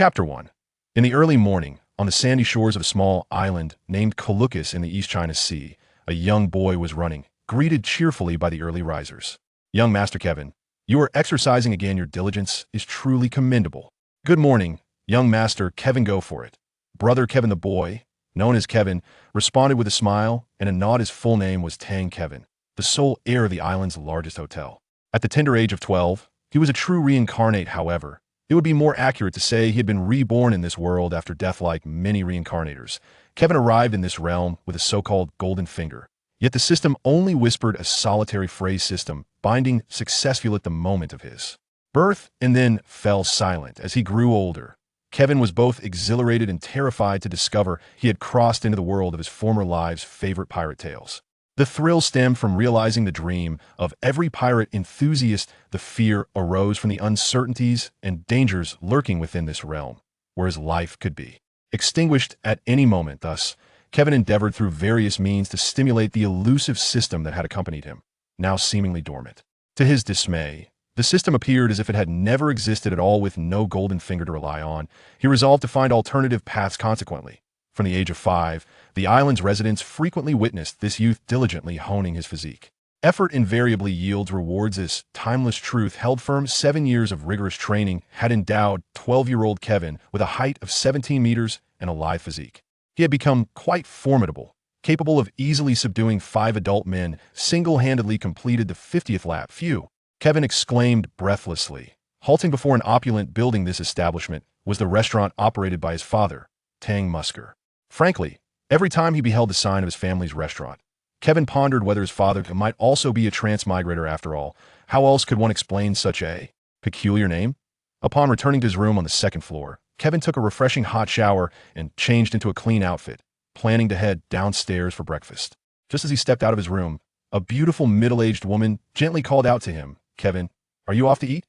Chapter 1. In the early morning, on the sandy shores of a small island named Colocus in the East China Sea, a young boy was running, greeted cheerfully by the early risers. Young Master Kevin, you are exercising again. Your diligence is truly commendable. Good morning, young Master Kevin. Go for it. Brother Kevin the boy, known as Kevin, responded with a smile and a nod. His full name was Tang Kevin, the sole heir of the island's largest hotel. At the tender age of 12, he was a true reincarnate. However, it would be more accurate to say he had been reborn in this world after death. Like many reincarnators, Kevin arrived in this realm with a so-called golden finger. Yet the system only whispered a solitary phrase system, binding successful at the moment of his birth, and then fell silent as he grew older. Kevin was both exhilarated and terrified to discover he had crossed into the world of his former life's favorite pirate tales. The thrill stemmed from realizing the dream of every pirate enthusiast. The fear arose from the uncertainties and dangers lurking within this realm, where his life could be extinguished at any moment. Thus, Kevin endeavored through various means to stimulate the elusive system that had accompanied him, now seemingly dormant. To his dismay, the system appeared as if it had never existed at all. With no golden finger to rely on, he resolved to find alternative paths. Consequently, from the age of 5, the island's residents frequently witnessed this youth diligently honing his physique. Effort invariably yields rewards. This timeless truth held firm. 7 years of rigorous training had endowed 12-year-old Kevin with a height of 17 meters and a lithe physique. He had become quite formidable, capable of easily subduing 5 adult men. Single-handedly completed the 50th lap. Phew! Kevin exclaimed breathlessly, halting before an opulent building. This establishment was the restaurant operated by his father, Tang Musker. Frankly, every time he beheld the sign of his family's restaurant, Kevin pondered whether his father might also be a transmigrator. After all, how else could one explain such a peculiar name? Upon returning to his room on the 2nd floor, Kevin took a refreshing hot shower and changed into a clean outfit, planning to head downstairs for breakfast. Just as he stepped out of his room, a beautiful middle-aged woman gently called out to him, "Kevin, are you off to eat?"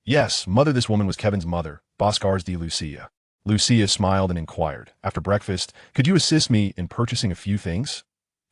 "Yes, mother." This woman was Kevin's mother, Boscars de Lucia. Lucia smiled and inquired, "After breakfast, could you assist me in purchasing a few things?"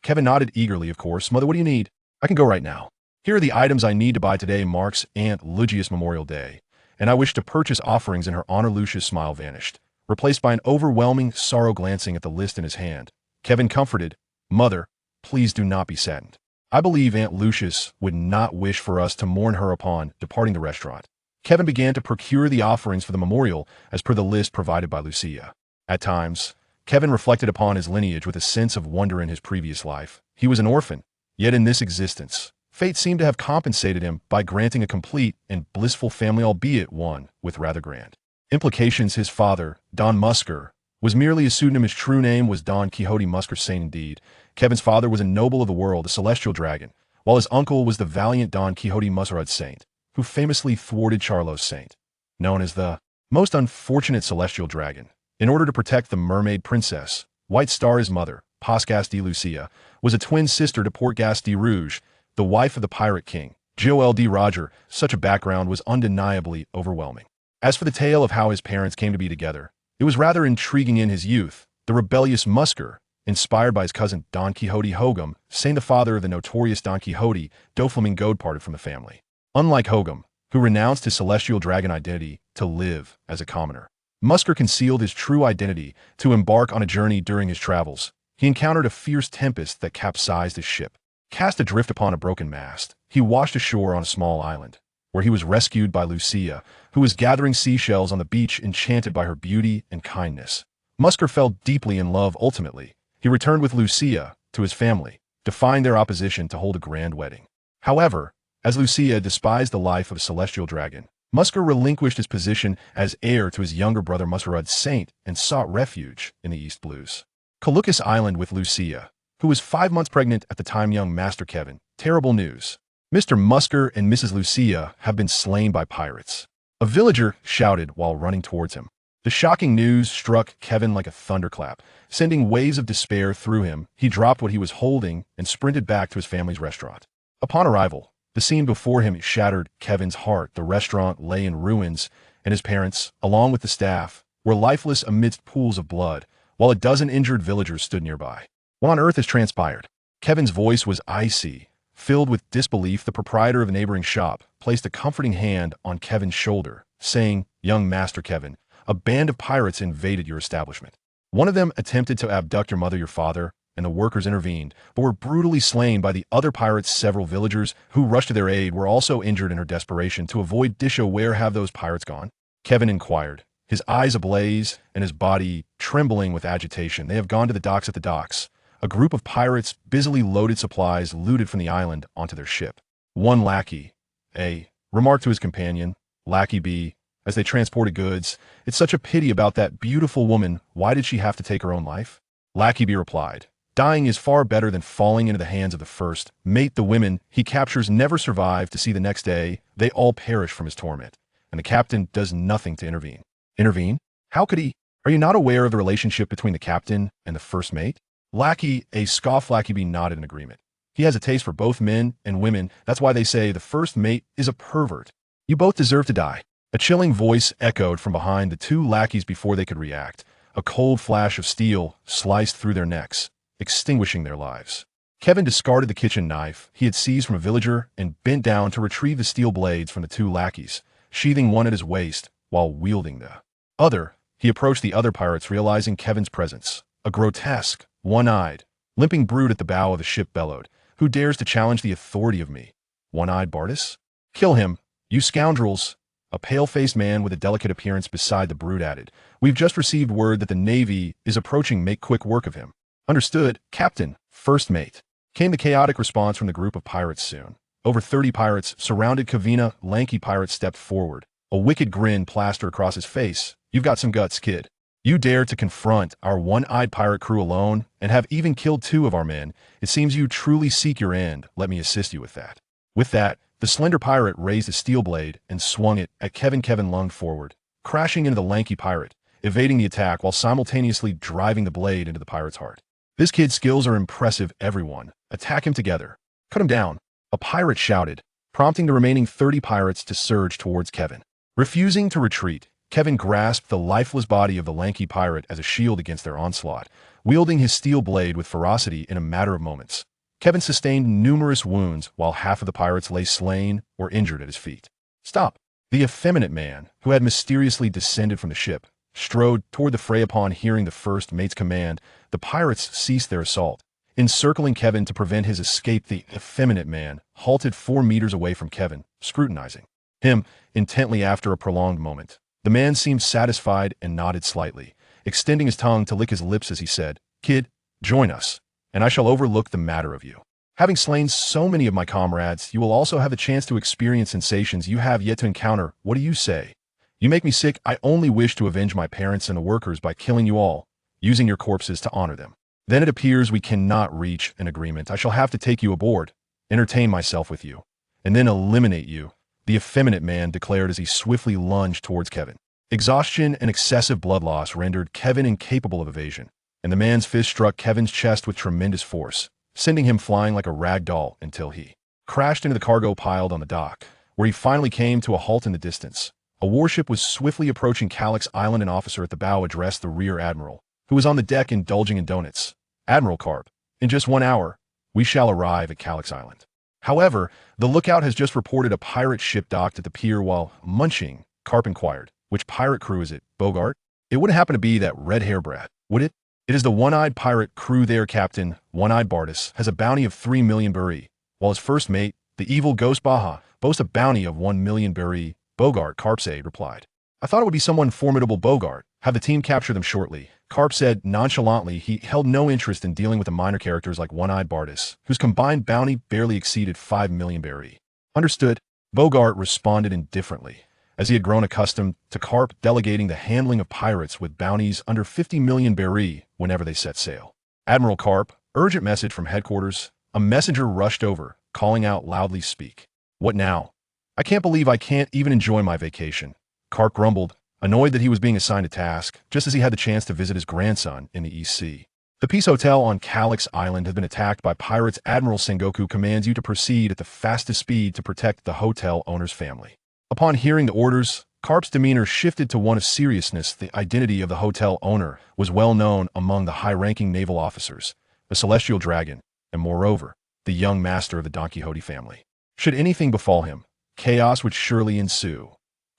Kevin nodded eagerly. "Of course, mother. What do you need?" "I can go right now. Here are the items I need to buy. Today marks Aunt Lucia's Memorial Day, and I wish to purchase offerings in her honor." Lucia's smile vanished, replaced by an overwhelming sorrow. Glancing at the list in his hand, Kevin comforted, "Mother, please do not be saddened. I believe Aunt Lucius would not wish for us to mourn her upon departing the restaurant." Kevin began to procure the offerings for the memorial as per the list provided by Lucia. At times, Kevin reflected upon his lineage with a sense of wonder. In his previous life, he was an orphan, yet in this existence, fate seemed to have compensated him by granting a complete and blissful family, albeit one with rather grand implications. His father, Don Musker, was merely a pseudonym. His true name was Don Quixote Musker Saint. Indeed, Kevin's father was a noble of the world, a celestial dragon, while his uncle was the valiant Don Quixote Musker Saint, who famously thwarted Charlos Saint, known as the most unfortunate celestial dragon. In order to protect the mermaid princess, White Star, his mother, Pascas de Lucia, was a twin sister to Portgas de Rouge, the wife of the pirate king, Joel de Roger. Such a background was undeniably overwhelming. As for the tale of how his parents came to be together, it was rather intriguing. In his youth, the rebellious Musker, inspired by his cousin Don Quixote Hogum, Saint, the father of the notorious Don Quixote, Doflamingo, departed from the family. Unlike Hogum, who renounced his celestial dragon identity to live as a commoner, Musker concealed his true identity to embark on a journey. During his travels, he encountered a fierce tempest that capsized his ship. Cast adrift upon a broken mast, he washed ashore on a small island, where he was rescued by Lucia, who was gathering seashells on the beach, enchanted by her beauty and kindness. Musker fell deeply in love. Ultimately, he returned with Lucia to his family, defying their opposition to hold a grand wedding. However, as Lucia despised the life of a celestial dragon, Musker relinquished his position as heir to his younger brother Muskerud Saint and sought refuge in the East Blues Colocus Island with Lucia, who was 5 months pregnant at the time. Young Master Kevin, terrible news. Mr. Musker and Mrs. Lucia have been slain by pirates. A villager shouted while running towards him. The shocking news struck Kevin like a thunderclap, sending waves of despair through him. He dropped what he was holding and sprinted back to his family's restaurant. Upon arrival, the scene before him shattered Kevin's heart. The restaurant lay in ruins, and his parents, along with the staff, were lifeless amidst pools of blood, while a dozen injured villagers stood nearby. What on earth has transpired? Kevin's voice was icy, filled with disbelief. The proprietor of a neighboring shop placed a comforting hand on Kevin's shoulder, saying, "Young Master Kevin, a band of pirates invaded your establishment. One of them attempted to abduct your mother, your father, and the workers intervened, but were brutally slain by the other pirates. Several villagers who rushed to their aid were also injured in her desperation to avoid Disho. Where have those pirates gone? Kevin inquired, his eyes ablaze and his body trembling with agitation. They have gone to the docks. At the docks, a group of pirates busily loaded supplies looted from the island onto their ship. One lackey, A, remarked to his companion, Lackey B, as they transported goods, "It's such a pity about that beautiful woman. Why did she have to take her own life?" Lackey B replied, "Dying is far better than falling into the hands of the first mate. The women he captures never survive to see the next day. They all perish from his torment, and the captain does nothing to intervene." Intervene? How could he? Are you not aware of the relationship between the captain and the first mate? Lackey A scoffed. Lackey B nodded in agreement. He has a taste for both men and women. That's why they say the first mate is a pervert. You both deserve to die. A chilling voice echoed from behind the two lackeys before they could react. A cold flash of steel sliced through their necks, extinguishing their lives. Kevin discarded the kitchen knife he had seized from a villager and bent down to retrieve the steel blades from the two lackeys, sheathing one at his waist while wielding the other. He approached the other pirates, realizing Kevin's presence. A grotesque, one-eyed, limping brute at the bow of the ship bellowed, "Who dares to challenge the authority of me? One-eyed Bartis? Kill him, you scoundrels!" A pale-faced man with a delicate appearance beside the brute added, "We've just received word that the Navy is approaching. Make quick work of him." "Understood, Captain, First Mate," came the chaotic response from the group of pirates soon. Over 30 pirates surrounded Kavina. Lanky pirate stepped forward, a wicked grin plastered across his face. "You've got some guts, kid. You dare to confront our one-eyed pirate crew alone and have even killed 2 of our men. It seems you truly seek your end. Let me assist you with that." With that, the slender pirate raised a steel blade and swung it at Kevin. Kevin lunged forward, crashing into the lanky pirate, evading the attack while simultaneously driving the blade into the pirate's heart. "This kid's skills are impressive, everyone. Attack him together. Cut him down," a pirate shouted, prompting the remaining 30 pirates to surge towards Kevin. Refusing to retreat, Kevin grasped the lifeless body of the lanky pirate as a shield against their onslaught, wielding his steel blade with ferocity in a matter of moments. Kevin sustained numerous wounds while half of the pirates lay slain or injured at his feet. "Stop!" The effeminate man, who had mysteriously descended from the ship, strode toward the fray. Upon hearing the first mate's command, the pirates ceased their assault. Encircling Kevin to prevent his escape, the effeminate man halted 4 meters away from Kevin, scrutinizing him intently. After a prolonged moment, the man seemed satisfied and nodded slightly, extending his tongue to lick his lips as he said, "Kid, join us, and I shall overlook the matter of you. Having slain so many of my comrades, you will also have a chance to experience sensations you have yet to encounter. What do you say? You make me sick. I only wish to avenge my parents and the workers by killing you all, using your corpses to honor them. Then it appears we cannot reach an agreement. I shall have to take you aboard, entertain myself with you, and then eliminate you," the effeminate man declared as he swiftly lunged towards Kevin. Exhaustion and excessive blood loss rendered Kevin incapable of evasion, and the man's fist struck Kevin's chest with tremendous force, sending him flying like a rag doll until he crashed into the cargo piled on the dock, where he finally came to a halt in the distance. A warship was swiftly approaching Calyx Island. An officer at the bow addressed the rear admiral, who was on the deck indulging in donuts. "Admiral Garp, in just 1 hour, we shall arrive at Calyx Island. However, the lookout has just reported a pirate ship docked at the pier while munching." Garp inquired, "Which pirate crew is it, Bogart? It wouldn't happen to be that red hair brat, would it?" "It is the one-eyed pirate crew there, Captain. One-eyed Bartis has a bounty of 3 million buri, while his first mate, the evil Ghost Baja, boasts a bounty of 1 million buri." "Bogart," Garp's aide replied. "I thought it would be someone formidable. Bogart. Have the team capture them shortly." Garp said nonchalantly he held no interest in dealing with the minor characters like One-Eyed Bartis, whose combined bounty barely exceeded 5 million buri. "Understood," Bogart responded indifferently, as he had grown accustomed to Garp delegating the handling of pirates with bounties under 50 million buri whenever they set sail. "Admiral Garp, urgent message from headquarters." A messenger rushed over, calling out loudly, "Speak." "What now?" "I can't believe I can't even enjoy my vacation," Garp grumbled, annoyed that he was being assigned a task, just as he had the chance to visit his grandson in the East Sea. "The Peace Hotel on Calyx Island has been attacked by pirates. Admiral Sengoku commands you to proceed at the fastest speed to protect the hotel owner's family." Upon hearing the orders, Garp's demeanor shifted to one of seriousness. The identity of the hotel owner was well known among the high-ranking naval officers, a celestial dragon, and moreover, the young master of the Don Quixote family. Should anything befall him, chaos would surely ensue.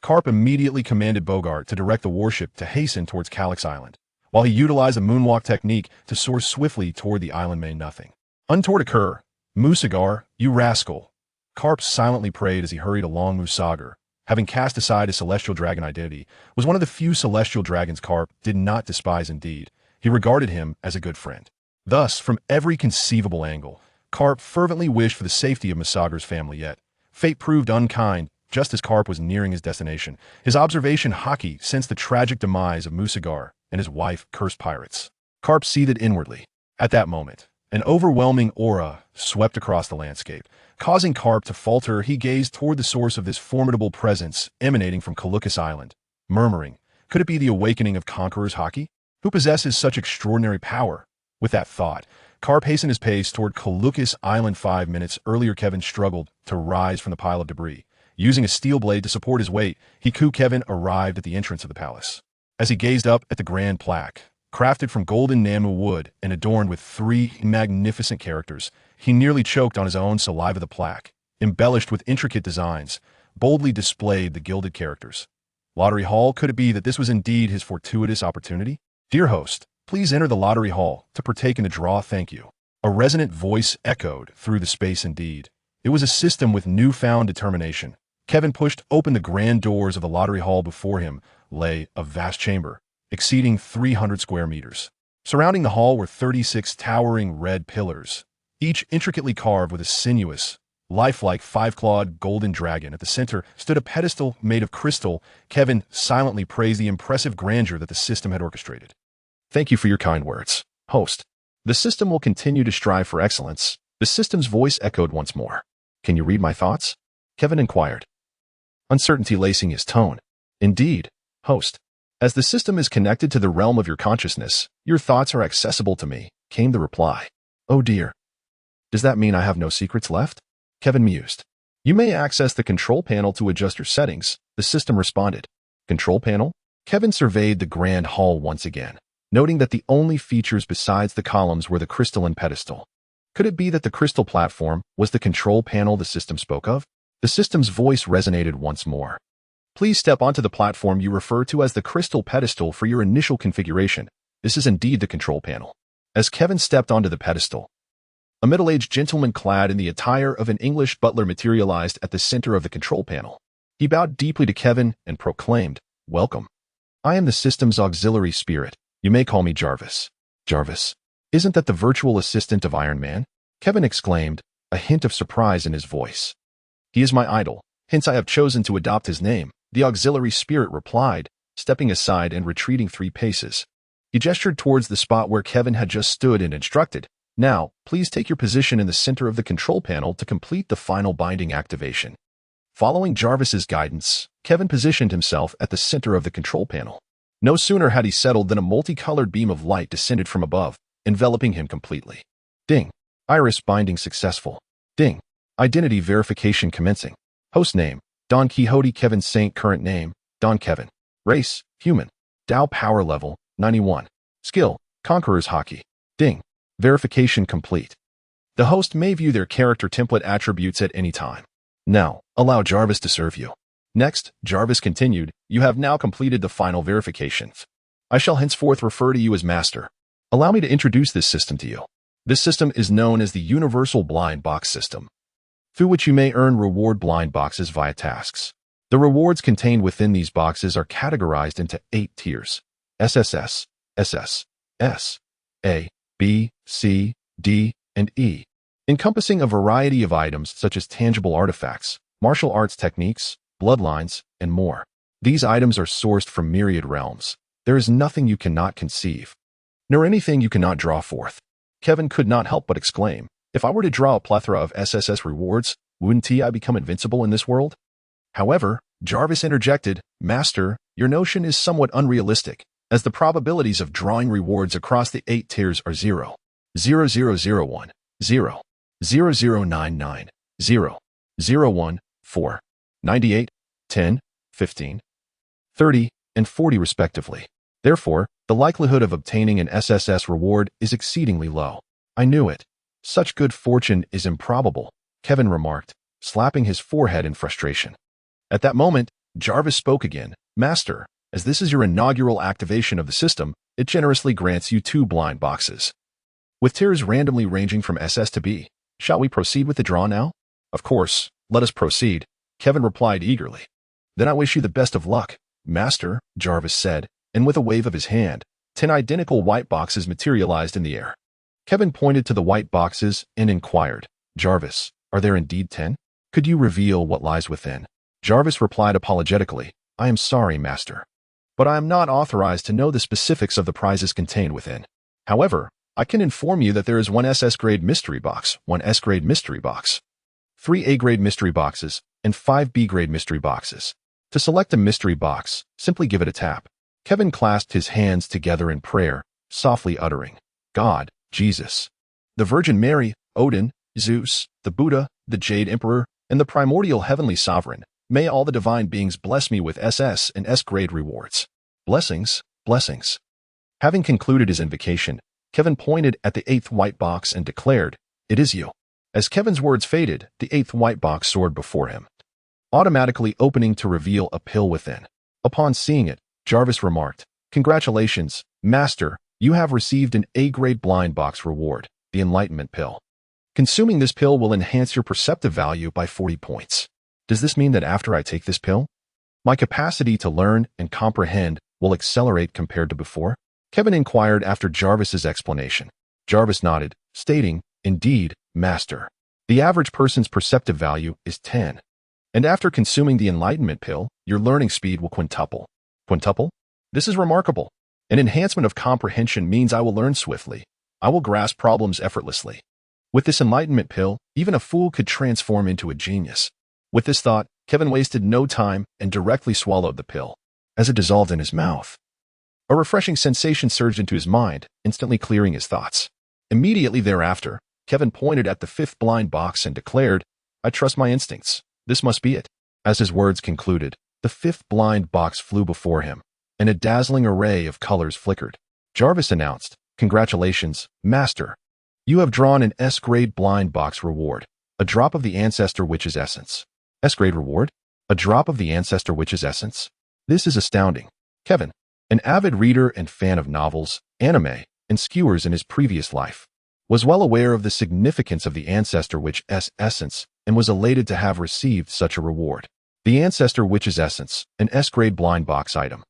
Garp immediately commanded Bogart to direct the warship to hasten towards Calyx Island, while he utilized a moonwalk technique to soar swiftly toward the island may nothing. Untoward occur, Musagar, you rascal. Garp silently prayed as he hurried along. Musagar, having cast aside his celestial dragon identity, was one of the few celestial dragons Garp did not despise. Indeed, he regarded him as a good friend. Thus, from every conceivable angle, Garp fervently wished for the safety of Musagar's family, yet fate proved unkind. Just as Garp was nearing his destination, his observation Haki sensed the tragic demise of Musagar and his wife, cursed pirates. Garp seethed inwardly. At that moment, an overwhelming aura swept across the landscape, causing Garp to falter. He gazed toward the source of this formidable presence emanating from Calyx Island, murmuring, could it be the awakening of Conqueror's Haki? Who possesses such extraordinary power? With that thought, Garp hastened his pace toward Calyx Island. 5 minutes earlier, Kevin struggled to rise from the pile of debris. Using a steel blade to support his weight, Kevin arrived at the entrance of the palace. As he gazed up at the grand plaque, crafted from golden Namu wood and adorned with 3 magnificent characters, he nearly choked on his own saliva. The plaque, embellished with intricate designs, boldly displayed the gilded characters. Lottery Hall, could it be that this was indeed his fortuitous opportunity? Dear host, please enter the lottery hall to partake in the draw. Thank you. A resonant voice echoed through the space. Indeed, it was a system with newfound determination. Kevin pushed open the grand doors of the lottery hall. Before him lay a vast chamber, exceeding 300 square meters. Surrounding the hall were 36 towering red pillars, each intricately carved with a sinuous, lifelike 5-clawed golden dragon. At the center stood a pedestal made of crystal. Kevin silently praised the impressive grandeur that the system had orchestrated. Thank you for your kind words, host. The system will continue to strive for excellence. The system's voice echoed once more. Can you read my thoughts? Kevin inquired, uncertainty lacing his tone. Indeed, host. As the system is connected to the realm of your consciousness, your thoughts are accessible to me, came the reply. Oh dear. Does that mean I have no secrets left? Kevin mused. You may access the control panel to adjust your settings, the system responded. Control panel? Kevin surveyed the grand hall once again, noting that the only features besides the columns were the crystalline pedestal. Could it be that the crystal platform was the control panel the system spoke of? The system's voice resonated once more. Please step onto the platform you refer to as the crystal pedestal for your initial configuration. This is indeed the control panel. As Kevin stepped onto the pedestal, a middle-aged gentleman clad in the attire of an English butler materialized at the center of the control panel. He bowed deeply to Kevin and proclaimed, welcome. I am the system's auxiliary spirit. You may call me Jarvis. Jarvis? Isn't that the virtual assistant of Iron Man? Kevin exclaimed, a hint of surprise in his voice. He is my idol, hence I have chosen to adopt his name, the auxiliary spirit replied, stepping aside and retreating 3 paces. He gestured towards the spot where Kevin had just stood and instructed, now, please take your position in the center of the control panel to complete the final binding activation. Following Jarvis's guidance, Kevin positioned himself at the center of the control panel. No sooner had he settled than a multicolored beam of light descended from above, enveloping him completely. Ding. Iris binding successful. Ding. Identity verification commencing. Host name, Don Quixote Kevin Saint. Current name, Don Kevin. Race, human. Tao power level, 91. Skill, Conqueror's Haki. Ding. Verification complete. The host may view their character template attributes at any time. Now, allow Jarvis to serve you. Next, Jarvis continued, you have now completed the final verifications. I shall henceforth refer to you as Master. Allow me to introduce this system to you. This system is known as the Universal Blind Box System, through which you may earn reward blind boxes via tasks. The rewards contained within these boxes are categorized into 8 tiers: SSS, SS, S, A, B, C, D, and E, encompassing a variety of items such as tangible artifacts, martial arts techniques, bloodlines, and more. These items are sourced from myriad realms. There is nothing you cannot conceive, nor anything you cannot draw forth. Kevin could not help but exclaim, if I were to draw a plethora of SSS rewards, wouldn't I become invincible in this world? However, Jarvis interjected, Master, your notion is somewhat unrealistic, as the probabilities of drawing rewards across the 8 tiers are 0, 0001, 0, 0099, 0, 01, 4, 98, 10, 15, 30, and 40 respectively. Therefore, the likelihood of obtaining an SSS reward is exceedingly low. I knew it. Such good fortune is improbable, Kevin remarked, slapping his forehead in frustration. At that moment, Jarvis spoke again. Master, as this is your inaugural activation of the system, it generously grants you 2 blind boxes, with tiers randomly ranging from SS to B. Shall we proceed with the draw now? Of course, let us proceed, Kevin replied eagerly. Then I wish you the best of luck, Master, Jarvis said, and with a wave of his hand, 10 identical white boxes materialized in the air. Kevin pointed to the white boxes and inquired, Jarvis, are there indeed 10? Could you reveal what lies within? Jarvis replied apologetically, I am sorry, Master, but I am not authorized to know the specifics of the prizes contained within. However, I can inform you that there is 1 SS grade mystery box, 1 S grade mystery box, 3 A grade mystery boxes, and 5 B grade mystery boxes. To select a mystery box, simply give it a tap. Kevin clasped his hands together in prayer, softly uttering, God, Jesus, the Virgin Mary, Odin, Zeus, the Buddha, the Jade Emperor, and the primordial heavenly sovereign, may all the divine beings bless me with SS and S grade rewards. Blessings, blessings. Having concluded his invocation, Kevin pointed at the 8th white box and declared, It is you. As Kevin's words faded, the 8th white box soared before him, automatically opening to reveal a pill within. Upon seeing it, Jarvis remarked, Congratulations, Master, you have received an A-grade blind box reward, the Enlightenment Pill. Consuming this pill will enhance your perceptive value by 40 points. Does this mean that after I take this pill, my capacity to learn and comprehend will accelerate compared to before? Kevin inquired after Jarvis's explanation. Jarvis nodded, stating, Indeed, Master. The average person's perceptive value is 10. And after consuming the Enlightenment Pill, your learning speed will quintuple. Quintuple? This is remarkable. An enhancement of comprehension means I will learn swiftly. I will grasp problems effortlessly. With this Enlightenment Pill, even a fool could transform into a genius. With this thought, Kevin wasted no time and directly swallowed the pill. As it dissolved in his mouth, a refreshing sensation surged into his mind, instantly clearing his thoughts. Immediately thereafter, Kevin pointed at the 5th blind box and declared, I trust my instincts. This must be it. As his words concluded, the 5th blind box flew before him, and a dazzling array of colors flickered. Jarvis announced, Congratulations, Master. You have drawn an S-grade blind box reward, a drop of the Ancestor Witch's essence. S-grade reward? A drop of the Ancestor Witch's essence? This is astounding. Kevin, an avid reader and fan of novels, anime, and skewers in his previous life, was well aware of the significance of the Ancestor Witch's essence and was elated to have received such a reward. The Ancestor Witch's essence, an S-grade blind box item,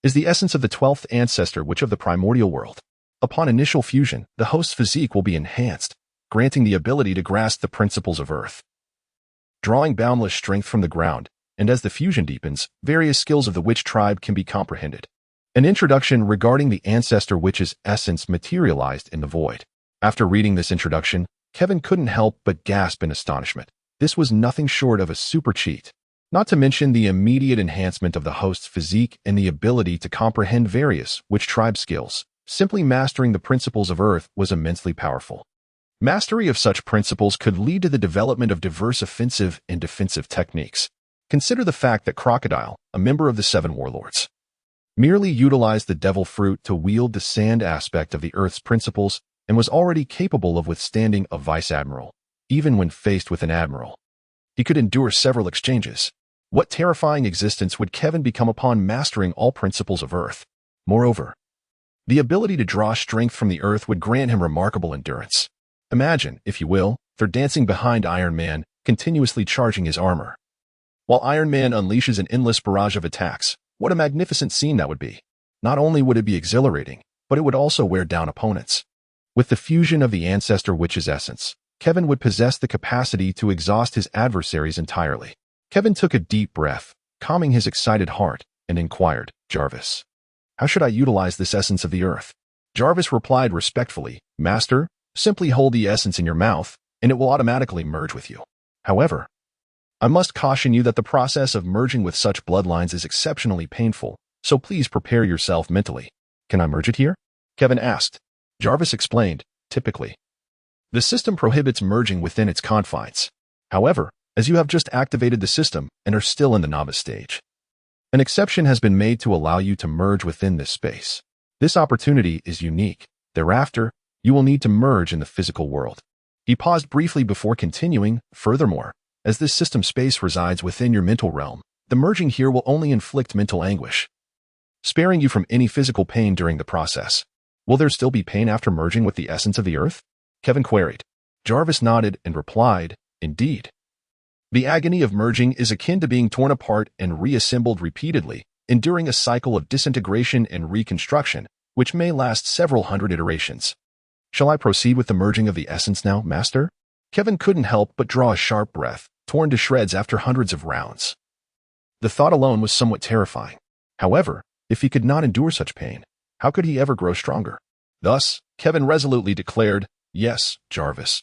is the essence of the 12th Ancestor Witch of the primordial world. Upon initial fusion, the host's physique will be enhanced, granting the ability to grasp the principles of Earth, drawing boundless strength from the ground, and as the fusion deepens, various skills of the witch tribe can be comprehended. An introduction regarding the Ancestor Witch's essence materialized in the void. After reading this introduction, Kevin couldn't help but gasp in astonishment. This was nothing short of a super cheat. Not to mention the immediate enhancement of the host's physique and the ability to comprehend various witch tribe skills. Simply mastering the principles of Earth was immensely powerful. Mastery of such principles could lead to the development of diverse offensive and defensive techniques. Consider the fact that Crocodile, a member of the 7 warlords, merely utilized the devil fruit to wield the sand aspect of the Earth's principles and was already capable of withstanding a vice-admiral. Even when faced with an admiral, he could endure several exchanges. What terrifying existence would Kevin become upon mastering all principles of Earth? Moreover, the ability to draw strength from the Earth would grant him remarkable endurance. Imagine, if you will, they're dancing behind Iron Man, continuously charging his armor, while Iron Man unleashes an endless barrage of attacks. What a magnificent scene that would be. Not only would it be exhilarating, but it would also wear down opponents. With the fusion of the Ancestor Witch's essence, Kevin would possess the capacity to exhaust his adversaries entirely. Kevin took a deep breath, calming his excited heart, and inquired, Jarvis, how should I utilize this essence of the Earth? Jarvis replied respectfully, Master, simply hold the essence in your mouth, and it will automatically merge with you. However, I must caution you that the process of merging with such bloodlines is exceptionally painful, so please prepare yourself mentally. Can I merge it here? Kevin asked. Jarvis explained, typically, the system prohibits merging within its confines. However, as you have just activated the system and are still in the novice stage, an exception has been made to allow you to merge within this space. This opportunity is unique. Thereafter, you will need to merge in the physical world. He paused briefly before continuing, furthermore, as this system space resides within your mental realm, the merging here will only inflict mental anguish, sparing you from any physical pain during the process. Will there still be pain after merging with the essence of the earth? Kevin queried. Jarvis nodded and replied, indeed. The agony of merging is akin to being torn apart and reassembled repeatedly, enduring a cycle of disintegration and reconstruction, which may last several hundred iterations. Shall I proceed with the merging of the essence now, Master? Kevin couldn't help but draw a sharp breath, torn to shreds after hundreds of rounds. The thought alone was somewhat terrifying. However, if he could not endure such pain, how could he ever grow stronger? Thus, Kevin resolutely declared, yes, Jarvis.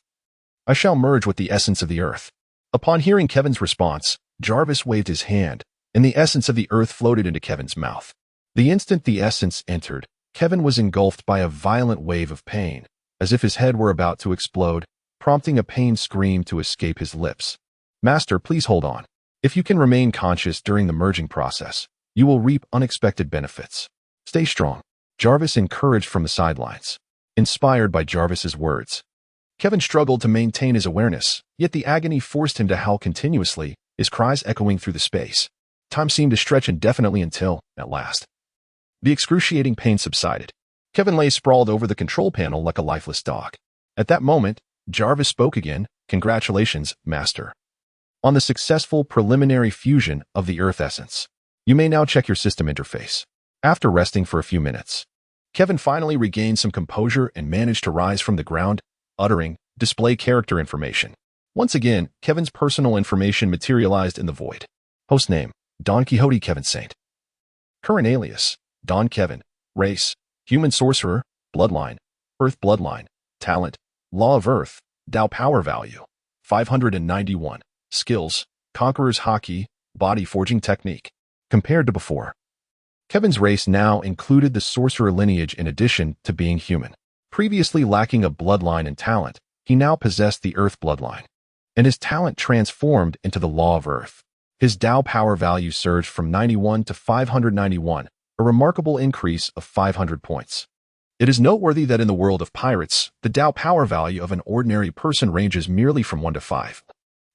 I shall merge with the essence of the earth. Upon hearing Kevin's response, Jarvis waved his hand, and the essence of the earth floated into Kevin's mouth. The instant the essence entered, Kevin was engulfed by a violent wave of pain, as if his head were about to explode, prompting a pained scream to escape his lips. Master, please hold on. If you can remain conscious during the merging process, you will reap unexpected benefits. Stay strong. Jarvis encouraged from the sidelines. Inspired by Jarvis's words, Kevin struggled to maintain his awareness, yet the agony forced him to howl continuously, his cries echoing through the space. Time seemed to stretch indefinitely until, at last, the excruciating pain subsided. Kevin lay sprawled over the control panel like a lifeless dog. At that moment, Jarvis spoke again. Congratulations, Master, on the successful preliminary fusion of the Earth essence. You may now check your system interface. After resting for a few minutes, Kevin finally regained some composure and managed to rise from the ground, uttering, display character information. Once again, Kevin's personal information materialized in the void. Host name, Don Quixote Kevin Saint. Current alias, Don Kevin. Race, human sorcerer. Bloodline, Earth bloodline. Talent, Law of Earth. Tao power value, 591. Skills, Conqueror's Haki, body forging technique. Compared to before, Kevin's race now included the sorcerer lineage in addition to being human. Previously lacking a bloodline and talent, he now possessed the Earth bloodline, and his talent transformed into the Law of Earth. His Tao power value surged from 91 to 591, a remarkable increase of 500 points. It is noteworthy that in the world of pirates, the Tao power value of an ordinary person ranges merely from 1 to 5,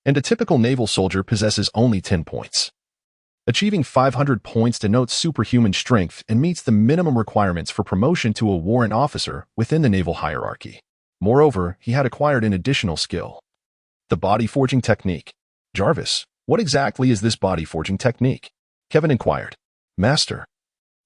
and a typical naval soldier possesses only 10 points. Achieving 500 points denotes superhuman strength and meets the minimum requirements for promotion to a warrant officer within the naval hierarchy. Moreover, he had acquired an additional skill, the body forging technique. Jarvis, what exactly is this body forging technique? Kevin inquired. Master,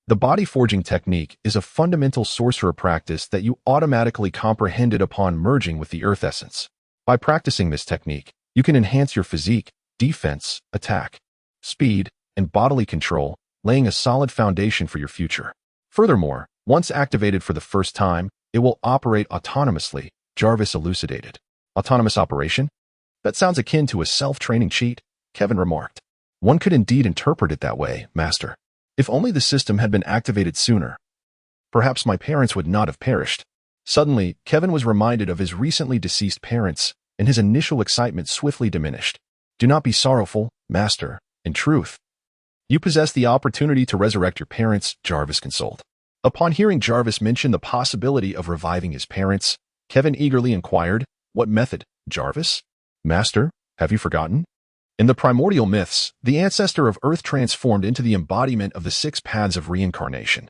the body forging technique is a fundamental sorcerer practice that you automatically comprehended upon merging with the Earth essence. By practicing this technique, you can enhance your physique, defense, attack, speed, and bodily control, laying a solid foundation for your future. Furthermore, once activated for the first time, it will operate autonomously, Jarvis elucidated. Autonomous operation? That sounds akin to a self-training cheat, Kevin remarked. One could indeed interpret it that way, Master. If only the system had been activated sooner, perhaps my parents would not have perished. Suddenly, Kevin was reminded of his recently deceased parents, and his initial excitement swiftly diminished. Do not be sorrowful, Master. In truth, you possess the opportunity to resurrect your parents, Jarvis consoled. Upon hearing Jarvis mention the possibility of reviving his parents, Kevin eagerly inquired, what method, Jarvis? Master, have you forgotten? In the primordial myths, the ancestor of Earth transformed into the embodiment of the 6 paths of reincarnation.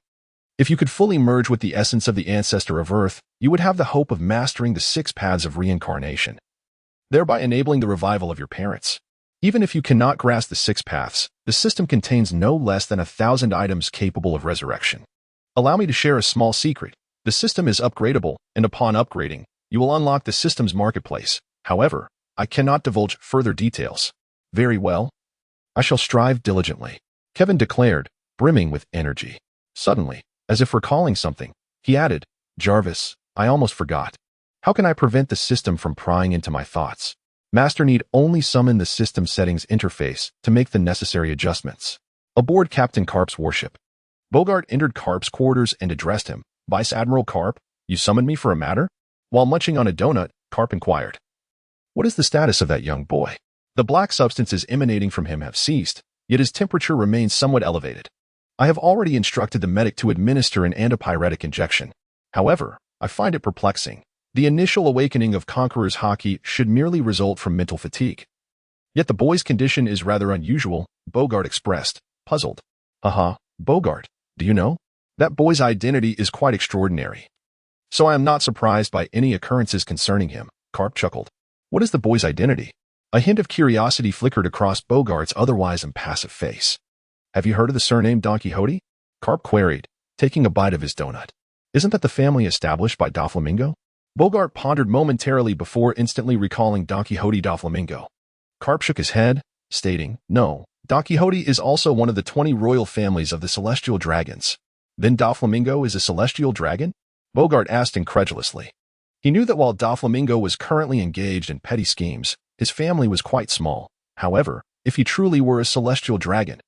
If you could fully merge with the essence of the ancestor of Earth, you would have the hope of mastering the 6 paths of reincarnation, thereby enabling the revival of your parents. Even if you cannot grasp the 6 paths, the system contains no less than 1,000 items capable of resurrection. Allow me to share a small secret. The system is upgradable, and upon upgrading, you will unlock the system's marketplace. However, I cannot divulge further details. Very well. I shall strive diligently, Kevin declared, brimming with energy. Suddenly, as if recalling something, he added, Jarvis, I almost forgot. How can I prevent the system from prying into my thoughts? Master need only summon the system settings interface to make the necessary adjustments. Aboard Captain Carp's warship, Bogart entered Carp's quarters and addressed him. Vice Admiral Carp, you summoned me for a matter? While munching on a donut, Carp inquired. What is the status of that young boy? The black substances emanating from him have ceased, yet his temperature remains somewhat elevated. I have already instructed the medic to administer an antipyretic injection. However, I find it perplexing. The initial awakening of Conqueror's Haki should merely result from mental fatigue. Yet the boy's condition is rather unusual, Bogart expressed, puzzled. Bogart, do you know? That boy's identity is quite extraordinary. So I am not surprised by any occurrences concerning him, Garp chuckled. What is the boy's identity? A hint of curiosity flickered across Bogart's otherwise impassive face. Have you heard of the surname Don Quixote? Garp queried, taking a bite of his donut. Isn't that the family established by Doflamingo? Bogart pondered momentarily before instantly recalling Don Quixote Doflamingo. Garp shook his head, stating, no, Don Quixote is also one of the 20 royal families of the celestial dragons. Then Doflamingo is a celestial dragon? Bogart asked incredulously. He knew that while Doflamingo was currently engaged in petty schemes, his family was quite small. However, if he truly were a celestial dragon,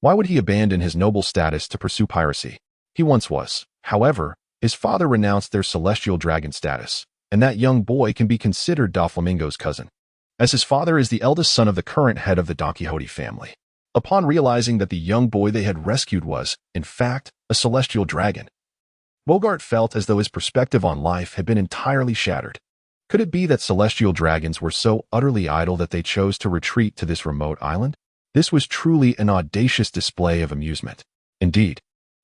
why would he abandon his noble status to pursue piracy? He once was. However, his father renounced their celestial dragon status, and that young boy can be considered Doflamingo's cousin, as his father is the eldest son of the current head of the Don Quixote family. Upon realizing that the young boy they had rescued was, in fact, a celestial dragon, Bogart felt as though his perspective on life had been entirely shattered. Could it be that celestial dragons were so utterly idle that they chose to retreat to this remote island? This was truly an audacious display of amusement. Indeed,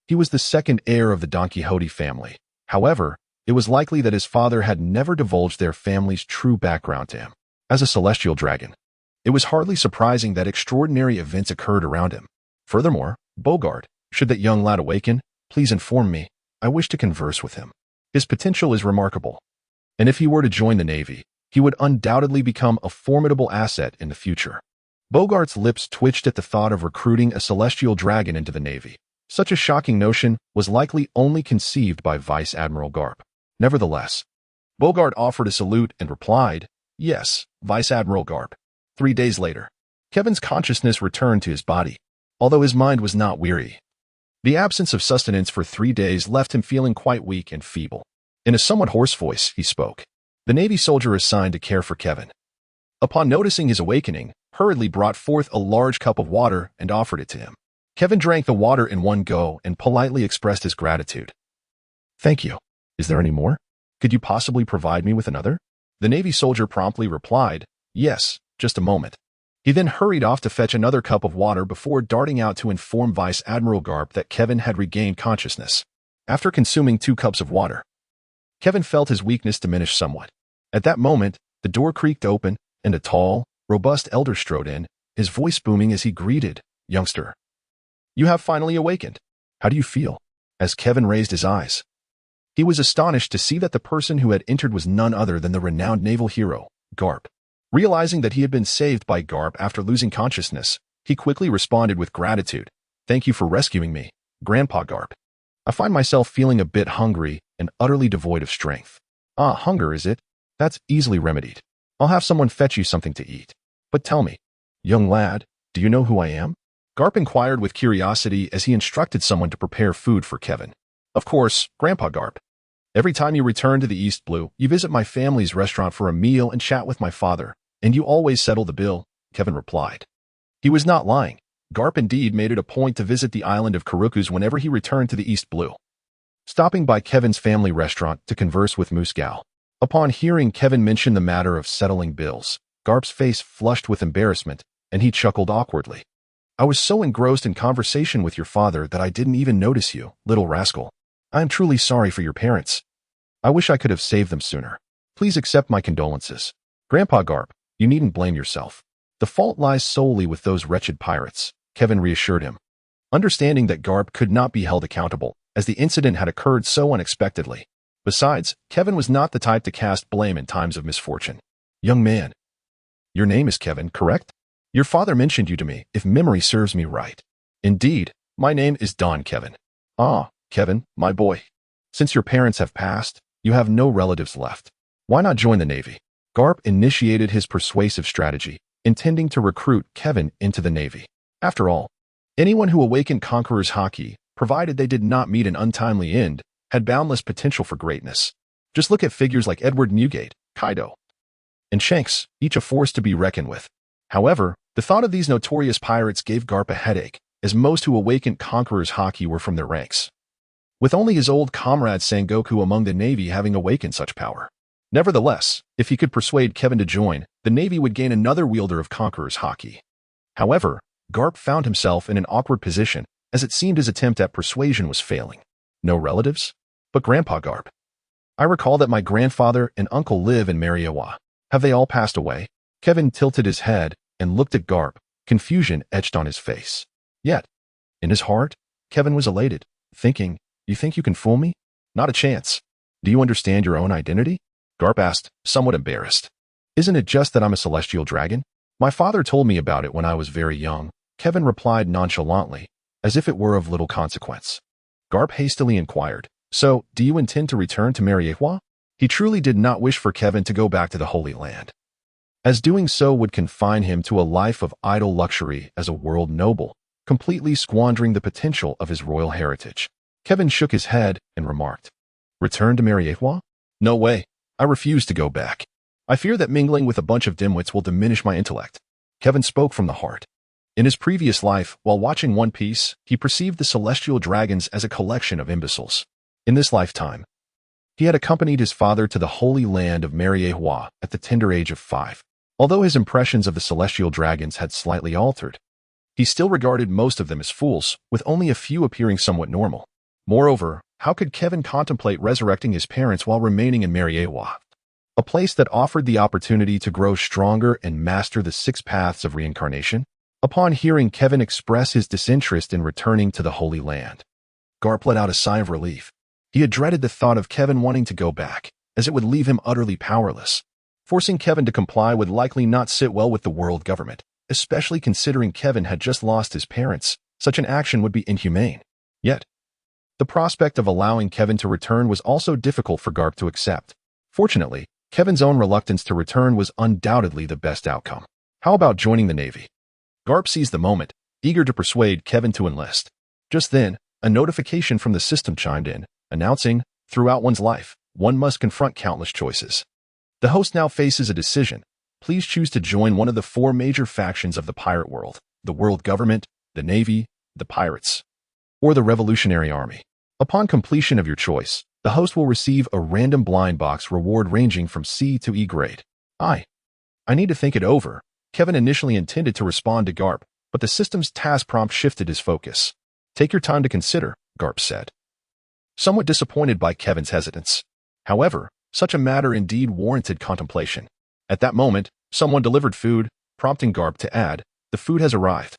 he was the second heir of the Don Quixote family. However, it was likely that his father had never divulged their family's true background to him. As a celestial dragon, it was hardly surprising that extraordinary events occurred around him. Furthermore, Bogart, should that young lad awaken, please inform me. I wish to converse with him. His potential is remarkable. And if he were to join the Navy, he would undoubtedly become a formidable asset in the future. Bogart's lips twitched at the thought of recruiting a celestial dragon into the Navy. Such a shocking notion was likely only conceived by Vice Admiral Garp. Nevertheless, Bogart offered a salute and replied, yes, Vice Admiral Garp. 3 days later, Kevin's consciousness returned to his body, although his mind was not weary. The absence of sustenance for 3 days left him feeling quite weak and feeble. In a somewhat hoarse voice, he spoke. The Navy soldier assigned to care for Kevin, upon noticing his awakening, hurriedly brought forth a large cup of water and offered it to him. Kevin drank the water in one go and politely expressed his gratitude. Thank you. Is there any more? Could you possibly provide me with another? The Navy soldier promptly replied, yes, just a moment. He then hurried off to fetch another cup of water before darting out to inform Vice Admiral Garp that Kevin had regained consciousness. After consuming 2 cups of water, Kevin felt his weakness diminish somewhat. At that moment, the door creaked open, and a tall, robust elder strode in, his voice booming as he greeted, youngster. You have finally awakened. How do you feel? As Kevin raised his eyes, he was astonished to see that the person who had entered was none other than the renowned naval hero, Garp. Realizing that he had been saved by Garp after losing consciousness, he quickly responded with gratitude. Thank you for rescuing me, Grandpa Garp. I find myself feeling a bit hungry and utterly devoid of strength. Ah, hunger, is it? That's easily remedied. I'll have someone fetch you something to eat. But tell me, young lad, do you know who I am? Garp inquired with curiosity as he instructed someone to prepare food for Kevin. Of course, Grandpa Garp. Every time you return to the East Blue, you visit my family's restaurant for a meal and chat with my father, and you always settle the bill, Kevin replied. He was not lying. Garp indeed made it a point to visit the island of Kurukus whenever he returned to the East Blue, stopping by Kevin's family restaurant to converse with Muscal. Upon hearing Kevin mention the matter of settling bills, Garp's face flushed with embarrassment, and he chuckled awkwardly. I was so engrossed in conversation with your father that I didn't even notice you, little rascal. I am truly sorry for your parents. I wish I could have saved them sooner. Please accept my condolences. Grandpa Garp, you needn't blame yourself. The fault lies solely with those wretched pirates, Kevin reassured him, understanding that Garp could not be held accountable, as the incident had occurred so unexpectedly. Besides, Kevin was not the type to cast blame in times of misfortune. Young man, your name is Kevin, correct? Your father mentioned you to me, if memory serves me right. Indeed, my name is Don Kevin. Ah, Kevin, my boy. Since your parents have passed, you have no relatives left. Why not join the Navy? Garp initiated his persuasive strategy, intending to recruit Kevin into the Navy. After all, anyone who awakened Conqueror's Haki, provided they did not meet an untimely end, had boundless potential for greatness. Just look at figures like Edward Newgate, Kaido, and Shanks, each a force to be reckoned with. However, the thought of these notorious pirates gave Garp a headache, as most who awakened Conqueror's Haki were from their ranks, with only his old comrade Sengoku among the Navy having awakened such power. Nevertheless, if he could persuade Kevin to join, the Navy would gain another wielder of Conqueror's hockey. However, Garp found himself in an awkward position, as it seemed his attempt at persuasion was failing. No relatives? But Grandpa Garp. I recall that my grandfather and uncle live in Mariewa. Have they all passed away? Kevin tilted his head and looked at Garp, confusion etched on his face. Yet, in his heart, Kevin was elated, thinking, "You think you can fool me? Not a chance. Do you understand your own identity?" Garp asked, somewhat embarrassed. "Isn't it just that I'm a celestial dragon? My father told me about it when I was very young," Kevin replied nonchalantly, as if it were of little consequence. Garp hastily inquired, "So, do you intend to return to Mariewa?" He truly did not wish for Kevin to go back to the Holy Land, as doing so would confine him to a life of idle luxury as a world noble, completely squandering the potential of his royal heritage. Kevin shook his head and remarked, "Return to Mariewa? No way. I refuse to go back. I fear that mingling with a bunch of dimwits will diminish my intellect." Kevin spoke from the heart. In his previous life, while watching One Piece, he perceived the celestial dragons as a collection of imbeciles. In this lifetime, he had accompanied his father to the holy land of Mariewa at the tender age of 5. Although his impressions of the celestial dragons had slightly altered, he still regarded most of them as fools, with only a few appearing somewhat normal. Moreover, how could Kevin contemplate resurrecting his parents while remaining in Mariewa, a place that offered the opportunity to grow stronger and master the 6 paths of reincarnation? Upon hearing Kevin express his disinterest in returning to the Holy Land, Garp let out a sigh of relief. He had dreaded the thought of Kevin wanting to go back, as it would leave him utterly powerless. Forcing Kevin to comply would likely not sit well with the world government, especially considering Kevin had just lost his parents. Such an action would be inhumane. Yet, the prospect of allowing Kevin to return was also difficult for Garp to accept. Fortunately, Kevin's own reluctance to return was undoubtedly the best outcome. How about joining the Navy? Garp seized the moment, eager to persuade Kevin to enlist. Just then, a notification from the system chimed in, announcing, "Throughout one's life, one must confront countless choices. The host now faces a decision. Please choose to join one of the 4 major factions of the pirate world: the world government, the Navy, the pirates, or the Revolutionary Army. Upon completion of your choice, the host will receive a random blind box reward ranging from C to E grade." I need to think it over. Kevin initially intended to respond to Garp, but the system's task prompt shifted his focus. "Take your time to consider," Garp said, somewhat disappointed by Kevin's hesitance. However, such a matter indeed warranted contemplation. At that moment, someone delivered food, prompting Garp to add, "The food has arrived.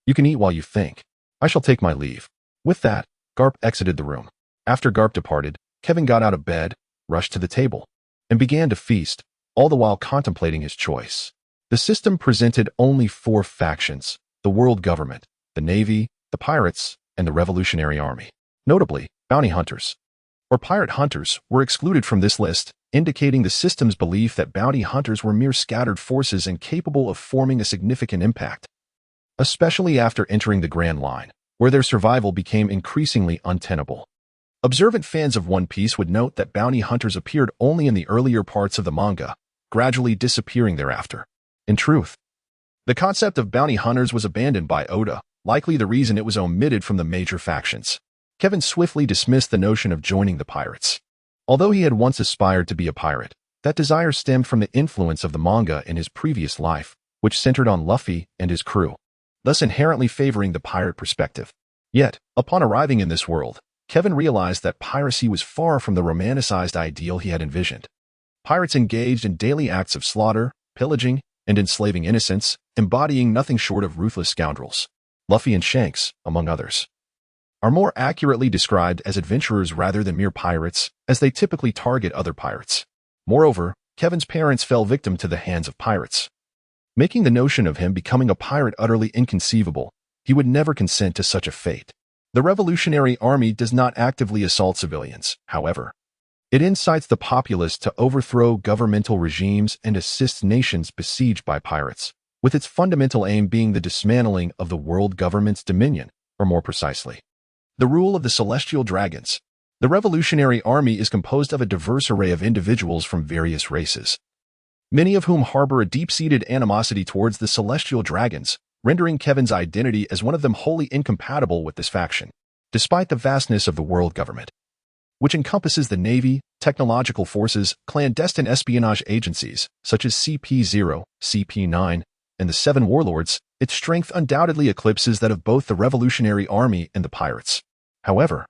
You can eat while you think. I shall take my leave." With that, Garp exited the room. After Garp departed, Kevin got out of bed, rushed to the table, and began to feast, all the while contemplating his choice. The system presented only 4 factions: the world government, the Navy, the pirates, and the Revolutionary Army. Notably, bounty hunters, or pirate hunters, were excluded from this list, indicating the system's belief that bounty hunters were mere scattered forces incapable of forming a significant impact, especially after entering the Grand Line, where their survival became increasingly untenable. Observant fans of One Piece would note that bounty hunters appeared only in the earlier parts of the manga, gradually disappearing thereafter. In truth, the concept of bounty hunters was abandoned by Oda, likely the reason it was omitted from the major factions. Kevin swiftly dismissed the notion of joining the pirates. Although he had once aspired to be a pirate, that desire stemmed from the influence of the manga in his previous life, which centered on Luffy and his crew, thus inherently favoring the pirate perspective. Yet, upon arriving in this world, Kevin realized that piracy was far from the romanticized ideal he had envisioned. Pirates engaged in daily acts of slaughter, pillaging, and enslaving innocents, embodying nothing short of ruthless scoundrels. Luffy and Shanks, among others, are more accurately described as adventurers rather than mere pirates, as they typically target other pirates. Moreover, Kevin's parents fell victim to the hands of pirates, making the notion of him becoming a pirate utterly inconceivable. He would never consent to such a fate. The Revolutionary Army does not actively assault civilians, however. It incites the populace to overthrow governmental regimes and assists nations besieged by pirates, with its fundamental aim being the dismantling of the world government's dominion, or more precisely, the rule of the celestial dragons. The Revolutionary Army is composed of a diverse array of individuals from various races, many of whom harbor a deep-seated animosity towards the celestial dragons, rendering Kevin's identity as one of them wholly incompatible with this faction. Despite the vastness of the world government, which encompasses the Navy, technological forces, clandestine espionage agencies, such as CP0, CP9, and the Seven Warlords, its strength undoubtedly eclipses that of both the Revolutionary Army and the pirates. However,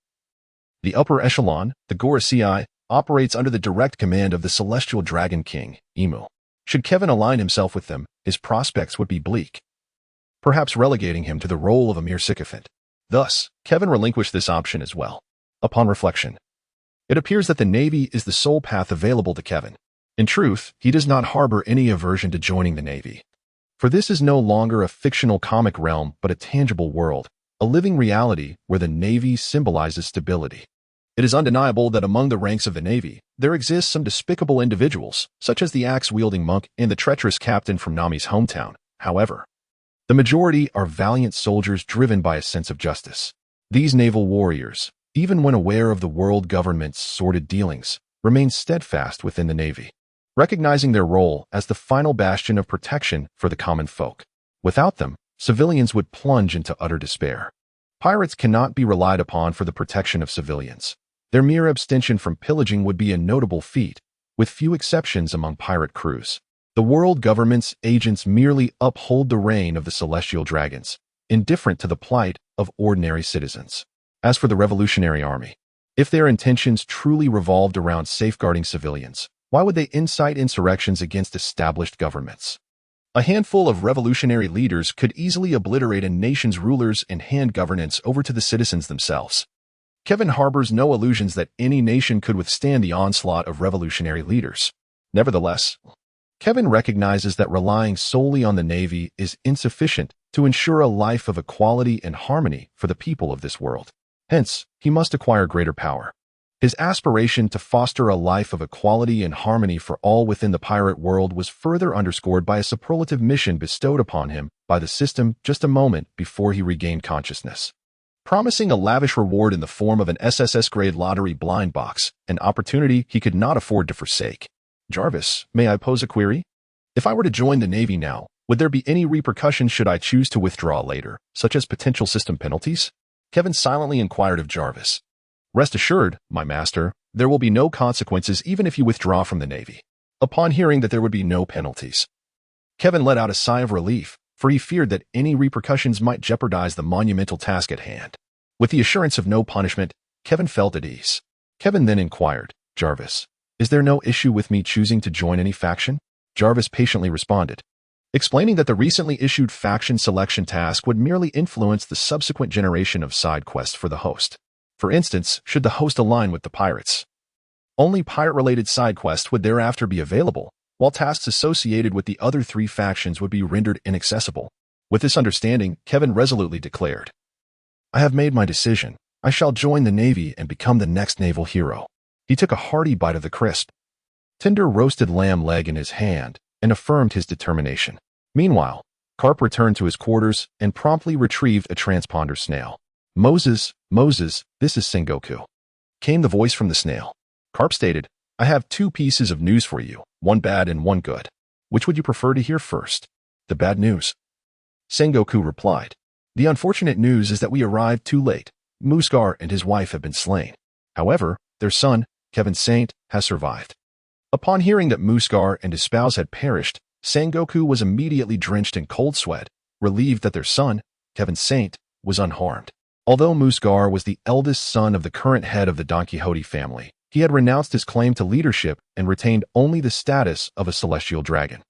the upper echelon, the Gorosei, operates under the direct command of the Celestial Dragon King, Emu. Should Kevin align himself with them, his prospects would be bleak, perhaps relegating him to the role of a mere sycophant. Thus, Kevin relinquished this option as well. Upon reflection, it appears that the Navy is the sole path available to Kevin. In truth, he does not harbor any aversion to joining the Navy. For this is no longer a fictional comic realm but a tangible world, a living reality where the Navy symbolizes stability. It is undeniable that among the ranks of the Navy, there exist some despicable individuals, such as the axe-wielding monk and the treacherous captain from Nami's hometown. However, the majority are valiant soldiers driven by a sense of justice. These naval warriors, even when aware of the world government's sordid dealings, remain steadfast within the Navy, recognizing their role as the final bastion of protection for the common folk. Without them, civilians would plunge into utter despair. Pirates cannot be relied upon for the protection of civilians. Their mere abstention from pillaging would be a notable feat, with few exceptions among pirate crews. The world government's agents merely uphold the reign of the celestial dragons, indifferent to the plight of ordinary citizens. As for the Revolutionary Army, if their intentions truly revolved around safeguarding civilians, why would they incite insurrections against established governments? A handful of revolutionary leaders could easily obliterate a nation's rulers and hand governance over to the citizens themselves. Kevin harbors no illusions that any nation could withstand the onslaught of revolutionary leaders. Nevertheless, Kevin recognizes that relying solely on the Navy is insufficient to ensure a life of equality and harmony for the people of this world. Hence, he must acquire greater power. His aspiration to foster a life of equality and harmony for all within the pirate world was further underscored by a superlative mission bestowed upon him by the system just a moment before he regained consciousness, promising a lavish reward in the form of an SSS-grade lottery blind box, an opportunity he could not afford to forsake. Jarvis, may I pose a query? If I were to join the Navy now, would there be any repercussions should I choose to withdraw later, such as potential system penalties? Kevin silently inquired of Jarvis. Rest assured, my master, there will be no consequences even if you withdraw from the Navy. Upon hearing that there would be no penalties, Kevin let out a sigh of relief, for he feared that any repercussions might jeopardize the monumental task at hand. With the assurance of no punishment, Kevin felt at ease. Kevin then inquired, Jarvis, is there no issue with me choosing to join any faction? Jarvis patiently responded, explaining that the recently issued faction selection task would merely influence the subsequent generation of side quests for the host. For instance, should the host align with the pirates, only pirate-related side quests would thereafter be available, while tasks associated with the other three factions would be rendered inaccessible. With this understanding, Kevin resolutely declared, I have made my decision. I shall join the Navy and become the next naval hero. He took a hearty bite of the crisp, tender roasted lamb leg in his hand and affirmed his determination. Meanwhile, Garp returned to his quarters and promptly retrieved a transponder snail. Moses, this is Sengoku, came the voice from the snail. Garp stated, I have two pieces of news for you, one bad and one good. Which would you prefer to hear first? The bad news. Sengoku replied, the unfortunate news is that we arrived too late. Musgar and his wife have been slain. However, their son, Kevin Saint, has survived. Upon hearing that Musgar and his spouse had perished, Sengoku was immediately drenched in cold sweat, relieved that their son, Kevin Saint, was unharmed. Although Musgar was the eldest son of the current head of the Don Quixote family, he had renounced his claim to leadership and retained only the status of a celestial dragon.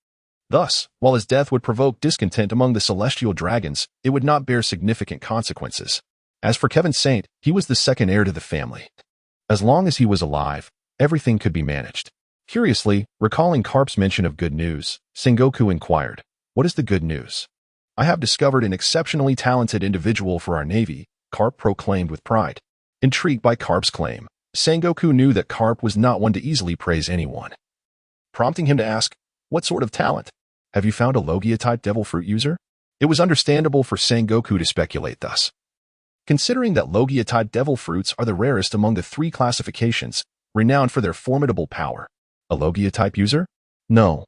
Thus, while his death would provoke discontent among the celestial dragons, it would not bear significant consequences. As for Kevin Saint, he was the second heir to the family. As long as he was alive, everything could be managed. Curiously, recalling Garp's mention of good news, Sengoku inquired, what is the good news? I have discovered an exceptionally talented individual for our Navy, Garp proclaimed with pride. Intrigued by Garp's claim, Sengoku knew that Garp was not one to easily praise anyone, prompting him to ask, what sort of talent? Have you found a Logia-type devil fruit user? It was understandable for Sengoku to speculate thus, considering that Logia-type devil fruits are the rarest among the three classifications, renowned for their formidable power. A Logia-type user? No.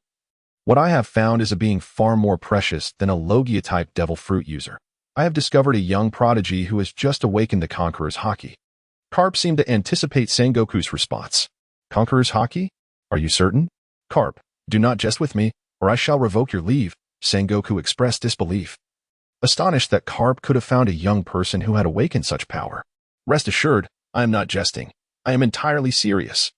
What I have found is a being far more precious than a Logia-type devil fruit user. I have discovered a young prodigy who has just awakened the Conqueror's haki. Garp seemed to anticipate Sengoku's response. Conqueror's haki? Are you certain? Garp, do not jest with me, or I shall revoke your leave, Sengoku expressed disbelief. Astonished that Garp could have found a young person who had awakened such power. Rest assured, I am not jesting. I am entirely serious.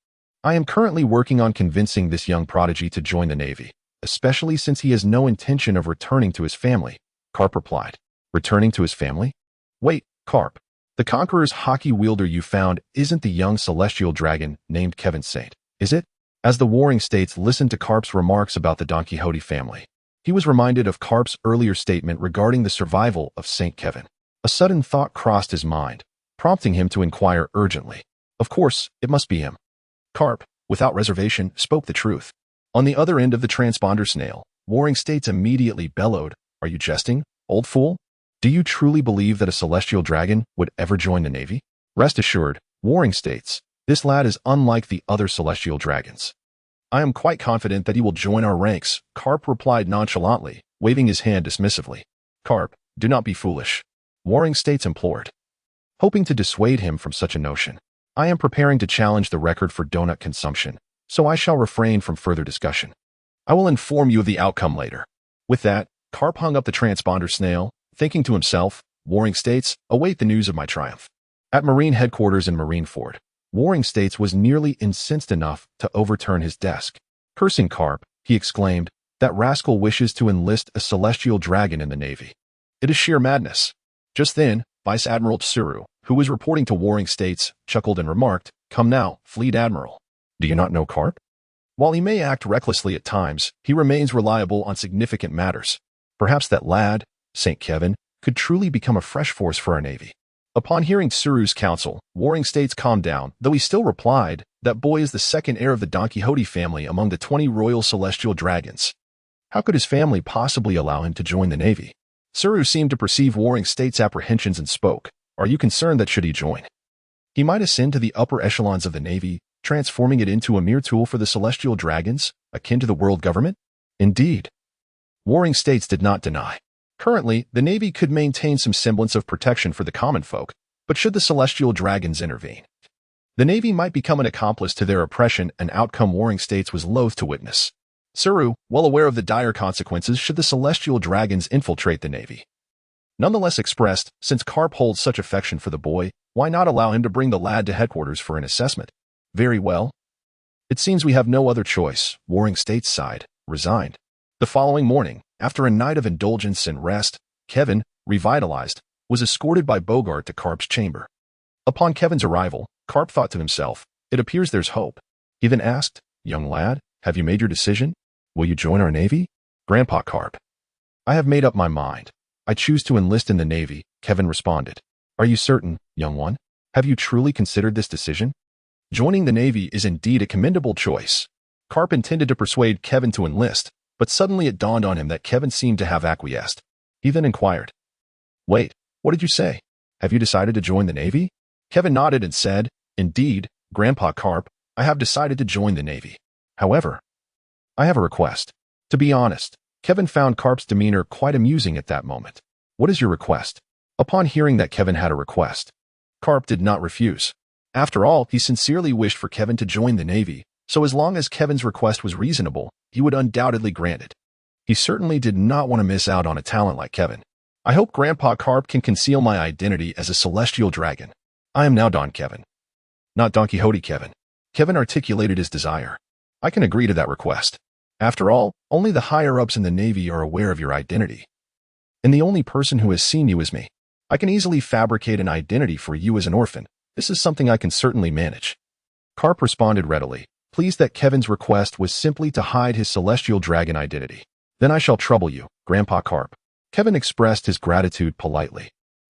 I am currently working on convincing this young prodigy to join the Navy, especially since he has no intention of returning to his family, Garp replied. Returning to his family? Wait, Garp. The Conqueror's haki wielder you found isn't the young celestial dragon named Kevin Saint, is it? As the Warring States listened to Garp's remarks about the Don Quixote family, he was reminded of Garp's earlier statement regarding the survival of Saint Kevin. A sudden thought crossed his mind, prompting him to inquire urgently. Of course, it must be him. Garp, without reservation, spoke the truth. On the other end of the transponder snail, Warring States immediately bellowed, Are you jesting, old fool? Do you truly believe that a celestial dragon would ever join the Navy? Rest assured, Warring States, this lad is unlike the other celestial dragons. I am quite confident that he will join our ranks, Garp replied nonchalantly, waving his hand dismissively. Garp, do not be foolish. Warring States implored. Hoping to dissuade him from such a notion, I am preparing to challenge the record for donut consumption, so I shall refrain from further discussion. I will inform you of the outcome later. With that, Garp hung up the transponder snail, thinking to himself, Warring States, await the news of my triumph. At Marine headquarters in Marineford, Warring States was nearly incensed enough to overturn his desk. Cursing Garp, he exclaimed, that rascal wishes to enlist a celestial dragon in the Navy. It is sheer madness. Just then, Vice Admiral Tsuru, who was reporting to Warring States, chuckled and remarked, Come now, Fleet Admiral. Do you not know Garp? While he may act recklessly at times, he remains reliable on significant matters. Perhaps that lad, St. Kevin, could truly become a fresh force for our Navy. Upon hearing Tsuru's counsel, Warring States calmed down, though he still replied, that boy is the second heir of the Don Quixote family among the 20 royal celestial dragons. How could his family possibly allow him to join the Navy? Tsuru seemed to perceive Warring States' apprehensions and spoke, Are you concerned that should he join, he might ascend to the upper echelons of the Navy, transforming it into a mere tool for the celestial dragons, akin to the world government? Indeed. Warring States did not deny. Currently, the Navy could maintain some semblance of protection for the common folk, but should the celestial dragons intervene, the Navy might become an accomplice to their oppression, an outcome Warring States was loath to witness. Tsuru, well aware of the dire consequences should the celestial dragons infiltrate the Navy, nonetheless expressed, since Garp holds such affection for the boy, why not allow him to bring the lad to headquarters for an assessment? Very well. It seems we have no other choice, Warring States sighed, resigned. The following morning, after a night of indulgence and rest, Kevin, revitalized, was escorted by Bogart to Garp's chamber. Upon Kevin's arrival, Garp thought to himself, It appears there's hope. He then asked, Young lad, have you made your decision? Will you join our Navy? Grandpa Garp. I have made up my mind. I choose to enlist in the Navy, Kevin responded. Are you certain, young one? Have you truly considered this decision? Joining the Navy is indeed a commendable choice. Garp intended to persuade Kevin to enlist, but suddenly it dawned on him that Kevin seemed to have acquiesced. He then inquired, Wait, what did you say? Have you decided to join the Navy? Kevin nodded and said, Indeed, Grandpa Garp, I have decided to join the Navy. However, I have a request. To be honest, Kevin found Garp's demeanor quite amusing at that moment. What is your request? Upon hearing that Kevin had a request, Garp did not refuse. After all, he sincerely wished for Kevin to join the Navy, so as long as Kevin's request was reasonable, he would undoubtedly grant it. He certainly did not want to miss out on a talent like Kevin. I hope Grandpa Garp can conceal my identity as a celestial dragon. I am now Don Kevin. Not Don Quixote Kevin. Kevin articulated his desire. I can agree to that request. After all, only the higher-ups in the Navy are aware of your identity. And the only person who has seen you is me. I can easily fabricate an identity for you as an orphan. This is something I can certainly manage. Garp responded readily, pleased that Kevin's request was simply to hide his celestial dragon identity. Then I shall trouble you, Grandpa Garp. Kevin expressed his gratitude politely.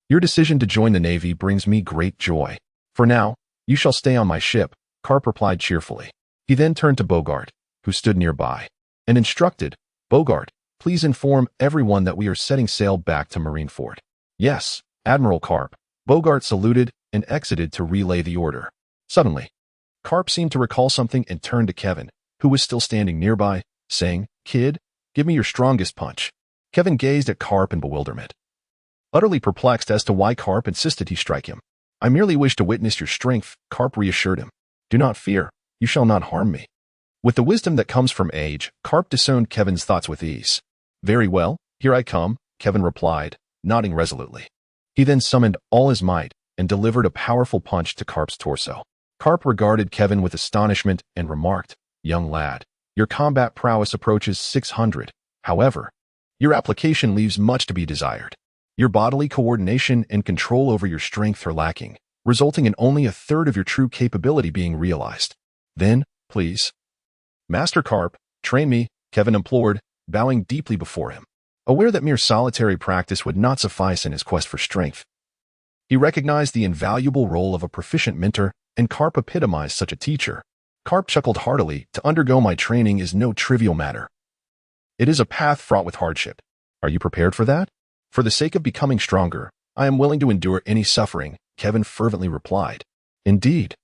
Your decision to join the Navy brings me great joy. For now, you shall stay on my ship, Garp replied cheerfully. He then turned to Bogart, who stood nearby, and instructed, Bogart, please inform everyone that we are setting sail back to Marineford. Yes, Admiral Garp. Bogart saluted and exited to relay the order. Suddenly, Garp seemed to recall something and turned to Kevin, who was still standing nearby, saying, Kid, give me your strongest punch. Kevin gazed at Garp in bewilderment, utterly perplexed as to why Garp insisted he strike him. I merely wish to witness your strength, Garp reassured him. Do not fear, you shall not harm me. With the wisdom that comes from age, Garp discerned Kevin's thoughts with ease. Very well, here I come, Kevin replied, nodding resolutely. He then summoned all his might and delivered a powerful punch to Garp's torso. Garp regarded Kevin with astonishment and remarked, Young lad, your combat prowess approaches 600. However, your application leaves much to be desired. Your bodily coordination and control over your strength are lacking, resulting in only a third of your true capability being realized. Then, please, Master Garp, train me, Kevin implored, bowing deeply before him. Aware that mere solitary practice would not suffice in his quest for strength, he recognized the invaluable role of a proficient mentor, and Garp epitomized such a teacher. Garp chuckled heartily. To undergo my training is no trivial matter. It is a path fraught with hardship. Are you prepared for that? For the sake of becoming stronger, I am willing to endure any suffering, Kevin fervently replied. Indeed.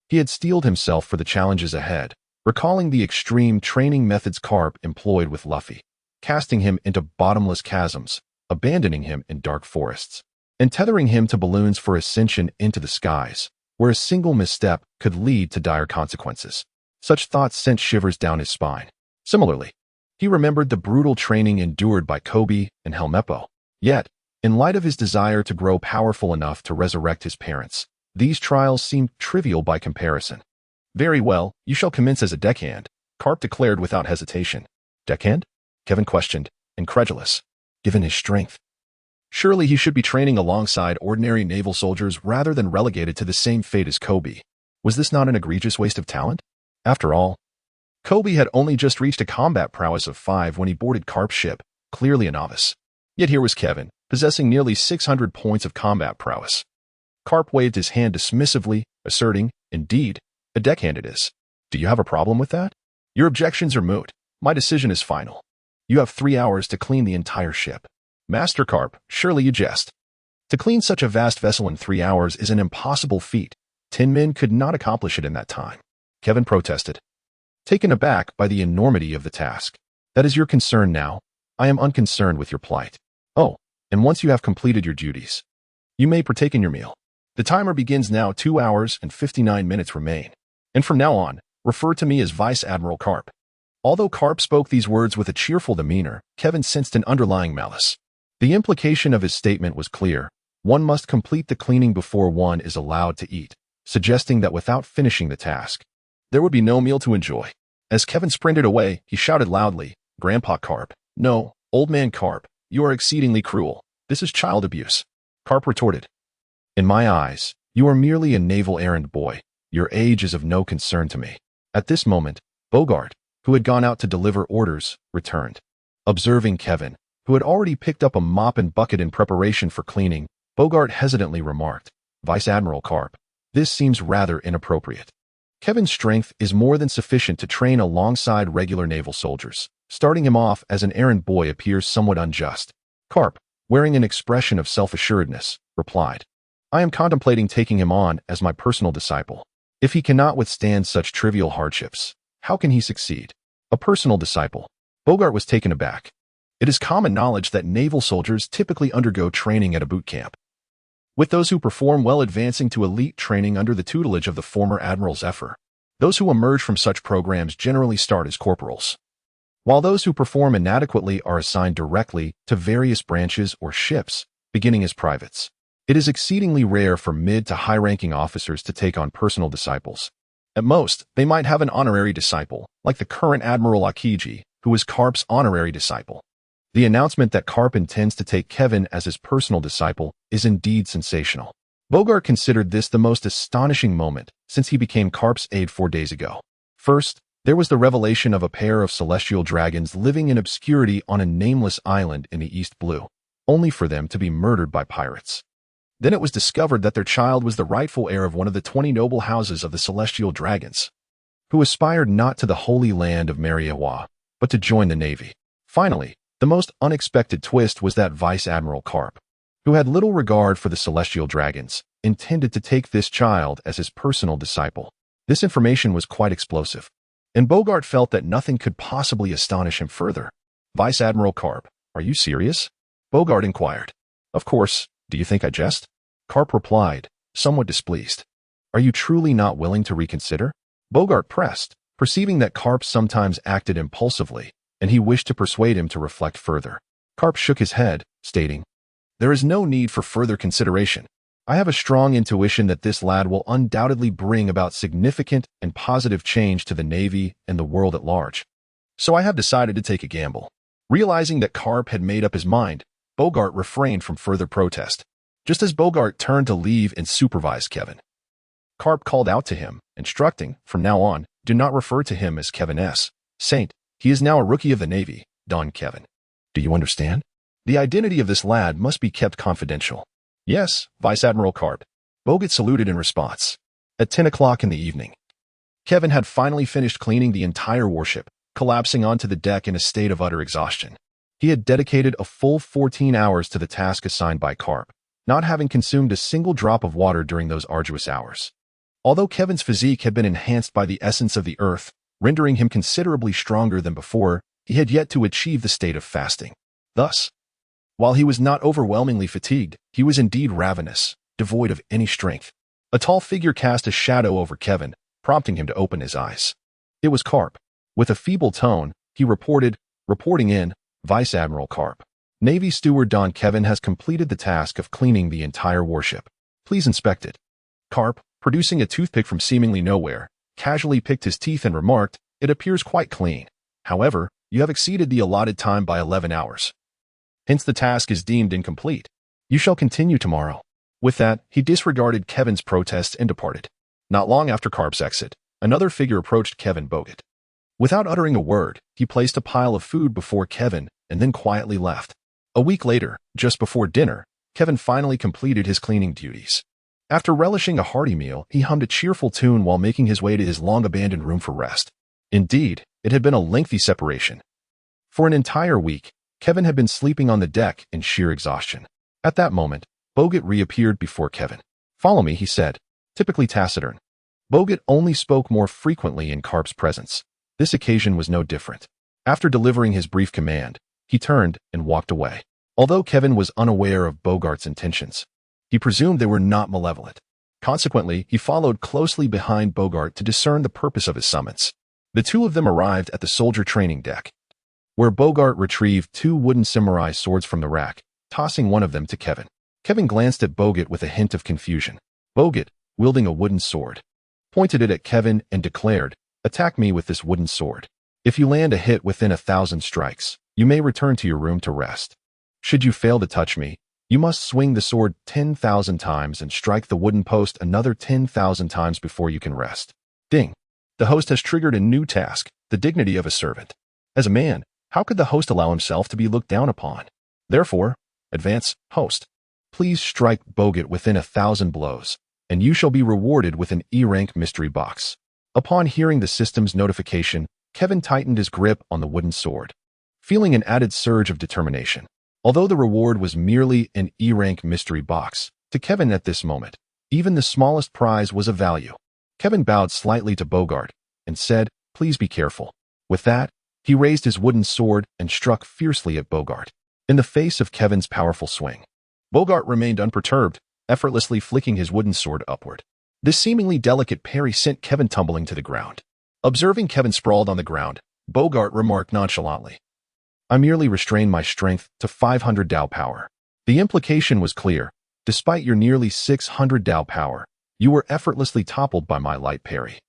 He had steeled himself for the challenges ahead, recalling the extreme training methods Garp employed with Luffy, casting him into bottomless chasms, abandoning him in dark forests, and tethering him to balloons for ascension into the skies, where a single misstep could lead to dire consequences. Such thoughts sent shivers down his spine. Similarly, he remembered the brutal training endured by Kobe and Helmeppo. Yet, in light of his desire to grow powerful enough to resurrect his parents, these trials seemed trivial by comparison. Very well, you shall commence as a deckhand, Garp declared without hesitation. Deckhand? Kevin questioned, incredulous. Given his strength, surely he should be training alongside ordinary naval soldiers rather than relegated to the same fate as Kobe. Was this not an egregious waste of talent? After all, Kobe had only just reached a combat prowess of 5 when he boarded Garp's ship, clearly a novice. Yet here was Kevin, possessing nearly 600 points of combat prowess. Garp waved his hand dismissively, asserting, Indeed, a deckhand it is. Do you have a problem with that? Your objections are moot. My decision is final. You have 3 hours to clean the entire ship. Master Garp, surely you jest. To clean such a vast vessel in 3 hours is an impossible feat. 10 men could not accomplish it in that time. Kevin protested, taken aback by the enormity of the task. That is your concern now. I am unconcerned with your plight. Oh, and once you have completed your duties, you may partake in your meal. The timer begins now. 2 hours and 59 minutes remain. And from now on, refer to me as Vice Admiral Garp. Although Garp spoke these words with a cheerful demeanor, Kevin sensed an underlying malice. The implication of his statement was clear. One must complete the cleaning before one is allowed to eat, suggesting that without finishing the task, there would be no meal to enjoy. As Kevin sprinted away, he shouted loudly, Grandpa Garp. No, old man Garp, you are exceedingly cruel. This is child abuse. Garp retorted. In my eyes, you are merely a naval errand boy. Your age is of no concern to me. At this moment, Bogart, who had gone out to deliver orders, returned. Observing Kevin, who had already picked up a mop and bucket in preparation for cleaning, Bogart hesitantly remarked, Vice Admiral Garp, this seems rather inappropriate. Kevin's strength is more than sufficient to train alongside regular naval soldiers. Starting him off as an errand boy appears somewhat unjust. Garp, wearing an expression of self-assuredness, replied, I am contemplating taking him on as my personal disciple. If he cannot withstand such trivial hardships, how can he succeed? A personal disciple. Bogart was taken aback. It is common knowledge that naval soldiers typically undergo training at a boot camp, with those who perform well advancing to elite training under the tutelage of the former Admiral's Heirs. Those who emerge from such programs generally start as corporals, while those who perform inadequately are assigned directly to various branches or ships, beginning as privates. It is exceedingly rare for mid to high-ranking officers to take on personal disciples. At most, they might have an honorary disciple, like the current Admiral Akiji, who is Garp's honorary disciple. The announcement that Garp intends to take Kevin as his personal disciple is indeed sensational. Bogart considered this the most astonishing moment since he became Garp's aide 4 days ago. First, there was the revelation of a pair of celestial dragons living in obscurity on a nameless island in the East Blue, only for them to be murdered by pirates. Then it was discovered that their child was the rightful heir of one of the 20 noble houses of the celestial dragons, who aspired not to the holy land of Mariawa, but to join the navy. Finally, the most unexpected twist was that Vice Admiral Garp, who had little regard for the celestial dragons, intended to take this child as his personal disciple. This information was quite explosive, and Bogart felt that nothing could possibly astonish him further. Vice Admiral Garp, are you serious? Bogart inquired. Of course, do you think I jest? Garp replied, somewhat displeased. Are you truly not willing to reconsider? Bogart pressed, perceiving that Garp sometimes acted impulsively, and he wished to persuade him to reflect further. Garp shook his head, stating, "There is no need for further consideration. I have a strong intuition that this lad will undoubtedly bring about significant and positive change to the Navy and the world at large. So I have decided to take a gamble." Realizing that Garp had made up his mind, Bogart refrained from further protest. Just as Bogart turned to leave and supervise Kevin, Garp called out to him, instructing, "From now on, do not refer to him as Kevin S. Saint. He is now a rookie of the Navy, Don Kevin. Do you understand? The identity of this lad must be kept confidential." "Yes, Vice Admiral Garp." Bogart saluted in response. At 10 o'clock in the evening, Kevin had finally finished cleaning the entire warship, collapsing onto the deck in a state of utter exhaustion. He had dedicated a full 14 hours to the task assigned by Garp, not having consumed a single drop of water during those arduous hours. Although Kevin's physique had been enhanced by the essence of the earth, rendering him considerably stronger than before, he had yet to achieve the state of fasting. Thus, while he was not overwhelmingly fatigued, he was indeed ravenous, devoid of any strength. A tall figure cast a shadow over Kevin, prompting him to open his eyes. It was Garp. With a feeble tone, he reporting in, "Vice Admiral Garp. Navy Steward Don Kevin has completed the task of cleaning the entire warship. Please inspect it." Garp, producing a toothpick from seemingly nowhere, casually picked his teeth and remarked, "It appears quite clean. However, you have exceeded the allotted time by 11 hours. Hence the task is deemed incomplete. You shall continue tomorrow." With that, he disregarded Kevin's protests and departed. Not long after Garp's exit, another figure approached Kevin Bogart. Without uttering a word, he placed a pile of food before Kevin and then quietly left. A week later, just before dinner, Kevin finally completed his cleaning duties. After relishing a hearty meal, he hummed a cheerful tune while making his way to his long-abandoned room for rest. Indeed, it had been a lengthy separation. For an entire week, Kevin had been sleeping on the deck in sheer exhaustion. At that moment, Bogart reappeared before Kevin. "Follow me," he said, typically taciturn. Bogart only spoke more frequently in Garp's presence. This occasion was no different. After delivering his brief command, he turned and walked away. Although Kevin was unaware of Bogart's intentions, he presumed they were not malevolent. Consequently, he followed closely behind Bogart to discern the purpose of his summons. The two of them arrived at the soldier training deck, where Bogart retrieved 2 wooden samurai swords from the rack, tossing one of them to Kevin. Kevin glanced at Bogart with a hint of confusion. Bogart, wielding a wooden sword, pointed it at Kevin and declared, "Attack me with this wooden sword. If you land a hit within 1,000 strikes, you may return to your room to rest. Should you fail to touch me, you must swing the sword 10,000 times and strike the wooden post another 10,000 times before you can rest." Ding! The host has triggered a new task, the dignity of a servant. As a man, how could the host allow himself to be looked down upon? Therefore, advance, host. Please strike Bogart within 1,000 blows, and you shall be rewarded with an E-rank mystery box. Upon hearing the system's notification, Kevin tightened his grip on the wooden sword, feeling an added surge of determination. Although the reward was merely an E-rank mystery box, to Kevin at this moment, even the smallest prize was of value. Kevin bowed slightly to Bogart and said, "Please be careful." With that, he raised his wooden sword and struck fiercely at Bogart. In the face of Kevin's powerful swing, Bogart remained unperturbed, effortlessly flicking his wooden sword upward. This seemingly delicate parry sent Kevin tumbling to the ground. Observing Kevin sprawled on the ground, Bogart remarked nonchalantly, "I merely restrained my strength to 500 Tao power." The implication was clear. Despite your nearly 600 Tao power, you were effortlessly toppled by my light parry.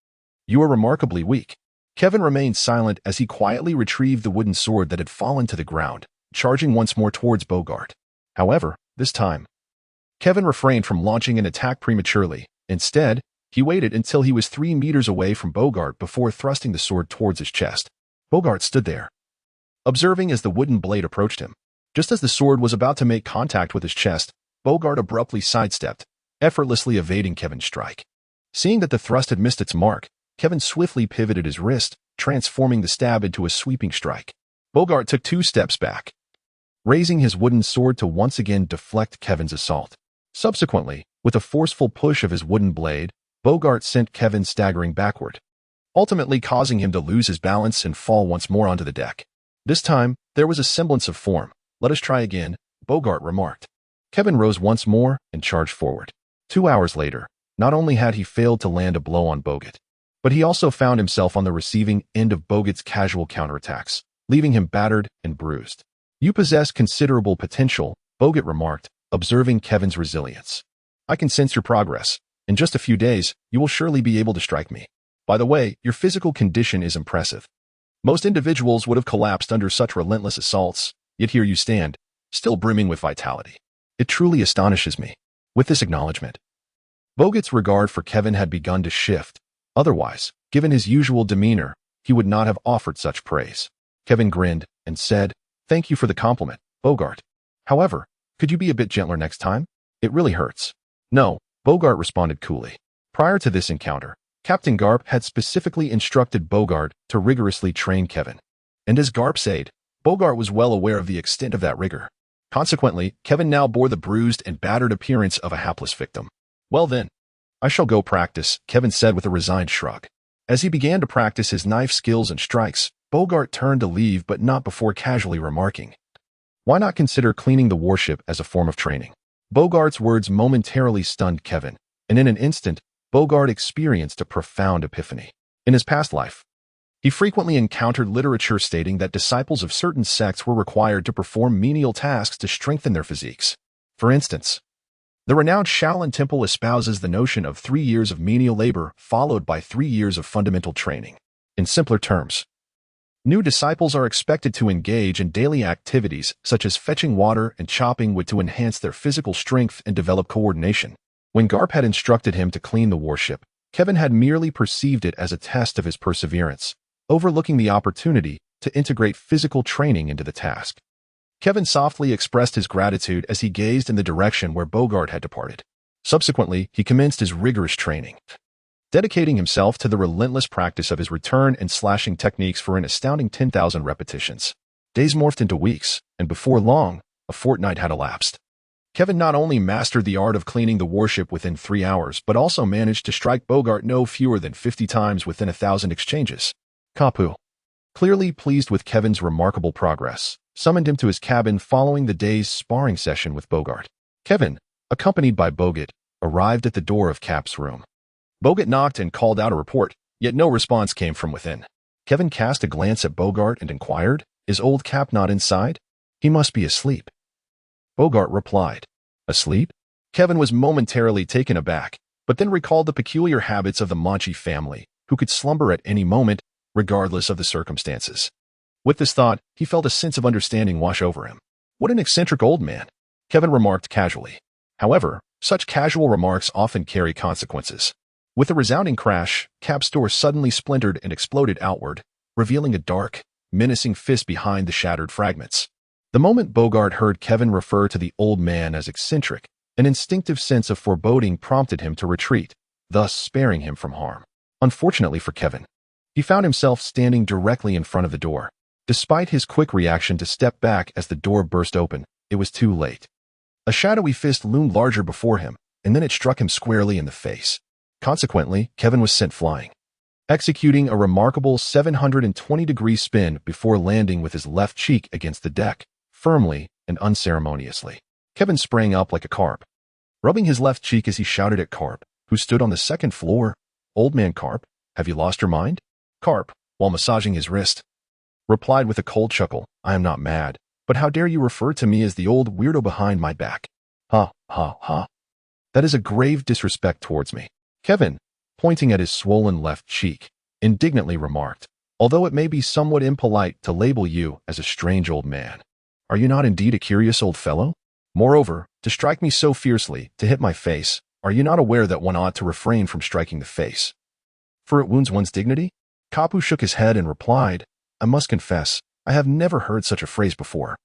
You are remarkably weak. Kevin remained silent as he quietly retrieved the wooden sword that had fallen to the ground, charging once more towards Bogart. However, this time, Kevin refrained from launching an attack prematurely. Instead, he waited until he was 3 meters away from Bogart before thrusting the sword towards his chest. Bogart stood there, observing as the wooden blade approached him. Just as the sword was about to make contact with his chest, Bogart abruptly sidestepped, effortlessly evading Kevin's strike. Seeing that the thrust had missed its mark, Kevin swiftly pivoted his wrist, transforming the stab into a sweeping strike. Bogart took 2 steps back, raising his wooden sword to once again deflect Kevin's assault. Subsequently, with a forceful push of his wooden blade, Bogart sent Kevin staggering backward, ultimately causing him to lose his balance and fall once more onto the deck. This time, there was a semblance of form. "Let us try again," Bogart remarked. Kevin rose once more and charged forward. 2 hours later, not only had he failed to land a blow on Bogut, but he also found himself on the receiving end of Bogut's casual counterattacks, leaving him battered and bruised. You possess considerable potential, Bogut remarked, observing Kevin's resilience. I can sense your progress. In just a few days, you will surely be able to strike me. By the way, your physical condition is impressive. Most individuals would have collapsed under such relentless assaults, yet here you stand, still brimming with vitality. It truly astonishes me. With this acknowledgement, Bogut's regard for Kevin had begun to shift. Otherwise, given his usual demeanor, he would not have offered such praise. Kevin grinned and said, "Thank you for the compliment, Bogart. However, could you be a bit gentler next time? It really hurts." "No," Bogart responded coolly. Prior to this encounter, Captain Garp had specifically instructed Bogart to rigorously train Kevin. And as Garp said, Bogart was well aware of the extent of that rigor. Consequently, Kevin now bore the bruised and battered appearance of a hapless victim. "Well then, I shall go practice," Kevin said with a resigned shrug. As he began to practice his knife skills and strikes, Bogart turned to leave but not before casually remarking, "Why not consider cleaning the warship as a form of training?" Bogart's words momentarily stunned Kevin, and in an instant, Bogart experienced a profound epiphany. In his past life, he frequently encountered literature stating that disciples of certain sects were required to perform menial tasks to strengthen their physiques. For instance, the renowned Shaolin Temple espouses the notion of 3 years of menial labor followed by 3 years of fundamental training. In simpler terms, new disciples are expected to engage in daily activities such as fetching water and chopping wood to enhance their physical strength and develop coordination. When Garp had instructed him to clean the warship, Kevin had merely perceived it as a test of his perseverance, overlooking the opportunity to integrate physical training into the task. Kevin softly expressed his gratitude as he gazed in the direction where Bogart had departed. Subsequently, he commenced his rigorous training, dedicating himself to the relentless practice of his return and slashing techniques for an astounding 10,000 repetitions. Days morphed into weeks, and before long, a fortnight had elapsed. Kevin not only mastered the art of cleaning the warship within 3 hours, but also managed to strike Bogart no fewer than 50 times within 1,000 exchanges. Kapu, clearly pleased with Kevin's remarkable progress, summoned him to his cabin following the day's sparring session with Bogart. Kevin, accompanied by Bogut, arrived at the door of Cap's room. Bogut knocked and called out a report, yet no response came from within. Kevin cast a glance at Bogart and inquired, "Is old Cap not inside? He must be asleep." Bogart replied, "Asleep?" Kevin was momentarily taken aback, but then recalled the peculiar habits of the Manchi family, who could slumber at any moment, regardless of the circumstances. With this thought, he felt a sense of understanding wash over him. "What an eccentric old man," Kevin remarked casually. However, such casual remarks often carry consequences. With a resounding crash, Cap's door suddenly splintered and exploded outward, revealing a dark, menacing fist behind the shattered fragments. The moment Bogart heard Kevin refer to the old man as eccentric, an instinctive sense of foreboding prompted him to retreat, thus sparing him from harm. Unfortunately for Kevin, he found himself standing directly in front of the door. Despite his quick reaction to step back as the door burst open, it was too late. A shadowy fist loomed larger before him, and then it struck him squarely in the face. Consequently, Kevin was sent flying, executing a remarkable 720-degree spin before landing with his left cheek against the deck, firmly and unceremoniously. Kevin sprang up like a carp, rubbing his left cheek as he shouted at Carp, who stood on the second floor. "Old man Carp, have you lost your mind?" Carp, while massaging his wrist, replied with a cold chuckle, "I am not mad, but how dare you refer to me as the old weirdo behind my back? Ha, ha, ha. That is a grave disrespect towards me." Kevin, pointing at his swollen left cheek, indignantly remarked, "Although it may be somewhat impolite to label you as a strange old man, are you not indeed a curious old fellow? Moreover, to strike me so fiercely, to hit my face, are you not aware that one ought to refrain from striking the face, for it wounds one's dignity?" Kapu shook his head and replied, "I must confess, I have never heard such a phrase before.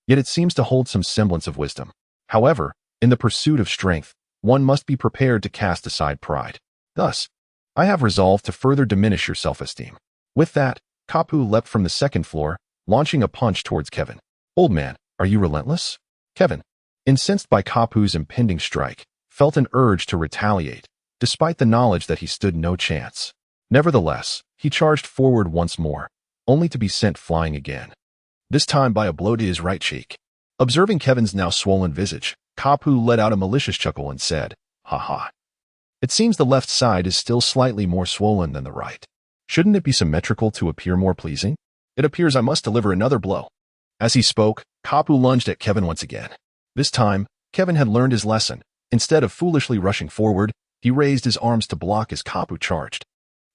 Yet it seems to hold some semblance of wisdom. However, in the pursuit of strength, one must be prepared to cast aside pride. Thus, I have resolved to further diminish your self-esteem." With that, Kapu leapt from the second floor, launching a punch towards Kevin. "Old man, are you relentless?" Kevin, incensed by Kapu's impending strike, felt an urge to retaliate, despite the knowledge that he stood no chance. Nevertheless, he charged forward once more, only to be sent flying again, this time by a blow to his right cheek. Observing Kevin's now swollen visage, Kapu let out a malicious chuckle and said, Ha. It seems the left side is still slightly more swollen than the right. Shouldn't it be symmetrical to appear more pleasing? It appears I must deliver another blow. As he spoke, Kapu lunged at Kevin once again. This time, Kevin had learned his lesson. Instead of foolishly rushing forward, he raised his arms to block as Kapu charged.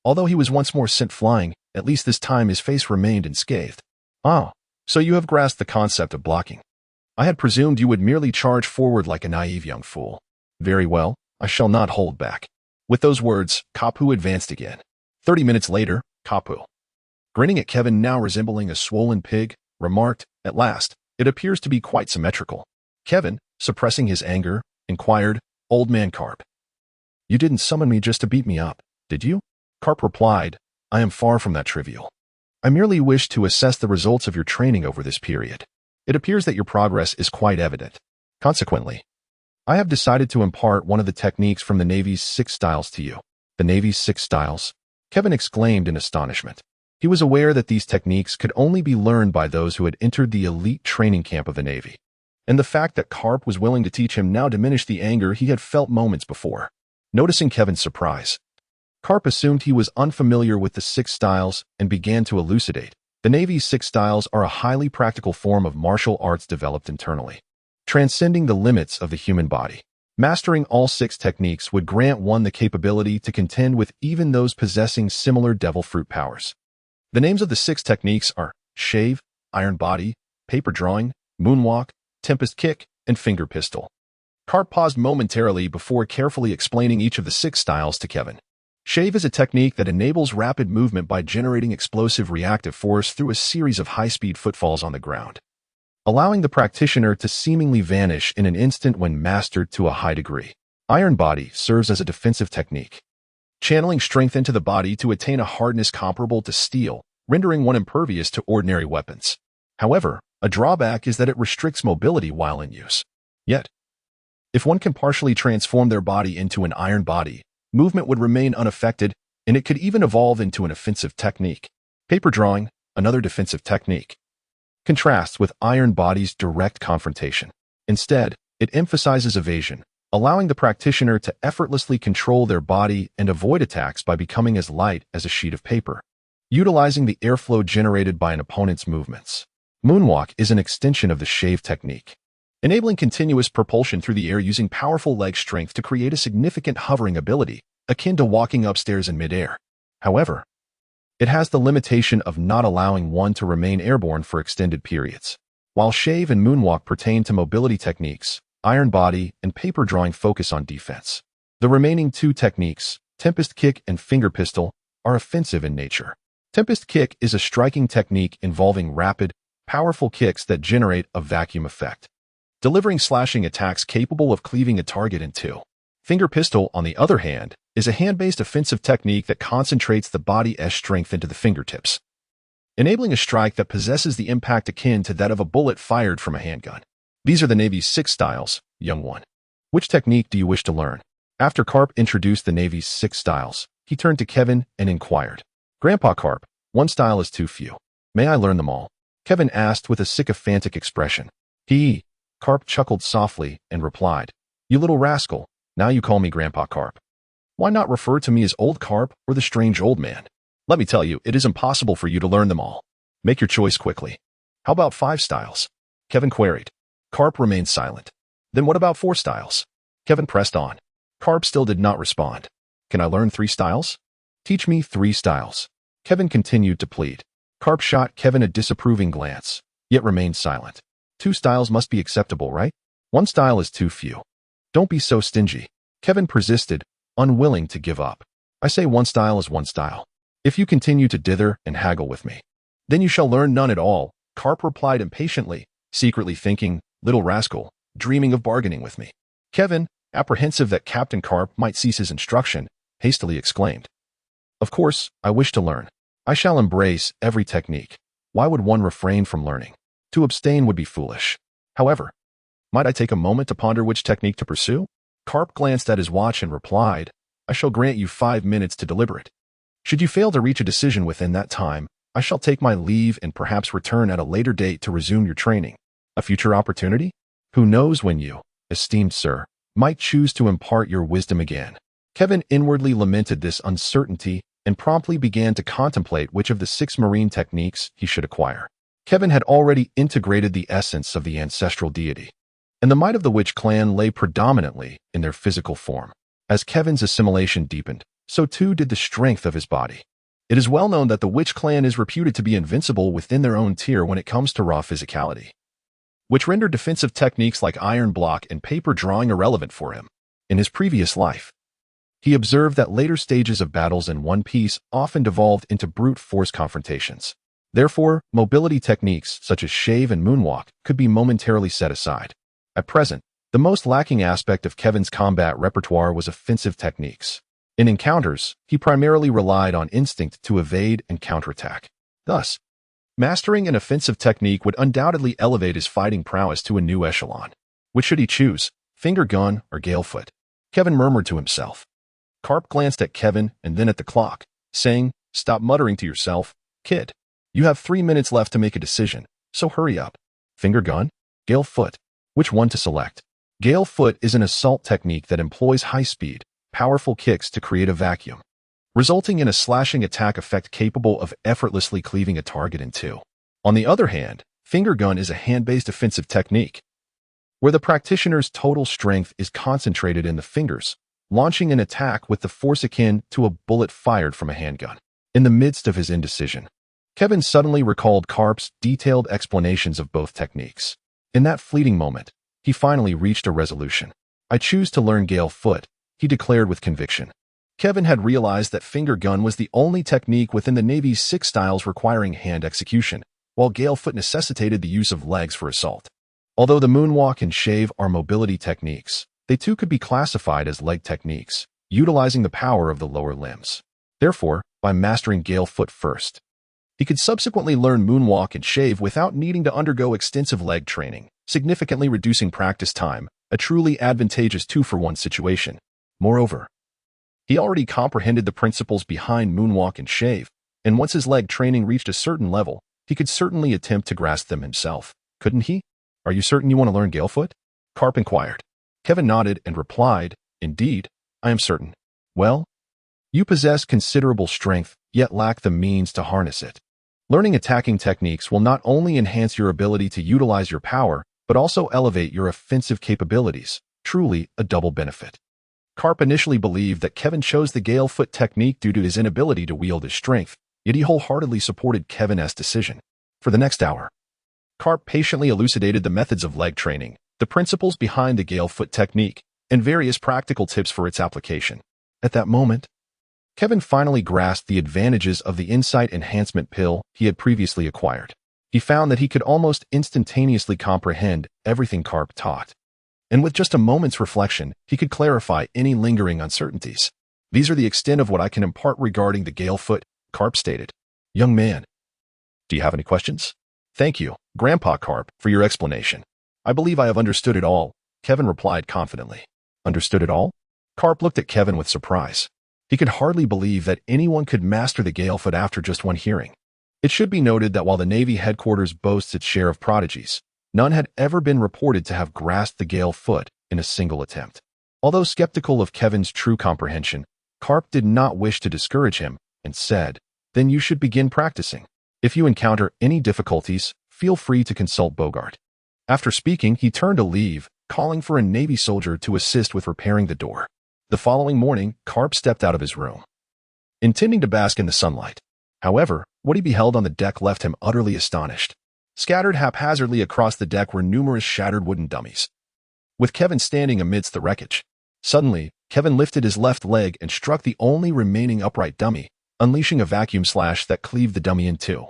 Although he was once more sent flying, at least this time his face remained unscathed. Oh, so you have grasped the concept of blocking. I had presumed you would merely charge forward like a naive young fool. Very well, I shall not hold back. With those words, Kapu advanced again. 30 minutes later, Kapu, grinning at Kevin now resembling a swollen pig, remarked, "At last, it appears to be quite symmetrical." Kevin, suppressing his anger, inquired, "Old man Garp, you didn't summon me just to beat me up, did you?" Garp replied, "I am far from that trivial. I merely wish to assess the results of your training over this period. It appears that your progress is quite evident. Consequently, I have decided to impart one of the techniques from the Navy's 6 styles to you." The Navy's 6 styles? Kevin exclaimed in astonishment. He was aware that these techniques could only be learned by those who had entered the elite training camp of the Navy. And the fact that Garp was willing to teach him now diminished the anger he had felt moments before. Noticing Kevin's surprise, Garp assumed he was unfamiliar with the 6 styles and began to elucidate. The Navy's 6 styles are a highly practical form of martial arts developed internally, transcending the limits of the human body. Mastering all 6 techniques would grant one the capability to contend with even those possessing similar devil fruit powers. The names of the 6 techniques are shave, iron body, paper drawing, moonwalk, tempest kick, and finger pistol. Garp paused momentarily before carefully explaining each of the 6 styles to Kevin. Shave is a technique that enables rapid movement by generating explosive reactive force through a series of high-speed footfalls on the ground, allowing the practitioner to seemingly vanish in an instant when mastered to a high degree. Iron body serves as a defensive technique, channeling strength into the body to attain a hardness comparable to steel, rendering one impervious to ordinary weapons. However, a drawback is that it restricts mobility while in use. Yet, if one can partially transform their body into an iron body, movement would remain unaffected, and it could even evolve into an offensive technique. Paper drawing, another defensive technique, contrasts with iron body's direct confrontation. Instead, it emphasizes evasion, allowing the practitioner to effortlessly control their body and avoid attacks by becoming as light as a sheet of paper, utilizing the airflow generated by an opponent's movements. Moonwalk is an extension of the shave technique, enabling continuous propulsion through the air using powerful leg strength to create a significant hovering ability, akin to walking upstairs in midair. However, it has the limitation of not allowing one to remain airborne for extended periods. While shave and moonwalk pertain to mobility techniques, iron body and paper drawing focus on defense. The remaining 2 techniques, tempest kick and finger pistol, are offensive in nature. Tempest kick is a striking technique involving rapid, powerful kicks that generate a vacuum effect, delivering slashing attacks capable of cleaving a target in 2. Finger pistol, on the other hand, is a hand-based offensive technique that concentrates the body's strength into the fingertips, enabling a strike that possesses the impact akin to that of a bullet fired from a handgun. These are the Navy's 6 styles, young one. Which technique do you wish to learn? After Garp introduced the Navy's 6 styles, he turned to Kevin and inquired, "Grandpa Garp, one style is too few. May I learn them all?" Kevin asked with a sycophantic expression. Garp chuckled softly and replied, "You little rascal, now you call me Grandpa Garp. Why not refer to me as Old Garp or the strange old man? Let me tell you, it is impossible for you to learn them all. Make your choice quickly." "How about 5 styles?" Kevin queried. Garp remained silent. "Then what about 4 styles?" Kevin pressed on. Garp still did not respond. "Can I learn 3 styles? Teach me 3 styles." Kevin continued to plead. Garp shot Kevin a disapproving glance, yet remained silent. 2 styles must be acceptable, right? 1 style is too few. Don't be so stingy. Kevin persisted, unwilling to give up. "I say 1 style is 1 style. If you continue to dither and haggle with me, then you shall learn none at all," Garp replied impatiently, secretly thinking, "Little rascal, dreaming of bargaining with me." Kevin, apprehensive that Captain Garp might cease his instruction, hastily exclaimed, "Of course, I wish to learn. I shall embrace every technique. Why would one refrain from learning? To abstain would be foolish. However, might I take a moment to ponder which technique to pursue?" Garp glanced at his watch and replied, "I shall grant you 5 minutes to deliberate. Should you fail to reach a decision within that time, I shall take my leave and perhaps return at a later date to resume your training. A future opportunity? Who knows when you, esteemed sir, might choose to impart your wisdom again. Kevin inwardly lamented this uncertainty and promptly began to contemplate which of the 6 marine techniques he should acquire. Kevin had already integrated the essence of the ancestral deity, and the might of the witch clan lay predominantly in their physical form. As Kevin's assimilation deepened, so too did the strength of his body. It is well known that the witch clan is reputed to be invincible within their own tier when it comes to raw physicality, which rendered defensive techniques like iron block and paper drawing irrelevant for him. In his previous life, he observed that later stages of battles in One Piece often devolved into brute force confrontations. Therefore, mobility techniques such as shave and moonwalk could be momentarily set aside. At present, the most lacking aspect of Kevin's combat repertoire was offensive techniques. In encounters, he primarily relied on instinct to evade and counterattack. Thus, mastering an offensive technique would undoubtedly elevate his fighting prowess to a new echelon. Which should he choose, finger gun or galefoot? Kevin murmured to himself. Garp glanced at Kevin and then at the clock, saying, "Stop muttering to yourself, kid. You have 3 minutes left to make a decision, so hurry up." Finger gun? Galefoot? Which one to select? Galefoot is an assault technique that employs high-speed, powerful kicks to create a vacuum, resulting in a slashing attack effect capable of effortlessly cleaving a target in two. On the other hand, finger gun is a hand-based offensive technique, where the practitioner's total strength is concentrated in the fingers, launching an attack with the force akin to a bullet fired from a handgun. In the midst of his indecision, Kevin suddenly recalled Garp's detailed explanations of both techniques. In that fleeting moment, he finally reached a resolution. "I choose to learn Galefoot," he declared with conviction. Kevin had realized that finger gun was the only technique within the Navy's 6 styles requiring hand execution, while Galefoot necessitated the use of legs for assault. Although the moonwalk and shave are mobility techniques, they too could be classified as leg techniques, utilizing the power of the lower limbs. Therefore, by mastering Galefoot first, he could subsequently learn moonwalk and shave without needing to undergo extensive leg training, significantly reducing practice time, a truly advantageous 2-for-1 situation. Moreover, he already comprehended the principles behind moonwalk and shave, and once his leg training reached a certain level, he could certainly attempt to grasp them himself, couldn't he? "Are you certain you want to learn Galefoot?" Garp inquired. Kevin nodded and replied, "Indeed, I am certain." "Well, you possess considerable strength, yet lack the means to harness it. Learning attacking techniques will not only enhance your ability to utilize your power, but also elevate your offensive capabilities, truly a double benefit." Garp initially believed that Kevin chose the Galefoot technique due to his inability to wield his strength, yet he wholeheartedly supported Kevin's decision. For the next hour, Garp patiently elucidated the methods of leg training, the principles behind the Galefoot technique, and various practical tips for its application. At that moment, Kevin finally grasped the advantages of the insight enhancement pill he had previously acquired. He found that he could almost instantaneously comprehend everything Garp taught, and with just a moment's reflection, he could clarify any lingering uncertainties. "These are the extent of what I can impart regarding the Galefoot," Garp stated. "Young man, do you have any questions?" "Thank you, Grandpa Garp, for your explanation. I believe I have understood it all," Kevin replied confidently. "Understood it all?" Garp looked at Kevin with surprise. He could hardly believe that anyone could master the Galefoot after just one hearing. It should be noted that while the Navy headquarters boasts its share of prodigies, none had ever been reported to have grasped the Galefoot in a single attempt. Although skeptical of Kevin's true comprehension, Garp did not wish to discourage him and said, "Then you should begin practicing. If you encounter any difficulties, feel free to consult Bogart." After speaking, he turned to leave, calling for a Navy soldier to assist with repairing the door. The following morning, Garp stepped out of his room, intending to bask in the sunlight. However, what he beheld on the deck left him utterly astonished. Scattered haphazardly across the deck were numerous shattered wooden dummies, with Kevin standing amidst the wreckage. Suddenly, Kevin lifted his left leg and struck the only remaining upright dummy, unleashing a vacuum slash that cleaved the dummy in two.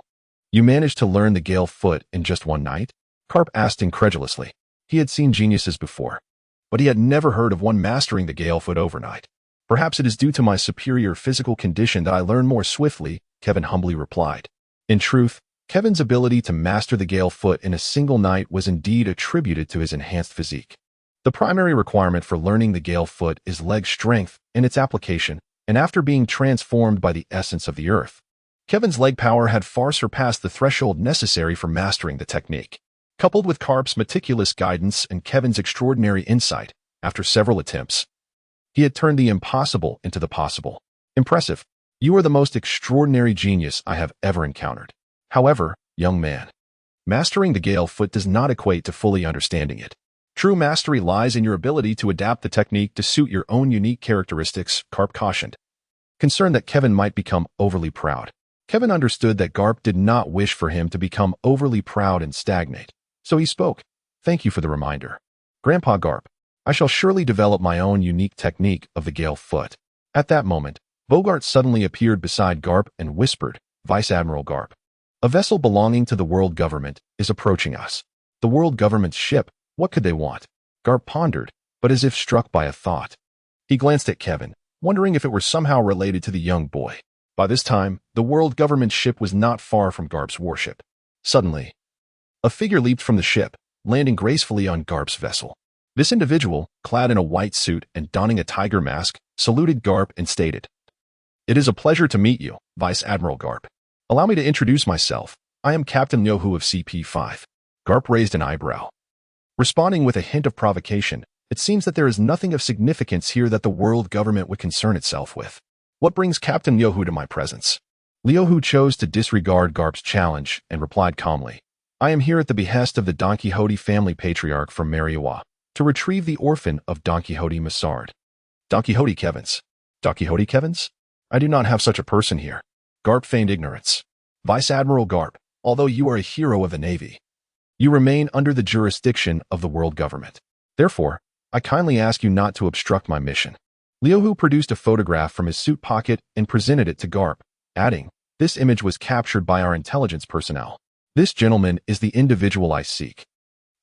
"You managed to learn the Galefoot in just one night?" Garp asked incredulously. He had seen geniuses before, but he had never heard of one mastering the Galefoot overnight. "Perhaps it is due to my superior physical condition that I learn more swiftly," Kevin humbly replied. In truth, Kevin's ability to master the Galefoot in a single night was indeed attributed to his enhanced physique. The primary requirement for learning the Galefoot is leg strength and its application, and after being transformed by the essence of the earth, Kevin's leg power had far surpassed the threshold necessary for mastering the technique. Coupled with Garp's meticulous guidance and Kevin's extraordinary insight, after several attempts. He had turned the impossible into the possible. Impressive. You are the most extraordinary genius I have ever encountered. However, young man, mastering the Gale Foot does not equate to fully understanding it. True mastery lies in your ability to adapt the technique to suit your own unique characteristics, Garp cautioned. Concerned that Kevin might become overly proud. Kevin understood that Garp did not wish for him to become overly proud and stagnate. So he spoke. Thank you for the reminder. Grandpa Garp, I shall surely develop my own unique technique of the Gale Foot. At that moment, Bogart suddenly appeared beside Garp and whispered, Vice Admiral Garp, a vessel belonging to the world government is approaching us. The world government's ship, what could they want? Garp pondered, but as if struck by a thought. He glanced at Kevin, wondering if it were somehow related to the young boy. By this time, the world government ship was not far from Garp's warship. Suddenly, a figure leaped from the ship, landing gracefully on Garp's vessel. This individual, clad in a white suit and donning a tiger mask, saluted Garp and stated, It is a pleasure to meet you, Vice Admiral Garp. Allow me to introduce myself. I am Captain Yohu of CP5. Garp raised an eyebrow. Responding with a hint of provocation, it seems that there is nothing of significance here that the world government would concern itself with. What brings Captain Yohu to my presence? Yohu chose to disregard Garp's challenge and replied calmly, I am here at the behest of the Don Quixote family patriarch from Mariewa to retrieve the orphan of Don Quixote Massard. Don Quixote Kevins. Don Quixote Kevins? I do not have such a person here. Garp feigned ignorance. Vice Admiral Garp, although you are a hero of the Navy, you remain under the jurisdiction of the world government. Therefore, I kindly ask you not to obstruct my mission. Yohu produced a photograph from his suit pocket and presented it to Garp, adding, This image was captured by our intelligence personnel. This gentleman is the individual I seek.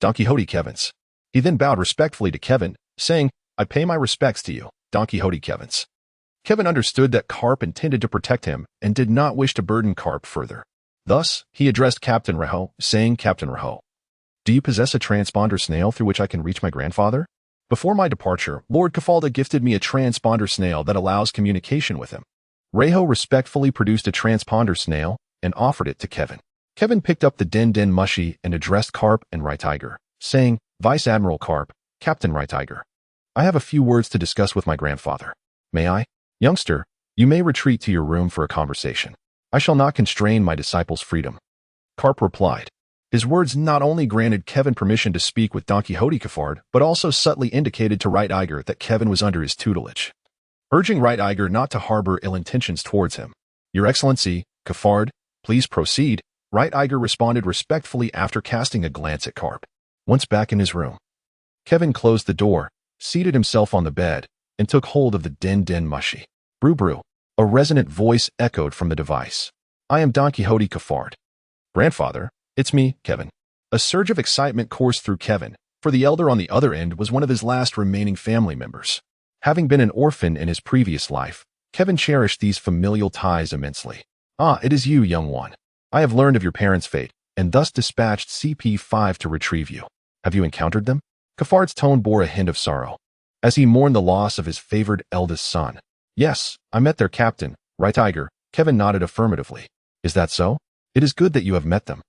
Don Quixote Kevins. He then bowed respectfully to Kevin, saying, I pay my respects to you, Don Quixote Kevins. Kevin understood that Garp intended to protect him and did not wish to burden Garp further. Thus, he addressed Captain Reho, saying, Captain Reho, do you possess a transponder snail through which I can reach my grandfather? Before my departure, Lord Kafalda gifted me a transponder snail that allows communication with him. Reho respectfully produced a transponder snail and offered it to Kevin. Kevin picked up the Den Den Mushi and addressed Garp and Right Tiger, saying, Vice Admiral Garp, Captain Right Tiger, I have a few words to discuss with my grandfather. May I? Youngster, you may retreat to your room for a conversation. I shall not constrain my disciple's freedom. Garp replied. His words not only granted Kevin permission to speak with Don Quixote Cafard, but also subtly indicated to Right Iger that Kevin was under his tutelage, urging Right Iger not to harbor ill intentions towards him. Your Excellency, Cafard, please proceed, Right Iger responded respectfully after casting a glance at Garp. Once back in his room, Kevin closed the door, seated himself on the bed, and took hold of the Den Den Mushi. Brew brew. A resonant voice echoed from the device. I am Don Quixote Cafard. Grandfather, it's me, Kevin. A surge of excitement coursed through Kevin, for the elder on the other end was one of his last remaining family members. Having been an orphan in his previous life, Kevin cherished these familial ties immensely. Ah, it is you, young one. I have learned of your parents' fate, and thus dispatched CP5 to retrieve you. Have you encountered them? Cafard's tone bore a hint of sorrow, as he mourned the loss of his favored eldest son. Yes, I met their captain, Right Tiger. Kevin nodded affirmatively. Is that so? It is good that you have met them.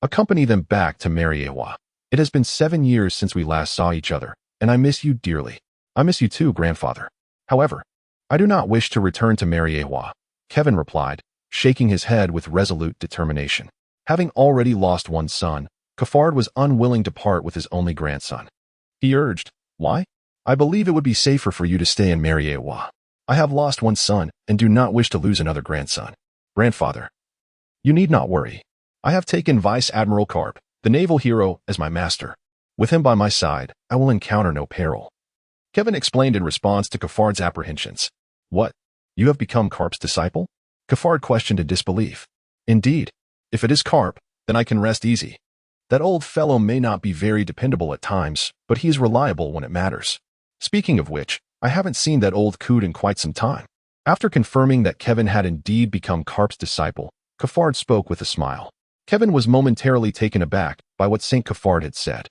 Accompany them back to Mariewa. It has been 7 years since we last saw each other, and I miss you dearly. I miss you too, grandfather. However, I do not wish to return to Mariewa, Kevin replied, shaking his head with resolute determination. Having already lost one son, Cafard was unwilling to part with his only grandson. He urged, Why? I believe it would be safer for you to stay in Mariewa. I have lost one son and do not wish to lose another grandson. Grandfather, you need not worry. I have taken Vice Admiral Garp, the naval hero, as my master. With him by my side, I will encounter no peril. Kevin explained in response to Cafard's apprehensions. What? You have become Garp's disciple? Cafard questioned in disbelief. Indeed. If it is Garp, then I can rest easy. That old fellow may not be very dependable at times, but he is reliable when it matters. Speaking of which, I haven't seen that old coot in quite some time. After confirming that Kevin had indeed become Garp's disciple, Cafard spoke with a smile. Kevin was momentarily taken aback by what St. Cafard had said.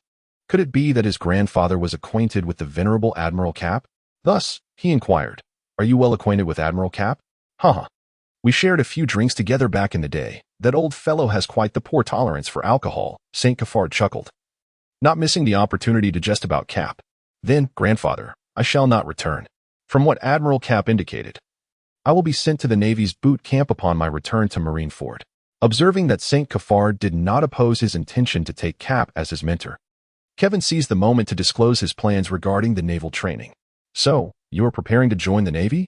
Could it be that his grandfather was acquainted with the venerable Admiral Cap? Thus, he inquired, Are you well acquainted with Admiral Cap? Haha. We shared a few drinks together back in the day. That old fellow has quite the poor tolerance for alcohol, St. Cafard chuckled. Not missing the opportunity to jest about Cap, Then, grandfather, I shall not return. From what Admiral Cap indicated, I will be sent to the Navy's boot camp upon my return to Marineford. Observing that St. Cafard did not oppose his intention to take Cap as his mentor, Kevin seized the moment to disclose his plans regarding the naval training. So, you are preparing to join the Navy?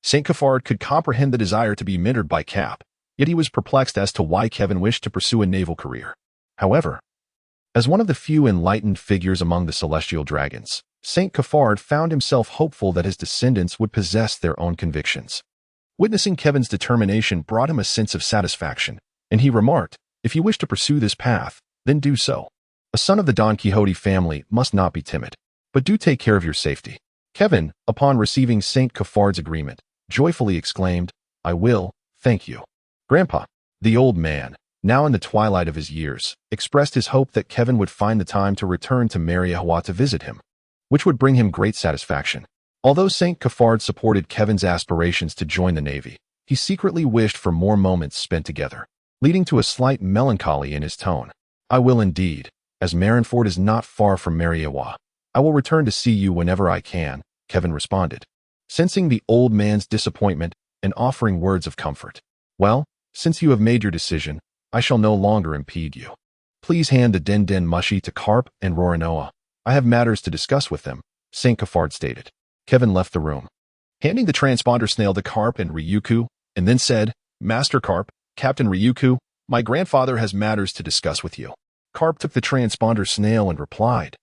St. Cafard could comprehend the desire to be mentored by Cap, yet he was perplexed as to why Kevin wished to pursue a naval career. However, as one of the few enlightened figures among the celestial dragons, St. Cafard found himself hopeful that his descendants would possess their own convictions. Witnessing Kevin's determination brought him a sense of satisfaction, and he remarked, "If you wish to pursue this path, then do so. A son of the Don Quixote family must not be timid, but do take care of your safety." Kevin, upon receiving St. Cafard's agreement, joyfully exclaimed, "I will, thank you." Grandpa, the old man, now in the twilight of his years, expressed his hope that Kevin would find the time to return to Mariahua to visit him, which would bring him great satisfaction. Although St. Cafard supported Kevin's aspirations to join the Navy, he secretly wished for more moments spent together, leading to a slight melancholy in his tone. "I will indeed, as Marineford is not far from Mariahua. I will return to see you whenever I can," Kevin responded, sensing the old man's disappointment and offering words of comfort. "Well, since you have made your decision, I shall no longer impede you. Please hand the Den Mushi to Garp and Rorinoa. I have matters to discuss with them," St. Cafard stated. Kevin left the room, handing the transponder snail to Garp and Ryuku, and then said, "Master Garp, Captain Ryuku, my grandfather has matters to discuss with you." Garp took the transponder snail and replied,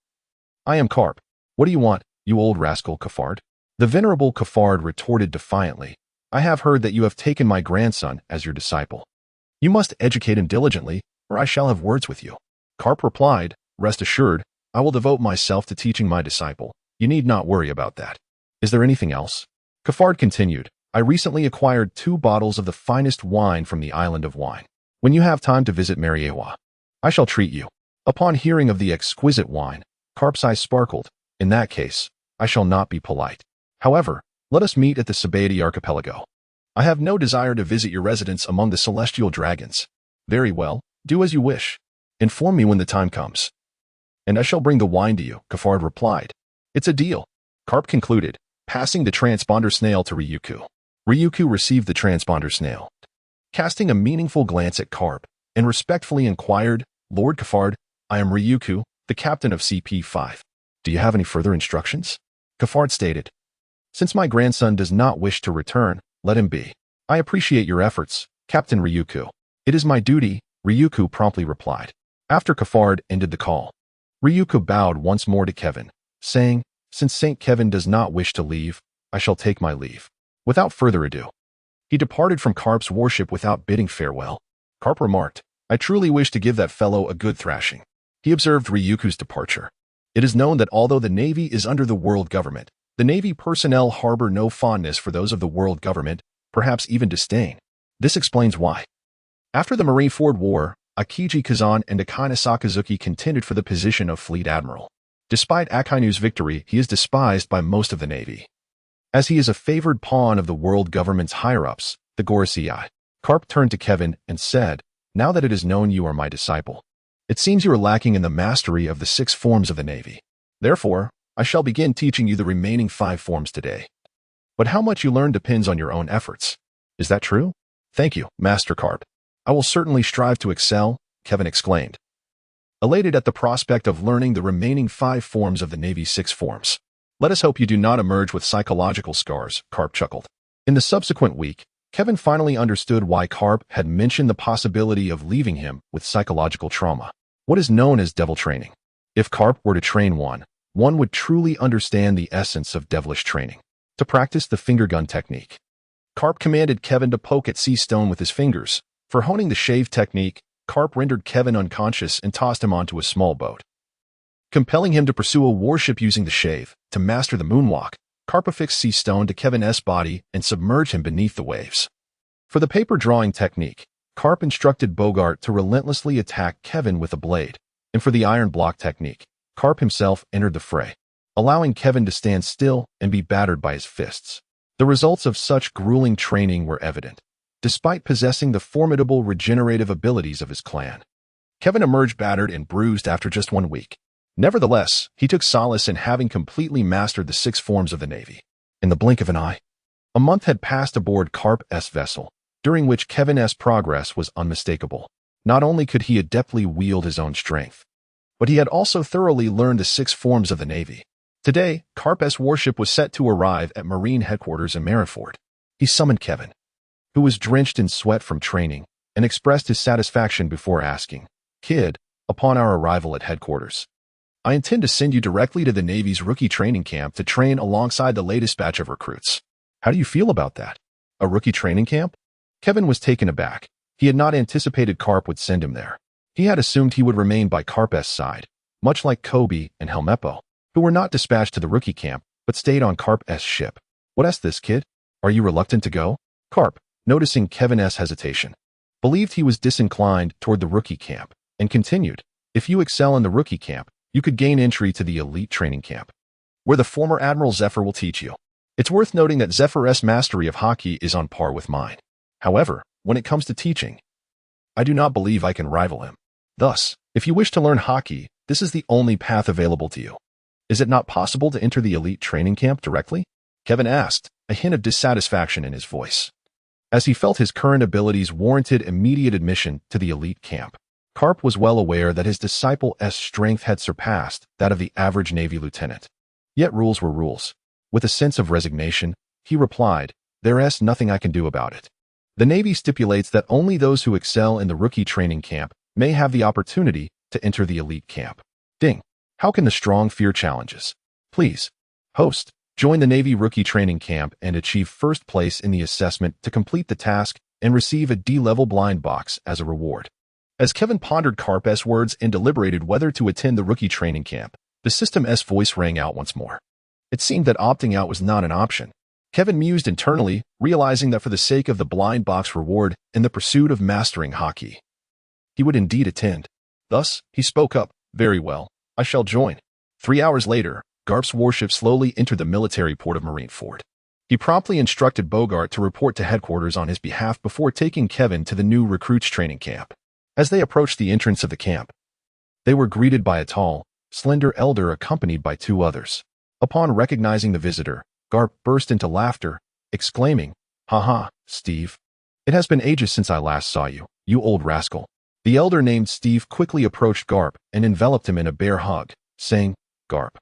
"I am Garp. What do you want, you old rascal Cafard?" The venerable Cafard retorted defiantly, "I have heard that you have taken my grandson as your disciple. You must educate him diligently, or I shall have words with you." Garp replied, "Rest assured, I will devote myself to teaching my disciple. You need not worry about that. Is there anything else?" Cafard continued, "I recently acquired 2 bottles of the finest wine from the Island of Wine. When you have time to visit Mariahua, I shall treat you." Upon hearing of the exquisite wine, Garp's eyes sparkled. "In that case, I shall not be polite. However, let us meet at the Sabati archipelago. I have no desire to visit your residence among the celestial dragons." "Very well, do as you wish. Inform me when the time comes, and I shall bring the wine to you," Cafard replied. "It's a deal," Garp concluded, passing the transponder snail to Ryuku. Ryuku received the transponder snail, casting a meaningful glance at Garp, and respectfully inquired, "Lord Cafard, I am Ryuku, the captain of CP-5. Do you have any further instructions?" Cafard stated, "Since my grandson does not wish to return, let him be. I appreciate your efforts, Captain Ryuku." "It is my duty," Ryuku promptly replied. After Cafard ended the call, Ryuku bowed once more to Kevin, saying, "Since Saint Kevin does not wish to leave, I shall take my leave." Without further ado, he departed from Garp's warship without bidding farewell. Garp remarked, "I truly wish to give that fellow a good thrashing." He observed Ryuku's departure. It is known that although the Navy is under the world government, the Navy personnel harbor no fondness for those of the world government, perhaps even disdain. This explains why. After the Marineford War, Akiji Kazan and Akina Sakazuki contended for the position of Fleet Admiral. Despite Akainu's victory, he is despised by most of the Navy, as he is a favored pawn of the world government's higher-ups, the Gorosei. Garp turned to Kevin and said, "Now that it is known you are my disciple, it seems you are lacking in the mastery of the 6 forms of the Navy. Therefore, I shall begin teaching you the remaining 5 forms today. But how much you learn depends on your own efforts. Is that true?" "Thank you, Master Garp. I will certainly strive to excel," Kevin exclaimed, elated at the prospect of learning the remaining 5 forms of the Navy's 6 forms. "Let us hope you do not emerge with psychological scars," Garp chuckled. In the subsequent week, Kevin finally understood why Garp had mentioned the possibility of leaving him with psychological trauma. What is known as devil training? If Garp were to train one would truly understand the essence of devilish training. To practice the finger gun technique, Garp commanded Kevin to poke at sea stone with his fingers. For honing the shave technique, Garp rendered Kevin unconscious and tossed him onto a small boat, compelling him to pursue a warship using the shave. To master the moonwalk, Garp affixed sea stone to Kevin's body and submerged him beneath the waves. For the paper drawing technique, Garp instructed Bogart to relentlessly attack Kevin with a blade, and for the iron block technique, Garp himself entered the fray, allowing Kevin to stand still and be battered by his fists. The results of such grueling training were evident. Despite possessing the formidable regenerative abilities of his clan, Kevin emerged battered and bruised after just 1 week. Nevertheless, he took solace in having completely mastered the 6 forms of the Navy. In the blink of an eye, a month had passed aboard Garp's vessel, during which Kevin's progress was unmistakable. Not only could he adeptly wield his own strength, but he had also thoroughly learned the 6 forms of the Navy. Today, Garp's warship was set to arrive at Marine headquarters in Marineford. He summoned Kevin, who was drenched in sweat from training, and expressed his satisfaction before asking, "Kid, upon our arrival at headquarters, I intend to send you directly to the Navy's rookie training camp to train alongside the latest batch of recruits. How do you feel about that? A rookie training camp?" Kevin was taken aback. He had not anticipated Garp would send him there. He had assumed he would remain by Garp's side, much like Kobe and Helmeppo, who were not dispatched to the rookie camp, but stayed on Garp's ship. "What's this, kid? Are you reluctant to go?" Garp, noticing Kevin's hesitation, believed he was disinclined toward the rookie camp, and continued, "If you excel in the rookie camp, you could gain entry to the elite training camp, where the former Admiral Zephyr will teach you. It's worth noting that Zephyr's mastery of hockey is on par with mine. However, when it comes to teaching, I do not believe I can rival him. Thus, if you wish to learn hockey, this is the only path available to you. Is it not possible to enter the elite training camp directly?" Kevin asked, a hint of dissatisfaction in his voice, as he felt his current abilities warranted immediate admission to the elite camp. Garp was well aware that his disciple's strength had surpassed that of the average Navy lieutenant. Yet rules were rules. With a sense of resignation, he replied, "There's nothing I can do about it. The Navy stipulates that only those who excel in the rookie training camp may have the opportunity to enter the elite camp. Ding. How can the strong fear challenges? Please, host, join the Navy rookie training camp and achieve first place in the assessment to complete the task and receive a D-level blind box as a reward." As Kevin pondered Garp's words and deliberated whether to attend the rookie training camp, the system's voice rang out once more. It seemed that opting out was not an option. Kevin mused internally, realizing that for the sake of the blind box reward in the pursuit of mastering hockey, he would indeed attend. Thus, he spoke up, "Very well, I shall join." 3 hours later, Garp's warship slowly entered the military port of Marineford. He promptly instructed Bogart to report to headquarters on his behalf before taking Kevin to the new recruits training camp. As they approached the entrance of the camp, they were greeted by a tall, slender elder accompanied by 2 others. Upon recognizing the visitor, Garp burst into laughter, exclaiming, "Ha, Steve. It has been ages since I last saw you, you old rascal." The elder named Steve quickly approached Garp and enveloped him in a bear hug, saying, "Garp,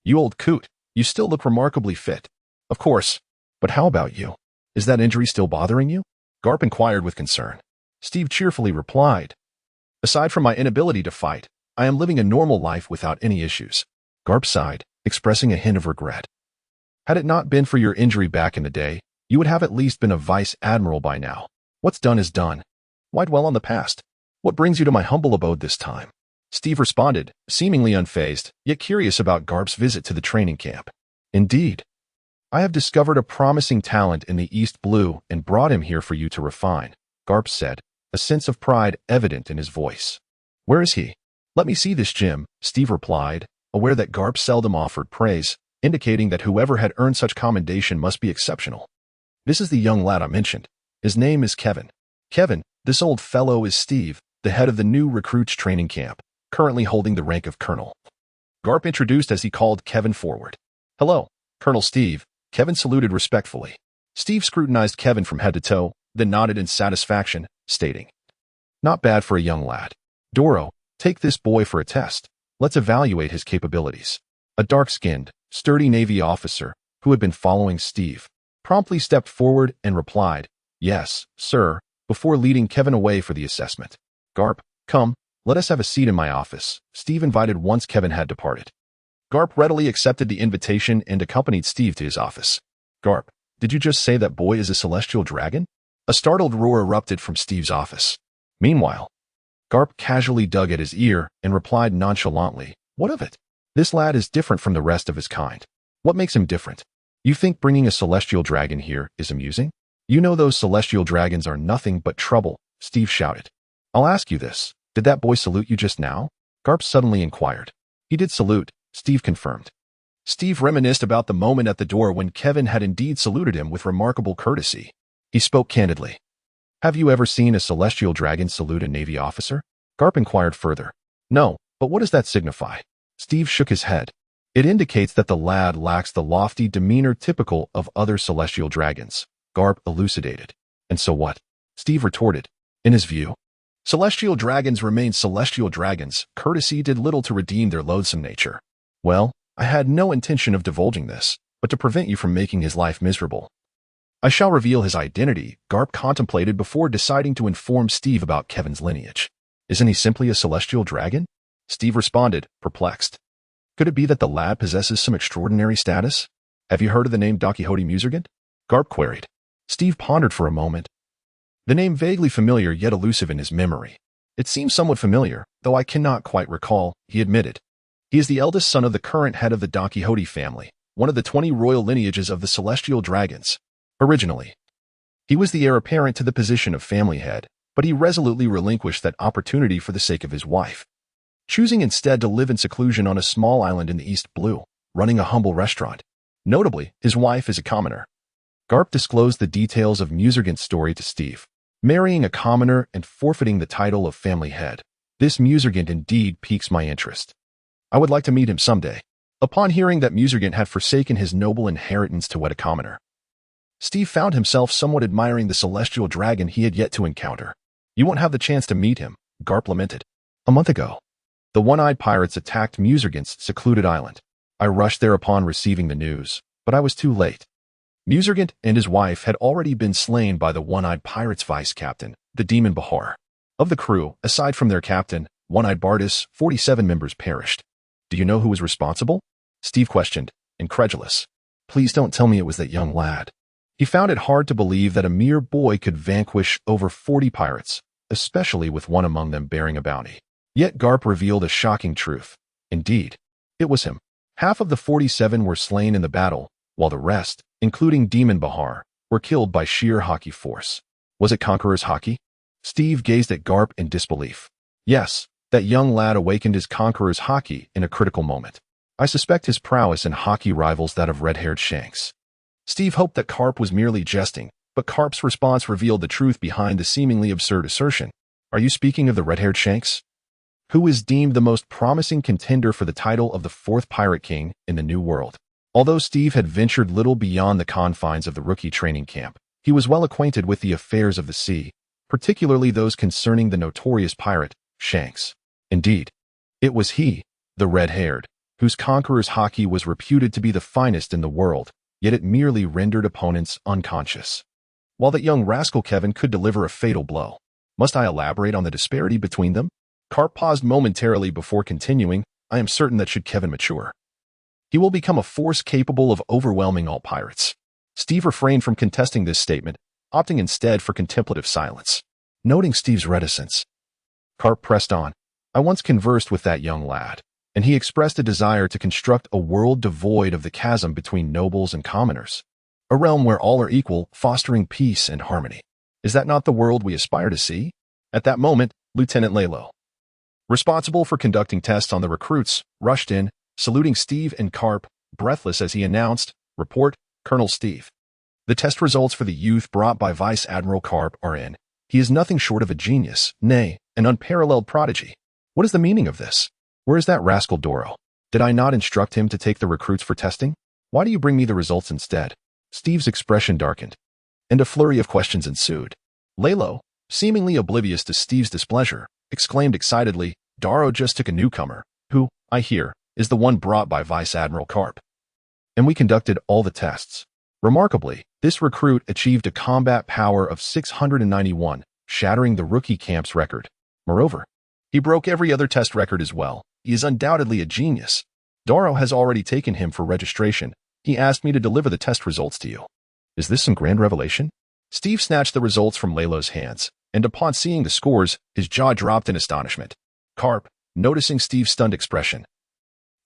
you old coot, you still look remarkably fit." "Of course, but how about you? Is that injury still bothering you?" Garp inquired with concern. Steve cheerfully replied, "Aside from my inability to fight, I am living a normal life without any issues." Garp sighed, expressing a hint of regret. "Had it not been for your injury back in the day, you would have at least been a vice admiral by now. What's done is done. Why dwell on the past? What brings you to my humble abode this time?" Steve responded, seemingly unfazed, yet curious about Garp's visit to the training camp. "Indeed. I have discovered a promising talent in the East Blue and brought him here for you to refine," Garp said, a sense of pride evident in his voice. "Where is he?" "Let me see this gem," Steve replied, aware that Garp seldom offered praise, indicating that whoever had earned such commendation must be exceptional. "This is the young lad I mentioned. His name is Kevin." "Kevin, this old fellow is Steve, the head of the new recruits training camp, currently holding the rank of colonel." Garp introduced as he called Kevin forward. "Hello, Colonel Steve." Kevin saluted respectfully. Steve scrutinized Kevin from head to toe, then nodded in satisfaction, stating, "Not bad for a young lad. Doro, take this boy for a test. Let's evaluate his capabilities." A dark-skinned, sturdy Navy officer, who had been following Steve, promptly stepped forward and replied, "Yes, sir," before leading Kevin away for the assessment. "Garp, come, let us have a seat in my office," Steve invited once Kevin had departed. Garp readily accepted the invitation and accompanied Steve to his office. "Garp, did you just say that boy is a celestial dragon?" A startled roar erupted from Steve's office. Meanwhile, Garp casually dug at his ear and replied nonchalantly, "What of it? This lad is different from the rest of his kind." "What makes him different? You think bringing a celestial dragon here is amusing? You know those celestial dragons are nothing but trouble," Steve shouted. "I'll ask you this. Did that boy salute you just now?" Garp suddenly inquired. "He did salute," Steve confirmed. Steve reminisced about the moment at the door when Kevin had indeed saluted him with remarkable courtesy. He spoke candidly. "Have you ever seen a celestial dragon salute a Navy officer?" Garp inquired further. "No, but what does that signify?" Steve shook his head. It indicates that the lad lacks the lofty demeanor typical of other celestial dragons, Garp elucidated. And so what? Steve retorted. In his view, celestial dragons remain celestial dragons. Courtesy did little to redeem their loathsome nature. Well, I had no intention of divulging this, but to prevent you from making his life miserable. I shall reveal his identity, Garp contemplated before deciding to inform Steve about Kevin's lineage. Isn't he simply a celestial dragon? Steve responded, perplexed. Could it be that the lad possesses some extraordinary status? Have you heard of the name Don Quixote Musergant? Garp queried. Steve pondered for a moment. The name vaguely familiar yet elusive in his memory. It seems somewhat familiar, though I cannot quite recall, he admitted. He is the eldest son of the current head of the Don Quixote family, one of the 20 royal lineages of the celestial dragons. Originally, he was the heir apparent to the position of family head, but he resolutely relinquished that opportunity for the sake of his wife, choosing instead to live in seclusion on a small island in the East Blue, running a humble restaurant. Notably, his wife is a commoner. Garp disclosed the details of Musergant's story to Steve, marrying a commoner and forfeiting the title of family head. This Musergant indeed piques my interest. I would like to meet him someday. Upon hearing that Musergant had forsaken his noble inheritance to wed a commoner, Steve found himself somewhat admiring the celestial dragon he had yet to encounter. You won't have the chance to meet him, Garp lamented. A month ago, the one-eyed pirates attacked Musergant's secluded island. I rushed there upon receiving the news, but I was too late. Musergant and his wife had already been slain by the one-eyed pirates' vice-captain, the demon Bahar. Of the crew, aside from their captain, one-eyed Bardus, 47 members perished. Do you know who was responsible? Steve questioned, incredulous. Please don't tell me it was that young lad. He found it hard to believe that a mere boy could vanquish over 40 pirates, especially with one among them bearing a bounty. Yet Garp revealed a shocking truth. Indeed, it was him. Half of the 47 were slain in the battle, while the rest, including Demon Bahar, were killed by sheer hockey force. Was it Conqueror's hockey? Steve gazed at Garp in disbelief. Yes, that young lad awakened his Conqueror's hockey in a critical moment. I suspect his prowess in hockey rivals that of red-haired Shanks. Steve hoped that Garp was merely jesting, but Garp's response revealed the truth behind the seemingly absurd assertion. Are you speaking of the red-haired Shanks? Who is deemed the most promising contender for the title of the fourth Pirate King in the New World? Although Steve had ventured little beyond the confines of the rookie training camp, he was well acquainted with the affairs of the sea, particularly those concerning the notorious pirate, Shanks. Indeed, it was he, the red-haired, whose Conqueror's hockey was reputed to be the finest in the world, yet it merely rendered opponents unconscious. While that young rascal Kevin could deliver a fatal blow. Must I elaborate on the disparity between them? Garp paused momentarily before continuing. I am certain that should Kevin mature, he will become a force capable of overwhelming all pirates. Steve refrained from contesting this statement, opting instead for contemplative silence. Noting Steve's reticence, Garp pressed on. I once conversed with that young lad, and he expressed a desire to construct a world devoid of the chasm between nobles and commoners. A realm where all are equal, fostering peace and harmony. Is that not the world we aspire to see? At that moment, Lieutenant Lalo, responsible for conducting tests on the recruits, rushed in, saluting Steve and Garp, breathless as he announced, Report, Colonel Steve. The test results for the youth brought by Vice Admiral Garp are in. He is nothing short of a genius, nay, an unparalleled prodigy. What is the meaning of this? Where is that rascal Doro? Did I not instruct him to take the recruits for testing? Why do you bring me the results instead? Steve's expression darkened, and a flurry of questions ensued. Lalo, seemingly oblivious to Steve's displeasure, exclaimed excitedly, Daro just took a newcomer, who, I hear, is the one brought by Vice Admiral Garp. And we conducted all the tests. Remarkably, this recruit achieved a combat power of 691, shattering the rookie camp's record. Moreover, he broke every other test record as well. He is undoubtedly a genius. Daro has already taken him for registration. He asked me to deliver the test results to you. Is this some grand revelation? Steve snatched the results from Lalo's hands, and upon seeing the scores, his jaw dropped in astonishment. Garp, noticing Steve's stunned expression,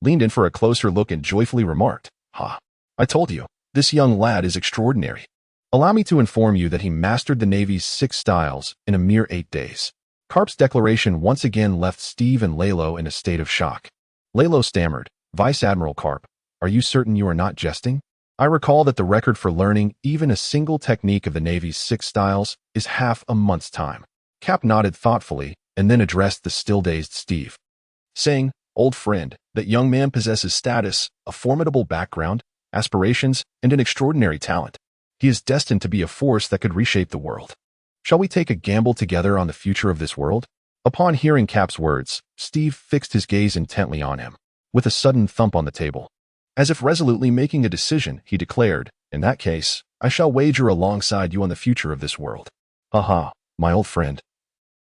leaned in for a closer look and joyfully remarked, Ha! I told you, this young lad is extraordinary. Allow me to inform you that he mastered the Navy's 6 styles in a mere 8 days. Garp's declaration once again left Steve and Lalo in a state of shock. Lalo stammered, Vice Admiral Garp, are you certain you are not jesting? I recall that the record for learning even a single technique of the Navy's 6 styles is half a month's time. Cap nodded thoughtfully and then addressed the still-dazed Steve, saying, Old friend, That young man possesses status, a formidable background, aspirations, and an extraordinary talent. He is destined to be a force that could reshape the world. Shall we take a gamble together on the future of this world? Upon hearing Cap's words, Steve fixed his gaze intently on him, with a sudden thump on the table. As if resolutely making a decision, he declared, "In that case, I shall wager alongside you on the future of this world." "Aha, my old friend.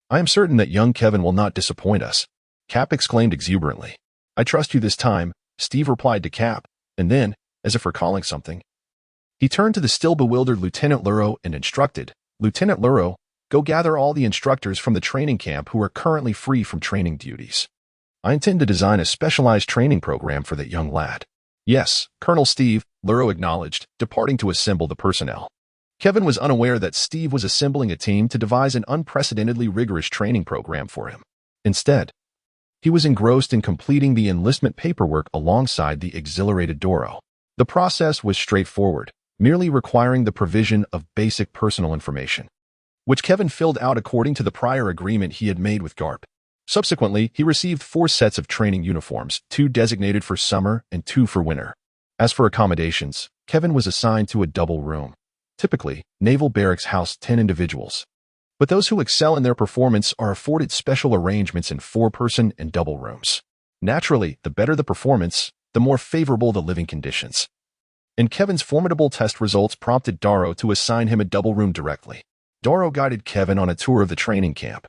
I am certain that young Kevin will not disappoint us," Cap exclaimed exuberantly. "I trust you this time," Steve replied to Cap, and then, as if recalling something, he turned to the still bewildered Lieutenant Luro and instructed, "Lieutenant Luro, go gather all the instructors from the training camp who are currently free from training duties. I intend to design a specialized training program for that young lad." "Yes, Colonel Steve," Luro acknowledged, departing to assemble the personnel. Kevin was unaware that Steve was assembling a team to devise an unprecedentedly rigorous training program for him. Instead, he was engrossed in completing the enlistment paperwork alongside the exhilarated Doro. The process was straightforward, merely requiring the provision of basic personal information, which Kevin filled out according to the prior agreement he had made with Garp. Subsequently, he received 4 sets of training uniforms, 2 designated for summer and 2 for winter. As for accommodations, Kevin was assigned to a double room. Typically, naval barracks house 10 individuals, but those who excel in their performance are afforded special arrangements in 4-person and double rooms. Naturally, the better the performance, the more favorable the living conditions. And Kevin's formidable test results prompted Daro to assign him a double room directly. Daro guided Kevin on a tour of the training camp,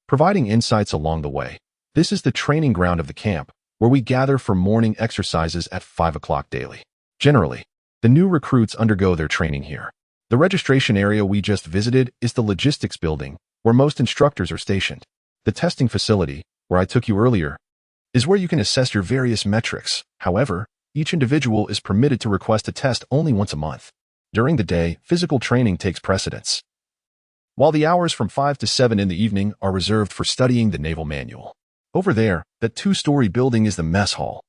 providing insights along the way. "This is the training ground of the camp, where we gather for morning exercises at 5 o'clock daily. Generally, the new recruits undergo their training here. The registration area we just visited is the logistics building, where most instructors are stationed. The testing facility, where I took you earlier, is where you can assess your various metrics. However, each individual is permitted to request a test only once a month. During the day, physical training takes precedence, while the hours from 5 to 7 in the evening are reserved for studying the naval manual. Over there, that 2-story building is the mess hall.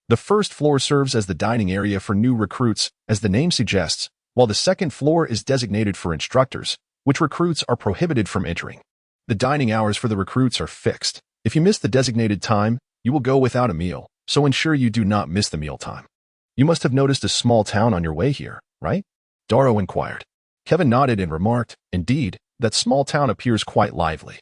The first floor serves as the dining area for new recruits, as the name suggests, while the second floor is designated for instructors, which recruits are prohibited from entering. The dining hours for the recruits are fixed. If you miss the designated time, you will go without a meal, so ensure you do not miss the meal time. You must have noticed a small town on your way here, right?" Daro inquired. Kevin nodded and remarked, "Indeed, that small town appears quite lively.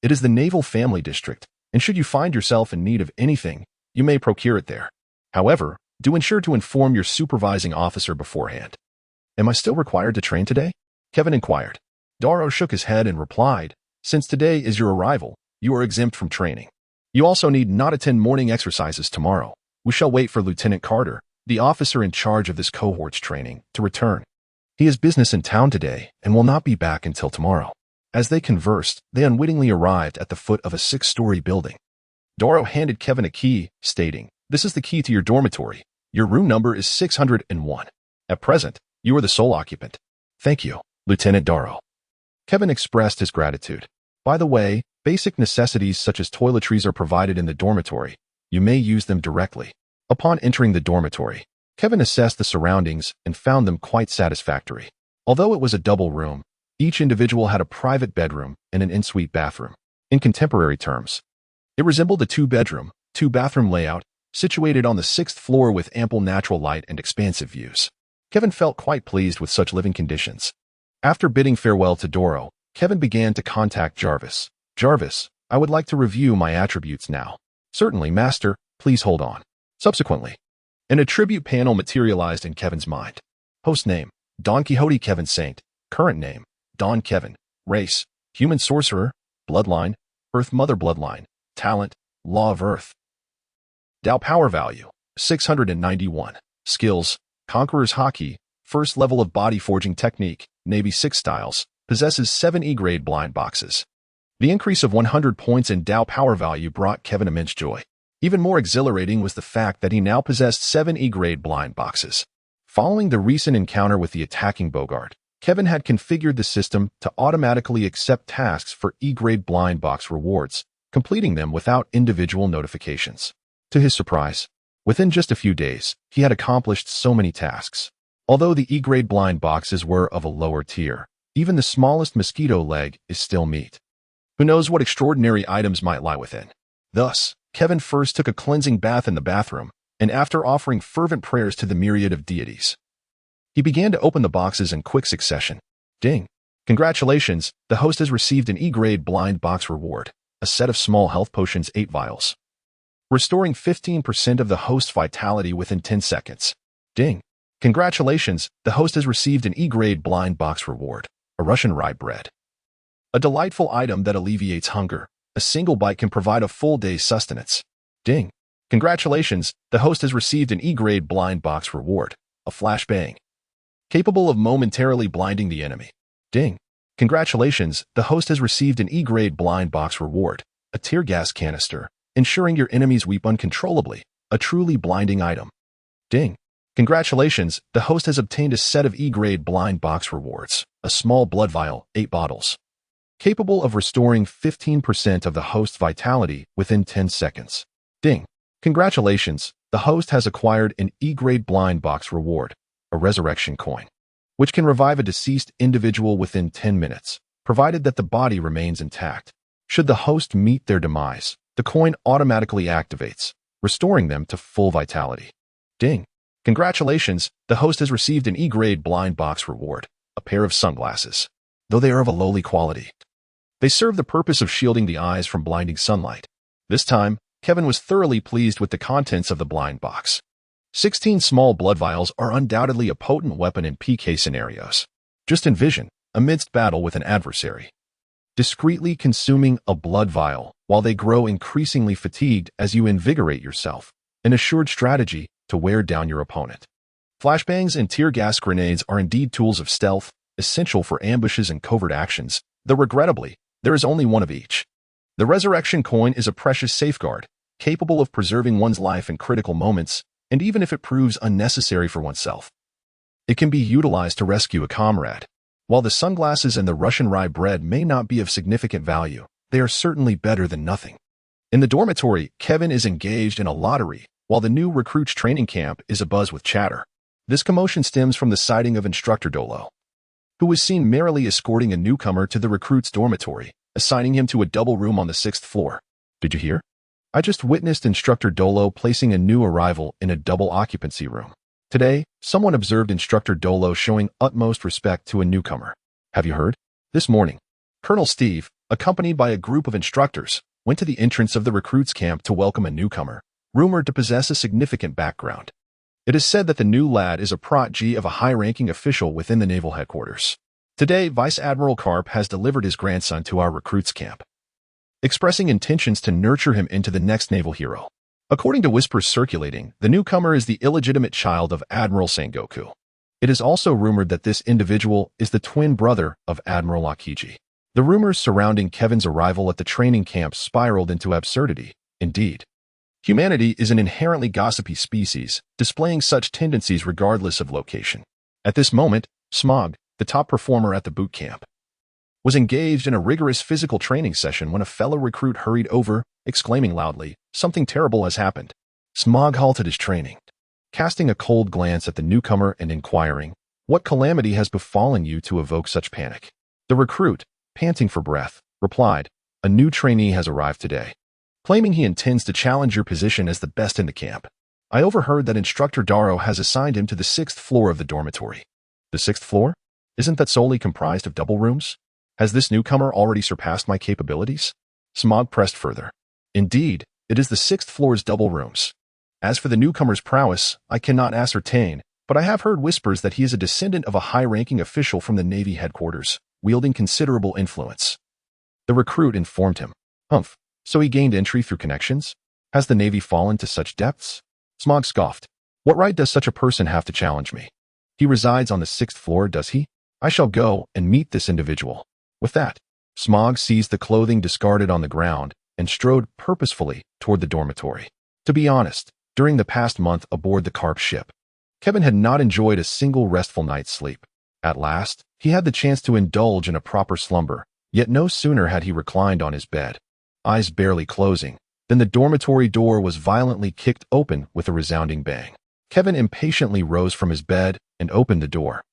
It is the Naval Family District, and should you find yourself in need of anything, you may procure it there. However, do ensure to inform your supervising officer beforehand." "Am I still required to train today?" Kevin inquired. Daro shook his head and replied, "Since today is your arrival, you are exempt from training. You also need not attend morning exercises tomorrow. We shall wait for Lieutenant Carter, the officer in charge of this cohort's training, to return. He has business in town today and will not be back until tomorrow." As they conversed, they unwittingly arrived at the foot of a 6-story building. Daro handed Kevin a key, stating, "This is the key to your dormitory. Your room number is 601. At present, you are the sole occupant." "Thank you, Lieutenant Daro." Kevin expressed his gratitude. "By the way, basic necessities such as toiletries are provided in the dormitory. You may use them directly." Upon entering the dormitory, Kevin assessed the surroundings and found them quite satisfactory. Although it was a double room, each individual had a private bedroom and an ensuite bathroom. In contemporary terms, it resembled a 2-bedroom, 2-bathroom layout situated on the 6th floor with ample natural light and expansive views. Kevin felt quite pleased with such living conditions. After bidding farewell to Doro, Kevin began to contact Jarvis. "Jarvis, I would like to review my attributes now." "Certainly, Master, please hold on." Subsequently, an attribute panel materialized in Kevin's mind. Host name, Don Quixote Kevin Saint. Current name, Don Kevin. Race, human sorcerer. Bloodline, Earth Mother bloodline. Talent, Law of Earth. Dow power value, 691. Skills, Conqueror's Haki. First level of body forging technique, Navy 6 styles. Possesses 7 E-grade blind boxes. The increase of 100 points in Dow power value brought Kevin immense joy. Even more exhilarating was the fact that he now possessed 7 E-grade blind boxes. Following the recent encounter with the attacking Bogart, Kevin had configured the system to automatically accept tasks for E-grade blind box rewards, completing them without individual notifications. To his surprise, within just a few days, he had accomplished so many tasks. Although the E-grade blind boxes were of a lower tier, even the smallest mosquito leg is still meat. Who knows what extraordinary items might lie within? Thus, Kevin first took a cleansing bath in the bathroom, and after offering fervent prayers to the myriad of deities, he began to open the boxes in quick succession. Ding! Congratulations, the host has received an E-grade blind box reward, a set of small health potions 8 vials, restoring 15% of the host's vitality within 10 seconds. Ding! Congratulations, the host has received an E-grade blind box reward, a Russian rye bread, a delightful item that alleviates hunger. A single bite can provide a full day's sustenance. Ding! Congratulations, the host has received an E-grade blind box reward, a flashbang, capable of momentarily blinding the enemy. Ding! Congratulations, the host has received an E-grade blind box reward, a tear gas canister, ensuring your enemies weep uncontrollably, a truly blinding item. Ding! Congratulations, the host has obtained a set of E-grade blind box rewards, a small blood vial, 8 bottles, capable of restoring 15% of the host's vitality within 10 seconds. Ding! Congratulations, the host has acquired an E-grade blind box reward, a resurrection coin, which can revive a deceased individual within 10 minutes, provided that the body remains intact. Should the host meet their demise, the coin automatically activates, restoring them to full vitality. Ding! Congratulations, the host has received an E-grade blind box reward, a pair of sunglasses. Though they are of a lowly quality, they serve the purpose of shielding the eyes from blinding sunlight. This time, Kevin was thoroughly pleased with the contents of the blind box. 16 small blood vials are undoubtedly a potent weapon in PK scenarios. Just envision, amidst battle with an adversary, discreetly consuming a blood vial while they grow increasingly fatigued as you invigorate yourself, an assured strategy to wear down your opponent. Flashbangs and tear gas grenades are indeed tools of stealth, essential for ambushes and covert actions, though regrettably, there is only one of each. The resurrection coin is a precious safeguard, capable of preserving one's life in critical moments, and even if it proves unnecessary for oneself, it can be utilized to rescue a comrade. While the sunglasses and the Russian rye bread may not be of significant value, they are certainly better than nothing. In the dormitory, Kevin is engaged in a lottery, while the new recruits training camp is abuzz with chatter. This commotion stems from the sighting of Instructor Dolo, who was seen merrily escorting a newcomer to the recruit's dormitory, assigning him to a double room on the 6th floor. Did you hear? I just witnessed Instructor Dolo placing a new arrival in a double occupancy room. Today, someone observed Instructor Dolo showing utmost respect to a newcomer. Have you heard? This morning, Colonel Steve, accompanied by a group of instructors, went to the entrance of the recruits camp to welcome a newcomer, rumored to possess a significant background. It is said that the new lad is a protege of a high-ranking official within the naval headquarters. Today, Vice Admiral Garp has delivered his grandson to our recruits camp, expressing intentions to nurture him into the next naval hero. According to whispers circulating, the newcomer is the illegitimate child of Admiral Sengoku. It is also rumored that this individual is the twin brother of Admiral Akiji. The rumors surrounding Kevin's arrival at the training camp spiraled into absurdity. Indeed, humanity is an inherently gossipy species, displaying such tendencies regardless of location. At this moment, Smog, the top performer at the boot camp, was engaged in a rigorous physical training session when a fellow recruit hurried over, exclaiming loudly, "Something terrible has happened." Smog halted his training, casting a cold glance at the newcomer and inquiring, "What calamity has befallen you to evoke such panic?" The recruit, panting for breath, replied, "A new trainee has arrived today, claiming he intends to challenge your position as the best in the camp. I overheard that Instructor Darrow has assigned him to the 6th floor of the dormitory." The 6th floor? Isn't that solely comprised of double rooms? Has this newcomer already surpassed my capabilities? Smog pressed further. Indeed, it is the 6th floor's double rooms. As for the newcomer's prowess, I cannot ascertain, but I have heard whispers that he is a descendant of a high-ranking official from the Navy headquarters, wielding considerable influence. The recruit informed him. Humph, so he gained entry through connections? Has the Navy fallen to such depths? Smog scoffed. What right does such a person have to challenge me? He resides on the 6th floor, does he? I shall go and meet this individual. With that, Smog seized the clothing discarded on the ground and strode purposefully toward the dormitory. To be honest, during the past month aboard the Garp ship, Kevin had not enjoyed a single restful night's sleep. At last, he had the chance to indulge in a proper slumber, yet no sooner had he reclined on his bed, eyes barely closing, than the dormitory door was violently kicked open with a resounding bang. Kevin impatiently rose from his bed and opened the door,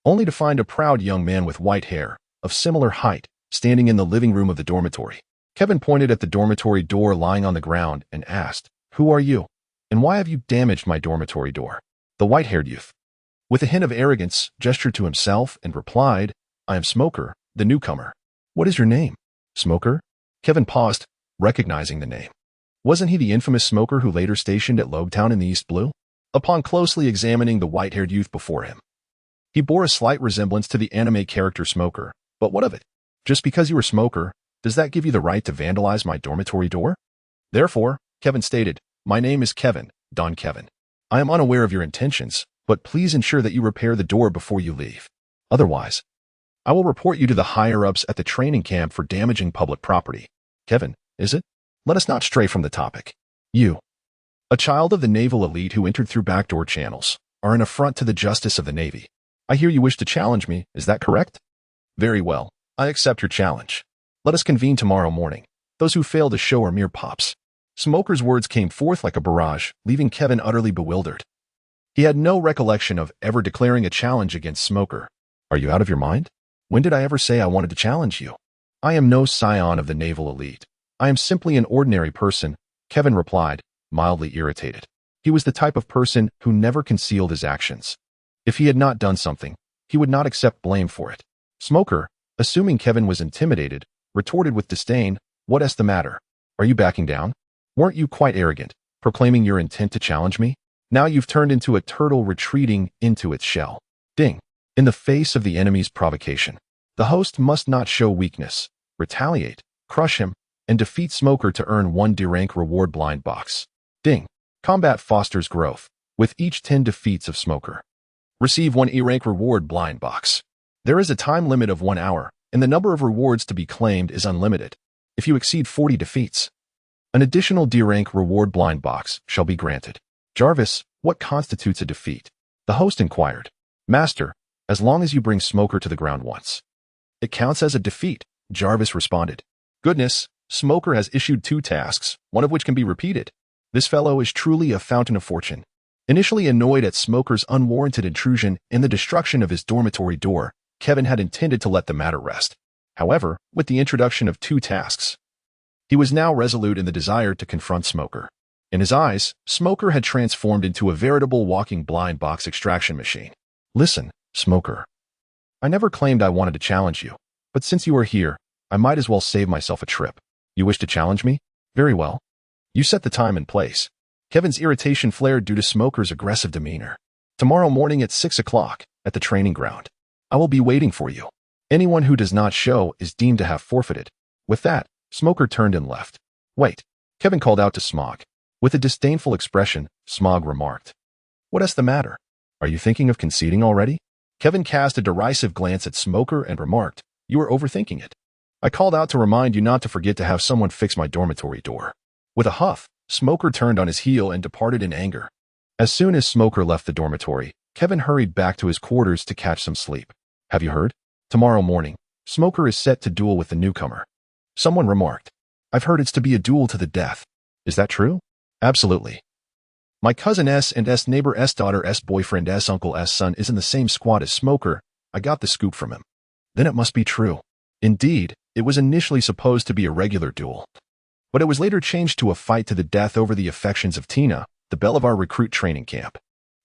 only to find a proud young man with white hair, of similar height, standing in the living room of the dormitory. Kevin pointed at the dormitory door lying on the ground and asked, "Who are you? And why have you damaged my dormitory door?" The white-haired youth, with a hint of arrogance, gestured to himself and replied, "I am Smoker, the newcomer." "What is your name?" "Smoker?" Kevin paused, recognizing the name. Wasn't he the infamous Smoker who later stationed at Logetown in the East Blue? Upon closely examining the white-haired youth before him, he bore a slight resemblance to the anime character Smoker, but what of it? Just because you were Smoker, does that give you the right to vandalize my dormitory door? Therefore, Kevin stated, "My name is Kevin, Don Kevin. I am unaware of your intentions, but please ensure that you repair the door before you leave. Otherwise, I will report you to the higher-ups at the training camp for damaging public property." "Kevin, is it? Let us not stray from the topic. You, a child of the naval elite who entered through backdoor channels, are an affront to the justice of the Navy. I hear you wish to challenge me, is that correct?" "Very well, I accept your challenge. Let us convene tomorrow morning. Those who fail to show are mere pups." Smoker's words came forth like a barrage, leaving Kevin utterly bewildered. He had no recollection of ever declaring a challenge against Smoker. "Are you out of your mind? When did I ever say I wanted to challenge you? I am no scion of the naval elite. I am simply an ordinary person," Kevin replied, mildly irritated. He was the type of person who never concealed his actions. If he had not done something, he would not accept blame for it. Smoker, assuming Kevin was intimidated, retorted with disdain, "What's the matter? Are you backing down? Weren't you quite arrogant, proclaiming your intent to challenge me? Now you've turned into a turtle retreating into its shell." Ding. In the face of the enemy's provocation, the host must not show weakness, retaliate, crush him, and defeat Smoker to earn 1 D-rank reward blind box. Ding. Combat fosters growth. With each 10 defeats of Smoker, receive 1 E-rank reward blind box. There is a time limit of 1 hour, and the number of rewards to be claimed is unlimited. If you exceed 40 defeats, an additional D-rank reward blind box shall be granted. "Jarvis, what constitutes a defeat?" the host inquired. "Master, as long as you bring Smoker to the ground once, it counts as a defeat," Jarvis responded. "Goodness, Smoker has issued 2 tasks, one of which can be repeated. This fellow is truly a fountain of fortune." Initially annoyed at Smoker's unwarranted intrusion and the destruction of his dormitory door, Kevin had intended to let the matter rest. However, with the introduction of 2 tasks, he was now resolute in the desire to confront Smoker. In his eyes, Smoker had transformed into a veritable walking blind box extraction machine. "Listen, Smoker. I never claimed I wanted to challenge you, but since you are here, I might as well save myself a trip. You wish to challenge me? Very well. You set the time and place." Kevin's irritation flared due to Smoker's aggressive demeanor. "Tomorrow morning at 6 o'clock, at the training ground. I will be waiting for you. Anyone who does not show is deemed to have forfeited." With that, Smoker turned and left. "Wait," Kevin called out to Smog. With a disdainful expression, Smog remarked, "What's the matter? Are you thinking of conceding already?" Kevin cast a derisive glance at Smoker and remarked, "You are overthinking it. I called out to remind you not to forget to have someone fix my dormitory door." With a huff, Smoker turned on his heel and departed in anger. As soon as Smoker left the dormitory, Kevin hurried back to his quarters to catch some sleep. "Have you heard? Tomorrow morning, Smoker is set to duel with the newcomer." Someone remarked, "I've heard it's to be a duel to the death. Is that true?" "Absolutely. My cousin S and S neighbor S daughter S boyfriend S uncle S son is in the same squad as Smoker. I got the scoop from him." "Then it must be true." Indeed, it was initially supposed to be a regular duel, but it was later changed to a fight to the death over the affections of Tina, the belle of our recruit training camp.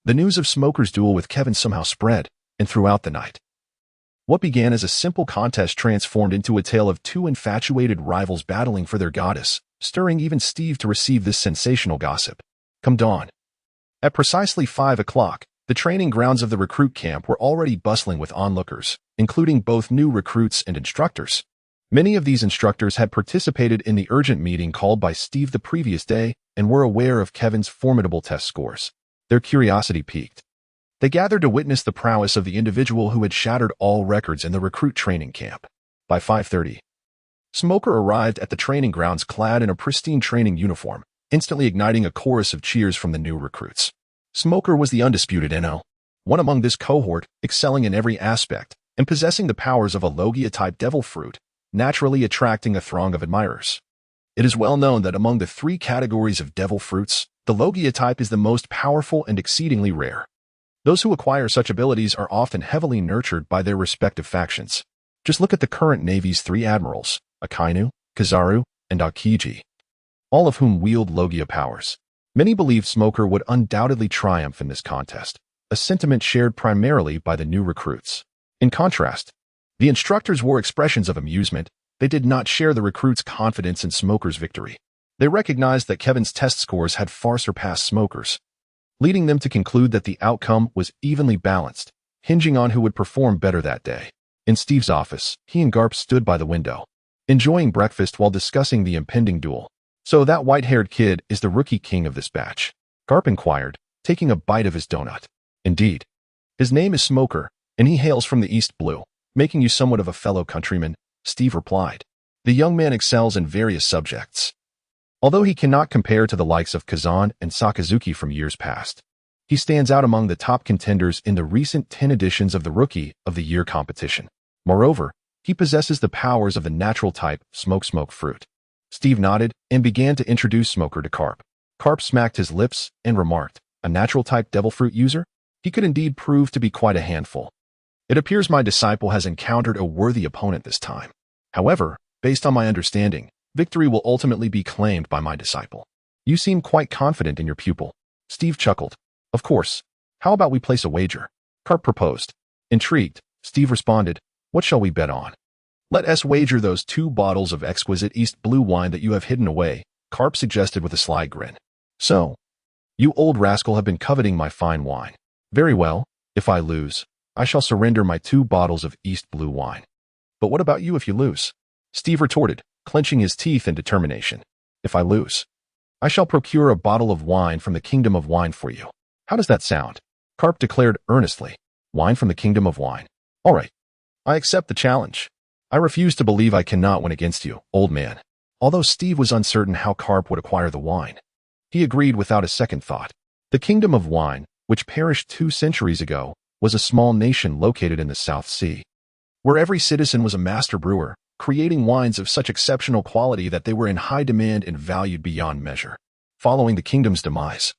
The news of Smoker's duel with Kevin somehow spread, and throughout the night, what began as a simple contest transformed into a tale of 2 infatuated rivals battling for their goddess, stirring even Steve to receive this sensational gossip. Come dawn. At precisely 5 o'clock, the training grounds of the recruit camp were already bustling with onlookers, including both new recruits and instructors. Many of these instructors had participated in the urgent meeting called by Steve the previous day and were aware of Kevin's formidable test scores. Their curiosity piqued. They gathered to witness the prowess of the individual who had shattered all records in the recruit training camp. By 5:30, Smoker arrived at the training grounds clad in a pristine training uniform, instantly igniting a chorus of cheers from the new recruits. Smoker was the undisputed NO, one among this cohort, excelling in every aspect and possessing the powers of a Logia-type devil fruit, naturally attracting a throng of admirers. It is well known that among the 3 categories of devil fruits, the Logia type is the most powerful and exceedingly rare. Those who acquire such abilities are often heavily nurtured by their respective factions. Just look at the current Navy's 3 admirals, Akainu, Kizaru, and Aokiji, all of whom wield Logia powers. Many believed Smoker would undoubtedly triumph in this contest, a sentiment shared primarily by the new recruits. In contrast, the instructors wore expressions of amusement. They did not share the recruits' confidence in Smoker's victory. They recognized that Kevin's test scores had far surpassed Smoker's, leading them to conclude that the outcome was evenly balanced, hinging on who would perform better that day. In Steve's office, he and Garp stood by the window, enjoying breakfast while discussing the impending duel. "So that white-haired kid is the rookie king of this batch?" Garp inquired, taking a bite of his donut. "Indeed. His name is Smoker, and he hails from the East Blue, making you somewhat of a fellow countryman," Steve replied. "The young man excels in various subjects. Although he cannot compare to the likes of Kazan and Sakazuki from years past, he stands out among the top contenders in the recent 10 editions of the Rookie of the Year competition. Moreover, he possesses the powers of the natural type Smoke Fruit." Steve nodded and began to introduce Smoker to Garp. Garp smacked his lips and remarked, "A natural type Devil Fruit user? He could indeed prove to be quite a handful. It appears my disciple has encountered a worthy opponent this time. However, based on my understanding, victory will ultimately be claimed by my disciple." "You seem quite confident in your pupil." Steve chuckled. "Of course. How about we place a wager?" Garp proposed. Intrigued, Steve responded, "What shall we bet on?" "Let us wager those 2 bottles of exquisite East Blue wine that you have hidden away," Garp suggested with a sly grin. "So, you old rascal have been coveting my fine wine. Very well, if I lose, I shall surrender my 2 bottles of East Blue wine." "But what about you if you lose?" Steve retorted, clenching his teeth in determination. "If I lose, I shall procure a bottle of wine from the Kingdom of Wine for you. How does that sound?" Garp declared earnestly. "Wine from the Kingdom of Wine. All right. I accept the challenge. I refuse to believe I cannot win against you, old man." Although Steve was uncertain how Garp would acquire the wine, he agreed without a second thought. The Kingdom of Wine, which perished 2 centuries ago, was a small nation located in the South Sea, where every citizen was a master brewer, creating wines of such exceptional quality that they were in high demand and valued beyond measure. Following the kingdom's demise,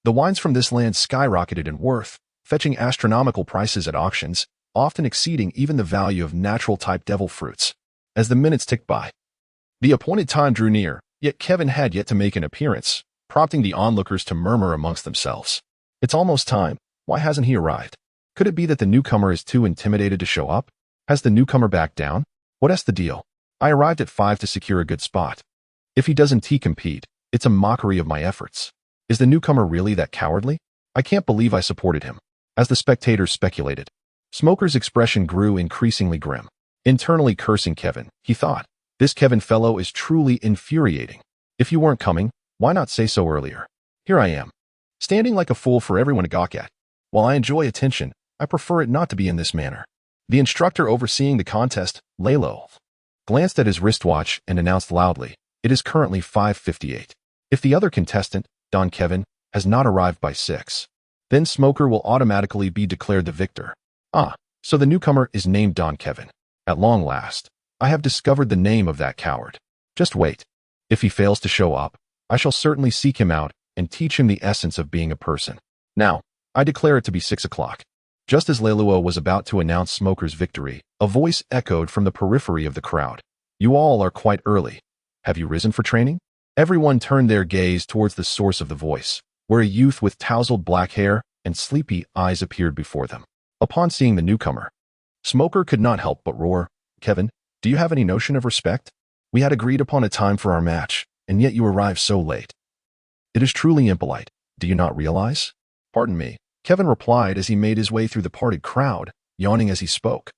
the wines from this land skyrocketed in worth, fetching astronomical prices at auctions, often exceeding even the value of natural-type devil fruits. As the minutes ticked by, the appointed time drew near, yet Kevin had yet to make an appearance, prompting the onlookers to murmur amongst themselves. "It's almost time. Why hasn't he arrived? Could it be that the newcomer is too intimidated to show up? Has the newcomer backed down? What's the deal? I arrived at 5 to secure a good spot. If he doesn't compete, it's a mockery of my efforts. Is the newcomer really that cowardly? I can't believe I supported him." As the spectators speculated, Smoker's expression grew increasingly grim. Internally cursing Kevin, he thought, "This Kevin fellow is truly infuriating. If you weren't coming, why not say so earlier? Here I am, standing like a fool for everyone to gawk at. While I enjoy attention, I prefer it not to be in this manner." The instructor overseeing the contest, Lalo, glanced at his wristwatch and announced loudly, "It is currently 5:58. If the other contestant, Don Kevin, has not arrived by 6, then Smoker will automatically be declared the victor." "Ah, so the newcomer is named Don Kevin. At long last, I have discovered the name of that coward. Just wait. If he fails to show up, I shall certainly seek him out and teach him the essence of being a person. Now, I declare it to be 6 o'clock." Just as Leluo was about to announce Smoker's victory, a voice echoed from the periphery of the crowd. "You all are quite early. Have you risen for training?" Everyone turned their gaze towards the source of the voice, where a youth with tousled black hair and sleepy eyes appeared before them. Upon seeing the newcomer, Smoker could not help but roar, "Kevin, do you have any notion of respect? We had agreed upon a time for our match, and yet you arrived so late. It is truly impolite. Do you not realize?" "Pardon me," Kevin replied as he made his way through the parted crowd, yawning as he spoke.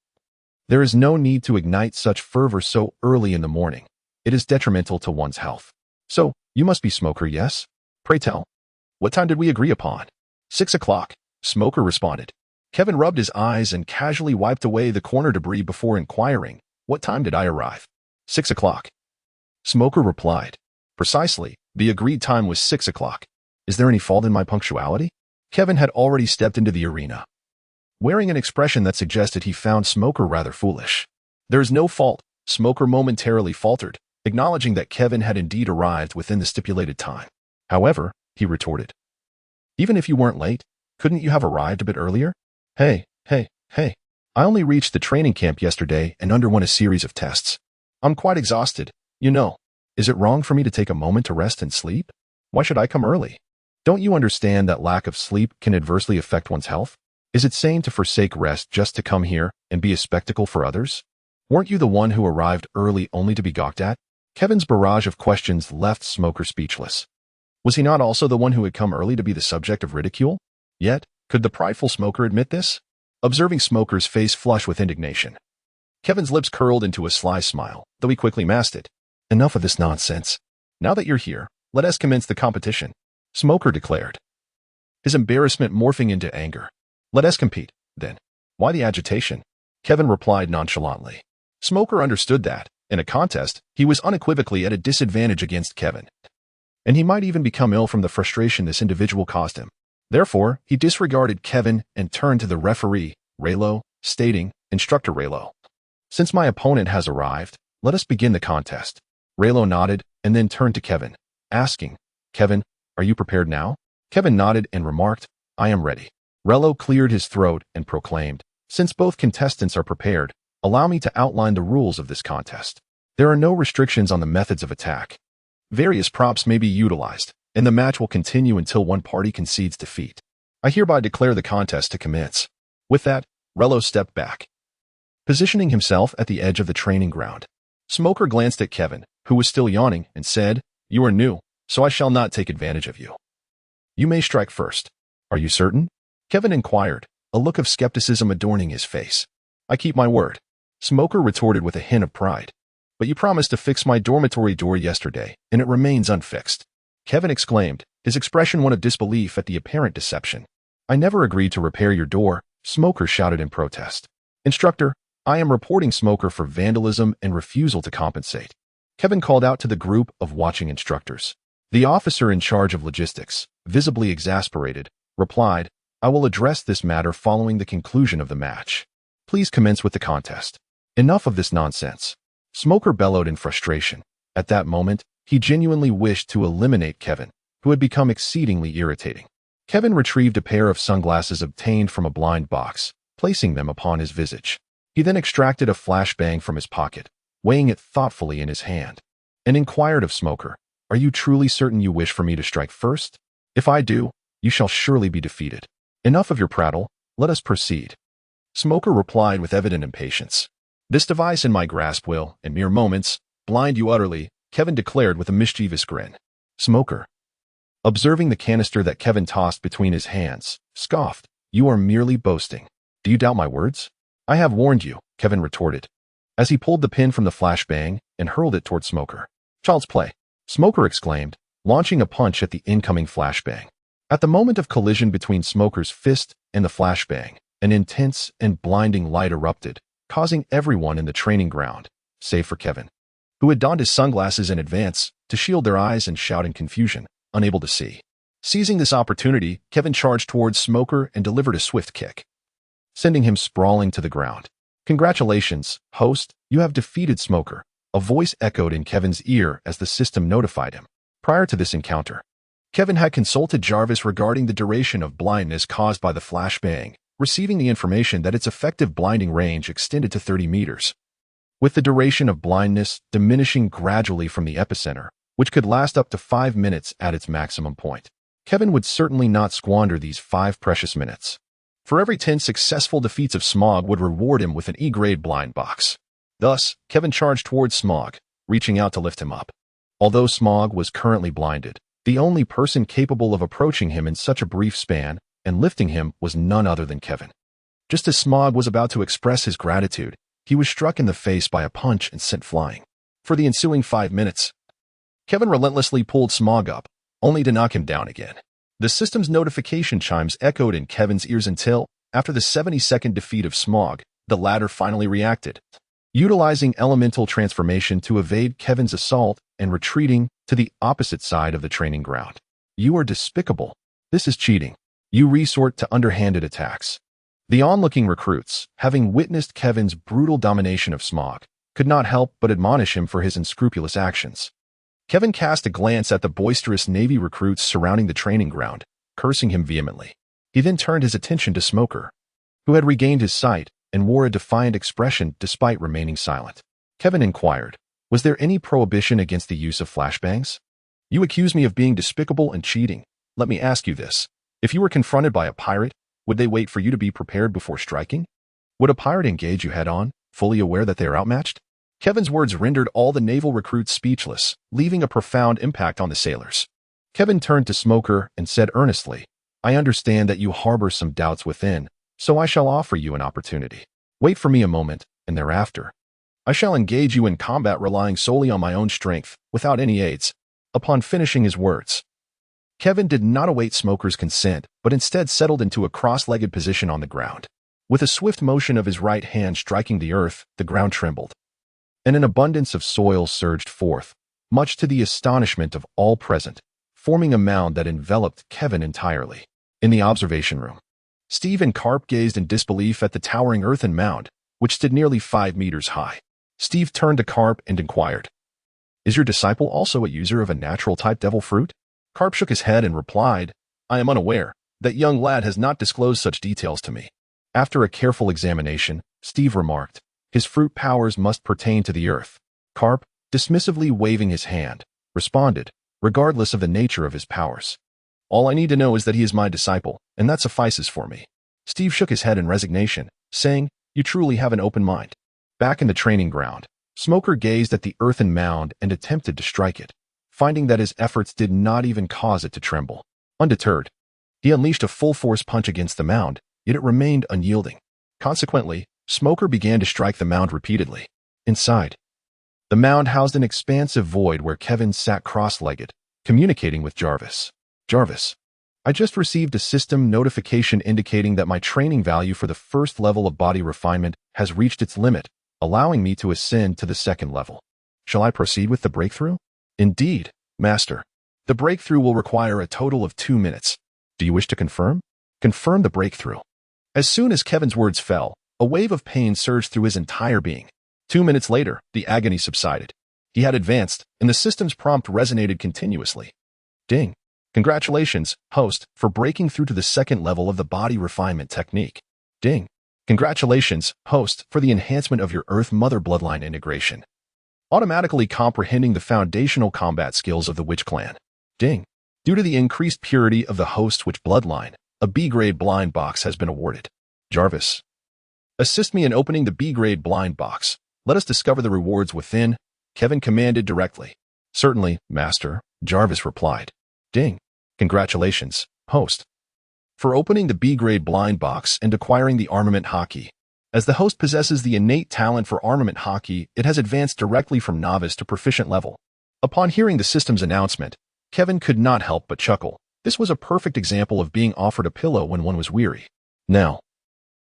"There is no need to ignite such fervor so early in the morning. It is detrimental to one's health. So, you must be Smoker, yes? Pray tell. What time did we agree upon?" 6 o'clock, Smoker responded. Kevin rubbed his eyes and casually wiped away the corner debris before inquiring, "What time did I arrive?" 6 o'clock. Smoker replied, "Precisely, the agreed time was 6 o'clock. Is there any fault in my punctuality?" Kevin had already stepped into the arena, wearing an expression that suggested he found Smoker rather foolish. "There is no fault," Smoker momentarily faltered, acknowledging that Kevin had indeed arrived within the stipulated time. "However," he retorted, "even if you weren't late, couldn't you have arrived a bit earlier?" Hey. I only reached the training camp yesterday and underwent a series of tests. I'm quite exhausted, you know. Is it wrong for me to take a moment to rest and sleep? Why should I come early? Don't you understand that lack of sleep can adversely affect one's health? Is it sane to forsake rest just to come here and be a spectacle for others? Weren't you the one who arrived early only to be gawked at? Kevin's barrage of questions left Smoker speechless. Was he not also the one who had come early to be the subject of ridicule? Yet, could the prideful Smoker admit this? Observing Smoker's face flush with indignation, Kevin's lips curled into a sly smile, though he quickly masked it. Enough of this nonsense. Now that you're here, let us commence the competition, Smoker declared, his embarrassment morphing into anger. Let us compete, then. Why the agitation? Kevin replied nonchalantly. Smoker understood that, in a contest, he was unequivocally at a disadvantage against Kevin, and he might even become ill from the frustration this individual caused him. Therefore, he disregarded Kevin and turned to the referee, Raylo, stating, Instructor Raylo, since my opponent has arrived, let us begin the contest. Raylo nodded and then turned to Kevin, asking, Kevin, are you prepared now? Kevin nodded and remarked, I am ready. Raylo cleared his throat and proclaimed, since both contestants are prepared, allow me to outline the rules of this contest. There are no restrictions on the methods of attack. Various props may be utilized, and the match will continue until one party concedes defeat. I hereby declare the contest to commence. With that, Raylo stepped back, positioning himself at the edge of the training ground. Smoker glanced at Kevin, who was still yawning, and said, You are new, so I shall not take advantage of you. You may strike first. Are you certain? Kevin inquired, a look of skepticism adorning his face. I keep my word, Smoker retorted with a hint of pride. But you promised to fix my dormitory door yesterday, and it remains unfixed. Kevin exclaimed, his expression one of disbelief at the apparent deception. I never agreed to repair your door, Smoker shouted in protest. Instructor, I am reporting Smoker for vandalism and refusal to compensate. Kevin called out to the group of watching instructors. The officer in charge of logistics, visibly exasperated, replied, I will address this matter following the conclusion of the match. Please commence with the contest. Enough of this nonsense. Smoker bellowed in frustration. At that moment, he genuinely wished to eliminate Kevin, who had become exceedingly irritating. Kevin retrieved a pair of sunglasses obtained from a blind box, placing them upon his visage. He then extracted a flashbang from his pocket, weighing it thoughtfully in his hand, and inquired of Smoker, Are you truly certain you wish for me to strike first? If I do, you shall surely be defeated. Enough of your prattle, let us proceed. Smoker replied with evident impatience. This device in my grasp will, in mere moments, blind you utterly, Kevin declared with a mischievous grin. Smoker, observing the canister that Kevin tossed between his hands, scoffed, You are merely boasting. Do you doubt my words? I have warned you, Kevin retorted, as he pulled the pin from the flashbang and hurled it toward Smoker. Child's play, Smoker exclaimed, launching a punch at the incoming flashbang. At the moment of collision between Smoker's fist and the flashbang, an intense and blinding light erupted, causing everyone in the training ground, save for Kevin, who had donned his sunglasses in advance to shield their eyes and shout in confusion, unable to see. Seizing this opportunity, Kevin charged towards Smoker and delivered a swift kick, sending him sprawling to the ground. Congratulations, host, you have defeated Smoker, a voice echoed in Kevin's ear as the system notified him. Prior to this encounter, Kevin had consulted Jarvis regarding the duration of blindness caused by the flashbang, receiving the information that its effective blinding range extended to 30 meters, with the duration of blindness diminishing gradually from the epicenter, which could last up to 5 minutes at its maximum point. Kevin would certainly not squander these 5 precious minutes. For every 10 successful defeats of Smog would reward him with an E-grade blind box. Thus, Kevin charged towards Smog, reaching out to lift him up. Although Smog was currently blinded, the only person capable of approaching him in such a brief span and lifting him was none other than Kevin. Just as Smog was about to express his gratitude, he was struck in the face by a punch and sent flying. For the ensuing 5 minutes, Kevin relentlessly pulled Smog up, only to knock him down again. The system's notification chimes echoed in Kevin's ears until, after the 70-second defeat of Smog, the latter finally reacted, utilizing elemental transformation to evade Kevin's assault and retreating to the opposite side of the training ground. You are despicable. This is cheating. You resort to underhanded attacks. The onlooking recruits, having witnessed Kevin's brutal domination of Smog, could not help but admonish him for his unscrupulous actions. Kevin cast a glance at the boisterous Navy recruits surrounding the training ground, cursing him vehemently. He then turned his attention to Smoker, who had regained his sight and wore a defiant expression despite remaining silent. Kevin inquired, Was there any prohibition against the use of flashbangs? You accuse me of being despicable and cheating. Let me ask you this. If you were confronted by a pirate, would they wait for you to be prepared before striking? Would a pirate engage you head-on, fully aware that they are outmatched? Kevin's words rendered all the naval recruits speechless, leaving a profound impact on the sailors. Kevin turned to Smoker and said earnestly, I understand that you harbor some doubts within, so I shall offer you an opportunity. Wait for me a moment, and thereafter, I shall engage you in combat relying solely on my own strength, without any aids. Upon finishing his words, Kevin did not await Smoker's consent, but instead settled into a cross-legged position on the ground. With a swift motion of his right hand striking the earth, the ground trembled, and an abundance of soil surged forth, much to the astonishment of all present, forming a mound that enveloped Kevin entirely. In the observation room, Steve and Garp gazed in disbelief at the towering earthen mound, which stood nearly 5 meters high. Steve turned to Garp and inquired, Is your disciple also a user of a natural-type devil fruit? Garp shook his head and replied, I am unaware. That young lad has not disclosed such details to me. After a careful examination, Steve remarked, His fruit powers must pertain to the earth. Garp, dismissively waving his hand, responded, regardless of the nature of his powers. All I need to know is that he is my disciple, and that suffices for me. Steve shook his head in resignation, saying, You truly have an open mind. Back in the training ground, Smoker gazed at the earthen mound and attempted to strike it, finding that his efforts did not even cause it to tremble. Undeterred, he unleashed a full-force punch against the mound, yet it remained unyielding. Consequently, Smoker began to strike the mound repeatedly. Inside, the mound housed an expansive void where Kevin sat cross-legged, communicating with Jarvis. Jarvis, I just received a system notification indicating that my training value for the first level of body refinement has reached its limit, allowing me to ascend to the second level. Shall I proceed with the breakthrough? Indeed, Master. The breakthrough will require a total of 2 minutes. Do you wish to confirm? Confirm the breakthrough. As soon as Kevin's words fell, a wave of pain surged through his entire being. 2 minutes later, the agony subsided. He had advanced, and the system's prompt resonated continuously. Ding. Congratulations, host, for breaking through to the second level of the body refinement technique. Ding. Congratulations, host, for the enhancement of your Earth Mother bloodline integration. Automatically comprehending the foundational combat skills of the Witch Clan. Ding. Due to the increased purity of the host's witch bloodline, a B-grade blind box has been awarded. Jarvis, assist me in opening the B-grade blind box. Let us discover the rewards within, Kevin commanded directly. Certainly, Master, Jarvis replied. Ding. Congratulations, host, for opening the B-grade blind box and acquiring the armament hockey. As the host possesses the innate talent for armament hockey, it has advanced directly from novice to proficient level. Upon hearing the system's announcement, Kevin could not help but chuckle. This was a perfect example of being offered a pillow when one was weary. Now,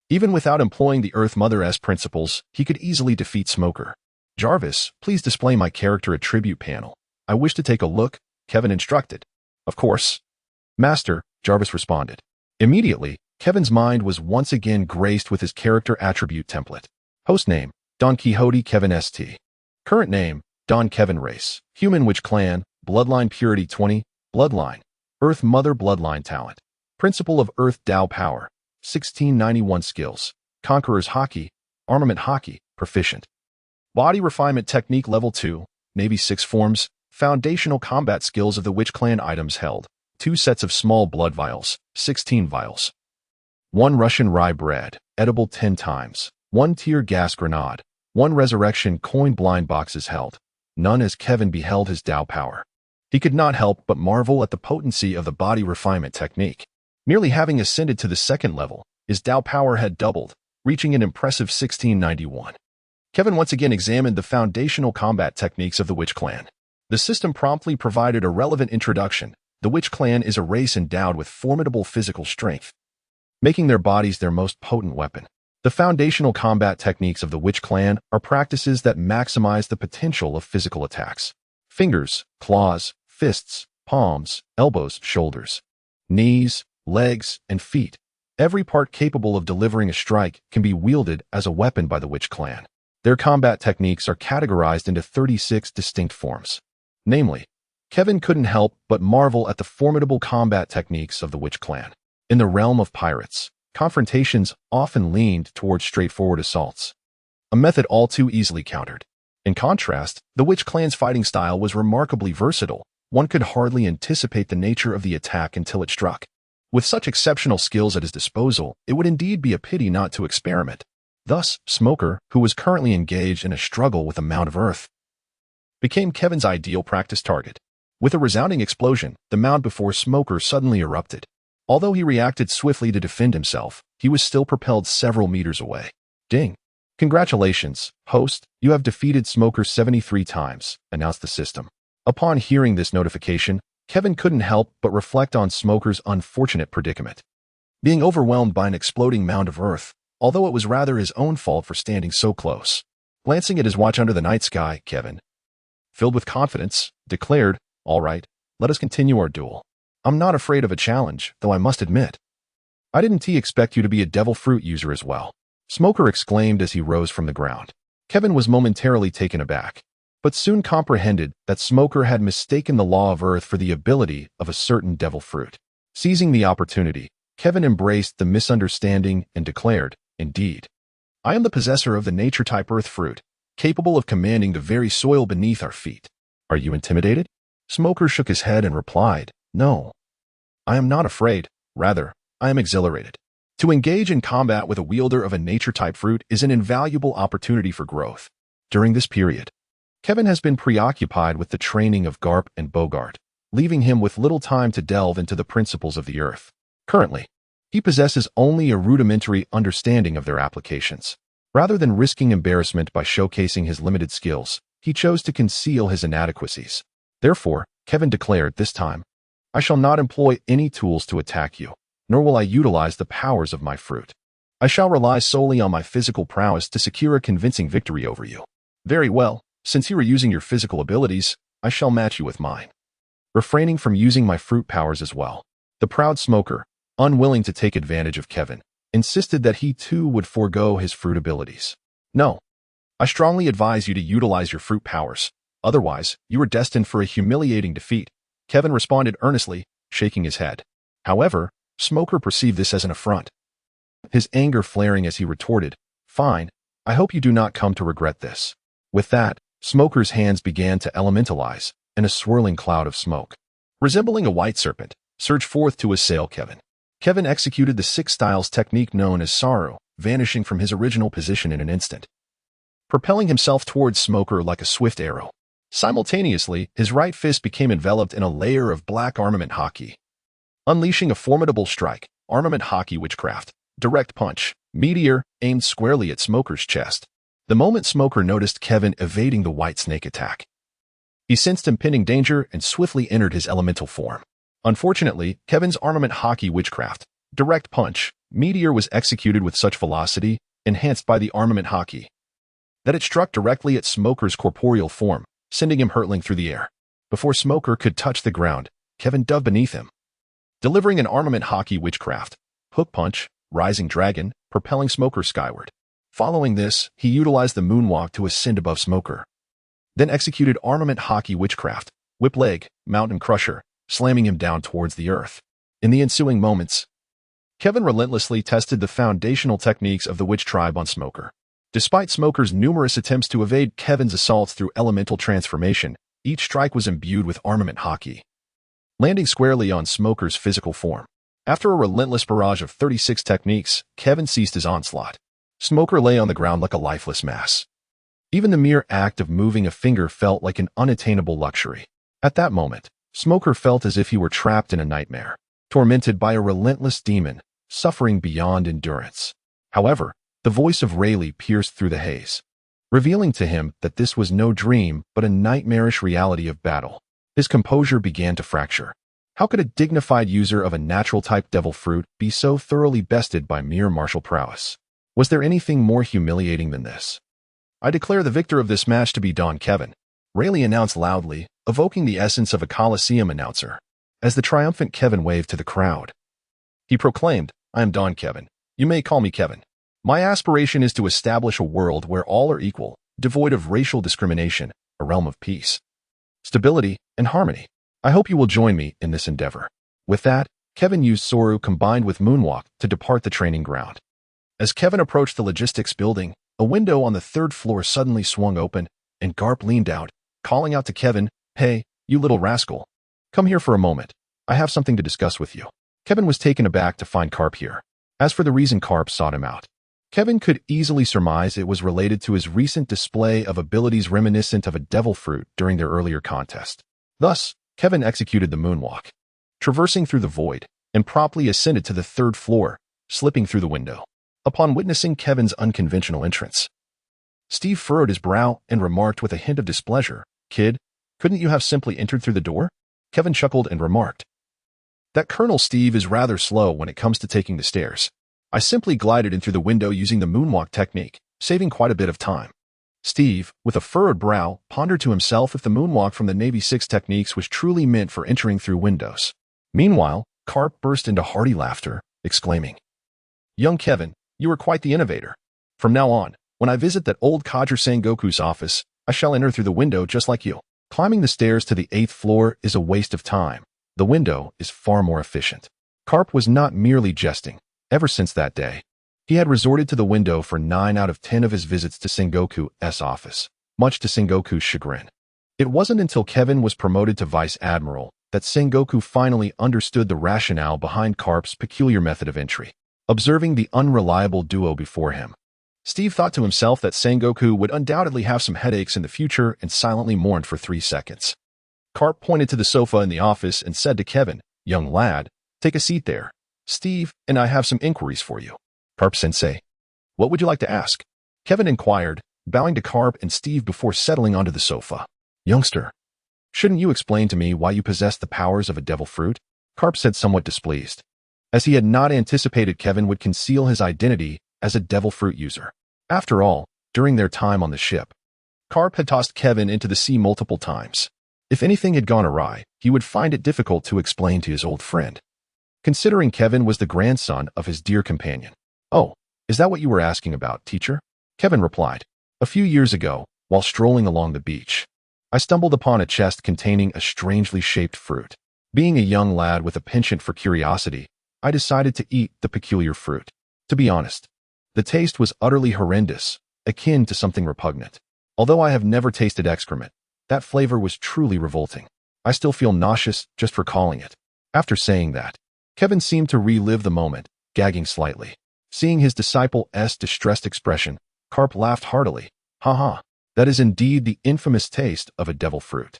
even without employing the Earth Mother's principles, he could easily defeat Smoker. Jarvis, please display my character attribute panel. I wish to take a look, Kevin instructed. Of course. Master, Jarvis responded. Immediately, Kevin's mind was once again graced with his character attribute template. Host name, Don Quixote Kevin St. Current name, Don Kevin Race. Human Witch Clan, Bloodline Purity 20, Bloodline, Earth Mother Bloodline Talent. Principle of Earth Tao Power, 1691 Skills. Conqueror's Hockey, Armament Hockey, Proficient. Body Refinement Technique Level 2, Navy 6 Forms, Foundational Combat Skills of the Witch Clan items held. 2 sets of small blood vials, 16 vials. 1 Russian rye bread, edible 10 times. 1 tear gas grenade. 1 resurrection coin blind boxes held. None as Kevin beheld his Tao power. He could not help but marvel at the potency of the body refinement technique. Merely having ascended to the second level, his Tao power had doubled, reaching an impressive 1691. Kevin once again examined the foundational combat techniques of the Witch Clan. The system promptly provided a relevant introduction. The Witch Clan is a race endowed with formidable physical strength, making their bodies their most potent weapon. The foundational combat techniques of the Witch Clan are practices that maximize the potential of physical attacks. Fingers, claws, fists, palms, elbows, shoulders, knees, legs, and feet. Every part capable of delivering a strike can be wielded as a weapon by the Witch Clan. Their combat techniques are categorized into 36 distinct forms. Namely, Kevin couldn't help but marvel at the formidable combat techniques of the Witch Clan. In the realm of pirates, confrontations often leaned towards straightforward assaults, a method all too easily countered. In contrast, the Witch Clan's fighting style was remarkably versatile. One could hardly anticipate the nature of the attack until it struck. With such exceptional skills at his disposal, it would indeed be a pity not to experiment. Thus, Smoker, who was currently engaged in a struggle with a mound of earth, became Kevin's ideal practice target. With a resounding explosion, the mound before Smoker suddenly erupted. Although he reacted swiftly to defend himself, he was still propelled several meters away. Ding! Congratulations, host, you have defeated Smoker 73 times, announced the system. Upon hearing this notification, Kevin couldn't help but reflect on Smoker's unfortunate predicament. Being overwhelmed by an exploding mound of earth, although it was rather his own fault for standing so close. Glancing at his watch under the night sky, Kevin, filled with confidence, declared, "All right, let us continue our duel. I'm not afraid of a challenge, though I must admit. I didn't expect you to be a devil fruit user as well," Smoker exclaimed as he rose from the ground. Kevin was momentarily taken aback, but soon comprehended that Smoker had mistaken the law of Earth for the ability of a certain devil fruit. Seizing the opportunity, Kevin embraced the misunderstanding and declared, "Indeed, I am the possessor of the nature-type Earth fruit, capable of commanding the very soil beneath our feet. Are you intimidated?" Smoker shook his head and replied, "No, I am not afraid. Rather, I am exhilarated. To engage in combat with a wielder of a nature-type fruit is an invaluable opportunity for growth." During this period, Kevin has been preoccupied with the training of Garp and Bogart, leaving him with little time to delve into the principles of the Earth. Currently, he possesses only a rudimentary understanding of their applications. Rather than risking embarrassment by showcasing his limited skills, he chose to conceal his inadequacies. Therefore, Kevin declared, "This time, I shall not employ any tools to attack you, nor will I utilize the powers of my fruit. I shall rely solely on my physical prowess to secure a convincing victory over you. Very well, since you are using your physical abilities, I shall match you with mine." Refraining from using my fruit powers as well, the proud Smoker, unwilling to take advantage of Kevin, insisted that he too would forego his fruit abilities. "No, I strongly advise you to utilize your fruit powers. Otherwise, you are destined for a humiliating defeat," Kevin responded earnestly, shaking his head. However, Smoker perceived this as an affront, his anger flaring as he retorted, "Fine, I hope you do not come to regret this." With that, Smoker's hands began to elementalize, and a swirling cloud of smoke, resembling a white serpent, surged forth to assail Kevin. Kevin executed the Six Styles technique known as Saru, vanishing from his original position in an instant, propelling himself towards Smoker like a swift arrow. Simultaneously, his right fist became enveloped in a layer of black armament haki, unleashing a formidable strike, armament haki witchcraft, direct punch, meteor, aimed squarely at Smoker's chest. The moment Smoker noticed Kevin evading the white snake attack, he sensed impending danger and swiftly entered his elemental form. Unfortunately, Kevin's armament haki witchcraft, direct punch, meteor was executed with such velocity, enhanced by the armament haki, that it struck directly at Smoker's corporeal form, sending him hurtling through the air. Before Smoker could touch the ground, Kevin dove beneath him, delivering an armament haki witchcraft, hook punch, rising dragon, propelling Smoker skyward. Following this, he utilized the moonwalk to ascend above Smoker, then executed armament haki witchcraft, whip leg, mountain crusher, slamming him down towards the earth. In the ensuing moments, Kevin relentlessly tested the foundational techniques of the witch tribe on Smoker. Despite Smoker's numerous attempts to evade Kevin's assaults through elemental transformation, each strike was imbued with armament haki, landing squarely on Smoker's physical form. After a relentless barrage of 36 techniques, Kevin ceased his onslaught. Smoker lay on the ground like a lifeless mass. Even the mere act of moving a finger felt like an unattainable luxury. At that moment, Smoker felt as if he were trapped in a nightmare, tormented by a relentless demon, suffering beyond endurance. However, the voice of Rayleigh pierced through the haze, revealing to him that this was no dream but a nightmarish reality of battle. His composure began to fracture. How could a dignified user of a natural-type devil fruit be so thoroughly bested by mere martial prowess? Was there anything more humiliating than this? "I declare the victor of this match to be Don Kevin," Rayleigh announced loudly, evoking the essence of a Coliseum announcer. As the triumphant Kevin waved to the crowd, he proclaimed, "I am Don Kevin. You may call me Kevin. My aspiration is to establish a world where all are equal, devoid of racial discrimination, a realm of peace, stability, and harmony. I hope you will join me in this endeavor." With that, Kevin used Soru combined with Moonwalk to depart the training ground. As Kevin approached the logistics building, a window on the third floor suddenly swung open, and Garp leaned out, calling out to Kevin, "Hey, you little rascal. Come here for a moment. I have something to discuss with you." Kevin was taken aback to find Garp here. As for the reason Garp sought him out, Kevin could easily surmise it was related to his recent display of abilities reminiscent of a devil fruit during their earlier contest. Thus, Kevin executed the moonwalk, traversing through the void, and promptly ascended to the 3rd floor, slipping through the window. Upon witnessing Kevin's unconventional entrance, Steve furrowed his brow and remarked with a hint of displeasure, "Kid, couldn't you have simply entered through the door?" Kevin chuckled and remarked, "That Colonel Steve is rather slow when it comes to taking the stairs. I simply glided in through the window using the moonwalk technique, saving quite a bit of time." Steve, with a furrowed brow, pondered to himself if the moonwalk from the Navy 6 techniques was truly meant for entering through windows. Meanwhile, Garp burst into hearty laughter, exclaiming, "Young Kevin, you are quite the innovator. From now on, when I visit that old codger Sengoku's office, I shall enter through the window just like you. Climbing the stairs to the 8th floor is a waste of time. The window is far more efficient." Garp was not merely jesting. Ever since that day, he had resorted to the window for 9 out of 10 of his visits to Sengoku's office, much to Sengoku's chagrin. It wasn't until Kevin was promoted to Vice Admiral that Sengoku finally understood the rationale behind Garp's peculiar method of entry. Observing the unreliable duo before him, Steve thought to himself that Sengoku would undoubtedly have some headaches in the future and silently mourned for 3 seconds. Garp pointed to the sofa in the office and said to Kevin, "Young lad, take a seat there. Steve and I have some inquiries for you." "Garp-sensei, what would you like to ask?" Kevin inquired, bowing to Garp and Steve before settling onto the sofa. "Youngster, shouldn't you explain to me why you possess the powers of a devil fruit?" Garp said, somewhat displeased, as he had not anticipated Kevin would conceal his identity as a devil fruit user. After all, during their time on the ship, Garp had tossed Kevin into the sea multiple times. If anything had gone awry, he would find it difficult to explain to his old friend, considering Kevin was the grandson of his dear companion. "Oh, is that what you were asking about, teacher?" Kevin replied. "A few years ago, while strolling along the beach, I stumbled upon a chest containing a strangely shaped fruit. Being a young lad with a penchant for curiosity, I decided to eat the peculiar fruit. To be honest, the taste was utterly horrendous, akin to something repugnant. Although I have never tasted excrement, that flavor was truly revolting. I still feel nauseous just recalling it." After saying that, Kevin seemed to relive the moment, gagging slightly. Seeing his disciple's distressed expression, Garp laughed heartily. "Ha, that is indeed the infamous taste of a devil fruit.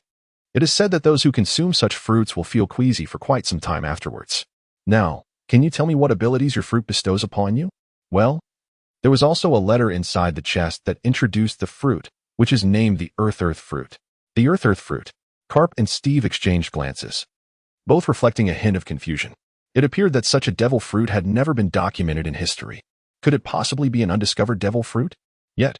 It is said that those who consume such fruits will feel queasy for quite some time afterwards. Now, can you tell me what abilities your fruit bestows upon you?" "Well, there was also a letter inside the chest that introduced the fruit, which is named the Earth fruit." The Earth fruit. Garp and Steve exchanged glances, both reflecting a hint of confusion. It appeared that such a devil fruit had never been documented in history. Could it possibly be an undiscovered devil fruit? Yet,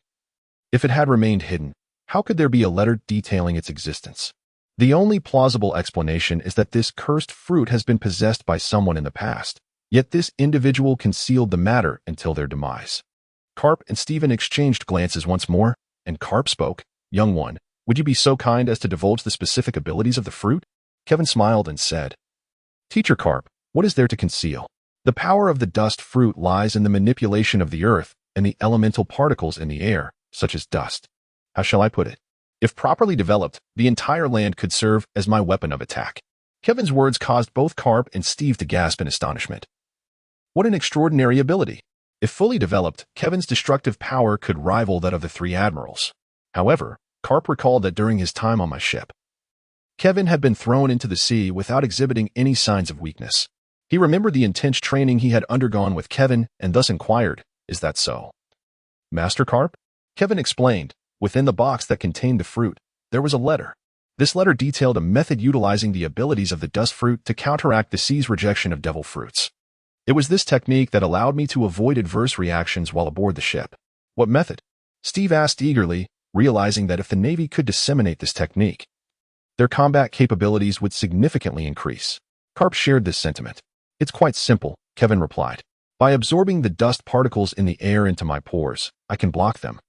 if it had remained hidden, how could there be a letter detailing its existence? The only plausible explanation is that this cursed fruit has been possessed by someone in the past, yet this individual concealed the matter until their demise. Garp and Stephen exchanged glances once more, and Garp spoke. "Young one, would you be so kind as to divulge the specific abilities of the fruit?" Kevin smiled and said, "Teacher Garp, what is there to conceal? The power of the dust fruit lies in the manipulation of the earth and the elemental particles in the air, such as dust. How shall I put it? If properly developed, the entire land could serve as my weapon of attack." Kevin's words caused both Garp and Steve to gasp in astonishment. What an extraordinary ability! If fully developed, Kevin's destructive power could rival that of the 3 admirals. However, Garp recalled that during his time on my ship, Kevin had been thrown into the sea without exhibiting any signs of weakness. He remembered the intense training he had undergone with Kevin and thus inquired, "Is that so?" "Master Garp?" Kevin explained. Within the box that contained the fruit, there was a letter. This letter detailed a method utilizing the abilities of the dust fruit to counteract the sea's rejection of devil fruits. It was this technique that allowed me to avoid adverse reactions while aboard the ship. "What method?" Steve asked eagerly, realizing that if the Navy could disseminate this technique, their combat capabilities would significantly increase. Garp shared this sentiment. "It's quite simple," Kevin replied. "By absorbing the dust particles in the air into my pores, I can block them,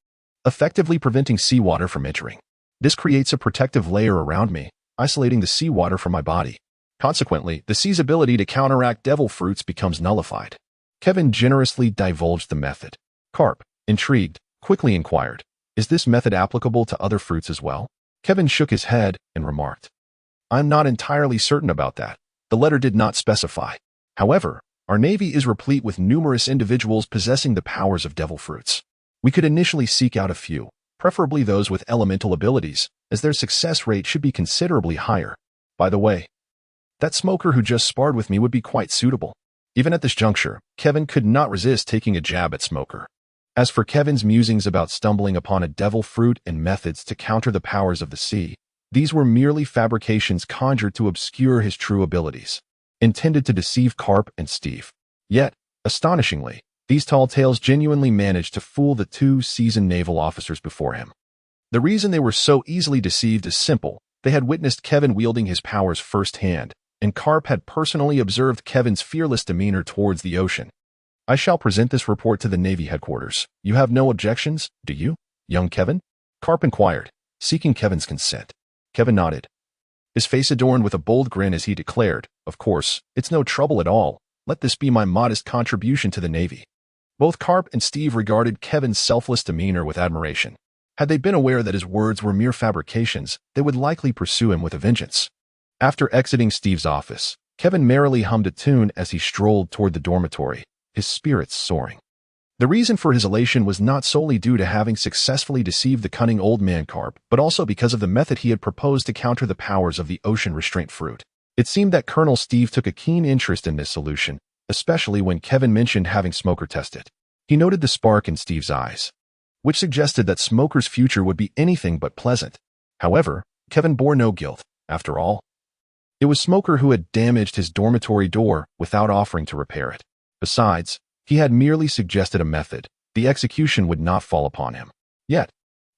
effectively preventing seawater from entering. This creates a protective layer around me, isolating the seawater from my body. Consequently, the sea's ability to counteract devil fruits becomes nullified." Kevin generously divulged the method. Garp, intrigued, quickly inquired, Is this method applicable to other fruits as well? Kevin shook his head and remarked, I'm not entirely certain about that. The letter did not specify. However, our navy is replete with numerous individuals possessing the powers of devil fruits. We could initially seek out a few, preferably those with elemental abilities, as their success rate should be considerably higher. By the way, that smoker who just sparred with me would be quite suitable. Even at this juncture, Kevin could not resist taking a jab at Smoker. As for Kevin's musings about stumbling upon a devil fruit and methods to counter the powers of the sea, these were merely fabrications conjured to obscure his true abilities, intended to deceive Garp and Steve. Yet, astonishingly, these tall tales genuinely managed to fool the two seasoned naval officers before him. The reason they were so easily deceived is simple. They had witnessed Kevin wielding his powers firsthand, and Garp had personally observed Kevin's fearless demeanor towards the ocean. I shall present this report to the Navy headquarters. You have no objections, do you, young Kevin? Garp inquired, seeking Kevin's consent. Kevin nodded, his face adorned with a bold grin as he declared, Of course, it's no trouble at all. Let this be my modest contribution to the Navy. Both Garp and Steve regarded Kevin's selfless demeanor with admiration. Had they been aware that his words were mere fabrications, they would likely pursue him with a vengeance. After exiting Steve's office, Kevin merrily hummed a tune as he strolled toward the dormitory, his spirits soaring. The reason for his elation was not solely due to having successfully deceived the cunning old man Garp, but also because of the method he had proposed to counter the powers of the ocean restraint fruit. It seemed that Colonel Steve took a keen interest in this solution, especially when Kevin mentioned having Smoker test it. He noted the spark in Steve's eyes, which suggested that Smoker's future would be anything but pleasant. However, Kevin bore no guilt. After all, it was Smoker who had damaged his dormitory door without offering to repair it. Besides, he had merely suggested a method. The execution would not fall upon him. Yet,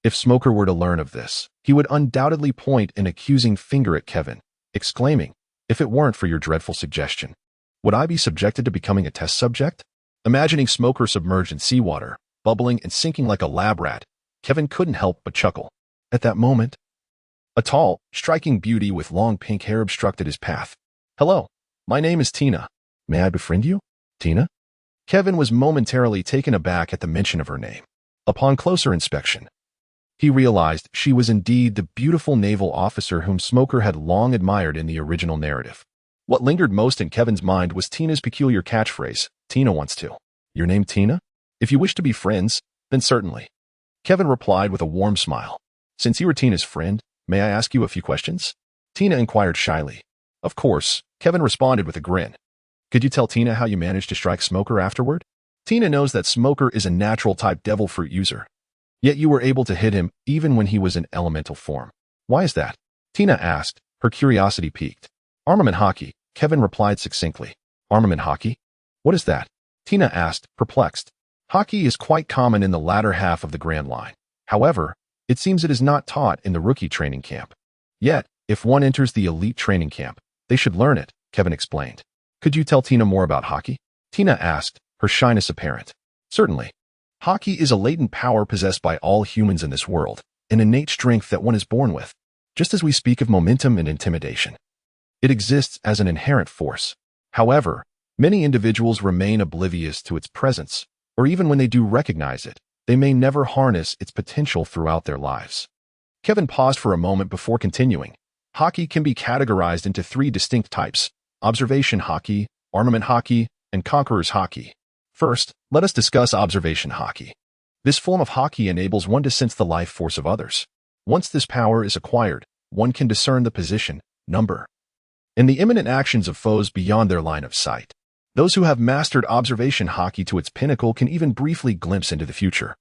if Smoker were to learn of this, he would undoubtedly point an accusing finger at Kevin, exclaiming, If it weren't for your dreadful suggestion, would I be subjected to becoming a test subject? Imagining Smoker submerged in seawater, bubbling and sinking like a lab rat, Kevin couldn't help but chuckle. At that moment, a tall, striking beauty with long pink hair obstructed his path. Hello, my name is Tina. May I befriend you? Tina? Kevin was momentarily taken aback at the mention of her name. Upon closer inspection, he realized she was indeed the beautiful naval officer whom Smoker had long admired in the original narrative. What lingered most in Kevin's mind was Tina's peculiar catchphrase, Tina wants to. Your name Tina? If you wish to be friends, then certainly. Kevin replied with a warm smile. Since you are Tina's friend, may I ask you a few questions? Tina inquired shyly. Of course, Kevin responded with a grin. Could you tell Tina how you managed to strike Smoker afterward? Tina knows that Smoker is a natural-type devil fruit user. Yet you were able to hit him even when he was in elemental form. Why is that? Tina asked, her curiosity piqued. Armament hockey, Kevin replied succinctly. Armament hockey? What is that? Tina asked, perplexed. Hockey is quite common in the latter half of the Grand Line. However, it seems it is not taught in the rookie training camp. Yet, if one enters the elite training camp, they should learn it, Kevin explained. Could you tell Tina more about hockey? Tina asked, her shyness apparent. Certainly. Hockey is a latent power possessed by all humans in this world, an innate strength that one is born with. Just as we speak of momentum and intimidation, it exists as an inherent force. However, many individuals remain oblivious to its presence, or even when they do recognize it, they may never harness its potential throughout their lives. Kevin paused for a moment before continuing. Hockey can be categorized into three distinct types: observation hockey, armament hockey, and conqueror's hockey. First, let us discuss observation hockey. This form of hockey enables one to sense the life force of others. Once this power is acquired, one can discern the position, number, and the imminent actions of foes beyond their line of sight. Those who have mastered observation hockey to its pinnacle can even briefly glimpse into the future.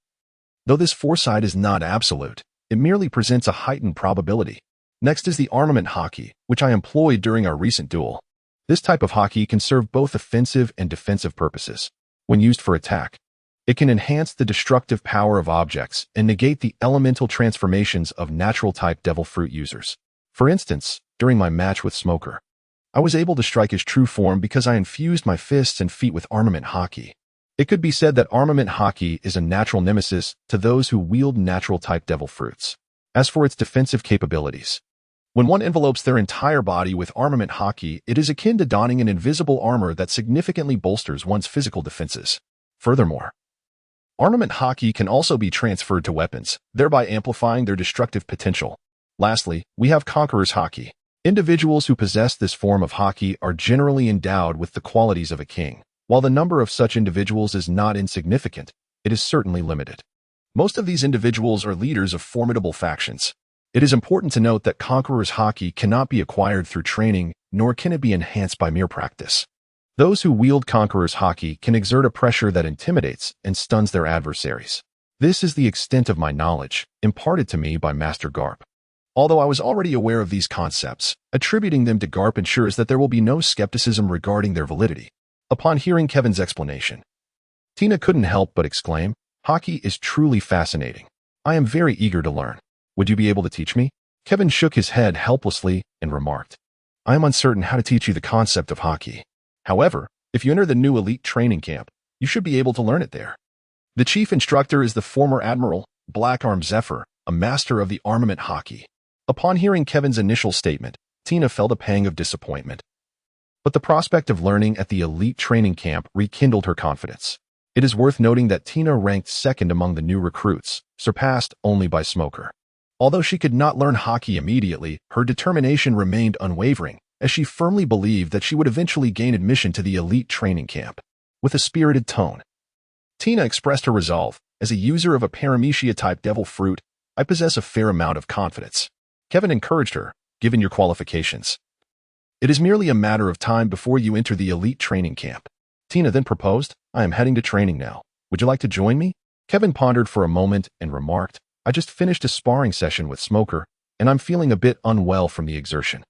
Though this foresight is not absolute, it merely presents a heightened probability. Next is the armament hockey, which I employed during our recent duel. This type of hockey can serve both offensive and defensive purposes. When used for attack, it can enhance the destructive power of objects and negate the elemental transformations of natural-type devil fruit users. For instance, during my match with Smoker, I was able to strike his true form because I infused my fists and feet with armament hockey. It could be said that armament hockey is a natural nemesis to those who wield natural-type devil fruits. As for its defensive capabilities, when one envelopes their entire body with armament hockey, it is akin to donning an invisible armor that significantly bolsters one's physical defenses. Furthermore, Armament haki can also be transferred to weapons, thereby amplifying their destructive potential. Lastly, we have Conqueror's haki. Individuals who possess this form of haki are generally endowed with the qualities of a king. While the number of such individuals is not insignificant, it is certainly limited. Most of these individuals are leaders of formidable factions. It is important to note that Conqueror's haki cannot be acquired through training, nor can it be enhanced by mere practice. Those who wield Conqueror's haki can exert a pressure that intimidates and stuns their adversaries. This is the extent of my knowledge, imparted to me by Master Garp. Although I was already aware of these concepts, attributing them to Garp ensures that there will be no skepticism regarding their validity. Upon hearing Kevin's explanation, Tina couldn't help but exclaim, "Haki is truly fascinating. I am very eager to learn. Would you be able to teach me?" Kevin shook his head helplessly and remarked, "I am uncertain how to teach you the concept of haki. However, if you enter the new elite training camp, you should be able to learn it there." The chief instructor is the former Admiral, Blackarm Zephyr, a master of the armament haki. Upon hearing Kevin's initial statement, Tina felt a pang of disappointment. But the prospect of learning at the elite training camp rekindled her confidence. It is worth noting that Tina ranked second among the new recruits, surpassed only by Smoker. Although she could not learn haki immediately, her determination remained unwavering, as she firmly believed that she would eventually gain admission to the elite training camp. With a spirited tone, Tina expressed her resolve, "As a user of a paramecia-type devil fruit, I possess a fair amount of confidence." Kevin encouraged her, "Given your qualifications, it is merely a matter of time before you enter the elite training camp." Tina then proposed, "I am heading to training now. Would you like to join me?" Kevin pondered for a moment and remarked, "I just finished a sparring session with Smoker, and I'm feeling a bit unwell from the exertion.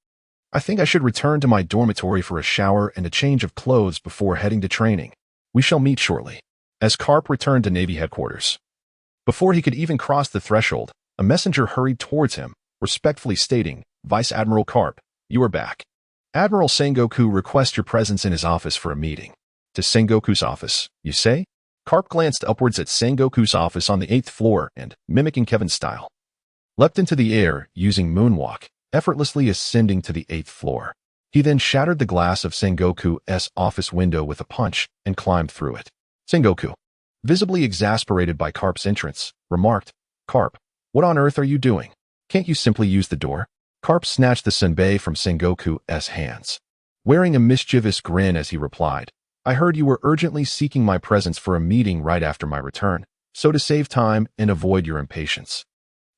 I think I should return to my dormitory for a shower and a change of clothes before heading to training. We shall meet shortly." As Garp returned to Navy headquarters, before he could even cross the threshold, a messenger hurried towards him, respectfully stating, "Vice Admiral Garp, you are back. Admiral Sengoku requests your presence in his office for a meeting." "To Sengoku's office, you say?" Garp glanced upwards at Sengoku's office on the 8th floor and, mimicking Kevin's style, leapt into the air using moonwalk, effortlessly ascending to the 8th floor. He then shattered the glass of Sengoku's office window with a punch and climbed through it. Sengoku, visibly exasperated by Garp's entrance, remarked, "Garp, what on earth are you doing? Can't you simply use the door?" Garp snatched the senbei from Sengoku's hands, wearing a mischievous grin as he replied, "I heard you were urgently seeking my presence for a meeting right after my return, so to save time and avoid your impatience,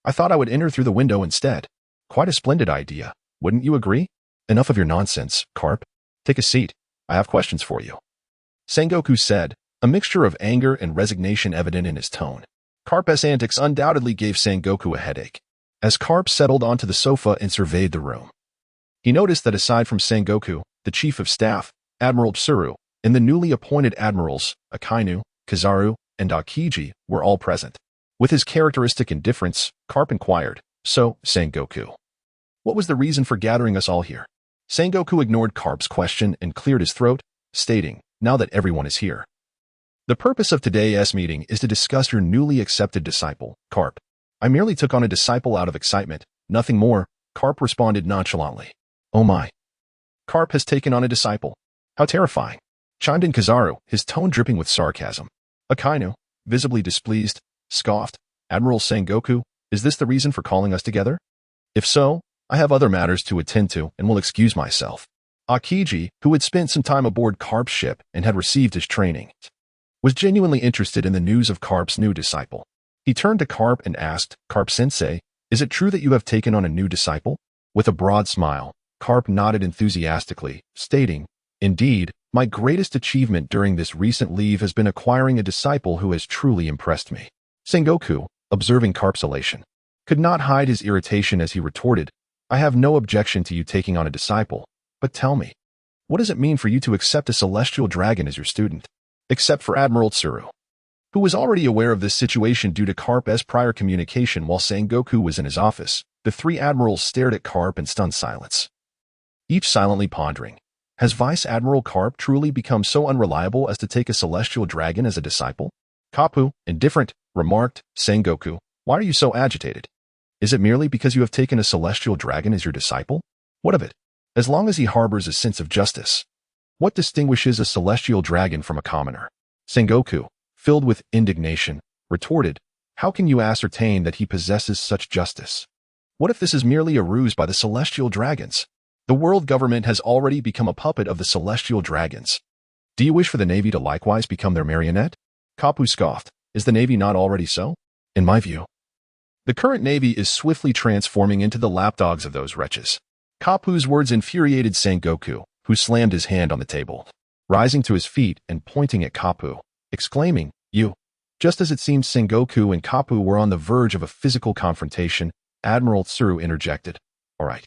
I thought I would enter through the window instead. Quite a splendid idea, wouldn't you agree?" "Enough of your nonsense, Garp. Take a seat. I have questions for you," Sengoku said, a mixture of anger and resignation evident in his tone. Garp's antics undoubtedly gave Sengoku a headache. As Garp settled onto the sofa and surveyed the room, he noticed that aside from Sengoku, the Chief of Staff, Admiral Tsuru, and the newly appointed admirals, Akainu, Kizaru, and Akiji, were all present. With his characteristic indifference, Garp inquired, "So, Sengoku, what was the reason for gathering us all here?" Sengoku ignored Garp's question and cleared his throat, stating, "Now that everyone is here, the purpose of today's meeting is to discuss your newly accepted disciple, Garp." "I merely took on a disciple out of excitement, nothing more," Garp responded nonchalantly. "Oh my. Garp has taken on a disciple. How terrifying," chimed in Kizaru, his tone dripping with sarcasm. Akainu, visibly displeased, scoffed, "Admiral Sengoku, is this the reason for calling us together? If so, I have other matters to attend to and will excuse myself." Akiji, who had spent some time aboard Garp's ship and had received his training, was genuinely interested in the news of Garp's new disciple. He turned to Garp and asked, "Garp-sensei, is it true that you have taken on a new disciple?" With a broad smile, Garp nodded enthusiastically, stating, "Indeed, my greatest achievement during this recent leave has been acquiring a disciple who has truly impressed me." Sengoku, observing Garp's elation, could not hide his irritation as he retorted, "I have no objection to you taking on a disciple, but tell me, what does it mean for you to accept a celestial dragon as your student?" Except for Admiral Tsuru, who was already aware of this situation due to Garp's prior communication while Sengoku was in his office, the three admirals stared at Garp in stunned silence, each silently pondering, has Vice Admiral Garp truly become so unreliable as to take a celestial dragon as a disciple? Kapu, indifferent, remarked, "Sengoku, why are you so agitated? Is it merely because you have taken a celestial dragon as your disciple? What of it? As long as he harbors a sense of justice, what distinguishes a celestial dragon from a commoner?" Sengoku, filled with indignation, retorted, "How can you ascertain that he possesses such justice? What if this is merely a ruse by the celestial dragons? The world government has already become a puppet of the celestial dragons. Do you wish for the Navy to likewise become their marionette?" Kapu scoffed. "Is the Navy not already so? In my view, the current Navy is swiftly transforming into the lapdogs of those wretches." Kapu's words infuriated Sengoku, who slammed his hand on the table, rising to his feet and pointing at Kapu, exclaiming, "You!" Just as it seemed Sengoku and Kapu were on the verge of a physical confrontation, Admiral Tsuru interjected, "All right,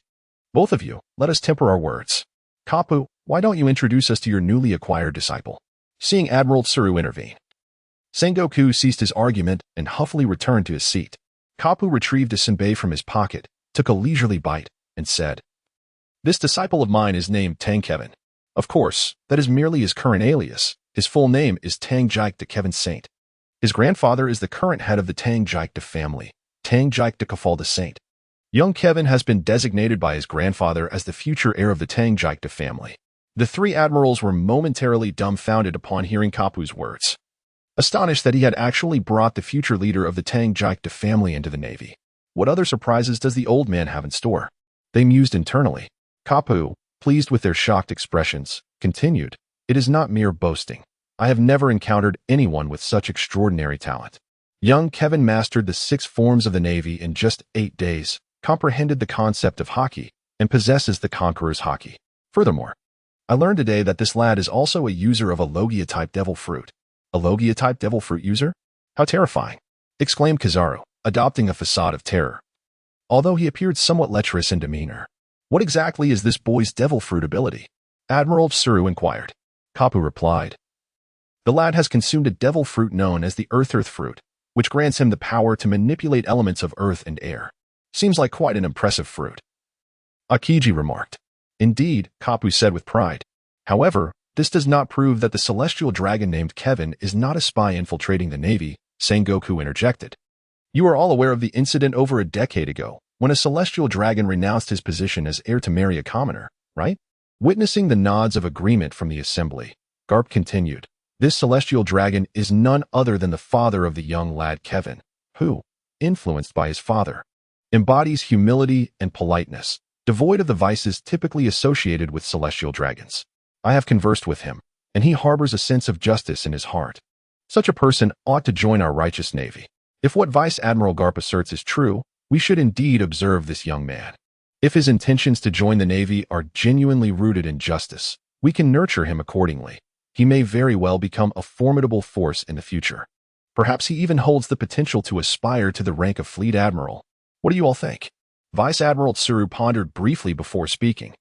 both of you, let us temper our words. Kapu, why don't you introduce us to your newly acquired disciple?" Seeing Admiral Tsuru intervene, Sengoku ceased his argument and huffily returned to his seat. Kapu retrieved a senbei from his pocket, took a leisurely bite, and said, "This disciple of mine is named Tang Kevin. Of course, that is merely his current alias. His full name is Tang Jike de Kevin Saint. His grandfather is the current head of the Tang Jike de family, Tang Jike de Kefal de Saint. Young Kevin has been designated by his grandfather as the future heir of the Tang Jike de family." The three admirals were momentarily dumbfounded upon hearing Kapu's words, astonished that he had actually brought the future leader of the Tang Jike de family into the Navy. What other surprises does the old man have in store? They mused internally. Kapu, pleased with their shocked expressions, continued, "It is not mere boasting. I have never encountered anyone with such extraordinary talent. Young Kevin mastered the 6 forms of the Navy in just 8 days, comprehended the concept of hockey, and possesses the Conqueror's hockey. Furthermore, I learned today that this lad is also a user of a Logia-type devil fruit." "A Logia-type devil fruit user? How terrifying!" exclaimed Kizaru, adopting a facade of terror, although he appeared somewhat lecherous in demeanor. "What exactly is this boy's devil fruit ability?" Admiral Tsuru inquired. Kapu replied, "The lad has consumed a devil fruit known as the Earth fruit, which grants him the power to manipulate elements of earth and air. Seems like quite an impressive fruit." Akiji remarked. "Indeed," Kapu said with pride. "However, this does not prove that the celestial dragon named Kevin is not a spy infiltrating the Navy," Sengoku interjected. "You are all aware of the incident over a decade ago, when a celestial dragon renounced his position as heir to marry a commoner, right?" Witnessing the nods of agreement from the assembly, Garp continued, "This celestial dragon is none other than the father of the young lad Kevin, who, influenced by his father, embodies humility and politeness, devoid of the vices typically associated with celestial dragons. I have conversed with him, and he harbors a sense of justice in his heart. Such a person ought to join our righteous Navy. If what Vice Admiral Garp asserts is true, we should indeed observe this young man. If his intentions to join the Navy are genuinely rooted in justice, we can nurture him accordingly. He may very well become a formidable force in the future. Perhaps he even holds the potential to aspire to the rank of Fleet Admiral. What do you all think?" Vice Admiral Tsuru pondered briefly before speaking.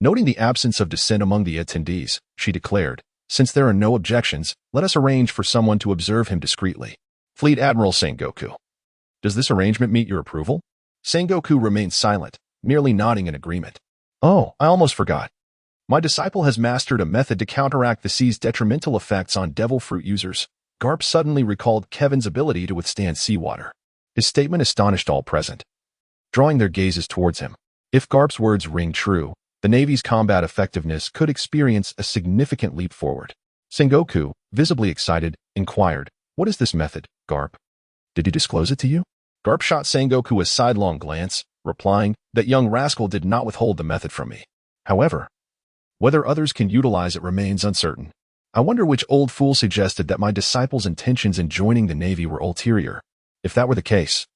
Noting the absence of dissent among the attendees, she declared, "Since there are no objections, let us arrange for someone to observe him discreetly. Fleet Admiral Sengoku. Does this arrangement meet your approval?" Sengoku remained silent, merely nodding in agreement. "Oh, I almost forgot. My disciple has mastered a method to counteract the sea's detrimental effects on devil fruit users." Garp suddenly recalled Kevin's ability to withstand seawater. His statement astonished all present, drawing their gazes towards him. If Garp's words ring true, the Navy's combat effectiveness could experience a significant leap forward. Sengoku, visibly excited, inquired, "What is this method, Garp? Did he disclose it to you?" Garp shot Sengoku a sidelong glance, replying, "That young rascal did not withhold the method from me. However, whether others can utilize it remains uncertain. I wonder which old fool suggested that my disciple's intentions in joining the Navy were ulterior. If that were the case,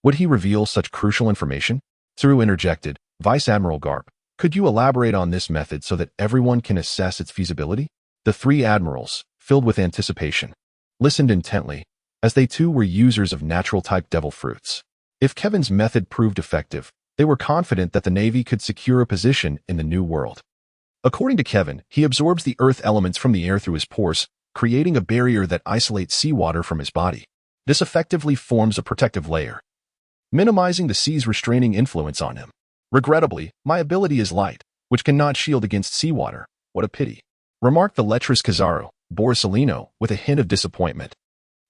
would he reveal such crucial information?" Tsuru interjected, "Vice Admiral Garp, could you elaborate on this method so that everyone can assess its feasibility?" The 3 admirals, filled with anticipation, listened intently, as they too were users of natural-type devil fruits. If Kevin's method proved effective, they were confident that the Navy could secure a position in the New World. According to Kevin, he absorbs the earth elements from the air through his pores, creating a barrier that isolates seawater from his body. This effectively forms a protective layer, minimizing the sea's restraining influence on him. "Regrettably, my ability is light, which cannot shield against seawater. What a pity," remarked the lecherous Kizaru, Borisolino, with a hint of disappointment.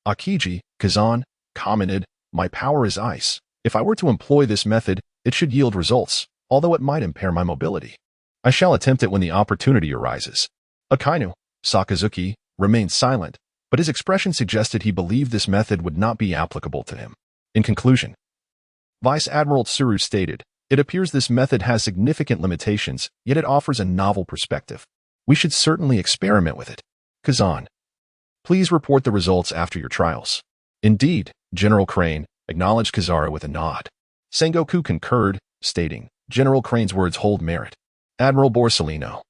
Akiji, Kazan, commented, "My power is ice. If I were to employ this method, it should yield results, although it might impair my mobility. I shall attempt it when the opportunity arises." Akainu, Sakazuki, remained silent, but his expression suggested he believed this method would not be applicable to him. In conclusion, Vice Admiral Tsuru stated, "It appears this method has significant limitations, yet it offers a novel perspective. We should certainly experiment with it. Kazan, please report the results after your trials." "Indeed," General Crane acknowledged Kizaru with a nod. Sengoku concurred, stating, "General Crane's words hold merit." Admiral Borsellino,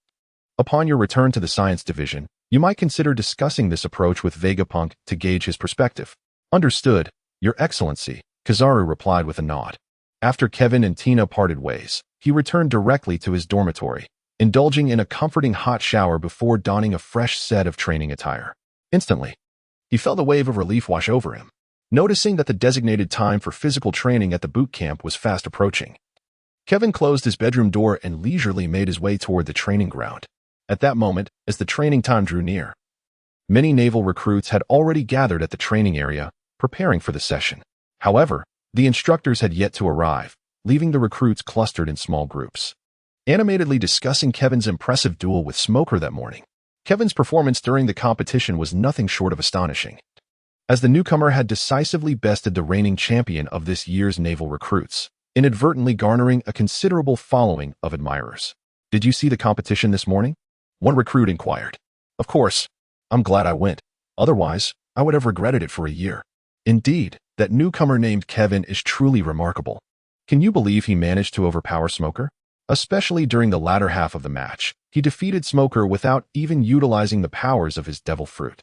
upon your return to the Science Division, you might consider discussing this approach with Vegapunk to gauge his perspective. Understood, Your Excellency, Kizaru replied with a nod. After Kevin and Tina parted ways, he returned directly to his dormitory, indulging in a comforting hot shower before donning a fresh set of training attire. Instantly, he felt a wave of relief wash over him, noticing that the designated time for physical training at the boot camp was fast approaching. Kevin closed his bedroom door and leisurely made his way toward the training ground. At that moment, as the training time drew near, many naval recruits had already gathered at the training area, preparing for the session. However, the instructors had yet to arrive, leaving the recruits clustered in small groups, animatedly discussing Kevin's impressive duel with Smoker that morning. Kevin's performance during the competition was nothing short of astonishing, as the newcomer had decisively bested the reigning champion of this year's naval recruits, inadvertently garnering a considerable following of admirers. "Did you see the competition this morning?" one recruit inquired. "Of course. I'm glad I went. Otherwise, I would have regretted it for a year." Indeed, that newcomer named Kevin is truly remarkable. Can you believe he managed to overpower Smoker? Especially during the latter half of the match, he defeated Smoker without even utilizing the powers of his devil fruit.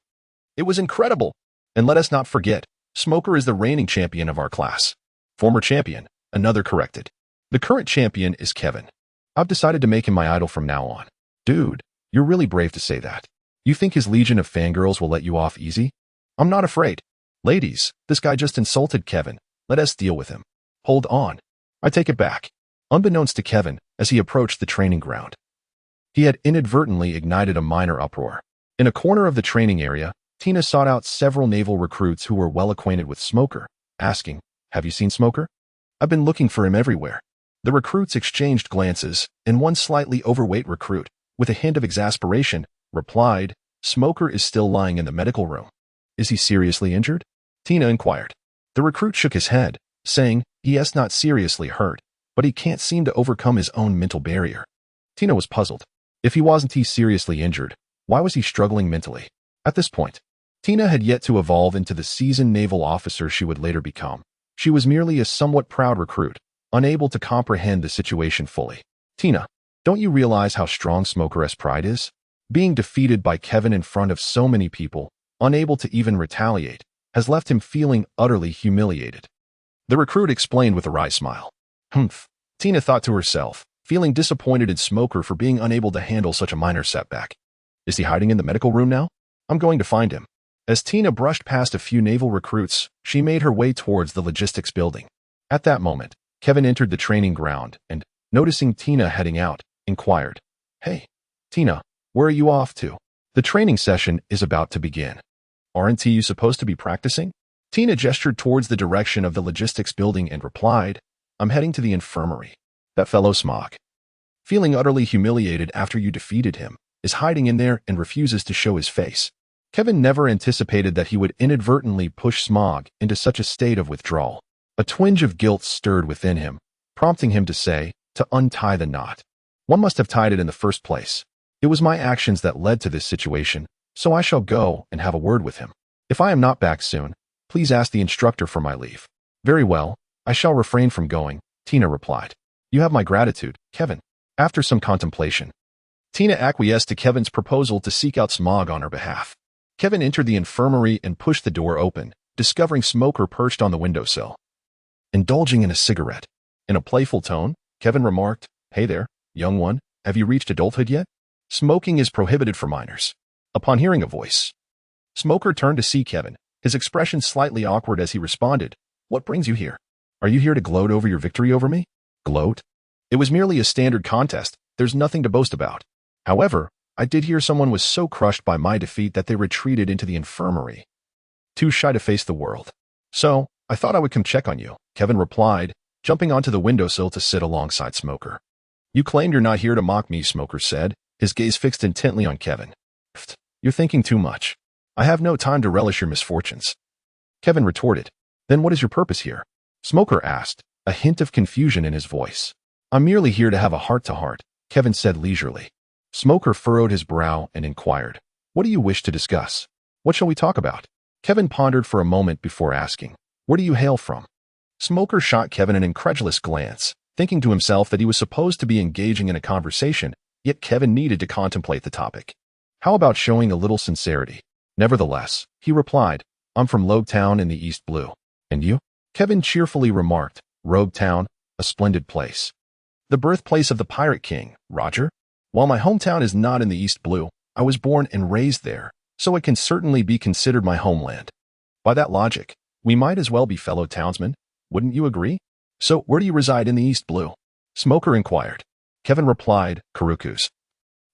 It was incredible. And let us not forget, Smoker is the reigning champion of our class. Former champion, another corrected. The current champion is Kevin. I've decided to make him my idol from now on. Dude, you're really brave to say that. You think his legion of fangirls will let you off easy? I'm not afraid. Ladies, this guy just insulted Kevin. Let us deal with him. Hold on. I take it back. Unbeknownst to Kevin, as he approached the training ground, he had inadvertently ignited a minor uproar. In a corner of the training area, Tina sought out several naval recruits who were well acquainted with Smoker, asking, "Have you seen Smoker?" "I've been looking for him everywhere." The recruits exchanged glances, and one slightly overweight recruit, with a hint of exasperation, replied, "Smoker is still lying in the medical room." "Is he seriously injured?" Tina inquired. The recruit shook his head, saying, "He is not seriously hurt, but he can't seem to overcome his own mental barrier." Tina was puzzled. If he wasn't seriously injured, why was he struggling mentally? At this point, Tina had yet to evolve into the seasoned naval officer she would later become. She was merely a somewhat proud recruit, unable to comprehend the situation fully. "Tina, don't you realize how strong Smoker's pride is? Being defeated by Kevin in front of so many people, unable to even retaliate, has left him feeling utterly humiliated." The recruit explained with a wry smile. "Humph," Tina thought to herself, feeling disappointed in Smoker for being unable to handle such a minor setback. "Is he hiding in the medical room now? I'm going to find him." As Tina brushed past a few naval recruits, she made her way towards the logistics building. At that moment, Kevin entered the training ground and, noticing Tina heading out, inquired, "Hey, Tina, where are you off to? The training session is about to begin. Aren't you supposed to be practicing?" Tina gestured towards the direction of the logistics building and replied, "I'm heading to the infirmary. That fellow Smog, feeling utterly humiliated after you defeated him, is hiding in there and refuses to show his face." Kevin never anticipated that he would inadvertently push Smog into such a state of withdrawal. A twinge of guilt stirred within him, prompting him to say, "To untie the knot. One must have tied it in the first place. It was my actions that led to this situation, so I shall go and have a word with him. If I am not back soon, please ask the instructor for my leave." "Very well, I shall refrain from going," Tina replied. "You have my gratitude, Kevin." After some contemplation, Tina acquiesced to Kevin's proposal to seek out Smog on her behalf. Kevin entered the infirmary and pushed the door open, discovering Smoker perched on the windowsill, indulging in a cigarette. In a playful tone, Kevin remarked, "Hey there, young one, have you reached adulthood yet? Smoking is prohibited for minors." Upon hearing a voice, Smoker turned to see Kevin, his expression slightly awkward as he responded, "What brings you here? Are you here to gloat over your victory over me?" "Gloat? It was merely a standard contest. There's nothing to boast about. However, I did hear someone was so crushed by my defeat that they retreated into the infirmary, too shy to face the world. So, I thought I would come check on you," Kevin replied, jumping onto the windowsill to sit alongside Smoker. "You claimed you're not here to mock me," Smoker said, his gaze fixed intently on Kevin. "You're thinking too much. I have no time to relish your misfortunes. Kevin retorted. Then what is your purpose here? Smoker asked, a hint of confusion in his voice. I'm merely here to have a heart-to-heart, Kevin said leisurely. Smoker furrowed his brow and inquired, what do you wish to discuss? What shall we talk about? Kevin pondered for a moment before asking, where do you hail from? Smoker shot Kevin an incredulous glance, thinking to himself that he was supposed to be engaging in a conversation, yet Kevin needed to contemplate the topic. How about showing a little sincerity? Nevertheless, he replied, I'm from Rogue Town in the East Blue. And you? Kevin cheerfully remarked, Rogue Town, a splendid place. The birthplace of the Pirate King, Roger. While my hometown is not in the East Blue, I was born and raised there, so it can certainly be considered my homeland. By that logic, we might as well be fellow townsmen, wouldn't you agree? So, where do you reside in the East Blue? Smoker inquired. Kevin replied, Karukus.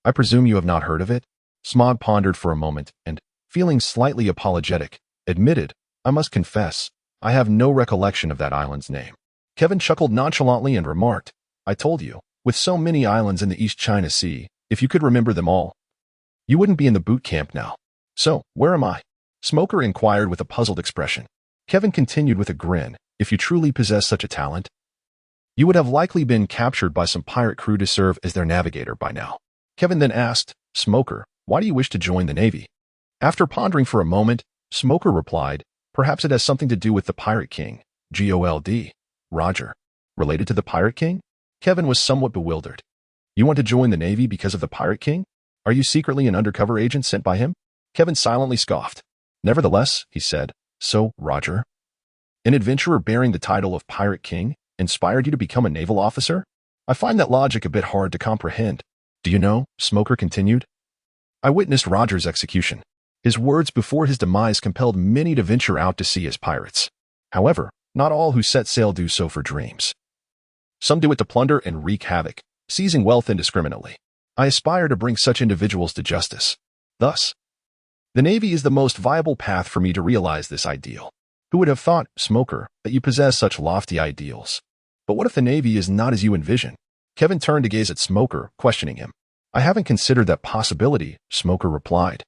I presume you have not heard of it? Smog pondered for a moment and, feeling slightly apologetic, admitted, I must confess, I have no recollection of that island's name. Kevin chuckled nonchalantly and remarked, I told you, with so many islands in the East China Sea, if you could remember them all, you wouldn't be in the boot camp now. So, where am I? Smoker inquired with a puzzled expression. Kevin continued with a grin, if you truly possess such a talent, you would have likely been captured by some pirate crew to serve as their navigator by now. Kevin then asked, Smoker, why do you wish to join the Navy? After pondering for a moment, Smoker replied, perhaps it has something to do with the Pirate King, Gold, Roger. Related to the Pirate King? Kevin was somewhat bewildered. You want to join the Navy because of the Pirate King? Are you secretly an undercover agent sent by him? Kevin silently scoffed. Nevertheless, he said, so, Roger, an adventurer bearing the title of Pirate King inspired you to become a naval officer? I find that logic a bit hard to comprehend. Do you know, Smoker continued, I witnessed Roger's execution. His words before his demise compelled many to venture out to sea as pirates. However, not all who set sail do so for dreams. Some do it to plunder and wreak havoc, seizing wealth indiscriminately. I aspire to bring such individuals to justice. Thus, the Navy is the most viable path for me to realize this ideal. Who would have thought, Smoker, that you possess such lofty ideals? But what if the Navy is not as you envision? Kevin turned to gaze at Smoker, questioning him. I haven't considered that possibility, Smoker replied.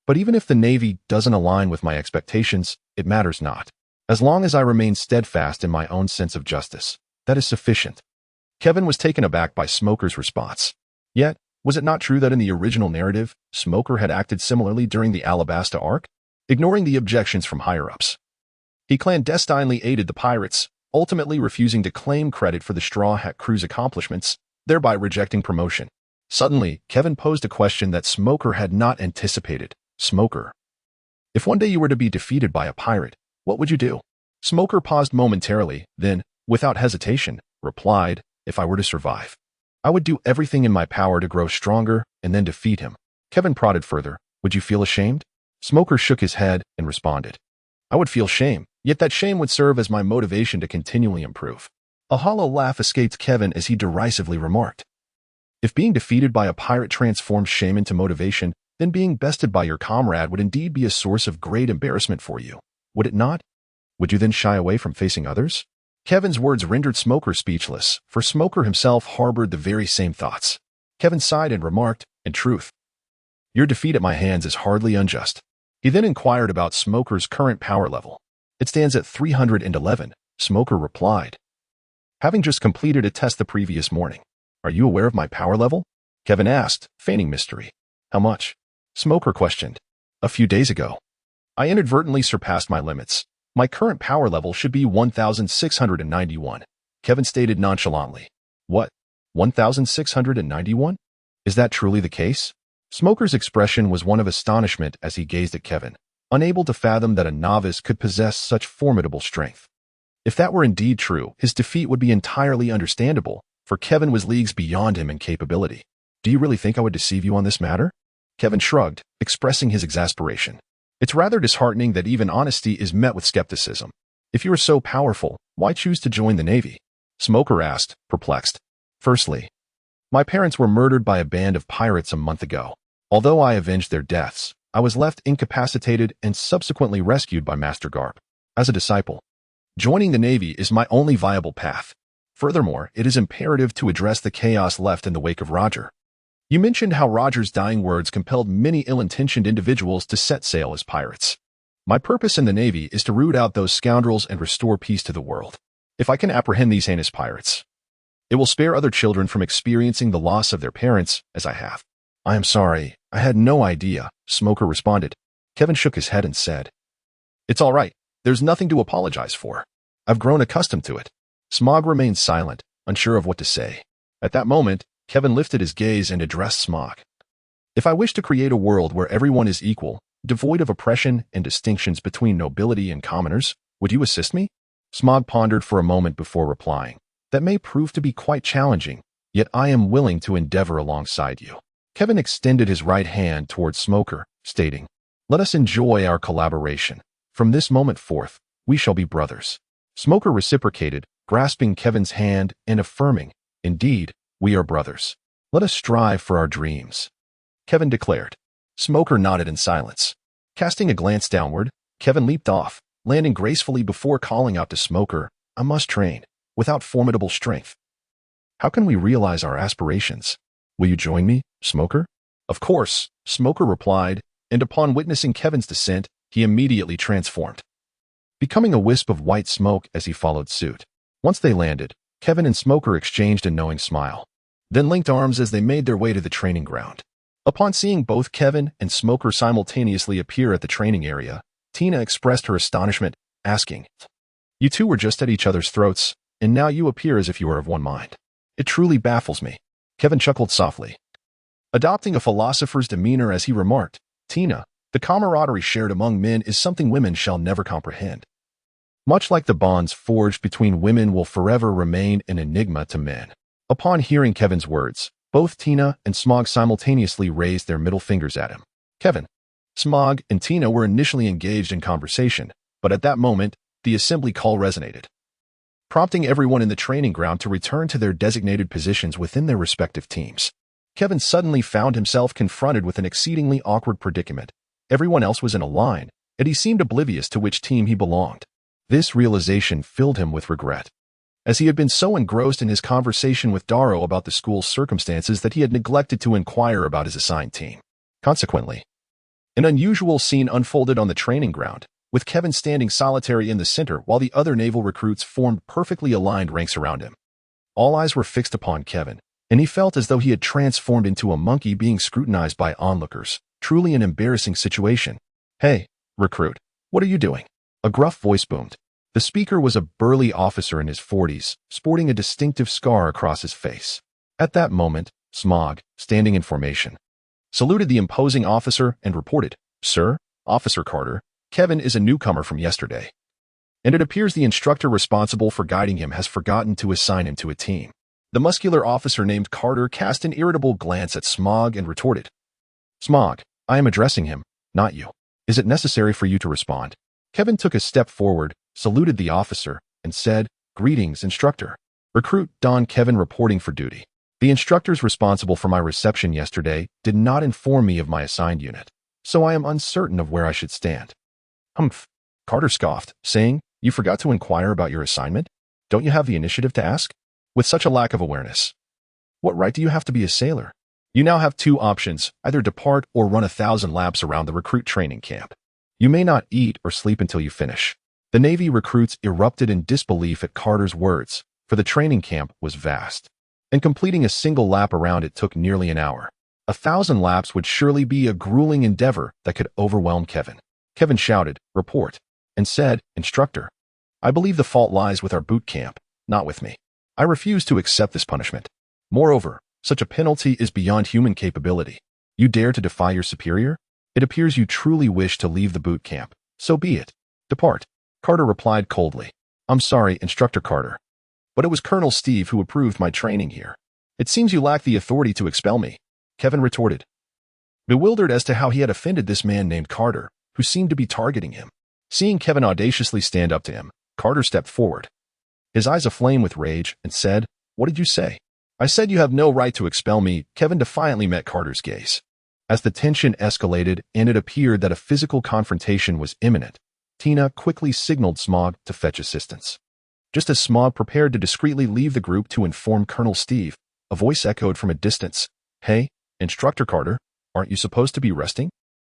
But even if the Navy doesn't align with my expectations, it matters not. As long as I remain steadfast in my own sense of justice, that is sufficient. Kevin was taken aback by Smoker's response. Yet, was it not true that in the original narrative, Smoker had acted similarly during the Alabasta arc? Ignoring the objections from higher-ups, he clandestinely aided the pirates, ultimately refusing to claim credit for the Straw Hat Crew's accomplishments, thereby rejecting promotion. Suddenly, Kevin posed a question that Smoker had not anticipated. Smoker, if one day you were to be defeated by a pirate, what would you do? Smoker paused momentarily, then, without hesitation, replied, if I were to survive, I would do everything in my power to grow stronger and then defeat him. Kevin prodded further, would you feel ashamed? Smoker shook his head and responded, I would feel shame, yet that shame would serve as my motivation to continually improve. A hollow laugh escaped Kevin as he derisively remarked, if being defeated by a pirate transforms shame into motivation, then being bested by your comrade would indeed be a source of great embarrassment for you, would it not? Would you then shy away from facing others? Kevin's words rendered Smoker speechless, for Smoker himself harbored the very same thoughts. Kevin sighed and remarked, in truth, your defeat at my hands is hardly unjust. He then inquired about Smoker's current power level. It stands at 311, Smoker replied, having just completed a test the previous morning. Are you aware of my power level? Kevin asked, feigning mystery. How much? Smoker questioned. A few days ago. I inadvertently surpassed my limits. My current power level should be 1,691. Kevin stated nonchalantly. What? 1,691? Is that truly the case? Smoker's expression was one of astonishment as he gazed at Kevin, unable to fathom that a novice could possess such formidable strength. If that were indeed true, his defeat would be entirely understandable, for Kevin was leagues beyond him in capability. Do you really think I would deceive you on this matter? Kevin shrugged, expressing his exasperation. It's rather disheartening that even honesty is met with skepticism. If you are so powerful, why choose to join the Navy? Smoker asked, perplexed. Firstly, my parents were murdered by a band of pirates a month ago. Although I avenged their deaths, I was left incapacitated and subsequently rescued by Master Garp. As a disciple, joining the Navy is my only viable path. Furthermore, it is imperative to address the chaos left in the wake of Roger. You mentioned how Roger's dying words compelled many ill-intentioned individuals to set sail as pirates. My purpose in the Navy is to root out those scoundrels and restore peace to the world. If I can apprehend these heinous pirates, it will spare other children from experiencing the loss of their parents, as I have. I am sorry, I had no idea, Smoker responded. Kevin shook his head and said, It's all right, there's nothing to apologize for. I've grown accustomed to it. Smog remained silent, unsure of what to say. At that moment, Kevin lifted his gaze and addressed Smog. If I wish to create a world where everyone is equal, devoid of oppression and distinctions between nobility and commoners, would you assist me? Smog pondered for a moment before replying. That may prove to be quite challenging, yet I am willing to endeavor alongside you. Kevin extended his right hand towards Smoker, stating, Let us enjoy our collaboration. From this moment forth, we shall be brothers. Smoker reciprocated, grasping Kevin's hand and affirming, Indeed, we are brothers. Let us strive for our dreams. Kevin declared. Smoker nodded in silence. Casting a glance downward, Kevin leaped off, landing gracefully before calling out to Smoker, I must train, without formidable strength. How can we realize our aspirations? Will you join me, Smoker? Of course, Smoker replied, and upon witnessing Kevin's descent, he immediately transformed, becoming a wisp of white smoke as he followed suit. Once they landed, Kevin and Smoker exchanged a knowing smile, then linked arms as they made their way to the training ground. Upon seeing both Kevin and Smoker simultaneously appear at the training area, Tina expressed her astonishment, asking, You two were just at each other's throats, and now you appear as if you are of one mind. It truly baffles me. Kevin chuckled softly, adopting a philosopher's demeanor as he remarked, Tina, the camaraderie shared among men is something women shall never comprehend. Much like the bonds forged between women will forever remain an enigma to men. Upon hearing Kevin's words, both Tina and Smog simultaneously raised their middle fingers at him. Kevin, Smog, and Tina were initially engaged in conversation, but at that moment, the assembly call resonated, prompting everyone in the training ground to return to their designated positions within their respective teams. Kevin suddenly found himself confronted with an exceedingly awkward predicament. Everyone else was in a line, and he seemed oblivious to which team he belonged. This realization filled him with regret, as he had been so engrossed in his conversation with Darrow about the school's circumstances that he had neglected to inquire about his assigned team. Consequently, an unusual scene unfolded on the training ground, with Kevin standing solitary in the center while the other naval recruits formed perfectly aligned ranks around him. All eyes were fixed upon Kevin, and he felt as though he had transformed into a monkey being scrutinized by onlookers. Truly an embarrassing situation. Hey, recruit, what are you doing? A gruff voice boomed. The speaker was a burly officer in his 40s, sporting a distinctive scar across his face. At that moment, Smog, standing in formation, saluted the imposing officer and reported, Sir, Officer Carter, Kevin is a newcomer from yesterday, and it appears the instructor responsible for guiding him has forgotten to assign him to a team. The muscular officer named Carter cast an irritable glance at Smog and retorted, Smog, I am addressing him, not you. Is it necessary for you to respond? Kevin took a step forward, saluted the officer, and said, Greetings, instructor. Recruit Don Kevin reporting for duty. The instructors responsible for my reception yesterday did not inform me of my assigned unit, so I am uncertain of where I should stand. Humph. Carter scoffed, saying, You forgot to inquire about your assignment? Don't you have the initiative to ask? With such a lack of awareness, what right do you have to be a sailor? You now have two options, either depart or run 1,000 laps around the recruit training camp. You may not eat or sleep until you finish. The Navy recruits erupted in disbelief at Carter's words, for the training camp was vast, and completing a single lap around it took nearly an hour. 1,000 laps would surely be a grueling endeavor that could overwhelm Kevin. Kevin shouted, Report, and said, Instructor, I believe the fault lies with our boot camp, not with me. I refuse to accept this punishment. Moreover, such a penalty is beyond human capability. You dare to defy your superior? It appears you truly wish to leave the boot camp. So be it. Depart. Carter replied coldly. I'm sorry, Instructor Carter, but it was Colonel Steve who approved my training here. It seems you lack the authority to expel me, Kevin retorted, bewildered as to how he had offended this man named Carter, who seemed to be targeting him. Seeing Kevin audaciously stand up to him, Carter stepped forward, his eyes aflame with rage, and said, What did you say? I said you have no right to expel me. Kevin defiantly met Carter's gaze. As the tension escalated and it appeared that a physical confrontation was imminent, Tina quickly signaled Smog to fetch assistance. Just as Smog prepared to discreetly leave the group to inform Colonel Steve, a voice echoed from a distance, Hey, Instructor Carter, aren't you supposed to be resting?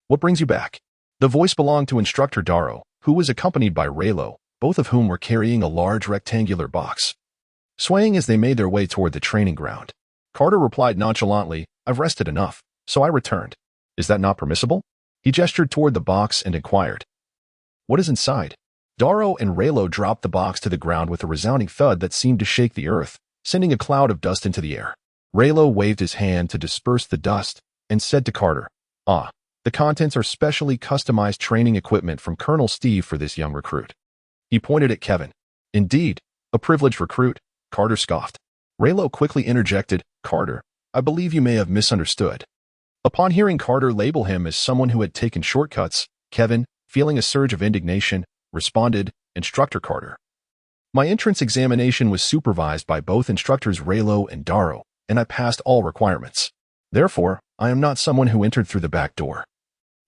What brings you back? The voice belonged to Instructor Darrow, who was accompanied by Raylo, both of whom were carrying a large rectangular box. Swaying as they made their way toward the training ground, Carter replied nonchalantly, I've rested enough, so I returned. Is that not permissible? He gestured toward the box and inquired. What is inside? Darrow and Raylo dropped the box to the ground with a resounding thud that seemed to shake the earth, sending a cloud of dust into the air. Raylo waved his hand to disperse the dust and said to Carter, the contents are specially customized training equipment from Colonel Steve for this young recruit. He pointed at Kevin. Indeed, a privileged recruit, Carter scoffed. Raylo quickly interjected, Carter, I believe you may have misunderstood. Upon hearing Carter label him as someone who had taken shortcuts, Kevin, feeling a surge of indignation, responded, Instructor Carter. My entrance examination was supervised by both instructors Raylo and Darrow, and I passed all requirements. Therefore, I am not someone who entered through the back door.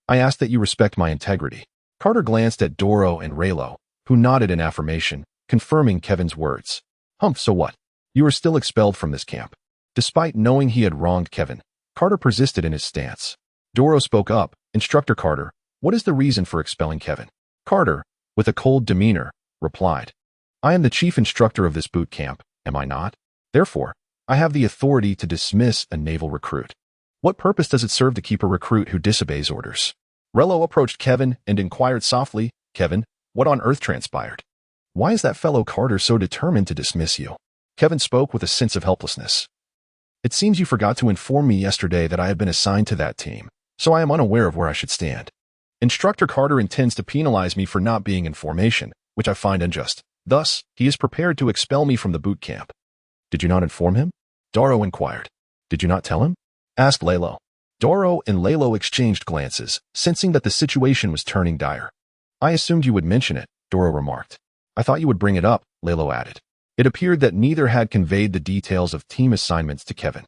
I ask that you respect my integrity. Carter glanced at Darrow and Raylo, who nodded in affirmation, confirming Kevin's words. Humph, so what? You are still expelled from this camp. Despite knowing he had wronged Kevin, Carter persisted in his stance. Darrow spoke up, Instructor Carter, what is the reason for expelling Kevin? Carter, with a cold demeanor, replied, I am the chief instructor of this boot camp, am I not? Therefore, I have the authority to dismiss a naval recruit. What purpose does it serve to keep a recruit who disobeys orders? Raylo approached Kevin and inquired softly, Kevin, what on earth transpired? Why is that fellow Carter so determined to dismiss you? Kevin spoke with a sense of helplessness. It seems you forgot to inform me yesterday that I have been assigned to that team, so I am unaware of where I should stand. Instructor Carter intends to penalize me for not being in formation, which I find unjust. Thus, he is prepared to expel me from the boot camp. Did you not inform him? Darrow inquired. Did you not tell him? Asked Raylo. Darrow and Raylo exchanged glances, sensing that the situation was turning dire. I assumed you would mention it, Darrow remarked. I thought you would bring it up, Raylo added. It appeared that neither had conveyed the details of team assignments to Kevin.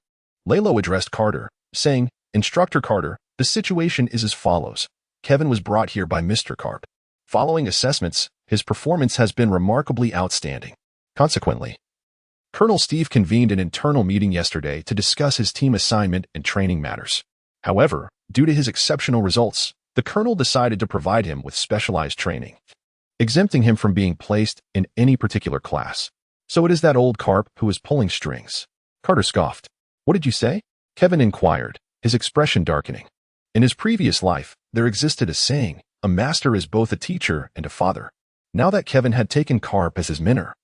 Raylo addressed Carter, saying, Instructor Carter, the situation is as follows. Kevin was brought here by Mr. Garp. Following assessments, his performance has been remarkably outstanding. Consequently, Colonel Steve convened an internal meeting yesterday to discuss his team assignment and training matters. However, due to his exceptional results, the colonel decided to provide him with specialized training, exempting him from being placed in any particular class. So it is that old Garp who is pulling strings. Carter scoffed. What did you say? Kevin inquired, his expression darkening. In his previous life, there existed a saying, a master is both a teacher and a father. Now that Kevin had taken Garp as his mentor,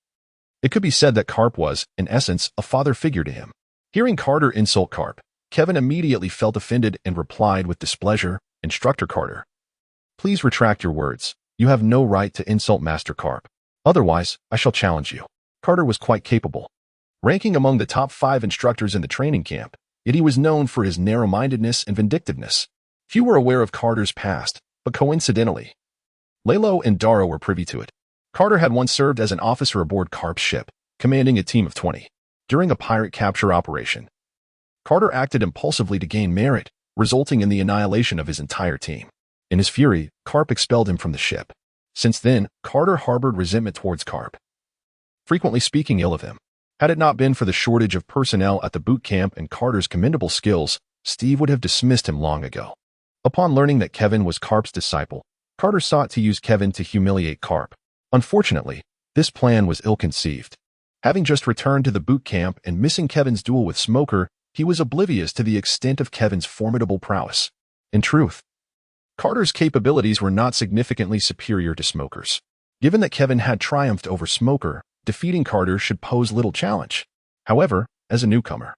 it could be said that Garp was, in essence, a father figure to him. Hearing Carter insult Garp, Kevin immediately felt offended and replied with displeasure, Instructor Carter, please retract your words. You have no right to insult Master Garp. Otherwise, I shall challenge you. Carter was quite capable, ranking among the top 5 instructors in the training camp, yet he was known for his narrow-mindedness and vindictiveness. Few were aware of Carter's past, but coincidentally, Raylo and Darrow were privy to it. Carter had once served as an officer aboard Garp's ship, commanding a team of 20. During a pirate capture operation, Carter acted impulsively to gain merit, resulting in the annihilation of his entire team. In his fury, Garp expelled him from the ship. Since then, Carter harbored resentment towards Garp, frequently speaking ill of him. Had it not been for the shortage of personnel at the boot camp and Carter's commendable skills, Steve would have dismissed him long ago. Upon learning that Kevin was Garp's disciple, Carter sought to use Kevin to humiliate Garp. Unfortunately, this plan was ill-conceived. Having just returned to the boot camp and missing Kevin's duel with Smoker, he was oblivious to the extent of Kevin's formidable prowess. In truth, Carter's capabilities were not significantly superior to Smoker's. Given that Kevin had triumphed over Smoker, defeating Carter should pose little challenge. However, as a newcomer,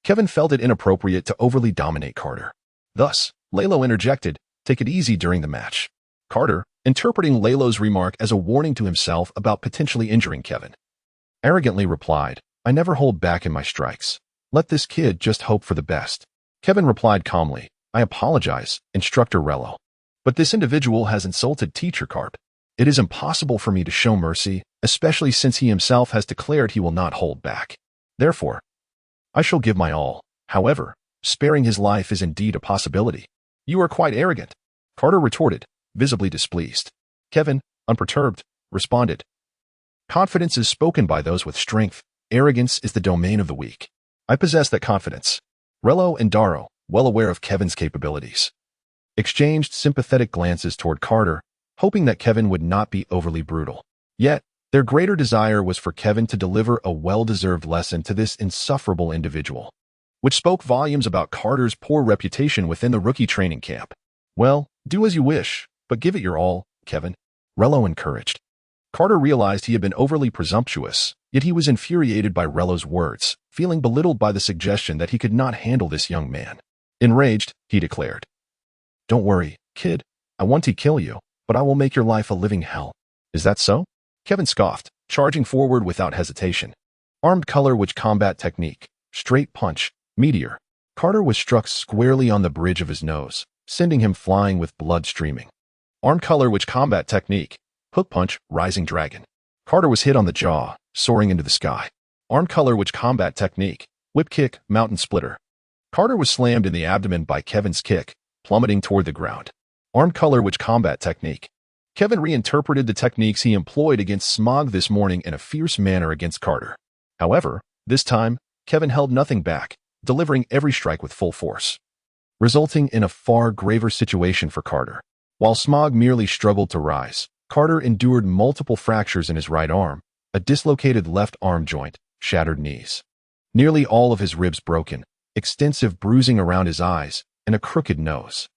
Kevin felt it inappropriate to overly dominate Carter. Thus, Raylo interjected, take it easy during the match. Carter, interpreting Raylo's remark as a warning to himself about potentially injuring Kevin, arrogantly replied, I never hold back in my strikes. Let this kid just hope for the best. Kevin replied calmly, I apologize, Instructor Raylo, but this individual has insulted Teacher Garp. It is impossible for me to show mercy, especially since he himself has declared he will not hold back. Therefore, I shall give my all. However, sparing his life is indeed a possibility. You are quite arrogant, Carter retorted, visibly displeased. Kevin, unperturbed, responded, confidence is spoken by those with strength. Arrogance is the domain of the weak. I possess that confidence. Rello and Darrow, well aware of Kevin's capabilities, exchanged sympathetic glances toward Carter, hoping that Kevin would not be overly brutal. Yet, their greater desire was for Kevin to deliver a well-deserved lesson to this insufferable individual, which spoke volumes about Carter's poor reputation within the rookie training camp. Well, do as you wish, but give it your all, Kevin, Rello encouraged. Carter realized he had been overly presumptuous, yet he was infuriated by Rello's words, feeling belittled by the suggestion that he could not handle this young man. Enraged, he declared, "Don't worry, kid. I want to kill you, but I will make your life a living hell." "Is that so?" Kevin scoffed, charging forward without hesitation. Armed color which combat technique, straight punch, meteor. Carter was struck squarely on the bridge of his nose, sending him flying with blood streaming. Armed color which combat technique, hook punch, rising dragon. Carter was hit on the jaw, soaring into the sky. Armed color which combat technique, whip kick, mountain splitter. Carter was slammed in the abdomen by Kevin's kick, plummeting toward the ground. Armed color which combat technique. Kevin reinterpreted the techniques he employed against Smog this morning in a fierce manner against Carter. However, this time, Kevin held nothing back, delivering every strike with full force, resulting in a far graver situation for Carter. While Smog merely struggled to rise, Carter endured multiple fractures in his right arm, a dislocated left arm joint, shattered knees, nearly all of his ribs broken, extensive bruising around his eyes, and a crooked nose.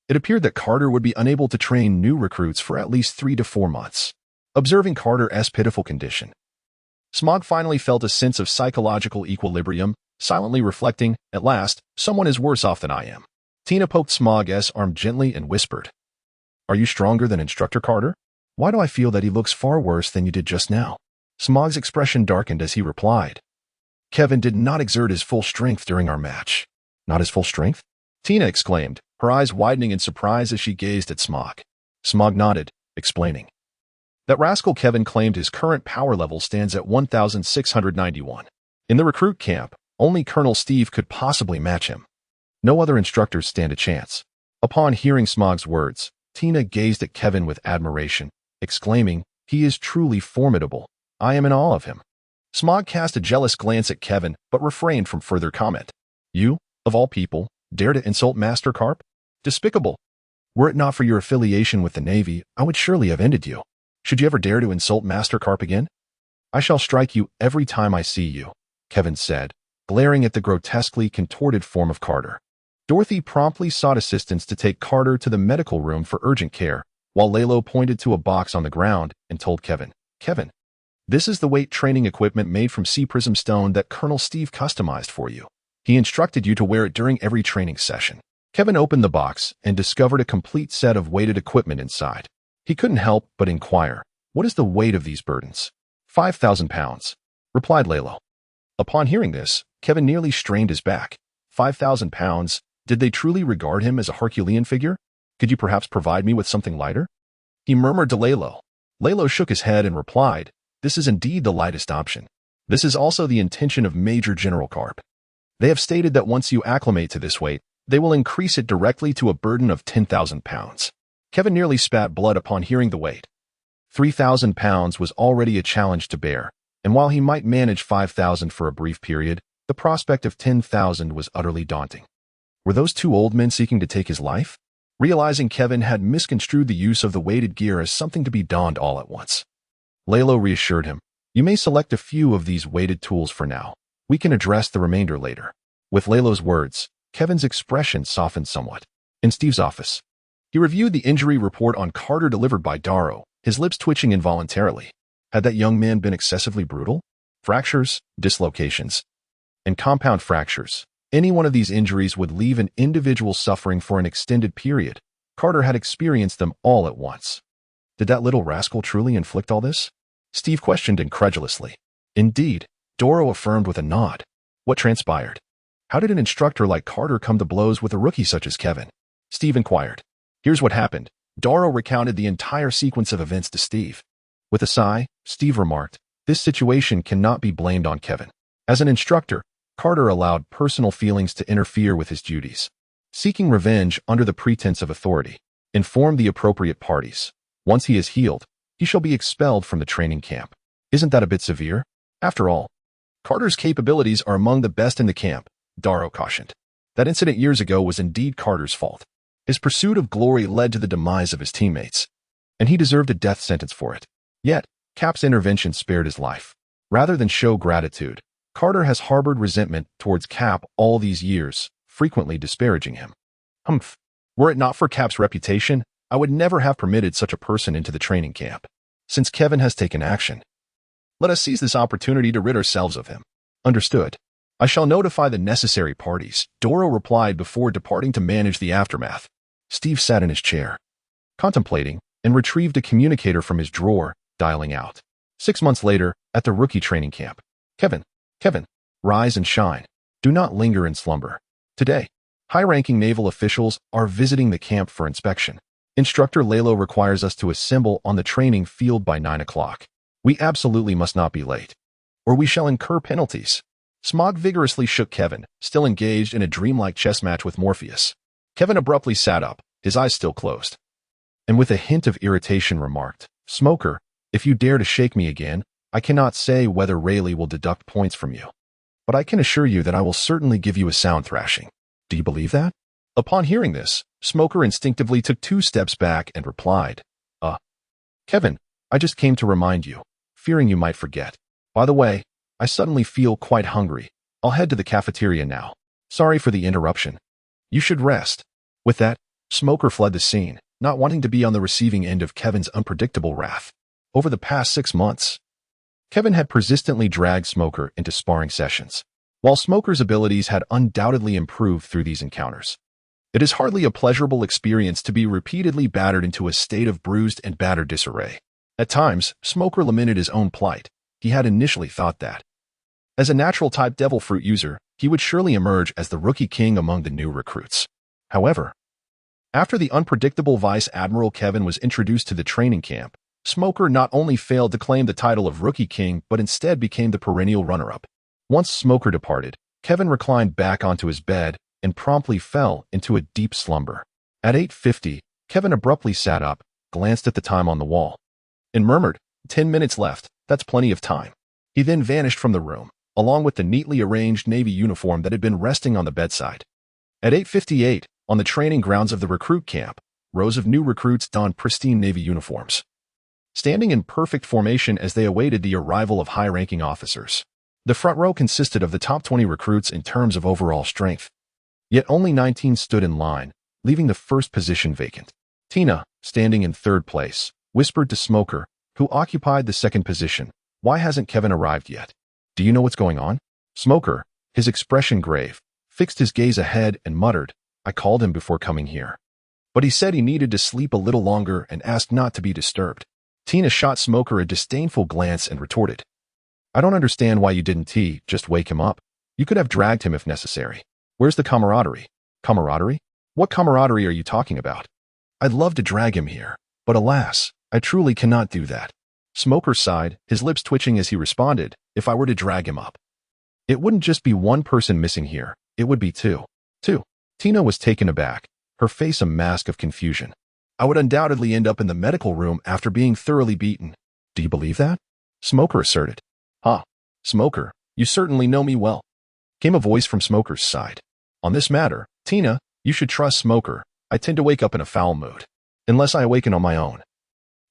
It appeared that Carter would be unable to train new recruits for at least 3 to 4 months. Observing Carter's pitiful condition, Smog finally felt a sense of psychological equilibrium, silently reflecting, "At last, someone is worse off than I am." Tina poked Smog's arm gently and whispered, "Are you stronger than Instructor Carter? Why do I feel that he looks far worse than you did just now?" Smog's expression darkened as he replied, "Kevin did not exert his full strength during our match." "Not his full strength?" Tina exclaimed, her eyes widening in surprise as she gazed at Smog. Smog nodded, explaining, "That rascal Kevin claimed his current power level stands at 1,691. In the recruit camp, only Colonel Steve could possibly match him. No other instructors stand a chance." Upon hearing Smog's words, Tina gazed at Kevin with admiration, exclaiming, "He is truly formidable. I am in awe of him." Smog cast a jealous glance at Kevin, but refrained from further comment. "You, of all people, dare to insult Master Carp? Despicable. Were it not for your affiliation with the Navy, I would surely have ended you. Should you ever dare to insult Master Carp again? I shall strike you every time I see you," Kevin said, glaring at the grotesquely contorted form of Carter. Dorothy promptly sought assistance to take Carter to the medical room for urgent care, while Lalo pointed to a box on the ground and told Kevin, "Kevin, this is the weight training equipment made from sea prism stone that Colonel Steve customized for you. He instructed you to wear it during every training session." Kevin opened the box and discovered a complete set of weighted equipment inside. He couldn't help but inquire, "What is the weight of these burdens?" 5,000 pounds, replied Lalo. Upon hearing this, Kevin nearly strained his back. 5,000 pounds? Did they truly regard him as a Herculean figure? "Could you perhaps provide me with something lighter?" he murmured to Lalo. Lalo shook his head and replied, "This is indeed the lightest option. This is also the intention of Major General Garp. They have stated that once you acclimate to this weight, they will increase it directly to a burden of 10,000 pounds. Kevin nearly spat blood upon hearing the weight. 3,000 pounds was already a challenge to bear, and while he might manage 5,000 for a brief period, the prospect of 10,000 was utterly daunting. Were those two old men seeking to take his life? Realizing Kevin had misconstrued the use of the weighted gear as something to be donned all at once, Lalo reassured him, "You may select a few of these weighted tools for now. We can address the remainder later." With Lalo's words, Kevin's expression softened somewhat. In Steve's office, he reviewed the injury report on Carter delivered by Darrow, his lips twitching involuntarily. Had that young man been excessively brutal? Fractures, dislocations, and compound fractures. Any one of these injuries would leave an individual suffering for an extended period. Carter had experienced them all at once. Did that little rascal truly inflict all this? Steve questioned incredulously. Indeed, Darrow affirmed with a nod. What transpired? How did an instructor like Carter come to blows with a rookie such as Kevin? Steve inquired. Here's what happened. Darrow recounted the entire sequence of events to Steve. With a sigh, Steve remarked, "This situation cannot be blamed on Kevin. As an instructor, Carter allowed personal feelings to interfere with his duties. Seeking revenge under the pretense of authority. Inform the appropriate parties. Once he is healed, he shall be expelled from the training camp. Isn't that a bit severe? After all, Carter's capabilities are among the best in the camp," Darrow cautioned. That incident years ago was indeed Carter's fault. His pursuit of glory led to the demise of his teammates, and he deserved a death sentence for it. Yet, Cap's intervention spared his life. Rather than show gratitude, Carter has harbored resentment towards Cap all these years, frequently disparaging him. Humph. Were it not for Cap's reputation, I would never have permitted such a person into the training camp. Since Kevin has taken action, let us seize this opportunity to rid ourselves of him. Understood. I shall notify the necessary parties, Doro replied before departing to manage the aftermath. Steve sat in his chair, contemplating, and retrieved a communicator from his drawer, dialing out. 6 months later, at the rookie training camp. Kevin, rise and shine. Do not linger in slumber. Today, high-ranking naval officials are visiting the camp for inspection. Instructor Lalo requires us to assemble on the training field by 9 o'clock. We absolutely must not be late, or we shall incur penalties. Smog vigorously shook Kevin, still engaged in a dreamlike chess match with Morpheus. Kevin abruptly sat up, his eyes still closed, and with a hint of irritation remarked, "Smoker, if you dare to shake me again, I cannot say whether Rayleigh will deduct points from you, but I can assure you that I will certainly give you a sound thrashing. Do you believe that?" Upon hearing this, Smoker instinctively took 2 steps back and replied, Kevin, I just came to remind you, fearing you might forget. By the way, I suddenly feel quite hungry. I'll head to the cafeteria now. Sorry for the interruption. You should rest." With that, Smoker fled the scene, not wanting to be on the receiving end of Kevin's unpredictable wrath. Over the past 6 months, Kevin had persistently dragged Smoker into sparring sessions, while Smoker's abilities had undoubtedly improved through these encounters. It is hardly a pleasurable experience to be repeatedly battered into a state of bruised and battered disarray. At times, Smoker lamented his own plight. He had initially thought that, as a natural-type devil fruit user, he would surely emerge as the rookie king among the new recruits. However, after the unpredictable Vice Admiral Kevin was introduced to the training camp, Smoker not only failed to claim the title of Rookie King but instead became the perennial runner-up. Once Smoker departed, Kevin reclined back onto his bed and promptly fell into a deep slumber. At 8:50, Kevin abruptly sat up, glanced at the time on the wall, and murmured, 10 minutes left, that's plenty of time. He then vanished from the room, along with the neatly arranged Navy uniform that had been resting on the bedside. At 8:58, on the training grounds of the recruit camp, rows of new recruits donned pristine Navy uniforms, standing in perfect formation as they awaited the arrival of high-ranking officers. The front row consisted of the top 20 recruits in terms of overall strength, yet only 19 stood in line, leaving the first position vacant. Tina, standing in third place, whispered to Smoker, who occupied the second position, "Why hasn't Kevin arrived yet? Do you know what's going on?" Smoker, his expression grave, fixed his gaze ahead and muttered, "I called him before coming here, but he said he needed to sleep a little longer and asked not to be disturbed." Tina shot Smoker a disdainful glance and retorted, "I don't understand why you didn't just wake him up. You could have dragged him if necessary. Where's the camaraderie?" "Camaraderie? What camaraderie are you talking about? I'd love to drag him here, but alas, I truly cannot do that." Smoker sighed, his lips twitching as he responded, "If I were to drag him up, it wouldn't just be one person missing here, it would be two. Tina was taken aback, her face a mask of confusion. "I would undoubtedly end up in the medical room after being thoroughly beaten." "Do you believe that?" Smoker asserted. Smoker, you certainly know me well," came a voice from Smoker's side. "On this matter, Tina, you should trust Smoker. I tend to wake up in a foul mood, unless I awaken on my own.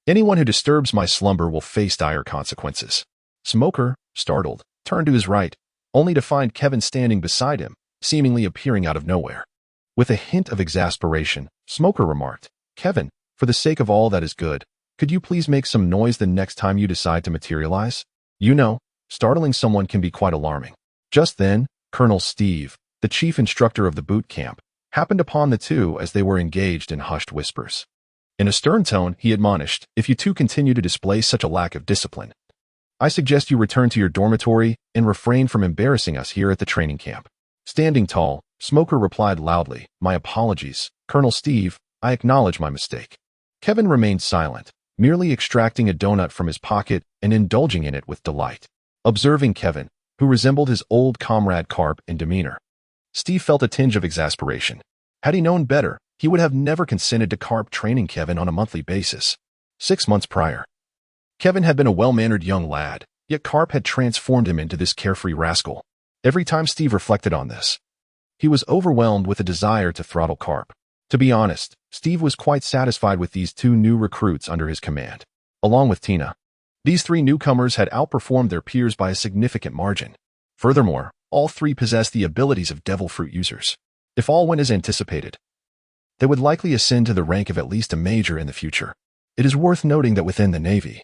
Anyone who disturbs my slumber will face dire consequences." Smoker, startled, turned to his right, only to find Kevin standing beside him, seemingly appearing out of nowhere. With a hint of exasperation, Smoker remarked, "Kevin, for the sake of all that is good, could you please make some noise the next time you decide to materialize? You know, startling someone can be quite alarming." Just then, Colonel Steve, the chief instructor of the boot camp, happened upon the two as they were engaged in hushed whispers. In a stern tone, he admonished, "If you two continue to display such a lack of discipline, I suggest you return to your dormitory and refrain from embarrassing us here at the training camp." Standing tall, Smoker replied loudly, "My apologies, Colonel Steve, I acknowledge my mistake." Kevin remained silent, merely extracting a donut from his pocket and indulging in it with delight. Observing Kevin, who resembled his old comrade Garp in demeanor, Steve felt a tinge of exasperation. Had he known better, he would have never consented to Garp training Kevin on a monthly basis. 6 months prior, Kevin had been a well-mannered young lad, yet Garp had transformed him into this carefree rascal. Every time Steve reflected on this, He was overwhelmed with a desire to throttle Garp. To be honest, Steve was quite satisfied with these two new recruits under his command. Along with Tina, these three newcomers had outperformed their peers by a significant margin. Furthermore, all three possessed the abilities of devil fruit users. If all went as anticipated, they would likely ascend to the rank of at least a major in the future. It is worth noting that within the Navy,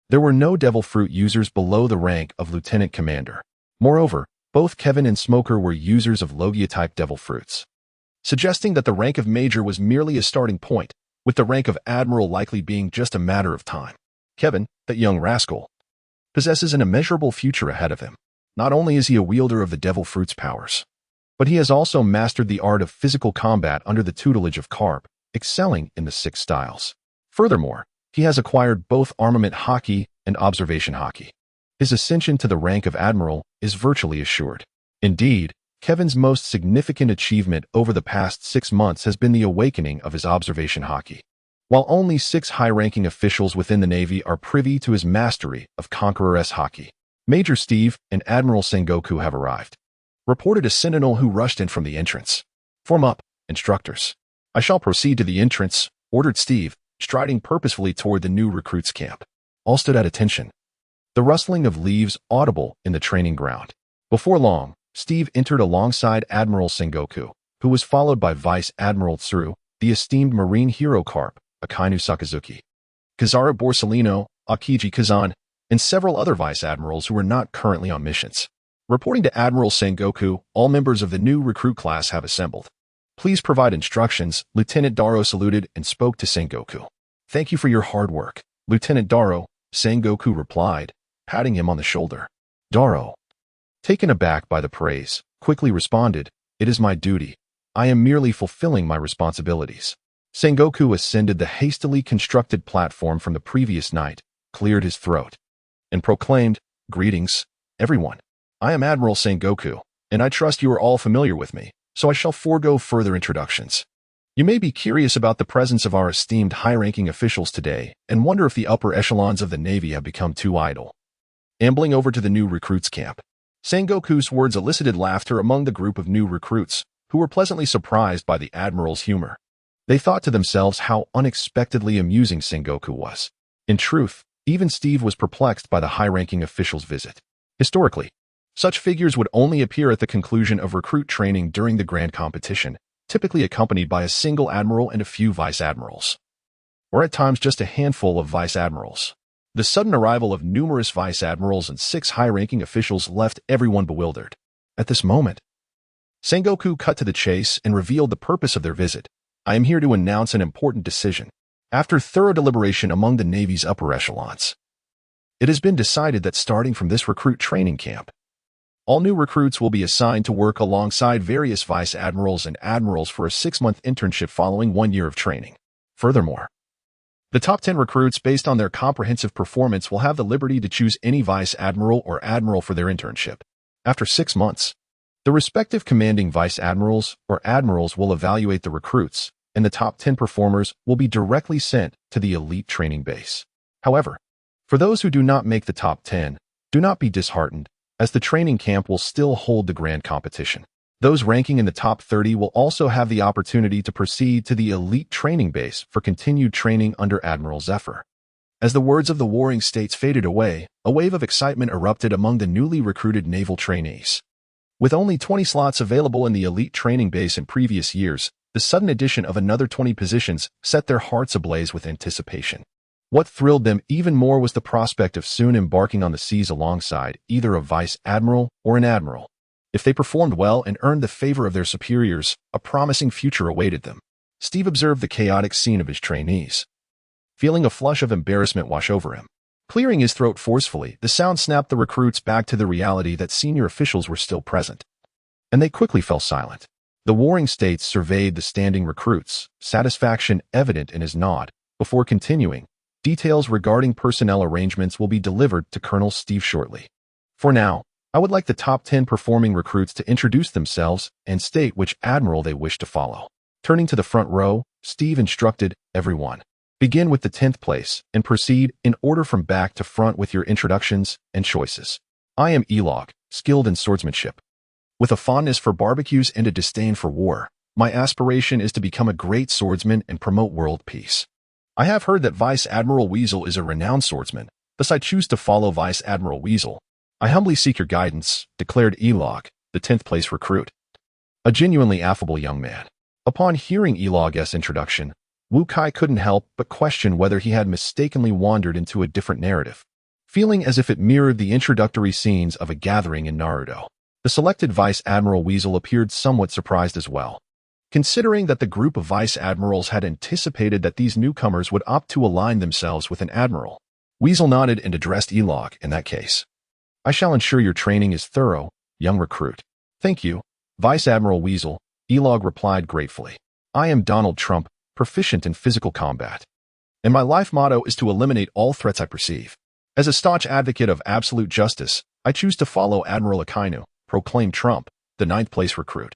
there were no devil fruit users below the rank of lieutenant commander. Moreover, both Kevin and Smoker were users of Logia-type devil fruits, suggesting that the rank of major was merely a starting point, with the rank of admiral likely being just a matter of time. Kevin, that young rascal, possesses an immeasurable future ahead of him. Not only is he a wielder of the devil fruit's powers, but he has also mastered the art of physical combat under the tutelage of Garp, excelling in the 6 styles. Furthermore, he has acquired both armament hockey and observation hockey. His ascension to the rank of admiral is virtually assured. Indeed, Kevin's most significant achievement over the past 6 months has been the awakening of his observation hockey. While only 6 high-ranking officials within the Navy are privy to his mastery of Conqueror's hockey, Major Steve and Admiral Sengoku have arrived, reported a sentinel who rushed in from the entrance. "Form up, instructors." "I shall proceed to the entrance," ordered Steve, striding purposefully toward the new recruits' camp. All stood at attention, the rustling of leaves audible in the training ground. Before long, Steve entered alongside Admiral Sengoku, who was followed by Vice Admiral Tsuru, the esteemed marine hero Garp, Akainu Sakazuki, Kazara Borsellino, Akiji Kazan, and several other vice admirals who were not currently on missions. Reporting to Admiral Sengoku, all members of the new recruit class have assembled. "Please provide instructions." Lieutenant Daro saluted and spoke to Sengoku. "Thank you for your hard work, Lieutenant Daro," Sengoku replied, patting him on the shoulder. Daro, taken aback by the praise, quickly responded, "It is my duty. I am merely fulfilling my responsibilities." Sengoku ascended the hastily constructed platform from the previous night, cleared his throat, and proclaimed, "Greetings, everyone. I am Admiral Sengoku, and I trust you are all familiar with me, so I shall forego further introductions. You may be curious about the presence of our esteemed high-ranking officials today and wonder if the upper echelons of the Navy have become too idle." Ambling over to the new recruits' camp, Sengoku's words elicited laughter among the group of new recruits, who were pleasantly surprised by the Admiral's humor. They thought to themselves how unexpectedly amusing Sengoku was. In truth, even Steve was perplexed by the high-ranking official's visit. Historically, such figures would only appear at the conclusion of recruit training during the grand competition, typically accompanied by a single admiral and a few vice admirals, or at times just a handful of vice admirals. The sudden arrival of numerous vice admirals and 6 high-ranking officials left everyone bewildered. At this moment, Sengoku cut to the chase and revealed the purpose of their visit. "I am here to announce an important decision. After thorough deliberation among the Navy's upper echelons, it has been decided that starting from this recruit training camp, all new recruits will be assigned to work alongside various vice admirals and admirals for a 6-month internship following 1 year of training. Furthermore, the top 10 recruits, based on their comprehensive performance, will have the liberty to choose any vice admiral or admiral for their internship. After 6 months, the respective commanding vice admirals or admirals will evaluate the recruits, and the top 10 performers will be directly sent to the elite training base. However, for those who do not make the top 10, do not be disheartened, as the training camp will still hold the grand competition. Those ranking in the top 30 will also have the opportunity to proceed to the elite training base for continued training under Admiral Zephyr." As the words of the warring states faded away, a wave of excitement erupted among the newly recruited naval trainees. With only 20 slots available in the elite training base in previous years, the sudden addition of another 20 positions set their hearts ablaze with anticipation. What thrilled them even more was the prospect of soon embarking on the seas alongside either a vice admiral or an admiral. If they performed well and earned the favor of their superiors, a promising future awaited them. Steve observed the chaotic scene of his trainees, feeling a flush of embarrassment wash over him. Clearing his throat forcefully, the sound snapped the recruits back to the reality that senior officials were still present, and they quickly fell silent. The warring states surveyed the standing recruits, satisfaction evident in his nod, before continuing. "Details regarding personnel arrangements will be delivered to Colonel Steve shortly. For now, I would like the top 10 performing recruits to introduce themselves and state which admiral they wish to follow." Turning to the front row, Steve instructed, "Everyone, begin with the 10th place and proceed in order from back to front with your introductions and choices. I am Elog, skilled in swordsmanship. With a fondness for barbecues and a disdain for war, my aspiration is to become a great swordsman and promote world peace. I have heard that Vice Admiral Weasel is a renowned swordsman, thus I choose to follow Vice Admiral Weasel. I humbly seek your guidance, declared Elog, the 10th place recruit. A genuinely affable young man. Upon hearing Elog's introduction, Wu Kai couldn't help but question whether he had mistakenly wandered into a different narrative, feeling as if it mirrored the introductory scenes of a gathering in Naruto. The selected Vice Admiral Weasel appeared somewhat surprised as well, considering that the group of Vice Admirals had anticipated that these newcomers would opt to align themselves with an admiral. Weasel nodded and addressed Elog in that case. I shall ensure your training is thorough, young recruit. Thank you, Vice Admiral Weasel, Elog replied gratefully. I am Donald Trump, proficient in physical combat, and my life motto is to eliminate all threats I perceive. As a staunch advocate of absolute justice, I choose to follow Admiral Akainu, proclaimed Trump, the 9th place recruit.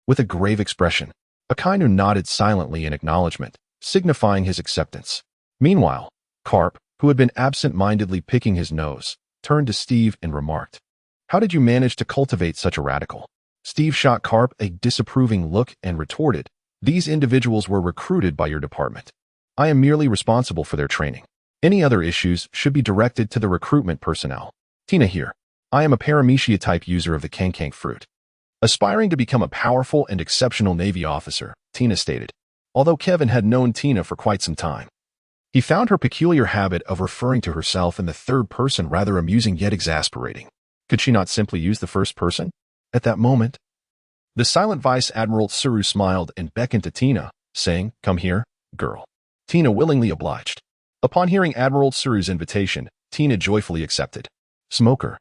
With a grave expression, Akainu nodded silently in acknowledgement, signifying his acceptance. Meanwhile, Garp, who had been absent-mindedly picking his nose, turned to Steve and remarked, "How did you manage to cultivate such a radical?" Steve shot Garp a disapproving look and retorted, "These individuals were recruited by your department. I am merely responsible for their training. Any other issues should be directed to the recruitment personnel. Tina here. I am a paramecia-type user of the Kankang fruit, aspiring to become a powerful and exceptional Navy officer," Tina stated. Although Kevin had known Tina for quite some time, he found her peculiar habit of referring to herself in the third person rather amusing yet exasperating. Could she not simply use the first person? At that moment, the silent Vice Admiral Tsuru smiled and beckoned to Tina, saying, "Come here, girl." Tina willingly obliged. Upon hearing Admiral Tsuru's invitation, Tina joyfully accepted. Smoker,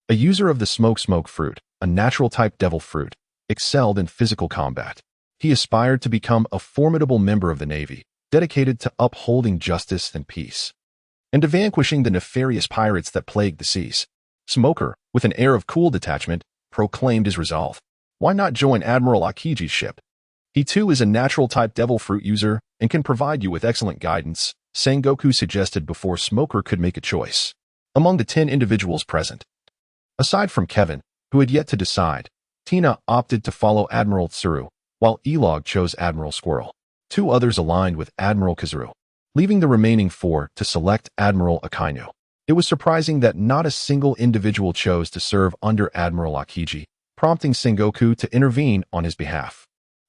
a user of the smoke fruit, a natural-type devil fruit, excelled in physical combat. He aspired to become a formidable member of the Navy, dedicated to upholding justice and peace, and to vanquishing the nefarious pirates that plagued the seas. Smoker, with an air of cool detachment, proclaimed his resolve. Why not join Admiral Akiji's ship? He too is a natural-type devil fruit user and can provide you with excellent guidance, Sengoku suggested before Smoker could make a choice. Among the 10 individuals present, aside from Kevin, who had yet to decide, Tina opted to follow Admiral Tsuru, while Elog chose Admiral Squirrel. 2 others aligned with Admiral Kazuru, leaving the remaining 4 to select Admiral Akainu. It was surprising that not a single individual chose to serve under Admiral Akiji, prompting Sengoku to intervene on his behalf.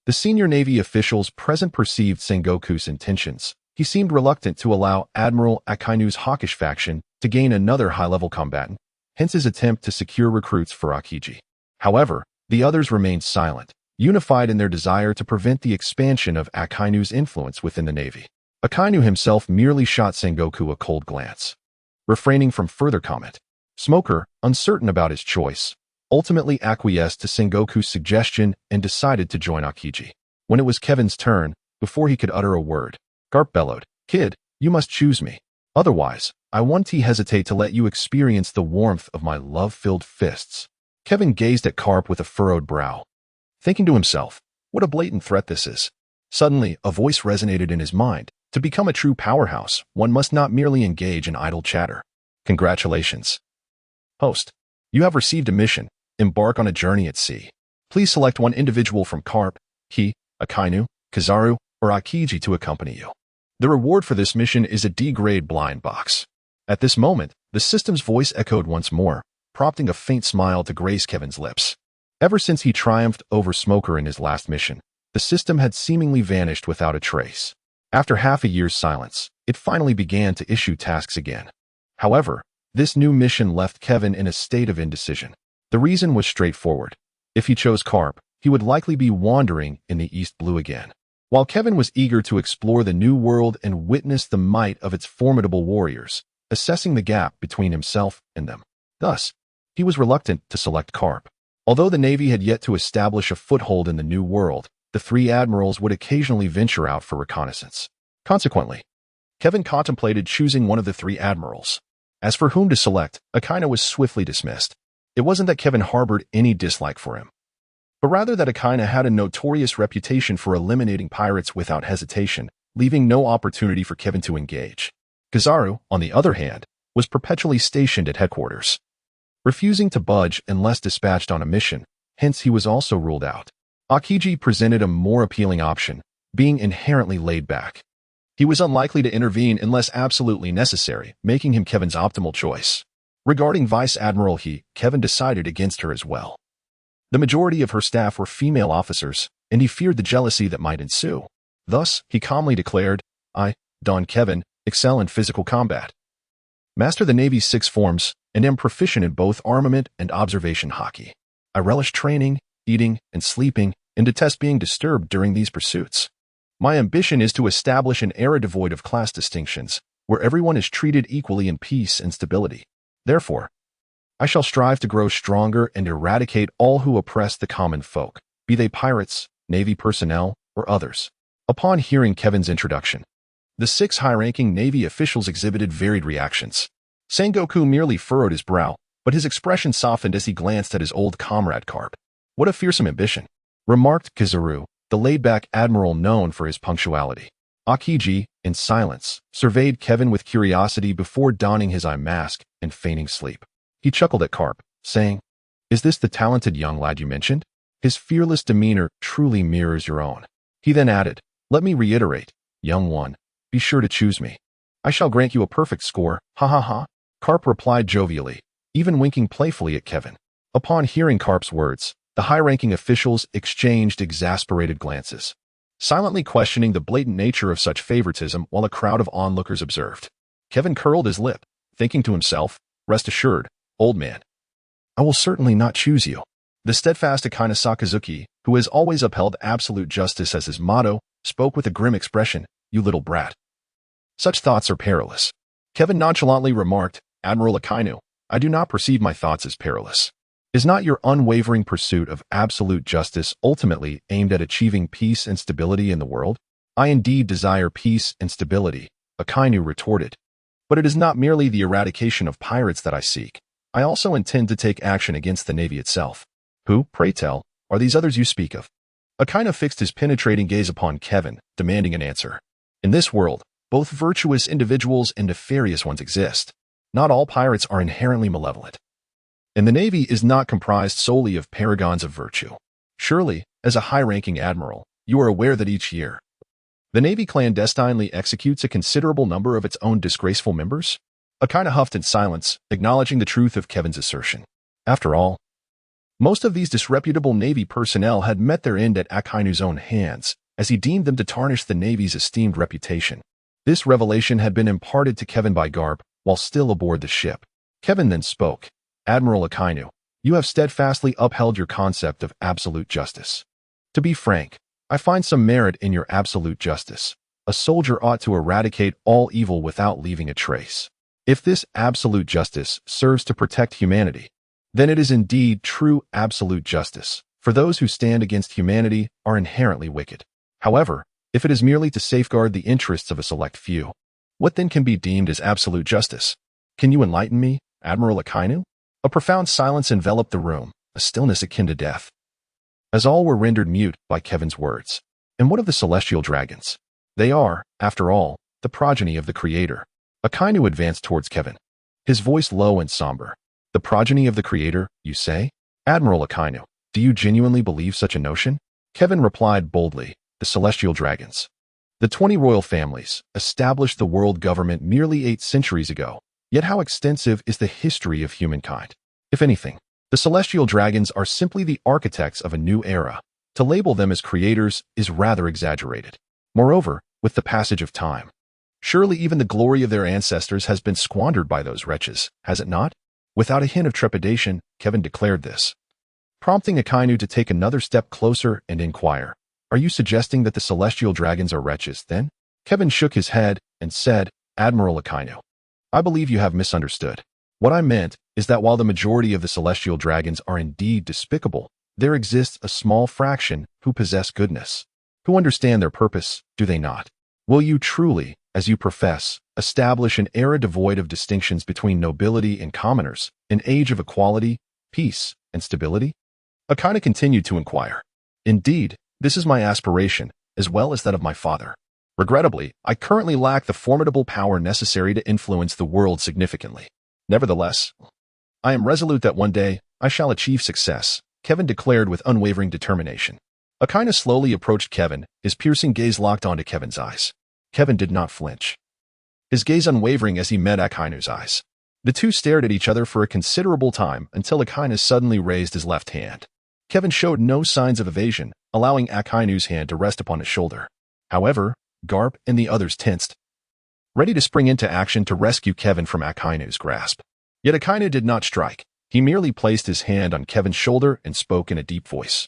The senior Navy officials present perceived Sengoku's intentions. He seemed reluctant to allow Admiral Akainu's hawkish faction to gain another high-level combatant, hence his attempt to secure recruits for Akiji. However, the others remained silent, unified in their desire to prevent the expansion of Akainu's influence within the Navy. Akainu himself merely shot Sengoku a cold glance, refraining from further comment. Smoker, uncertain about his choice, ultimately acquiesced to Sengoku's suggestion and decided to join Akiji. When it was Kevin's turn, before he could utter a word, Garp bellowed, "Kid, you must choose me. Otherwise, I won't hesitate to let you experience the warmth of my love-filled fists." Kevin gazed at Garp with a furrowed brow, thinking to himself, what a blatant threat this is. Suddenly, a voice resonated in his mind. To become a true powerhouse, one must not merely engage in idle chatter. Congratulations. Host, you have received a mission. Embark on a journey at sea. Please select one individual from Garp, He, Akainu, Kizaru, or Akiji to accompany you. The reward for this mission is a D-grade blind box. At this moment, the system's voice echoed once more, prompting a faint smile to grace Kevin's lips. Ever since he triumphed over Smoker in his last mission, the system had seemingly vanished without a trace. After half a year's silence, it finally began to issue tasks again. However, this new mission left Kevin in a state of indecision. The reason was straightforward. If he chose Garp, he would likely be wandering in the East Blue again. While Kevin was eager to explore the new world and witness the might of its formidable warriors, assessing the gap between himself and them. Thus, he was reluctant to select Garp. Although the Navy had yet to establish a foothold in the new world, the 3 admirals would occasionally venture out for reconnaissance. Consequently, Kevin contemplated choosing one of the 3 admirals. As for whom to select, Akainu was swiftly dismissed. It wasn't that Kevin harbored any dislike for him, but rather that Akainu had a notorious reputation for eliminating pirates without hesitation, leaving no opportunity for Kevin to engage. Kizaru, on the other hand, was perpetually stationed at headquarters, refusing to budge unless dispatched on a mission, hence he was also ruled out. Akiji presented a more appealing option, being inherently laid back. He was unlikely to intervene unless absolutely necessary, making him Kevin's optimal choice. Regarding Vice Admiral He, Kevin decided against her as well. The majority of her staff were female officers, and he feared the jealousy that might ensue. Thus, he calmly declared, I, Don Kevin, excel in physical combat. Master the Navy's 6 forms, and am proficient in both armament and observation hockey. I relish training, eating, and sleeping, and detest being disturbed during these pursuits. My ambition is to establish an era devoid of class distinctions, where everyone is treated equally in peace and stability. Therefore, I shall strive to grow stronger and eradicate all who oppress the common folk, be they pirates, Navy personnel, or others. Upon hearing Kevin's introduction, the 6 high-ranking Navy officials exhibited varied reactions. Sengoku merely furrowed his brow, but his expression softened as he glanced at his old comrade Garp. What a fearsome ambition, remarked Kizaru, the laid-back admiral known for his punctuality. Akiji, in silence, surveyed Kevin with curiosity before donning his eye mask and feigning sleep. He chuckled at Garp, saying, Is this the talented young lad you mentioned? His fearless demeanor truly mirrors your own. He then added, Let me reiterate, young one, be sure to choose me. I shall grant you a perfect score, ha ha ha. Garp replied jovially, even winking playfully at Kevin. Upon hearing Garp's words, the high-ranking officials exchanged exasperated glances, silently questioning the blatant nature of such favoritism while a crowd of onlookers observed. Kevin curled his lip, thinking to himself, Rest assured, old man, I will certainly not choose you. The steadfast Akina Sakazuki, who has always upheld absolute justice as his motto, spoke with a grim expression, You little brat. Such thoughts are perilous. Kevin nonchalantly remarked, Admiral Akainu, I do not perceive my thoughts as perilous. Is not your unwavering pursuit of absolute justice ultimately aimed at achieving peace and stability in the world? I indeed desire peace and stability, Akainu retorted. But it is not merely the eradication of pirates that I seek. I also intend to take action against the Navy itself. Who, pray tell, are these others you speak of? Akainu fixed his penetrating gaze upon Kevin, demanding an answer. In this world, both virtuous individuals and nefarious ones exist. Not all pirates are inherently malevolent. And the Navy is not comprised solely of paragons of virtue. Surely, as a high-ranking admiral, you are aware that each year, the Navy clandestinely executes a considerable number of its own disgraceful members? Akainu huffed in silence, acknowledging the truth of Kevin's assertion. After all, most of these disreputable Navy personnel had met their end at Akainu's own hands, as he deemed them to tarnish the Navy's esteemed reputation. This revelation had been imparted to Kevin by Garp while still aboard the ship. Kevin then spoke, Admiral Akainu, you have steadfastly upheld your concept of absolute justice. To be frank, I find some merit in your absolute justice. A soldier ought to eradicate all evil without leaving a trace. If this absolute justice serves to protect humanity, then it is indeed true absolute justice, for those who stand against humanity are inherently wicked. However, if it is merely to safeguard the interests of a select few, what then can be deemed as absolute justice? Can you enlighten me, Admiral Akainu? A profound silence enveloped the room, a stillness akin to death, as all were rendered mute by Kevin's words. And what of the celestial dragons? They are, after all, the progeny of the Creator. Akainu advanced towards Kevin, his voice low and somber. The progeny of the Creator, you say? Admiral Akainu, do you genuinely believe such a notion? Kevin replied boldly, the celestial dragons. The 20 royal families established the world government nearly 8 centuries ago. Yet how extensive is the history of humankind? If anything, the celestial dragons are simply the architects of a new era. To label them as creators is rather exaggerated. Moreover, with the passage of time, surely even the glory of their ancestors has been squandered by those wretches, has it not? Without a hint of trepidation, Kevin declared this, prompting Akainu to take another step closer and inquire, Are you suggesting that the celestial dragons are wretches, then? Kevin shook his head and said, Admiral Akainu, I believe you have misunderstood. What I meant is that while the majority of the celestial dragons are indeed despicable, there exists a small fraction who possess goodness, who understand their purpose, do they not? Will you truly, as you profess, establish an era devoid of distinctions between nobility and commoners, an age of equality, peace, and stability? Akainu continued to inquire. Indeed, this is my aspiration, as well as that of my father. Regrettably, I currently lack the formidable power necessary to influence the world significantly. Nevertheless, I am resolute that one day I shall achieve success. Kevin declared with unwavering determination. Akainu slowly approached Kevin, his piercing gaze locked onto Kevin's eyes. Kevin did not flinch, his gaze unwavering as he met Akainu's eyes. The two stared at each other for a considerable time until Akainu suddenly raised his left hand. Kevin showed no signs of evasion, allowing Akainu's hand to rest upon his shoulder. However, Garp and the others tensed, ready to spring into action to rescue Kevin from Akainu's grasp. Yet Akainu did not strike. He merely placed his hand on Kevin's shoulder and spoke in a deep voice.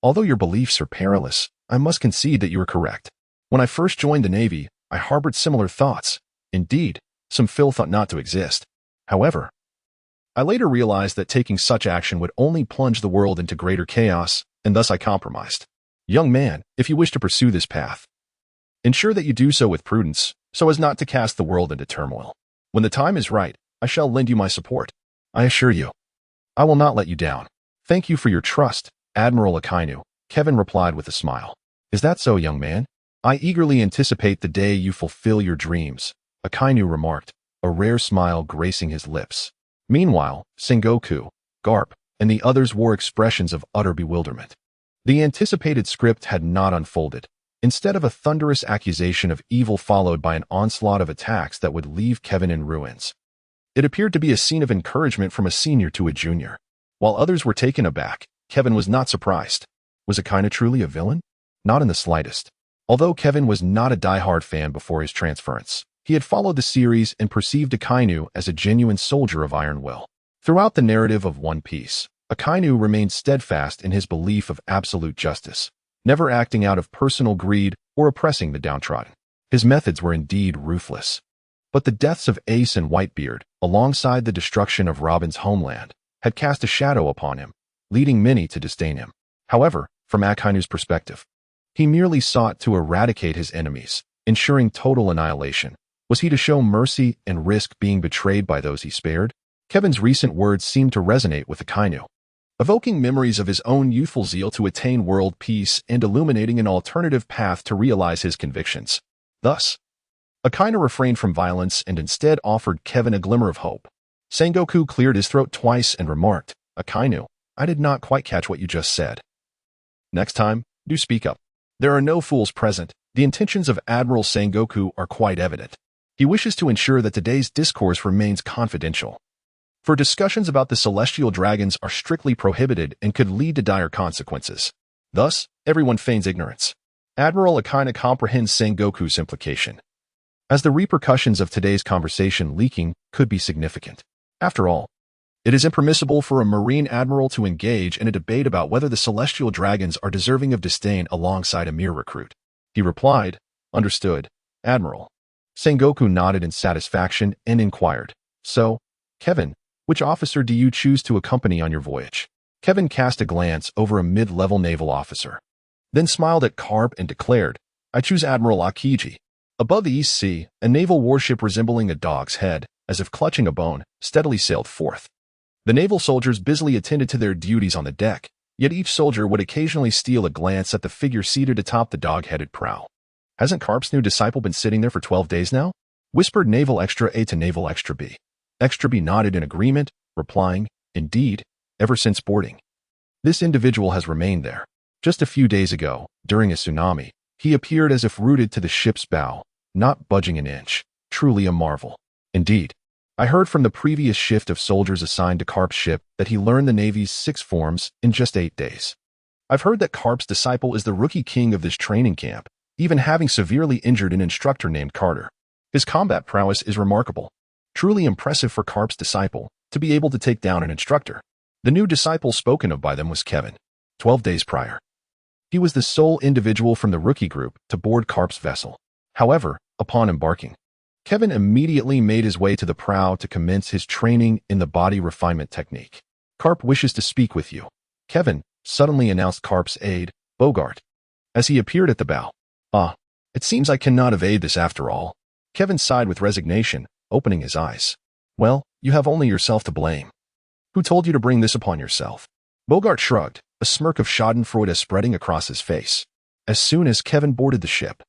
Although your beliefs are perilous, I must concede that you are correct. When I first joined the Navy, I harbored similar thoughts. Indeed, some Phil thought not to exist. However, I later realized that taking such action would only plunge the world into greater chaos, and thus I compromised. Young man, if you wish to pursue this path, ensure that you do so with prudence, so as not to cast the world into turmoil. When the time is right, I shall lend you my support. I assure you, I will not let you down. Thank you for your trust, Admiral Akainu, Kevin replied with a smile. Is that so, young man? I eagerly anticipate the day you fulfill your dreams, Akainu remarked, a rare smile gracing his lips. Meanwhile, Sengoku, Garp, and the others wore expressions of utter bewilderment. The anticipated script had not unfolded. Instead of a thunderous accusation of evil followed by an onslaught of attacks that would leave Kevin in ruins, it appeared to be a scene of encouragement from a senior to a junior. While others were taken aback, Kevin was not surprised. Was Akainu truly a villain? Not in the slightest. Although Kevin was not a die-hard fan before his transference, he had followed the series and perceived Akainu as a genuine soldier of iron will. Throughout the narrative of One Piece, Akainu remained steadfast in his belief of absolute justice, never acting out of personal greed or oppressing the downtrodden. His methods were indeed ruthless. But the deaths of Ace and Whitebeard, alongside the destruction of Robin's homeland, had cast a shadow upon him, leading many to disdain him. However, from Akainu's perspective, he merely sought to eradicate his enemies, ensuring total annihilation. Was he to show mercy and risk being betrayed by those he spared? Kevin's recent words seemed to resonate with Akainu, evoking memories of his own youthful zeal to attain world peace and illuminating an alternative path to realize his convictions. Thus, Akainu refrained from violence and instead offered Kevin a glimmer of hope. Sengoku cleared his throat twice and remarked, Akainu, I did not quite catch what you just said. Next time, do speak up. There are no fools present. The intentions of Admiral Sengoku are quite evident. He wishes to ensure that today's discourse remains confidential, for discussions about the celestial dragons are strictly prohibited and could lead to dire consequences. Thus, everyone feigns ignorance. Admiral Akainu comprehends Sengoku's implication, as the repercussions of today's conversation leaking could be significant. After all, it is impermissible for a Marine Admiral to engage in a debate about whether the celestial dragons are deserving of disdain alongside a mere recruit. He replied, Understood, Admiral. Sengoku nodded in satisfaction and inquired, So, Kevin, which officer do you choose to accompany on your voyage? Kevin cast a glance over a mid-level naval officer, then smiled at Garp and declared, I choose Admiral Akiji. Above the East Sea, a naval warship resembling a dog's head, as if clutching a bone, steadily sailed forth. The naval soldiers busily attended to their duties on the deck, yet each soldier would occasionally steal a glance at the figure seated atop the dog-headed prow. Hasn't Garp's new disciple been sitting there for 12 days now? Whispered Naval Extra A to Naval Extra B. Extra B nodded in agreement, replying, Indeed, ever since boarding. This individual has remained there. Just a few days ago, during a tsunami, he appeared as if rooted to the ship's bow, not budging an inch. Truly a marvel. Indeed, I heard from the previous shift of soldiers assigned to Garp's ship that he learned the Navy's 6 forms in just 8 days. I've heard that Garp's disciple is the rookie king of this training camp, even having severely injured an instructor named Carter. His combat prowess is remarkable. Truly impressive for Garp's disciple to be able to take down an instructor. The new disciple spoken of by them was Kevin. 12 days prior, he was the sole individual from the rookie group to board Garp's vessel. However, upon embarking, Kevin immediately made his way to the prow to commence his training in the body refinement technique. Garp wishes to speak with you. Kevin suddenly announced Garp's aide, Bogart, as he appeared at the bow. It seems I cannot evade this after all. Kevin sighed with resignation, opening his eyes. Well, you have only yourself to blame. Who told you to bring this upon yourself? Bogart shrugged, a smirk of schadenfreude spreading across his face. As soon as Kevin boarded the ship,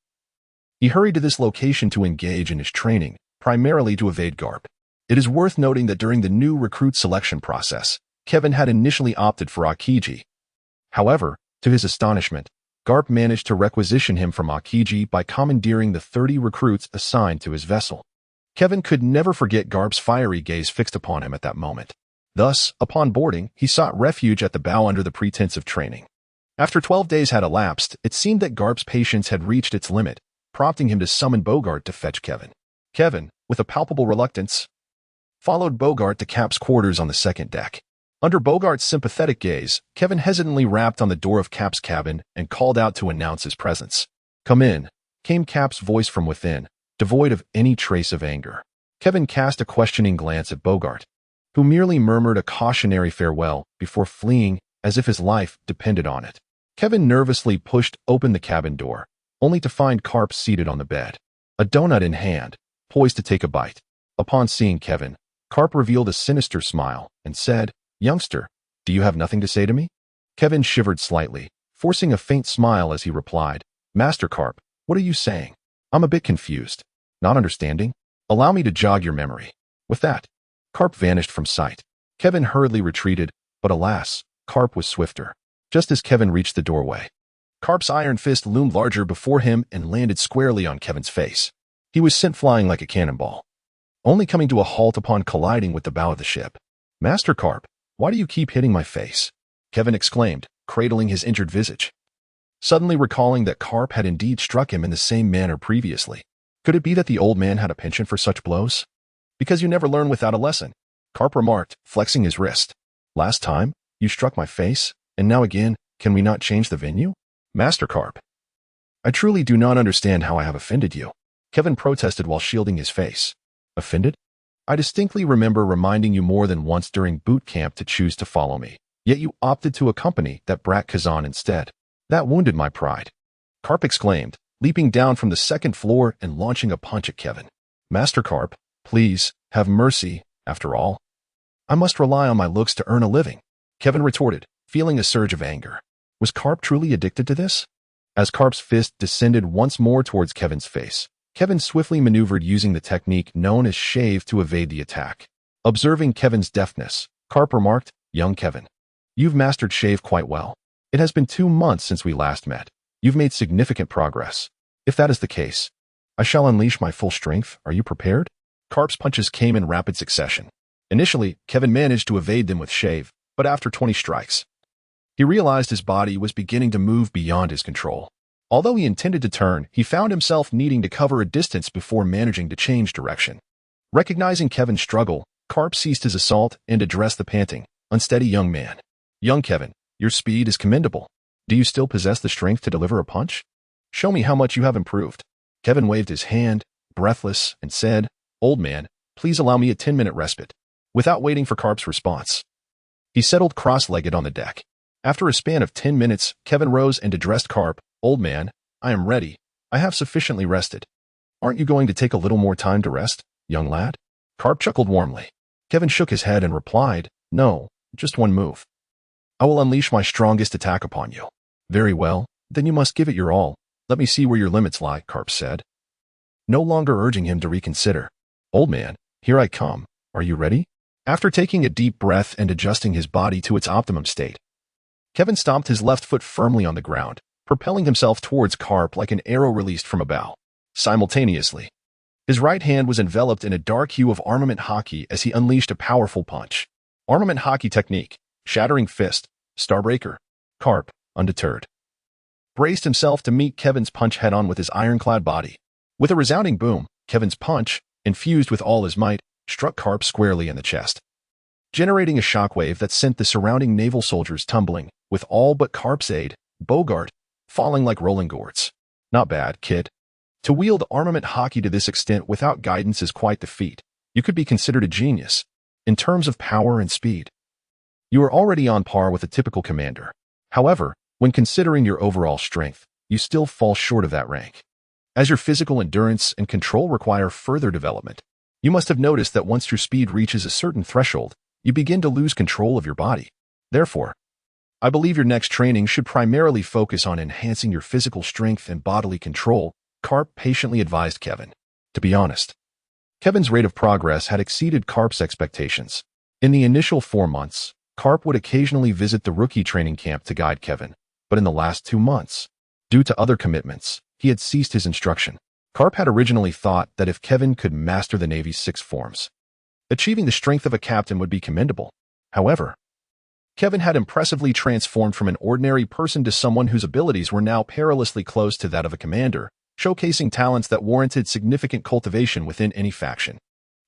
he hurried to this location to engage in his training, primarily to evade Garp. It is worth noting that during the new recruit selection process, Kevin had initially opted for Akiji. However, to his astonishment, Garp managed to requisition him from Akiji by commandeering the 30 recruits assigned to his vessel. Kevin could never forget Garp's fiery gaze fixed upon him at that moment. Thus, upon boarding, he sought refuge at the bow under the pretense of training. After 12 days had elapsed, it seemed that Garp's patience had reached its limit, prompting him to summon Bogart to fetch Kevin. Kevin, with a palpable reluctance, followed Bogart to Cap's quarters on the second deck. Under Bogart's sympathetic gaze, Kevin hesitantly rapped on the door of Cap's cabin and called out to announce his presence. "Come in," came Cap's voice from within, devoid of any trace of anger. Kevin cast a questioning glance at Bogart, who merely murmured a cautionary farewell before fleeing as if his life depended on it. Kevin nervously pushed open the cabin door, only to find Garp seated on the bed, a donut in hand, poised to take a bite. Upon seeing Kevin, Garp revealed a sinister smile and said, "Youngster, do you have nothing to say to me?" Kevin shivered slightly, forcing a faint smile as he replied, "Master Garp, what are you saying? I'm a bit confused. Not understanding? Allow me to jog your memory." With that, Garp vanished from sight. Kevin hurriedly retreated, but alas, Garp was swifter. Just as Kevin reached the doorway, Garp's iron fist loomed larger before him and landed squarely on Kevin's face. He was sent flying like a cannonball, only coming to a halt upon colliding with the bow of the ship. "Master Garp, why do you keep hitting my face?" Kevin exclaimed, cradling his injured visage, suddenly recalling that Garp had indeed struck him in the same manner previously. Could it be that the old man had a penchant for such blows? "Because you never learn without a lesson," Garp remarked, flexing his wrist. "Last time, you struck my face, and now again, can we not change the venue?" "Master Garp, I truly do not understand how I have offended you," Kevin protested while shielding his face. "Offended? I distinctly remember reminding you more than once during boot camp to choose to follow me, yet you opted to accompany that brat Kazan instead. That wounded my pride," Garp exclaimed, leaping down from the second floor and launching a punch at Kevin. "Master Garp, please, have mercy, after all. I must rely on my looks to earn a living," Kevin retorted, feeling a surge of anger. Was Garp truly addicted to this? As Garp's fist descended once more towards Kevin's face, Kevin swiftly maneuvered using the technique known as shave to evade the attack. Observing Kevin's deftness, Garp remarked, "Young Kevin, you've mastered shave quite well. It has been 2 months since we last met. You've made significant progress. If that is the case, I shall unleash my full strength. Are you prepared?" Garp's punches came in rapid succession. Initially, Kevin managed to evade them with shave, but after 20 strikes, he realized his body was beginning to move beyond his control. Although he intended to turn, he found himself needing to cover a distance before managing to change direction. Recognizing Kevin's struggle, Garp ceased his assault and addressed the panting, unsteady young man. "Young Kevin, your speed is commendable. Do you still possess the strength to deliver a punch? Show me how much you have improved." Kevin waved his hand, breathless, and said, "Old man, please allow me a 10-minute respite." Without waiting for Garp's response, he settled cross-legged on the deck. After a span of 10 minutes, Kevin rose and addressed Garp, "Old man, I am ready. I have sufficiently rested. Aren't you going to take a little more time to rest, young lad?" Garp chuckled warmly. Kevin shook his head and replied, "No, just one move. I will unleash my strongest attack upon you." "Very well, then you must give it your all. Let me see where your limits lie," Garp said, no longer urging him to reconsider. "Old man, here I come. Are you ready?" After taking a deep breath and adjusting his body to its optimum state, Kevin stomped his left foot firmly on the ground, propelling himself towards Garp like an arrow released from a bow. Simultaneously, his right hand was enveloped in a dark hue of armament hockey as he unleashed a powerful punch. Armament hockey technique, shattering fist, starbreaker. Garp, undeterred, braced himself to meet Kevin's punch head-on with his ironclad body. With a resounding boom, Kevin's punch, infused with all his might, struck Garp squarely in the chest, generating a shockwave that sent the surrounding naval soldiers tumbling, with all but Garp's aide, Bogart, falling like rolling gourds. "Not bad, kid. To wield armament hockey to this extent without guidance is quite the feat. You could be considered a genius. In terms of power and speed, you are already on par with a typical commander. However, when considering your overall strength, you still fall short of that rank. As your physical endurance and control require further development, you must have noticed that once your speed reaches a certain threshold, you begin to lose control of your body. Therefore, I believe your next training should primarily focus on enhancing your physical strength and bodily control," Garp patiently advised Kevin. To be honest, Kevin's rate of progress had exceeded Garp's expectations. In the initial 4 months, Garp would occasionally visit the rookie training camp to guide Kevin, but in the last 2 months, due to other commitments, he had ceased his instruction. Garp had originally thought that if Kevin could master the Navy's 6 forms, achieving the strength of a captain would be commendable. However, Kevin had impressively transformed from an ordinary person to someone whose abilities were now perilously close to that of a commander, showcasing talents that warranted significant cultivation within any faction.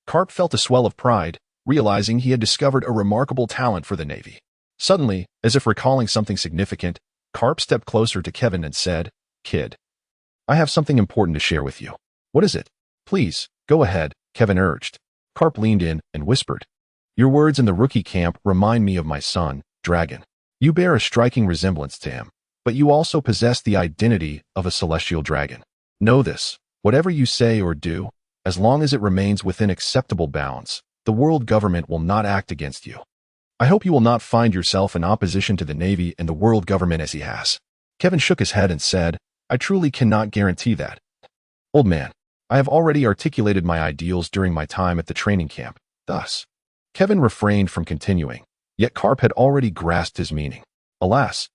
Garp felt a swell of pride, realizing he had discovered a remarkable talent for the Navy. Suddenly, as if recalling something significant, Garp stepped closer to Kevin and said, "Kid, I have something important to share with you." "What is it?" "Please, go ahead," Kevin urged. Garp leaned in and whispered, "Your words in the rookie camp remind me of my son, Dragon. You bear a striking resemblance to him, but you also possess the identity of a celestial dragon. Know this, whatever you say or do, as long as it remains within acceptable bounds, the world government will not act against you. I hope you will not find yourself in opposition to the Navy and the world government as he has." Kevin shook his head and said, "I truly cannot guarantee that. Old man, I have already articulated my ideals during my time at the training camp, thus." Kevin refrained from continuing, yet Garp had already grasped his meaning. "Alas,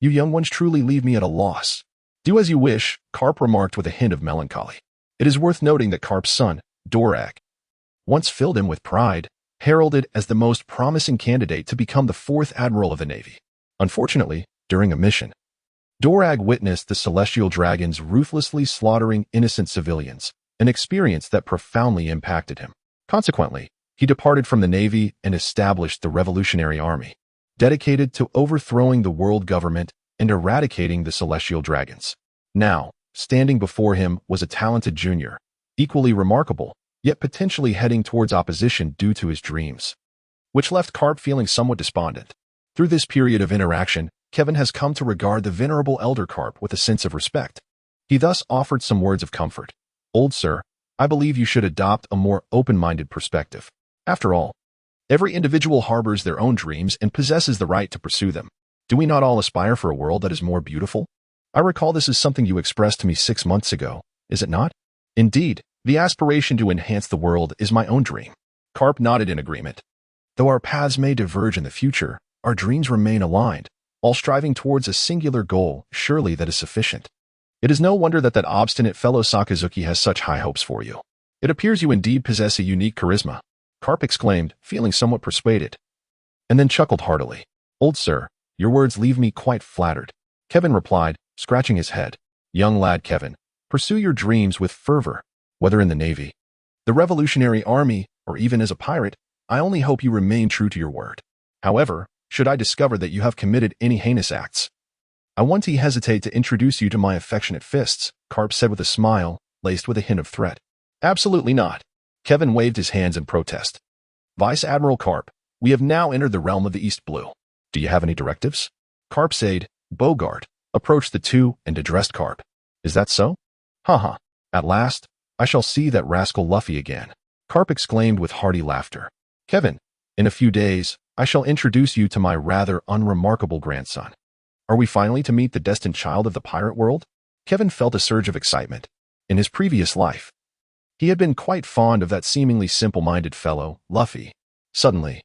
you young ones truly leave me at a loss." "Do as you wish," Garp remarked with a hint of melancholy. It is worth noting that Garp's son, Dorag, once filled him with pride, heralded as the most promising candidate to become the 4th Admiral of the Navy. Unfortunately, during a mission, Dorag witnessed the celestial dragons ruthlessly slaughtering innocent civilians, an experience that profoundly impacted him. Consequently, he departed from the Navy and established the Revolutionary Army, dedicated to overthrowing the world government and eradicating the celestial dragons. Now, standing before him was a talented junior, equally remarkable, yet potentially heading towards opposition due to his dreams, which left Garp feeling somewhat despondent. Through this period of interaction, Kevin has come to regard the venerable elder Garp with a sense of respect. He thus offered some words of comfort. "Old sir, I believe you should adopt a more open-minded perspective. After all, every individual harbors their own dreams and possesses the right to pursue them. Do we not all aspire for a world that is more beautiful? I recall this is something you expressed to me 6 months ago, is it not?" "Indeed, the aspiration to enhance the world is my own dream." Garp nodded in agreement. "Though our paths may diverge in the future, our dreams remain aligned, all striving towards a singular goal. Surely that is sufficient. It is no wonder that obstinate fellow Sakazuki has such high hopes for you. It appears you indeed possess a unique charisma," Garp exclaimed, feeling somewhat persuaded, and then chuckled heartily. "Old sir, your words leave me quite flattered." Kevin replied, scratching his head. "Young lad Kevin, pursue your dreams with fervor, whether in the Navy, the Revolutionary Army, or even as a pirate. I only hope you remain true to your word. However, should I discover that you have committed any heinous acts, I won't hesitate to introduce you to my affectionate fists," Garp said with a smile, laced with a hint of threat. "Absolutely not." Kevin waved his hands in protest. "Vice Admiral Garp, we have now entered the realm of the East Blue. Do you have any directives?" Garp's aide, Bogart, approached the two and addressed Garp. "Is that so? Haha, at last, I shall see that rascal Luffy again." Garp exclaimed with hearty laughter. "Kevin, in a few days, I shall introduce you to my rather unremarkable grandson. Are we finally to meet the destined child of the pirate world?" Kevin felt a surge of excitement. In his previous life, he had been quite fond of that seemingly simple-minded fellow, Luffy. Suddenly,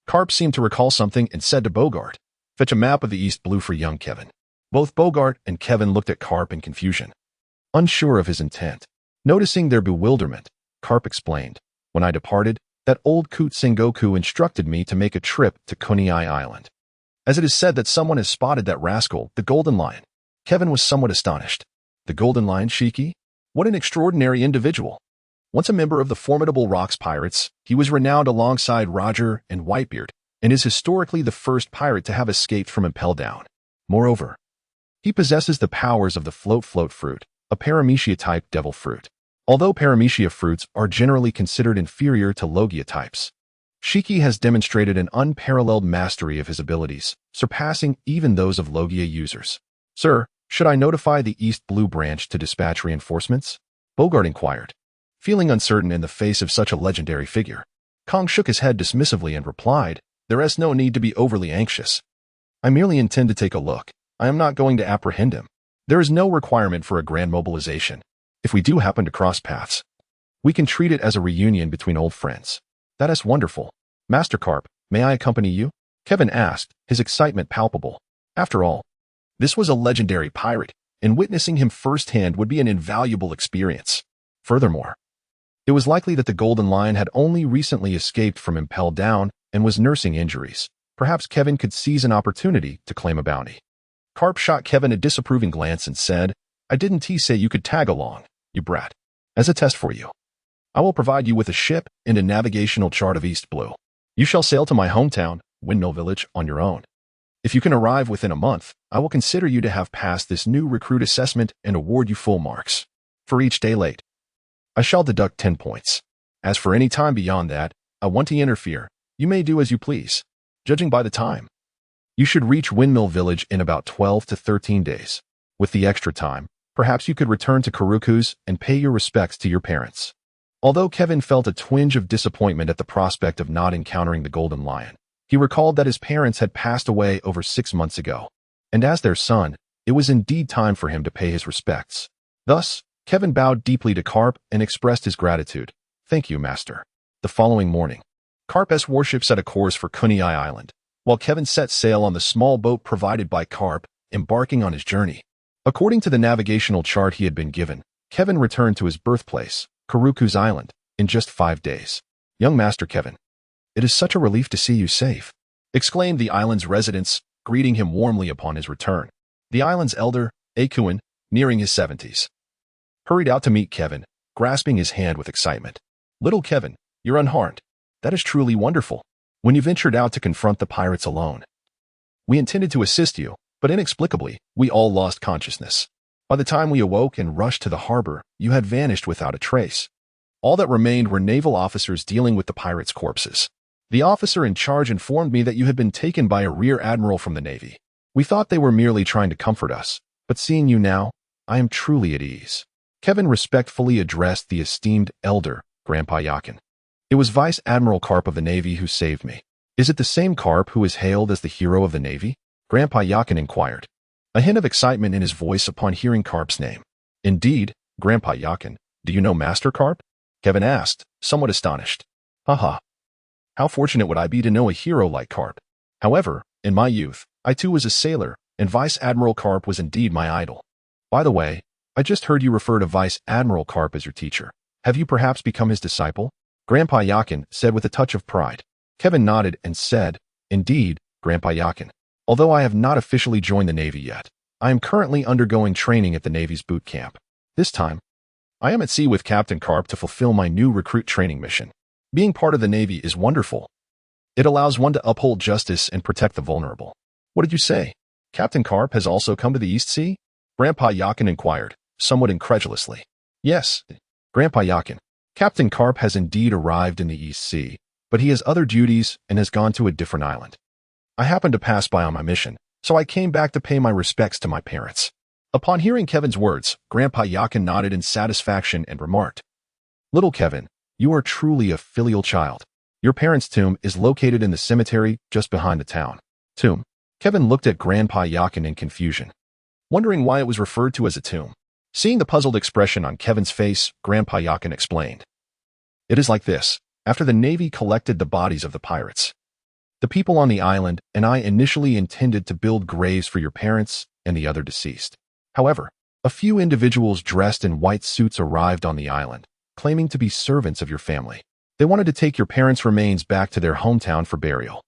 Garp seemed to recall something and said to Bogart, "Fetch a map of the East Blue for young Kevin." Both Bogart and Kevin looked at Garp in confusion, unsure of his intent. Noticing their bewilderment, Garp explained, "When I departed, that old coot Sengoku instructed me to make a trip to Kunai Island, as it is said that someone has spotted that rascal, the Golden Lion." Kevin was somewhat astonished. The Golden Lion, Shiki? What an extraordinary individual. Once a member of the formidable Rocks Pirates, he was renowned alongside Roger and Whitebeard, and is historically the first pirate to have escaped from Impel Down. Moreover, he possesses the powers of the Float fruit, a Paramecia-type devil fruit. Although Paramecia fruits are generally considered inferior to Logia types, Shiki has demonstrated an unparalleled mastery of his abilities, surpassing even those of Logia users. "Sir, should I notify the East Blue branch to dispatch reinforcements?" Bogart inquired, feeling uncertain in the face of such a legendary figure. Kong shook his head dismissively and replied, "There is no need to be overly anxious. I merely intend to take a look. I am not going to apprehend him. There is no requirement for a grand mobilization. If we do happen to cross paths, we can treat it as a reunion between old friends." "That is wonderful. Master Garp, may I accompany you?" Kevin asked, his excitement palpable. After all, this was a legendary pirate, and witnessing him firsthand would be an invaluable experience. Furthermore, it was likely that the Golden Lion had only recently escaped from Impel Down and was nursing injuries. Perhaps Kevin could seize an opportunity to claim a bounty. Garp shot Kevin a disapproving glance and said, I didn't say you could tag along, you brat. As a test for you, I will provide you with a ship and a navigational chart of East Blue. You shall sail to my hometown, Windmill Village, on your own. If you can arrive within a month, I will consider you to have passed this new recruit assessment and award you full marks. For each day late, I shall deduct 10 points. As for any time beyond that, I want to interfere. You may do as you please. Judging by the time, you should reach Windmill Village in about 12 to 13 days. With the extra time, perhaps you could return to Kuruku's and pay your respects to your parents. Although Kevin felt a twinge of disappointment at the prospect of not encountering the Golden Lion, he recalled that his parents had passed away over 6 months ago, and as their son, it was indeed time for him to pay his respects. Thus, Kevin bowed deeply to Garp and expressed his gratitude. Thank you, Master. The following morning, Garp's warship set a course for Kunai Island, while Kevin set sail on the small boat provided by Garp, embarking on his journey. According to the navigational chart he had been given, Kevin returned to his birthplace, Kuruku's Island, in just 5 days. Young Master Kevin, it is such a relief to see you safe, exclaimed the island's residents, greeting him warmly upon his return. The island's elder, Akuin, nearing his 70s, hurried out to meet Kevin, grasping his hand with excitement. Little Kevin, you're unharmed. That is truly wonderful. When you ventured out to confront the pirates alone, we intended to assist you, but inexplicably, we all lost consciousness. By the time we awoke and rushed to the harbor, you had vanished without a trace. All that remained were naval officers dealing with the pirates' corpses. The officer in charge informed me that you had been taken by a rear admiral from the Navy. We thought they were merely trying to comfort us, but seeing you now, I am truly at ease. Kevin respectfully addressed the esteemed elder, Grandpa Yakin. It was Vice Admiral Garp of the Navy who saved me. Is it the same Garp who is hailed as the hero of the Navy? Grandpa Yakin inquired, a hint of excitement in his voice upon hearing Garp's name. Indeed, Grandpa Yakin. Do you know Master Garp? Kevin asked, somewhat astonished. Haha. How fortunate would I be to know a hero like Garp. However, in my youth, I too was a sailor, and Vice Admiral Garp was indeed my idol. By the way, I just heard you refer to Vice Admiral Garp as your teacher. Have you perhaps become his disciple? Grandpa Yakin said with a touch of pride. Kevin nodded and said, Indeed, Grandpa Yakin. Although I have not officially joined the Navy yet, I am currently undergoing training at the Navy's boot camp. This time, I am at sea with Captain Garp to fulfill my new recruit training mission. Being part of the Navy is wonderful. It allows one to uphold justice and protect the vulnerable. What did you say? Captain Garp has also come to the East Sea? Grandpa Yakin inquired, somewhat incredulously. Yes, Grandpa Yakin. Captain Garp has indeed arrived in the East Sea, but he has other duties and has gone to a different island. I happened to pass by on my mission, so I came back to pay my respects to my parents. Upon hearing Kevin's words, Grandpa Yakin nodded in satisfaction and remarked, Little Kevin, you are truly a filial child. Your parents' tomb is located in the cemetery just behind the town. Tomb. Kevin looked at Grandpa Yakin in confusion, wondering why it was referred to as a tomb. Seeing the puzzled expression on Kevin's face, Grandpa Yakin explained. It is like this. After the Navy collected the bodies of the pirates, the people on the island and I initially intended to build graves for your parents and the other deceased. However, a few individuals dressed in white suits arrived on the island, claiming to be servants of your family. They wanted to take your parents' remains back to their hometown for burial.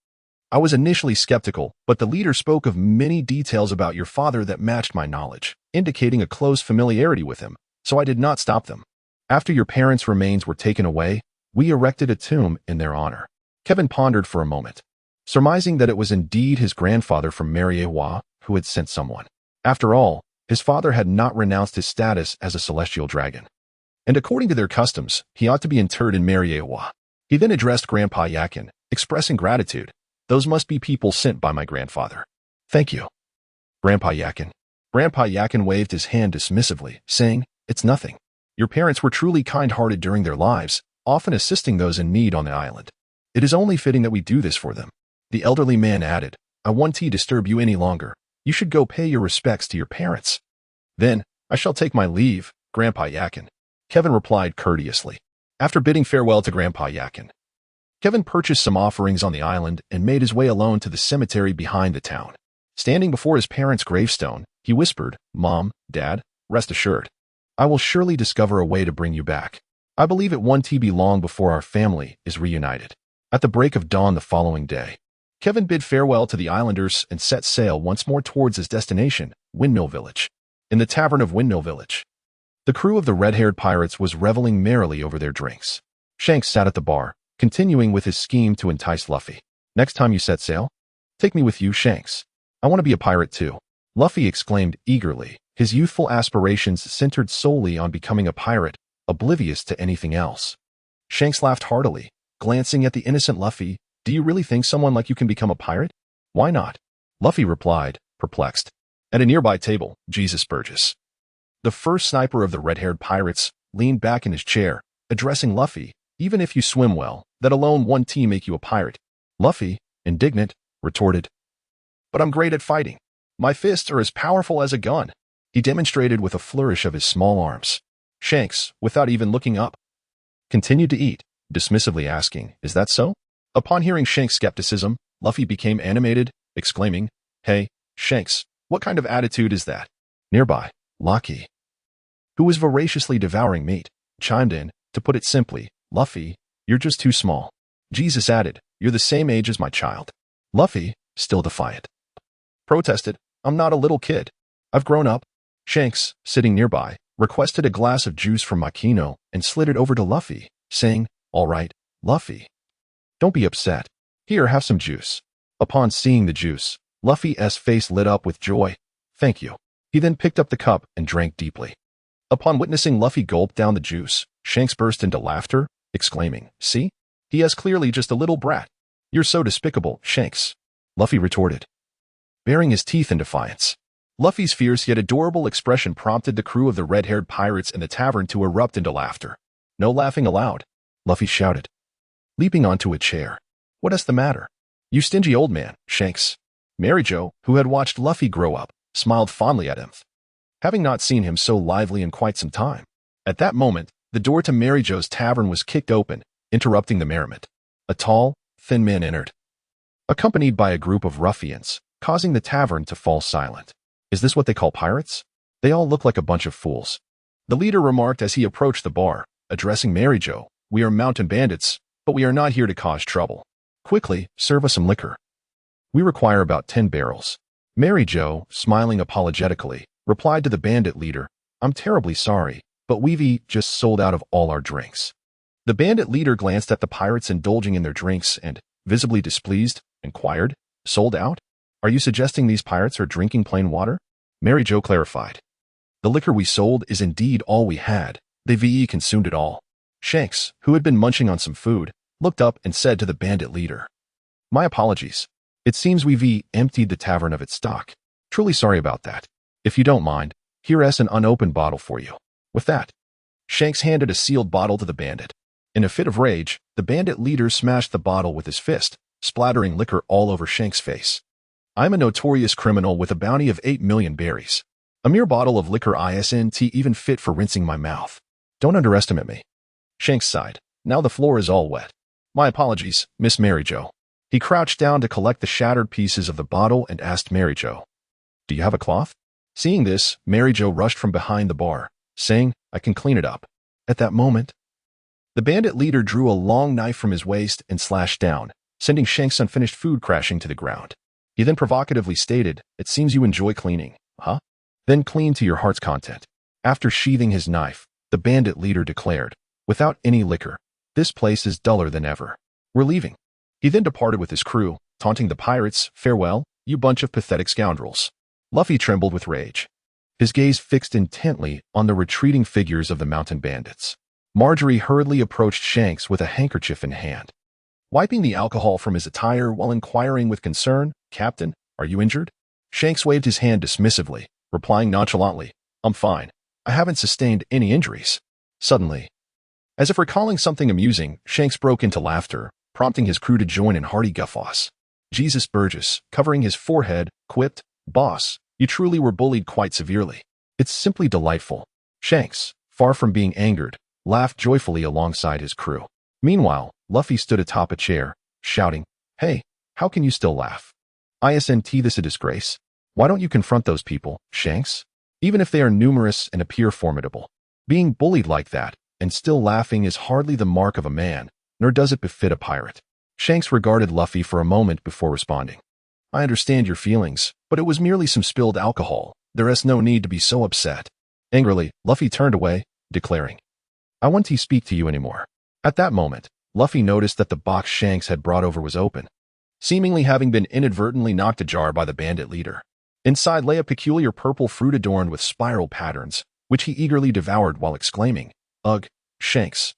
I was initially skeptical, but the leader spoke of many details about your father that matched my knowledge, indicating a close familiarity with him, so I did not stop them. After your parents' remains were taken away, we erected a tomb in their honor. Kevin pondered for a moment, surmising that it was indeed his grandfather from Mariewa who had sent someone. After all, his father had not renounced his status as a celestial dragon, and according to their customs, he ought to be interred in Mariewa. He then addressed Grandpa Yakin, expressing gratitude. Those must be people sent by my grandfather. Thank you, Grandpa Yakin. Grandpa Yakin waved his hand dismissively, saying, It's nothing. Your parents were truly kind-hearted during their lives, often assisting those in need on the island. It is only fitting that we do this for them. The elderly man added, I won't disturb you any longer. You should go pay your respects to your parents. Then, I shall take my leave, Grandpa Yakin. Kevin replied courteously. After bidding farewell to Grandpa Yakin, Kevin purchased some offerings on the island and made his way alone to the cemetery behind the town. Standing before his parents' gravestone, he whispered, "Mom, Dad, rest assured. I will surely discover a way to bring you back. I believe it won't be long before our family is reunited." At the break of dawn the following day, Kevin bid farewell to the islanders and set sail once more towards his destination, Windmill Village. In the tavern of Windmill Village, the crew of the red-haired pirates was reveling merrily over their drinks. Shanks sat at the bar, continuing with his scheme to entice Luffy. "Next time you set sail, take me with you, Shanks. I want to be a pirate too," Luffy exclaimed eagerly, his youthful aspirations centered solely on becoming a pirate, oblivious to anything else. Shanks laughed heartily, glancing at the innocent Luffy. "Do you really think someone like you can become a pirate? Why not?" Luffy replied, perplexed. At a nearby table, Jesus Burgess, the first sniper of the red-haired pirates, leaned back in his chair, addressing Luffy. "Even if you swim well, that alone won't make you a pirate." Luffy, indignant, retorted, "But I'm great at fighting. My fists are as powerful as a gun." He demonstrated with a flourish of his small arms. Shanks, without even looking up, continued to eat, dismissively asking, "Is that so?" Upon hearing Shanks' skepticism, Luffy became animated, exclaiming, "Hey, Shanks, what kind of attitude is that?" Nearby, Luchi, who was voraciously devouring meat, chimed in, "To put it simply, Luffy, you're just too small." Jesus added, "You're the same age as my child." Luffy, still defiant, protested, "I'm not a little kid. I've grown up." Shanks, sitting nearby, requested a glass of juice from Makino and slid it over to Luffy, saying, "All right, Luffy, don't be upset. Here, have some juice." Upon seeing the juice, Luffy's face lit up with joy. "Thank you." He then picked up the cup and drank deeply. Upon witnessing Luffy gulp down the juice, Shanks burst into laughter, exclaiming, "See? He is clearly just a little brat." "You're so despicable, Shanks," Luffy retorted, baring his teeth in defiance. Luffy's fierce yet adorable expression prompted the crew of the red-haired pirates in the tavern to erupt into laughter. "No laughing allowed," Luffy shouted, leaping onto a chair. "What is the matter? You stingy old man, Shanks." Mary Jo, who had watched Luffy grow up, smiled fondly at him, having not seen him so lively in quite some time. At that moment, the door to Mary Jo's tavern was kicked open, interrupting the merriment. A tall, thin man entered, accompanied by a group of ruffians, causing the tavern to fall silent. "Is this what they call pirates? They all look like a bunch of fools," the leader remarked as he approached the bar, addressing Mary Jo. "We are mountain bandits, but we are not here to cause trouble. Quickly, serve us some liquor. We require about 10 barrels. Mary Jo, smiling apologetically, replied to the bandit leader, "I'm terribly sorry, but we've just sold out of all our drinks." The bandit leader glanced at the pirates indulging in their drinks and, visibly displeased, inquired, "Sold out? Are you suggesting these pirates are drinking plain water?" Mary Jo clarified, "The liquor we sold is indeed all we had. They've consumed it all." Shanks, who had been munching on some food, looked up and said to the bandit leader, "My apologies. It seems we've emptied the tavern of its stock. Truly sorry about that. If you don't mind, here's an unopened bottle for you." With that, Shanks handed a sealed bottle to the bandit. In a fit of rage, the bandit leader smashed the bottle with his fist, splattering liquor all over Shanks' face. "I'm a notorious criminal with a bounty of 8 million berries. A mere bottle of liquor isn't even fit for rinsing my mouth. Don't underestimate me." Shanks sighed. "Now the floor is all wet. My apologies, Miss Mary Jo." He crouched down to collect the shattered pieces of the bottle and asked Mary Jo, "Do you have a cloth?" Seeing this, Mary Jo rushed from behind the bar, saying, "I can clean it up." At that moment, the bandit leader drew a long knife from his waist and slashed down, sending Shanks' unfinished food crashing to the ground. He then provocatively stated, "It seems you enjoy cleaning, huh? Then clean to your heart's content." After sheathing his knife, the bandit leader declared, "Without any liquor, this place is duller than ever. We're leaving." He then departed with his crew, taunting the pirates, "Farewell, you bunch of pathetic scoundrels." Luffy trembled with rage, his gaze fixed intently on the retreating figures of the mountain bandits. Marjorie hurriedly approached Shanks with a handkerchief in hand, wiping the alcohol from his attire while inquiring with concern, "Captain, are you injured?" Shanks waved his hand dismissively, replying nonchalantly, "I'm fine. I haven't sustained any injuries." Suddenly, as if recalling something amusing, Shanks broke into laughter, prompting his crew to join in hearty guffaws. Jesus Burgess, covering his forehead, quipped, "Boss, you truly were bullied quite severely. It's simply delightful." Shanks, far from being angered, laughed joyfully alongside his crew. Meanwhile, Luffy stood atop a chair, shouting, "Hey, how can you still laugh? Isn't this a disgrace? Why don't you confront those people, Shanks? Even if they are numerous and appear formidable. Being bullied like that, and still laughing is hardly the mark of a man, nor does it befit a pirate." Shanks regarded Luffy for a moment before responding. "I understand your feelings, but it was merely some spilled alcohol. There is no need to be so upset." Angrily, Luffy turned away, declaring, "I won't speak to you anymore." At that moment, Luffy noticed that the box Shanks had brought over was open, seemingly having been inadvertently knocked ajar by the bandit leader. Inside lay a peculiar purple fruit adorned with spiral patterns, which he eagerly devoured while exclaiming, "Ugh, Shanks.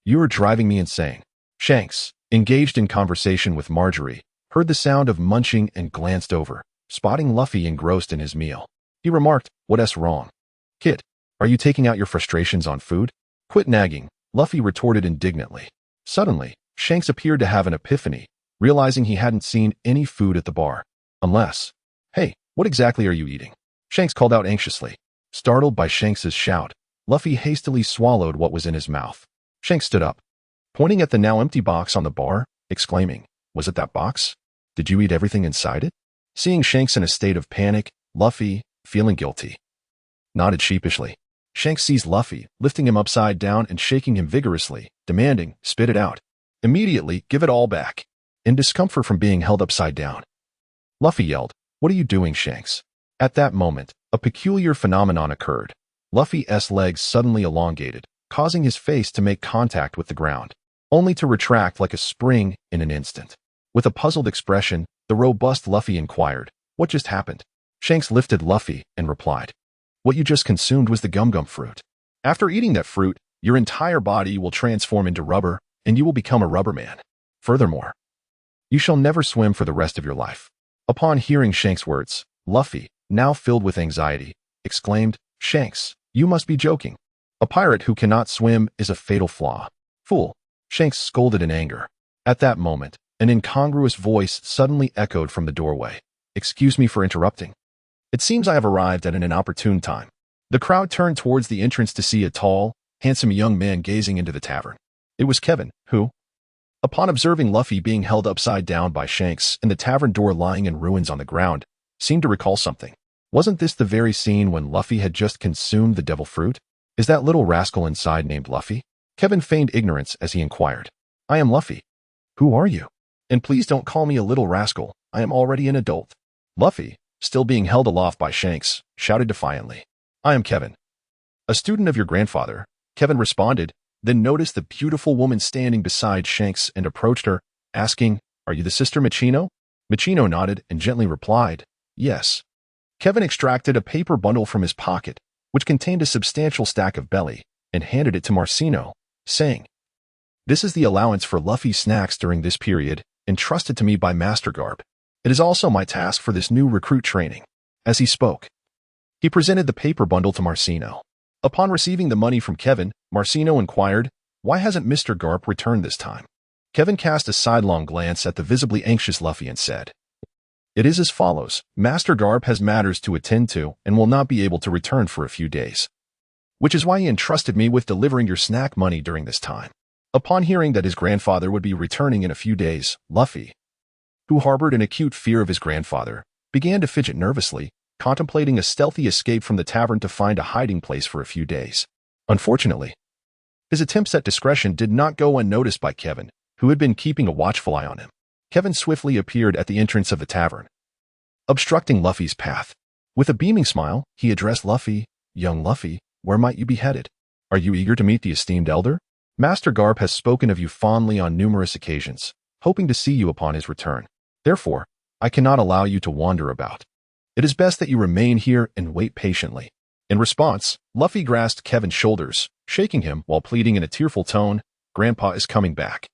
You are driving me insane." Shanks, engaged in conversation with Marjorie, heard the sound of munching and glanced over, spotting Luffy engrossed in his meal. He remarked, "What's wrong? Kid, are you taking out your frustrations on food?" "Quit nagging," Luffy retorted indignantly. Suddenly, Shanks appeared to have an epiphany, realizing he hadn't seen any food at the bar. Unless, "Hey, what exactly are you eating?" Shanks called out anxiously. Startled by Shanks's shout, Luffy hastily swallowed what was in his mouth. Shanks stood up, pointing at the now empty box on the bar, exclaiming, "Was it that box? Did you eat everything inside it?" Seeing Shanks in a state of panic, Luffy, feeling guilty, nodded sheepishly. Shanks seized Luffy, lifting him upside down and shaking him vigorously, demanding, "Spit it out. Immediately, give it all back." In discomfort from being held upside down, Luffy yelled, "What are you doing, Shanks?" At that moment, a peculiar phenomenon occurred. Luffy's legs suddenly elongated, causing his face to make contact with the ground, only to retract like a spring in an instant. With a puzzled expression, the robust Luffy inquired, "What just happened?" Shanks lifted Luffy and replied, "What you just consumed was the gum-gum fruit. After eating that fruit, your entire body will transform into rubber, and you will become a rubber man. Furthermore, you shall never swim for the rest of your life." Upon hearing Shanks' words, Luffy, now filled with anxiety, exclaimed, "Shanks, you must be joking. A pirate who cannot swim is a fatal flaw." "Fool," Shanks scolded in anger. At that moment, an incongruous voice suddenly echoed from the doorway. "Excuse me for interrupting. It seems I have arrived at an inopportune time." The crowd turned towards the entrance to see a tall, handsome young man gazing into the tavern. It was Kevin, who, upon observing Luffy being held upside down by Shanks and the tavern door lying in ruins on the ground, seemed to recall something. Wasn't this the very scene when Luffy had just consumed the devil fruit? "Is that little rascal inside named Luffy?" Kevin feigned ignorance as he inquired. "I am Luffy." "Who are you? And please don't call me a little rascal. I am already an adult." Luffy, still being held aloft by Shanks, shouted defiantly, "I am Kevin, a student of your grandfather." Kevin responded, then noticed the beautiful woman standing beside Shanks and approached her, asking, "Are you the sister Machino?" Machino nodded and gently replied, "Yes." Kevin extracted a paper bundle from his pocket, which contained a substantial stack of belly, and handed it to Marcino, saying, "This is the allowance for Luffy's snacks during this period, entrusted to me by Master Garp. It is also my task for this new recruit training." As he spoke, he presented the paper bundle to Marcino. Upon receiving the money from Kevin, Marcino inquired, "Why hasn't Mr. Garp returned this time?" Kevin cast a sidelong glance at the visibly anxious Luffy and said, "It is as follows. Master Garp has matters to attend to and will not be able to return for a few days, which is why he entrusted me with delivering your snack money during this time." Upon hearing that his grandfather would be returning in a few days, Luffy, who harbored an acute fear of his grandfather, began to fidget nervously, contemplating a stealthy escape from the tavern to find a hiding place for a few days. Unfortunately, his attempts at discretion did not go unnoticed by Kevin, who had been keeping a watchful eye on him. Kevin swiftly appeared at the entrance of the tavern, obstructing Luffy's path. With a beaming smile, he addressed Luffy, "Young Luffy, where might you be headed? Are you eager to meet the esteemed elder? Master Garp has spoken of you fondly on numerous occasions, hoping to see you upon his return. Therefore, I cannot allow you to wander about. It is best that you remain here and wait patiently." In response, Luffy grasped Kevin's shoulders, shaking him while pleading in a tearful tone, "Grandpa is coming back.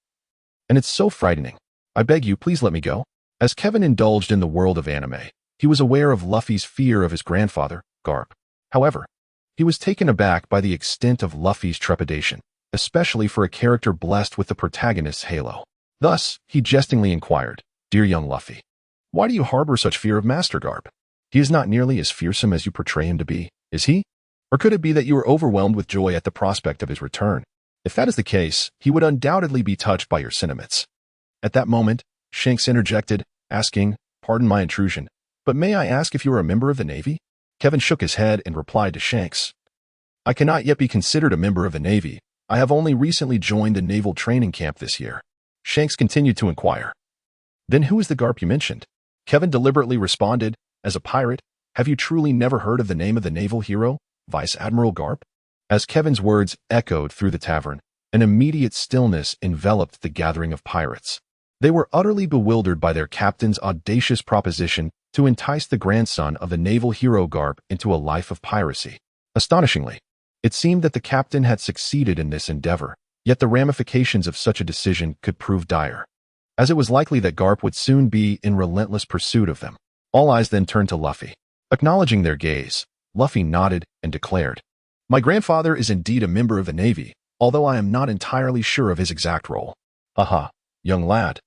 And it's so frightening. I beg you, please let me go." As Kevin indulged in the world of anime, he was aware of Luffy's fear of his grandfather, Garp. However, he was taken aback by the extent of Luffy's trepidation, especially for a character blessed with the protagonist's halo. Thus, he jestingly inquired, "Dear young Luffy, why do you harbor such fear of Master Garp? He is not nearly as fearsome as you portray him to be, is he? Or could it be that you are overwhelmed with joy at the prospect of his return?" If that is the case, he would undoubtedly be touched by your sentiments. At that moment, Shanks interjected, asking, "Pardon my intrusion, but may I ask if you are a member of the Navy?" Kevin shook his head and replied to Shanks, "I cannot yet be considered a member of the Navy. I have only recently joined the naval training camp this year." Shanks continued to inquire, "Then who is the Garp you mentioned?" Kevin deliberately responded, "As a pirate, have you truly never heard of the name of the naval hero, Vice Admiral Garp?" As Kevin's words echoed through the tavern, an immediate stillness enveloped the gathering of pirates. They were utterly bewildered by their captain's audacious proposition to entice the grandson of the naval hero Garp into a life of piracy. Astonishingly, it seemed that the captain had succeeded in this endeavor, yet the ramifications of such a decision could prove dire, as it was likely that Garp would soon be in relentless pursuit of them. All eyes then turned to Luffy. Acknowledging their gaze, Luffy nodded and declared, "My grandfather is indeed a member of the Navy, although I am not entirely sure of his exact role." "Aha, young lad.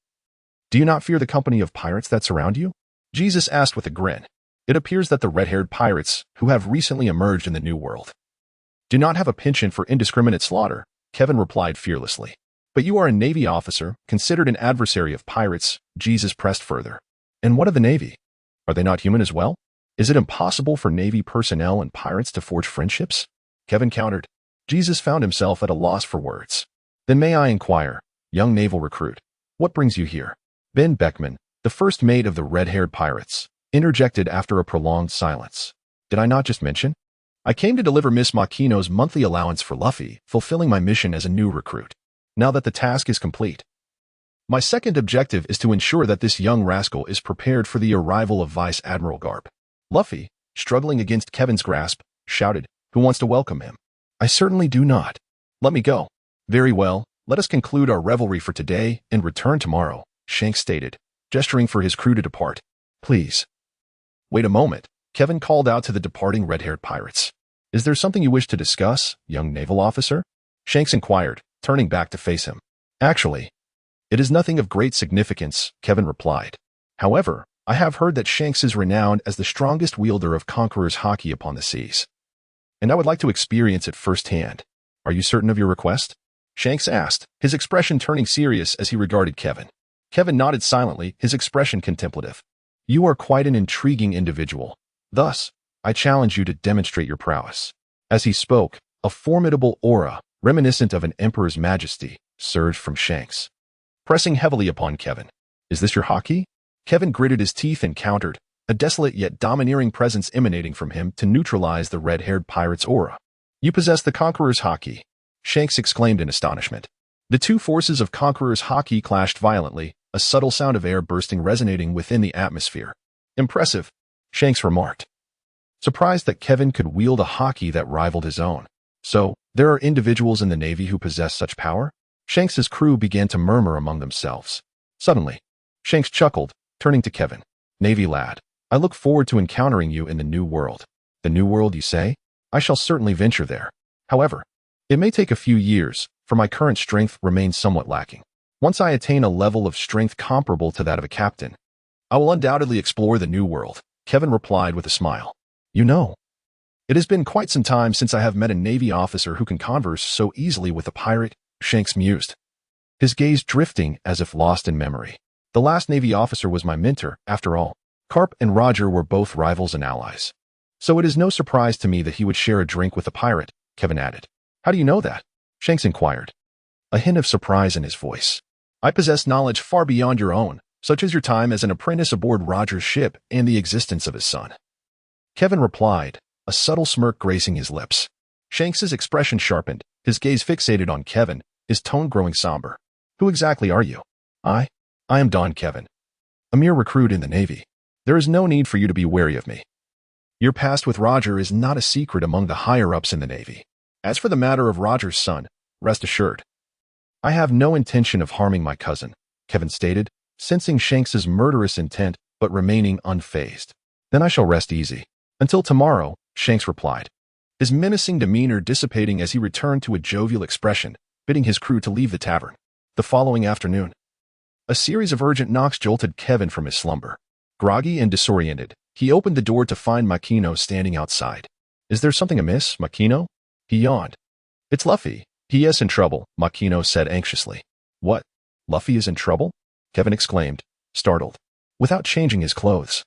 Do you not fear the company of pirates that surround you?" Jesus asked with a grin. "It appears that the red-haired pirates, who have recently emerged in the New World, do not have a penchant for indiscriminate slaughter," Kevin replied fearlessly. "But you are a Navy officer, considered an adversary of pirates," Jesus pressed further. "And what of the Navy? Are they not human as well? Is it impossible for Navy personnel and pirates to forge friendships?" Kevin countered. Jesus found himself at a loss for words. "Then may I inquire, young naval recruit, what brings you here?" Ben Beckman, the first mate of the red-haired pirates, interjected after a prolonged silence. "Did I not just mention? I came to deliver Miss Makino's monthly allowance for Luffy, fulfilling my mission as a new recruit. Now that the task is complete, my second objective is to ensure that this young rascal is prepared for the arrival of Vice Admiral Garp." Luffy, struggling against Kevin's grasp, shouted, "Who wants to welcome him?" "I certainly do not. Let me go." "Very well, let us conclude our revelry for today and return tomorrow," Shanks stated, gesturing for his crew to depart. "Please wait a moment," Kevin called out to the departing red-haired pirates. "Is there something you wish to discuss, young naval officer?" Shanks inquired, turning back to face him. "Actually, it is nothing of great significance," Kevin replied. "However, I have heard that Shanks is renowned as the strongest wielder of Conqueror's Haki upon the seas, and I would like to experience it firsthand. Are you certain of your request?" Shanks asked, his expression turning serious as he regarded Kevin. Kevin nodded silently, his expression contemplative. "You are quite an intriguing individual. Thus, I challenge you to demonstrate your prowess." As he spoke, a formidable aura, reminiscent of an emperor's majesty, surged from Shanks, pressing heavily upon Kevin. "Is this your Haki?" Kevin gritted his teeth and countered, a desolate yet domineering presence emanating from him to neutralize the red-haired pirate's aura. "You possess the Conqueror's Haki," Shanks exclaimed in astonishment. The two forces of Conqueror's Haki clashed violently, a subtle sound of air bursting resonating within the atmosphere. "Impressive," Shanks remarked, surprised that Kevin could wield a Haki that rivaled his own. "So, there are individuals in the Navy who possess such power?" Shanks's crew began to murmur among themselves. Suddenly, Shanks chuckled, turning to Kevin. "Navy lad, I look forward to encountering you in the New World." "The New World, you say? I shall certainly venture there. However, it may take a few years, for my current strength remains somewhat lacking. Once I attain a level of strength comparable to that of a captain, I will undoubtedly explore the New World," Kevin replied with a smile. "You know, it has been quite some time since I have met a Navy officer who can converse so easily with a pirate," Shanks mused, his gaze drifting as if lost in memory. "The last Navy officer was my mentor, after all. Garp and Roger were both rivals and allies. So it is no surprise to me that he would share a drink with a pirate," Kevin added. "How do you know that?" Shanks inquired, a hint of surprise in his voice. "I possess knowledge far beyond your own, such as your time as an apprentice aboard Roger's ship and the existence of his son," Kevin replied, a subtle smirk gracing his lips. Shanks's expression sharpened, his gaze fixated on Kevin, his tone growing somber. "Who exactly are you?" I am Don Kevin, a mere recruit in the Navy. There is no need for you to be wary of me. Your past with Roger is not a secret among the higher-ups in the Navy. As for the matter of Roger's son, rest assured, I have no intention of harming my cousin," Kevin stated, sensing Shanks's murderous intent but remaining unfazed. "Then I shall rest easy. Until tomorrow," Shanks replied, his menacing demeanor dissipating as he returned to a jovial expression, bidding his crew to leave the tavern. The following afternoon, a series of urgent knocks jolted Kevin from his slumber. Groggy and disoriented, he opened the door to find Makino standing outside. "Is there something amiss, Makino?" He yawned. "It's Luffy," He is in trouble, Makino said anxiously. What? Luffy is in trouble? Kevin exclaimed, startled. Without changing his clothes,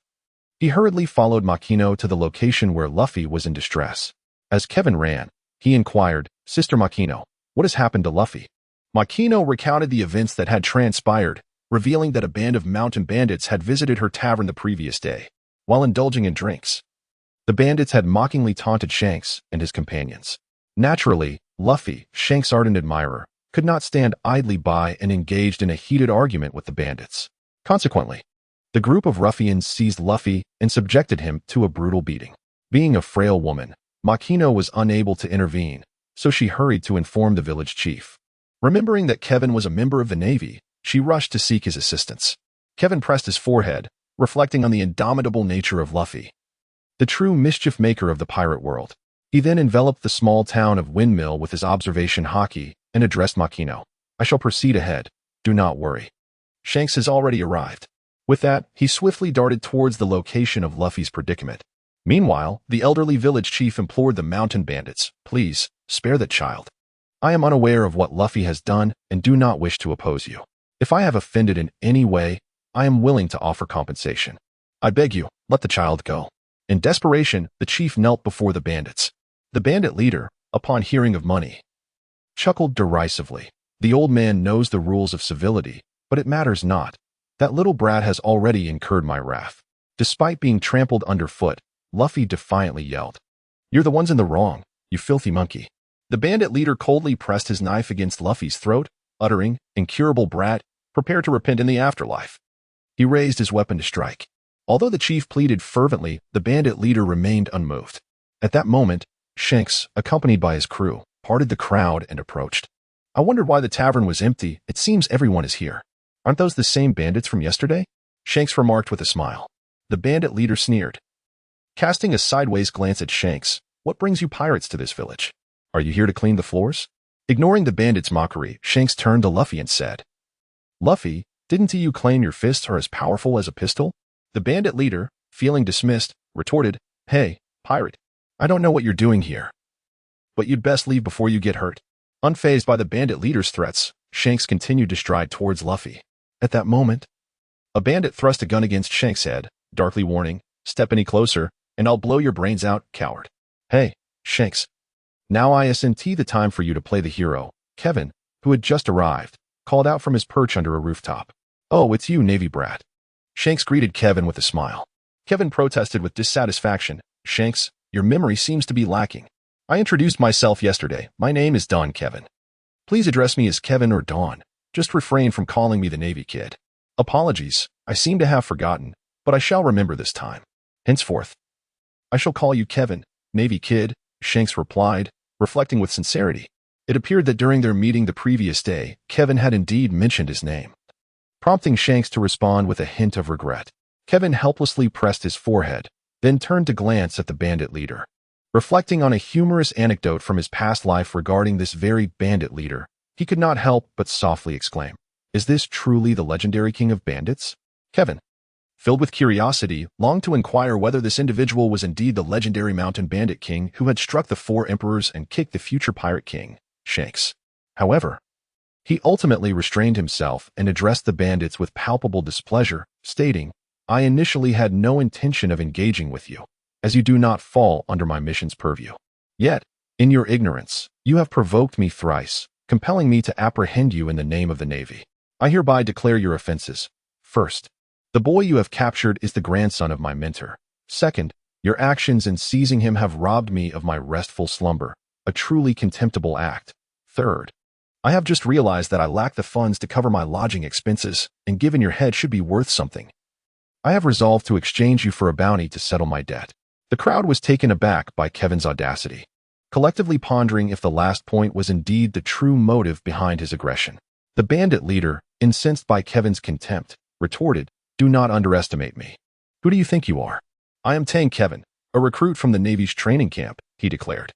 he hurriedly followed Makino to the location where Luffy was in distress. As Kevin ran, he inquired, Sister Makino, what has happened to Luffy? Makino recounted the events that had transpired, revealing that a band of mountain bandits had visited her tavern the previous day. While indulging in drinks, the bandits had mockingly taunted Shanks and his companions. Naturally, Luffy, Shanks' ardent admirer, could not stand idly by and engaged in a heated argument with the bandits. Consequently, the group of ruffians seized Luffy and subjected him to a brutal beating. Being a frail woman, Makino was unable to intervene, so she hurried to inform the village chief. Remembering that Kevin was a member of the Navy, she rushed to seek his assistance. Kevin pressed his forehead, reflecting on the indomitable nature of Luffy, the true mischief maker of the pirate world. He then enveloped the small town of Windmill with his observation haki and addressed Makino. I shall proceed ahead. Do not worry. Shanks has already arrived. With that, he swiftly darted towards the location of Luffy's predicament. Meanwhile, the elderly village chief implored the mountain bandits, please, spare that child. I am unaware of what Luffy has done and do not wish to oppose you. If I have offended in any way, I am willing to offer compensation. I beg you, let the child go. In desperation, the chief knelt before the bandits. The bandit leader, upon hearing of money, chuckled derisively. The old man knows the rules of civility, but it matters not. That little brat has already incurred my wrath. Despite being trampled underfoot, Luffy defiantly yelled, You're the ones in the wrong, you filthy monkey. The bandit leader coldly pressed his knife against Luffy's throat, uttering, Incurable brat, prepare to repent in the afterlife. He raised his weapon to strike. Although the chief pleaded fervently, the bandit leader remained unmoved. At that moment, Shanks, accompanied by his crew, parted the crowd and approached. I wondered why the tavern was empty. It seems everyone is here. Aren't those the same bandits from yesterday? Shanks remarked with a smile. The bandit leader sneered. Casting a sideways glance at Shanks, what brings you pirates to this village? Are you here to clean the floors? Ignoring the bandit's mockery, Shanks turned to Luffy and said, Luffy, didn't you claim your fists are as powerful as a pistol? The bandit leader, feeling dismissed, retorted, Hey, pirate, I don't know what you're doing here, but you'd best leave before you get hurt. Unfazed by the bandit leader's threats, Shanks continued to stride towards Luffy. At that moment, a bandit thrust a gun against Shanks' head, darkly warning, Step any closer, and I'll blow your brains out, coward. Hey, Shanks. Now isn't the time for you to play the hero. Kevin, who had just arrived, called out from his perch under a rooftop. Oh, it's you, Navy brat. Shanks greeted Kevin with a smile. Kevin protested with dissatisfaction. Shanks, your memory seems to be lacking. I introduced myself yesterday. My name is Don Kevin. Please address me as Kevin or Don. Just refrain from calling me the Navy Kid. Apologies, I seem to have forgotten, but I shall remember this time. Henceforth, I shall call you Kevin, Navy Kid, Shanks replied, reflecting with sincerity. It appeared that during their meeting the previous day, Kevin had indeed mentioned his name, prompting Shanks to respond with a hint of regret. Kevin helplessly pressed his forehead, then turned to glance at the bandit leader. Reflecting on a humorous anecdote from his past life regarding this very bandit leader, he could not help but softly exclaim, Is this truly the legendary king of bandits? Kevin, filled with curiosity, longed to inquire whether this individual was indeed the legendary mountain bandit king who had struck the 4 emperors and kicked the future pirate king, Shanks. However, he ultimately restrained himself and addressed the bandits with palpable displeasure, stating, I initially had no intention of engaging with you, as you do not fall under my mission's purview. Yet, in your ignorance, you have provoked me thrice, compelling me to apprehend you in the name of the Navy. I hereby declare your offenses. First, the boy you have captured is the grandson of my mentor. Second, your actions in seizing him have robbed me of my restful slumber, a truly contemptible act. Third, I have just realized that I lack the funds to cover my lodging expenses, and given your head should be worth something, I have resolved to exchange you for a bounty to settle my debt. The crowd was taken aback by Kevin's audacity, collectively pondering if the last point was indeed the true motive behind his aggression. The bandit leader, incensed by Kevin's contempt, retorted, Do not underestimate me. Who do you think you are? I am Tang Kevin, a recruit from the Navy's training camp, he declared.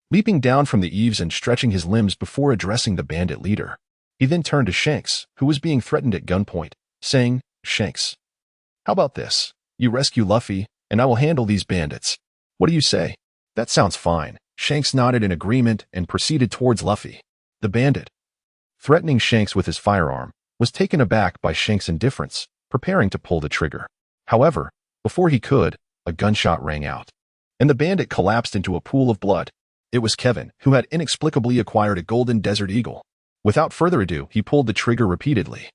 Leaping down from the eaves and stretching his limbs before addressing the bandit leader, he then turned to Shanks, who was being threatened at gunpoint, saying, Shanks, how about this? You rescue Luffy, and I will handle these bandits. What do you say? That sounds fine, Shanks nodded in agreement and proceeded towards Luffy. The bandit, threatening Shanks with his firearm, was taken aback by Shanks' indifference, preparing to pull the trigger. However, before he could, a gunshot rang out, and the bandit collapsed into a pool of blood. It was Kevin, who had inexplicably acquired a golden desert eagle. Without further ado, he pulled the trigger repeatedly,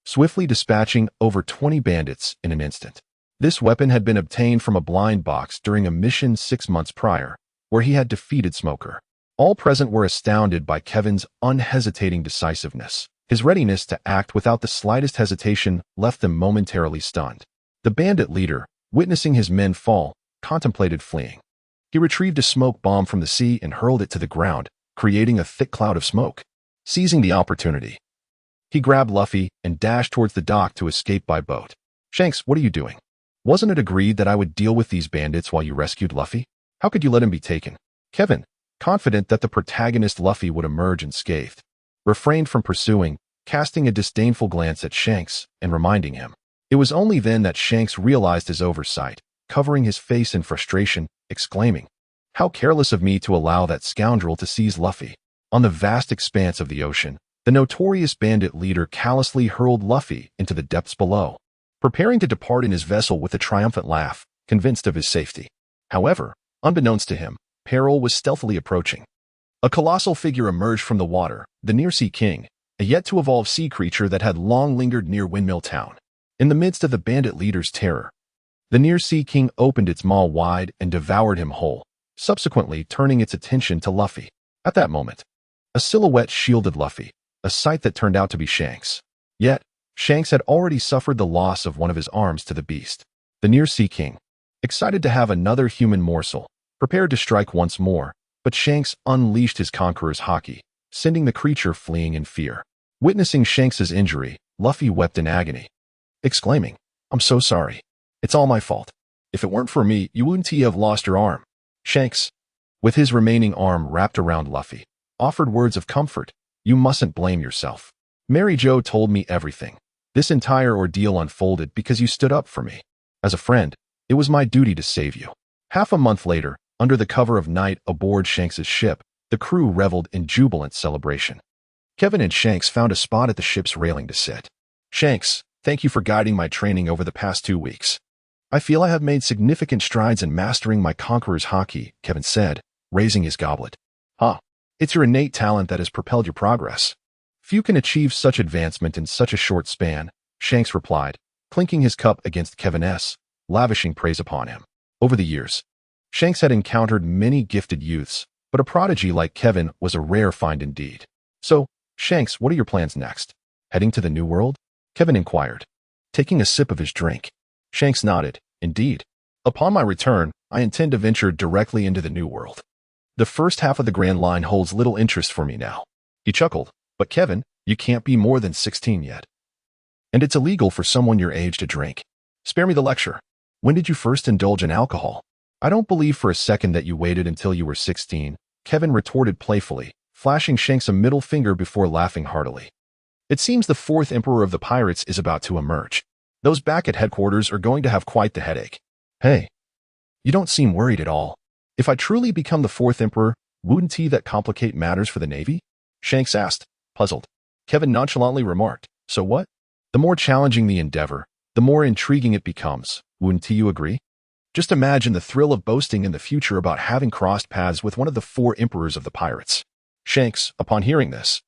swiftly dispatching over 20 bandits in an instant. This weapon had been obtained from a blind box during a mission 6 months prior, where he had defeated Smoker. All present were astounded by Kevin's unhesitating decisiveness. His readiness to act without the slightest hesitation left them momentarily stunned. The bandit leader, witnessing his men fall, contemplated fleeing. He retrieved a smoke bomb from the sea and hurled it to the ground, creating a thick cloud of smoke. Seizing the opportunity, he grabbed Luffy and dashed towards the dock to escape by boat. Shanks, what are you doing? Wasn't it agreed that I would deal with these bandits while you rescued Luffy? How could you let him be taken? Kevin, confident that the protagonist Luffy would emerge unscathed, refrained from pursuing, casting a disdainful glance at Shanks and reminding him. It was only then that Shanks realized his oversight, covering his face in frustration, exclaiming, "How careless of me to allow that scoundrel to seize Luffy." On the vast expanse of the ocean, the notorious bandit leader callously hurled Luffy into the depths below, preparing to depart in his vessel with a triumphant laugh, convinced of his safety. However, unbeknownst to him, peril was stealthily approaching. A colossal figure emerged from the water, the Near-Sea King, a yet-to-evolve sea creature that had long lingered near Windmill Town. In the midst of the bandit leader's terror, the Near-Sea King opened its maw wide and devoured him whole, subsequently turning its attention to Luffy. At that moment, a silhouette shielded Luffy, a sight that turned out to be Shanks. Yet, Shanks had already suffered the loss of one of his arms to the beast. The Near-Sea King, excited to have another human morsel, prepared to strike once more, but Shanks unleashed his conqueror's haki, sending the creature fleeing in fear. Witnessing Shanks's injury, Luffy wept in agony, exclaiming, "I'm so sorry. It's all my fault. If it weren't for me, you wouldn't have lost your arm." Shanks, with his remaining arm wrapped around Luffy, offered words of comfort. "You mustn't blame yourself. Mary Jo told me everything. This entire ordeal unfolded because you stood up for me. As a friend, it was my duty to save you." Half a month later, under the cover of night aboard Shanks's ship, the crew reveled in jubilant celebration. Kevin and Shanks found a spot at the ship's railing to sit. "Shanks, thank you for guiding my training over the past 2 weeks. I feel I have made significant strides in mastering my conqueror's haki," Kevin said, raising his goblet. "Huh. It's your innate talent that has propelled your progress. Few can achieve such advancement in such a short span," Shanks replied, clinking his cup against Kevin's, lavishing praise upon him. Over the years, Shanks had encountered many gifted youths, but a prodigy like Kevin was a rare find indeed. "So, Shanks, what are your plans next? Heading to the New World?" Kevin inquired, taking a sip of his drink. Shanks nodded. "Indeed. Upon my return, I intend to venture directly into the New World. The first half of the Grand Line holds little interest for me now." He chuckled. "But Kevin, you can't be more than 16 yet. And it's illegal for someone your age to drink. Spare me the lecture. When did you first indulge in alcohol?" "I don't believe for a second that you waited until you were 16, Kevin retorted playfully, flashing Shanks a middle finger before laughing heartily. "It seems the 4th Emperor of the Pirates is about to emerge. Those back at headquarters are going to have quite the headache." "Hey, you don't seem worried at all. If I truly become the 4th Emperor, wouldn't that complicate matters for the Navy?" Shanks asked, puzzled. Kevin nonchalantly remarked, "So what? The more challenging the endeavor, the more intriguing it becomes. Wouldn't you agree? Just imagine the thrill of boasting in the future about having crossed paths with one of the 4 emperors of the pirates." Shanks, upon hearing this,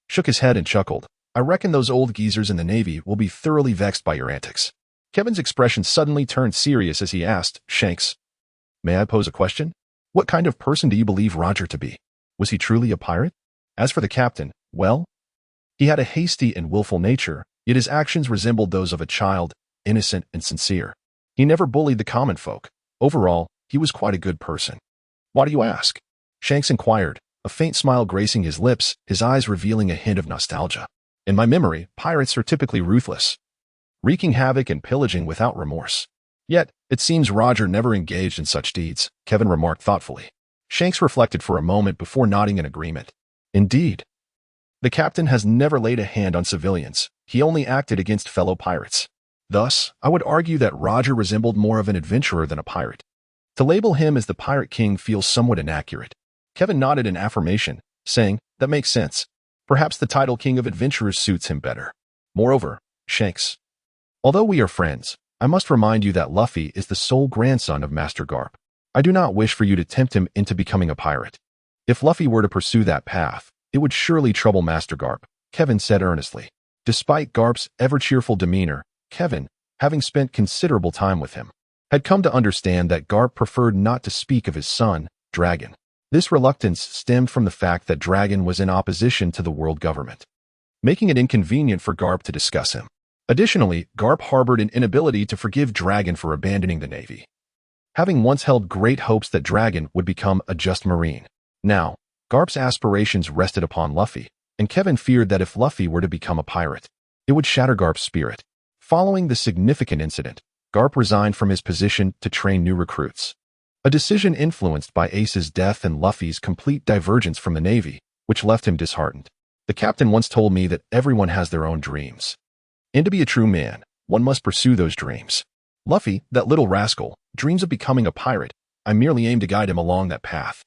shook his head and chuckled. "I reckon those old geezers in the Navy will be thoroughly vexed by your antics." Kevin's expression suddenly turned serious as he asked, "Shanks, may I pose a question? What kind of person do you believe Roger to be? Was he truly a pirate? As for the captain, well, he had a hasty and willful nature, yet his actions resembled those of a child, innocent and sincere. He never bullied the common folk. Overall, he was quite a good person." "Why do you ask?" Shanks inquired, a faint smile gracing his lips, his eyes revealing a hint of nostalgia. "In my memory, pirates are typically ruthless, wreaking havoc and pillaging without remorse. Yet, it seems Roger never engaged in such deeds," Kevin remarked thoughtfully. Shanks reflected for a moment before nodding in agreement. "Indeed. The captain has never laid a hand on civilians. He only acted against fellow pirates. Thus, I would argue that Roger resembled more of an adventurer than a pirate. To label him as the Pirate King feels somewhat inaccurate. Kevin nodded in affirmation, saying, "That makes sense. Perhaps the title King of Adventurers suits him better. Moreover, Shanks, although we are friends, I must remind you that Luffy is the sole grandson of Master Garp. I do not wish for you to tempt him into becoming a pirate. If Luffy were to pursue that path, it would surely trouble Master Garp," Kevin said earnestly. Despite Garp's ever-cheerful demeanor, Kevin, having spent considerable time with him, had come to understand that Garp preferred not to speak of his son, Dragon. This reluctance stemmed from the fact that Dragon was in opposition to the world government, making it inconvenient for Garp to discuss him. Additionally, Garp harbored an inability to forgive Dragon for abandoning the Navy, having once held great hopes that Dragon would become a just Marine. Now, Garp's aspirations rested upon Luffy, and Kevin feared that if Luffy were to become a pirate, it would shatter Garp's spirit. Following the significant incident, Garp resigned from his position to train new recruits, a decision influenced by Ace's death and Luffy's complete divergence from the Navy, which left him disheartened. The captain once told me that everyone has their own dreams, and to be a true man, one must pursue those dreams. Luffy, that little rascal, dreams of becoming a pirate. I merely aim to guide him along that path,"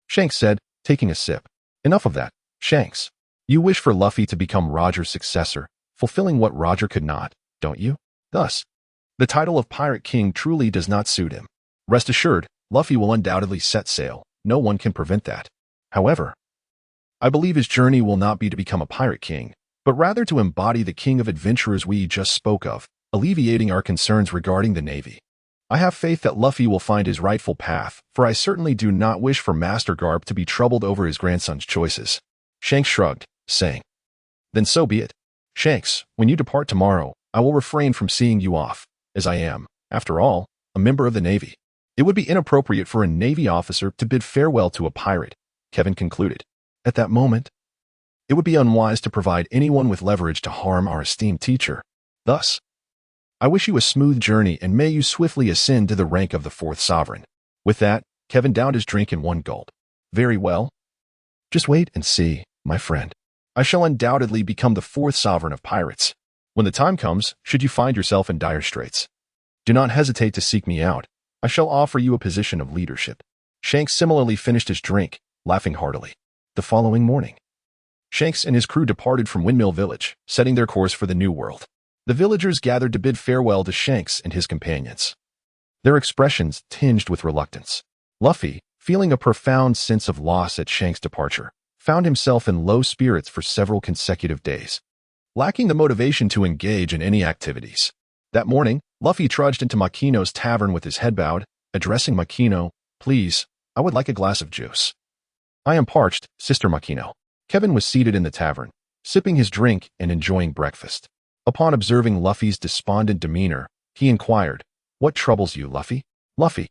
Shanks said, taking a sip. "Enough of that, Shanks. You wish for Luffy to become Roger's successor, fulfilling what Roger could not, don't you? Thus, the title of Pirate King truly does not suit him. Rest assured, Luffy will undoubtedly set sail. No one can prevent that. However, I believe his journey will not be to become a Pirate King, but rather to embody the King of Adventurers we just spoke of, alleviating our concerns regarding the Navy. I have faith that Luffy will find his rightful path, for I certainly do not wish for Master Garp to be troubled over his grandson's choices." Shanks shrugged, saying, "Then so be it. Shanks, when you depart tomorrow, I will refrain from seeing you off, as I am, after all, a member of the Navy. It would be inappropriate for a Navy officer to bid farewell to a pirate," Kevin concluded. At that moment, it would be unwise to provide anyone with leverage to harm our esteemed teacher. Thus, I wish you a smooth journey and may you swiftly ascend to the rank of the fourth sovereign. With that, Kevin downed his drink in one gulp. "Very well. Just wait and see, my friend. I shall undoubtedly become the fourth sovereign of pirates. When the time comes, should you find yourself in dire straits, do not hesitate to seek me out. I shall offer you a position of leadership." Shanks similarly finished his drink, laughing heartily. The following morning, Shanks and his crew departed from Windmill Village, setting their course for the New World. The villagers gathered to bid farewell to Shanks and his companions, their expressions tinged with reluctance. Luffy, feeling a profound sense of loss at Shanks' departure, found himself in low spirits for several consecutive days, lacking the motivation to engage in any activities. That morning, Luffy trudged into Makino's tavern with his head bowed, addressing Makino, "Please, I would like a glass of juice." "I am parched, Sister Makino." Kevin was seated in the tavern, sipping his drink and enjoying breakfast. Upon observing Luffy's despondent demeanor, he inquired, "What troubles you, Luffy?" Luffy,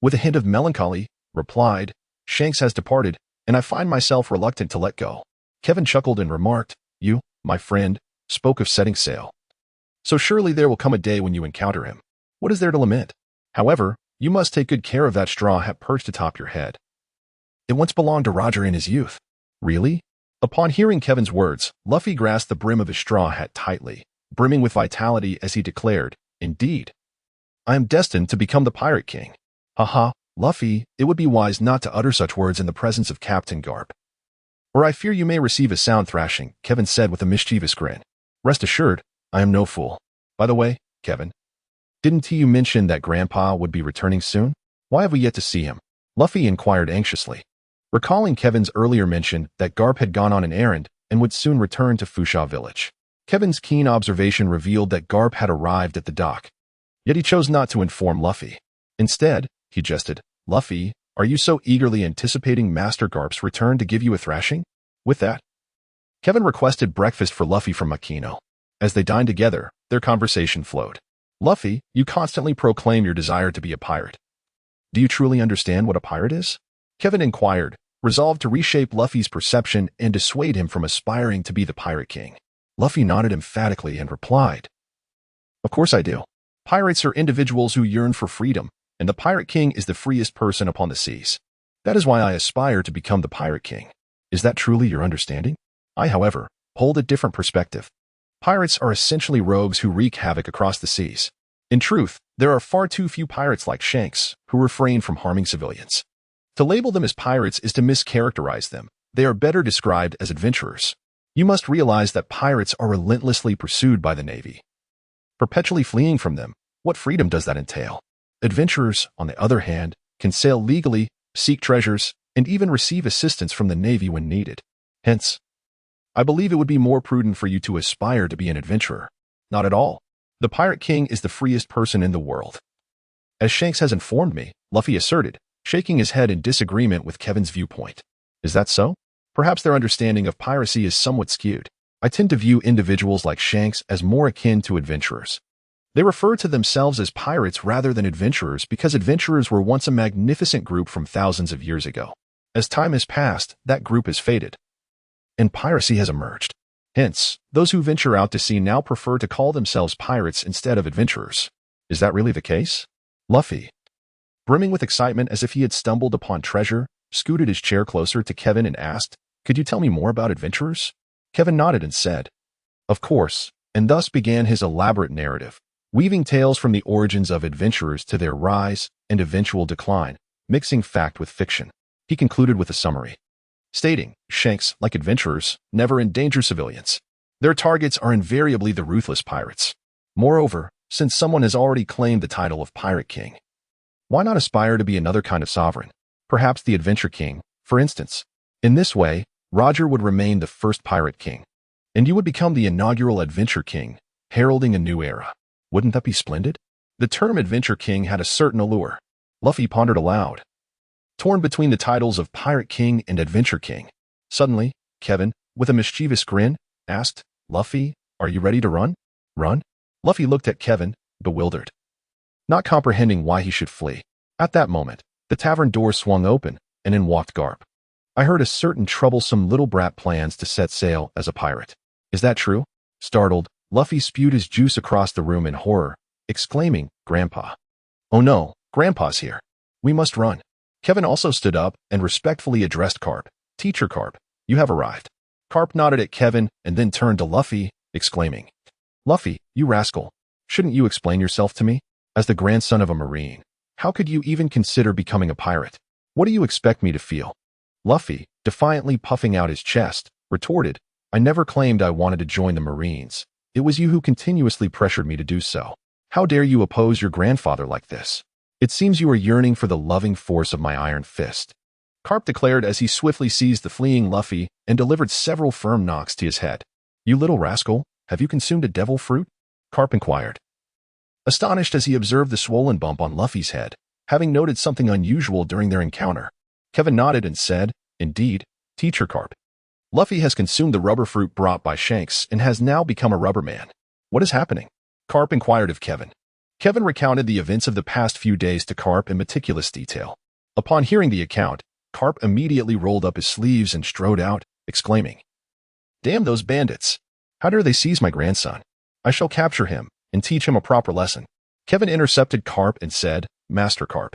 with a hint of melancholy, replied, "Shanks has departed, and I find myself reluctant to let go." Kevin chuckled and remarked, "You, my friend, spoke of setting sail. So surely there will come a day when you encounter him. What is there to lament? However, you must take good care of that straw hat perched atop your head. It once belonged to Roger in his youth." "Really?" Upon hearing Kevin's words, Luffy grasped the brim of his straw hat tightly, brimming with vitality as he declared, "Indeed, I am destined to become the Pirate King." "Haha, Luffy, it would be wise not to utter such words in the presence of Captain Garp, or I fear you may receive a sound thrashing," Kevin said with a mischievous grin. "Rest assured, I am no fool. By the way, Kevin, didn't you mention that Grandpa would be returning soon? Why have we yet to see him?" Luffy inquired anxiously, recalling Kevin's earlier mention that Garp had gone on an errand and would soon return to Fusha Village. Kevin's keen observation revealed that Garp had arrived at the dock, yet he chose not to inform Luffy. Instead, he jested, "Luffy, are you so eagerly anticipating Master Garp's return to give you a thrashing?" With that, Kevin requested breakfast for Luffy from Makino. As they dined together, their conversation flowed. "Luffy, you constantly proclaim your desire to be a pirate. Do you truly understand what a pirate is?" Kevin inquired, resolved to reshape Luffy's perception and dissuade him from aspiring to be the Pirate King. Luffy nodded emphatically and replied, "Of course I do. Pirates are individuals who yearn for freedom, and the Pirate King is the freest person upon the seas. That is why I aspire to become the Pirate King. Is that truly your understanding? I, however, hold a different perspective. Pirates are essentially rogues who wreak havoc across the seas. In truth, there are far too few pirates like Shanks who refrain from harming civilians. To label them as pirates is to mischaracterize them. They are better described as adventurers. You must realize that pirates are relentlessly pursued by the Navy, perpetually fleeing from them. What freedom does that entail? Adventurers, on the other hand, can sail legally, seek treasures, and even receive assistance from the Navy when needed. Hence, I believe it would be more prudent for you to aspire to be an adventurer. Not at all. The Pirate King is the freest person in the world. As Shanks has informed me, Luffy asserted, shaking his head in disagreement with Kevin's viewpoint. Is that so? Perhaps their understanding of piracy is somewhat skewed. I tend to view individuals like Shanks as more akin to adventurers. They refer to themselves as pirates rather than adventurers because adventurers were once a magnificent group from thousands of years ago. As time has passed, that group has faded, and piracy has emerged. Hence, those who venture out to sea now prefer to call themselves pirates instead of adventurers. Is that really the case? Luffy, brimming with excitement as if he had stumbled upon treasure, scooted his chair closer to Kevin and asked, "Could you tell me more about adventurers?" Kevin nodded and said, "Of course," and thus began his elaborate narrative, weaving tales from the origins of adventurers to their rise and eventual decline, mixing fact with fiction. He concluded with a summary, stating, Shanks, like adventurers, never endanger civilians. Their targets are invariably the ruthless pirates. Moreover, since someone has already claimed the title of Pirate King, why not aspire to be another kind of sovereign? Perhaps the Adventure King, for instance. In this way, Roger would remain the first Pirate King, and you would become the inaugural Adventure King, heralding a new era. Wouldn't that be splendid? The term Adventure King had a certain allure. Luffy pondered aloud, torn between the titles of Pirate King and Adventure King. Suddenly, Kevin, with a mischievous grin, asked, "Luffy, are you ready to run?" Run? Luffy looked at Kevin, bewildered, not comprehending why he should flee. At that moment, the tavern door swung open, and in walked Garp. I heard a certain troublesome little brat plans to set sail as a pirate. Is that true? Startled, Luffy spewed his juice across the room in horror, exclaiming, "Grandpa. Oh no, Grandpa's here. We must run." Kevin also stood up and respectfully addressed Garp. "Teacher Garp, you have arrived." Garp nodded at Kevin and then turned to Luffy, exclaiming, "Luffy, you rascal. Shouldn't you explain yourself to me? As the grandson of a Marine, how could you even consider becoming a pirate? What do you expect me to feel?" Luffy, defiantly puffing out his chest, retorted, "I never claimed I wanted to join the Marines. It was you who continuously pressured me to do so. How dare you oppose your grandfather like this? It seems you are yearning for the loving force of my iron fist," Garp declared as he swiftly seized the fleeing Luffy and delivered several firm knocks to his head. "You little rascal, have you consumed a devil fruit?" Garp inquired, astonished as he observed the swollen bump on Luffy's head, having noted something unusual during their encounter. Kevin nodded and said, "Indeed, Teacher Garp. Luffy has consumed the rubber fruit brought by Shanks and has now become a rubber man." "What is happening?" Garp inquired of Kevin. Kevin recounted the events of the past few days to Garp in meticulous detail. Upon hearing the account, Garp immediately rolled up his sleeves and strode out, exclaiming, "Damn those bandits! How dare they seize my grandson? I shall capture him and teach him a proper lesson." Kevin intercepted Garp and said, "Master Garp,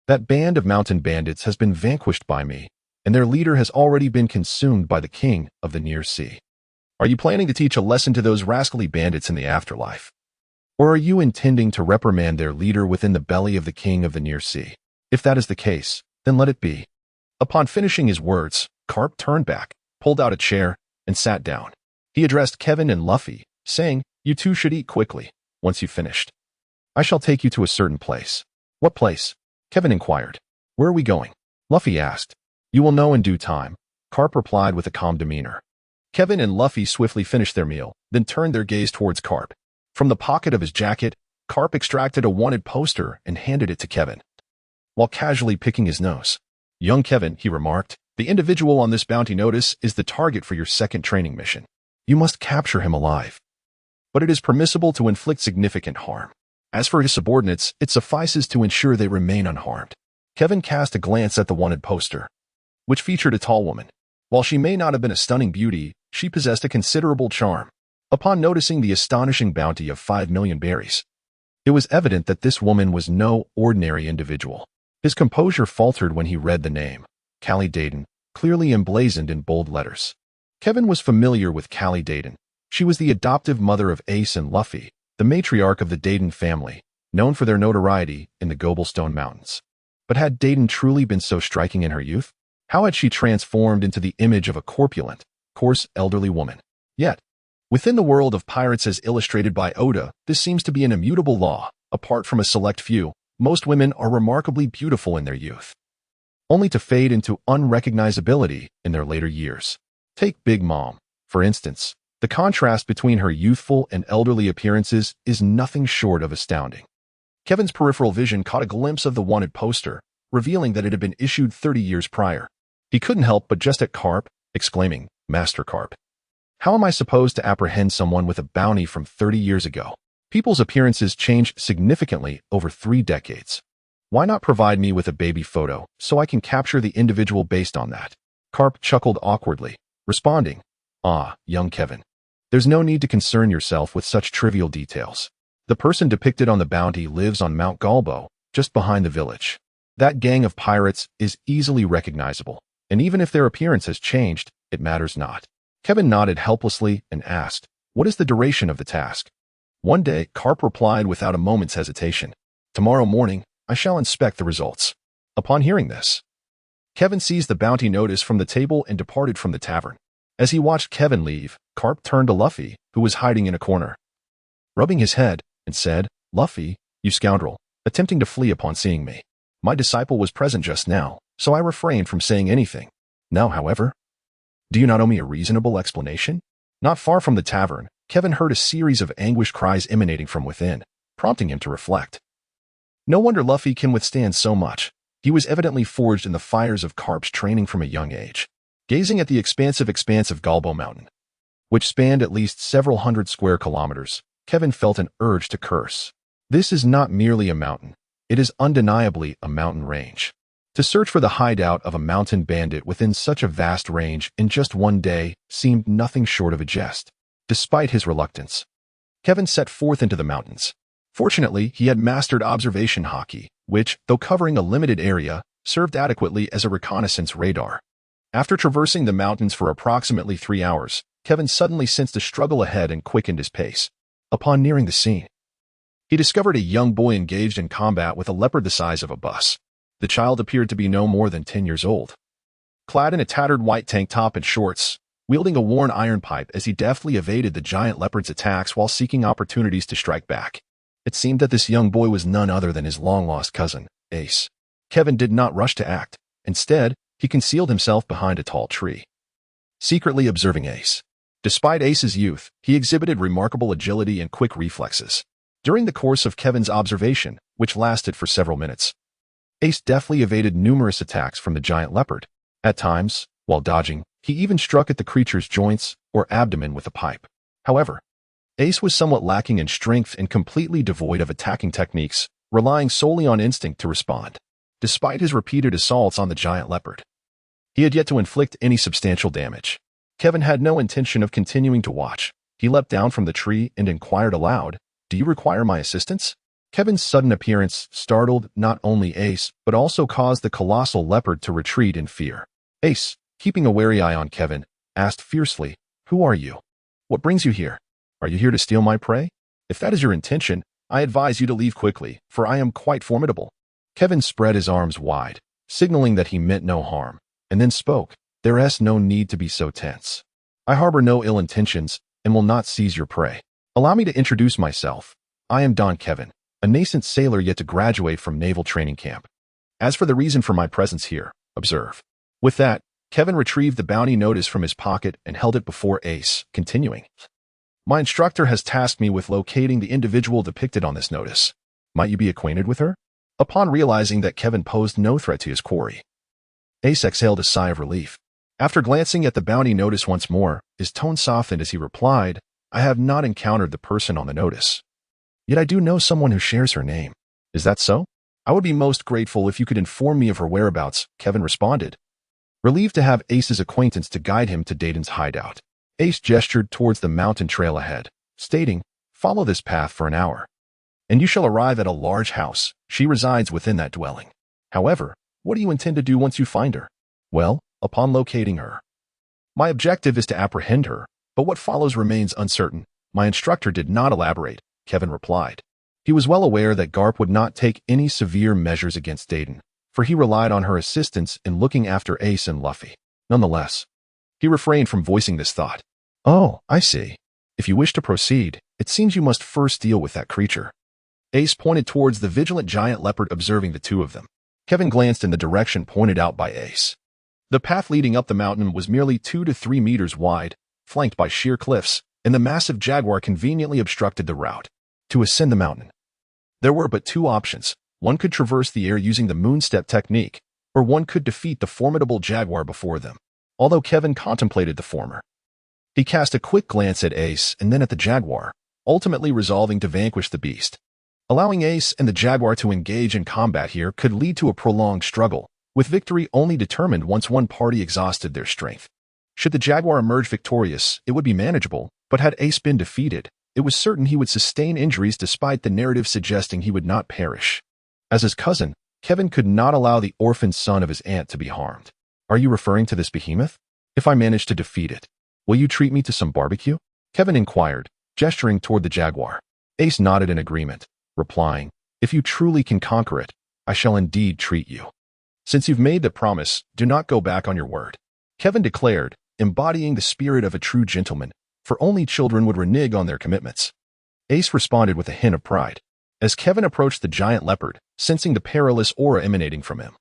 that band of mountain bandits has been vanquished by me, and their leader has already been consumed by the king of the near sea. Are you planning to teach a lesson to those rascally bandits in the afterlife? Or are you intending to reprimand their leader within the belly of the king of the near sea? If that is the case, then let it be." Upon finishing his words, Garp turned back, pulled out a chair, and sat down. He addressed Kevin and Luffy, saying, "You two should eat quickly. Once you've finished, I shall take you to a certain place." "What place?" Kevin inquired. "Where are we going?" Luffy asked. "You will know in due time," Garp replied with a calm demeanor. Kevin and Luffy swiftly finished their meal, then turned their gaze towards Garp. From the pocket of his jacket, Garp extracted a wanted poster and handed it to Kevin, while casually picking his nose. "Young Kevin," he remarked, "the individual on this bounty notice is the target for your second training mission. You must capture him alive. But it is permissible to inflict significant harm. As for his subordinates, it suffices to ensure they remain unharmed." Kevin cast a glance at the wanted poster, which featured a tall woman. While she may not have been a stunning beauty, she possessed a considerable charm. Upon noticing the astonishing bounty of 5 million berries, it was evident that this woman was no ordinary individual. His composure faltered when he read the name, Callie Dayton, clearly emblazoned in bold letters. Kevin was familiar with Callie Dayton. She was the adoptive mother of Ace and Luffy, the matriarch of the Dayton family, known for their notoriety in the Cobblestone Mountains. But had Dayton truly been so striking in her youth? How had she transformed into the image of a corpulent, coarse, elderly woman? Yet, within the world of pirates as illustrated by Oda, this seems to be an immutable law. Apart from a select few, most women are remarkably beautiful in their youth, only to fade into unrecognizability in their later years. Take Big Mom, for instance. The contrast between her youthful and elderly appearances is nothing short of astounding. Kevin's peripheral vision caught a glimpse of the wanted poster, revealing that it had been issued 30 years prior. He couldn't help but just at Garp, exclaiming, "Master Garp. How am I supposed to apprehend someone with a bounty from 30 years ago? People's appearances changed significantly over 3 decades. Why not provide me with a baby photo so I can capture the individual based on that?" Garp chuckled awkwardly, responding, "Ah, young Kevin. There's no need to concern yourself with such trivial details. The person depicted on the bounty lives on Mount Galbo, just behind the village. That gang of pirates is easily recognizable, and even if their appearance has changed, it matters not." Kevin nodded helplessly and asked, "What is the duration of the task?" One day, Garp replied without a moment's hesitation, "Tomorrow morning, I shall inspect the results." Upon hearing this, Kevin seized the bounty notice from the table and departed from the tavern. As he watched Kevin leave, Garp turned to Luffy, who was hiding in a corner, rubbing his head, and said, "Luffy, you scoundrel, attempting to flee upon seeing me. My disciple was present just now, so I refrained from saying anything. Now, however, do you not owe me a reasonable explanation?" Not far from the tavern, Kevin heard a series of anguished cries emanating from within, prompting him to reflect. No wonder Luffy can withstand so much. He was evidently forged in the fires of Garp's training from a young age. Gazing at the expansive expanse of Galbo Mountain, which spanned at least several hundred square kilometers, Kevin felt an urge to curse. This is not merely a mountain. It is undeniably a mountain range. To search for the hideout of a mountain bandit within such a vast range in just one day seemed nothing short of a jest. Despite his reluctance, Kevin set forth into the mountains. Fortunately, he had mastered observation hockey, which, though covering a limited area, served adequately as a reconnaissance radar. After traversing the mountains for approximately 3 hours, Kevin suddenly sensed a struggle ahead and quickened his pace. Upon nearing the scene, he discovered a young boy engaged in combat with a leopard the size of a bus. The child appeared to be no more than 10 years old. Clad in a tattered white tank top and shorts, wielding a worn iron pipe as he deftly evaded the giant leopard's attacks while seeking opportunities to strike back. It seemed that this young boy was none other than his long-lost cousin, Ace. Kevin did not rush to act. Instead, he concealed himself behind a tall tree, secretly observing Ace. Despite Ace's youth, he exhibited remarkable agility and quick reflexes. During the course of Kevin's observation, which lasted for several minutes, Ace deftly evaded numerous attacks from the giant leopard. At times, while dodging, he even struck at the creature's joints or abdomen with a pipe. However, Ace was somewhat lacking in strength and completely devoid of attacking techniques, relying solely on instinct to respond. Despite his repeated assaults on the giant leopard, he had yet to inflict any substantial damage. Kevin had no intention of continuing to watch. He leapt down from the tree and inquired aloud, "Do you require my assistance?" Kevin's sudden appearance startled not only Ace, but also caused the colossal leopard to retreat in fear. Ace, keeping a wary eye on Kevin, asked fiercely, "Who are you? What brings you here? Are you here to steal my prey? If that is your intention, I advise you to leave quickly, for I am quite formidable." Kevin spread his arms wide, signaling that he meant no harm, and then spoke, "There's no need to be so tense. I harbor no ill intentions and will not seize your prey. Allow me to introduce myself. I am Don Kevin, a nascent sailor yet to graduate from naval training camp. As for the reason for my presence here, observe." With that, Kevin retrieved the bounty notice from his pocket and held it before Ace, continuing, "My instructor has tasked me with locating the individual depicted on this notice. Might you be acquainted with her?" Upon realizing that Kevin posed no threat to his quarry, Ace exhaled a sigh of relief. After glancing at the bounty notice once more, his tone softened as he replied, "I have not encountered the person on the notice. Yet I do know someone who shares her name. Is that so? I would be most grateful if you could inform me of her whereabouts," Kevin responded, relieved to have Ace's acquaintance to guide him to Dayton's hideout. Ace gestured towards the mountain trail ahead, stating, "Follow this path for an hour, and you shall arrive at a large house. She resides within that dwelling. However, what do you intend to do once you find her?" "Well, upon locating her, my objective is to apprehend her, but what follows remains uncertain." My instructor did not elaborate, Kevin replied. He was well aware that Garp would not take any severe measures against Dayton, for he relied on her assistance in looking after Ace and Luffy. Nonetheless, he refrained from voicing this thought. Oh, I see. If you wish to proceed, it seems you must first deal with that creature. Ace pointed towards the vigilant giant leopard, observing the two of them. Kevin glanced in the direction pointed out by Ace. The path leading up the mountain was merely 2 to 3 meters wide, flanked by sheer cliffs, and the massive jaguar conveniently obstructed the route. To ascend the mountain, there were but two options. One could traverse the air using the moonstep technique, or one could defeat the formidable jaguar before them. Although Kevin contemplated the former, he cast a quick glance at Ace and then at the jaguar, ultimately resolving to vanquish the beast. Allowing Ace and the jaguar to engage in combat here could lead to a prolonged struggle, with victory only determined once one party exhausted their strength. Should the jaguar emerge victorious, it would be manageable, but had Ace been defeated, it was certain he would sustain injuries despite the narrative suggesting he would not perish. As his cousin, Kevin could not allow the orphaned son of his aunt to be harmed. Are you referring to this behemoth? If I manage to defeat it, will you treat me to some barbecue? Kevin inquired, gesturing toward the jaguar. Ace nodded in agreement, replying, if you truly can conquer it, I shall indeed treat you. Since you've made the promise, do not go back on your word. Kevin declared, embodying the spirit of a true gentleman, for only children would renege on their commitments. Ace responded with a hint of pride. As Kevin approached the giant leopard, sensing the perilous aura emanating from him,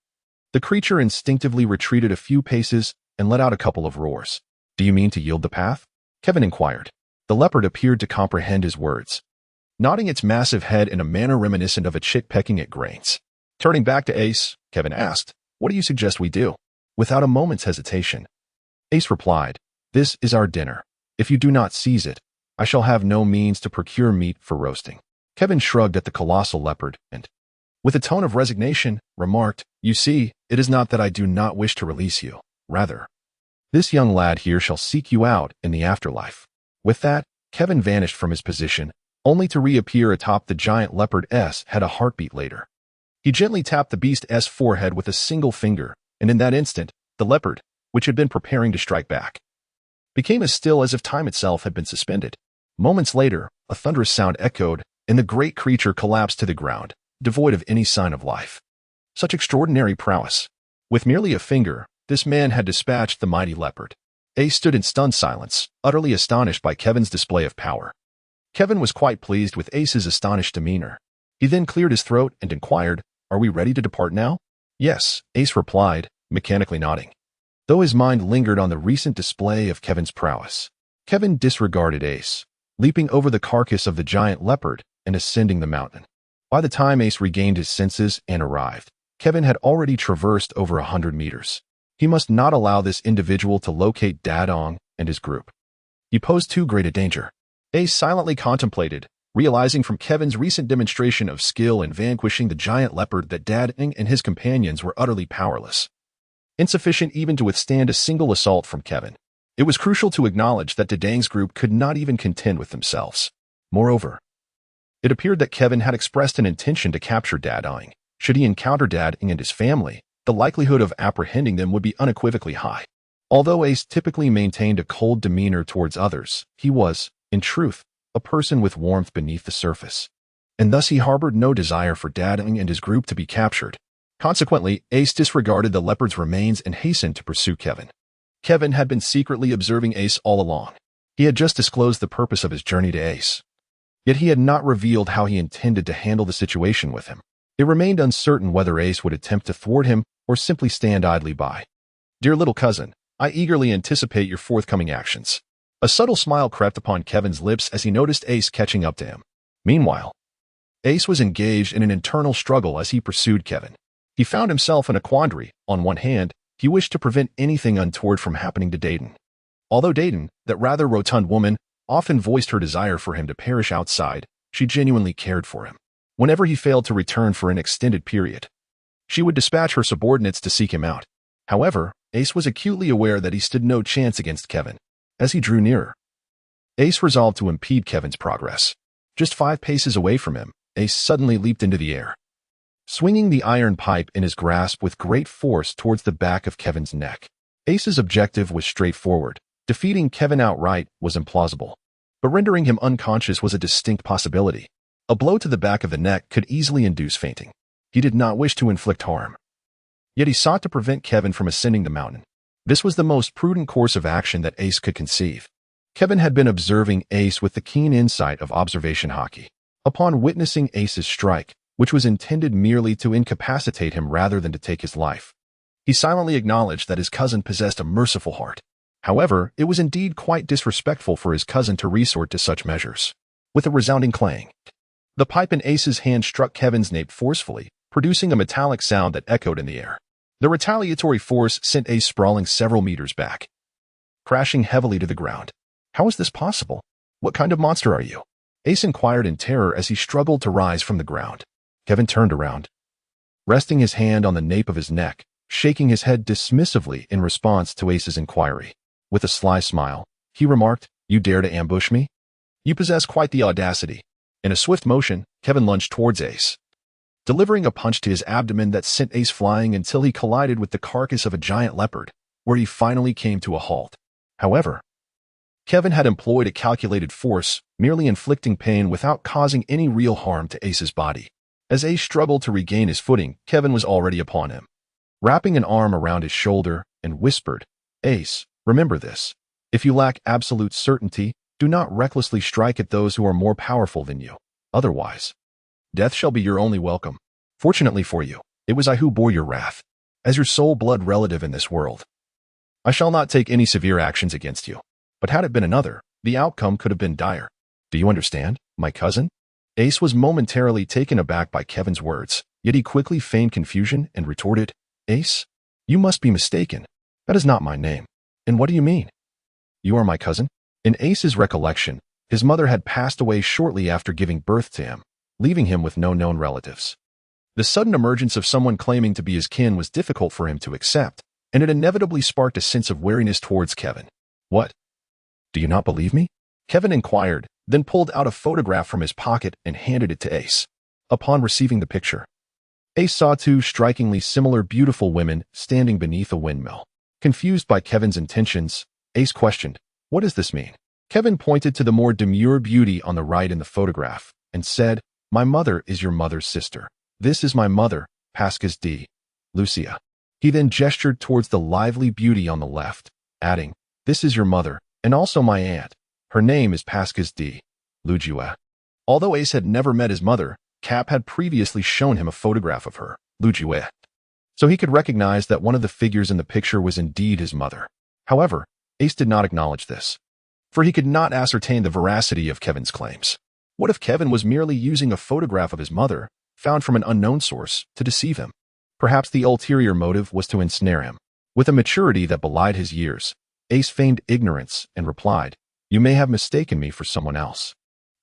the creature instinctively retreated a few paces and let out a couple of roars. Do you mean to yield the path? Kevin inquired. The leopard appeared to comprehend his words, nodding its massive head in a manner reminiscent of a chick pecking at grains. Turning back to Ace, Kevin asked, what do you suggest we do? Without a moment's hesitation, Ace replied, this is our dinner. If you do not seize it, I shall have no means to procure meat for roasting. Kevin shrugged at the colossal leopard and, with a tone of resignation, remarked, you see, it is not that I do not wish to release you. Rather, this young lad here shall seek you out in the afterlife. With that, Kevin vanished from his position, only to reappear atop the giant leopard's head a heartbeat later. He gently tapped the beast's forehead with a single finger, and in that instant, the leopard, which had been preparing to strike back, became as still as if time itself had been suspended. Moments later, a thunderous sound echoed, and the great creature collapsed to the ground, devoid of any sign of life. Such extraordinary prowess. With merely a finger, this man had dispatched the mighty leopard. Ace stood in stunned silence, utterly astonished by Kevin's display of power. Kevin was quite pleased with Ace's astonished demeanor. He then cleared his throat and inquired, are we ready to depart now? Yes, Ace replied, mechanically nodding, though his mind lingered on the recent display of Kevin's prowess. Kevin disregarded Ace, leaping over the carcass of the giant leopard and ascending the mountain. By the time Ace regained his senses and arrived, Kevin had already traversed over 100 meters. He must not allow this individual to locate Dadong and his group. He posed too great a danger. Ace silently contemplated, realizing from Kevin's recent demonstration of skill in vanquishing the giant leopard that Dadong and his companions were utterly powerless, insufficient even to withstand a single assault from Kevin. It was crucial to acknowledge that Dadong's group could not even contend with themselves. Moreover, it appeared that Kevin had expressed an intention to capture Dadong. Should he encounter Dadong and his family, the likelihood of apprehending them would be unequivocally high. Although Ace typically maintained a cold demeanor towards others, he was, in truth, a person with warmth beneath the surface, and thus he harbored no desire for Dadong and his group to be captured. Consequently, Ace disregarded the leopard's remains and hastened to pursue Kevin. Kevin had been secretly observing Ace all along. He had just disclosed the purpose of his journey to Ace, yet he had not revealed how he intended to handle the situation with him. It remained uncertain whether Ace would attempt to thwart him or simply stand idly by. Dear little cousin, I eagerly anticipate your forthcoming actions. A subtle smile crept upon Kevin's lips as he noticed Ace catching up to him. Meanwhile, Ace was engaged in an internal struggle as he pursued Kevin. He found himself in a quandary. On one hand, he wished to prevent anything untoward from happening to Dayton. Although Dayton, that rather rotund woman, often voiced her desire for him to perish outside, she genuinely cared for him. Whenever he failed to return for an extended period, she would dispatch her subordinates to seek him out. However, Ace was acutely aware that he stood no chance against Kevin. As he drew nearer, Ace resolved to impede Kevin's progress. Just 5 paces away from him, Ace suddenly leaped into the air, swinging the iron pipe in his grasp with great force towards the back of Kevin's neck. Ace's objective was straightforward. Defeating Kevin outright was implausible, but rendering him unconscious was a distinct possibility. A blow to the back of the neck could easily induce fainting. He did not wish to inflict harm. Yet he sought to prevent Kevin from ascending the mountain. This was the most prudent course of action that Ace could conceive. Kevin had been observing Ace with the keen insight of observation hockey. Upon witnessing Ace's strike, which was intended merely to incapacitate him rather than to take his life, he silently acknowledged that his cousin possessed a merciful heart. However, it was indeed quite disrespectful for his cousin to resort to such measures. With a resounding clang, the pipe in Ace's hand struck Kevin's nape forcefully, producing a metallic sound that echoed in the air. The retaliatory force sent Ace sprawling several meters back, crashing heavily to the ground. How is this possible? What kind of monster are you? Ace inquired in terror as he struggled to rise from the ground. Kevin turned around, resting his hand on the nape of his neck, shaking his head dismissively in response to Ace's inquiry. With a sly smile, he remarked, "You dare to ambush me? You possess quite the audacity." In a swift motion, Kevin lunged towards Ace, delivering a punch to his abdomen that sent Ace flying until he collided with the carcass of a giant leopard, where he finally came to a halt. However, Kevin had employed a calculated force, merely inflicting pain without causing any real harm to Ace's body. As Ace struggled to regain his footing, Kevin was already upon him, wrapping an arm around his shoulder, and whispered, "Ace, remember this. If you lack absolute certainty, do not recklessly strike at those who are more powerful than you. Otherwise, death shall be your only welcome. Fortunately for you, it was I who bore your wrath, as your sole blood relative in this world. I shall not take any severe actions against you. But had it been another, the outcome could have been dire. Do you understand, my cousin?" Ace was momentarily taken aback by Kevin's words, yet he quickly feigned confusion and retorted, "Ace, you must be mistaken. That is not my name. And what do you mean? You are my cousin?" In Ace's recollection, his mother had passed away shortly after giving birth to him, leaving him with no known relatives. The sudden emergence of someone claiming to be his kin was difficult for him to accept, and it inevitably sparked a sense of wariness towards Kevin. "What? Do you not believe me?" Kevin inquired, then pulled out a photograph from his pocket and handed it to Ace. Upon receiving the picture, Ace saw two strikingly similar beautiful women standing beneath a windmill. Confused by Kevin's intentions, Ace questioned, "What does this mean?" Kevin pointed to the more demure beauty on the right in the photograph and said, "My mother is your mother's sister. This is my mother, Pascas D. Lucia." He then gestured towards the lively beauty on the left, adding, "This is your mother, and also my aunt. Her name is Pascas D. Luchi." Although Ace had never met his mother, Cap had previously shown him a photograph of her, Luchi, so he could recognize that one of the figures in the picture was indeed his mother. However, Ace did not acknowledge this, for he could not ascertain the veracity of Kevin's claims. What if Kevin was merely using a photograph of his mother, found from an unknown source, to deceive him? Perhaps the ulterior motive was to ensnare him. With a maturity that belied his years, Ace feigned ignorance and replied, "You may have mistaken me for someone else."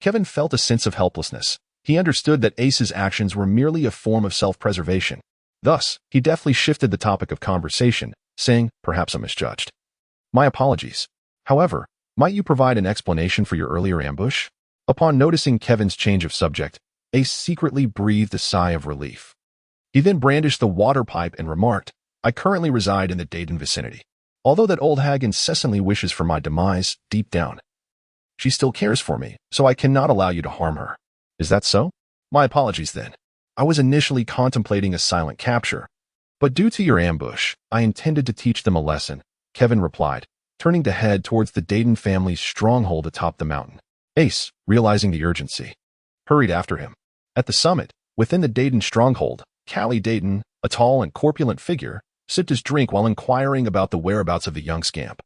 Kevin felt a sense of helplessness. He understood that Ace's actions were merely a form of self-preservation. Thus, he deftly shifted the topic of conversation, saying, "Perhaps I misjudged. My apologies. However, might you provide an explanation for your earlier ambush?" Upon noticing Kevin's change of subject, Ace secretly breathed a sigh of relief. He then brandished the water pipe and remarked, "I currently reside in the Dayton vicinity. Although that old hag incessantly wishes for my demise, deep down, she still cares for me, so I cannot allow you to harm her. Is that so? My apologies then. I was initially contemplating a silent capture, but due to your ambush, I intended to teach them a lesson," Kevin replied, turning to head towards the Dayton family's stronghold atop the mountain. Ace, realizing the urgency, hurried after him. At the summit, within the Dayton stronghold, Callie Dayton, a tall and corpulent figure, sipped his drink while inquiring about the whereabouts of the young scamp.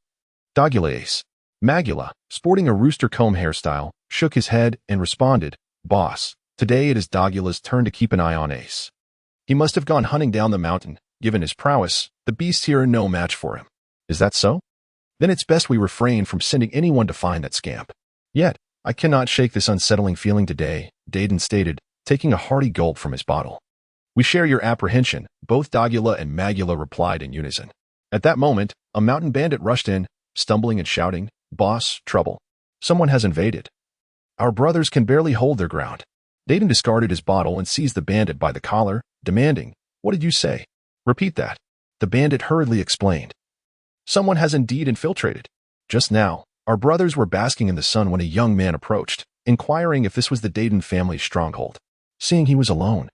Dogula Ace. Magula, sporting a rooster comb hairstyle, shook his head and responded, "Boss, today it is Dogula's turn to keep an eye on Ace. He must have gone hunting down the mountain. Given his prowess, the beasts here are no match for him. Is that so? Then it's best we refrain from sending anyone to find that scamp." "Yet, I cannot shake this unsettling feeling today," Dayton stated, taking a hearty gulp from his bottle. "We share your apprehension," both Dogula and Magula replied in unison. At that moment, a mountain bandit rushed in, stumbling and shouting, "Boss, trouble. Someone has invaded. Our brothers can barely hold their ground." Dayton discarded his bottle and seized the bandit by the collar, demanding, "What did you say? Repeat that." The bandit hurriedly explained, "Someone has indeed infiltrated. Just now, our brothers were basking in the sun when a young man approached, inquiring if this was the Dayton family's stronghold. Seeing he was alone,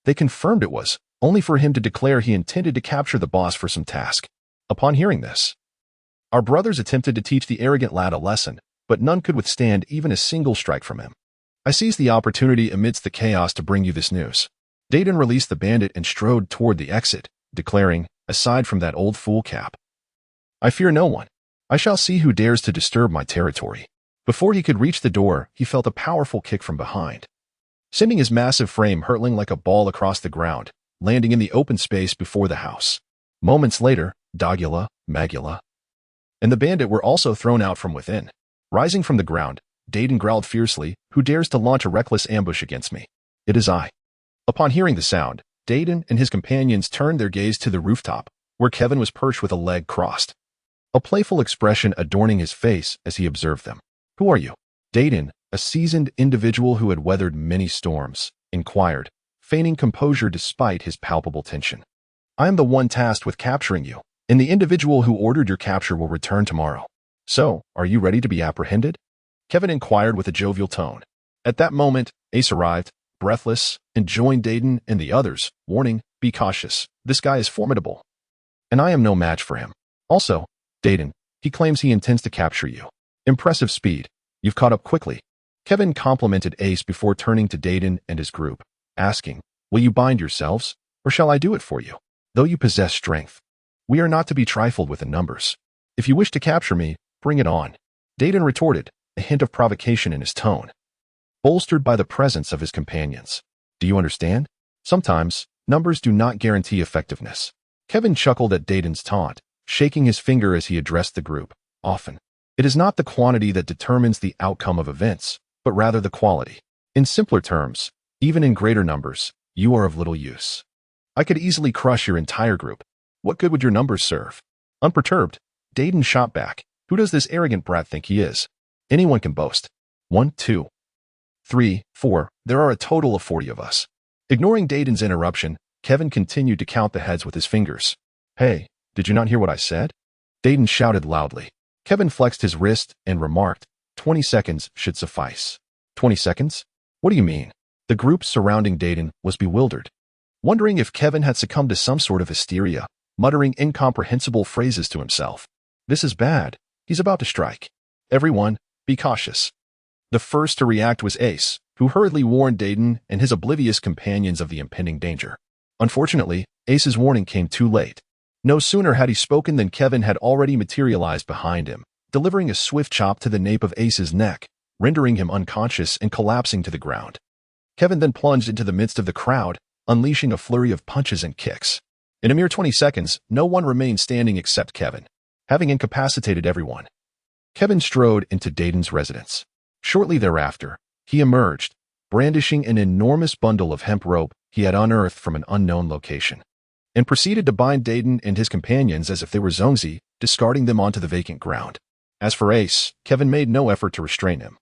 they confirmed it was, only for him to declare he intended to capture the boss for some task. Upon hearing this, our brothers attempted to teach the arrogant lad a lesson, but none could withstand even a single strike from him. I seized the opportunity amidst the chaos to bring you this news. Dayton released the bandit and strode toward the exit, declaring, aside from that old fool Cap, I fear no one. I shall see who dares to disturb my territory. Before he could reach the door, he felt a powerful kick from behind, sending his massive frame hurtling like a ball across the ground, landing in the open space before the house. Moments later, Dogula, Magula, and the bandit were also thrown out from within. Rising from the ground, Dayton growled fiercely, who dares to launch a reckless ambush against me? It is I. Upon hearing the sound, Dayton and his companions turned their gaze to the rooftop, where Kevin was perched with a leg crossed, a playful expression adorning his face as he observed them. Who are you? Dayton, a seasoned individual who had weathered many storms, inquired, feigning composure despite his palpable tension. I am the one tasked with capturing you, and the individual who ordered your capture will return tomorrow. So, are you ready to be apprehended? Kevin inquired with a jovial tone. At that moment, Ace arrived, breathless, and joined Dayton and the others, warning, be cautious, this guy is formidable. And I am no match for him. Also, Dayton, he claims he intends to capture you. Impressive speed. You've caught up quickly. Kevin complimented Ace before turning to Dayton and his group, asking, will you bind yourselves, or shall I do it for you? Though you possess strength, we are not to be trifled with in numbers. If you wish to capture me, bring it on. Dayton retorted, a hint of provocation in his tone, bolstered by the presence of his companions. Do you understand? Sometimes, numbers do not guarantee effectiveness. Kevin chuckled at Dayton's taunt, shaking his finger as he addressed the group. Often, it is not the quantity that determines the outcome of events, but rather the quality. In simpler terms, even in greater numbers, you are of little use. I could easily crush your entire group. What good would your numbers serve? Unperturbed, Dayton shot back. Who does this arrogant brat think he is? Anyone can boast. 1, 2, 3, 4, there are a total of 40 of us. Ignoring Dayton's interruption, Kevin continued to count the heads with his fingers. Hey, did you not hear what I said? Dayton shouted loudly. Kevin flexed his wrist and remarked, 20 seconds should suffice. 20 seconds? What do you mean? The group surrounding Dayton was bewildered, wondering if Kevin had succumbed to some sort of hysteria, muttering incomprehensible phrases to himself. This is bad. He's about to strike. Everyone, be cautious. The first to react was Ace, who hurriedly warned Dayton and his oblivious companions of the impending danger. Unfortunately, Ace's warning came too late. No sooner had he spoken than Kevin had already materialized behind him, delivering a swift chop to the nape of Ace's neck, rendering him unconscious and collapsing to the ground. Kevin then plunged into the midst of the crowd, unleashing a flurry of punches and kicks. In a mere 20 seconds, no one remained standing except Kevin, having incapacitated everyone. Kevin strode into Dayton's residence. Shortly thereafter, he emerged, brandishing an enormous bundle of hemp rope he had unearthed from an unknown location, and proceeded to bind Dayton and his companions as if they were Zongzi, discarding them onto the vacant ground. As for Ace, Kevin made no effort to restrain him.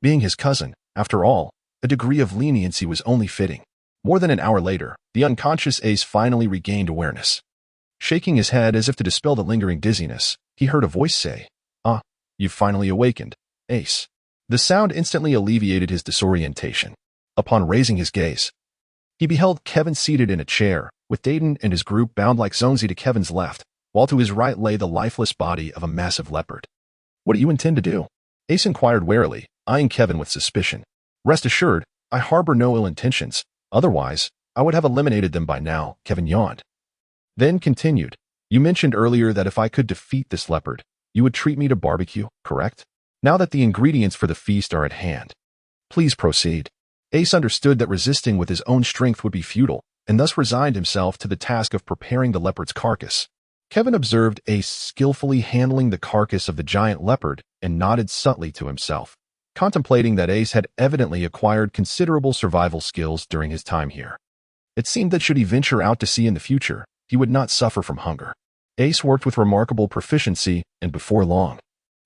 Being his cousin, after all, a degree of leniency was only fitting. More than an hour later, the unconscious Ace finally regained awareness. Shaking his head as if to dispel the lingering dizziness, he heard a voice say, "Ah, you've finally awakened, Ace." The sound instantly alleviated his disorientation. Upon raising his gaze, he beheld Kevin seated in a chair, with Dayton and his group bound like Zongzi to Kevin's left, while to his right lay the lifeless body of a massive leopard. "What do you intend to do?" Ace inquired warily, eyeing Kevin with suspicion. "Rest assured, I harbor no ill intentions. Otherwise, I would have eliminated them by now," Kevin yawned. Then continued, "You mentioned earlier that if I could defeat this leopard, you would treat me to barbecue, correct? Now that the ingredients for the feast are at hand, please proceed." Ace understood that resisting with his own strength would be futile, and thus resigned himself to the task of preparing the leopard's carcass. Kevin observed Ace skillfully handling the carcass of the giant leopard and nodded subtly to himself, contemplating that Ace had evidently acquired considerable survival skills during his time here. It seemed that should he venture out to sea in the future, he would not suffer from hunger. Ace worked with remarkable proficiency, and before long,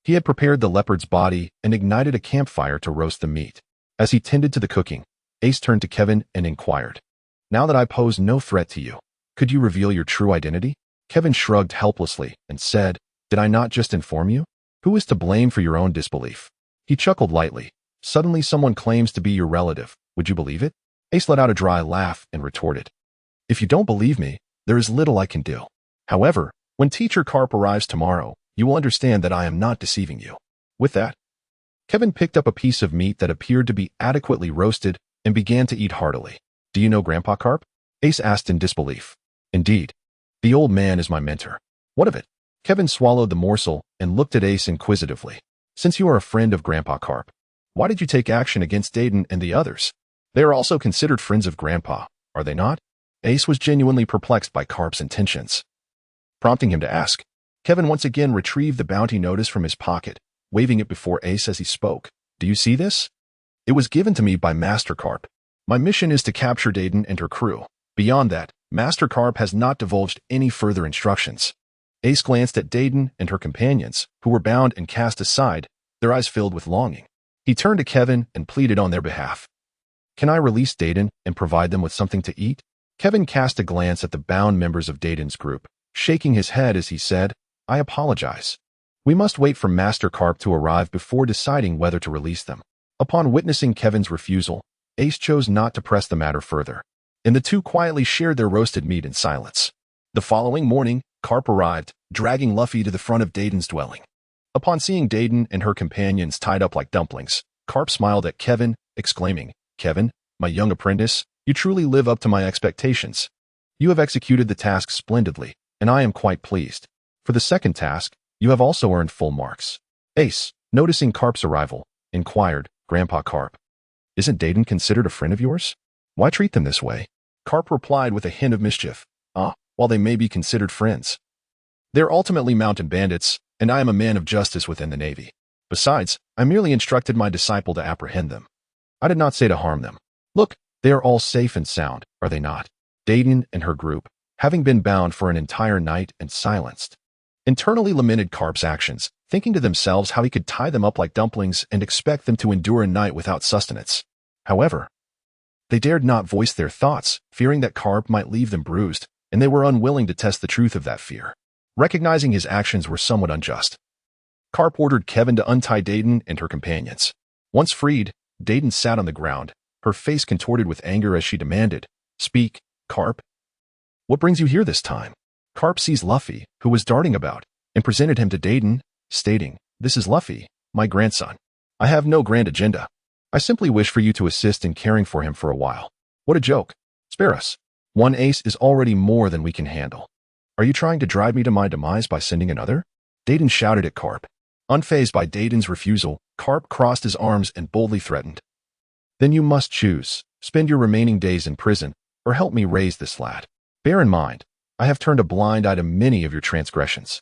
he had prepared the leopard's body and ignited a campfire to roast the meat. As he tended to the cooking, Ace turned to Kevin and inquired, "Now that I pose no threat to you, could you reveal your true identity?" Kevin shrugged helplessly and said, "Did I not just inform you? Who is to blame for your own disbelief?" He chuckled lightly. "Suddenly someone claims to be your relative. Would you believe it?" Ace let out a dry laugh and retorted, If you don't believe me, there is little I can do. However, when Teacher Carp arrives tomorrow, you will understand that I am not deceiving you. With that, Kevin picked up a piece of meat that appeared to be adequately roasted and began to eat heartily. Do you know Grandpa Carp? Ace asked in disbelief. Indeed. The old man is my mentor. What of it? Kevin swallowed the morsel and looked at Ace inquisitively. Since you are a friend of Grandpa Carp, why did you take action against Dayton and the others? They are also considered friends of Grandpa, are they not? Ace was genuinely perplexed by Carp's intentions. Prompting him to ask, Kevin once again retrieved the bounty notice from his pocket, waving it before Ace as he spoke. Do you see this? It was given to me by Master Carp. My mission is to capture Dayton and her crew. Beyond that, Master Carp has not divulged any further instructions. Ace glanced at Dayton and her companions, who were bound and cast aside, their eyes filled with longing. He turned to Kevin and pleaded on their behalf. Can I release Dayton and provide them with something to eat? Kevin cast a glance at the bound members of Dayton's group, shaking his head as he said, I apologize. We must wait for Master Carp to arrive before deciding whether to release them. Upon witnessing Kevin's refusal, Ace chose not to press the matter further, and the two quietly shared their roasted meat in silence. The following morning, Carp arrived, dragging Luffy to the front of Dayton's dwelling. Upon seeing Dayton and her companions tied up like dumplings, Carp smiled at Kevin, exclaiming, Kevin, my young apprentice, you truly live up to my expectations. You have executed the task splendidly, and I am quite pleased. For the second task, you have also earned full marks. Ace, noticing Carp's arrival, inquired, Grandpa Carp, isn't Dayton considered a friend of yours? Why treat them this way? Carp replied with a hint of mischief. While they may be considered friends, they're ultimately mountain bandits, and I am a man of justice within the Navy. Besides, I merely instructed my disciple to apprehend them. I did not say to harm them. Look, they are all safe and sound, are they not? Dayton and her group, having been bound for an entire night and silenced, internally lamented Carp's actions, thinking to themselves how he could tie them up like dumplings and expect them to endure a night without sustenance. However, they dared not voice their thoughts, fearing that Carp might leave them bruised, and they were unwilling to test the truth of that fear. Recognizing his actions were somewhat unjust, Carp ordered Kevin to untie Dayton and her companions. Once freed, Dayton sat on the ground, her face contorted with anger as she demanded, Speak, Carp. What brings you here this time? Carp seized Luffy, who was darting about, and presented him to Dayton, stating, This is Luffy, my grandson. I have no grand agenda. I simply wish for you to assist in caring for him for a while. What a joke. Spare us. One ace is already more than we can handle. Are you trying to drive me to my demise by sending another? Dayton shouted at Carp. Unfazed by Dayton's refusal, Carp crossed his arms and boldly threatened. Then you must choose. Spend your remaining days in prison, or help me raise this lad. Bear in mind, I have turned a blind eye to many of your transgressions.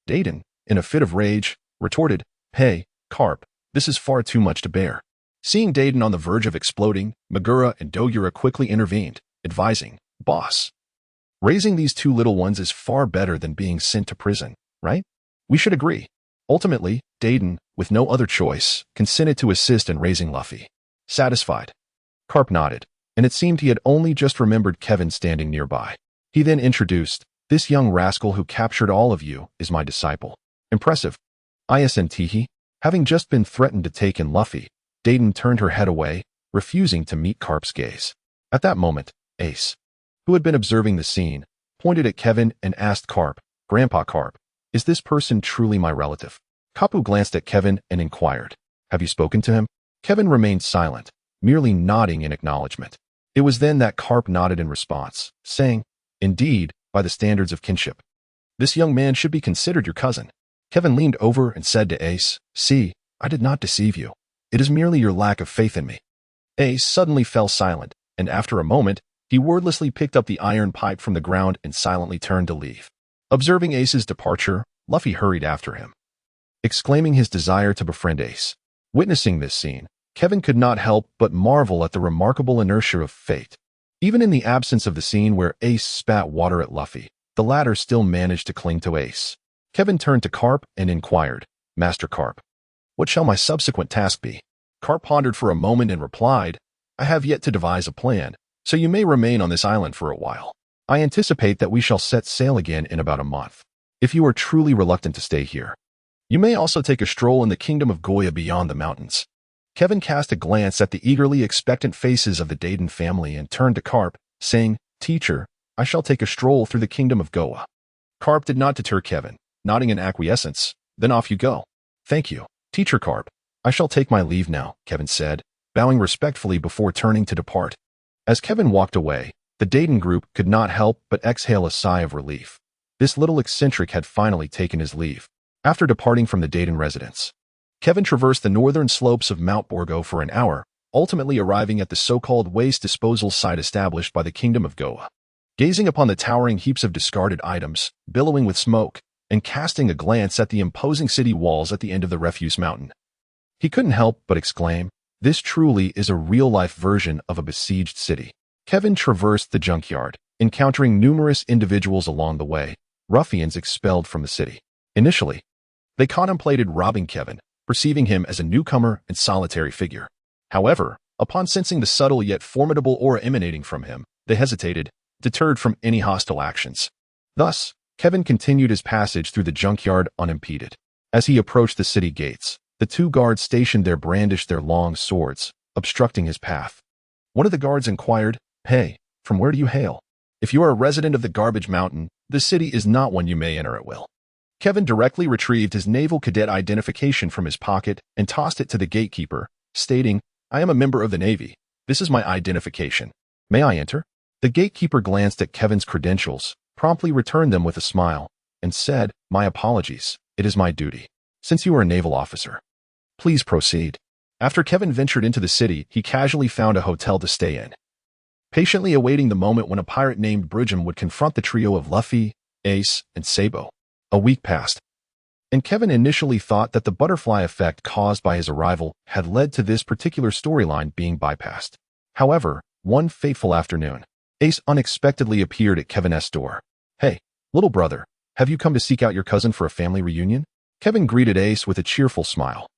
Dayton, in a fit of rage, retorted, Hey, Carp, this is far too much to bear. Seeing Dayton on the verge of exploding, Megura and Dogura quickly intervened, advising, Boss, raising these two little ones is far better than being sent to prison, right? We should agree. Ultimately, Dayton, with no other choice, consented to assist in raising Luffy. Satisfied, Carp nodded, and it seemed he had only just remembered Kevin standing nearby. He then introduced, This young rascal who captured all of you is my disciple. Impressive. Isntihi, having just been threatened to take in Luffy, Dayton turned her head away, refusing to meet Carp's gaze. At that moment, Ace, who had been observing the scene, pointed at Kevin and asked Carp, Grandpa Carp, is this person truly my relative? Kapu glanced at Kevin and inquired, Have you spoken to him? Kevin remained silent, merely nodding in acknowledgement. It was then that Carp nodded in response, saying, Indeed, by the standards of kinship, this young man should be considered your cousin. Kevin leaned over and said to Ace, See, I did not deceive you. It is merely your lack of faith in me. Ace suddenly fell silent, and after a moment, he wordlessly picked up the iron pipe from the ground and silently turned to leave. Observing Ace's departure, Luffy hurried after him, exclaiming his desire to befriend Ace. Witnessing this scene, Kevin could not help but marvel at the remarkable inertia of fate. Even in the absence of the scene where Ace spat water at Luffy, the latter still managed to cling to Ace. Kevin turned to Carp and inquired, Master Carp, what shall my subsequent task be? Carp pondered for a moment and replied, I have yet to devise a plan, so you may remain on this island for a while. I anticipate that we shall set sail again in about a month. If you are truly reluctant to stay here, you may also take a stroll in the kingdom of Goya beyond the mountains. Kevin cast a glance at the eagerly expectant faces of the Dayton family and turned to Carp, saying, Teacher, I shall take a stroll through the kingdom of Goa. Garp did not deter Kevin, nodding in acquiescence. Then off you go. Thank you, Teacher Garp. I shall take my leave now, Kevin said, bowing respectfully before turning to depart. As Kevin walked away, the Dayton group could not help but exhale a sigh of relief. This little eccentric had finally taken his leave. After departing from the Dayton residence, Kevin traversed the northern slopes of Mount Borgo for an hour, ultimately arriving at the so-called waste disposal site established by the Kingdom of Goa. Gazing upon the towering heaps of discarded items, billowing with smoke, and casting a glance at the imposing city walls at the end of the refuse mountain, he couldn't help but exclaim, "This truly is a real-life version of a besieged city." Kevin traversed the junkyard, encountering numerous individuals along the way, ruffians expelled from the city. Initially, they contemplated robbing Kevin, perceiving him as a newcomer and solitary figure. However, upon sensing the subtle yet formidable aura emanating from him, they hesitated, deterred from any hostile actions. Thus, Kevin continued his passage through the junkyard unimpeded. As he approached the city gates, the two guards stationed there brandished their long swords, obstructing his path. One of the guards inquired, "Hey, from where do you hail? If you are a resident of the Garbage Mountain, the city is not one you may enter at will." Kevin directly retrieved his naval cadet identification from his pocket and tossed it to the gatekeeper, stating, "I am a member of the Navy. This is my identification. May I enter?" The gatekeeper glanced at Kevin's credentials, promptly returned them with a smile, and said, "My apologies. It is my duty. Since you are a naval officer, please proceed." After Kevin ventured into the city, he casually found a hotel to stay in, patiently awaiting the moment when a pirate named Bridgem would confront the trio of Luffy, Ace, and Sabo. A week passed, and Kevin initially thought that the butterfly effect caused by his arrival had led to this particular storyline being bypassed. However, one fateful afternoon, Ace unexpectedly appeared at Kevin's door. "Hey, little brother, have you come to seek out your cousin for a family reunion?" Kevin greeted Ace with a cheerful smile.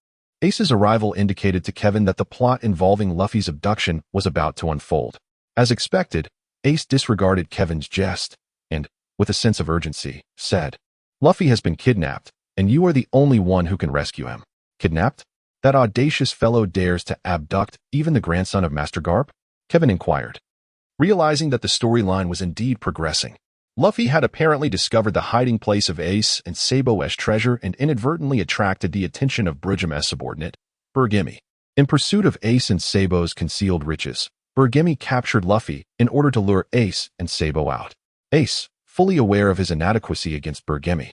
Ace's arrival indicated to Kevin that the plot involving Luffy's abduction was about to unfold. As expected, Ace disregarded Kevin's jest and, with a sense of urgency, said, "Luffy has been kidnapped, and you are the only one who can rescue him." "Kidnapped? That audacious fellow dares to abduct even the grandson of Master Garp?" Kevin inquired. Realizing that the storyline was indeed progressing, Luffy had apparently discovered the hiding place of Ace and Sabo's treasure and inadvertently attracted the attention of Bridgem's subordinate, Burgimi. In pursuit of Ace and Sabo's concealed riches, Burgimi captured Luffy in order to lure Ace and Sabo out. Ace, fully aware of his inadequacy against Burgimi,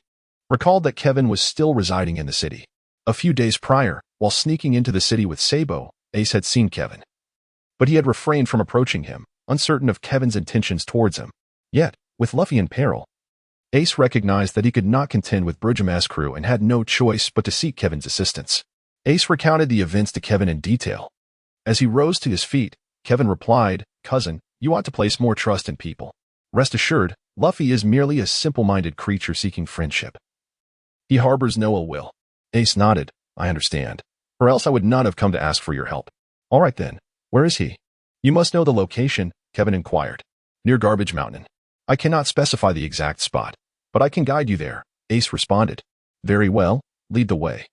recalled that Kevin was still residing in the city. A few days prior, while sneaking into the city with Sabo, Ace had seen Kevin, but he had refrained from approaching him, uncertain of Kevin's intentions towards him. Yet, with Luffy in peril, Ace recognized that he could not contend with Bridgem's crew and had no choice but to seek Kevin's assistance. Ace recounted the events to Kevin in detail. As he rose to his feet, Kevin replied, "Cousin, you ought to place more trust in people. Rest assured, Luffy is merely a simple-minded creature seeking friendship. He harbors no ill will." Ace nodded. "I understand. Or else I would not have come to ask for your help." "All right then. Where is he?" "You must know the location," Kevin inquired. "Near Garbage Mountain. I cannot specify the exact spot, but I can guide you there," Ace responded. "Very well, lead the way."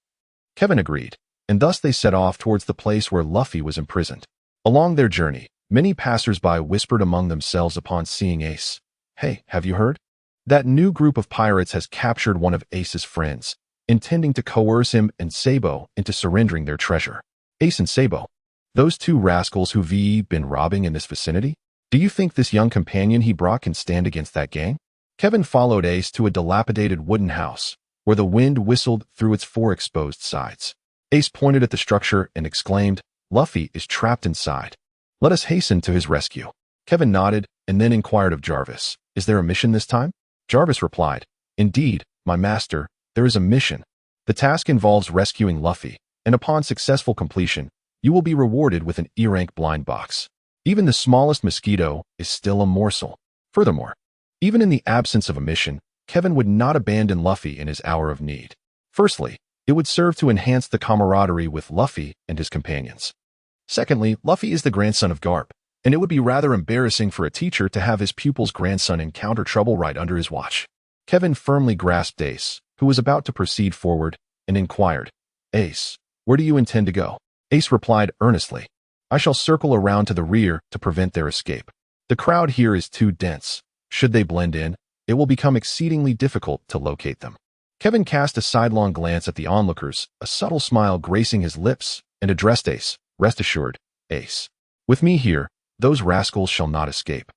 Kevin agreed, and thus they set off towards the place where Luffy was imprisoned. Along their journey, many passers-by whispered among themselves upon seeing Ace, "Hey, have you heard? That new group of pirates has captured one of Ace's friends, intending to coerce him and Sabo into surrendering their treasure." Ace and Sabo, those two rascals who've been robbing in this vicinity? Do you think this young companion he brought can stand against that gang? Kevin followed Ace to a dilapidated wooden house, where the wind whistled through its four exposed sides. Ace pointed at the structure and exclaimed, "Luffy is trapped inside. Let us hasten to his rescue." Kevin nodded and then inquired of Jarvis, "Is there a mission this time?" Jarvis replied, "Indeed, my master, there is a mission. The task involves rescuing Luffy, and upon successful completion, you will be rewarded with an E-rank blind box. Even the smallest mosquito is still a morsel." Furthermore, even in the absence of a mission, Kevin would not abandon Luffy in his hour of need. Firstly, it would serve to enhance the camaraderie with Luffy and his companions. Secondly, Luffy is the grandson of Garp, and it would be rather embarrassing for a teacher to have his pupil's grandson encounter trouble right under his watch. Kevin firmly grasped Ace, who was about to proceed forward, and inquired, "Ace, where do you intend to go?" Ace replied earnestly, "I shall circle around to the rear to prevent their escape. The crowd here is too dense. Should they blend in, it will become exceedingly difficult to locate them. Kevin cast a sidelong glance at the onlookers, a subtle smile gracing his lips, and addressed Ace. Rest assured, Ace. With me here, those rascals shall not escape.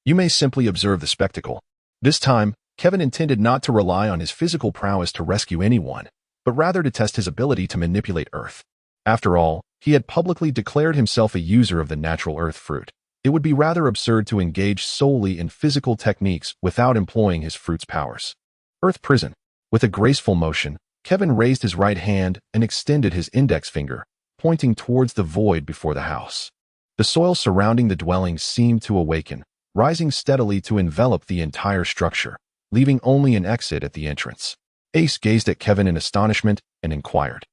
You may simply observe the spectacle. This time, Kevin intended not to rely on his physical prowess to rescue anyone, but rather to test his ability to manipulate Earth. After all, he had publicly declared himself a user of the natural Earth fruit. It would be rather absurd to engage solely in physical techniques without employing his fruit's powers. Earth Prison. With a graceful motion, Kevin raised his right hand and extended his index finger, pointing towards the void before the house. The soil surrounding the dwelling seemed to awaken, rising steadily to envelop the entire structure, leaving only an exit at the entrance. Ace gazed at Kevin in astonishment and inquired,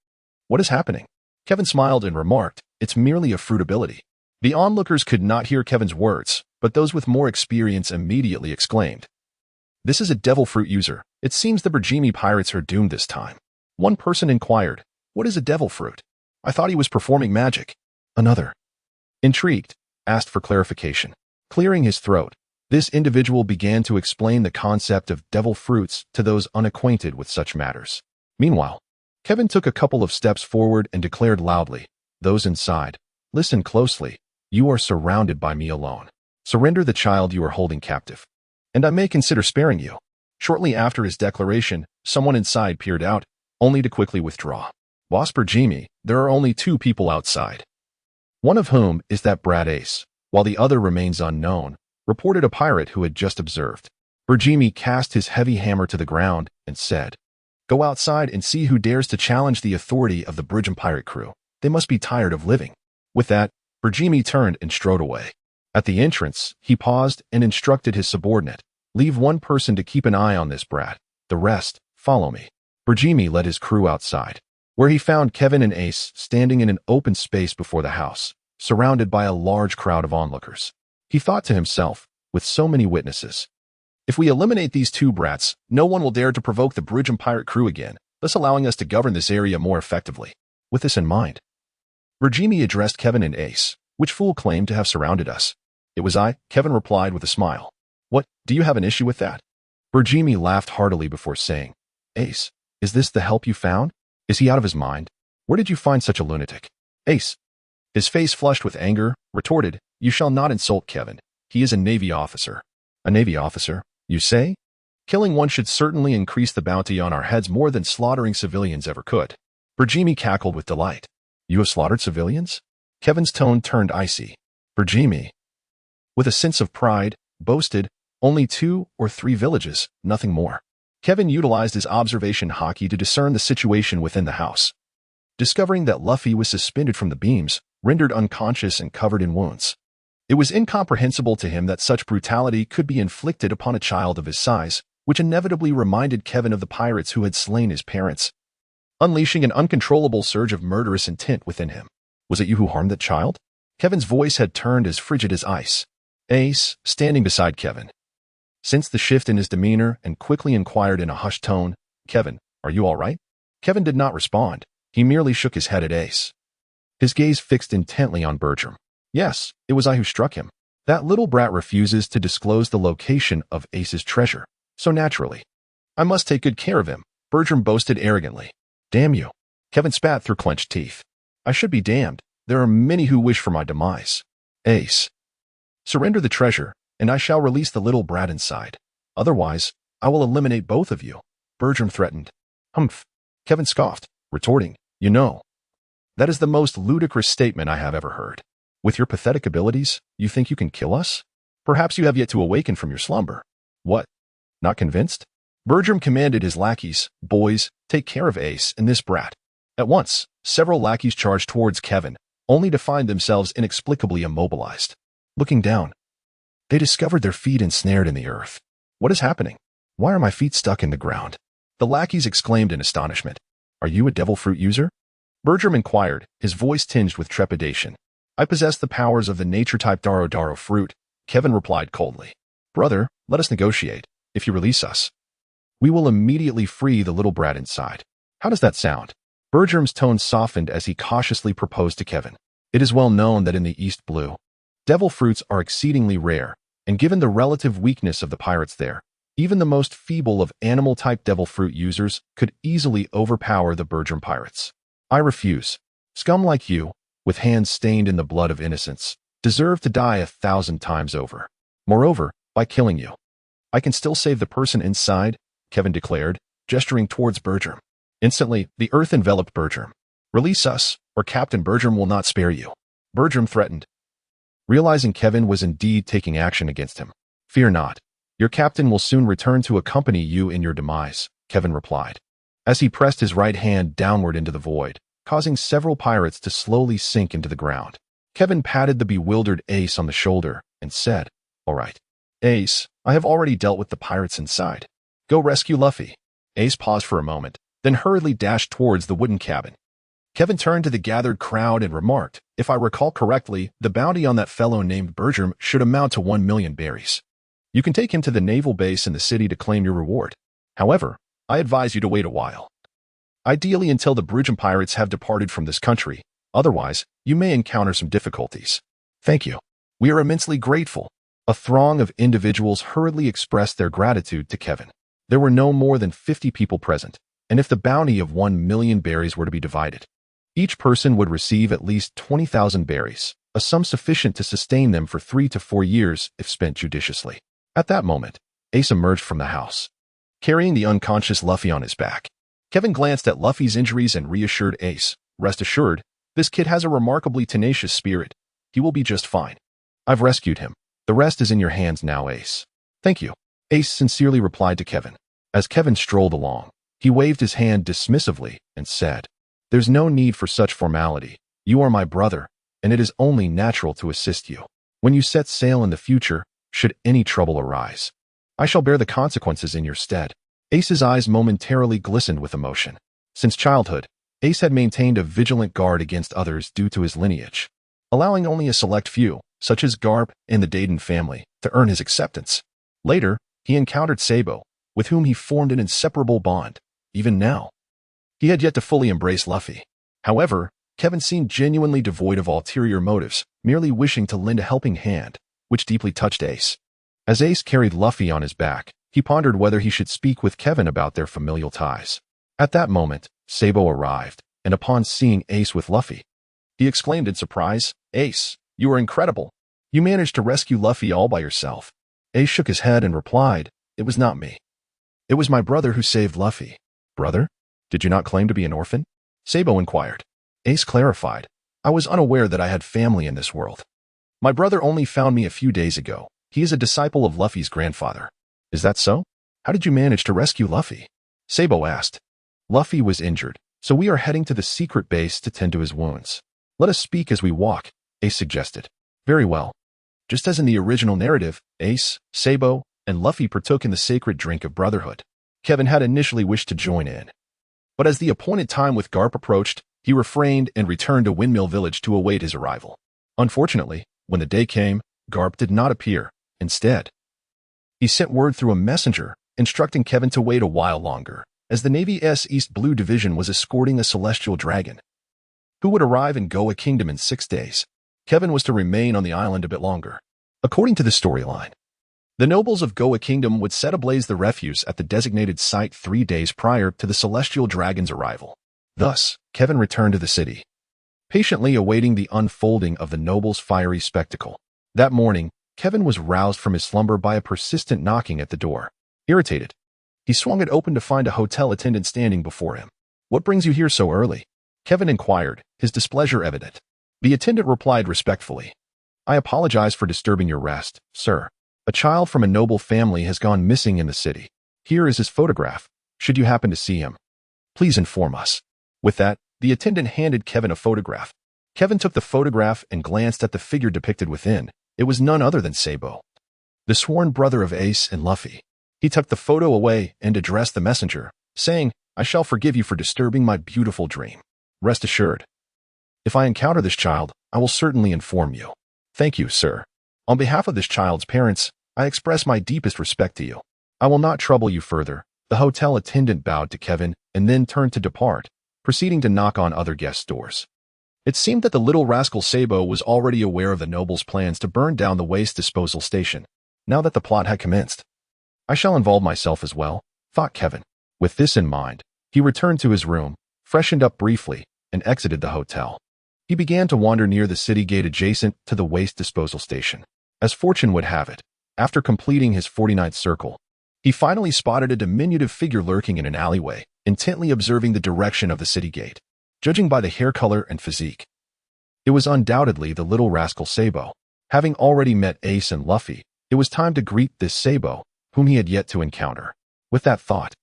"What is happening?" Kevin smiled and remarked, "It's merely a fruit ability." The onlookers could not hear Kevin's words, but those with more experience immediately exclaimed, "This is a devil fruit user. It seems the Burjimi pirates are doomed this time." One person inquired, "What is a devil fruit? I thought he was performing magic." Another, intrigued, asked for clarification. Clearing his throat, this individual began to explain the concept of devil fruits to those unacquainted with such matters. Meanwhile, Kevin took a couple of steps forward and declared loudly, "Those inside, listen closely. You are surrounded by me alone. Surrender the child you are holding captive, and I may consider sparing you." Shortly after his declaration, someone inside peered out, only to quickly withdraw. "Boss Burjimi, there are only two people outside. One of whom is that brat Ace, while the other remains unknown," reported a pirate who had just observed. Burjimi cast his heavy hammer to the ground and said, "Go outside and see who dares to challenge the authority of the Burjim pirate crew. They must be tired of living." With that, Burjimi turned and strode away. At the entrance, he paused and instructed his subordinate, "Leave one person to keep an eye on this brat. The rest, follow me." Burjimi led his crew outside, where he found Kevin and Ace standing in an open space before the house, surrounded by a large crowd of onlookers. He thought to himself, with so many witnesses, "If we eliminate these two brats, no one will dare to provoke the Burjim pirate crew again, thus allowing us to govern this area more effectively." With this in mind, Burjimi addressed Kevin and Ace. "Which fool claimed to have surrounded us?" "It was I," Kevin replied with a smile. "What, do you have an issue with that?" Burjimi laughed heartily before saying, "Ace, is this the help you found? Is he out of his mind? Where did you find such a lunatic?" Ace, his face flushed with anger, retorted, "You shall not insult Kevin. He is a Navy officer." "A Navy officer, you say? Killing one should certainly increase the bounty on our heads more than slaughtering civilians ever could." Burjimi cackled with delight. "You have slaughtered civilians?" Kevin's tone turned icy. Burjimi, with a sense of pride, boasted, "Only 2 or 3 villages, nothing more." Kevin utilized his observation hockey to discern the situation within the house. Discovering that Luffy was suspended from the beams, rendered unconscious and covered in wounds. It was incomprehensible to him that such brutality could be inflicted upon a child of his size, which inevitably reminded Kevin of the pirates who had slain his parents, unleashing an uncontrollable surge of murderous intent within him. "Was it you who harmed that child?" Kevin's voice had turned as frigid as ice. Ace, standing beside Kevin, sensed the shift in his demeanor and quickly inquired in a hushed tone, "Kevin, are you all right?" Kevin did not respond. He merely shook his head at Ace, his gaze fixed intently on Bertram. "Yes, it was I who struck him. That little brat refuses to disclose the location of Ace's treasure, so naturally, I must take good care of him," Bertram boasted arrogantly. "Damn you." Kevin spat through clenched teeth. "I should be damned. There are many who wish for my demise." Ace, surrender the treasure, and I shall release the little brat inside. Otherwise, I will eliminate both of you," Bertram threatened. "Humph," Kevin scoffed, retorting, "You know, that is the most ludicrous statement I have ever heard. With your pathetic abilities, you think you can kill us? Perhaps you have yet to awaken from your slumber." "What? Not convinced?" Bertram commanded his lackeys, "Boys, take care of Ace and this brat." At once, several lackeys charged towards Kevin, only to find themselves inexplicably immobilized. Looking down, they discovered their feet ensnared in the earth. "What is happening? Why are my feet stuck in the ground?" The lackeys exclaimed in astonishment. "Are you a devil fruit user?" Bertram inquired, his voice tinged with trepidation. "I possess the powers of the nature-type Daro Daro fruit," Kevin replied coldly. "Brother, let us negotiate. If you release us, we will immediately free the little brat inside. How does that sound?" Bertram's tone softened as he cautiously proposed to Kevin. "It is well known that in the East Blue, devil fruits are exceedingly rare, and given the relative weakness of the pirates there, even the most feeble of animal-type devil fruit users could easily overpower the Bertram pirates. I refuse. Scum like you, with hands stained in the blood of innocents, deserve to die 1,000 times over. Moreover, by killing you, I can still save the person inside, Kevin declared, gesturing towards Bertram. Instantly, the earth enveloped Bertram. Release us, or Captain Bertram will not spare you. Bertram threatened, realizing Kevin was indeed taking action against him. Fear not. Your captain will soon return to accompany you in your demise, Kevin replied, as he pressed his right hand downward into the void, causing several pirates to slowly sink into the ground. Kevin patted the bewildered Ace on the shoulder and said, All right, Ace, I have already dealt with the pirates inside. Go rescue Luffy. Ace paused for a moment, then hurriedly dashed towards the wooden cabin. Kevin turned to the gathered crowd and remarked, If I recall correctly, the bounty on that fellow named Bertram should amount to 1 million berries. You can take him to the naval base in the city to claim your reward. However, I advise you to wait a while. Ideally until the Bertram pirates have departed from this country. Otherwise, you may encounter some difficulties. Thank you. We are immensely grateful. A throng of individuals hurriedly expressed their gratitude to Kevin. There were no more than 50 people present, and if the bounty of 1 million berries were to be divided, each person would receive at least 20,000 berries, a sum sufficient to sustain them for 3 to 4 years if spent judiciously. At that moment, Ace emerged from the house, carrying the unconscious Luffy on his back. Kevin glanced at Luffy's injuries and reassured Ace, Rest assured, this kid has a remarkably tenacious spirit. He will be just fine. I've rescued him. The rest is in your hands now, Ace. Thank you, Ace sincerely replied to Kevin. As Kevin strolled along, he waved his hand dismissively and said, There's no need for such formality. You are my brother, and it is only natural to assist you. When you set sail in the future, should any trouble arise, I shall bear the consequences in your stead. Ace's eyes momentarily glistened with emotion. Since childhood, Ace had maintained a vigilant guard against others due to his lineage, allowing only a select few, such as Garp and the Dayton family, to earn his acceptance. Later, he encountered Sabo, with whom he formed an inseparable bond. Even now, he had yet to fully embrace Luffy. However, Kevin seemed genuinely devoid of ulterior motives, merely wishing to lend a helping hand, which deeply touched Ace. As Ace carried Luffy on his back, he pondered whether he should speak with Kevin about their familial ties. At that moment, Sabo arrived, and upon seeing Ace with Luffy, he exclaimed in surprise, Ace, you are incredible. You managed to rescue Luffy all by yourself. Ace shook his head and replied, It was not me. It was my brother who saved Luffy. Brother? Did you not claim to be an orphan? Sabo inquired. Ace clarified, I was unaware that I had family in this world. My brother only found me a few days ago. He is a disciple of Luffy's grandfather. Is that so? How did you manage to rescue Luffy? Sabo asked. Luffy was injured, so we are heading to the secret base to tend to his wounds. Let us speak as we walk, Ace suggested. Very well. Just as in the original narrative, Ace, Sabo, and Luffy partook in the sacred drink of brotherhood. Kevin had initially wished to join in, but as the appointed time with Garp approached, he refrained and returned to Windmill Village to await his arrival. Unfortunately, when the day came, Garp did not appear. Instead, he sent word through a messenger, instructing Kevin to wait a while longer, as the Navy's East Blue Division was escorting a celestial dragon, who would arrive in Goa Kingdom in 6 days. Kevin was to remain on the island a bit longer. According to the storyline, the nobles of Goa Kingdom would set ablaze the refuse at the designated site 3 days prior to the celestial dragon's arrival. Thus, Kevin returned to the city, patiently awaiting the unfolding of the nobles' fiery spectacle. That morning, Kevin was roused from his slumber by a persistent knocking at the door. Irritated, he swung it open to find a hotel attendant standing before him. What brings you here so early? Kevin inquired, his displeasure evident. The attendant replied respectfully, I apologize for disturbing your rest, sir. A child from a noble family has gone missing in the city. Here is his photograph. Should you happen to see him, please inform us. With that, the attendant handed Kevin a photograph. Kevin took the photograph and glanced at the figure depicted within. It was none other than Sabo, the sworn brother of Ace and Luffy. He tucked the photo away and addressed the messenger, saying, I shall forgive you for disturbing my beautiful dream. Rest assured, if I encounter this child, I will certainly inform you. Thank you, sir. On behalf of this child's parents, I express my deepest respect to you. I will not trouble you further. The hotel attendant bowed to Kevin and then turned to depart, proceeding to knock on other guests' doors. It seemed that the little rascal Sabo was already aware of the noble's plans to burn down the waste disposal station. now that the plot had commenced. I shall involve myself as well, thought Kevin. With this in mind, he returned to his room, freshened up briefly, and exited the hotel. He began to wander near the city gate adjacent to the waste disposal station. As fortune would have it, after completing his 49th circle, he finally spotted a diminutive figure lurking in an alleyway, intently observing the direction of the city gate. Judging by the hair color and physique, it was undoubtedly the little rascal Sabo. Having already met Ace and Luffy, it was time to greet this Sabo, whom he had yet to encounter. With that thought,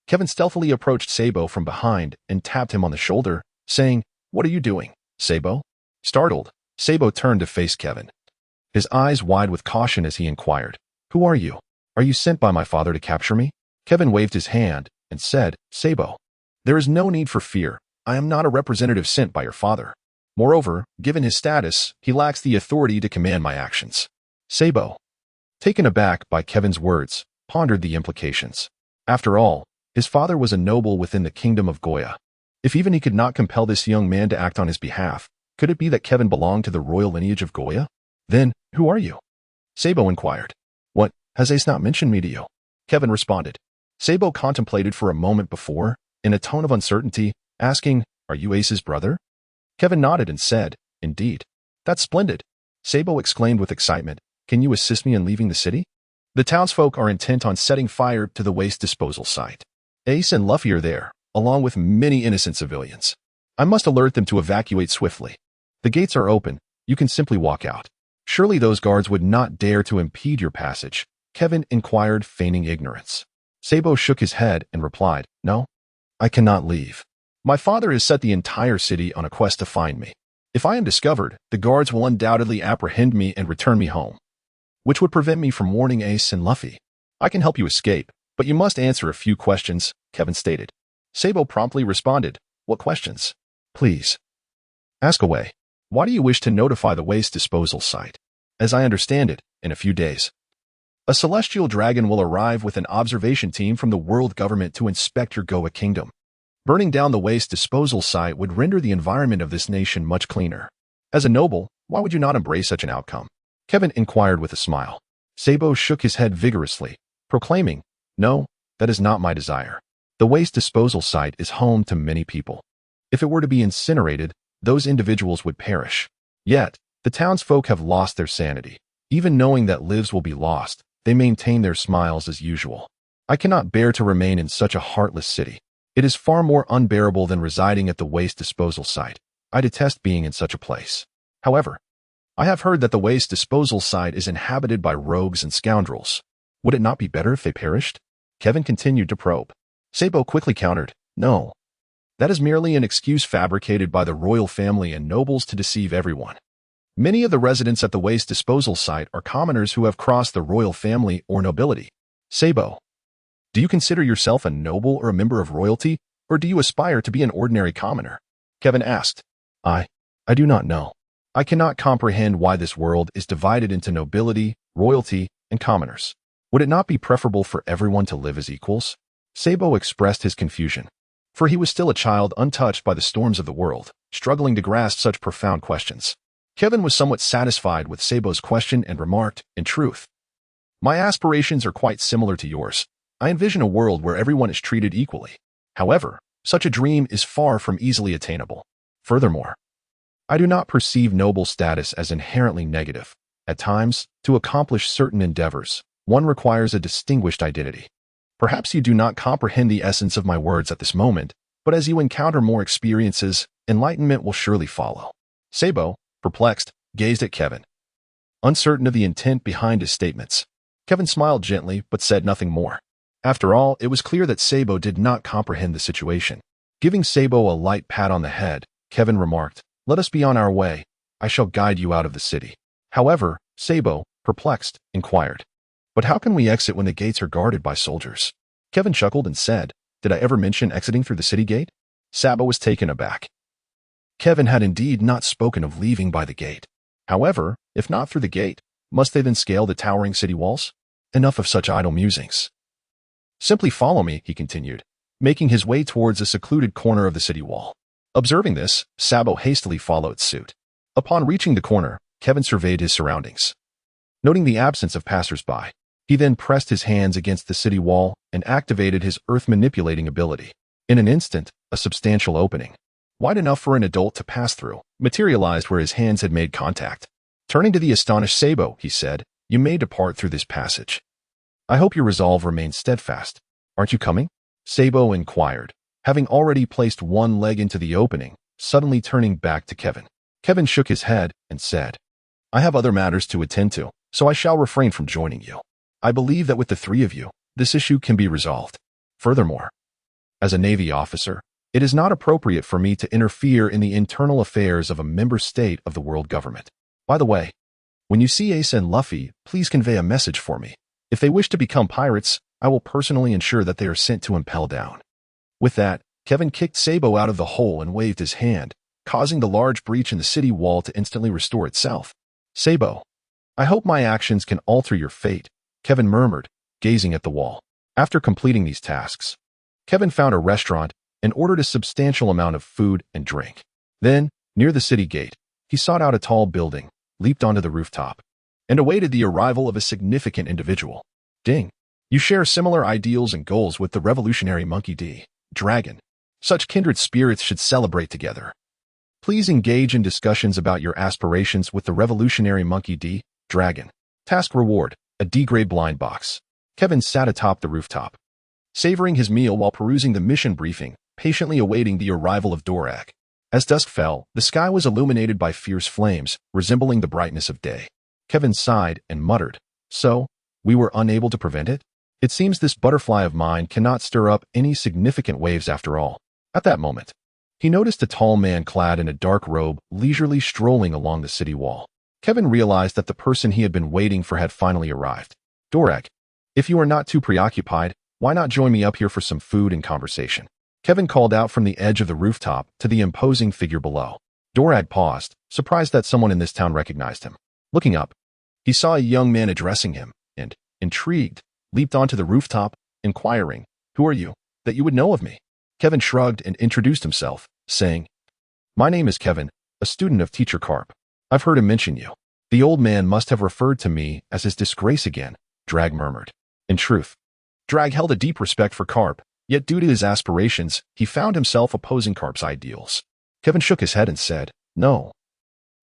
Kevin stealthily approached Sabo from behind and tapped him on the shoulder, saying, "What are you doing, Sabo?" Startled, Sabo turned to face Kevin, his eyes wide with caution as he inquired, "Who are you? Are you sent by my father to capture me?" Kevin waved his hand and said, "Sabo, there is no need for fear. I am not a representative sent by your father. Moreover, given his status, he lacks the authority to command my actions." Sabo, taken aback by Kevin's words, pondered the implications. After all, his father was a noble within the kingdom of Goya. If even he could not compel this young man to act on his behalf, could it be that Kevin belonged to the royal lineage of Goya? "Then, who are you?" Sabo inquired. "What, has Ace not mentioned me to you?" Kevin responded. Sabo contemplated for a moment before, in a tone of uncertainty, asking, "Are you Ace's brother?" Kevin nodded and said, "Indeed." "That's splendid," Sabo exclaimed with excitement. "Can you assist me in leaving the city? The townsfolk are intent on setting fire to the waste disposal site. Ace and Luffy are there, along with many innocent civilians. I must alert them to evacuate swiftly. The gates are open. You can simply walk out." "Surely those guards would not dare to impede your passage?" Kevin inquired, feigning ignorance. Sabo shook his head and replied, "No, I cannot leave. My father has set the entire city on a quest to find me. If I am discovered, the guards will undoubtedly apprehend me and return me home, which would prevent me from warning Ace and Luffy. I can help you escape, but you must answer a few questions," Kevin stated. Sabo promptly responded, "What questions?" "Please, ask away. Why do you wish to notify the waste disposal site?" "As I understand it, in a few days, a celestial dragon will arrive with an observation team from the world government to inspect your Goa kingdom. Burning down the waste disposal site would render the environment of this nation much cleaner. As a noble, why would you not embrace such an outcome?" Kevin inquired with a smile. Sabo shook his head vigorously, proclaiming, "No, that is not my desire. The waste disposal site is home to many people. If it were to be incinerated, those individuals would perish. Yet, the townsfolk have lost their sanity. Even knowing that lives will be lost, they maintain their smiles as usual. I cannot bear to remain in such a heartless city. It is far more unbearable than residing at the waste disposal site. I detest being in such a place. However, I have heard that the waste disposal site is inhabited by rogues and scoundrels. Would it not be better if they perished?" Kevin continued to probe. Sabo quickly countered, "No. That is merely an excuse fabricated by the royal family and nobles to deceive everyone. Many of the residents at the waste disposal site are commoners who have crossed the royal family or nobility." "Sabo, do you consider yourself a noble or a member of royalty, or do you aspire to be an ordinary commoner?" Kevin asked. I do not know. I cannot comprehend why this world is divided into nobility, royalty, and commoners. Would it not be preferable for everyone to live as equals?" Sabo expressed his confusion, for he was still a child untouched by the storms of the world, struggling to grasp such profound questions. Kevin was somewhat satisfied with Sabo's question and remarked, "In truth, my aspirations are quite similar to yours. I envision a world where everyone is treated equally. However, such a dream is far from easily attainable. Furthermore, I do not perceive noble status as inherently negative. At times, to accomplish certain endeavors, one requires a distinguished identity. Perhaps you do not comprehend the essence of my words at this moment, but as you encounter more experiences, enlightenment will surely follow." Sabo, perplexed, gazed at Kevin, uncertain of the intent behind his statements. Kevin smiled gently but said nothing more. After all, it was clear that Sabo did not comprehend the situation. Giving Sabo a light pat on the head, Kevin remarked, "Let us be on our way. I shall guide you out of the city." However, Sabo, perplexed, inquired, "But how can we exit when the gates are guarded by soldiers?" Kevin chuckled and said, "Did I ever mention exiting through the city gate?" Sabo was taken aback. Kevin had indeed not spoken of leaving by the gate. However, if not through the gate, must they then scale the towering city walls? Enough of such idle musings. "Simply follow me," he continued, making his way towards a secluded corner of the city wall. Observing this, Sabo hastily followed suit. Upon reaching the corner, Kevin surveyed his surroundings. Noting the absence of passers-by, he then pressed his hands against the city wall and activated his earth-manipulating ability. In an instant, a substantial opening, wide enough for an adult to pass through, materialized where his hands had made contact. Turning to the astonished Sabo, he said, "You may depart through this passage. I hope your resolve remains steadfast. Aren't you coming?" Sabo inquired, having already placed one leg into the opening, suddenly turning back to Kevin. Kevin shook his head and said, "I have other matters to attend to, so I shall refrain from joining you. I believe that with the three of you, this issue can be resolved. Furthermore, as a Navy officer, it is not appropriate for me to interfere in the internal affairs of a member state of the world government. By the way, when you see Ace and Luffy, please convey a message for me. If they wish to become pirates, I will personally ensure that they are sent to impel down." With that, Kevin kicked Sabo out of the hole and waved his hand, causing the large breach in the city wall to instantly restore itself. "Sabo, I hope my actions can alter your fate," Kevin murmured, gazing at the wall. After completing these tasks, Kevin found a restaurant and ordered a substantial amount of food and drink. Then, near the city gate, he sought out a tall building, leaped onto the rooftop, and awaited the arrival of a significant individual. "Ding. You share similar ideals and goals with the revolutionary monkey D. Dragon. Such kindred spirits should celebrate together. Please engage in discussions about your aspirations with the revolutionary monkey D. Dragon. Task reward, a D-grade blind box." Kevin sat atop the rooftop, savoring his meal while perusing the mission briefing, patiently awaiting the arrival of Dorag. As dusk fell, the sky was illuminated by fierce flames, resembling the brightness of day. Kevin sighed and muttered, "So, we were unable to prevent it? It seems this butterfly of mine cannot stir up any significant waves after all." At that moment, he noticed a tall man clad in a dark robe leisurely strolling along the city wall. Kevin realized that the person he had been waiting for had finally arrived. "Dorag, if you are not too preoccupied, why not join me up here for some food and conversation?" Kevin called out from the edge of the rooftop to the imposing figure below. Dorag paused, surprised that someone in this town recognized him. Looking up, he saw a young man addressing him, and, intrigued, leaped onto the rooftop, inquiring, "Who are you, that you would know of me?" Kevin shrugged and introduced himself, saying, "My name is Kevin, a student of Teacher Garp. I've heard him mention you." The old man must have referred to me as his disgrace again, Drag murmured. In truth, Drag held a deep respect for Garp, yet due to his aspirations, he found himself opposing Garp's ideals. Kevin shook his head and said, "No.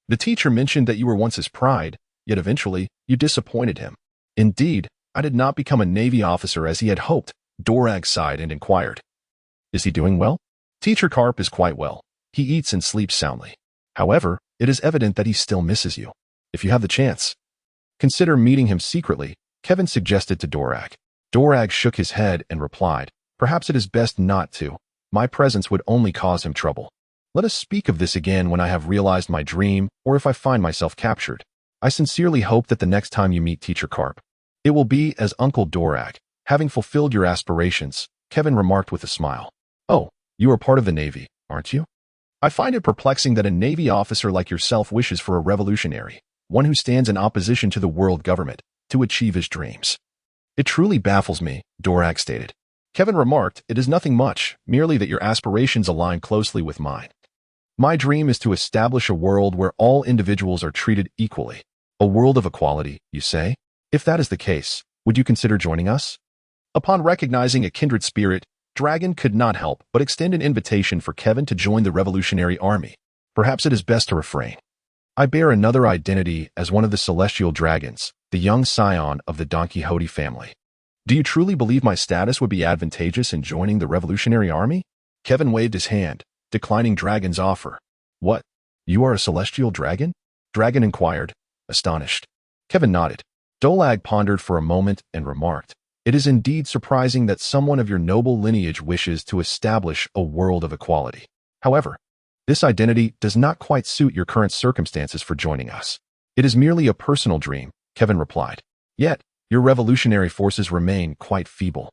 The teacher mentioned that you were once his pride, yet eventually you disappointed him." "Indeed, I did not become a Navy officer as he had hoped," Dorag sighed and inquired. "Is he doing well?" "Teacher Garp is quite well. He eats and sleeps soundly. However, it is evident that he still misses you. If you have the chance, consider meeting him secretly," Kevin suggested to Dorag. Dorag shook his head and replied, "Perhaps it is best not to. My presence would only cause him trouble. Let us speak of this again when I have realized my dream or if I find myself captured. I sincerely hope that the next time you meet Teacher Garp, it will be as Uncle Dorag, having fulfilled your aspirations," Kevin remarked with a smile. "Oh, you are part of the Navy, aren't you? I find it perplexing that a Navy officer like yourself wishes for a revolutionary, one who stands in opposition to the world government, to achieve his dreams. It truly baffles me," Dorag stated. Kevin remarked, "It is nothing much, merely that your aspirations align closely with mine. My dream is to establish a world where all individuals are treated equally. A world of equality, you say? If that is the case, would you consider joining us?" Upon recognizing a kindred spirit, Dragon could not help but extend an invitation for Kevin to join the Revolutionary Army. Perhaps it is best to refrain. I bear another identity as one of the celestial dragons, the young scion of the Don Quixote family. Do you truly believe my status would be advantageous in joining the Revolutionary Army? Kevin waved his hand, declining Dragon's offer. What? You are a celestial dragon? Dragon inquired, astonished. Kevin nodded. Dolag pondered for a moment and remarked, "It is indeed surprising that someone of your noble lineage wishes to establish a world of equality. However, this identity does not quite suit your current circumstances for joining us. It is merely a personal dream," Kevin replied. "Yet, your revolutionary forces remain quite feeble.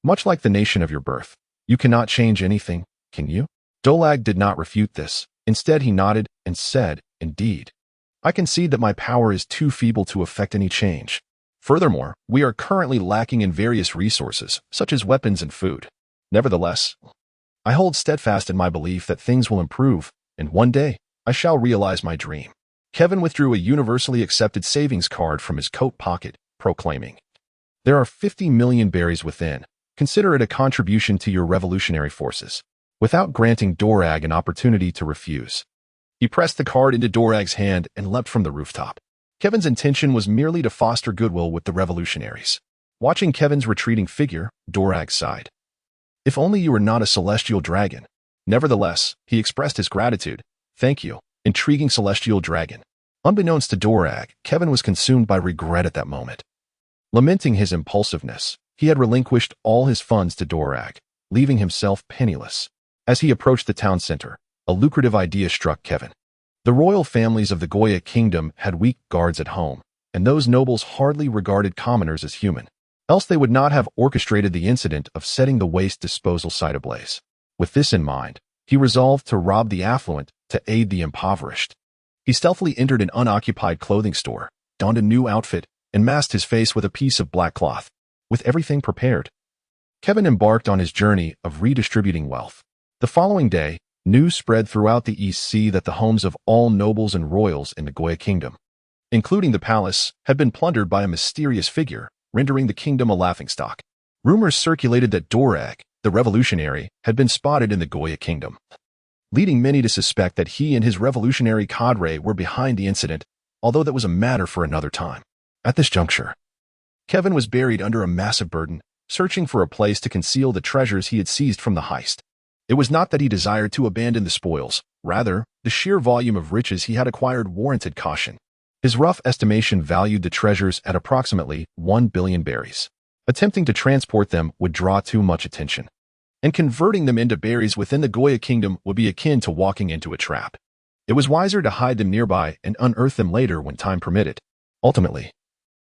Much like the nation of your birth, you cannot change anything, can you?" Dolag did not refute this. Instead, he nodded and said, "Indeed. I concede that my power is too feeble to effect any change. Furthermore, we are currently lacking in various resources, such as weapons and food. Nevertheless, I hold steadfast in my belief that things will improve, and one day, I shall realize my dream." Kevin withdrew a universally accepted savings card from his coat pocket, proclaiming, "There are 50 million berries within. Consider it a contribution to your revolutionary forces," without granting Dorag an opportunity to refuse. He pressed the card into Dorag's hand and leapt from the rooftop. Kevin's intention was merely to foster goodwill with the revolutionaries. Watching Kevin's retreating figure, Dorag sighed. "If only you were not a celestial dragon." Nevertheless, he expressed his gratitude. "Thank you, intriguing celestial dragon." Unbeknownst to Dorag, Kevin was consumed by regret at that moment. Lamenting his impulsiveness, he had relinquished all his funds to Dorag, leaving himself penniless. As he approached the town center, a lucrative idea struck Kevin. The royal families of the Goya kingdom had weak guards at home, and those nobles hardly regarded commoners as human. Else they would not have orchestrated the incident of setting the waste disposal site ablaze. With this in mind, he resolved to rob the affluent to aid the impoverished. He stealthily entered an unoccupied clothing store, donned a new outfit, and masked his face with a piece of black cloth. With everything prepared, Kevin embarked on his journey of redistributing wealth. The following day, news spread throughout the East Sea that the homes of all nobles and royals in the Goya kingdom, including the palace, had been plundered by a mysterious figure, rendering the kingdom a laughingstock. Rumors circulated that Dorag, the revolutionary, had been spotted in the Goya kingdom, leading many to suspect that he and his revolutionary cadre were behind the incident, although that was a matter for another time. At this juncture, Kevin was buried under a massive burden, searching for a place to conceal the treasures he had seized from the heist. It was not that he desired to abandon the spoils, rather, the sheer volume of riches he had acquired warranted caution. His rough estimation valued the treasures at approximately 1 billion berries. Attempting to transport them would draw too much attention, and converting them into berries within the Goya kingdom would be akin to walking into a trap. It was wiser to hide them nearby and unearth them later when time permitted. Ultimately,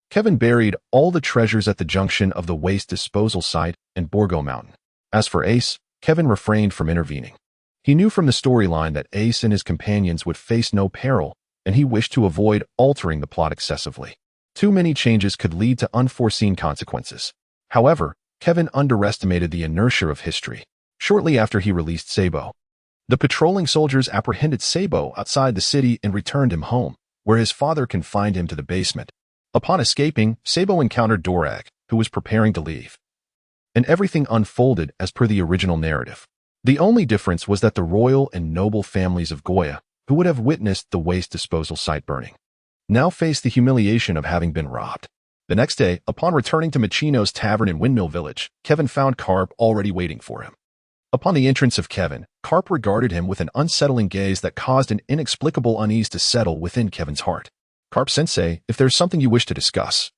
Kevin buried all the treasures at the junction of the waste disposal site and Borgo Mountain. As for Ace, Kevin refrained from intervening. He knew from the storyline that Ace and his companions would face no peril, and he wished to avoid altering the plot excessively. Too many changes could lead to unforeseen consequences. However, Kevin underestimated the inertia of history. Shortly after he released Sabo, the patrolling soldiers apprehended Sabo outside the city and returned him home, where his father confined him to the basement. Upon escaping, Sabo encountered Dorag, who was preparing to leave, and everything unfolded as per the original narrative. The only difference was that the royal and noble families of Goya, who would have witnessed the waste disposal site burning, now faced the humiliation of having been robbed. The next day, upon returning to Machino's tavern in Windmill Village, Kevin found Garp already waiting for him. Upon the entrance of Kevin, Garp regarded him with an unsettling gaze that caused an inexplicable unease to settle within Kevin's heart. "Garp-sensei, if there's something you wish to discuss,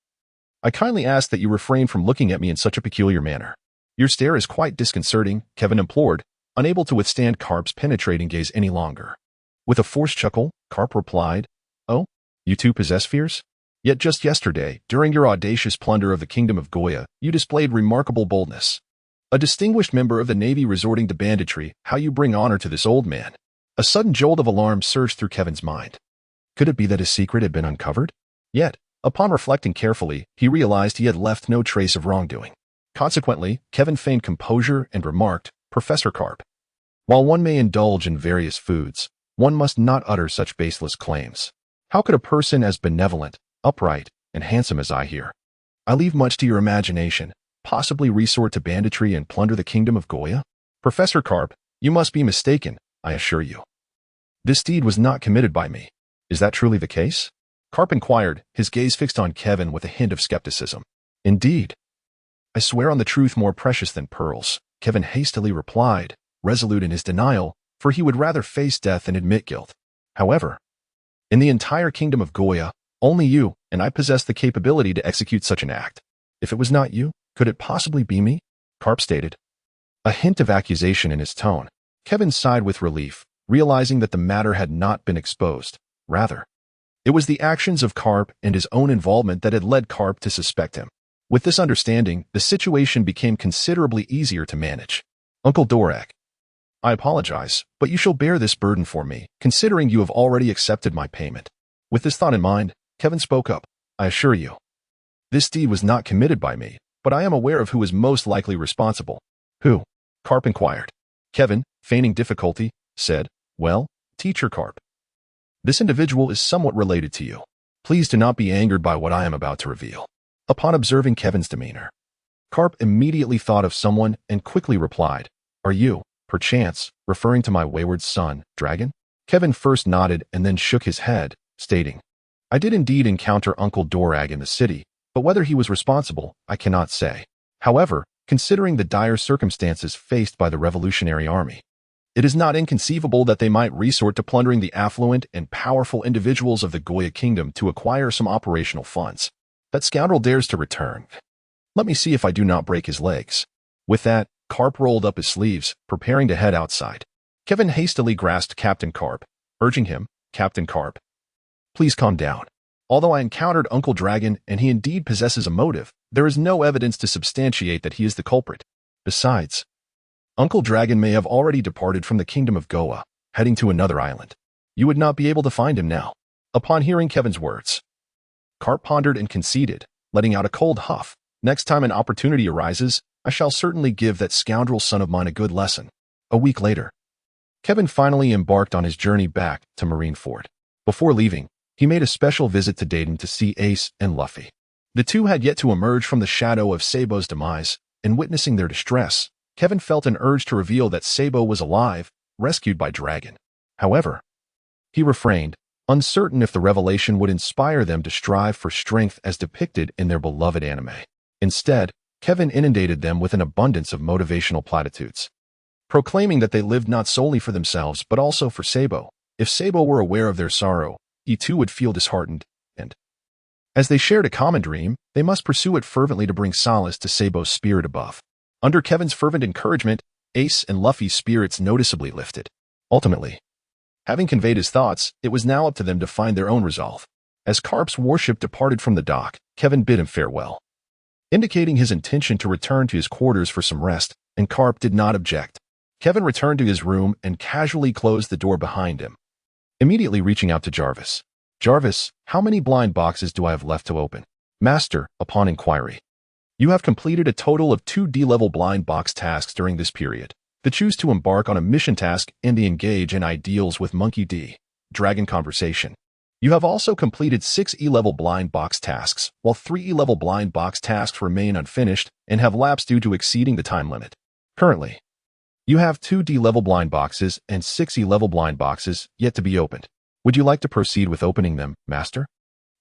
I kindly ask that you refrain from looking at me in such a peculiar manner. Your stare is quite disconcerting," Kevin implored, unable to withstand Garp's penetrating gaze any longer. With a forced chuckle, Garp replied, "Oh, you too possess fears? Yet just yesterday, during your audacious plunder of the kingdom of Goya, you displayed remarkable boldness. A distinguished member of the Navy resorting to banditry, how you bring honor to this old man." A sudden jolt of alarm surged through Kevin's mind. Could it be that his secret had been uncovered? Yet, upon reflecting carefully, he realized he had left no trace of wrongdoing. Consequently, Kevin feigned composure and remarked, "Professor Garp, while one may indulge in various foods, one must not utter such baseless claims. How could a person as benevolent, upright, and handsome as I here, I leave much to your imagination, possibly resort to banditry and plunder the kingdom of Goya? Professor Garp, you must be mistaken, I assure you. This deed was not committed by me. Is that truly the case?" Garp inquired, his gaze fixed on Kevin with a hint of skepticism. "Indeed. I swear on the truth more precious than pearls," Kevin hastily replied, resolute in his denial, for he would rather face death than admit guilt. "However, in the entire kingdom of Goya, only you and I possess the capability to execute such an act. If it was not you, could it possibly be me?" Garp stated, a hint of accusation in his tone. Kevin sighed with relief, realizing that the matter had not been exposed. Rather, it was the actions of Garp and his own involvement that had led Garp to suspect him. With this understanding, the situation became considerably easier to manage. "Uncle Dorag, I apologize, but you shall bear this burden for me, considering you have already accepted my payment." With this thought in mind, Kevin spoke up, "I assure you, this deed was not committed by me, but I am aware of who is most likely responsible." "Who?" Garp inquired. Kevin, feigning difficulty, said, "Well, Teacher Garp." This individual is somewhat related to you. Please do not be angered by what I am about to reveal. Upon observing Kevin's demeanor, Garp immediately thought of someone and quickly replied, "Are you, perchance, referring to my wayward son, Dragon?" Kevin first nodded and then shook his head, stating, "I did indeed encounter Uncle Dorag in the city, but whether he was responsible, I cannot say. However, considering the dire circumstances faced by the Revolutionary Army, it is not inconceivable that they might resort to plundering the affluent and powerful individuals of the Goya Kingdom to acquire some operational funds. That scoundrel dares to return. Let me see if I do not break his legs." With that, Garp rolled up his sleeves, preparing to head outside. Kevin hastily grasped Captain Garp, urging him, "Captain Garp, please calm down. Although I encountered Uncle Dragon and he indeed possesses a motive, there is no evidence to substantiate that he is the culprit. Besides, Uncle Dragon may have already departed from the kingdom of Goa, heading to another island. You would not be able to find him now." Upon hearing Kevin's words, Garp pondered and conceded, letting out a cold huff. "Next time an opportunity arises, I shall certainly give that scoundrel son of mine a good lesson." A week later, Kevin finally embarked on his journey back to Marineford. Before leaving, he made a special visit to Dayton to see Ace and Luffy. The two had yet to emerge from the shadow of Sabo's demise, and witnessing their distress, Kevin felt an urge to reveal that Sabo was alive, rescued by Dragon. However, he refrained, uncertain if the revelation would inspire them to strive for strength as depicted in their beloved anime. Instead, Kevin inundated them with an abundance of motivational platitudes, proclaiming that they lived not solely for themselves but also for Sabo. If Sabo were aware of their sorrow, he too would feel disheartened, and as they shared a common dream, they must pursue it fervently to bring solace to Sabo's spirit above. Under Kevin's fervent encouragement, Ace and Luffy's spirits noticeably lifted. Ultimately, having conveyed his thoughts, it was now up to them to find their own resolve. As Garp's warship departed from the dock, Kevin bid him farewell, indicating his intention to return to his quarters for some rest, and Garp did not object. Kevin returned to his room and casually closed the door behind him, immediately reaching out to Jarvis. "Jarvis, how many blind boxes do I have left to open?" "Master," upon inquiry, "you have completed a total of 2 D-level blind box tasks during this period. The choose to embark on a mission task and the engage in ideals with Monkey D. Dragon conversation. You have also completed 6 E-level blind box tasks, while 3 E-level blind box tasks remain unfinished and have lapsed due to exceeding the time limit. Currently, you have 2 D-level blind boxes and 6 E-level blind boxes yet to be opened. Would you like to proceed with opening them, Master?"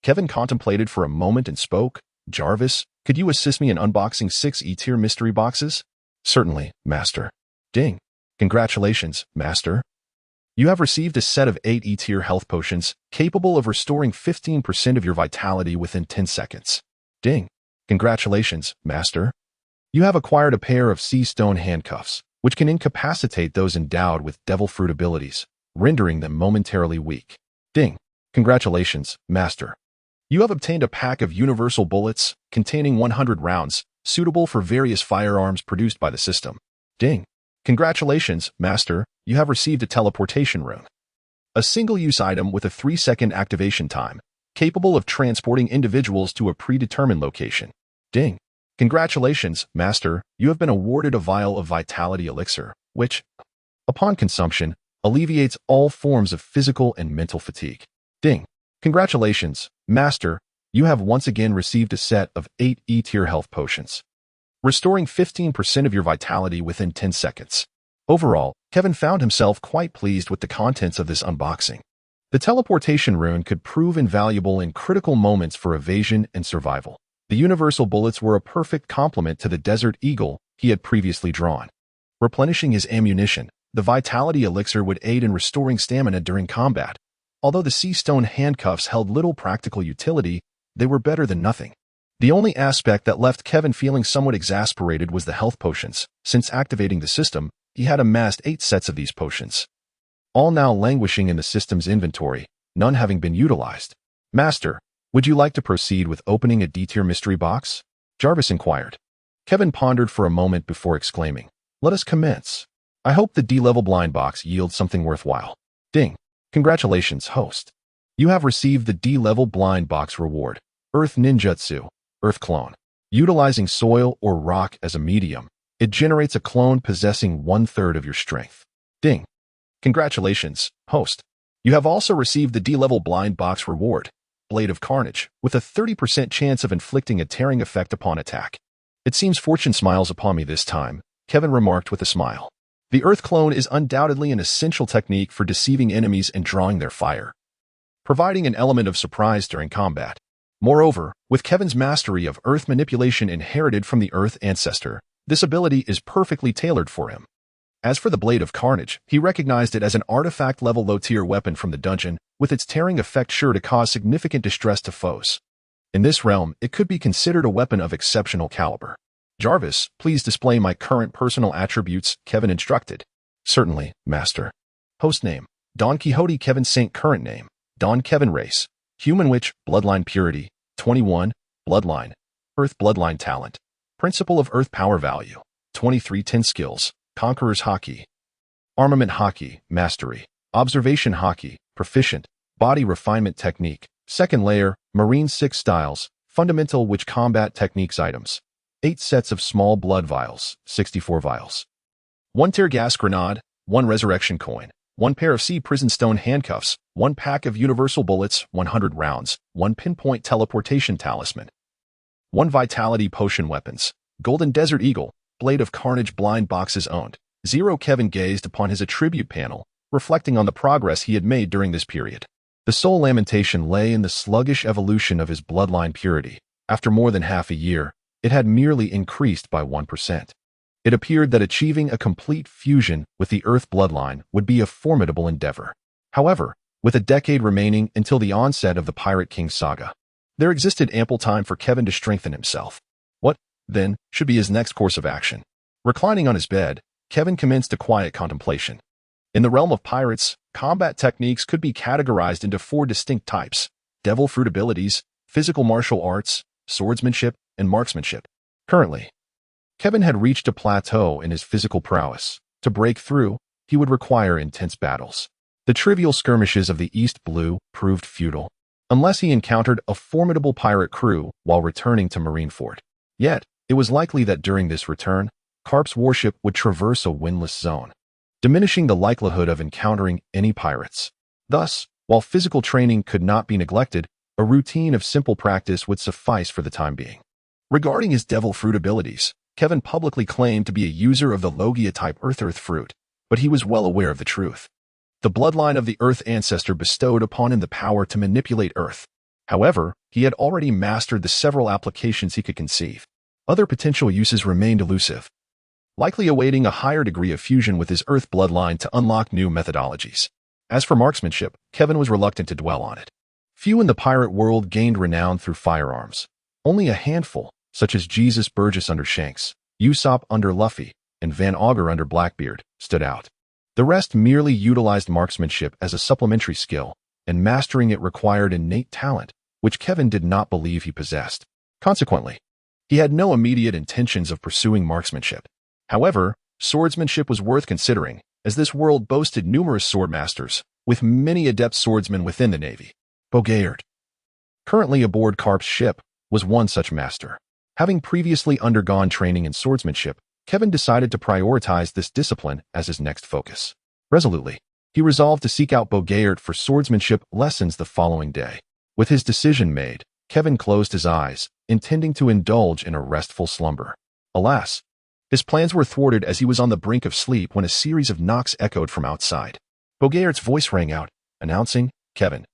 Kevin contemplated for a moment and spoke, "Jarvis, could you assist me in unboxing 6 E-tier mystery boxes?" "Certainly, Master." "Ding. Congratulations, Master. You have received a set of 8 E-tier health potions, capable of restoring 15% of your vitality within 10 seconds. "Ding. Congratulations, Master. You have acquired a pair of sea stone handcuffs, which can incapacitate those endowed with devil fruit abilities, rendering them momentarily weak. "Ding. Congratulations, Master. You have obtained a pack of universal bullets containing 100 rounds, suitable for various firearms produced by the system. "Ding. Congratulations, Master. You have received a teleportation rune, a single-use item with a 3-second activation time, capable of transporting individuals to a predetermined location. "Ding. Congratulations, Master. You have been awarded a vial of vitality elixir, which, upon consumption, alleviates all forms of physical and mental fatigue. "Ding. Congratulations, Master. You have once again received a set of 8 E-tier health potions, restoring 15% of your vitality within 10 seconds. Overall, Kevin found himself quite pleased with the contents of this unboxing. The teleportation rune could prove invaluable in critical moments for evasion and survival. The universal bullets were a perfect complement to the Desert Eagle he had previously drawn. Replenishing his ammunition, the vitality elixir would aid in restoring stamina during combat. Although the sea stone handcuffs held little practical utility, they were better than nothing. The only aspect that left Kevin feeling somewhat exasperated was the health potions. Since activating the system, he had amassed 8 sets of these potions, all now languishing in the system's inventory, none having been utilized. "Master, would you like to proceed with opening a D-tier mystery box?" Jarvis inquired. Kevin pondered for a moment before exclaiming, "Let us commence. I hope the D-level blind box yields something worthwhile." "Ding. Congratulations, host. You have received the D-level blind box reward, Earth Ninjutsu, Earth Clone. Utilizing soil or rock as a medium, it generates a clone possessing 1/3 of your strength. "Ding. Congratulations, host. You have also received the D-level blind box reward, Blade of Carnage, with a 30% chance of inflicting a tearing effect upon attack. It seems fortune smiles upon me this time, Kevin remarked with a smile. The Earth Clone is undoubtedly an essential technique for deceiving enemies and drawing their fire, providing an element of surprise during combat. Moreover, with Kevin's mastery of Earth manipulation inherited from the Earth Ancestor, this ability is perfectly tailored for him. As for the Blade of Carnage, he recognized it as an artifact-level low-tier weapon from the dungeon, with its tearing effect sure to cause significant distress to foes. In this realm, it could be considered a weapon of exceptional caliber. Jarvis, please display my current personal attributes, Kevin instructed. Certainly, Master. Host name, Don Quixote Kevin Saint. Current name, Don Kevin Race. Human Witch, Bloodline Purity, 21, Bloodline, Earth Bloodline Talent. Principle of Earth Power Value, 2310 Skills, Conqueror's Hockey. Armament Hockey, Mastery. Observation Hockey, Proficient. Body Refinement Technique. Second Layer, Marine 6 Styles, Fundamental Witch Combat Techniques Items. 8 sets of small blood vials, 64 vials. 1 tear gas grenade, 1 resurrection coin, 1 pair of sea prison stone handcuffs, 1 pack of universal bullets, 100 rounds, 1 pinpoint teleportation talisman. 1 vitality potion weapons. Golden Desert Eagle, Blade of Carnage blind boxes owned. 0 Kevin gazed upon his attribute panel, reflecting on the progress he had made during this period. The sole lamentation lay in the sluggish evolution of his bloodline purity. After more than half a year, it had merely increased by 1%. It appeared that achieving a complete fusion with the Earth bloodline would be a formidable endeavor. However, with a decade remaining until the onset of the Pirate King saga, there existed ample time for Kevin to strengthen himself. What, then, should be his next course of action? Reclining on his bed, Kevin commenced a quiet contemplation. In the realm of pirates, combat techniques could be categorized into 4 distinct types: devil fruit abilities, physical martial arts, swordsmanship, and marksmanship. Currently, Kevin had reached a plateau in his physical prowess. To break through, he would require intense battles. The trivial skirmishes of the East Blue proved futile, unless he encountered a formidable pirate crew while returning to Marineford. Yet, it was likely that during this return, Garp's warship would traverse a windless zone, diminishing the likelihood of encountering any pirates. Thus, while physical training could not be neglected, a routine of simple practice would suffice for the time being. Regarding his devil fruit abilities, Kevin publicly claimed to be a user of the Logia-type Earth fruit, but he was well aware of the truth. The bloodline of the Earth Ancestor bestowed upon him the power to manipulate Earth. However, he had already mastered the several applications he could conceive. Other potential uses remained elusive, likely awaiting a higher degree of fusion with his Earth bloodline to unlock new methodologies. As for marksmanship, Kevin was reluctant to dwell on it. Few in the pirate world gained renown through firearms. Only a handful, such as Jesus Burgess under Shanks, Usopp under Luffy, and Van Augur under Blackbeard, stood out. The rest merely utilized marksmanship as a supplementary skill, and mastering it required innate talent, which Kevin did not believe he possessed. Consequently, he had no immediate intentions of pursuing marksmanship. However, swordsmanship was worth considering, as this world boasted numerous swordmasters, with many adept swordsmen within the Navy. Bogaert, currently aboard Garp's ship, was one such master. Having previously undergone training in swordsmanship, Kevin decided to prioritize this discipline as his next focus. Resolutely, he resolved to seek out Bogaert for swordsmanship lessons the following day. With his decision made, Kevin closed his eyes, intending to indulge in a restful slumber. Alas, his plans were thwarted as he was on the brink of sleep when a series of knocks echoed from outside. Bogaert's voice rang out, announcing, "Kevin,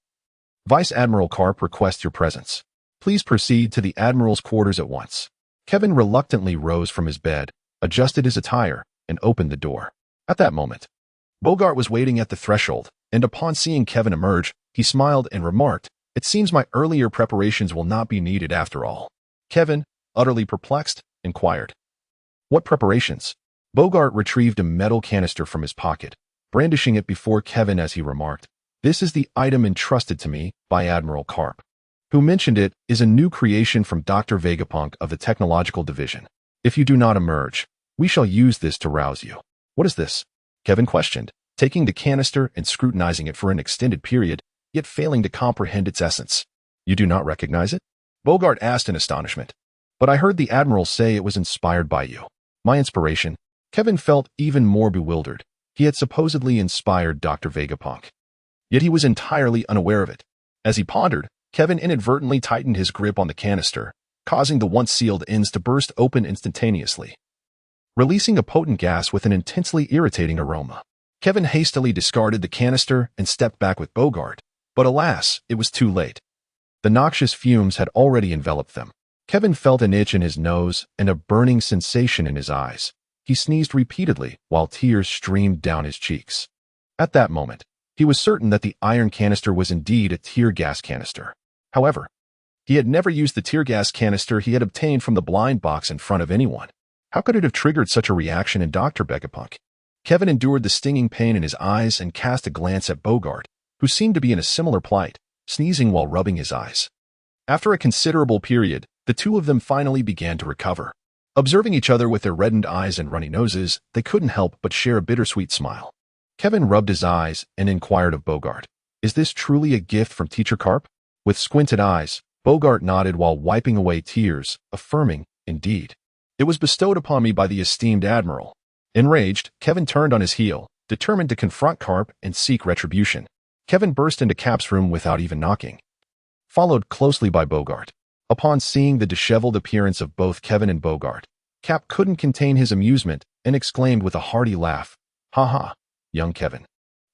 Vice Admiral Garp requests your presence. Please proceed to the Admiral's quarters at once." Kevin reluctantly rose from his bed, adjusted his attire, and opened the door. At that moment, Bogart was waiting at the threshold, and upon seeing Kevin emerge, he smiled and remarked, "It seems my earlier preparations will not be needed after all." Kevin, utterly perplexed, inquired, "What preparations?" Bogart retrieved a metal canister from his pocket, brandishing it before Kevin as he remarked, "This is the item entrusted to me by Admiral Garp. Who mentioned it is a new creation from Dr. Vegapunk of the Technological Division. If you do not emerge, we shall use this to rouse you." "What is this?" Kevin questioned, taking the canister and scrutinizing it for an extended period, yet failing to comprehend its essence. "You do not recognize it?" Bogart asked in astonishment. "But I heard the Admiral say it was inspired by you." "My inspiration?" Kevin felt even more bewildered. He had supposedly inspired Dr. Vegapunk. yet he was entirely unaware of it. As he pondered, Kevin inadvertently tightened his grip on the canister, causing the once sealed ends to burst open instantaneously, releasing a potent gas with an intensely irritating aroma. Kevin hastily discarded the canister and stepped back with Bogart, but alas, it was too late. The noxious fumes had already enveloped them. Kevin felt an itch in his nose and a burning sensation in his eyes. He sneezed repeatedly while tears streamed down his cheeks. At that moment, he was certain that the iron canister was indeed a tear gas canister. However, he had never used the tear gas canister he had obtained from the blind box in front of anyone. How could it have triggered such a reaction in Dr. Vegapunk? Kevin endured the stinging pain in his eyes and cast a glance at Bogart, who seemed to be in a similar plight, sneezing while rubbing his eyes. After a considerable period, the two of them finally began to recover. Observing each other with their reddened eyes and runny noses, they couldn't help but share a bittersweet smile. Kevin rubbed his eyes and inquired of Bogart, "Is this truly a gift from Teacher Garp?" With squinted eyes, Bogart nodded while wiping away tears, affirming, "Indeed. It was bestowed upon me by the esteemed Admiral." Enraged, Kevin turned on his heel, determined to confront Garp and seek retribution. Kevin burst into Cap's room without even knocking, followed closely by Bogart. Upon seeing the disheveled appearance of both Kevin and Bogart, Cap couldn't contain his amusement and exclaimed with a hearty laugh, "Ha ha, young Kevin.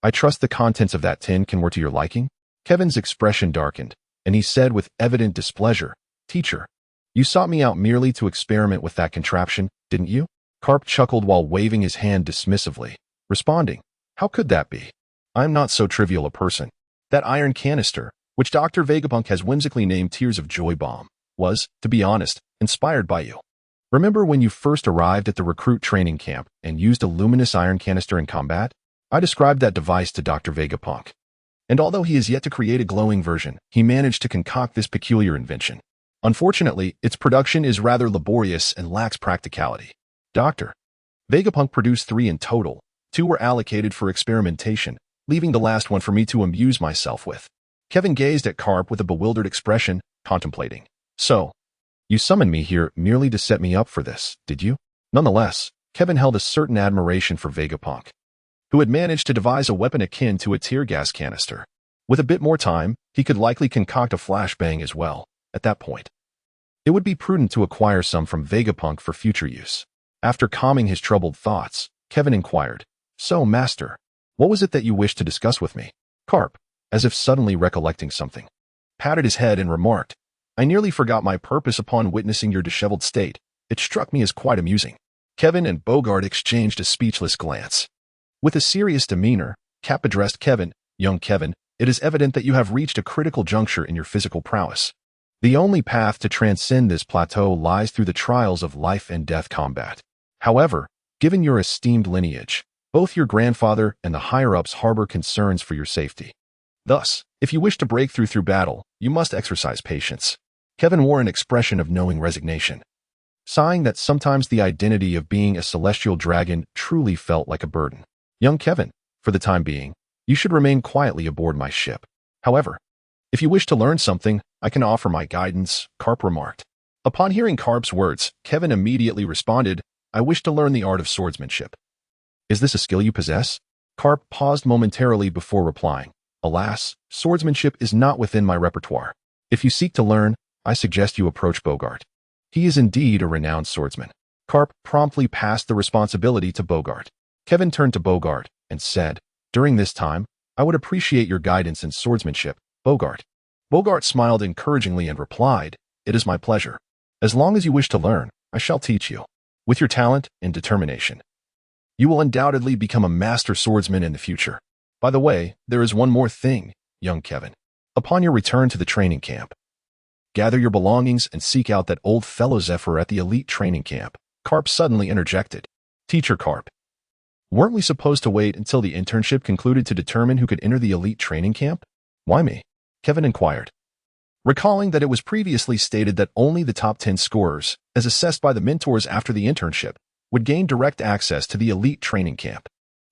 I trust the contents of that tin can were to your liking?" Kevin's expression darkened, and he said with evident displeasure, "Teacher, you sought me out merely to experiment with that contraption, didn't you?" Garp chuckled while waving his hand dismissively, responding, "How could that be? I'm not so trivial a person. That iron canister, which Dr. Vegapunk has whimsically named Tears of Joy Bomb, was, to be honest, inspired by you. Remember when you first arrived at the recruit training camp and used a luminous iron canister in combat? I described that device to Dr. Vegapunk, and although he is yet to create a glowing version, he managed to concoct this peculiar invention. Unfortunately, its production is rather laborious and lacks practicality. Dr. Vegapunk produced 3 in total. 2 were allocated for experimentation, leaving the last one for me to amuse myself with." Kevin gazed at Garp with a bewildered expression, contemplating. "So, you summoned me here merely to set me up for this, did you?" Nonetheless, Kevin held a certain admiration for Vegapunk, who had managed to devise a weapon akin to a tear gas canister. With a bit more time, he could likely concoct a flashbang as well. At that point, it would be prudent to acquire some from Vegapunk for future use. After calming his troubled thoughts, Kevin inquired, "So, Master, what was it that you wished to discuss with me?" Garp, as if suddenly recollecting something, patted his head and remarked, "I nearly forgot my purpose upon witnessing your disheveled state. It struck me as quite amusing." Kevin and Bogart exchanged a speechless glance. With a serious demeanor, Cap addressed Kevin, "Young Kevin, it is evident that you have reached a critical juncture in your physical prowess. The only path to transcend this plateau lies through the trials of life and death combat. However, given your esteemed lineage, both your grandfather and the higher-ups harbor concerns for your safety. Thus, if you wish to break through battle, you must exercise patience." Kevin wore an expression of knowing resignation, sighing that sometimes the identity of being a celestial dragon truly felt like a burden. "Young Kevin, for the time being, you should remain quietly aboard my ship. However, if you wish to learn something, I can offer my guidance," Garp remarked. Upon hearing Garp's words, Kevin immediately responded, "I wish to learn the art of swordsmanship." "Is this a skill you possess?" Garp paused momentarily before replying, "Alas, swordsmanship is not within my repertoire. If you seek to learn, I suggest you approach Bogart. He is indeed a renowned swordsman." Garp promptly passed the responsibility to Bogart. Kevin turned to Bogart and said, "During this time, I would appreciate your guidance in swordsmanship, Bogart." Bogart smiled encouragingly and replied, "It is my pleasure. As long as you wish to learn, I shall teach you. With your talent and determination, you will undoubtedly become a master swordsman in the future. By the way, there is one more thing, young Kevin. Upon your return to the training camp, gather your belongings and seek out that old fellow Zephyr at the elite training camp." Garp suddenly interjected, "Teacher Garp, weren't we supposed to wait until the internship concluded to determine who could enter the elite training camp?" "Why me?" Kevin inquired, recalling that it was previously stated that only the top 10 scorers, as assessed by the mentors after the internship, would gain direct access to the elite training camp.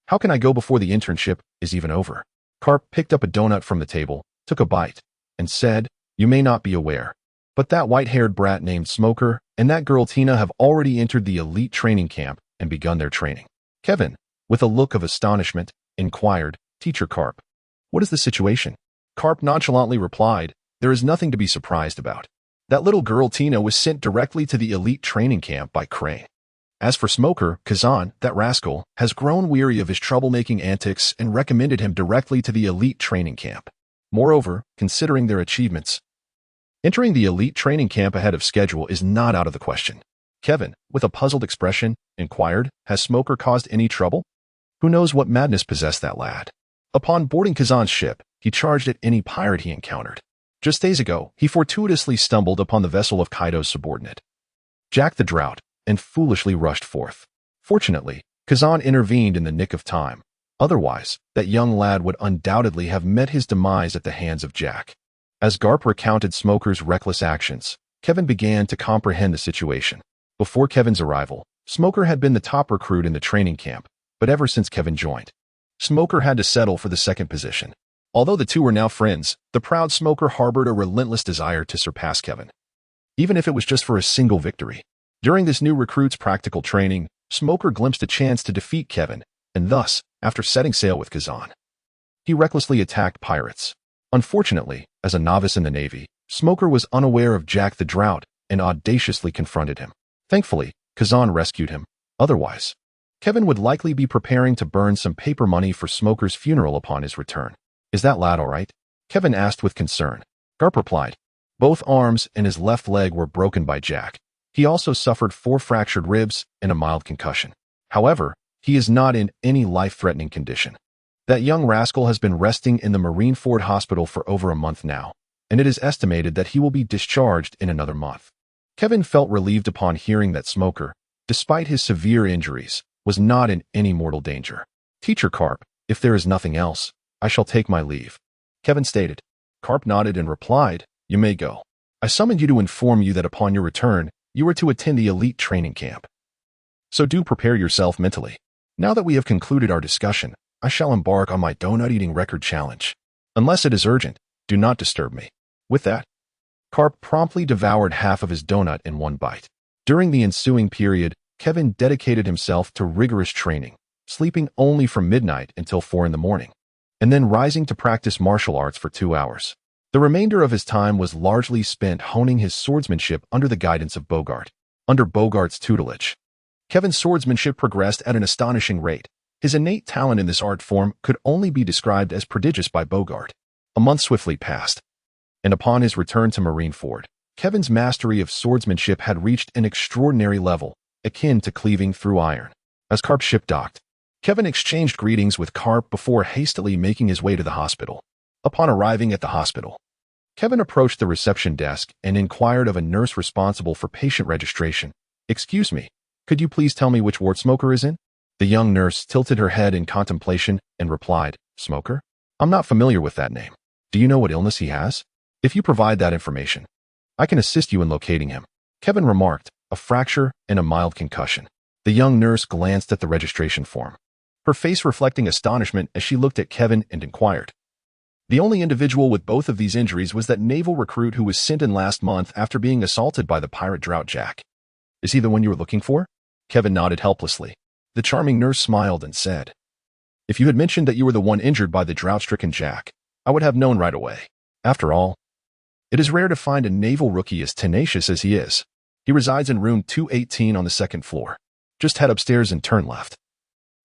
"How can I go before the internship is even over?" Garp picked up a donut from the table, took a bite, and said, "You may not be aware, but that white-haired brat named Smoker and that girl Tina have already entered the elite training camp and begun their training." Kevin, with a look of astonishment, inquired, "Teacher Garp, What is the situation? Garp nonchalantly replied, there is nothing to be surprised about. That little girl Tina was sent directly to the elite training camp by Crane. As for Smoker, Kazan, that rascal, has grown weary of his troublemaking antics and recommended him directly to the elite training camp. Moreover, considering their achievements, entering the elite training camp ahead of schedule is not out of the question. Kevin, with a puzzled expression, inquired, has Smoker caused any trouble? Who knows what madness possessed that lad? Upon boarding Kazan's ship, he charged at any pirate he encountered. Just days ago, he fortuitously stumbled upon the vessel of Kaido's subordinate, Jack the Drought, and foolishly rushed forth. Fortunately, Kazan intervened in the nick of time. Otherwise, that young lad would undoubtedly have met his demise at the hands of Jack. As Garp recounted Smoker's reckless actions, Kevin began to comprehend the situation. Before Kevin's arrival, Smoker had been the top recruit in the training camp, but ever since Kevin joined, Smoker had to settle for the second position. Although the two were now friends, the proud Smoker harbored a relentless desire to surpass Kevin, even if it was just for a single victory. During this new recruit's practical training, Smoker glimpsed a chance to defeat Kevin, and thus, after setting sail with Kazan, he recklessly attacked pirates. Unfortunately, as a novice in the Navy, Smoker was unaware of Jack the Drought and audaciously confronted him. Thankfully, Kazan rescued him. Otherwise, Kevin would likely be preparing to burn some paper money for Smoker's funeral upon his return. Is that lad all right? Kevin asked with concern. Garp replied. Both arms and his left leg were broken by Jack. He also suffered 4 fractured ribs and a mild concussion. However, he is not in any life-threatening condition. That young rascal has been resting in the Marineford Hospital for over a month now, and it is estimated that he will be discharged in another month. Kevin felt relieved upon hearing that Smoker, despite his severe injuries, was not in any mortal danger. Teacher Garp, if there is nothing else, I shall take my leave, Kevin stated. Garp nodded and replied, you may go. I summoned you to inform you that upon your return, you are to attend the elite training camp. So do prepare yourself mentally. Now that we have concluded our discussion, I shall embark on my donut-eating record challenge. Unless it is urgent, do not disturb me. With that, Garp promptly devoured half of his donut in one bite. During the ensuing period, Kevin dedicated himself to rigorous training, sleeping only from midnight until 4 in the morning, and then rising to practice martial arts for 2 hours. The remainder of his time was largely spent honing his swordsmanship under the guidance of Bogart. Under Bogart's tutelage, Kevin's swordsmanship progressed at an astonishing rate. His innate talent in this art form could only be described as prodigious by Bogart. A month swiftly passed, and upon his return to Marineford, Kevin's mastery of swordsmanship had reached an extraordinary level, akin to cleaving through iron. As Garp's ship docked, Kevin exchanged greetings with Garp before hastily making his way to the hospital. Upon arriving at the hospital, Kevin approached the reception desk and inquired of a nurse responsible for patient registration. Excuse me, could you please tell me which ward Smoker is in? The young nurse tilted her head in contemplation and replied, Smoker? I'm not familiar with that name. Do you know what illness he has? If you provide that information, I can assist you in locating him. Kevin remarked, a fracture and a mild concussion. The young nurse glanced at the registration form, her face reflecting astonishment as she looked at Kevin and inquired. The only individual with both of these injuries was that naval recruit who was sent in last month after being assaulted by the pirate Drought Jack. Is he the one you were looking for? Kevin nodded helplessly. The charming nurse smiled and said, if you had mentioned that you were the one injured by the drought-stricken Jack, I would have known right away. After all, it is rare to find a naval rookie as tenacious as he is. He resides in room 218 on the 2nd floor. Just head upstairs and turn left,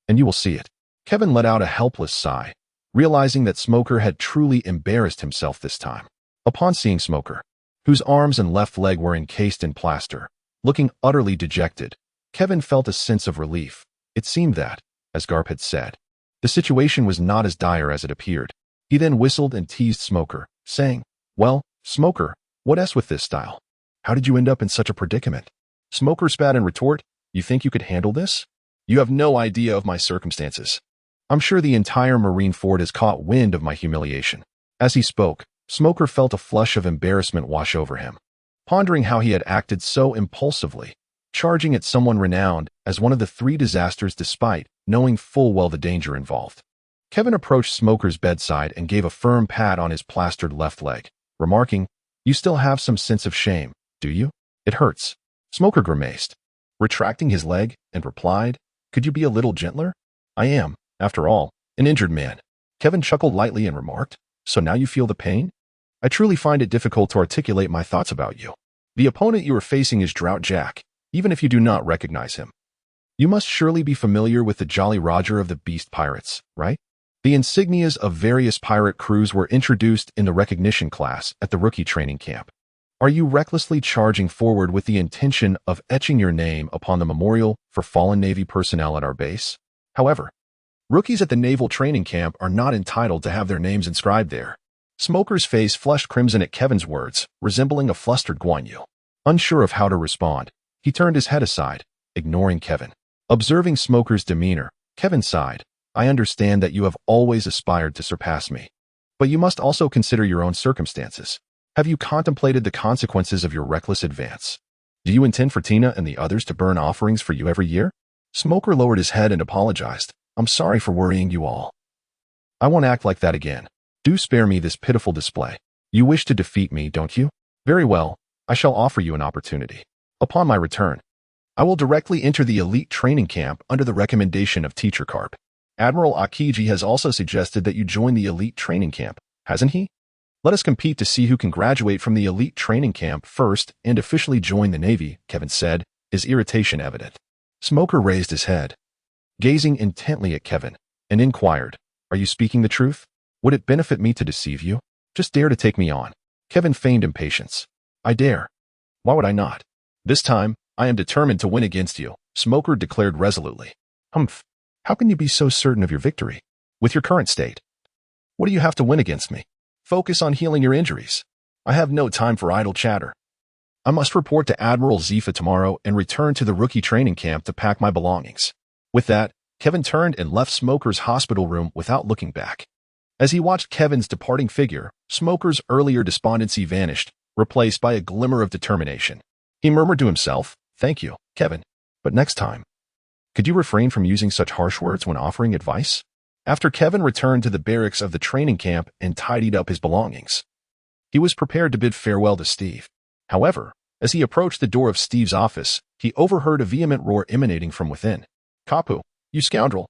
and you will see it. Kevin let out a helpless sigh, realizing that Smoker had truly embarrassed himself this time. Upon seeing Smoker, whose arms and left leg were encased in plaster, looking utterly dejected, Kevin felt a sense of relief. It seemed that, as Garp had said, the situation was not as dire as it appeared. He then whistled and teased Smoker, saying, well, Smoker, what s with this style? How did you end up in such a predicament? Smoker spat in retort, you think you could handle this? You have no idea of my circumstances. I'm sure the entire Marineford has caught wind of my humiliation. As he spoke, Smoker felt a flush of embarrassment wash over him, pondering how he had acted so impulsively, charging at someone renowned as one of the 3 disasters despite knowing full well the danger involved. Kevin approached Smoker's bedside and gave a firm pat on his plastered left leg, remarking, you still have some sense of shame, do you? It hurts. Smoker grimaced, retracting his leg, and replied, could you be a little gentler? I am, after all, an injured man. Kevin chuckled lightly and remarked, "So now you feel the pain? I truly find it difficult to articulate my thoughts about you. The opponent you are facing is Drought Jack, even if you do not recognize him. You must surely be familiar with the Jolly Roger of the Beast Pirates, right? The insignias of various pirate crews were introduced in the recognition class at the rookie training camp. Are you recklessly charging forward with the intention of etching your name upon the memorial for fallen Navy personnel at our base? However, rookies at the naval training camp are not entitled to have their names inscribed there." Smoker's face flushed crimson at Kevin's words, resembling a flustered Guan Yu. Unsure of how to respond, he turned his head aside, ignoring Kevin. Observing Smoker's demeanor, Kevin sighed. "I understand that you have always aspired to surpass me. But you must also consider your own circumstances. Have you contemplated the consequences of your reckless advance? Do you intend for Tina and the others to burn offerings for you every year?" Smoker lowered his head and apologized. "I'm sorry for worrying you all. I won't act like that again. Do spare me this pitiful display. You wish to defeat me, don't you? Very well, I shall offer you an opportunity. Upon my return, I will directly enter the elite training camp under the recommendation of Teacher Garp. Admiral Akiji has also suggested that you join the elite training camp, hasn't he? Let us compete to see who can graduate from the elite training camp first and officially join the Navy," Kevin said, his irritation evident. Smoker raised his head, gazing intently at Kevin, and inquired, "Are you speaking the truth? Would it benefit me to deceive you? Just dare to take me on." Kevin feigned impatience. "I dare. Why would I not? This time, I am determined to win against you," Smoker declared resolutely. "Humph. How can you be so certain of your victory? With your current state? What do you have to win against me? Focus on healing your injuries. I have no time for idle chatter. I must report to Admiral Zifa tomorrow and return to the rookie training camp to pack my belongings." With that, Kevin turned and left Smoker's hospital room without looking back. As he watched Kevin's departing figure, Smoker's earlier despondency vanished, replaced by a glimmer of determination. He murmured to himself, "Thank you, Kevin. But next time, could you refrain from using such harsh words when offering advice?" After Kevin returned to the barracks of the training camp and tidied up his belongings, he was prepared to bid farewell to Steve. However, as he approached the door of Steve's office, he overheard a vehement roar emanating from within. "Kapu, you scoundrel!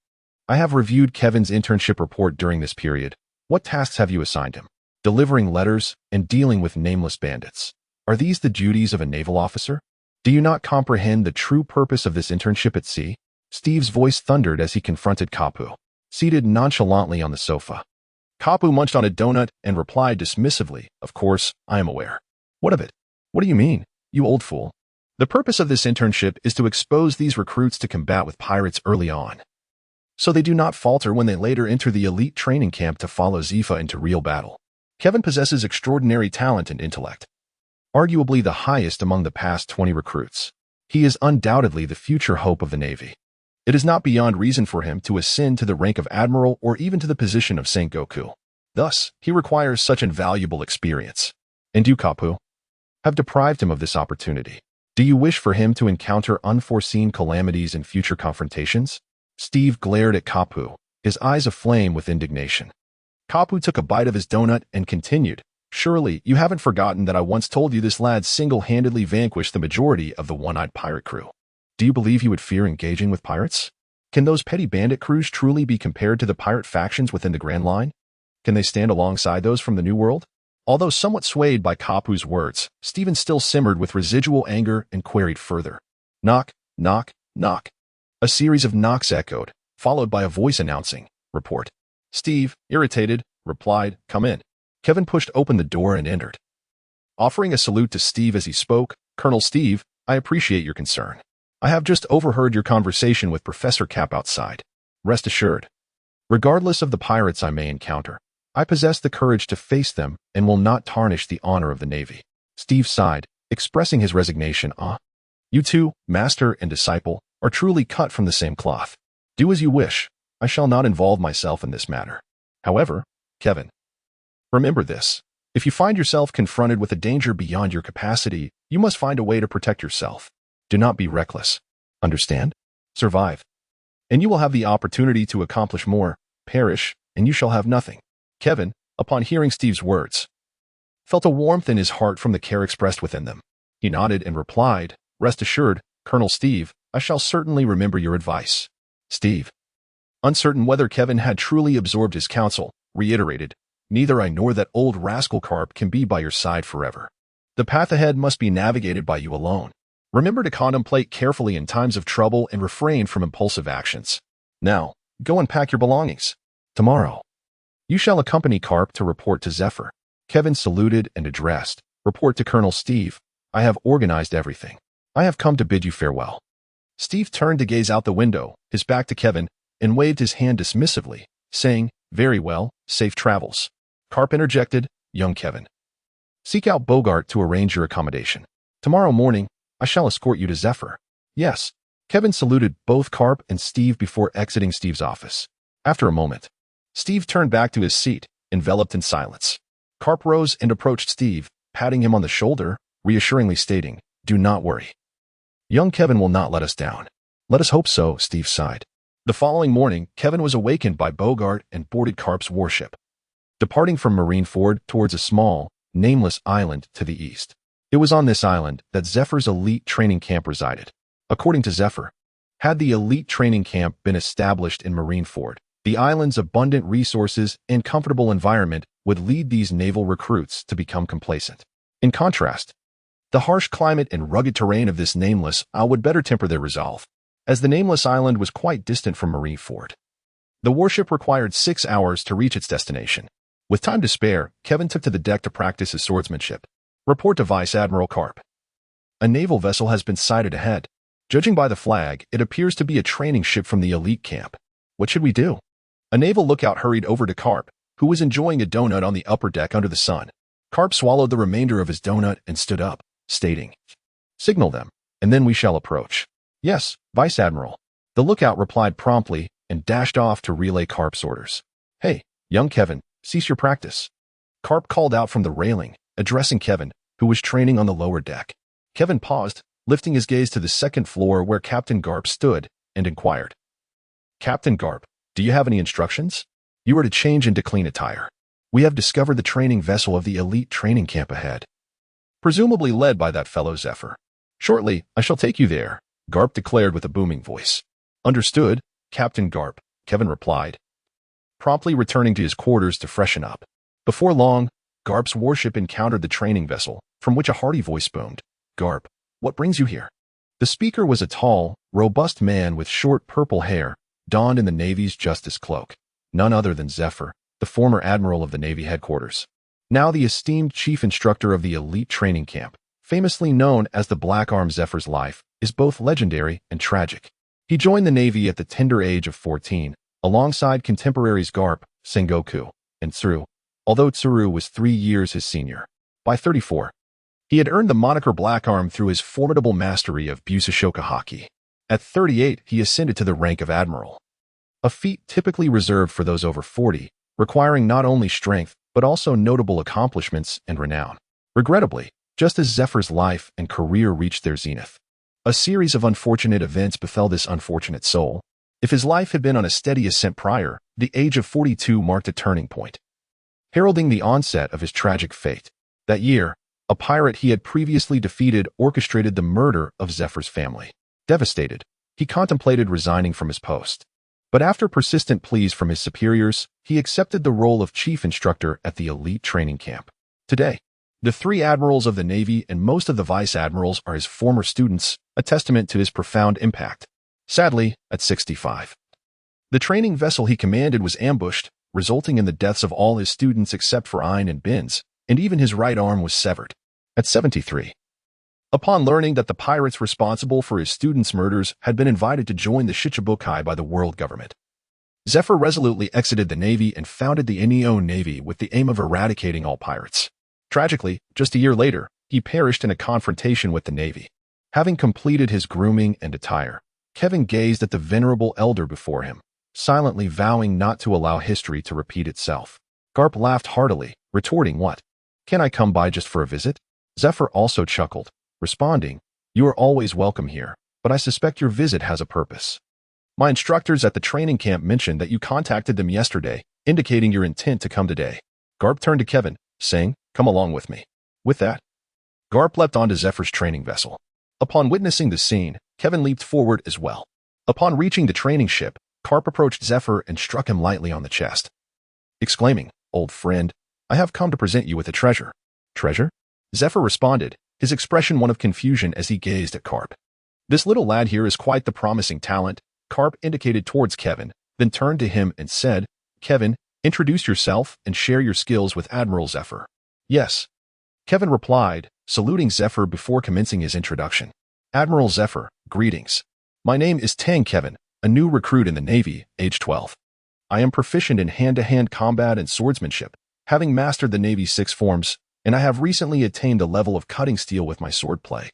I have reviewed Kevin's internship report during this period. What tasks have you assigned him? Delivering letters and dealing with nameless bandits. Are these the duties of a naval officer? Do you not comprehend the true purpose of this internship at sea?" Steve's voice thundered as he confronted Kapu, seated nonchalantly on the sofa. Kapu munched on a donut and replied dismissively, "Of course, I am aware." "What of it? What do you mean, you old fool? The purpose of this internship is to expose these recruits to combat with pirates early on, so they do not falter when they later enter the elite training camp to follow Zifa into real battle. Kevin possesses extraordinary talent and intellect, arguably the highest among the past 20 recruits. He is undoubtedly the future hope of the Navy. It is not beyond reason for him to ascend to the rank of admiral or even to the position of Sengoku. Thus, he requires such invaluable experience. And you, Kapu, have deprived him of this opportunity. Do you wish for him to encounter unforeseen calamities in future confrontations?" Steve glared at Kapu, his eyes aflame with indignation. Kapu took a bite of his donut and continued, "Surely you haven't forgotten that I once told you this lad single-handedly vanquished the majority of the one-eyed pirate crew. Do you believe he would fear engaging with pirates? Can those petty bandit crews truly be compared to the pirate factions within the Grand Line? Can they stand alongside those from the New World?" Although somewhat swayed by Kapu's words, Stephen still simmered with residual anger and queried further. Knock, knock, knock. A series of knocks echoed, followed by a voice announcing, "Report." Steve, irritated, replied, "Come in." Kevin pushed open the door and entered. Offering a salute to Steve as he spoke, "Colonel Steve, I appreciate your concern. I have just overheard your conversation with Professor Cap outside. Rest assured, regardless of the pirates I may encounter, I possess the courage to face them and will not tarnish the honor of the Navy." Steve sighed, expressing his resignation. You two, master and disciple, are truly cut from the same cloth. Do as you wish. I shall not involve myself in this matter. However, Kevin, remember this. If you find yourself confronted with a danger beyond your capacity, you must find a way to protect yourself. Do not be reckless. Understand? Survive. And you will have the opportunity to accomplish more. Perish, and you shall have nothing. Kevin, upon hearing Steve's words, felt a warmth in his heart from the care expressed within them. He nodded and replied, "Rest assured, Colonel Steve, I shall certainly remember your advice." Steve, uncertain whether Kevin had truly absorbed his counsel, reiterated, neither I nor that old rascal Garp can be by your side forever. The path ahead must be navigated by you alone. Remember to contemplate carefully in times of trouble and refrain from impulsive actions. Now, go and pack your belongings. Tomorrow, you shall accompany Garp to report to Zephyr. Kevin saluted and addressed. Report to Colonel Steve. I have organized everything. I have come to bid you farewell. Steve turned to gaze out the window, his back to Kevin, and waved his hand dismissively, saying, Very well, safe travels. Garp interjected, Young Kevin. Seek out Bogart to arrange your accommodation. Tomorrow morning, I shall escort you to Zephyr. Yes. Kevin saluted both Garp and Steve before exiting Steve's office. After a moment, Steve turned back to his seat, enveloped in silence. Garp rose and approached Steve, patting him on the shoulder, reassuringly stating, Do not worry. Young Kevin will not let us down. Let us hope so, Steve sighed. The following morning, Kevin was awakened by Bogart and boarded Garp's warship, departing from Marineford towards a small, nameless island to the east. It was on this island that Zephyr's elite training camp resided. According to Zephyr, had the elite training camp been established in Marineford, the island's abundant resources and comfortable environment would lead these naval recruits to become complacent. In contrast, the harsh climate and rugged terrain of this nameless isle would better temper their resolve, as the nameless island was quite distant from Marineford. The warship required 6 hours to reach its destination. With time to spare, Kevin took to the deck to practice his swordsmanship. Report to Vice Admiral Garp. A naval vessel has been sighted ahead. Judging by the flag, it appears to be a training ship from the elite camp. What should we do? A naval lookout hurried over to Garp, who was enjoying a donut on the upper deck under the sun. Garp swallowed the remainder of his donut and stood up, stating, Signal them, and then we shall approach. Yes, Vice Admiral. The lookout replied promptly and dashed off to relay Garp's orders. Hey, young Kevin, cease your practice. Garp called out from the railing, addressing Kevin, who was training on the lower deck. Kevin paused, lifting his gaze to the second floor where Captain Garp stood, and inquired, Captain Garp, do you have any instructions? You are to change into clean attire. We have discovered the training vessel of the elite training camp ahead, presumably led by that fellow Zephyr. Shortly, I shall take you there, Garp declared with a booming voice. Understood, Captain Garp, Kevin replied, promptly returning to his quarters to freshen up. Before long, Garp's warship encountered the training vessel, from which a hearty voice boomed, Garp, what brings you here? The speaker was a tall, robust man with short purple hair, donned in the Navy's justice cloak. None other than Zephyr, the former admiral of the Navy headquarters. Now the esteemed chief instructor of the elite training camp, famously known as the Black Arm. Zephyr's life is both legendary and tragic. He joined the Navy at the tender age of 14, alongside contemporaries Garp, Sengoku, and Tsuru, although Tsuru was 3 years his senior. By 34, he had earned the moniker Black Arm through his formidable mastery of Busashoka Haki. At 38, he ascended to the rank of admiral, a feat typically reserved for those over 40, requiring not only strength, but also notable accomplishments and renown. Regrettably, just as Zephyr's life and career reached their zenith, a series of unfortunate events befell this unfortunate soul. If his life had been on a steady ascent prior, the age of 42 marked a turning point, heralding the onset of his tragic fate. That year, a pirate he had previously defeated orchestrated the murder of Zephyr's family. Devastated, he contemplated resigning from his post. But after persistent pleas from his superiors, he accepted the role of chief instructor at the elite training camp. Today, the 3 admirals of the Navy and most of the vice admirals are his former students, a testament to his profound impact. Sadly, at 65, the training vessel he commanded was ambushed, resulting in the deaths of all his students except for Ein and Binz, and even his right arm was severed. At 73, upon learning that the pirates responsible for his students' murders had been invited to join the Shichibukai by the world government, Zephyr resolutely exited the Navy and founded the Neo Navy with the aim of eradicating all pirates. Tragically, just a year later, he perished in a confrontation with the Navy. Having completed his grooming and attire, Kevin gazed at the venerable elder before him, silently vowing not to allow history to repeat itself. Garp laughed heartily, retorting, What? Can I come by just for a visit? Zephyr also chuckled, responding, You are always welcome here, but I suspect your visit has a purpose. My instructors at the training camp mentioned that you contacted them yesterday, indicating your intent to come today. Garp turned to Kevin, saying, Come along with me. With that, Garp leapt onto Zephyr's training vessel. Upon witnessing the scene, Kevin leaped forward as well. Upon reaching the training ship, Garp approached Zephyr and struck him lightly on the chest. exclaiming, "Old friend, I have come to present you with a treasure." "Treasure?" Zephyr responded, his expression one of confusion as he gazed at Garp. "This little lad here is quite the promising talent." Garp indicated towards Kevin, then turned to him and said, "Kevin, introduce yourself and share your skills with Admiral Zephyr." "Yes," Kevin replied, saluting Zephyr before commencing his introduction. "Admiral Zephyr, greetings. My name is Tang Kevin, a new recruit in the Navy, age 12. I am proficient in hand-to-hand combat and swordsmanship, having mastered the Navy's 6 forms, and I have recently attained a level of cutting steel with my swordplay.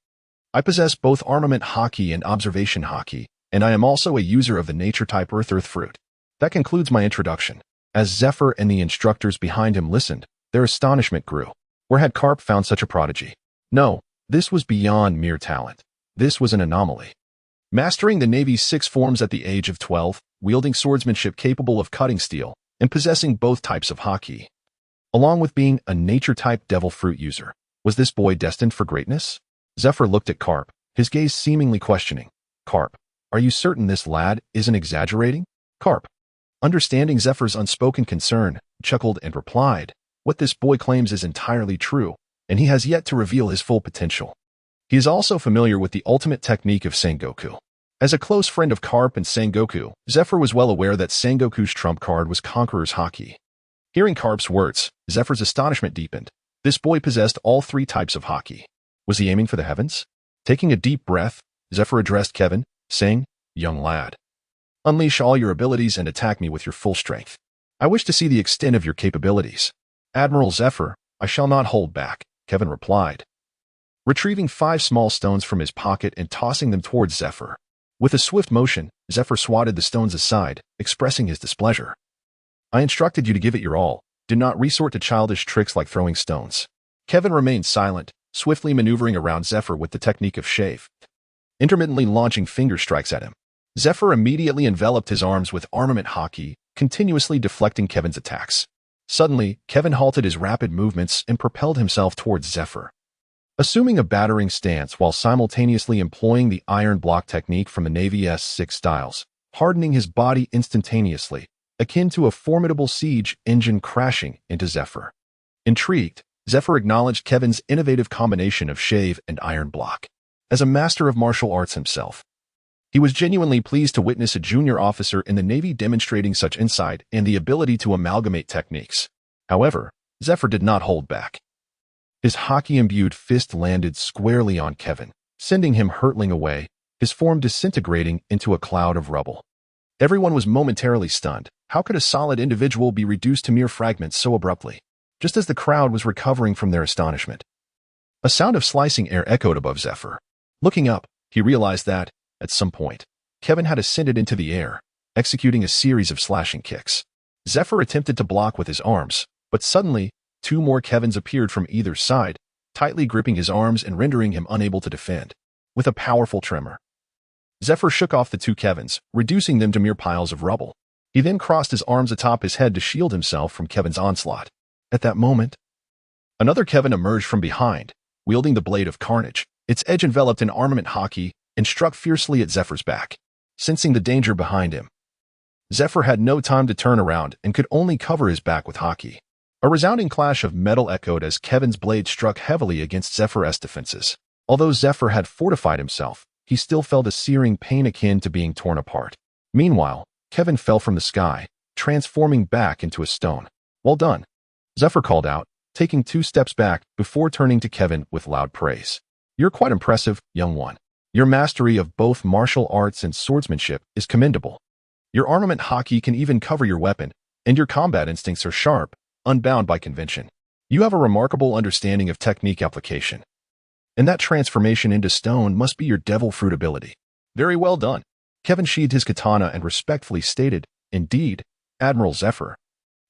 I possess both armament haki and observation haki, and I am also a user of the nature-type earth fruit." That concludes my introduction. As Zephyr and the instructors behind him listened, their astonishment grew. Where had Garp found such a prodigy? No, this was beyond mere talent. This was an anomaly. Mastering the Navy's 6 forms at the age of 12, wielding swordsmanship capable of cutting steel, and possessing both types of haki. Along with being a nature-type devil fruit user, was this boy destined for greatness? Zephyr looked at Garp, his gaze seemingly questioning. "Garp, are you certain this lad isn't exaggerating?" Garp, understanding Zephyr's unspoken concern, chuckled and replied, "What this boy claims is entirely true, and he has yet to reveal his full potential. He is also familiar with the ultimate technique of Sengoku." As a close friend of Garp and Sengoku, Zephyr was well aware that Sengoku's trump card was Conqueror's Haki. Hearing Garp's words, Zephyr's astonishment deepened. This boy possessed all 3 types of haki. Was he aiming for the heavens? Taking a deep breath, Zephyr addressed Kevin, saying, "Young lad, unleash all your abilities and attack me with your full strength. I wish to see the extent of your capabilities." "Admiral Zephyr, I shall not hold back," Kevin replied, retrieving 5 small stones from his pocket and tossing them towards Zephyr. With a swift motion, Zephyr swatted the stones aside, expressing his displeasure. "I instructed you to give it your all. Do not resort to childish tricks like throwing stones." Kevin remained silent, swiftly maneuvering around Zephyr with the technique of shave, intermittently launching finger strikes at him. Zephyr immediately enveloped his arms with armament haki, continuously deflecting Kevin's attacks. Suddenly, Kevin halted his rapid movements and propelled himself towards Zephyr. Assuming a battering stance while simultaneously employing the iron block technique from the Navy's 6 styles, hardening his body instantaneously, akin to a formidable siege engine crashing into Zephyr. Intrigued, Zephyr acknowledged Kevin's innovative combination of shave and iron block. As a master of martial arts himself, he was genuinely pleased to witness a junior officer in the Navy demonstrating such insight and the ability to amalgamate techniques. However, Zephyr did not hold back. His haki-imbued fist landed squarely on Kevin, sending him hurtling away, his form disintegrating into a cloud of rubble. Everyone was momentarily stunned. How could a solid individual be reduced to mere fragments so abruptly? Just as the crowd was recovering from their astonishment, a sound of slicing air echoed above Zephyr. Looking up, he realized that, at some point, Kevin had ascended into the air, executing a series of slashing kicks. Zephyr attempted to block with his arms, but suddenly, 2 more Kevins appeared from either side, tightly gripping his arms and rendering him unable to defend. With a powerful tremor, Zephyr shook off the 2 Kevins, reducing them to mere piles of rubble. He then crossed his arms atop his head to shield himself from Kevin's onslaught. At that moment, another Kevin emerged from behind, wielding the Blade of Carnage, its edge enveloped in armament haki, and struck fiercely at Zephyr's back. Sensing the danger behind him, Zephyr had no time to turn around and could only cover his back with haki. A resounding clash of metal echoed as Kevin's blade struck heavily against Zephyr's defenses. Although Zephyr had fortified himself, he still felt a searing pain akin to being torn apart. Meanwhile, Kevin fell from the sky, transforming back into a stone. "Well done," Zephyr called out, taking 2 steps back before turning to Kevin with loud praise. "You're quite impressive, young one. Your mastery of both martial arts and swordsmanship is commendable. Your armament haki can even cover your weapon, and your combat instincts are sharp, unbound by convention. You have a remarkable understanding of technique application. And that transformation into stone must be your devil fruit ability. Very well done." Kevin sheathed his katana and respectfully stated, "Indeed, Admiral Zephyr.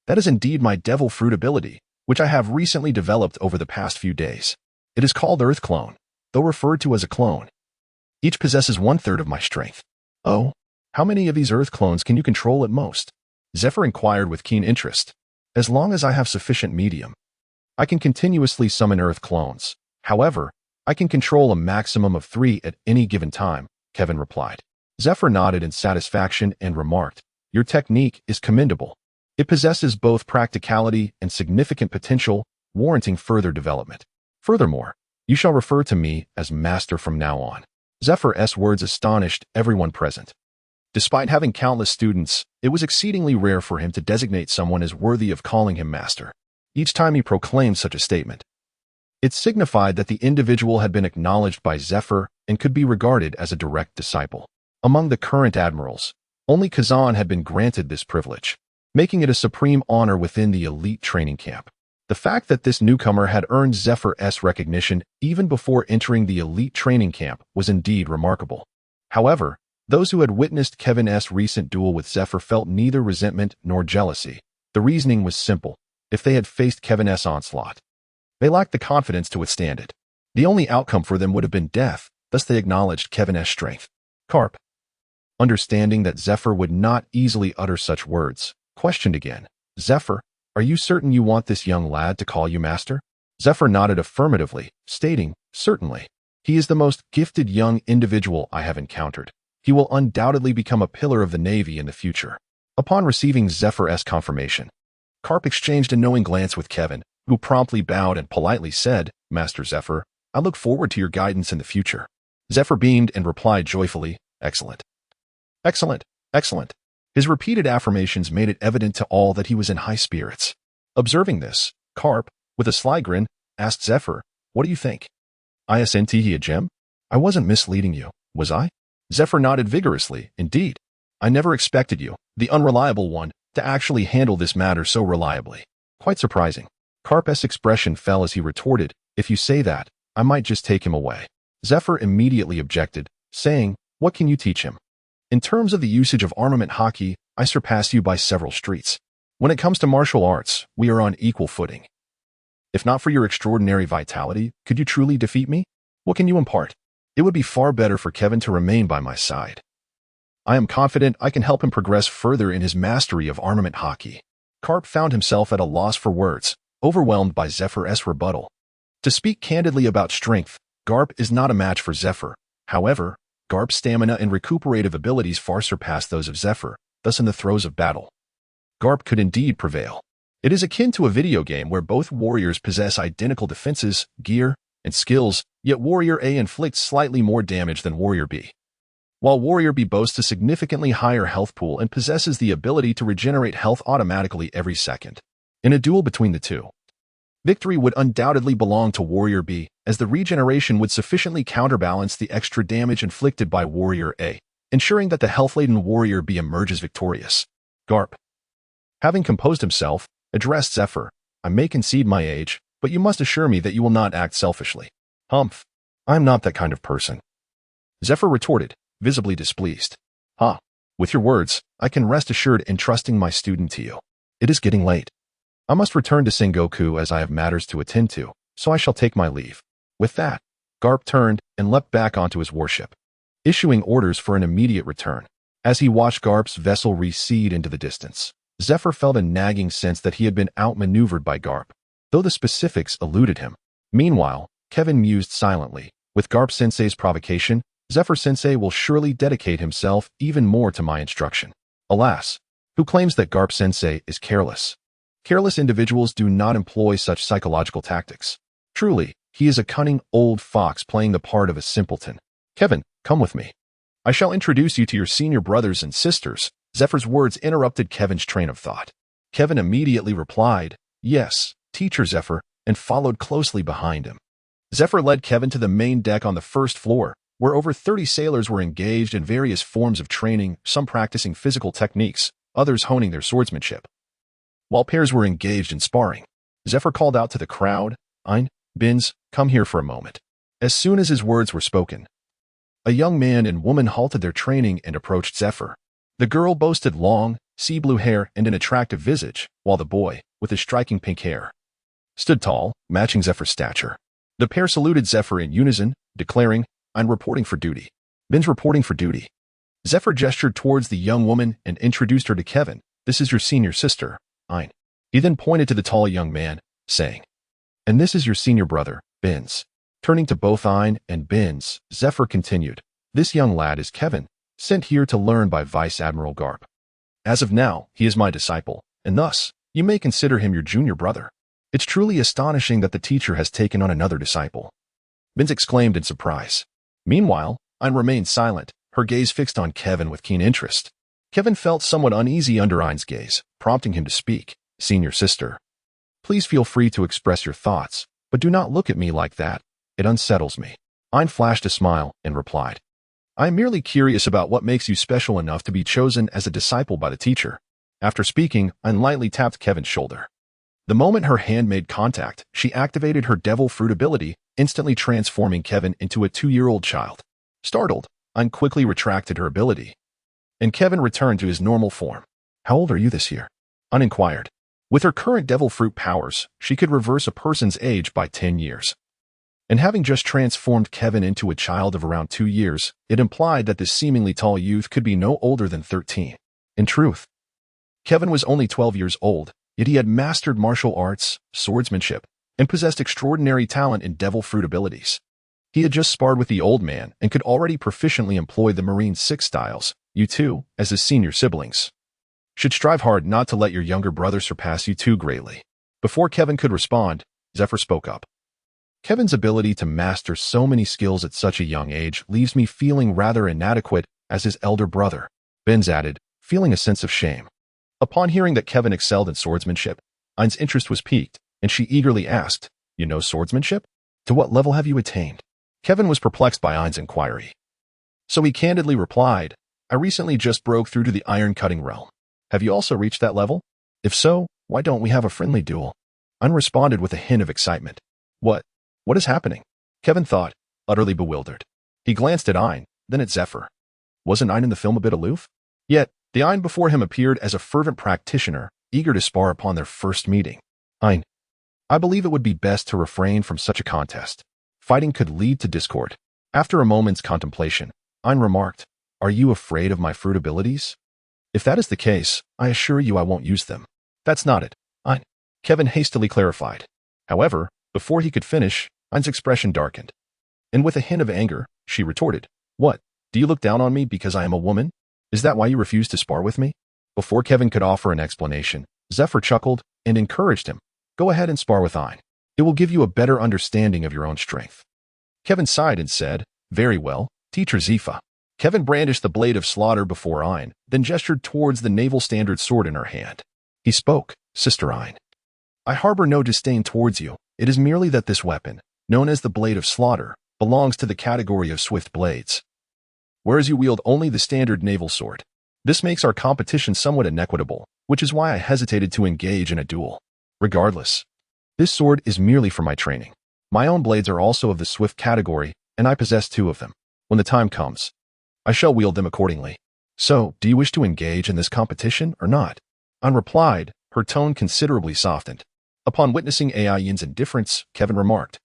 That is indeed my devil fruit ability, which I have recently developed over the past few days. It is called Earth Clone, though referred to as a clone. Each possesses 1/3 of my strength." "Oh, how many of these Earth clones can you control at most?" Zephyr inquired with keen interest. "As long as I have sufficient medium, I can continuously summon Earth clones. However, I can control a maximum of 3 at any given time," Kevin replied. Zephyr nodded in satisfaction and remarked, "Your technique is commendable. It possesses both practicality and significant potential, warranting further development. Furthermore, you shall refer to me as Master from now on. Zephyr's words astonished everyone present. Despite having countless students, it was exceedingly rare for him to designate someone as worthy of calling him master. Each time he proclaimed such a statement, it signified that the individual had been acknowledged by Zephyr and could be regarded as a direct disciple. Among the current admirals, only Kazan had been granted this privilege, making it a supreme honor within the elite training camp. The fact that this newcomer had earned Zephyr's recognition even before entering the elite training camp was indeed remarkable. However, those who had witnessed Kevin's recent duel with Zephyr felt neither resentment nor jealousy. The reasoning was simple. If they had faced Kevin's onslaught, they lacked the confidence to withstand it. The only outcome for them would have been death, thus they acknowledged Kevin's strength. Garp, understanding that Zephyr would not easily utter such words, questioned again. Zephyr, are you certain you want this young lad to call you master? Zephyr nodded affirmatively, stating, certainly. He is the most gifted young individual I have encountered. He will undoubtedly become a pillar of the Navy in the future. Upon receiving Zephyr's confirmation, Garp exchanged a knowing glance with Kevin, who promptly bowed and politely said, Master Zephyr, I look forward to your guidance in the future. Zephyr beamed and replied joyfully, excellent. Excellent, excellent. His repeated affirmations made it evident to all that he was in high spirits. Observing this, Garp, with a sly grin, asked Zephyr, what do you think? Isn't he a gem? I wasn't misleading you, was I? Zephyr nodded vigorously. Indeed. I never expected you, the unreliable one, to actually handle this matter so reliably. Quite surprising. Garp's expression fell as he retorted, if you say that, I might just take him away. Zephyr immediately objected, saying, what can you teach him? In terms of the usage of armament hockey, I surpass you by several streets. When it comes to martial arts, we are on equal footing. If not for your extraordinary vitality, could you truly defeat me? What can you impart? It would be far better for Kevin to remain by my side. I am confident I can help him progress further in his mastery of armament hockey. Garp found himself at a loss for words, overwhelmed by Zephyr's rebuttal. To speak candidly about strength, Garp is not a match for Zephyr. However, Garp's stamina and recuperative abilities far surpass those of Zephyr, thus in the throes of battle, Garp could indeed prevail. It is akin to a video game where both warriors possess identical defenses, gear, and skills, yet Warrior A inflicts slightly more damage than Warrior B. While Warrior B boasts a significantly higher health pool and possesses the ability to regenerate health automatically every second. In a duel between the two, victory would undoubtedly belong to Warrior B, as the regeneration would sufficiently counterbalance the extra damage inflicted by Warrior A, ensuring that the health-laden Warrior B emerges victorious. Garp, having composed himself, addressed Zephyr, I may concede my age, but you must assure me that you will not act selfishly. Humph, I'm not that kind of person. Zephyr retorted, visibly displeased. With your words, I can rest assured entrusting my student to you. It is getting late. I must return to Sengoku as I have matters to attend to, so I shall take my leave. With that, Garp turned and leapt back onto his warship, issuing orders for an immediate return. As he watched Garp's vessel recede into the distance, Zephyr felt a nagging sense that he had been outmaneuvered by Garp, though the specifics eluded him. Meanwhile, Kevin mused silently. With Garp-sensei's provocation, Zephyr-sensei will surely dedicate himself even more to my instruction. Alas, who claims that Garp-sensei is careless? Careless individuals do not employ such psychological tactics. Truly, he is a cunning old fox playing the part of a simpleton. Kevin, come with me. I shall introduce you to your senior brothers and sisters. Zephyr's words interrupted Kevin's train of thought. Kevin immediately replied, yes, Teacher Zephyr, and followed closely behind him. Zephyr led Kevin to the main deck on the first floor, where over 30 sailors were engaged in various forms of training, some practicing physical techniques, others honing their swordsmanship. While pairs were engaged in sparring, Zephyr called out to the crowd, Ein, Bins, come here for a moment. As soon as his words were spoken, a young man and woman halted their training and approached Zephyr. The girl boasted long, sea blue hair and an attractive visage, while the boy, with his striking pink hair, stood tall, matching Zephyr's stature. The pair saluted Zephyr in unison, declaring, I'm reporting for duty. Bins reporting for duty. Zephyr gestured towards the young woman and introduced her to Kevin. This is your senior sister, Ein. He then pointed to the tall young man, saying, and this is your senior brother, Bins. Turning to both Ein and Bins, Zephyr continued, this young lad is Kevin, sent here to learn by Vice Admiral Garp. As of now, he is my disciple, and thus, you may consider him your junior brother. It's truly astonishing that the teacher has taken on another disciple. Binz exclaimed in surprise. Meanwhile, Ayn remained silent, her gaze fixed on Kevin with keen interest. Kevin felt somewhat uneasy under Ayn's gaze, prompting him to speak. Senior sister, please feel free to express your thoughts, but do not look at me like that. It unsettles me. Ayn flashed a smile and replied, I am merely curious about what makes you special enough to be chosen as a disciple by the teacher. After speaking, Ayn lightly tapped Kevin's shoulder. The moment her hand made contact, she activated her devil fruit ability, instantly transforming Kevin into a 2-year-old child. Startled, Ayn quickly retracted her ability, and Kevin returned to his normal form. How old are you this year? Ayn inquired. With her current devil fruit powers, she could reverse a person's age by 10 years. And having just transformed Kevin into a child of around 2 years, it implied that this seemingly tall youth could be no older than 13. In truth, Kevin was only 12 years old, yet he had mastered martial arts, swordsmanship, and possessed extraordinary talent in devil fruit abilities. He had just sparred with the old man and could already proficiently employ the Marine 6 styles. You two, as his senior siblings, should strive hard not to let your younger brother surpass you too greatly. Before Kevin could respond, Zephyr spoke up. Kevin's ability to master so many skills at such a young age leaves me feeling rather inadequate as his elder brother. Binz added, feeling a sense of shame. Upon hearing that Kevin excelled in swordsmanship, Ayn's interest was piqued, and she eagerly asked, You know swordsmanship? To what level have you attained? Kevin was perplexed by Ayn's inquiry. So he candidly replied, I recently just broke through to the iron-cutting realm. Have you also reached that level? If so, why don't we have a friendly duel? Ayn responded with a hint of excitement. What is happening? Kevin thought, utterly bewildered. He glanced at Ayn, then at Zephyr. Wasn't Ayn in the film a bit aloof? Yet, the Ayn before him appeared as a fervent practitioner, eager to spar upon their first meeting. Ayn, I believe it would be best to refrain from such a contest. Fighting could lead to discord. After a moment's contemplation, Ayn remarked, Are you afraid of my fruit abilities? If that is the case, I assure you I won't use them. That's not it, Ayn. Kevin hastily clarified. However, before he could finish, Ayn's expression darkened. And with a hint of anger, she retorted, What, do you look down on me because I am a woman? Is that why you refuse to spar with me? Before Kevin could offer an explanation, Zephyr chuckled and encouraged him. Go ahead and spar with Ayn. It will give you a better understanding of your own strength. Kevin sighed and said, Very well, Teacher Zifa. Kevin brandished the blade of slaughter before Ayn, then gestured towards the naval standard sword in her hand. He spoke, Sister Ayn. I harbor no disdain towards you. It is merely that this weapon, known as the blade of slaughter, belongs to the category of swift blades, whereas you wield only the standard naval sword. This makes our competition somewhat inequitable, which is why I hesitated to engage in a duel. Regardless, this sword is merely for my training. My own blades are also of the swift category, and I possess 2 of them. When the time comes, I shall wield them accordingly. So, do you wish to engage in this competition or not? Ayn replied, her tone considerably softened. Upon witnessing Ayn's indifference, Kevin remarked,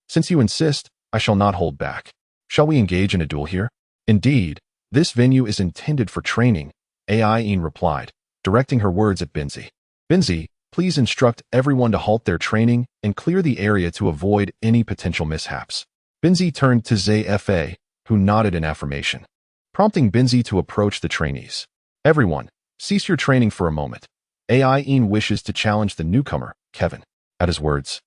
Since you insist, I shall not hold back. Shall we engage in a duel here? Indeed, this venue is intended for training, Ayn replied, directing her words at Binzi. Binzi, please instruct everyone to halt their training and clear the area to avoid any potential mishaps. Binzi turned to Zfa, who nodded in affirmation, prompting Binzi to approach the trainees. Everyone, cease your training for a moment. Ayn wishes to challenge the newcomer, Kevin. At his words,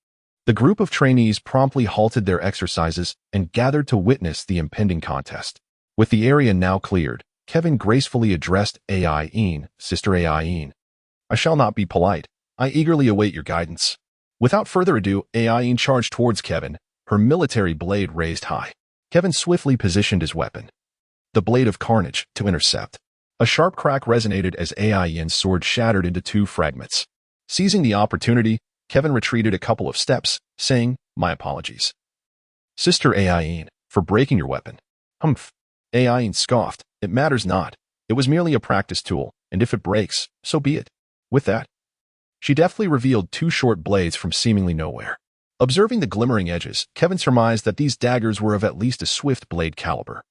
the group of trainees promptly halted their exercises and gathered to witness the impending contest. With the area now cleared, Kevin gracefully addressed Ayn, Sister Ayn. I shall not be polite. I eagerly await your guidance. Without further ado, Ayn charged towards Kevin, her military blade raised high. Kevin swiftly positioned his weapon, the blade of carnage, to intercept. A sharp crack resonated as Ayn's sword shattered into 2 fragments. Seizing the opportunity, Kevin retreated a couple of steps, saying, My apologies, Sister Ayn, for breaking your weapon. Humph. Ayn scoffed. It matters not. It was merely a practice tool, and if it breaks, so be it. With that, she deftly revealed 2 short blades from seemingly nowhere. Observing the glimmering edges, Kevin surmised that these daggers were of at least a swift blade caliber.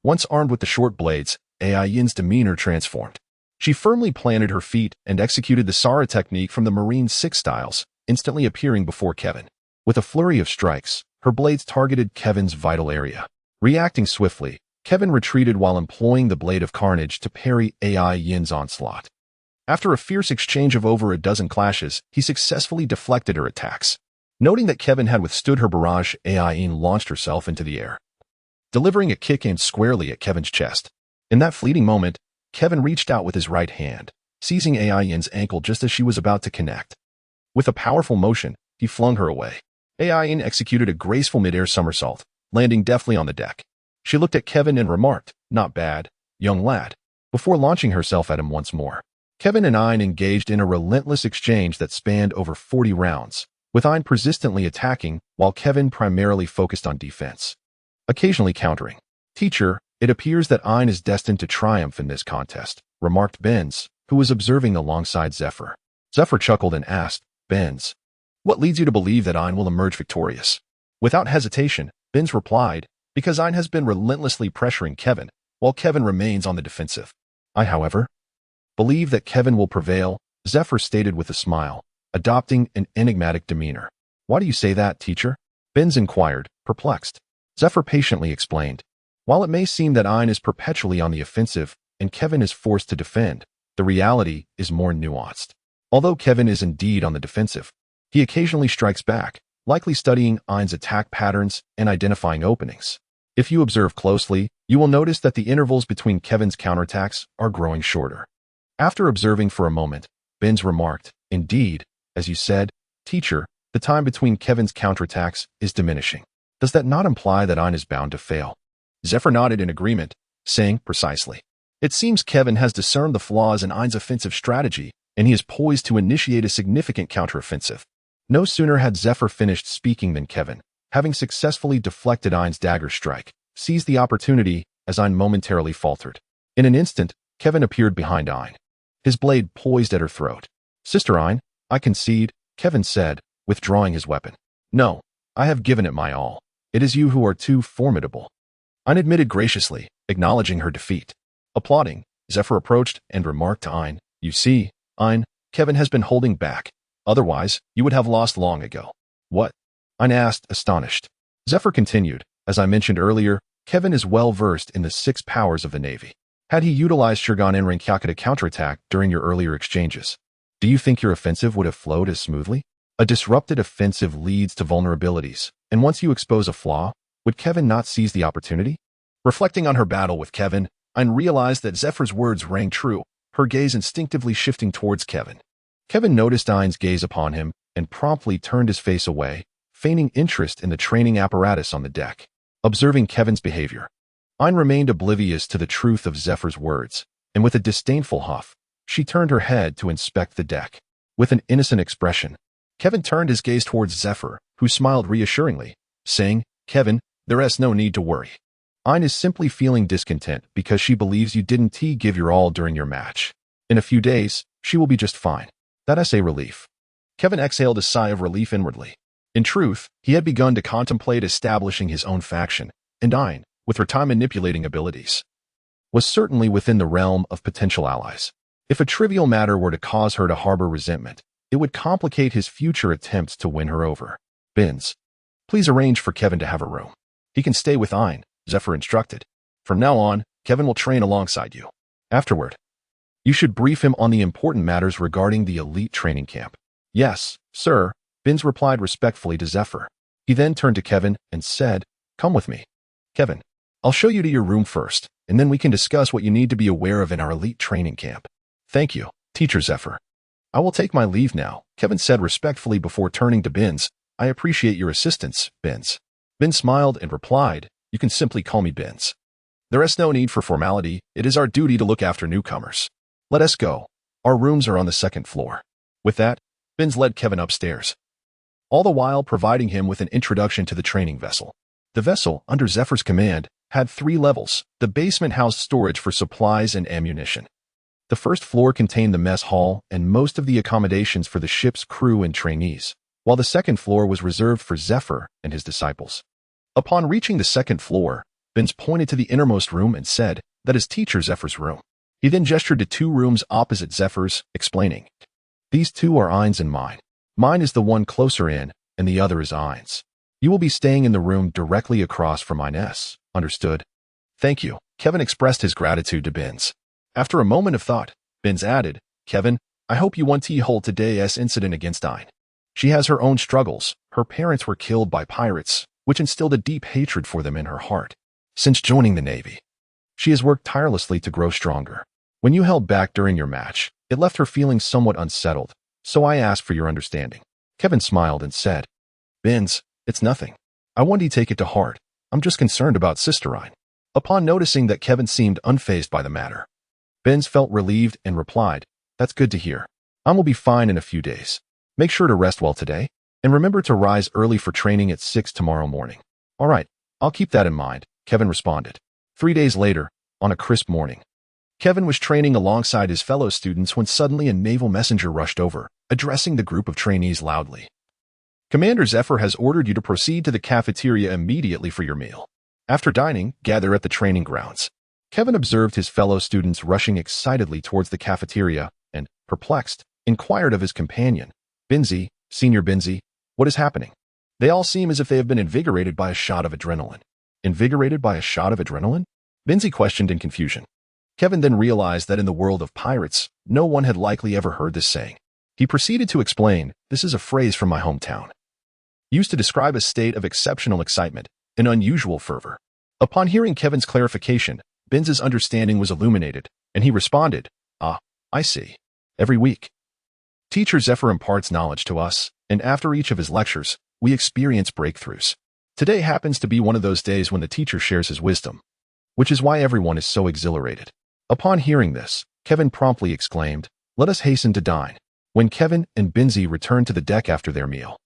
Once armed with the short blades, Ayn's demeanor transformed. She firmly planted her feet and executed the Sara technique from the Marine 6 styles, instantly appearing before Kevin. With a flurry of strikes, her blades targeted Kevin's vital area. Reacting swiftly, Kevin retreated while employing the blade of carnage to parry Ayn's onslaught. After a fierce exchange of over a dozen clashes, he successfully deflected her attacks. Noting that Kevin had withstood her barrage, Ain launched herself into the air, delivering a kick aimed squarely at Kevin's chest. In that fleeting moment, Kevin reached out with his right hand, seizing Ain's ankle just as she was about to connect. With a powerful motion, he flung her away. Ain executed a graceful mid-air somersault, landing deftly on the deck. She looked at Kevin and remarked, "Not bad, young lad," before launching herself at him once more. Kevin and Ain engaged in a relentless exchange that spanned over 40 rounds, with Ain persistently attacking while Kevin primarily focused on defense, occasionally countering. "Teacher, it appears that Ain is destined to triumph in this contest," remarked Benz, who was observing alongside Zephyr. Zephyr chuckled and asked, "Benz, what leads you to believe that Ain will emerge victorious?" Without hesitation, Benz replied, "Because Ain has been relentlessly pressuring Kevin, while Kevin remains on the defensive. I, however, believe that Kevin will prevail," Zephyr stated with a smile, adopting an enigmatic demeanor. "Why do you say that, teacher?" Benz inquired, perplexed. Zephyr patiently explained, "While it may seem that Ain is perpetually on the offensive and Kevin is forced to defend, the reality is more nuanced. Although Kevin is indeed on the defensive, he occasionally strikes back, likely studying Ain's attack patterns and identifying openings. If you observe closely, you will notice that the intervals between Kevin's counterattacks are growing shorter." After observing for a moment, Benz remarked, "Indeed, as you said, teacher, the time between Kevin's counterattacks is diminishing. Does that not imply that Ain is bound to fail?" Zephyr nodded in agreement, saying, "Precisely. It seems Kevin has discerned the flaws in Ain's offensive strategy, and he is poised to initiate a significant counteroffensive." No sooner had Zephyr finished speaking than Kevin, having successfully deflected Ain's dagger strike, seized the opportunity as Ain momentarily faltered. In an instant, Kevin appeared behind Ain, his blade poised at her throat. "Sister Ain, I concede," Kevin said, withdrawing his weapon. "No, I have given it my all. It is you who are too formidable." Ain admitted graciously, acknowledging her defeat. Applauding, Zephyr approached and remarked to Ain, "You see, Ain, Kevin has been holding back. Otherwise, you would have lost long ago." "What?" Ain asked, astonished. Zephyr continued, "As I mentioned earlier, Kevin is well versed in the 6 powers of the Navy. Had he utilized Shirgan and Renkyaku to counterattack during your earlier exchanges, do you think your offensive would have flowed as smoothly? A disrupted offensive leads to vulnerabilities, and once you expose a flaw, would Kevin not seize the opportunity?" Reflecting on her battle with Kevin, Ain realized that Zephyr's words rang true, her gaze instinctively shifting towards Kevin. Kevin noticed Ain's gaze upon him and promptly turned his face away, feigning interest in the training apparatus on the deck. Observing Kevin's behavior, Ain remained oblivious to the truth of Zephyr's words, and with a disdainful huff, she turned her head to inspect the deck. With an innocent expression, Kevin turned his gaze towards Zephyr, who smiled reassuringly, saying, "Kevin, there is no need to worry. Ain is simply feeling discontent because she believes you didn't give your all during your match. In a few days, she will be just fine." That is a relief. Kevin exhaled a sigh of relief inwardly. In truth, he had begun to contemplate establishing his own faction, and Ain, with her time-manipulating abilities, was certainly within the realm of potential allies. If a trivial matter were to cause her to harbor resentment, it would complicate his future attempts to win her over. "Benz, please arrange for Kevin to have a room. He can stay with Ain," Zephyr instructed. "From now on, Kevin will train alongside you. Afterward, you should brief him on the important matters regarding the elite training camp." "Yes, sir," Benz replied respectfully to Zephyr. He then turned to Kevin and said, "Come with me. Kevin, I'll show you to your room first, and then we can discuss what you need to be aware of in our elite training camp." "Thank you, Teacher Zephyr. I will take my leave now," Kevin said respectfully before turning to Benz. "I appreciate your assistance, Benz." Benz smiled and replied, "You can simply call me Benz. There is no need for formality. It is our duty to look after newcomers. Let us go. Our rooms are on the 2nd floor." With that, Benz led Kevin upstairs, all the while providing him with an introduction to the training vessel. The vessel, under Zephyr's command, had 3 levels. The basement housed storage for supplies and ammunition. The 1st floor contained the mess hall and most of the accommodations for the ship's crew and trainees, while the 2nd floor was reserved for Zephyr and his disciples. Upon reaching the 2nd floor, Benz pointed to the innermost room and said, "That is Teacher Zephyr's room." He then gestured to 2 rooms opposite Zephyr's, explaining, "These 2 are Ain's and mine. Mine is the one closer in, and the other is Ain's. You will be staying in the room directly across from mine's. Understood?" "Thank you." Kevin expressed his gratitude to Benz. After a moment of thought, Benz added, Kevin, I hope you won T-Hole today's incident against Dine. She has her own struggles. Her parents were killed by pirates, which instilled a deep hatred for them in her heart. Since joining the Navy, she has worked tirelessly to grow stronger. When you held back during your match, it left her feeling somewhat unsettled, so I asked for your understanding. Kevin smiled and said, Benz, it's nothing. I won't take it to heart. I'm just concerned about Sisterine. Upon noticing that Kevin seemed unfazed by the matter, Benz felt relieved and replied, That's good to hear. I will be fine in a few days. Make sure to rest well today, and remember to rise early for training at 6 tomorrow morning. All right, I'll keep that in mind, Kevin responded. 3 days later, on a crisp morning, Kevin was training alongside his fellow students when suddenly a naval messenger rushed over, addressing the group of trainees loudly. Commander Zephyr has ordered you to proceed to the cafeteria immediately for your meal. After dining, gather at the training grounds. Kevin observed his fellow students rushing excitedly towards the cafeteria and, perplexed, inquired of his companion, Binzi, Senior Binzi, what is happening? They all seem as if they have been invigorated by a shot of adrenaline. Invigorated by a shot of adrenaline? Binzi questioned in confusion. Kevin then realized that in the world of pirates, no one had likely ever heard this saying. He proceeded to explain, This is a phrase from my hometown, used to describe a state of exceptional excitement and unusual fervor. Upon hearing Kevin's clarification, Binzi's understanding was illuminated, and he responded, I see. Every week, Teacher Zephyr imparts knowledge to us, and after each of his lectures, we experience breakthroughs. Today happens to be one of those days when the teacher shares his wisdom, which is why everyone is so exhilarated. Upon hearing this, Kevin promptly exclaimed, Let us hasten to dine. When Kevin and Binzi returned to the deck after their meal,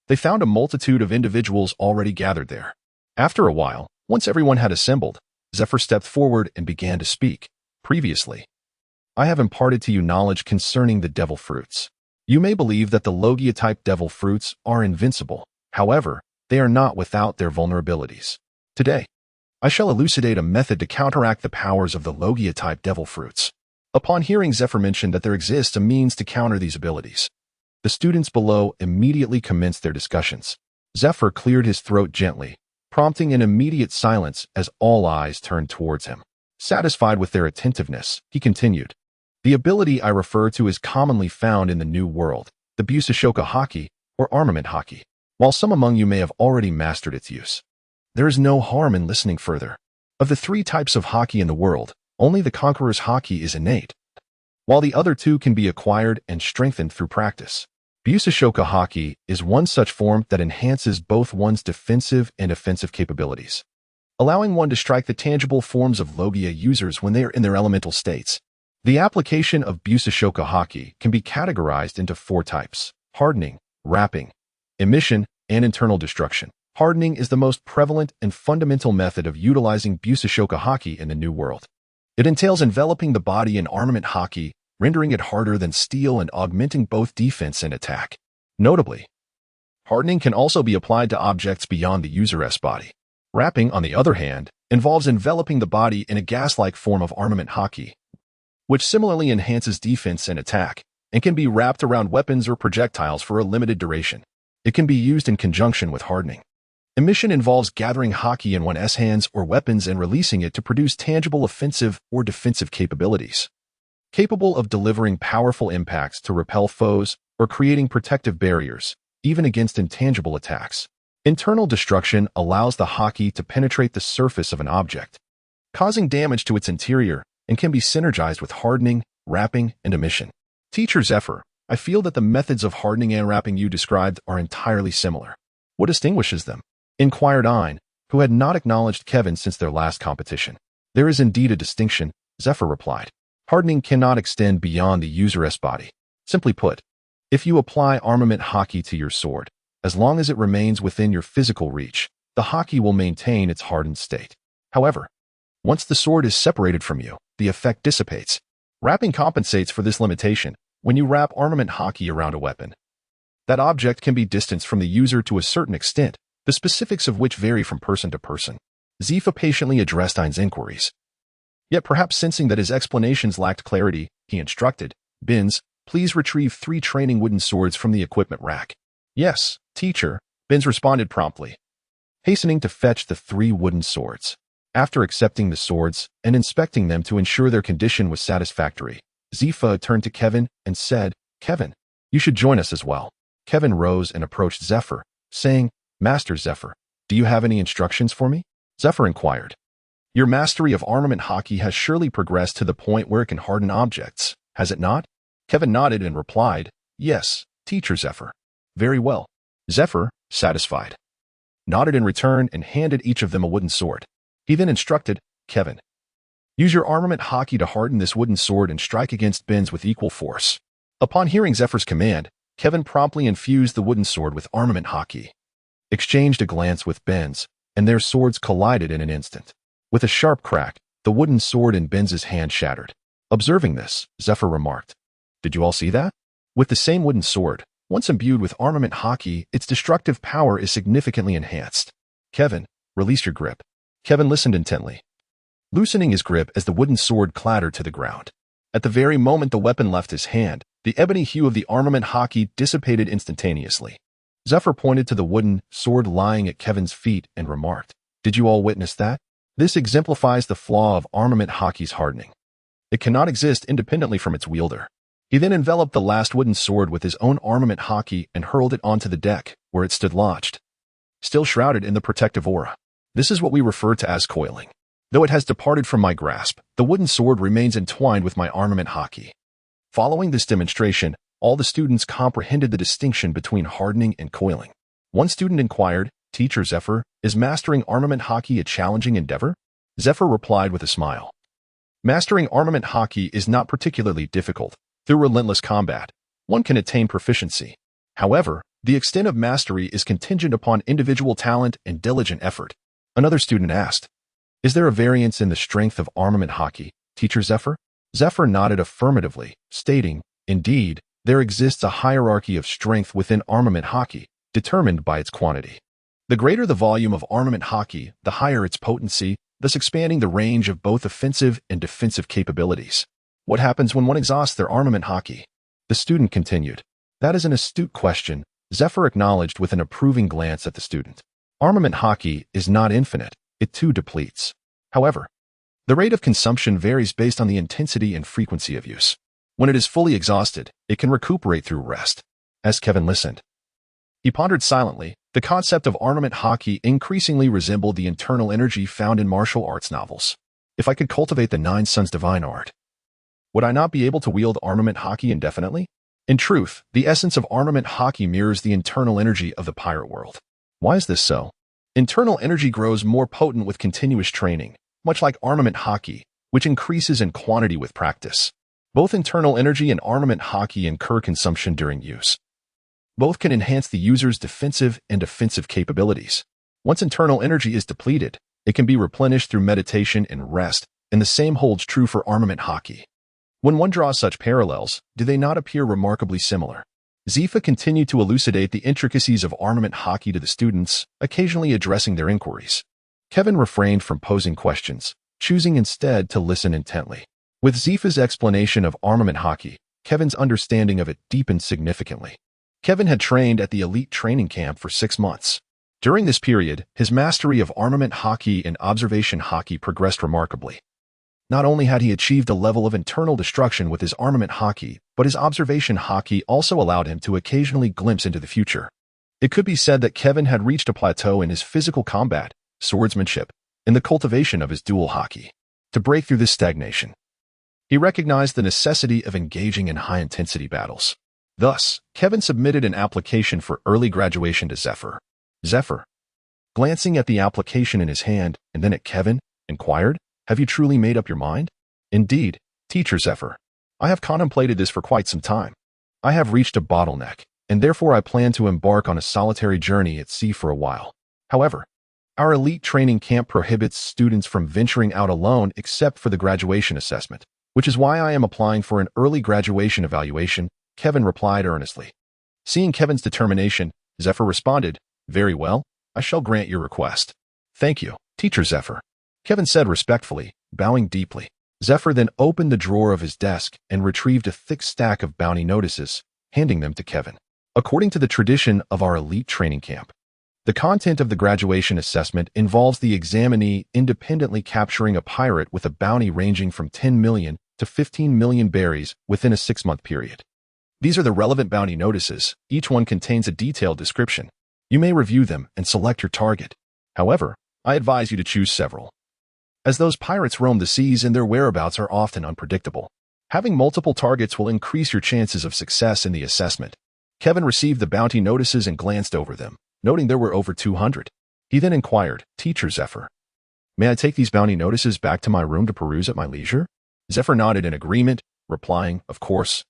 they found a multitude of individuals already gathered there. After a while, once everyone had assembled, Zephyr stepped forward and began to speak. Previously, I have imparted to you knowledge concerning the devil fruits. You may believe that the Logia-type devil fruits are invincible. However, they are not without their vulnerabilities. Today, I shall elucidate a method to counteract the powers of the Logia-type devil fruits. Upon hearing Zephyr mention that there exists a means to counter these abilities, the students below immediately commenced their discussions. Zephyr cleared his throat gently, prompting an immediate silence as all eyes turned towards him. Satisfied with their attentiveness, he continued, The ability I refer to is commonly found in the New World, the Busashoka Haki, or armament haki. While some among you may have already mastered its use, there is no harm in listening further. Of the 3 types of haki in the world, only the Conqueror's haki is innate, while the other 2 can be acquired and strengthened through practice. Busashoka haki is one such form that enhances both one's defensive and offensive capabilities, allowing one to strike the tangible forms of Logia users when they are in their elemental states. The application of Busashoka haki can be categorized into 4 types: hardening, wrapping, emission, and internal destruction. Hardening is the most prevalent and fundamental method of utilizing Busashoka haki in the New World. It entails enveloping the body in armament haki, rendering it harder than steel and augmenting both defense and attack. Notably, hardening can also be applied to objects beyond the user's body. Wrapping, on the other hand, involves enveloping the body in a gas-like form of armament haki, which similarly enhances defense and attack, and can be wrapped around weapons or projectiles for a limited duration. It can be used in conjunction with hardening. Emission involves gathering haki in one's hands or weapons and releasing it to produce tangible offensive or defensive capabilities, capable of delivering powerful impacts to repel foes or creating protective barriers, even against intangible attacks. Internal destruction allows the haki to penetrate the surface of an object, causing damage to its interior, and can be synergized with hardening, wrapping, and emission. Teacher Zephyr, I feel that the methods of hardening and wrapping you described are entirely similar. What distinguishes them? Inquired Ein, who had not acknowledged Kevin since their last competition. There is indeed a distinction, Zephyr replied. Hardening cannot extend beyond the user's body. Simply put, if you apply armament haki to your sword, as long as it remains within your physical reach, the haki will maintain its hardened state. However, once the sword is separated from you, the effect dissipates. Wrapping compensates for this limitation. When you wrap armament haki around a weapon, that object can be distanced from the user to a certain extent, the specifics of which vary from person to person. Zifa patiently addressed Ein's inquiries. Yet perhaps sensing that his explanations lacked clarity, he instructed, Binz, please retrieve 3 training wooden swords from the equipment rack. Yes, teacher, Binz responded promptly, hastening to fetch the 3 wooden swords. After accepting the swords and inspecting them to ensure their condition was satisfactory, Zephyr turned to Kevin and said, "Kevin, you should join us as well." Kevin rose and approached Zephyr, saying, "Master Zephyr, do you have any instructions for me?" Zephyr inquired. "Your mastery of armament hockey has surely progressed to the point where it can harden objects, has it not?" Kevin nodded and replied, "Yes, Teacher Zephyr." "Very well." Zephyr, satisfied, nodded in return and handed each of them a wooden sword. He then instructed, "Kevin, use your armament hockey to harden this wooden sword and strike against bins with equal force." Upon hearing Zephyr's command, Kevin promptly infused the wooden sword with armament hockey, exchanged a glance with Ben's, and their swords collided in an instant. With a sharp crack, the wooden sword in Ben's hand shattered. Observing this, Zephyr remarked, "Did you all see that? With the same wooden sword, once imbued with armament hockey, its destructive power is significantly enhanced." "Kevin, release your grip." Kevin listened intently, loosening his grip as the wooden sword clattered to the ground. At the very moment the weapon left his hand, the ebony hue of the armament hockey dissipated instantaneously. Zephyr pointed to the wooden sword lying at Kevin's feet and remarked, "Did you all witness that? This exemplifies the flaw of armament hockey's hardening. It cannot exist independently from its wielder." He then enveloped the last wooden sword with his own armament hockey and hurled it onto the deck, where it stood lodged, still shrouded in the protective aura. "This is what we refer to as coiling. Though it has departed from my grasp, the wooden sword remains entwined with my armament hockey." Following this demonstration, all the students comprehended the distinction between hardening and coiling. One student inquired, "Teacher Zephyr, is mastering armament hockey a challenging endeavor?" Zephyr replied with a smile, "Mastering armament hockey is not particularly difficult. Through relentless combat, one can attain proficiency. However, the extent of mastery is contingent upon individual talent and diligent effort." Another student asked, "Is there a variance in the strength of armament hockey, Teacher Zephyr?" Zephyr nodded affirmatively, stating, "Indeed, there exists a hierarchy of strength within armament hockey, determined by its quantity. The greater the volume of armament hockey, the higher its potency, thus expanding the range of both offensive and defensive capabilities." "What happens when one exhausts their armament hockey?" The student continued. "That is an astute question," Zephyr acknowledged with an approving glance at the student. "Armament hockey is not infinite, it too depletes. However, the rate of consumption varies based on the intensity and frequency of use. When it is fully exhausted, it can recuperate through rest." As Kevin listened, he pondered silently. The concept of armament hockey increasingly resembled the internal energy found in martial arts novels. "If I could cultivate the Nine Sons divine art, would I not be able to wield armament hockey indefinitely?" In truth, the essence of armament hockey mirrors the internal energy of the pirate world. Why is this so? Internal energy grows more potent with continuous training, much like armament hockey, which increases in quantity with practice. Both internal energy and armament hockey incur consumption during use. Both can enhance the user's defensive and offensive capabilities. Once internal energy is depleted, it can be replenished through meditation and rest, and the same holds true for armament hockey. When one draws such parallels, do they not appear remarkably similar? Zephyr continued to elucidate the intricacies of armament hockey to the students, occasionally addressing their inquiries. Kevin refrained from posing questions, choosing instead to listen intently. With Zephyr's explanation of armament hockey, Kevin's understanding of it deepened significantly. Kevin had trained at the elite training camp for 6 months. During this period, his mastery of armament hockey and observation hockey progressed remarkably. Not only had he achieved a level of internal destruction with his armament hockey, but his observation hockey also allowed him to occasionally glimpse into the future. It could be said that Kevin had reached a plateau in his physical combat, swordsmanship, and the cultivation of his duel hockey. To break through this stagnation, he recognized the necessity of engaging in high-intensity battles. Thus, Kevin submitted an application for early graduation to Zephyr. Zephyr, glancing at the application in his hand and then at Kevin, inquired, "Have you truly made up your mind?" "Indeed, Teacher Zephyr. I have contemplated this for quite some time. I have reached a bottleneck, and therefore I plan to embark on a solitary journey at sea for a while. However, our elite training camp prohibits students from venturing out alone except for the graduation assessment, which is why I am applying for an early graduation evaluation," Kevin replied earnestly. Seeing Kevin's determination, Zephyr responded, "Very well, I shall grant your request." "Thank you, Teacher Zephyr," Kevin said respectfully, bowing deeply. Zephyr then opened the drawer of his desk and retrieved a thick stack of bounty notices, handing them to Kevin. According to the tradition of our elite training camp, the content of the graduation assessment involves the examinee independently capturing a pirate with a bounty ranging from 10 million to 15 million berries within a 6-month period. These are the relevant bounty notices. Each one contains a detailed description. You may review them and select your target. However, I advise you to choose several, as those pirates roam the seas and their whereabouts are often unpredictable. Having multiple targets will increase your chances of success in the assessment. Kevin received the bounty notices and glanced over them, noting there were over 200. He then inquired, "Teacher Zephyr, may I take these bounty notices back to my room to peruse at my leisure?" Zephyr nodded in agreement, replying, "Of course.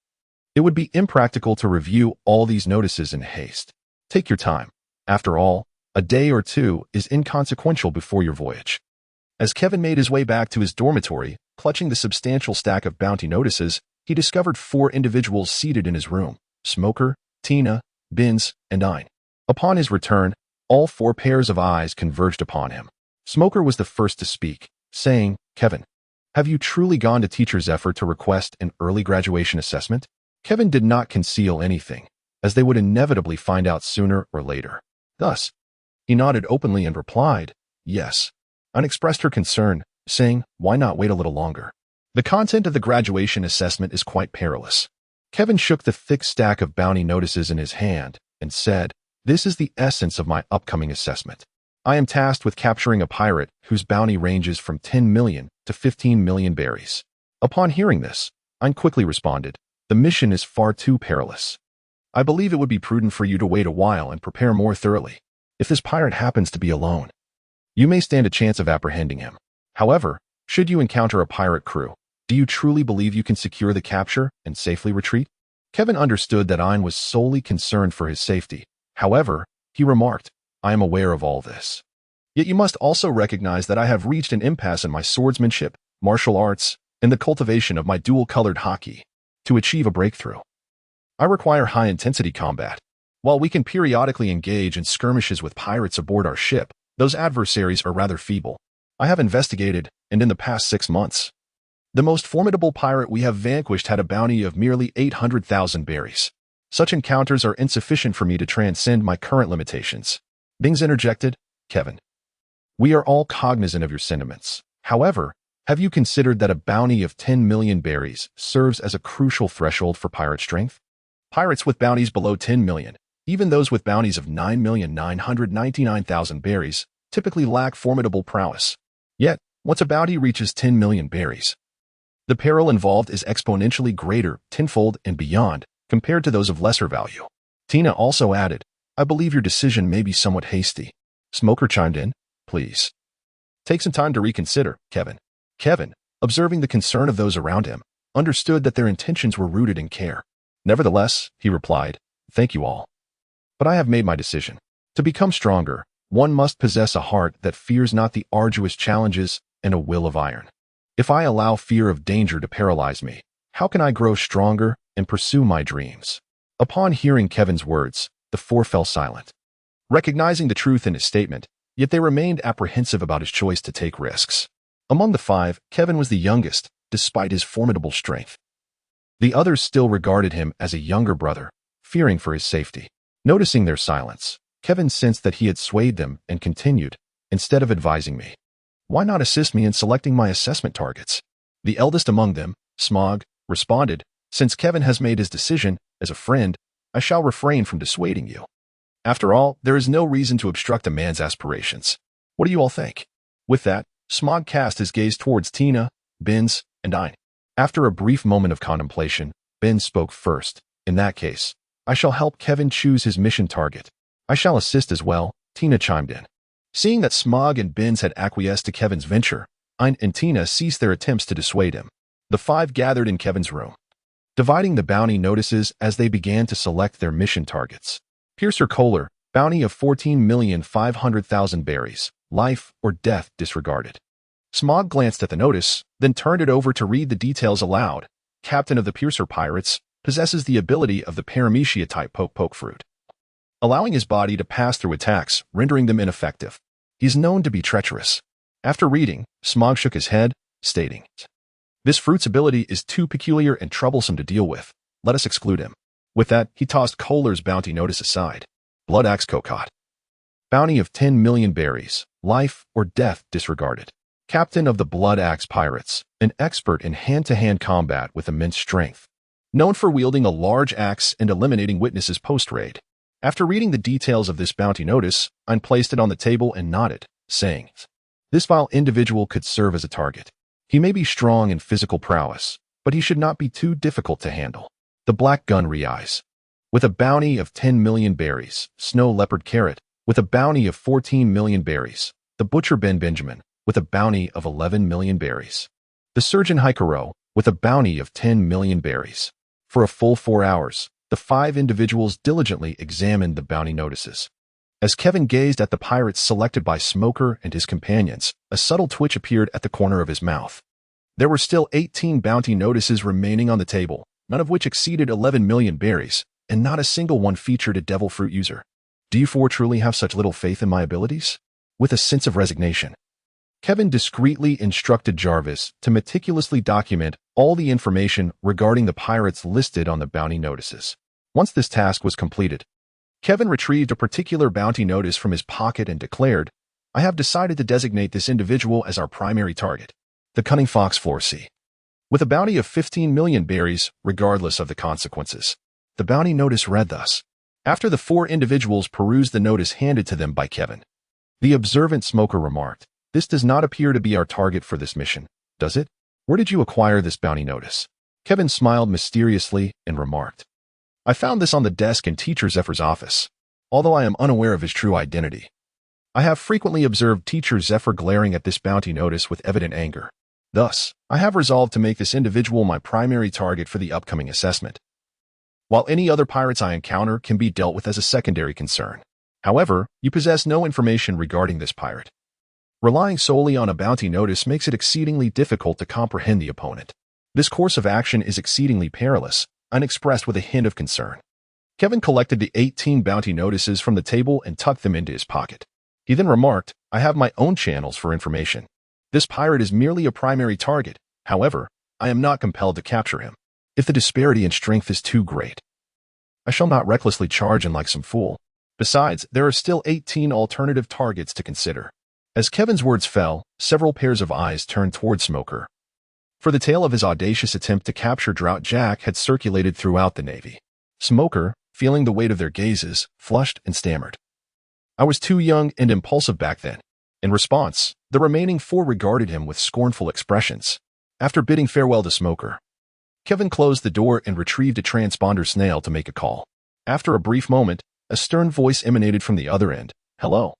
It would be impractical to review all these notices in haste. Take your time. After all, a day or two is inconsequential before your voyage." As Kevin made his way back to his dormitory, clutching the substantial stack of bounty notices, he discovered 4 individuals seated in his room: Smoker, Tina, Binz, and Ein. Upon his return, all 4 pairs of eyes converged upon him. Smoker was the first to speak, saying, "Kevin, have you truly gone to Teacher Zephyr to request an early graduation assessment?" Kevin did not conceal anything, as they would inevitably find out sooner or later. Thus, he nodded openly and replied, "Yes." Ein expressed her concern, saying, "Why not wait a little longer? The content of the graduation assessment is quite perilous." Kevin shook the thick stack of bounty notices in his hand and said, "This is the essence of my upcoming assessment. I am tasked with capturing a pirate whose bounty ranges from 10 million to 15 million berries." Upon hearing this, Ein quickly responded, "The mission is far too perilous. I believe it would be prudent for you to wait a while and prepare more thoroughly. If this pirate happens to be alone, you may stand a chance of apprehending him. However, should you encounter a pirate crew, do you truly believe you can secure the capture and safely retreat?" Kevin understood that Ein was solely concerned for his safety. However, he remarked, "I am aware of all this. Yet you must also recognize that I have reached an impasse in my swordsmanship, martial arts, and the cultivation of my dual-colored hockey. To achieve a breakthrough, I require high-intensity combat. While we can periodically engage in skirmishes with pirates aboard our ship, those adversaries are rather feeble. I have investigated, and in the past 6 months, the most formidable pirate we have vanquished had a bounty of merely 800,000 berries. Such encounters are insufficient for me to transcend my current limitations." Binz interjected, "Kevin, we are all cognizant of your sentiments. However, have you considered that a bounty of 10 million berries serves as a crucial threshold for pirate strength? Pirates with bounties below 10 million, even those with bounties of 9,999,000 berries, typically lack formidable prowess. Yet, once a bounty reaches 10 million berries, the peril involved is exponentially greater, tenfold and beyond, compared to those of lesser value." Tina also added, "I believe your decision may be somewhat hasty." Smoker chimed in, "Please take some time to reconsider, Kevin." Kevin, observing the concern of those around him, understood that their intentions were rooted in care. Nevertheless, he replied, "Thank you all. But I have made my decision. To become stronger, one must possess a heart that fears not the arduous challenges and a will of iron. If I allow fear of danger to paralyze me, how can I grow stronger and pursue my dreams?" Upon hearing Kevin's words, the 4 fell silent, recognizing the truth in his statement, yet they remained apprehensive about his choice to take risks. Among the 5, Kevin was the youngest, despite his formidable strength. The others still regarded him as a younger brother, fearing for his safety. Noticing their silence, Kevin sensed that he had swayed them and continued, "Instead of advising me, why not assist me in selecting my assessment targets?" The eldest among them, Smog, responded, "Since Kevin has made his decision, as a friend, I shall refrain from dissuading you. After all, there is no reason to obstruct a man's aspirations. What do you all think?" With that, Smog cast his gaze towards Tina, Binz, and Ein. After a brief moment of contemplation, Binz spoke first. "In that case, I shall help Kevin choose his mission target." "I shall assist as well," Tina chimed in. Seeing that Smog and Binz had acquiesced to Kevin's venture, Ein and Tina ceased their attempts to dissuade him. The 5 gathered in Kevin's room, dividing the bounty notices as they began to select their mission targets. Piercer Kohler, bounty of 14,500,000 berries, life or death disregarded. Smog glanced at the notice, then turned it over to read the details aloud. Captain of the Piercer Pirates, possesses the ability of the Paramecia-type poke fruit, allowing his body to pass through attacks, rendering them ineffective. He is known to be treacherous. After reading, Smog shook his head, stating, "This fruit's ability is too peculiar and troublesome to deal with. Let us exclude him." With that, he tossed Kohler's bounty notice aside. Blood Axe Cocotte, bounty of 10 million berries, life or death disregarded. captain of the Blood Axe Pirates, an expert in hand-to-hand combat with immense strength, known for wielding a large axe and eliminating witnesses post-raid. After reading the details of this bounty notice, I placed it on the table and nodded, saying, "This vile individual could serve as a target. He may be strong in physical prowess, but he should not be too difficult to handle." The Black Gun Reeyes, with a bounty of 10 million berries. Snow Leopard Carrot, with a bounty of 14 million berries. The Butcher Ben Benjamin, with a bounty of 11 million berries. The Surgeon Hikaro, with a bounty of 10 million berries. For a full 4 hours, the 5 individuals diligently examined the bounty notices. As Kevin gazed at the pirates selected by Smoker and his companions, a subtle twitch appeared at the corner of his mouth. There were still 18 bounty notices remaining on the table, none of which exceeded 11 million berries, and not a single one featured a devil fruit user. "Do you four truly have such little faith in my abilities?" With a sense of resignation, Kevin discreetly instructed Jarvis to meticulously document all the information regarding the pirates listed on the bounty notices. Once this task was completed, Kevin retrieved a particular bounty notice from his pocket and declared, "I have decided to designate this individual as our primary target, the Cunning Fox Florsea, with a bounty of 15 million berries, regardless of the consequences." The bounty notice read thus. After the 4 individuals perused the notice handed to them by Kevin, the observant Smoker remarked, "This does not appear to be our target for this mission, does it? Where did you acquire this bounty notice?" Kevin smiled mysteriously and remarked, "I found this on the desk in Teacher Zephyr's office, although I am unaware of his true identity. I have frequently observed Teacher Zephyr glaring at this bounty notice with evident anger. Thus, I have resolved to make this individual my primary target for the upcoming assessment, while any other pirates I encounter can be dealt with as a secondary concern. However, you possess no information regarding this pirate. Relying solely on a bounty notice makes it exceedingly difficult to comprehend the opponent. This course of action is exceedingly perilous," and expressed with a hint of concern. Kevin collected the 18 bounty notices from the table and tucked them into his pocket. He then remarked, "I have my own channels for information. This pirate is merely a primary target. However, I am not compelled to capture him. If the disparity in strength is too great, I shall not recklessly charge in like some fool. Besides, there are still 18 alternative targets to consider." As Kevin's words fell, several pairs of eyes turned toward Smoker, for the tale of his audacious attempt to capture Drought Jack had circulated throughout the Navy. Smoker, feeling the weight of their gazes, flushed and stammered, "I was too young and impulsive back then." In response, the remaining 4 regarded him with scornful expressions. After bidding farewell to Smoker, Kevin closed the door and retrieved a transponder snail to make a call. After a brief moment, a stern voice emanated from the other end. "Hello.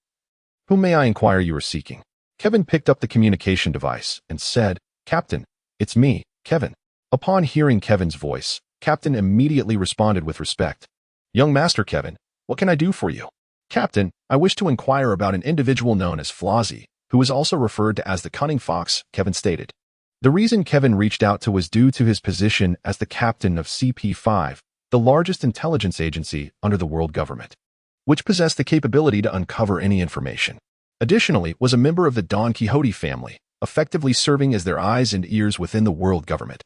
Whom may I inquire you are seeking?" Kevin picked up the communication device and said, "Captain, it's me, Kevin." Upon hearing Kevin's voice, Captain immediately responded with respect. "Young Master Kevin, what can I do for you?" "Captain, I wish to inquire about an individual known as Flossy, who is also referred to as the Cunning Fox," Kevin stated. The reason Kevin reached out to was due to his position as the captain of CP5, the largest intelligence agency under the world government, which possessed the capability to uncover any information. Additionally, was a member of the Don Quixote family, effectively serving as their eyes and ears within the world government.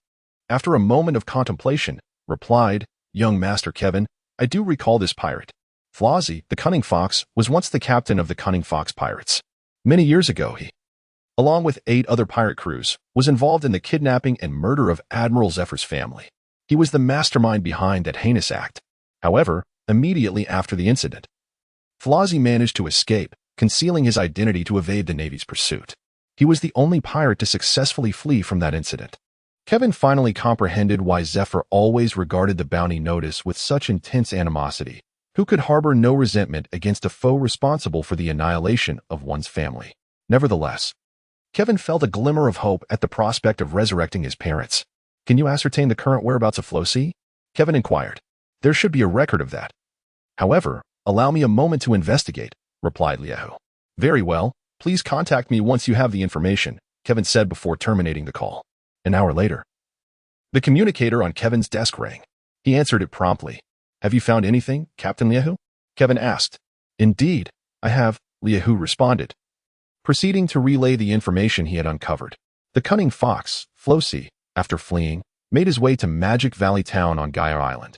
After a moment of contemplation, replied, "Young Master Kevin, I do recall this pirate. Flossy, the Cunning Fox, was once the captain of the Cunning Fox Pirates. Many years ago he, along with 8 other pirate crews, was involved in the kidnapping and murder of Admiral Zephyr's family. He was the mastermind behind that heinous act. However, immediately after the incident, Flossy managed to escape, concealing his identity to evade the Navy's pursuit. He was the only pirate to successfully flee from that incident." Kevin finally comprehended why Zephyr always regarded the bounty notice with such intense animosity. Who could harbor no resentment against a foe responsible for the annihilation of one's family? Nevertheless, Kevin felt a glimmer of hope at the prospect of resurrecting his parents. "Can you ascertain the current whereabouts of Flossy?" Kevin inquired. "There should be a record of that. However, allow me a moment to investigate," replied Liehu. "Very well. Please contact me once you have the information," Kevin said before terminating the call. An hour later, the communicator on Kevin's desk rang. He answered it promptly. "Have you found anything, Captain Liehu?" Kevin asked. "Indeed, I have," Liehu responded, proceeding to relay the information he had uncovered. The Cunning Fox, Flossy, after fleeing, made his way to Magic Valley Town on Gaia Island,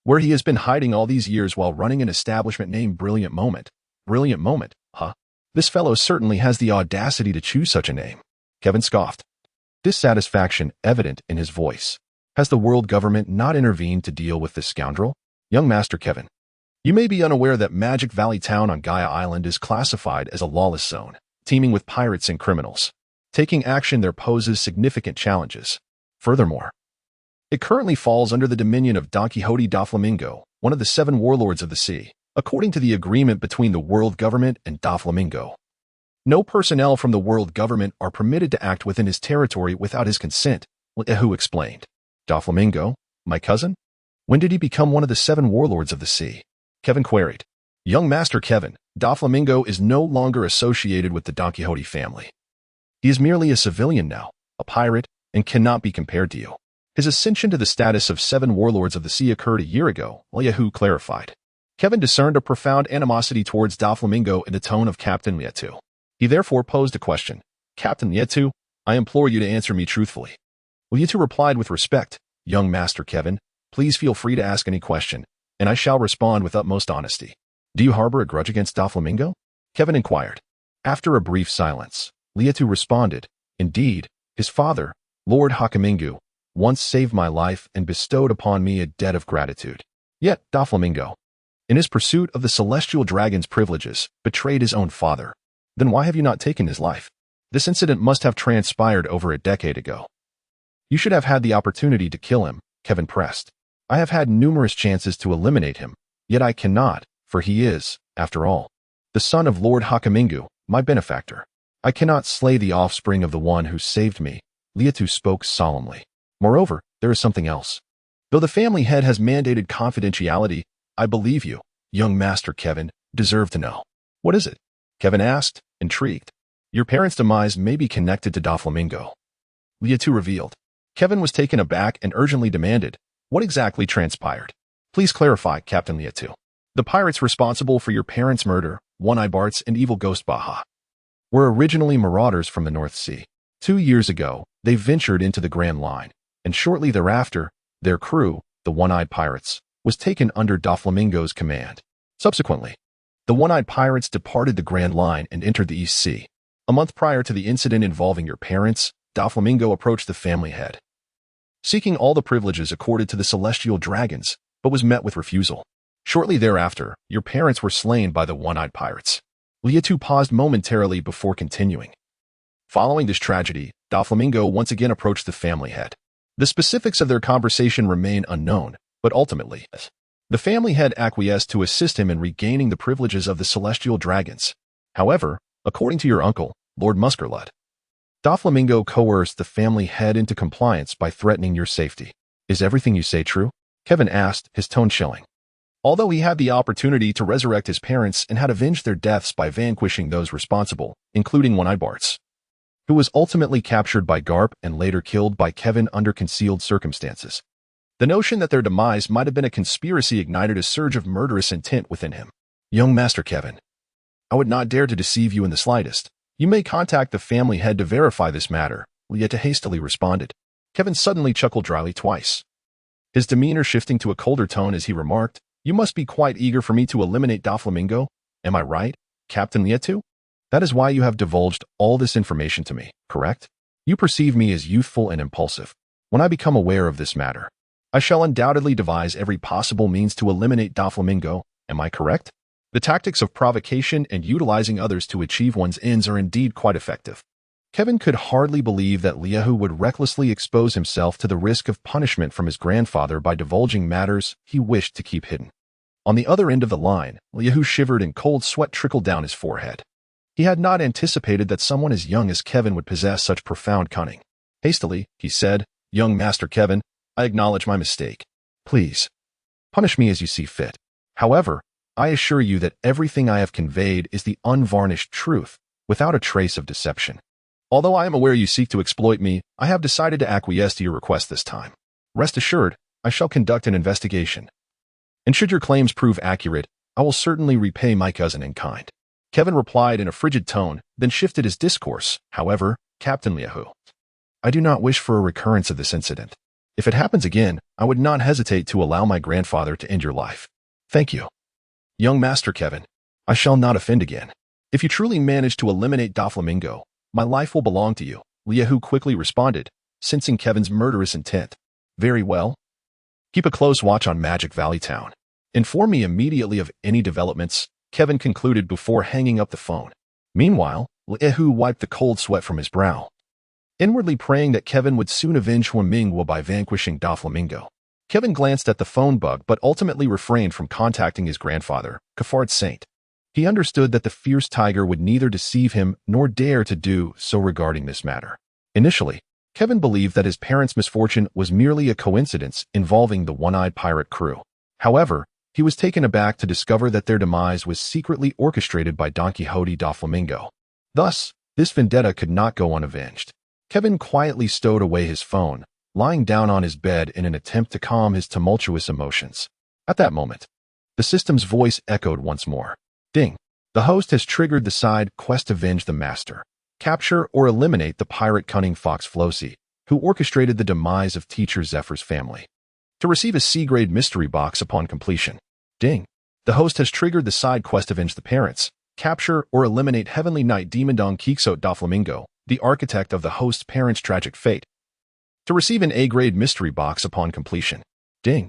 where he has been hiding all these years while running an establishment named Brilliant Moment. Brilliant Moment, huh? This fellow certainly has the audacity to choose such a name. Kevin scoffed, dissatisfaction evident in his voice. Has the world government not intervened to deal with this scoundrel? Young Master Kevin, you may be unaware that Magic Valley Town on Gaia Island is classified as a lawless zone, teeming with pirates and criminals. Taking action there poses significant challenges. Furthermore, it currently falls under the dominion of Don Quixote da Flamingo, one of the 7 warlords of the sea, according to the agreement between the world government and da Flamingo. No personnel from the world government are permitted to act within his territory without his consent, Ehu explained. Da Flamingo? My cousin? When did he become one of the 7 warlords of the sea? Kevin queried. Young Master Kevin, da Flamingo is no longer associated with the Don Quixote family. He is merely a civilian now, a pirate, and cannot be compared to you. His ascension to the status of 7 warlords of the sea occurred a year ago, Ehu clarified. Kevin discerned a profound animosity towards da Flamingo in the tone of Captain Lietu. He therefore posed a question. Captain Lietu, I implore you to answer me truthfully. Lietu replied with respect. Young Master Kevin, please feel free to ask any question, and I shall respond with utmost honesty. Do you harbor a grudge against da Flamingo? Kevin inquired. After a brief silence, Lietu responded, Indeed, his father, Lord Hakamingu, once saved my life and bestowed upon me a debt of gratitude. Yet, da Flamingo, in his pursuit of the celestial dragon's privileges, betrayed his own father. Then why have you not taken his life? This incident must have transpired over a decade ago. You should have had the opportunity to kill him, Kevin pressed. I have had numerous chances to eliminate him, yet I cannot, for he is, after all, the son of Lord Hakamingu, my benefactor. I cannot slay the offspring of the one who saved me, Lietu spoke solemnly. Moreover, there is something else. Though the family head has mandated confidentiality, I believe you, young Master Kevin, deserve to know. What is it? Kevin asked, intrigued. Your parents' demise may be connected to da Flamingo. Lietu revealed. Kevin was taken aback and urgently demanded, what exactly transpired? Please clarify, Captain Lietu. The pirates responsible for your parents' murder, One-Eye Barts and Evil Ghost Baja, were originally marauders from the North Sea. 2 years ago, they ventured into the Grand Line, and shortly thereafter, their crew, the One-Eyed Pirates, was taken under da Flamingo's command. Subsequently, the One-Eyed Pirates departed the Grand Line and entered the East Sea. A month prior to the incident involving your parents, da Flamingo approached the family head, seeking all the privileges accorded to the celestial dragons, but was met with refusal. Shortly thereafter, your parents were slain by the One-Eyed Pirates. Lietu paused momentarily before continuing. Following this tragedy, da Flamingo once again approached the family head. The specifics of their conversation remain unknown, but ultimately, the family head acquiesced to assist him in regaining the privileges of the celestial dragons. However, according to your uncle, Lord Muskerlud, da Flamingo coerced the family head into compliance by threatening your safety. Is everything you say true? Kevin asked, his tone chilling. Although he had the opportunity to resurrect his parents and had avenged their deaths by vanquishing those responsible, including One-Eyed Barts, who was ultimately captured by Garp and later killed by Kevin under concealed circumstances, the notion that their demise might have been a conspiracy ignited a surge of murderous intent within him. Young Master Kevin, I would not dare to deceive you in the slightest. You may contact the family head to verify this matter, Lieta hastily responded. Kevin suddenly chuckled dryly twice, his demeanor shifting to a colder tone as he remarked, You must be quite eager for me to eliminate da Flamingo. Am I right, Captain Lietu? That is why you have divulged all this information to me, correct? You perceive me as youthful and impulsive. When I become aware of this matter, I shall undoubtedly devise every possible means to eliminate da Flamingo. Am I correct? The tactics of provocation and utilizing others to achieve one's ends are indeed quite effective. Kevin could hardly believe that Liehu would recklessly expose himself to the risk of punishment from his grandfather by divulging matters he wished to keep hidden. On the other end of the line, Liehu shivered and cold sweat trickled down his forehead. He had not anticipated that someone as young as Kevin would possess such profound cunning. Hastily, he said, Young Master Kevin, I acknowledge my mistake. Please, punish me as you see fit. However, I assure you that everything I have conveyed is the unvarnished truth, without a trace of deception. Although I am aware you seek to exploit me, I have decided to acquiesce to your request this time. Rest assured, I shall conduct an investigation. And should your claims prove accurate, I will certainly repay my cousin in kind. Kevin replied in a frigid tone, then shifted his discourse. However, Captain Liehu, I do not wish for a recurrence of this incident. If it happens again, I would not hesitate to allow my grandfather to end your life. Thank you. Young Master Kevin, I shall not offend again. If you truly manage to eliminate da Flamingo, my life will belong to you, Liahu quickly responded, sensing Kevin's murderous intent. Very well. Keep a close watch on Magic Valley Town. Inform me immediately of any developments, Kevin concluded before hanging up the phone. Meanwhile, Liahu wiped the cold sweat from his brow, inwardly praying that Kevin would soon avenge Huamingwa by vanquishing Doflamingo. Kevin glanced at the phone bug but ultimately refrained from contacting his grandfather, Kafard Saint. He understood that the fierce tiger would neither deceive him nor dare to do so regarding this matter. Initially, Kevin believed that his parents' misfortune was merely a coincidence involving the one-eyed pirate crew. However, he was taken aback to discover that their demise was secretly orchestrated by Don Quixote Doflamingo. Thus, this vendetta could not go unavenged. Kevin quietly stowed away his phone, lying down on his bed in an attempt to calm his tumultuous emotions. At that moment, the system's voice echoed once more. Ding! The host has triggered the side quest to avenge the master. Capture or eliminate the pirate cunning fox Flosi, who orchestrated the demise of teacher Zephyr's family. To receive a C-grade mystery box upon completion. Ding! The host has triggered the side quest to avenge the parents. Capture or eliminate Heavenly Knight Demon Don Quixote Doflamingo, the architect of the host's parents' tragic fate. To receive an A-grade mystery box upon completion. Ding!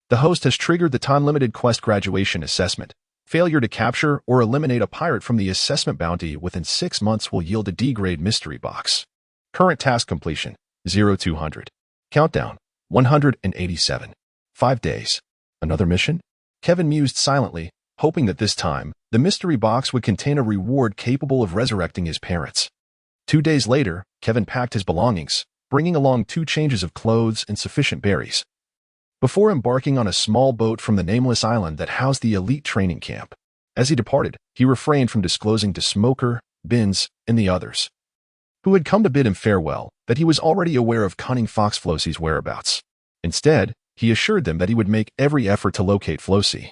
The host has triggered the time-limited quest graduation assessment. Failure to capture or eliminate a pirate from the assessment bounty within 6 months will yield a D-grade mystery box. Current task completion, 0-200. Countdown, 187. 5 days. Another mission? Kevin mused silently, hoping that this time, the mystery box would contain a reward capable of resurrecting his parents. 2 days later, Kevin packed his belongings, bringing along 2 changes of clothes and sufficient berries, before embarking on a small boat from the nameless island that housed the elite training camp. As he departed, he refrained from disclosing to Smoker, Binns, and the others, who had come to bid him farewell, that he was already aware of cunning Fox Flosie's whereabouts. Instead, he assured them that he would make every effort to locate Flosie,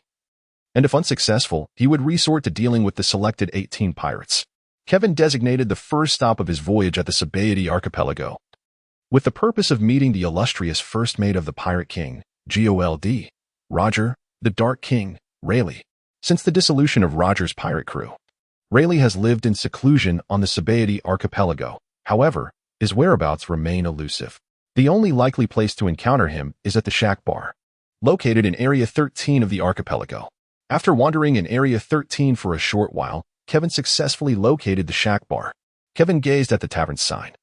and if unsuccessful, he would resort to dealing with the selected 18 pirates. Kevin designated the first stop of his voyage at the Sabaody Archipelago, with the purpose of meeting the illustrious first mate of the Pirate King, Gold, Roger, the Dark King, Rayleigh. Since the dissolution of Roger's pirate crew, Rayleigh has lived in seclusion on the Sabaody Archipelago. However, his whereabouts remain elusive. The only likely place to encounter him is at the Shack Bar, located in Area 13 of the archipelago. After wandering in Area 13 for a short while, Kevin successfully located the Shack Bar. Kevin gazed at the tavern's sign,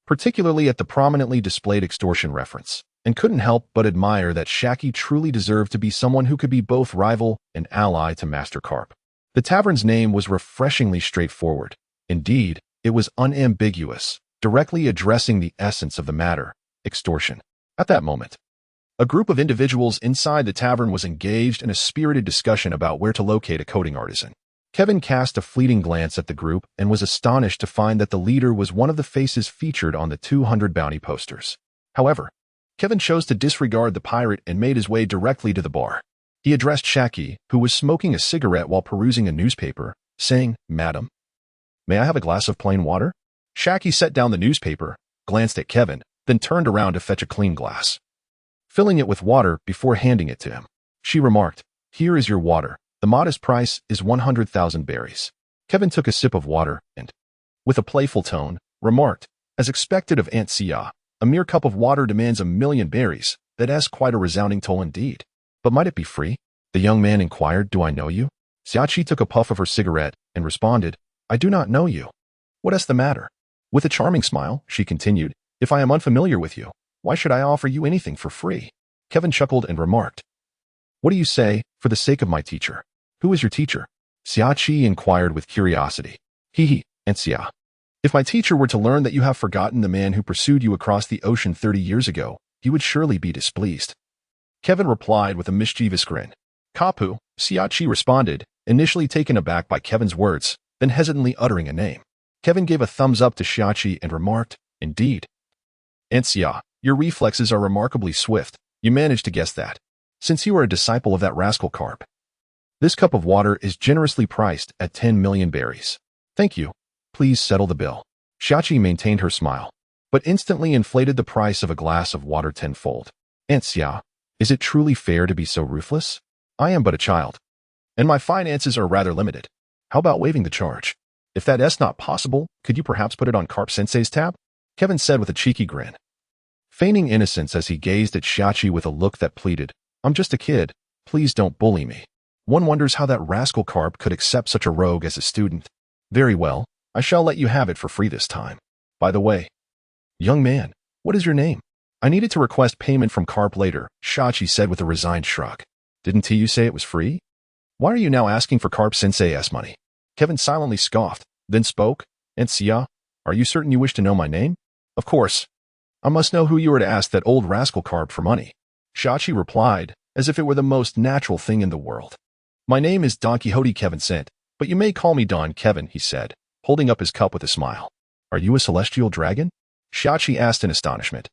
particularly at the prominently displayed extortion reference, and couldn't help but admire that Shacky truly deserved to be someone who could be both rival and ally to Master Carp. The tavern's name was refreshingly straightforward. Indeed, it was unambiguous, directly addressing the essence of the matter, extortion. At that moment, a group of individuals inside the tavern was engaged in a spirited discussion about where to locate a coding artisan. Kevin cast a fleeting glance at the group and was astonished to find that the leader was one of the faces featured on the 200 bounty posters. However, Kevin chose to disregard the pirate and made his way directly to the bar. He addressed Shacky, who was smoking a cigarette while perusing a newspaper, saying, "Madam, may I have a glass of plain water?" Shacky set down the newspaper, glanced at Kevin, then turned around to fetch a clean glass, filling it with water before handing it to him. She remarked, "Here is your water. The modest price is 100,000 berries." Kevin took a sip of water and, with a playful tone, remarked, "As expected of Aunt Sia, a mere cup of water demands 1,000,000 berries. That's quite a resounding toll indeed. But might it be free?" The young man inquired, "Do I know you?" Xiachi took a puff of her cigarette and responded, "I do not know you. What is the matter?" With a charming smile, she continued, "If I am unfamiliar with you, why should I offer you anything for free?" Kevin chuckled and remarked, "What do you say, for the sake of my teacher?" "Who is your teacher?" Xiachi inquired with curiosity. Aunt Xia. "If my teacher were to learn that you have forgotten the man who pursued you across the ocean 30 years ago, he would surely be displeased." Kevin replied with a mischievous grin. "Kapu," Xiachi responded, initially taken aback by Kevin's words, then hesitantly uttering a name. Kevin gave a thumbs up to Xiachi and remarked, "Indeed. Aunt Xia, your reflexes are remarkably swift. You managed to guess that. Since you are a disciple of that rascal Carp, this cup of water is generously priced at 10,000,000 berries. Thank you. Please settle the bill." Xiachi maintained her smile, but instantly inflated the price of a glass of water tenfold. "Aunt Xia, is it truly fair to be so ruthless? I am but a child, and my finances are rather limited. How about waiving the charge? If that is not possible, could you perhaps put it on Carp Sensei's tab?" Kevin said with a cheeky grin, feigning innocence as he gazed at Xiachi with a look that pleaded, I'm just a kid, please don't bully me. One wonders how that rascal Garp could accept such a rogue as a student. Very well, I shall let you have it for free this time. By the way, young man, what is your name? I needed to request payment from Garp later, Xiachi said with a resigned shrug. Didn't you say it was free? Why are you now asking for Garp-sensei's money? Kevin silently scoffed, then spoke, and Xia, are you certain you wish to know my name? Of course. I must know who you are to ask that old rascal Garp for money. Xiachi replied, as if it were the most natural thing in the world. My name is Don Quixote Kevin Sent, but you may call me Don Kevin, he said, holding up his cup with a smile. Are you a celestial dragon? Xiachi asked in astonishment.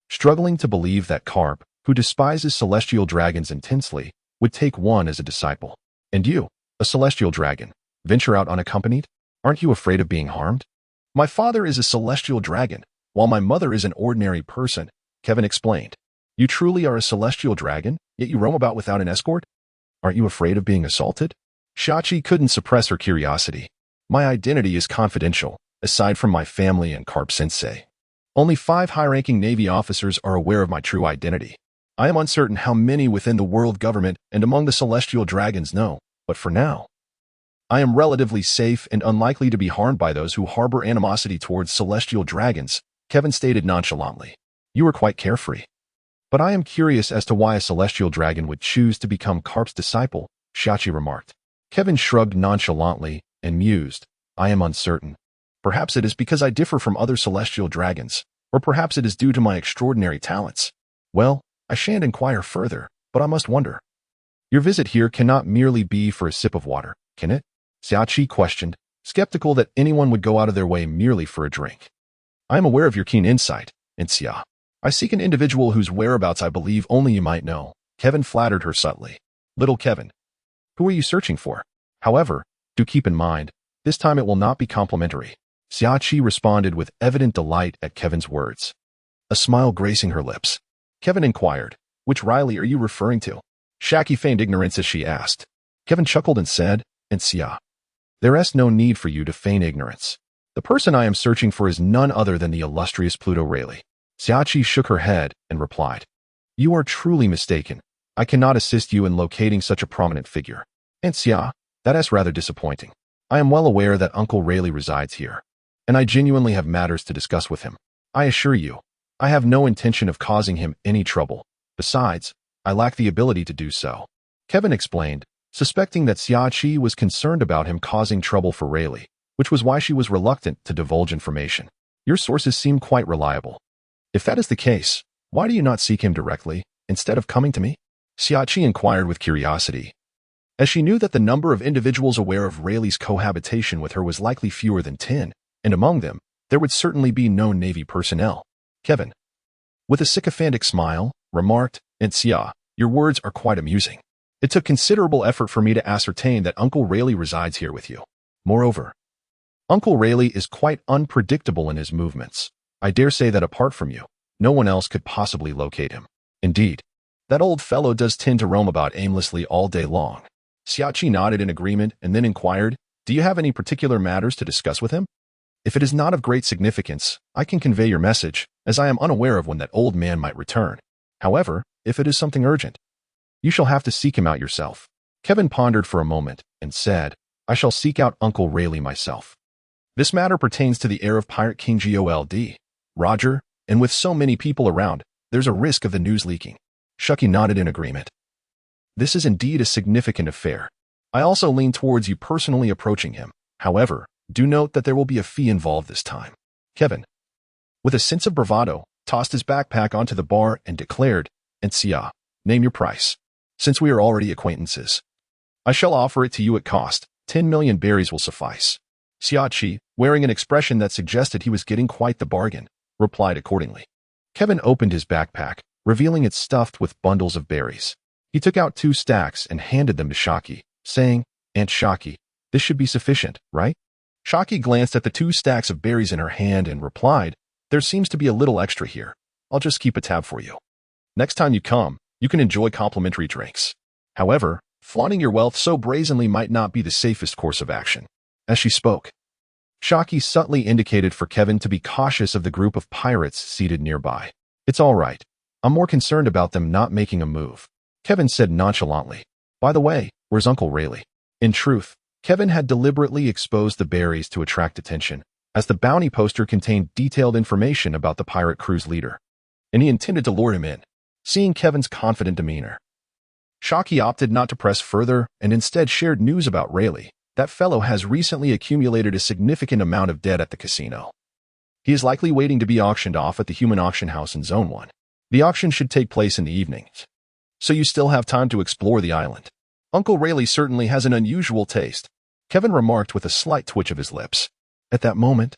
Struggling to believe that Garp, who despises celestial dragons intensely, would take one as a disciple. And you, a celestial dragon, venture out unaccompanied? Aren't you afraid of being harmed? My father is a celestial dragon, while my mother is an ordinary person, Kevin explained. You truly are a celestial dragon, yet you roam about without an escort? Aren't you afraid of being assaulted? Xiachi couldn't suppress her curiosity. My identity is confidential, aside from my family and Garp-sensei. Only 5 high-ranking Navy officers are aware of my true identity. I am uncertain how many within the world government and among the celestial dragons know, but for now, I am relatively safe and unlikely to be harmed by those who harbor animosity towards celestial dragons, Kevin stated nonchalantly. You are quite carefree. But I am curious as to why a celestial dragon would choose to become Garp's disciple, Xiachi remarked. Kevin shrugged nonchalantly and mused, I am uncertain. Perhaps it is because I differ from other celestial dragons, or perhaps it is due to my extraordinary talents. Well, I shan't inquire further, but I must wonder. Your visit here cannot merely be for a sip of water, can it? Xiachi questioned, skeptical that anyone would go out of their way merely for a drink. I am aware of your keen insight, and Xia. I seek an individual whose whereabouts I believe only you might know. Kevin flattered her subtly. Little Kevin. Who are you searching for? However, do keep in mind, this time it will not be complimentary. Xiachi responded with evident delight at Kevin's words. A smile gracing her lips. Kevin inquired, which Riley are you referring to? Xiachi feigned ignorance as she asked. Kevin chuckled and said, and Xia. There is no need for you to feign ignorance. The person I am searching for is none other than the illustrious Pluto Rayleigh. Xiachi shook her head and replied, You are truly mistaken. I cannot assist you in locating such a prominent figure. And Xia, that is rather disappointing. I am well aware that Uncle Rayleigh resides here, and I genuinely have matters to discuss with him. I assure you, I have no intention of causing him any trouble. Besides, I lack the ability to do so. Kevin explained, suspecting that Xiachi was concerned about him causing trouble for Rayleigh, which was why she was reluctant to divulge information. Your sources seem quite reliable. If that is the case, why do you not seek him directly, instead of coming to me? Xiachi inquired with curiosity, as she knew that the number of individuals aware of Rayleigh's cohabitation with her was likely fewer than 10, and among them, there would certainly be no Navy personnel. Kevin, with a sycophantic smile, remarked, and Xia, your words are quite amusing. It took considerable effort for me to ascertain that Uncle Rayleigh resides here with you. Moreover, Uncle Rayleigh is quite unpredictable in his movements. I dare say that apart from you, no one else could possibly locate him. Indeed, that old fellow does tend to roam about aimlessly all day long. Xiachi nodded in agreement and then inquired, Do you have any particular matters to discuss with him? If it is not of great significance, I can convey your message, as I am unaware of when that old man might return. However, if it is something urgent, you shall have to seek him out yourself. Kevin pondered for a moment and said, I shall seek out Uncle Rayleigh myself. This matter pertains to the heir of Pirate King Gold. Roger, and with so many people around, there's a risk of the news leaking. Shucky nodded in agreement. This is indeed a significant affair. I also lean towards you personally approaching him. However, do note that there will be a fee involved this time. Kevin, with a sense of bravado, tossed his backpack onto the bar and declared, and Xia, name your price. Since we are already acquaintances, I shall offer it to you at cost. 10 million berries will suffice. Xiachi, wearing an expression that suggested he was getting quite the bargain, replied accordingly. Kevin opened his backpack, revealing it stuffed with bundles of berries. He took out 2 stacks and handed them to Xiachi, saying, Aunt Xiachi, this should be sufficient, right? Xiachi glanced at the 2 stacks of berries in her hand and replied, There seems to be a little extra here. I'll just keep a tab for you. Next time you come, you can enjoy complimentary drinks. However, flaunting your wealth so brazenly might not be the safest course of action. As she spoke, Shockey subtly indicated for Kevin to be cautious of the group of pirates seated nearby. It's all right. I'm more concerned about them not making a move, Kevin said nonchalantly. By the way, where's Uncle Rayleigh? In truth, Kevin had deliberately exposed the berries to attract attention, as the bounty poster contained detailed information about the pirate crew's leader, and he intended to lure him in. Seeing Kevin's confident demeanor, Shockey opted not to press further and instead shared news about Rayleigh. That fellow has recently accumulated a significant amount of debt at the casino. He is likely waiting to be auctioned off at the human auction house in Zone 1. The auction should take place in the evenings, so you still have time to explore the island. Uncle Rayleigh certainly has an unusual taste, Kevin remarked with a slight twitch of his lips. At that moment,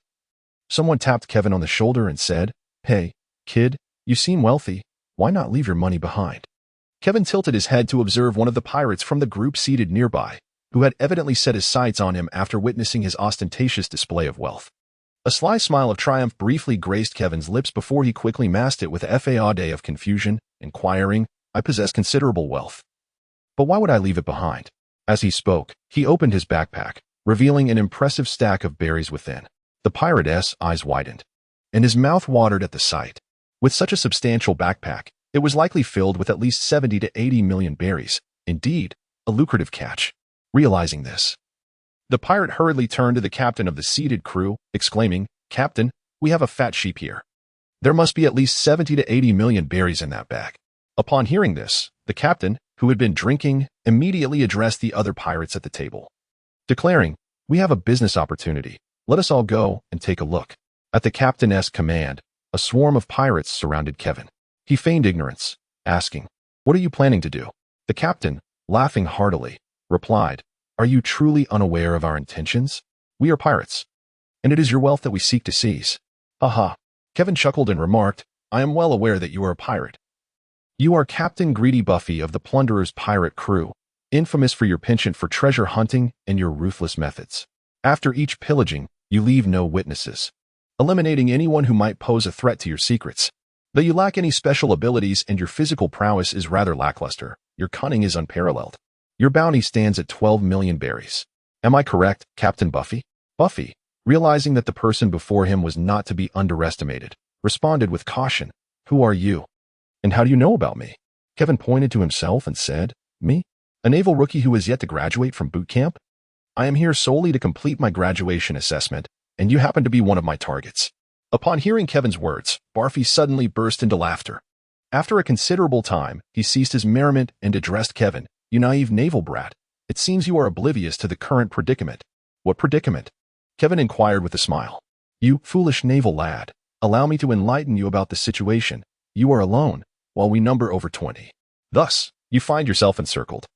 someone tapped Kevin on the shoulder and said, "Hey, kid, you seem wealthy. Why not leave your money behind?" Kevin tilted his head to observe one of the pirates from the group seated nearby, who had evidently set his sights on him after witnessing his ostentatious display of wealth. A sly smile of triumph briefly graced Kevin's lips before he quickly masked it with a facade of confusion, inquiring, "I possess considerable wealth. But why would I leave it behind?" As he spoke, he opened his backpack, revealing an impressive stack of berries within. The pirate's eyes widened, and his mouth watered at the sight. With such a substantial backpack, it was likely filled with at least 70 to 80 million berries. Indeed, a lucrative catch. Realizing this, the pirate hurriedly turned to the captain of the seated crew, exclaiming, "Captain, we have a fat sheep here. There must be at least 70 to 80 million berries in that bag." Upon hearing this, the captain, who had been drinking, immediately addressed the other pirates at the table, declaring, "We have a business opportunity. Let us all go and take a look." At the captain's command, a swarm of pirates surrounded Kevin. He feigned ignorance, asking, "What are you planning to do?" The captain, laughing heartily, replied, "Are you truly unaware of our intentions? We are pirates, and it is your wealth that we seek to seize." "Aha." Kevin chuckled and remarked, "I am well aware that you are a pirate. You are Captain Greedy Buffy of the Plunderer's pirate crew, infamous for your penchant for treasure hunting and your ruthless methods. After each pillaging, you leave no witnesses, eliminating anyone who might pose a threat to your secrets. Though you lack any special abilities and your physical prowess is rather lackluster, your cunning is unparalleled. Your bounty stands at 12 million berries. Am I correct, Captain Buffy?" Buffy, realizing that the person before him was not to be underestimated, responded with caution, "Who are you? And how do you know about me?" Kevin pointed to himself and said, "Me? A naval rookie who has yet to graduate from boot camp? I am here solely to complete my graduation assessment, and you happen to be one of my targets." Upon hearing Kevin's words, Buffy suddenly burst into laughter. After a considerable time, he ceased his merriment and addressed Kevin, "You naive naval brat. It seems you are oblivious to the current predicament." "What predicament?" Kevin inquired with a smile. "You foolish naval lad. Allow me to enlighten you about the situation. You are alone, while we number over 20. Thus, you find yourself encircled."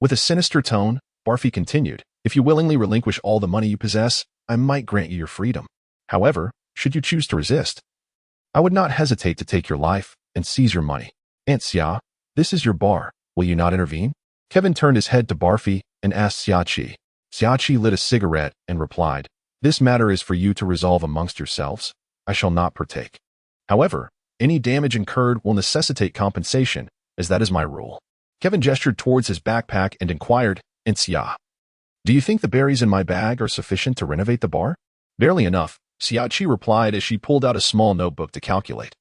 With a sinister tone, Buffy continued, "If you willingly relinquish all the money you possess, I might grant you your freedom. However, should you choose to resist, I would not hesitate to take your life and seize your money. Aunt Xia, this is your bar. Will you not intervene?" Kevin turned his head to Buffy and asked Xiachi. Xiachi lit a cigarette and replied, "This matter is for you to resolve amongst yourselves. I shall not partake. However, any damage incurred will necessitate compensation, as that is my rule." Kevin gestured towards his backpack and inquired, "Aunt Xia, do you think the berries in my bag are sufficient to renovate the bar?" "Barely enough," Xiachi replied as she pulled out a small notebook to calculate.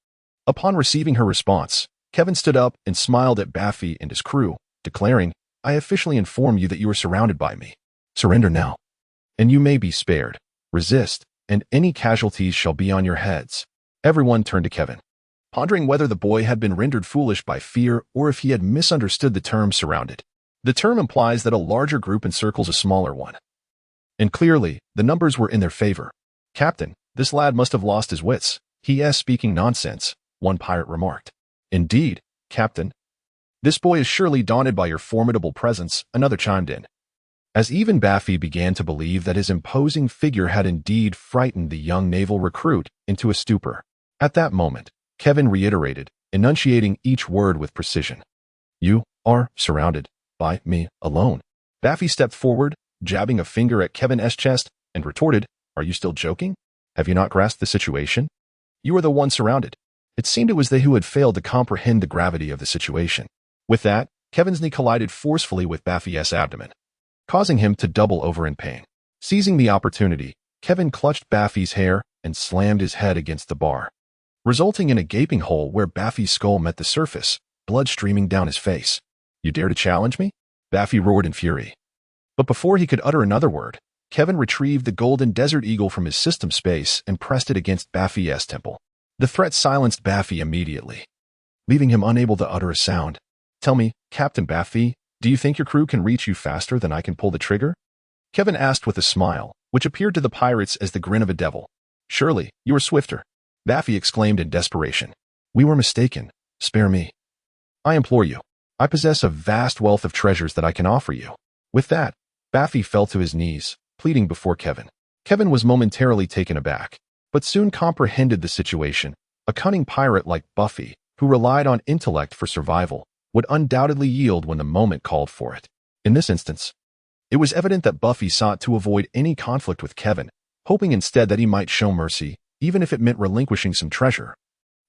Upon receiving her response, Kevin stood up and smiled at Buffy and his crew, declaring, "I officially inform you that you are surrounded by me. Surrender now, and you may be spared. Resist, and any casualties shall be on your heads." Everyone turned to Kevin, pondering whether the boy had been rendered foolish by fear or if he had misunderstood the term surrounded. The term implies that a larger group encircles a smaller one, and clearly, the numbers were in their favor. "Captain, this lad must have lost his wits. He is speaking nonsense," one pirate remarked. "Indeed, Captain. This boy is surely daunted by your formidable presence," another chimed in, as even Buffy began to believe that his imposing figure had indeed frightened the young naval recruit into a stupor. At that moment, Kevin reiterated, enunciating each word with precision, "You are surrounded by me alone." Buffy stepped forward, jabbing a finger at Kevin's chest, and retorted, "Are you still joking? Have you not grasped the situation? You are the one surrounded." It seemed it was they who had failed to comprehend the gravity of the situation. With that, Kevin's knee collided forcefully with Buffy's abdomen, causing him to double over in pain. Seizing the opportunity, Kevin clutched Baffy's hair and slammed his head against the bar, resulting in a gaping hole where Baffy's skull met the surface, blood streaming down his face. "You dare to challenge me?" Baffy roared in fury. But before he could utter another word, Kevin retrieved the golden desert eagle from his system space and pressed it against Baffy's temple. The threat silenced Baffy immediately, leaving him unable to utter a sound. "Tell me, Captain Baffy, do you think your crew can reach you faster than I can pull the trigger?" Kevin asked with a smile, which appeared to the pirates as the grin of a devil. "Surely, you are swifter," Baffy exclaimed in desperation. "We were mistaken. Spare me. I implore you. I possess a vast wealth of treasures that I can offer you." With that, Baffy fell to his knees, pleading before Kevin. Kevin was momentarily taken aback, but soon comprehended the situation. A cunning pirate like Buffy, who relied on intellect for survival, would undoubtedly yield when the moment called for it. In this instance, it was evident that Buffy sought to avoid any conflict with Kevin, hoping instead that he might show mercy, even if it meant relinquishing some treasure.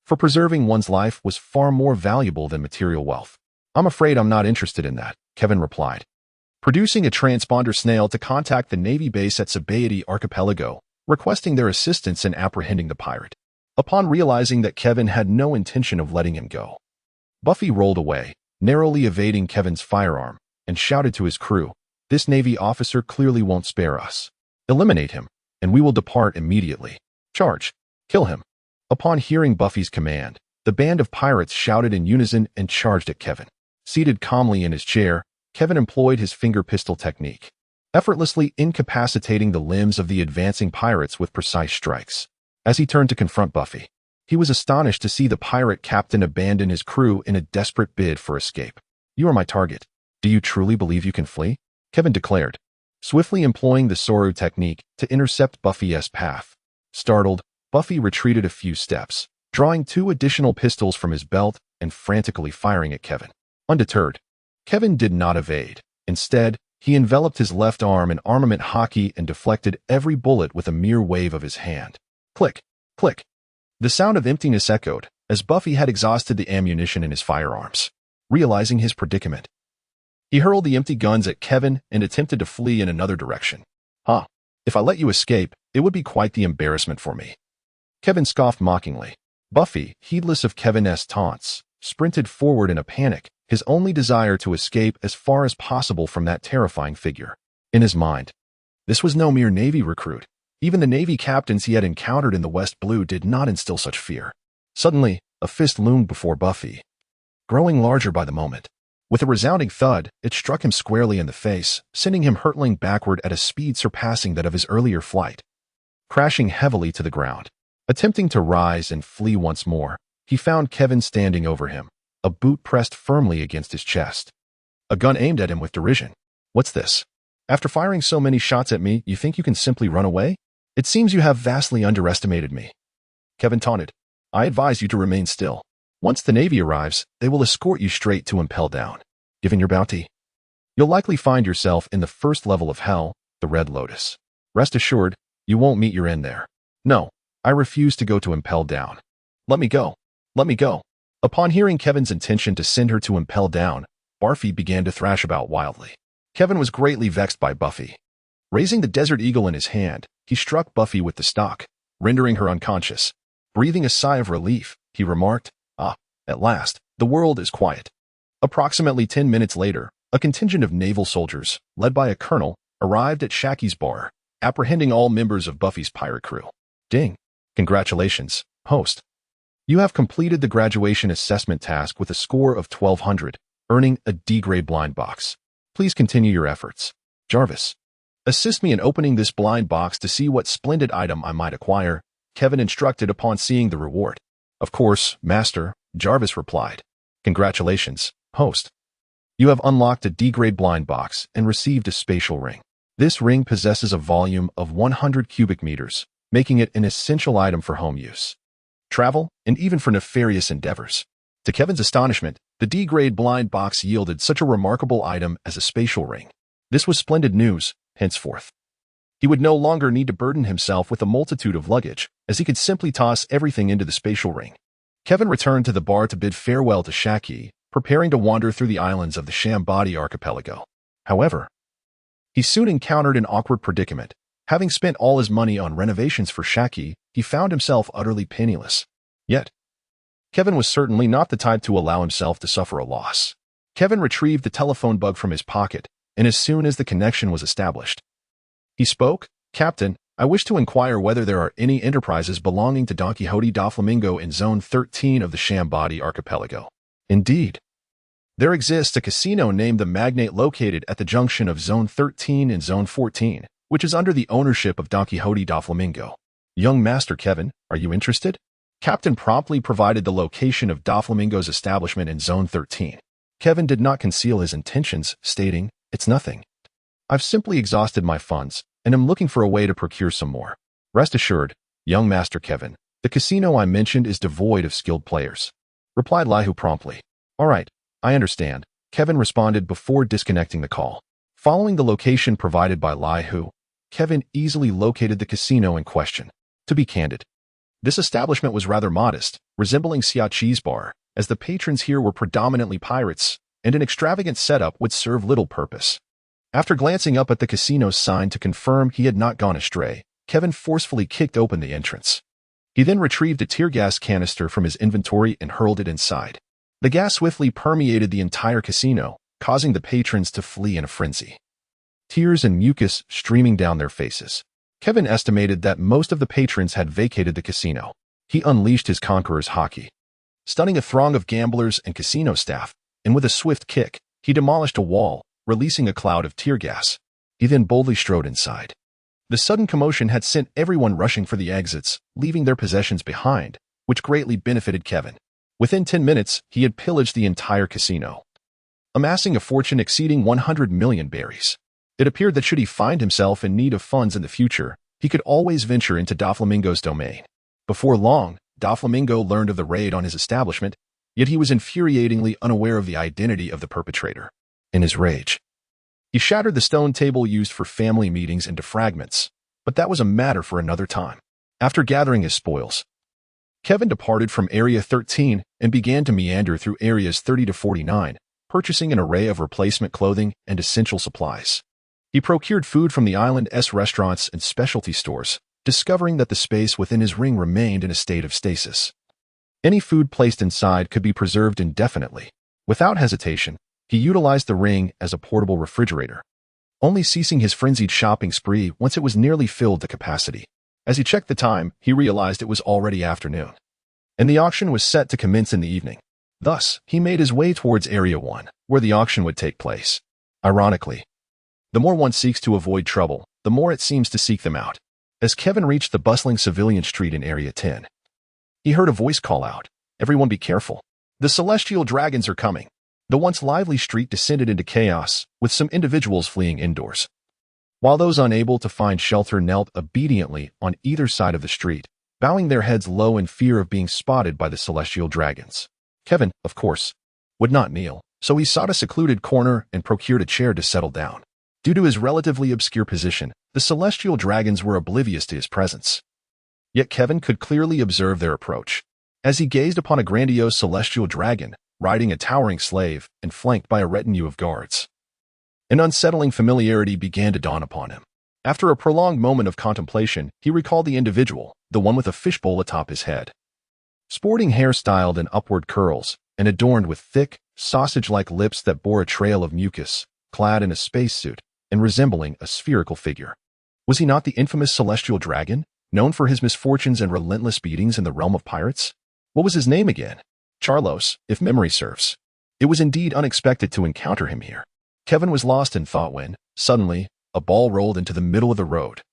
For preserving one's life was far more valuable than material wealth. "I'm afraid I'm not interested in that," Kevin replied, producing a transponder snail to contact the Navy base at Sabaody Archipelago, requesting their assistance in apprehending the pirate. Upon realizing that Kevin had no intention of letting him go, Buffy rolled away, narrowly evading Kevin's firearm, and shouted to his crew, "This Navy officer clearly won't spare us. Eliminate him, and we will depart immediately. Charge! Kill him!" Upon hearing Buffy's command, the band of pirates shouted in unison and charged at Kevin. Seated calmly in his chair, Kevin employed his finger pistol technique, effortlessly incapacitating the limbs of the advancing pirates with precise strikes. As he turned to confront Buffy, he was astonished to see the pirate captain abandon his crew in a desperate bid for escape. "You are my target. Do you truly believe you can flee?" Kevin declared, swiftly employing the Soru technique to intercept Buffy's path. Startled, Buffy retreated a few steps, drawing 2 additional pistols from his belt and frantically firing at Kevin. Undeterred, Kevin did not evade. Instead, he enveloped his left arm in armament hockey and deflected every bullet with a mere wave of his hand. Click, click. The sound of emptiness echoed, as Buffy had exhausted the ammunition in his firearms. Realizing his predicament, he hurled the empty guns at Kevin and attempted to flee in another direction. "Huh, if I let you escape, it would be quite the embarrassment for me." Kevin scoffed mockingly. Buffy, heedless of Kevin's taunts, sprinted forward in a panic, his only desire to escape as far as possible from that terrifying figure. In his mind, this was no mere Navy recruit. Even the Navy captains he had encountered in the West Blue did not instill such fear. Suddenly, a fist loomed before Buffy, growing larger by the moment. With a resounding thud, it struck him squarely in the face, sending him hurtling backward at a speed surpassing that of his earlier flight. Crashing heavily to the ground, attempting to rise and flee once more, he found Kevin standing over him, a boot pressed firmly against his chest, a gun aimed at him with derision. "What's this? After firing so many shots at me, you think you can simply run away? It seems you have vastly underestimated me," Kevin taunted. "I advise you to remain still. Once the Navy arrives, they will escort you straight to Impel Down. Given your bounty, you'll likely find yourself in the first level of hell, the Red Lotus. Rest assured, you won't meet your end there. No, I refuse to go to Impel Down. Let me go. Let me go." Upon hearing Kevin's intention to send her to Impel Down, Buffy began to thrash about wildly. Kevin was greatly vexed by Buffy. Raising the Desert Eagle in his hand, he struck Buffy with the stock, rendering her unconscious. Breathing a sigh of relief, he remarked, "Ah, at last, the world is quiet." Approximately 10 minutes later, a contingent of naval soldiers, led by a colonel, arrived at Shacky's bar, apprehending all members of Buffy's pirate crew. "Ding. Congratulations, host. You have completed the graduation assessment task with a score of 1200, earning a D-grade blind box. Please continue your efforts. Jarvis, assist me in opening this blind box to see what splendid item I might acquire," Kevin instructed upon seeing the reward. "Of course, Master," Jarvis replied. "Congratulations, host. You have unlocked a D-grade blind box and received a spatial ring. This ring possesses a volume of 100 cubic meters, making it an essential item for home use, travel, and even for nefarious endeavors." To Kevin's astonishment, the D-grade blind box yielded such a remarkable item as a spatial ring. This was splendid news. Henceforth, he would no longer need to burden himself with a multitude of luggage, as he could simply toss everything into the spatial ring. Kevin returned to the bar to bid farewell to Shacky, preparing to wander through the islands of the Sabaody Archipelago. However, he soon encountered an awkward predicament. Having spent all his money on renovations for Shaki, he found himself utterly penniless. Yet, Kevin was certainly not the type to allow himself to suffer a loss. Kevin retrieved the telephone bug from his pocket, and as soon as the connection was established, he spoke, "Captain, I wish to inquire whether there are any enterprises belonging to Don Quixote da Flamingo in Zone 13 of the Shambadi Archipelago." "Indeed. There exists a casino named the Magnate located at the junction of Zone 13 and Zone 14, which is under the ownership of Don Quixote da Flamingo. Young Master Kevin, are you interested?" Captain promptly provided the location of Da Flamingo's establishment in Zone 13. Kevin did not conceal his intentions, stating, "It's nothing. I've simply exhausted my funds, and am looking for a way to procure some more. Rest assured, young Master Kevin, the casino I mentioned is devoid of skilled players," replied Lihu promptly. "All right, I understand," Kevin responded before disconnecting the call. Following the location provided by Lihu, Kevin easily located the casino in question. To be candid, this establishment was rather modest, resembling Xia Cheese Bar, as the patrons here were predominantly pirates, and an extravagant setup would serve little purpose. After glancing up at the casino's sign to confirm he had not gone astray, Kevin forcefully kicked open the entrance. He then retrieved a tear gas canister from his inventory and hurled it inside. The gas swiftly permeated the entire casino, causing the patrons to flee in a frenzy. Tears and mucus streaming down their faces. Kevin estimated that most of the patrons had vacated the casino. He unleashed his conqueror's haki, stunning a throng of gamblers and casino staff, and with a swift kick, he demolished a wall, releasing a cloud of tear gas. He then boldly strode inside. The sudden commotion had sent everyone rushing for the exits, leaving their possessions behind, which greatly benefited Kevin. Within 10 minutes, he had pillaged the entire casino, amassing a fortune exceeding 100 million berries. It appeared that should he find himself in need of funds in the future, he could always venture into Doflamingo's domain. Before long, Doflamingo learned of the raid on his establishment, yet he was infuriatingly unaware of the identity of the perpetrator. In his rage, he shattered the stone table used for family meetings into fragments, but that was a matter for another time. After gathering his spoils, Kevin departed from Area 13 and began to meander through Areas 30 to 49, purchasing an array of replacement clothing and essential supplies. He procured food from the island's restaurants and specialty stores, discovering that the space within his ring remained in a state of stasis. Any food placed inside could be preserved indefinitely. Without hesitation, he utilized the ring as a portable refrigerator, only ceasing his frenzied shopping spree once it was nearly filled to capacity. As he checked the time, he realized it was already afternoon, and the auction was set to commence in the evening. Thus, he made his way towards Area 1, where the auction would take place. Ironically, the more one seeks to avoid trouble, the more it seems to seek them out. As Kevin reached the bustling civilian street in Area 10, he heard a voice call out, "Everyone be careful. The celestial dragons are coming." The once lively street descended into chaos, with some individuals fleeing indoors, while those unable to find shelter knelt obediently on either side of the street, bowing their heads low in fear of being spotted by the celestial dragons. Kevin, of course, would not kneel, so he sought a secluded corner and procured a chair to settle down. Due to his relatively obscure position, the celestial dragons were oblivious to his presence. Yet Kevin could clearly observe their approach. As he gazed upon a grandiose celestial dragon, riding a towering slave and flanked by a retinue of guards, an unsettling familiarity began to dawn upon him. After a prolonged moment of contemplation, he recalled the individual, the one with a fishbowl atop his head, sporting hair styled in upward curls and adorned with thick, sausage-like lips that bore a trail of mucus, clad in a spacesuit and resembling a spherical figure. Was he not the infamous celestial dragon, known for his misfortunes and relentless beatings in the realm of pirates? What was his name again? Charlos, if memory serves. It was indeed unexpected to encounter him here. Kevin was lost in thought when, suddenly, a ball rolled into the middle of the road,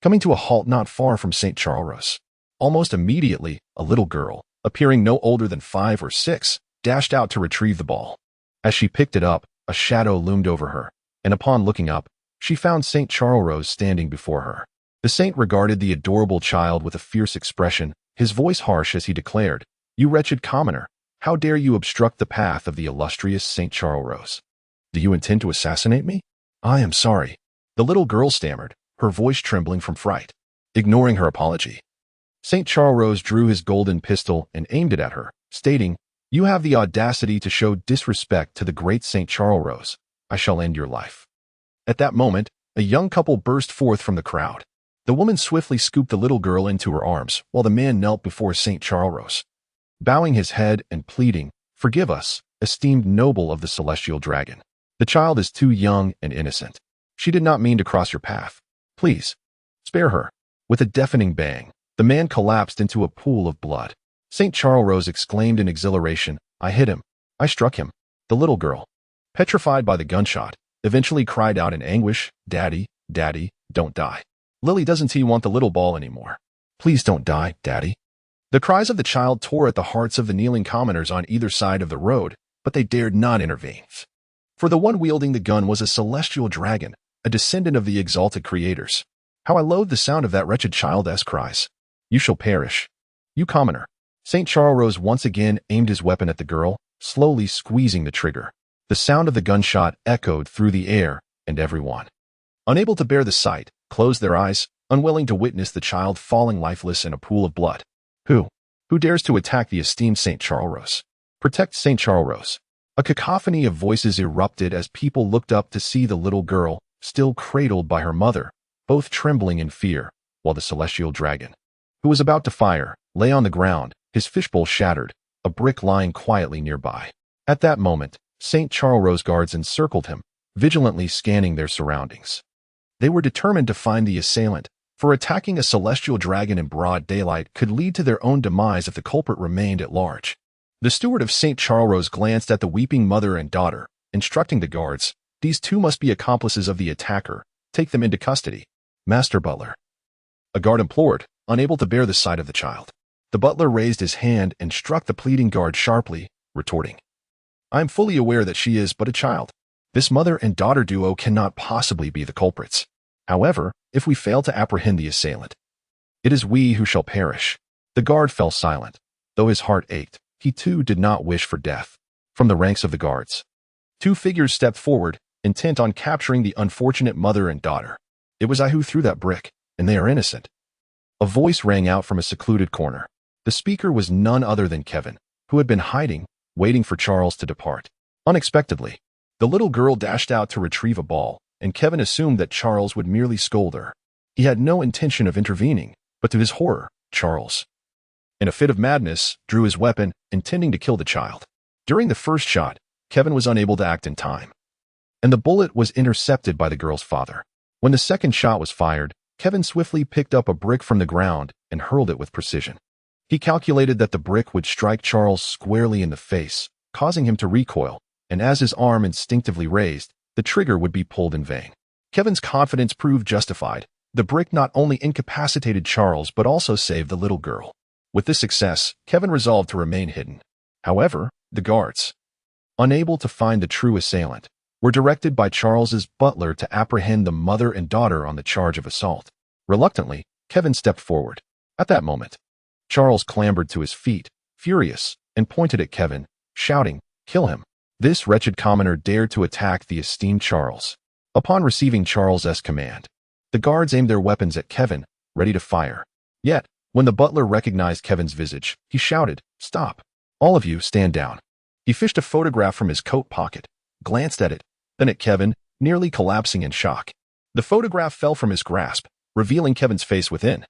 coming to a halt not far from St. Charles. Almost immediately, a little girl, appearing no older than 5 or 6, dashed out to retrieve the ball. As she picked it up, a shadow loomed over her, and upon looking up, she found St. Charles standing before her. The saint regarded the adorable child with a fierce expression, his voice harsh as he declared, "You wretched commoner, how dare you obstruct the path of the illustrious St. Charles? Do you intend to assassinate me?" "I am sorry," the little girl stammered, her voice trembling from fright. Ignoring her apology, St. Charles drew his golden pistol and aimed it at her, stating, "You have the audacity to show disrespect to the great St. Charles. I shall end your life." At that moment, A young couple burst forth from the crowd. The woman swiftly scooped the little girl into her arms, while the man knelt before St. Charles, bowing his head and pleading, "Forgive us, esteemed noble of the celestial dragon. The child is too young and innocent. She did not mean to cross your path. Please, spare her." With a deafening bang, the man collapsed into a pool of blood. St. Charles exclaimed in exhilaration, "I hit him. I struck him." The little girl, petrified by the gunshot, eventually cried out in anguish, "Daddy, Daddy, don't die. Lily doesn't he want the little ball anymore? Please don't die, Daddy." The cries of the child tore at the hearts of the kneeling commoners on either side of the road, but they dared not intervene. For the one wielding the gun was a celestial dragon, a descendant of the exalted creators. How I loathed the sound of that wretched child's cries. "You shall perish, you commoner." St. Charles once again aimed his weapon at the girl, slowly squeezing the trigger. The sound of the gunshot echoed through the air, and everyone, unable to bear the sight, closed their eyes, unwilling to witness the child falling lifeless in a pool of blood. Who dares to attack the esteemed St. Charles? Protect St. Charles. A cacophony of voices erupted as people looked up to see the little girl, still cradled by her mother, both trembling in fear, while the celestial dragon, who was about to fire, lay on the ground, his fishbowl shattered, a brick lying quietly nearby. At that moment, St. Charles' guards encircled him, vigilantly scanning their surroundings. They were determined to find the assailant, for attacking a celestial dragon in broad daylight could lead to their own demise if the culprit remained at large. The steward of St. Charles glanced at the weeping mother and daughter, instructing the guards, "These two must be accomplices of the attacker. Take them into custody." "Master Butler," a guard implored, unable to bear the sight of the child. The butler raised his hand and struck the pleading guard sharply, retorting, "I am fully aware that she is but a child. This mother and daughter duo cannot possibly be the culprits. However, if we fail to apprehend the assailant, it is we who shall perish." The guard fell silent. Though his heart ached, he too did not wish for death. From the ranks of the guards, two figures stepped forward, intent on capturing the unfortunate mother and daughter. "It was I who threw that brick, and they are innocent." A voice rang out from a secluded corner. The speaker was none other than Kevin, who had been hiding, waiting for Charles to depart. Unexpectedly, the little girl dashed out to retrieve a ball, and Kevin assumed that Charles would merely scold her. He had no intention of intervening, but to his horror, Charles, in a fit of madness, drew his weapon, intending to kill the child. During the first shot, Kevin was unable to act in time, and the bullet was intercepted by the girl's father. When the second shot was fired, Kevin swiftly picked up a brick from the ground and hurled it with precision. He calculated that the brick would strike Charles squarely in the face, causing him to recoil, and as his arm instinctively raised, the trigger would be pulled in vain. Kevin's confidence proved justified. The brick not only incapacitated Charles but also saved the little girl. With this success, Kevin resolved to remain hidden. However, the guards, unable to find the true assailant, were directed by Charles's butler to apprehend the mother and daughter on the charge of assault. Reluctantly, Kevin stepped forward. At that moment, Charles clambered to his feet, furious, and pointed at Kevin, shouting, "Kill him." This wretched commoner dared to attack the esteemed Charles. Upon receiving Charles's command, the guards aimed their weapons at Kevin, ready to fire. Yet, when the butler recognized Kevin's visage, he shouted, "Stop. All of you, stand down." He fished a photograph from his coat pocket, glanced at it, then at Kevin, nearly collapsing in shock. The photograph fell from his grasp, revealing Kevin's face within.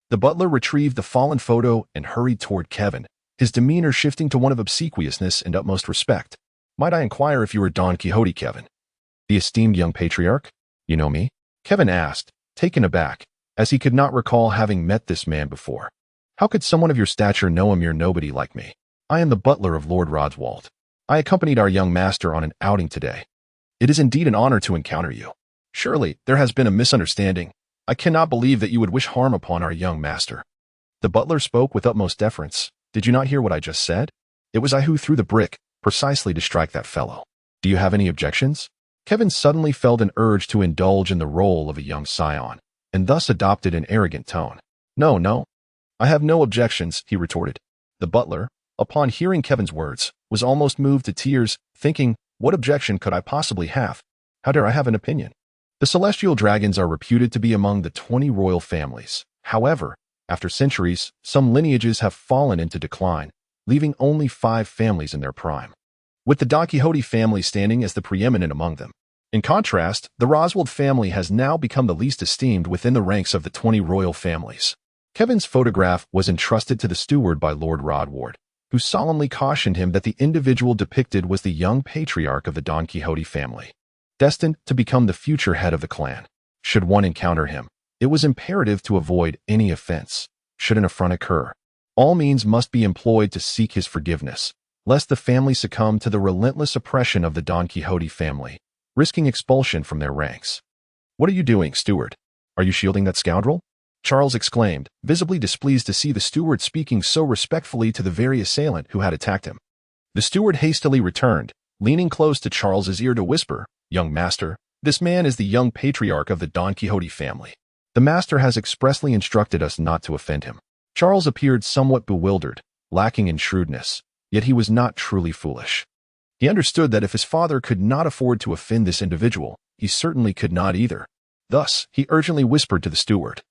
The butler retrieved the fallen photo and hurried toward Kevin, his demeanor shifting to one of obsequiousness and utmost respect. "Might I inquire if you are Don Quixote, Kevin, the esteemed young patriarch? You know me?" Kevin asked, taken aback, as he could not recall having met this man before. "How could someone of your stature know a mere nobody like me? I am the butler of Lord Rodswald. I accompanied our young master on an outing today. It is indeed an honor to encounter you. Surely, there has been a misunderstanding. I cannot believe that you would wish harm upon our young master." The butler spoke with utmost deference. "Did you not hear what I just said? It was I who threw the brick, precisely to strike that fellow. Do you have any objections?" Kevin suddenly felt an urge to indulge in the role of a young scion, and thus adopted an arrogant tone. No, I have no objections," he retorted. The butler, upon hearing Kevin's words, was almost moved to tears, thinking, "What objection could I possibly have? How dare I have an opinion?" The celestial dragons are reputed to be among the 20 royal families. However, after centuries, some lineages have fallen into decline, leaving only 5 families in their prime, with the Don Quixote family standing as the preeminent among them. In contrast, the Roswald family has now become the least esteemed within the ranks of the 20 royal families. Kevin's photograph was entrusted to the steward by Lord Rodward, who solemnly cautioned him that the individual depicted was the young patriarch of the Don Quixote family, destined to become the future head of the clan. Should one encounter him, it was imperative to avoid any offense. Should an affront occur, all means must be employed to seek his forgiveness, lest the family succumb to the relentless oppression of the Don Quixote family, risking expulsion from their ranks. "What are you doing, steward? Are you shielding that scoundrel?" Charles exclaimed, visibly displeased to see the steward speaking so respectfully to the very assailant who had attacked him. The steward hastily returned, leaning close to Charles's ear to whisper, "Young master, this man is the young patriarch of the Don Quixote family. The master has expressly instructed us not to offend him." Charles appeared somewhat bewildered, lacking in shrewdness, yet he was not truly foolish. He understood that if his father could not afford to offend this individual, he certainly could not either. Thus, he urgently whispered to the steward,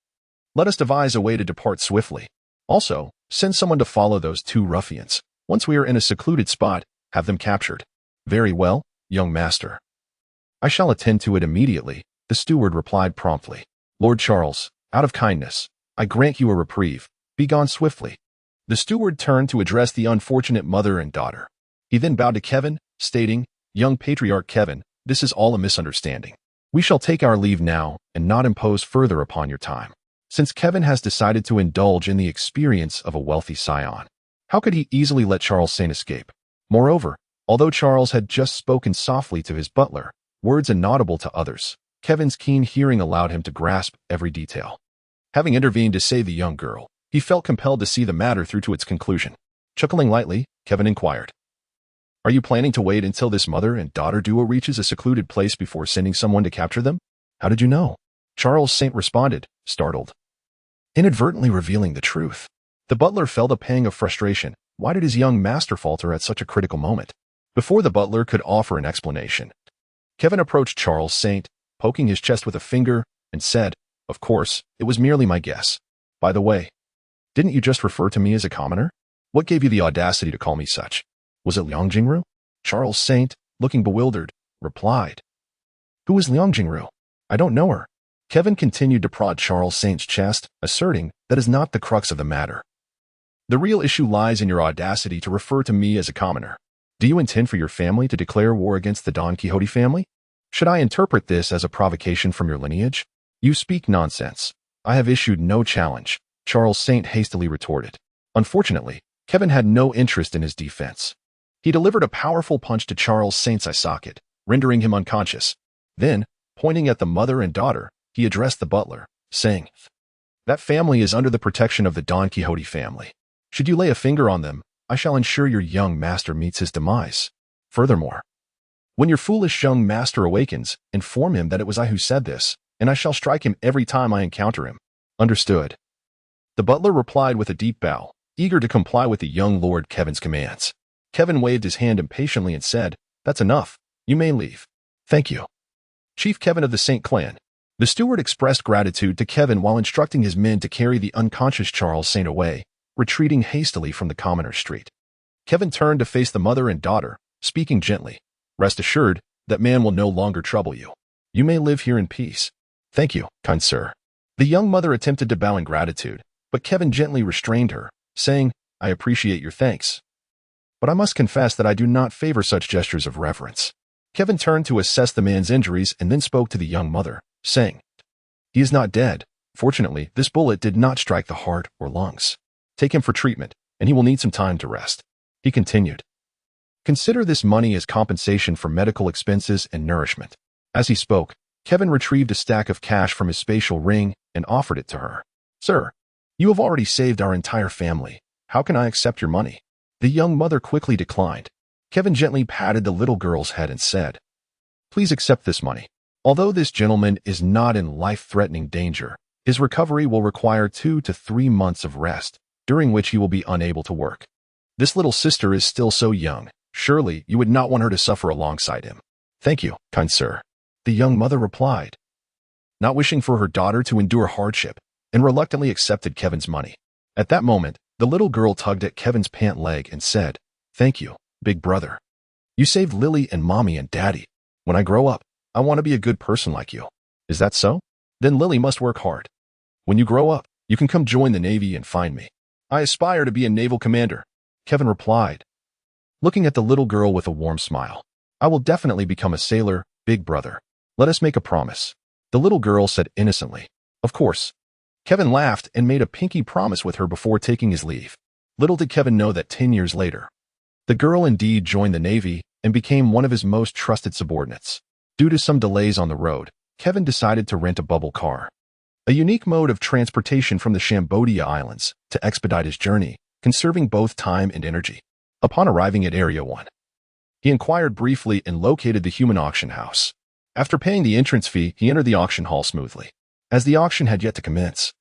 "Let us devise a way to depart swiftly. Also, send someone to follow those two ruffians. Once we are in a secluded spot, have them captured." "Very well, young master. I shall attend to it immediately," the steward replied promptly. "Lord Charles, out of kindness, I grant you a reprieve. Be gone swiftly." The steward turned to address the unfortunate mother and daughter. He then bowed to Kevin, stating, "Young patriarch Kevin, this is all a misunderstanding. We shall take our leave now and not impose further upon your time, since Kevin has decided to indulge in the experience of a wealthy scion. How could he easily let Charles Saint escape?" Moreover, although Charles had just spoken softly to his butler, words inaudible to others, Kevin's keen hearing allowed him to grasp every detail. Having intervened to save the young girl, he felt compelled to see the matter through to its conclusion. Chuckling lightly, Kevin inquired, "Are you planning to wait until this mother and daughter duo reaches a secluded place before sending someone to capture them?" "How did you know?" Charles Saint responded, startled, inadvertently revealing the truth. The butler felt a pang of frustration. Why did his young master falter at such a critical moment? Before the butler could offer an explanation, Kevin approached Charles Saint, poking his chest with a finger, and said, "Of course, it was merely my guess. By the way, didn't you just refer to me as a commoner? What gave you the audacity to call me such? Was it Liang Jingru?" Charles Saint, looking bewildered, replied, "Who is Liang Jingru? I don't know her." Kevin continued to prod Charles Saint's chest, asserting that is not the crux of the matter. "The real issue lies in your audacity to refer to me as a commoner. Do you intend for your family to declare war against the Don Quixote family? Should I interpret this as a provocation from your lineage?" "You speak nonsense. I have issued no challenge," Charles Saint hastily retorted. Unfortunately, Kevin had no interest in his defense. He delivered a powerful punch to Charles Saint's eye socket, rendering him unconscious. Then, pointing at the mother and daughter, he addressed the butler, saying, "That family is under the protection of the Don Quixote family. Should you lay a finger on them, I shall ensure your young master meets his demise. Furthermore, when your foolish young master awakens, inform him that it was I who said this, and I shall strike him every time I encounter him." "Understood." The butler replied with a deep bow, eager to comply with the young Lord Kevin's commands. Kevin waved his hand impatiently and said, "That's enough. You may leave." "Thank you, Chief Kevin of the Saint clan." The steward expressed gratitude to Kevin while instructing his men to carry the unconscious Charles Saint away, retreating hastily from the commoner's street. Kevin turned to face the mother and daughter, speaking gently, "Rest assured, that man will no longer trouble you. You may live here in peace." "Thank you, kind sir." The young mother attempted to bow in gratitude, but Kevin gently restrained her, saying, "I appreciate your thanks, but I must confess that I do not favor such gestures of reverence." Kevin turned to assess the man's injuries and then spoke to the young mother, saying, "He is not dead. Fortunately, this bullet did not strike the heart or lungs. Take him for treatment, and he will need some time to rest." He continued, "Consider this money as compensation for medical expenses and nourishment." As he spoke, Kevin retrieved a stack of cash from his spatial ring and offered it to her. "Sir, you have already saved our entire family. How can I accept your money?" The young mother quickly declined. Kevin gently patted the little girl's head and said, "Please accept this money. Although this gentleman is not in life-threatening danger, his recovery will require 2 to 3 months of rest, during which he will be unable to work. This little sister is still so young. Surely you would not want her to suffer alongside him." "Thank you, kind sir," the young mother replied, not wishing for her daughter to endure hardship, and reluctantly accepted Kevin's money. At that moment, the little girl tugged at Kevin's pant leg and said, "Thank you, big brother. You saved Lily and mommy and daddy. When I grow up, I want to be a good person like you. Is that so? Then Lily must work hard. When you grow up, you can come join the Navy and find me. I aspire to be a naval commander, Kevin replied, looking at the little girl with a warm smile. I will definitely become a sailor, big brother. Let us make a promise. The little girl said innocently. Of course. Kevin laughed and made a pinky promise with her before taking his leave. Little did Kevin know that 10 years later, the girl indeed joined the Navy and became one of his most trusted subordinates. Due to some delays on the road, Kevin decided to rent a bubble car, a unique mode of transportation from the Cambodia Islands, to expedite his journey, conserving both time and energy. Upon arriving at Area 1, he inquired briefly and located the human auction house. After paying the entrance fee, he entered the auction hall smoothly. As the auction had yet to commence,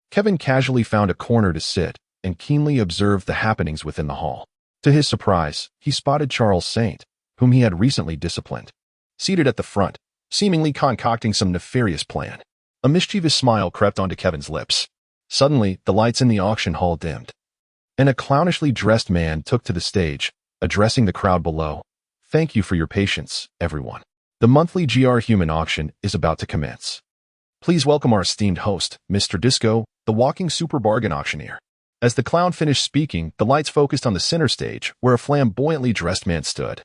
Kevin casually found a corner to sit and keenly observed the happenings within the hall. To his surprise, he spotted Charles Saint, whom he had recently disciplined, seated at the front, seemingly concocting some nefarious plan. A mischievous smile crept onto Kevin's lips. Suddenly, the lights in the auction hall dimmed, and a clownishly dressed man took to the stage, addressing the crowd below. Thank you for your patience, everyone. The monthly GR Human Auction is about to commence. Please welcome our esteemed host, Mr. Disco, the walking super bargain auctioneer. As the clown finished speaking, the lights focused on the center stage, where a flamboyantly dressed man stood,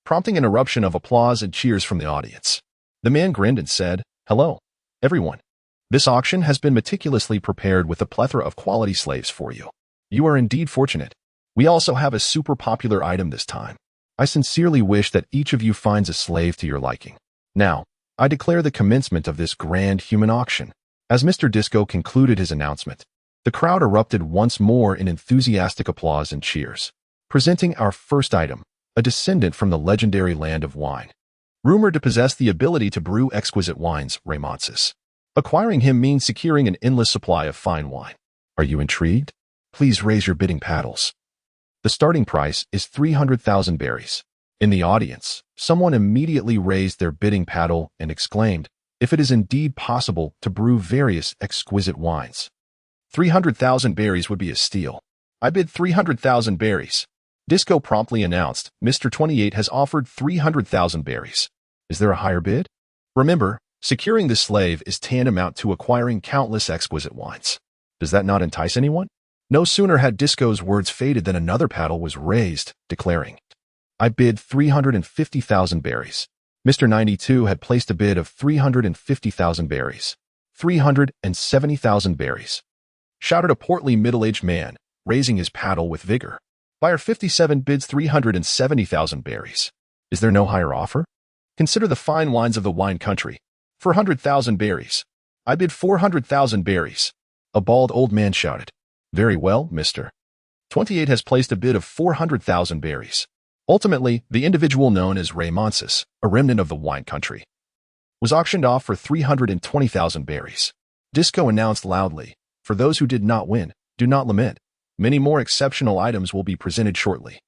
prompting an eruption of applause and cheers from the audience. The man grinned and said, Hello, everyone. This auction has been meticulously prepared with a plethora of quality slaves for you. You are indeed fortunate. We also have a super popular item this time. I sincerely wish that each of you finds a slave to your liking. Now, I declare the commencement of this grand human auction. As Mr. Disco concluded his announcement, the crowd erupted once more in enthusiastic applause and cheers. Presenting our first item, a descendant from the legendary land of wine, rumored to possess the ability to brew exquisite wines, Raymonsis. Acquiring him means securing an endless supply of fine wine. Are you intrigued? Please raise your bidding paddles. The starting price is 300,000 berries. In the audience, someone immediately raised their bidding paddle and exclaimed, if it is indeed possible to brew various exquisite wines, 300,000 berries would be a steal. I bid 300,000 berries. Disco promptly announced, Mr. 28 has offered 300,000 berries. Is there a higher bid? Remember, securing the slave is tantamount to acquiring countless exquisite wines. Does that not entice anyone? No sooner had Disco's words faded than another paddle was raised, declaring, I bid 350,000 berries. Mr. 92 had placed a bid of 350,000 berries. 370,000 berries, shouted a portly middle-aged man, raising his paddle with vigor. Buyer 57 bids 370,000 berries. Is there no higher offer? Consider the fine wines of the wine country. 400,000 berries. I bid 400,000 berries. A bald old man shouted. Very well, Mr. 28 has placed a bid of 400,000 berries. Ultimately, the individual known as Raymonsis, a remnant of the wine country, was auctioned off for 320,000 berries. Disco announced loudly, for those who did not win, do not lament. Many more exceptional items will be presented shortly,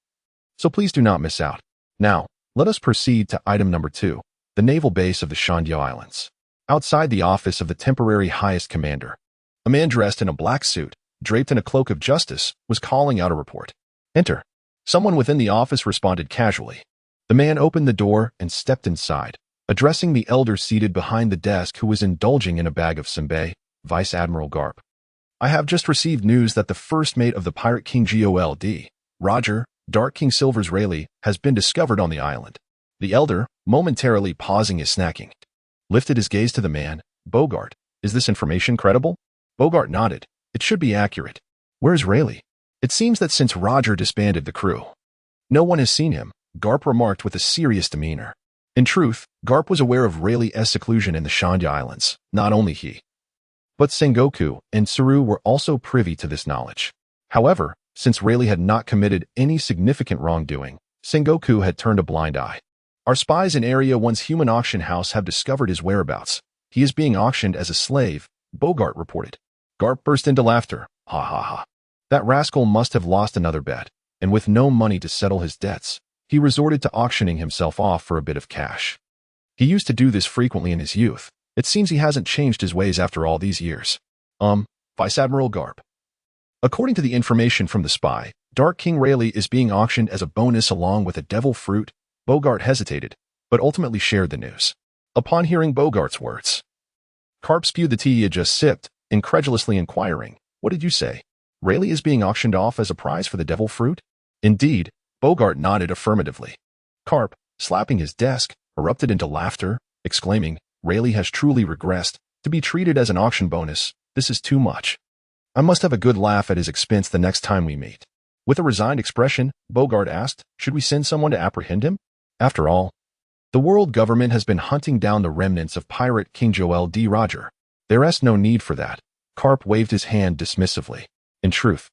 so please do not miss out. Now, let us proceed to item number 2, the naval base of the Shandyo Islands. Outside the office of the temporary highest commander, a man dressed in a black suit, draped in a cloak of justice, was calling out a report. Enter. Someone within the office responded casually. The man opened the door and stepped inside, addressing the elder seated behind the desk who was indulging in a bag of senbei, Vice Admiral Garp. I have just received news that the first mate of the Pirate King Gold, Roger, Dark King Silver's Rayleigh, has been discovered on the island. The elder, momentarily pausing his snacking, lifted his gaze to the man. Bogart, is this information credible? Bogart nodded. It should be accurate. Where's Rayleigh? It seems that since Roger disbanded the crew, no one has seen him, Garp remarked with a serious demeanor. In truth, Garp was aware of Rayleigh's seclusion in the Shandyo Islands. Not only he, but Sengoku and Saru were also privy to this knowledge. However, since Rayleigh had not committed any significant wrongdoing, Sengoku had turned a blind eye. Our spies in Area 1's human auction house have discovered his whereabouts. He is being auctioned as a slave, Bogart reported. Garp burst into laughter. Ha ha ha. That rascal must have lost another bet, and with no money to settle his debts, he resorted to auctioning himself off for a bit of cash. He used to do this frequently in his youth. It seems he hasn't changed his ways after all these years. Vice Admiral Garp. According to the information from the spy, Dark King Rayleigh is being auctioned as a bonus along with a devil fruit. Bogart hesitated, but ultimately shared the news. upon hearing Bogart's words. Garp spewed the tea he had just sipped, incredulously inquiring, "What did you say? Rayleigh is being auctioned off as a prize for the devil fruit?" "Indeed," Bogart nodded affirmatively. Garp, slapping his desk, erupted into laughter, exclaiming, "Rayleigh has truly regressed. To be treated as an auction bonus, this is too much. I must have a good laugh at his expense the next time we meet." With a resigned expression, Bogart asked, "Should we send someone to apprehend him? After all, the world government has been hunting down the remnants of pirate King Joel D. Roger. There's no need for that." Garp waved his hand dismissively. In truth,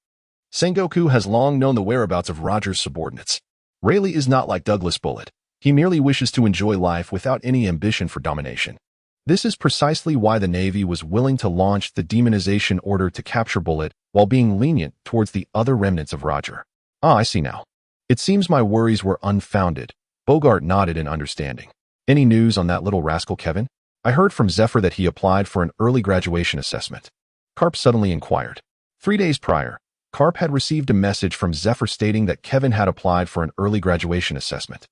Sengoku has long known the whereabouts of Roger's subordinates. Rayleigh is not like Douglas Bullet. He merely wishes to enjoy life without any ambition for domination. This is precisely why the Navy was willing to launch the demonization order to capture Bullet while being lenient towards the other remnants of Roger. "Ah, I see now. It seems my worries were unfounded." Bogart nodded in understanding. "Any news on that little rascal Kevin? I heard from Zephyr that he applied for an early graduation assessment." Garp suddenly inquired. 3 days prior, Garp had received a message from Zephyr stating that Kevin had applied for an early graduation assessment,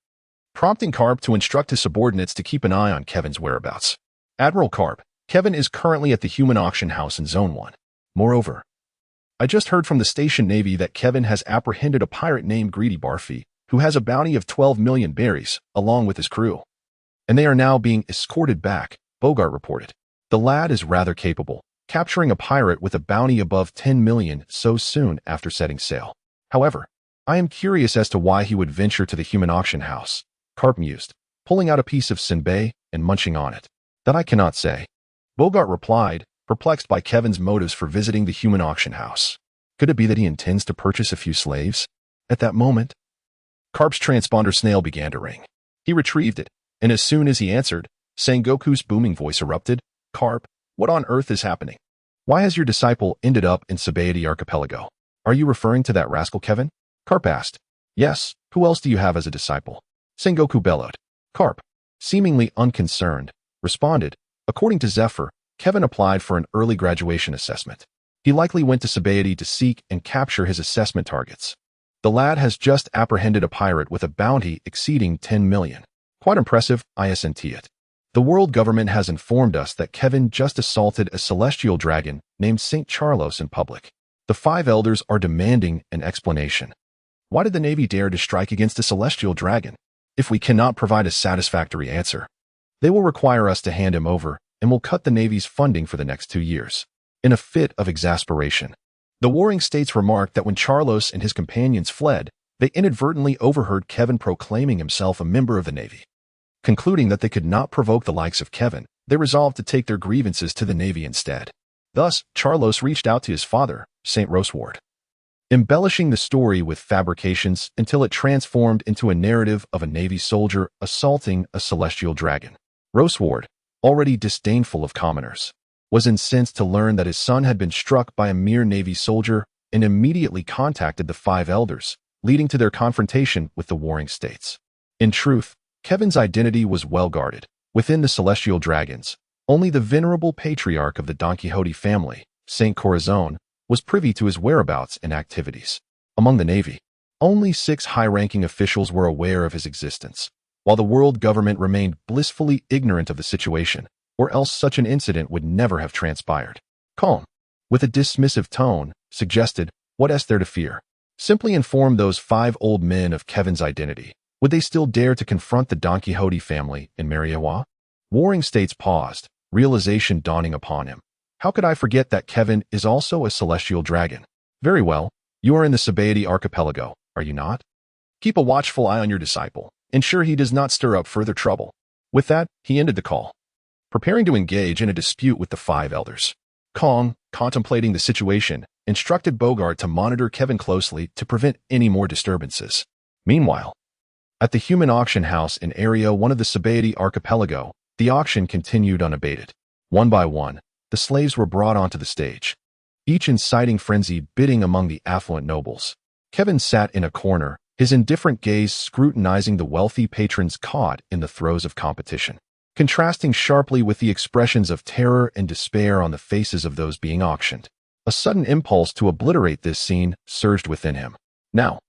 prompting Garp to instruct his subordinates to keep an eye on Kevin's whereabouts. "Admiral Garp, Kevin is currently at the human auction house in Zone 1. Moreover, I just heard from the station Navy that Kevin has apprehended a pirate named Greedy Barfy, who has a bounty of 12 million berries, along with his crew. And they are now being escorted back," Bogart reported. "The lad is rather capable, capturing a pirate with a bounty above 10 million so soon after setting sail. However, I am curious as to why he would venture to the human auction house," Garp mused, pulling out a piece of senbei and munching on it. "That I cannot say," Bogart replied, perplexed by Kevin's motives for visiting the human auction house. Could it be that he intends to purchase a few slaves? At that moment, Garp's transponder snail began to ring. He retrieved it, and as soon as he answered, Sengoku's booming voice erupted. "Garp, what on earth is happening? Why has your disciple ended up in Sabaody Archipelago? Are you referring to that rascal Kevin?" Garp asked. "Yes, who else do you have as a disciple?" Sengoku bellowed. Garp, seemingly unconcerned, responded, "According to Zephyr, Kevin applied for an early graduation assessment. He likely went to Sabaody to seek and capture his assessment targets. The lad has just apprehended a pirate with a bounty exceeding 10 million. Quite impressive, isn't it? The world government has informed us that Kevin just assaulted a celestial dragon named St. Charlos in public. The 5 elders are demanding an explanation. Why did the Navy dare to strike against a celestial dragon? If we cannot provide a satisfactory answer, they will require us to hand him over and will cut the Navy's funding for the next 2 years." In a fit of exasperation, the warring states remarked that when Charlos and his companions fled, they inadvertently overheard Kevin proclaiming himself a member of the Navy. Concluding that they could not provoke the likes of Kevin, they resolved to take their grievances to the Navy instead. Thus, Charlos reached out to his father, St. Rosward, embellishing the story with fabrications until it transformed into a narrative of a Navy soldier assaulting a celestial dragon. Rosward, already disdainful of commoners, was incensed to learn that his son had been struck by a mere Navy soldier and immediately contacted the 5 elders, leading to their confrontation with the warring states. In truth, Kevin's identity was well guarded. Within the celestial dragons, only the venerable patriarch of the Don Quixote family, Saint Corazon, was privy to his whereabouts and activities. Among the Navy, only 6 high-ranking officials were aware of his existence, while the world government remained blissfully ignorant of the situation, or else such an incident would never have transpired. Calm, with a dismissive tone, suggested, "What is there to fear? Simply inform those 5 old men of Kevin's identity. Would they still dare to confront the Don Quixote family in Mariawa?" Warring states paused, realization dawning upon him. "How could I forget that Kevin is also a celestial dragon? Very well, you are in the Sabaody Archipelago, are you not? Keep a watchful eye on your disciple. Ensure he does not stir up further trouble." With that, he ended the call, preparing to engage in a dispute with the 5 elders. Kong, contemplating the situation, instructed Bogart to monitor Kevin closely to prevent any more disturbances. Meanwhile, at the human auction house in Area 1 of the Sabaody Archipelago, the auction continued unabated. One by one, the slaves were brought onto the stage, each inciting frenzied bidding among the affluent nobles. Kevin sat in a corner, his indifferent gaze scrutinizing the wealthy patrons caught in the throes of competition, contrasting sharply with the expressions of terror and despair on the faces of those being auctioned. A sudden impulse to obliterate this scene surged within him. "Now,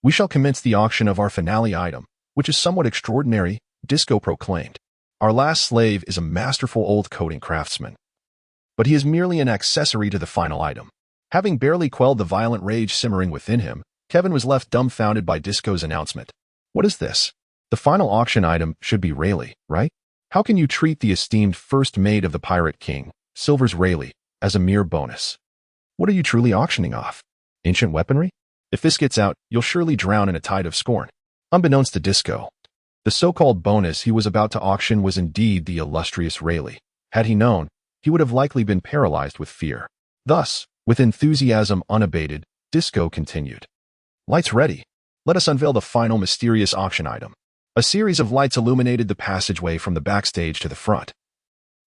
we shall commence the auction of our finale item, which is somewhat extraordinary," Disco proclaimed. Our last slave is a masterful old coding craftsman, but he is merely an accessory to the final item. Having barely quelled the violent rage simmering within him, Kevin was left dumbfounded by Disco's announcement. What is this? The final auction item should be Rayleigh, right? How can you treat the esteemed first mate of the Pirate King, Silver's Rayleigh, as a mere bonus? What are you truly auctioning off? Ancient weaponry? If this gets out, you'll surely drown in a tide of scorn. Unbeknownst to Disco, the so-called bonus he was about to auction was indeed the illustrious Rayleigh. Had he known, he would have likely been paralyzed with fear. Thus, with enthusiasm unabated, Disco continued. Lights ready. Let us unveil the final mysterious auction item. A series of lights illuminated the passageway from the backstage to the front.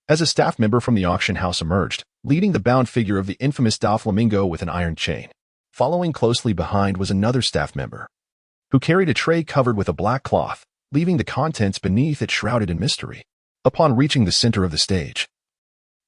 As a staff member from the auction house emerged, leading the bound figure of the infamous Doflamingo with an iron chain. Following closely behind was another staff member, who carried a tray covered with a black cloth, leaving the contents beneath it shrouded in mystery. Upon reaching the center of the stage,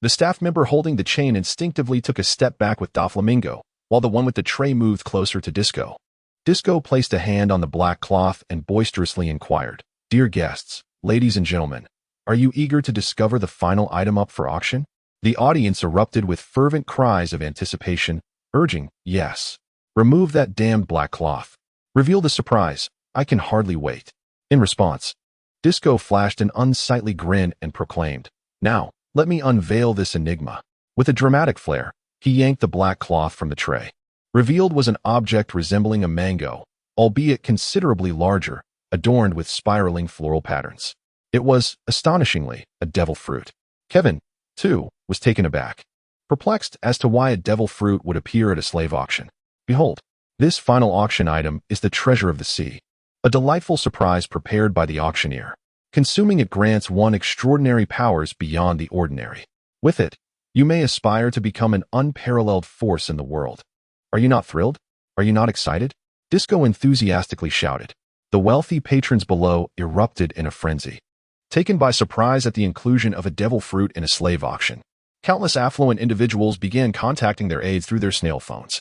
the staff member holding the chain instinctively took a step back with Doflamingo, while the one with the tray moved closer to Disco. Disco placed a hand on the black cloth and boisterously inquired, "Dear guests, ladies and gentlemen, are you eager to discover the final item up for auction?" The audience erupted with fervent cries of anticipation, urging, "Yes. Remove that damned black cloth. Reveal the surprise. I can hardly wait." In response, Disco flashed an unsightly grin and proclaimed, "Now, let me unveil this enigma." With a dramatic flair, he yanked the black cloth from the tray. Revealed was an object resembling a mango, albeit considerably larger, adorned with spiraling floral patterns. It was, astonishingly, a devil fruit. Kevin, too, was taken aback, perplexed as to why a devil fruit would appear at a slave auction. Behold, this final auction item is the treasure of the sea, a delightful surprise prepared by the auctioneer. Consuming it grants one extraordinary powers beyond the ordinary. With it, you may aspire to become an unparalleled force in the world. Are you not thrilled? Are you not excited? Disco enthusiastically shouted. The wealthy patrons below erupted in a frenzy. Taken by surprise at the inclusion of a devil fruit in a slave auction, countless affluent individuals began contacting their aides through their snail phones,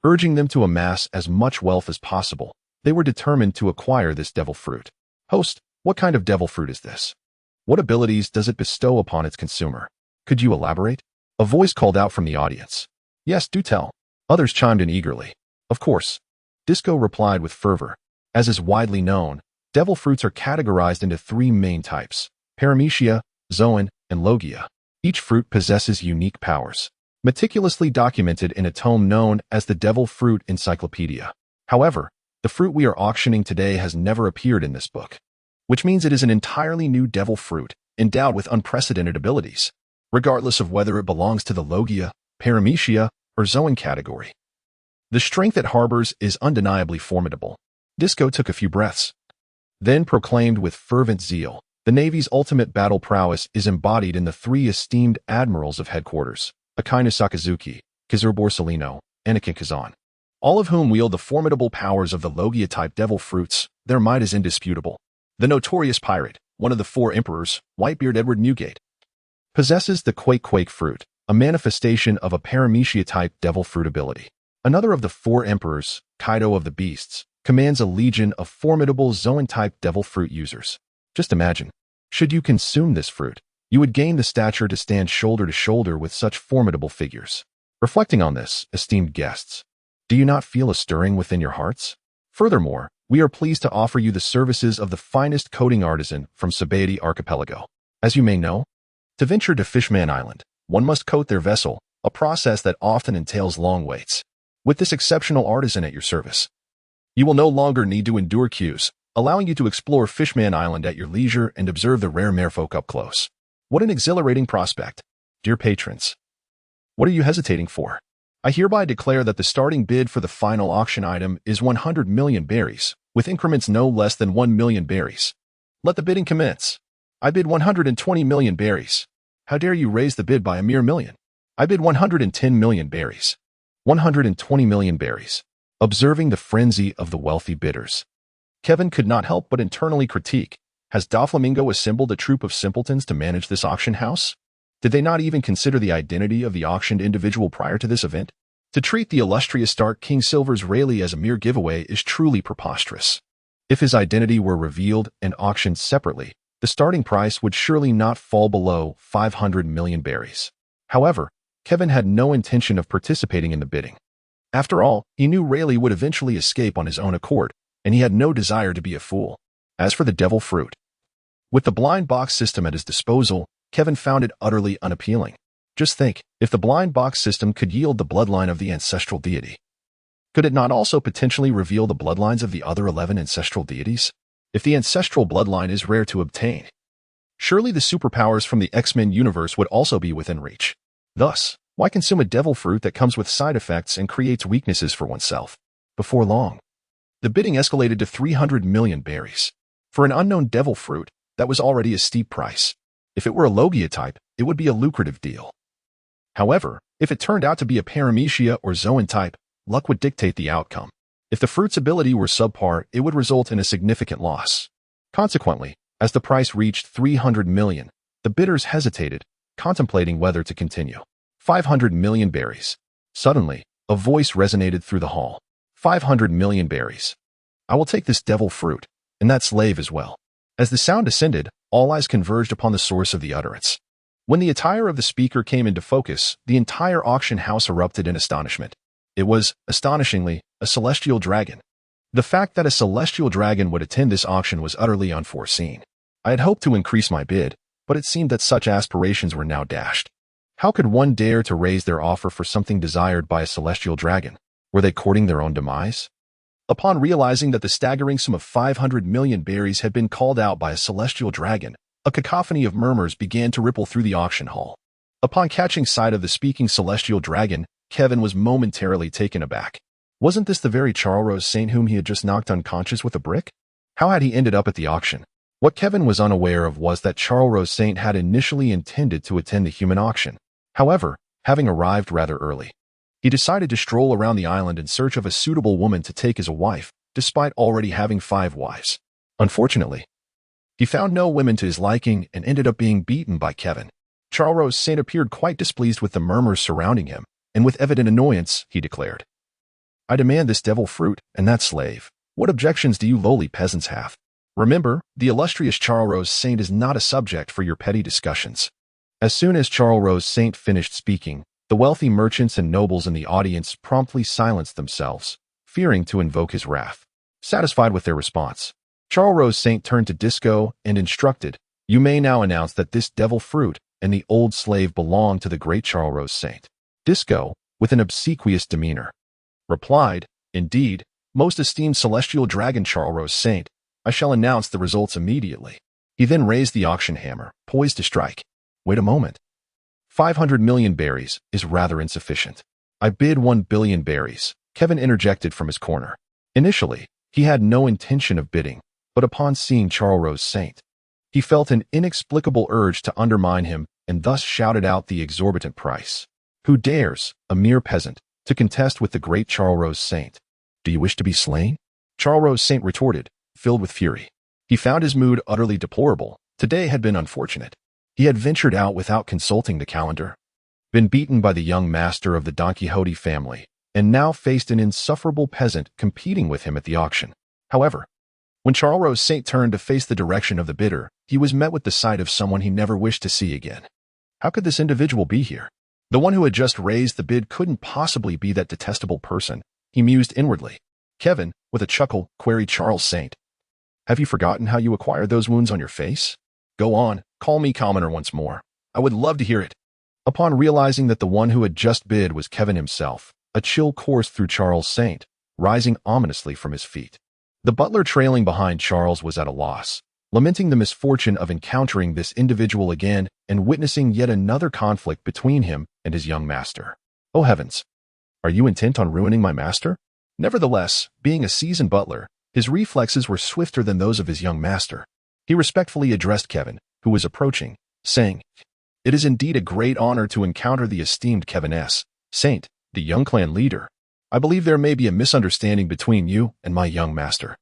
urging them to amass as much wealth as possible. They were determined to acquire this devil fruit. Host, what kind of devil fruit is this? What abilities does it bestow upon its consumer? Could you elaborate? A voice called out from the audience. Yes, do tell. Others chimed in eagerly. Of course. Disco replied with fervor. As is widely known, devil fruits are categorized into three main types: Paramecia, Zoan, and Logia. Each fruit possesses unique powers, meticulously documented in a tome known as the Devil Fruit Encyclopedia. However, the fruit we are auctioning today has never appeared in this book, which means it is an entirely new devil fruit, endowed with unprecedented abilities, regardless of whether it belongs to the Logia, Paramecia, or Zoan category. The strength it harbors is undeniably formidable. Disco took a few breaths, then proclaimed with fervent zeal, the Navy's ultimate battle prowess is embodied in the three esteemed admirals of headquarters, Akainu Sakazuki, Kizaru Borsellino, and Anakin Kazan, all of whom wield the formidable powers of the Logia-type devil fruits. Their might is indisputable. The notorious pirate, one of the four emperors, Whitebeard Edward Newgate, possesses the Quake fruit, a manifestation of a Paramecia-type devil fruit ability. Another of the four emperors, Kaido of the Beasts, commands a legion of formidable Zoan-type devil fruit users. Just imagine, should you consume this fruit, you would gain the stature to stand shoulder to shoulder with such formidable figures. Reflecting on this, esteemed guests, do you not feel a stirring within your hearts? Furthermore, we are pleased to offer you the services of the finest coding artisan from Sabaody Archipelago. As you may know, to venture to Fishman Island, one must coat their vessel, a process that often entails long waits. With this exceptional artisan at your service, you will no longer need to endure queues, allowing you to explore Fishman Island at your leisure and observe the rare merfolk up close. What an exhilarating prospect. Dear patrons, what are you hesitating for? I hereby declare that the starting bid for the final auction item is 100 million berries, with increments no less than 1 million berries. Let the bidding commence. I bid 120 million berries. How dare you raise the bid by a mere million? I bid 110 million berries. 120 million berries. Observing the frenzy of the wealthy bidders, Kevin could not help but internally critique. Has Doflamingo assembled a troop of simpletons to manage this auction house? Did they not even consider the identity of the auctioned individual prior to this event? To treat the illustrious Stark King Silver's Rayleigh as a mere giveaway is truly preposterous. If his identity were revealed and auctioned separately, The starting price would surely not fall below 500 million berries. However, Kevin had no intention of participating in the bidding. After all, he knew Rayleigh would eventually escape on his own accord, and he had no desire to be a fool. As for the devil fruit, with the blind box system at his disposal, Kevin found it utterly unappealing. Just think, if the blind box system could yield the bloodline of the ancestral deity, could it not also potentially reveal the bloodlines of the other 11 ancestral deities? If the ancestral bloodline is rare to obtain, surely the superpowers from the X-Men universe would also be within reach. Thus, why consume a devil fruit that comes with side effects and creates weaknesses for oneself? Before long, the bidding escalated to 300 million berries. For an unknown devil fruit, that was already a steep price. If it were a Logia type, it would be a lucrative deal. However, if it turned out to be a Paramecia or Zoan type, luck would dictate the outcome. If the fruit's ability were subpar, it would result in a significant loss. Consequently, as the price reached 300 million, the bidders hesitated, contemplating whether to continue. 500 million berries. Suddenly, a voice resonated through the hall. 500 million berries. I will take this devil fruit, and that slave as well. As the sound descended, all eyes converged upon the source of the utterance. When the attire of the speaker came into focus, the entire auction house erupted in astonishment. It was, astonishingly, a celestial dragon. The fact that a celestial dragon would attend this auction was utterly unforeseen. I had hoped to increase my bid, but it seemed that such aspirations were now dashed. How could one dare to raise their offer for something desired by a celestial dragon? Were they courting their own demise? Upon realizing that the staggering sum of 500 million berries had been called out by a celestial dragon, a cacophony of murmurs began to ripple through the auction hall. Upon catching sight of the speaking celestial dragon, Kevin was momentarily taken aback. Wasn't this the very Charles Saint whom he had just knocked unconscious with a brick? How had he ended up at the auction? What Kevin was unaware of was that Charles Saint had initially intended to attend the human auction. However, having arrived rather early, he decided to stroll around the island in search of a suitable woman to take as a wife, despite already having 5 wives. Unfortunately, he found no women to his liking and ended up being beaten by Kevin. Charles Saint appeared quite displeased with the murmurs surrounding him, and with evident annoyance, he declared, I demand this devil fruit and that slave. What objections do you lowly peasants have? Remember, the illustrious Charles Saint is not a subject for your petty discussions. As soon as Charles Saint finished speaking, the wealthy merchants and nobles in the audience promptly silenced themselves, fearing to invoke his wrath. Satisfied with their response, Charles Saint turned to Disco and instructed, You may now announce that this devil fruit and the old slave belong to the great Charles Saint. Disco, with an obsequious demeanor, replied, Indeed, most esteemed celestial dragon Charles Saint, I shall announce the results immediately. He then raised the auction hammer, poised to strike. Wait a moment. 500 million berries is rather insufficient. I bid 1 billion berries, Kevin interjected from his corner. Initially, he had no intention of bidding, but upon seeing Charles Saint, he felt an inexplicable urge to undermine him and thus shouted out the exorbitant price. Who dares, a mere peasant, to contest with the great Charles Saint? Do you wish to be slain? Charles Saint retorted, filled with fury. He found his mood utterly deplorable. Today had been unfortunate. He had ventured out without consulting the calendar, been beaten by the young master of the Don Quixote family, and now faced an insufferable peasant competing with him at the auction. However, when Charles Saint turned to face the direction of the bidder, he was met with the sight of someone he never wished to see again. How could this individual be here? The one who had just raised the bid couldn't possibly be that detestable person, he mused inwardly. Kevin, with a chuckle, queried Charles Saint, Have you forgotten how you acquired those wounds on your face? Go on, call me commoner once more. I would love to hear it. Upon realizing that the one who had just bid was Kevin himself, a chill coursed through Charles Saint, rising ominously from his feet. The butler trailing behind Charles was at a loss, lamenting the misfortune of encountering this individual again and witnessing yet another conflict between him and his young master. Oh heavens! Are you intent on ruining my master? Nevertheless, being a seasoned butler, his reflexes were swifter than those of his young master. He respectfully addressed Kevin, who was approaching, saying, It is indeed a great honor to encounter the esteemed Kevin S. Saint, the young clan leader. I believe there may be a misunderstanding between you and my young master.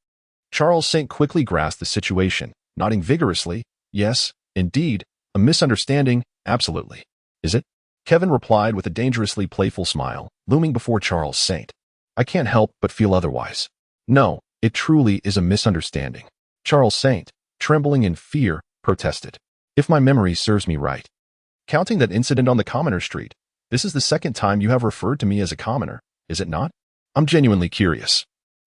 Charles Saint quickly grasped the situation, nodding vigorously, Yes, indeed, a misunderstanding, absolutely. Is it? Kevin replied with a dangerously playful smile, looming before Charles Saint. I can't help but feel otherwise. No, it truly is a misunderstanding. Charles Saint, trembling in fear, protested. If my memory serves me right. Counting that incident on the commoner street, this is the second time you have referred to me as a commoner, is it not? I'm genuinely curious.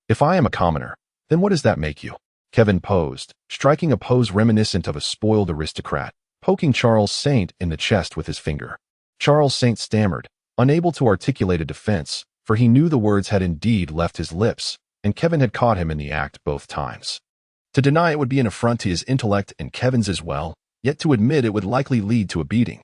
If I am a commoner, then what does that make you? Kevin posed, striking a pose reminiscent of a spoiled aristocrat, poking Charles Saint in the chest with his finger. Charles Saint stammered, unable to articulate a defense, for he knew the words had indeed left his lips, and Kevin had caught him in the act both times. To deny it would be an affront to his intellect and Kevin's as well, yet to admit it would likely lead to a beating.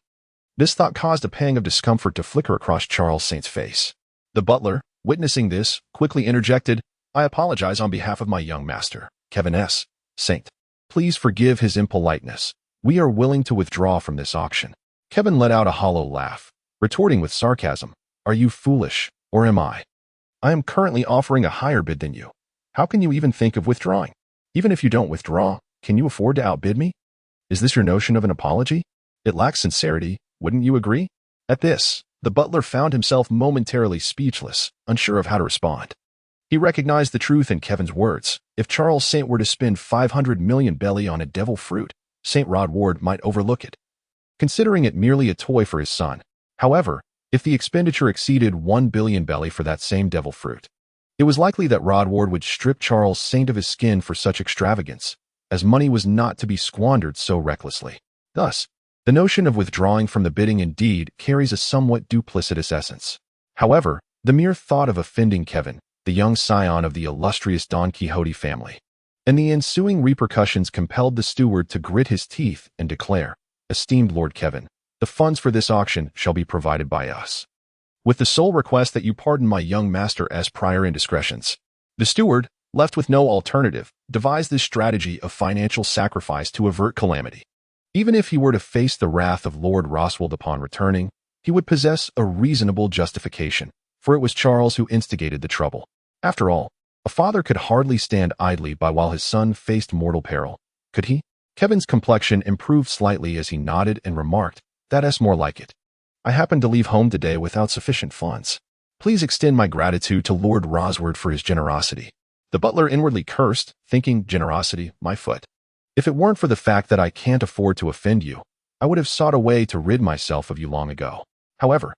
This thought caused a pang of discomfort to flicker across Charles Saint's face. The butler, witnessing this, quickly interjected, I apologize on behalf of my young master, Kevin S. Saint. Please forgive his impoliteness. We are willing to withdraw from this auction. Kevin let out a hollow laugh, retorting with sarcasm, Are you foolish, or am I? I am currently offering a higher bid than you. How can you even think of withdrawing? Even if you don't withdraw, can you afford to outbid me? Is this your notion of an apology? It lacks sincerity, wouldn't you agree? At this, the butler found himself momentarily speechless, unsure of how to respond. He recognized the truth in Kevin's words. If Charles Saint were to spend 500 million belly on a devil fruit, Saint Rodward might overlook it, considering it merely a toy for his son. However, if the expenditure exceeded 1 billion belly for that same devil fruit, it was likely that Rodward would strip Charles Saint of his skin for such extravagance, as money was not to be squandered so recklessly. Thus, the notion of withdrawing from the bidding indeed carries a somewhat duplicitous essence. However, the mere thought of offending Kevin, the young scion of the illustrious Don Quixote family, and the ensuing repercussions compelled the steward to grit his teeth and declare, Esteemed Lord Kevin, the funds for this auction shall be provided by us, with the sole request that you pardon my young master's prior indiscretions. The steward, left with no alternative, devised this strategy of financial sacrifice to avert calamity. Even if he were to face the wrath of Lord Roswald upon returning, he would possess a reasonable justification, for it was Charles who instigated the trouble. After all, a father could hardly stand idly by while his son faced mortal peril, could he? Kevin's complexion improved slightly as he nodded and remarked, That's more like it. I happened to leave home today without sufficient funds. Please extend my gratitude to Lord Rosward for his generosity. The butler inwardly cursed, thinking, Generosity, my foot. If it weren't for the fact that I can't afford to offend you, I would have sought a way to rid myself of you long ago. However,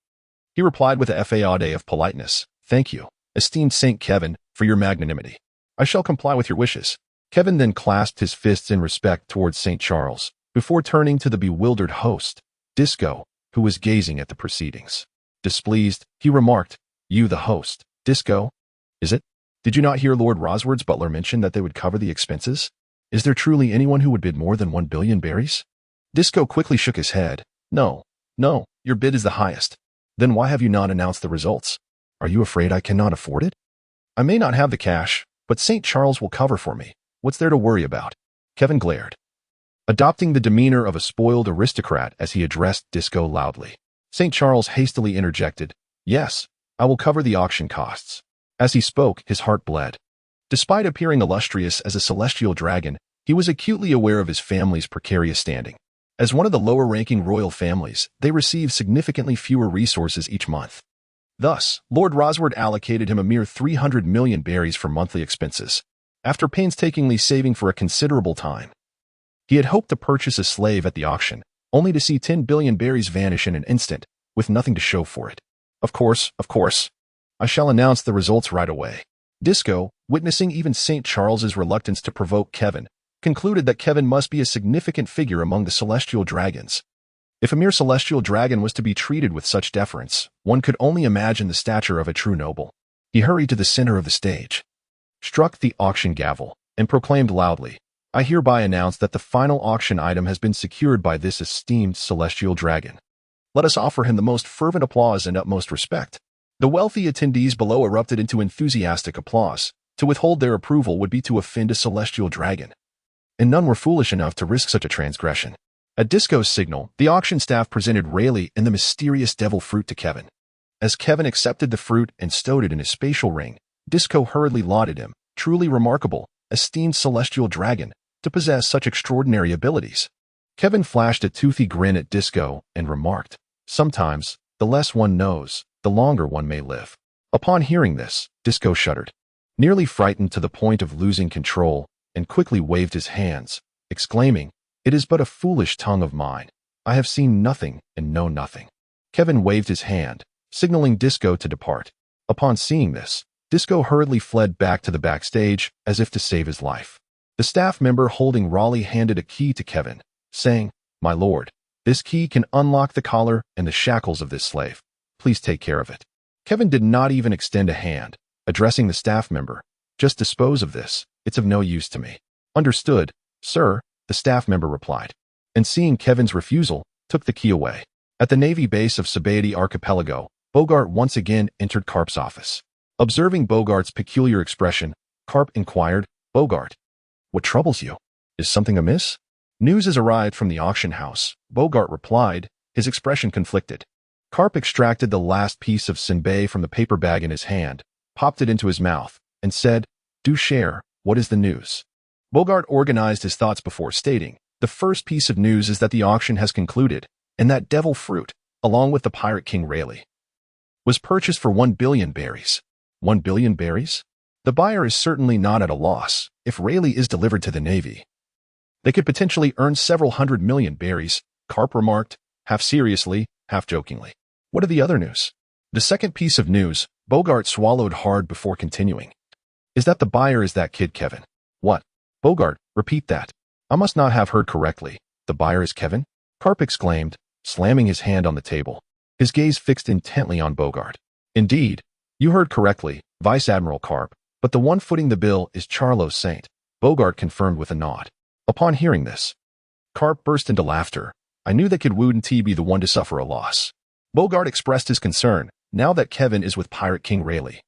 he replied with a fade of politeness, Thank you, esteemed Saint Kevin, for your magnanimity. I shall comply with your wishes. Kevin then clasped his fists in respect towards St. Charles, before turning to the bewildered host, Disco, who was gazing at the proceedings. Displeased, he remarked, You the host, Disco? Is it? Did you not hear Lord Rosward's butler mention that they would cover the expenses? Is there truly anyone who would bid more than 1 billion berries? Disco quickly shook his head. No, your bid is the highest. Then why have you not announced the results? Are you afraid I cannot afford it? I may not have the cash, but St. Charles will cover for me. What's there to worry about? Kevin glared, adopting the demeanor of a spoiled aristocrat as he addressed Disco loudly. St. Charles hastily interjected, Yes, I will cover the auction costs. As he spoke, his heart bled. Despite appearing illustrious as a celestial dragon, he was acutely aware of his family's precarious standing. As one of the lower-ranking royal families, they received significantly fewer resources each month. Thus, Lord Rosward allocated him a mere 300 million berries for monthly expenses, after painstakingly saving for a considerable time. He had hoped to purchase a slave at the auction, only to see 10 billion berries vanish in an instant, with nothing to show for it. Of course, I shall announce the results right away. Disco, witnessing even St. Charles's reluctance to provoke Kevin, concluded that Kevin must be a significant figure among the celestial dragons. If a mere celestial dragon was to be treated with such deference, one could only imagine the stature of a true noble. He hurried to the center of the stage, struck the auction gavel, and proclaimed loudly, I hereby announce that the final auction item has been secured by this esteemed celestial dragon. Let us offer him the most fervent applause and utmost respect. The wealthy attendees below erupted into enthusiastic applause. To withhold their approval would be to offend a celestial dragon, and none were foolish enough to risk such a transgression. At Disco's signal, the auction staff presented Rayleigh and the mysterious devil fruit to Kevin. As Kevin accepted the fruit and stowed it in his spatial ring, Disco hurriedly lauded him, truly remarkable, esteemed celestial dragon, to possess such extraordinary abilities. Kevin flashed a toothy grin at Disco and remarked, Sometimes, the less one knows, the longer one may live. Upon hearing this, Disco shuddered, nearly frightened to the point of losing control, and quickly waved his hands, exclaiming, It is but a foolish tongue of mine. I have seen nothing and know nothing. Kevin waved his hand, signaling Disco to depart. Upon seeing this, Disco hurriedly fled back to the backstage as if to save his life. The staff member holding Raleigh handed a key to Kevin, saying, "My lord, this key can unlock the collar and the shackles of this slave. Please take care of it." Kevin did not even extend a hand, addressing the staff member. "Just dispose of this. It's of no use to me." "Understood, sir," the staff member replied, and seeing Kevin's refusal, took the key away. At the Navy base of Sabaody Archipelago, Bogart once again entered Karp's office. Observing Bogart's peculiar expression, Karp inquired, "Bogart, what troubles you? Is something amiss?" "News has arrived from the auction house," Bogart replied, his expression conflicted. Karp extracted the last piece of senbei from the paper bag in his hand, popped it into his mouth, and said, "Do share, what is the news?" Bogart organized his thoughts before stating, "The first piece of news is that the auction has concluded, and that devil fruit, along with the Pirate King Rayleigh, was purchased for 1 billion berries. 1 billion berries? The buyer is certainly not at a loss. If Rayleigh is delivered to the Navy, they could potentially earn several hundred million berries," Karp remarked, half seriously, half jokingly. "What are the other news?" "The second piece of news," Bogart swallowed hard before continuing, "is that the buyer is that kid Kevin." "What?" "Bogart, repeat that. I must not have heard correctly. The buyer is Kevin?" Karp exclaimed, slamming his hand on the table, his gaze fixed intently on Bogart. "Indeed, you heard correctly, Vice Admiral Karp, but the one footing the bill is Charlo Saint," Bogart confirmed with a nod. Upon hearing this, Karp burst into laughter. "I knew that kid wouldn't be the one to suffer a loss." Bogart expressed his concern, now that Kevin is with Pirate King Rayleigh.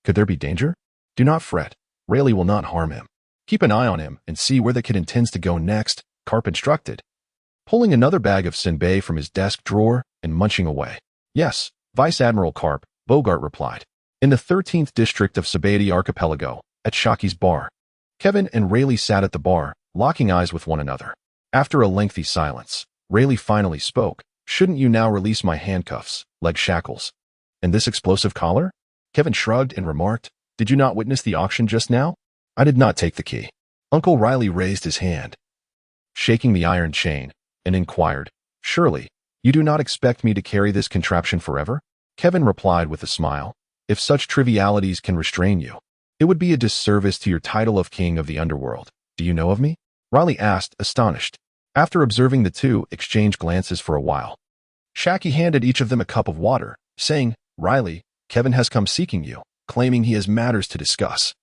"Could there be danger?" "Do not fret. Rayleigh will not harm him. Keep an eye on him and see where the kid intends to go next," Karp instructed, pulling another bag of senbei from his desk drawer and munching away. "Yes, Vice Admiral Karp," Bogart replied. In the 13th district of Sabaody Archipelago, at Shaki's bar, Kevin and Rayleigh sat at the bar, locking eyes with one another. After a lengthy silence, Rayleigh finally spoke. "Shouldn't you now release my handcuffs, leg shackles, and this explosive collar?" Kevin shrugged and remarked, "Did you not witness the auction just now?" "I did not take the key." Uncle Riley raised his hand, shaking the iron chain, and inquired, "Surely, you do not expect me to carry this contraption forever?" Kevin replied with a smile, "If such trivialities can restrain you, it would be a disservice to your title of King of the Underworld. Do you know of me?" Riley asked, astonished. After observing the two exchange glances for a while, Shaki handed each of them a cup of water, saying, "Riley, Kevin has come seeking you, claiming he has matters to discuss,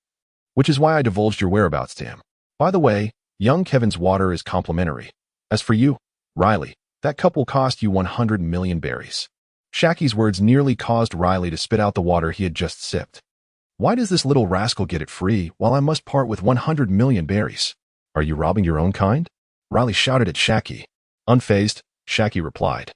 which is why I divulged your whereabouts to him. By the way, young Kevin's water is complimentary. As for you, Riley, that cup will cost you 100 million berries." Shaki's words nearly caused Riley to spit out the water he had just sipped. "Why does this little rascal get it free while I must part with 100 million berries? Are you robbing your own kind?" Riley shouted at Shaki. Unfazed, Shaki replied,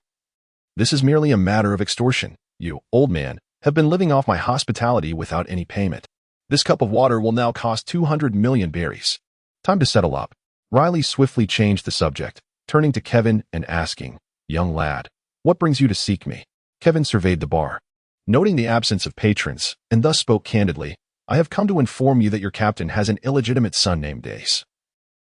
"This is merely a matter of extortion. You, old man, have been living off my hospitality without any payment. This cup of water will now cost 200 million berries. Time to settle up." Riley swiftly changed the subject, turning to Kevin and asking, "Young lad, what brings you to seek me?" Kevin surveyed the bar, noting the absence of patrons, and thus spoke candidly, "I have come to inform you that your captain has an illegitimate son named Ace,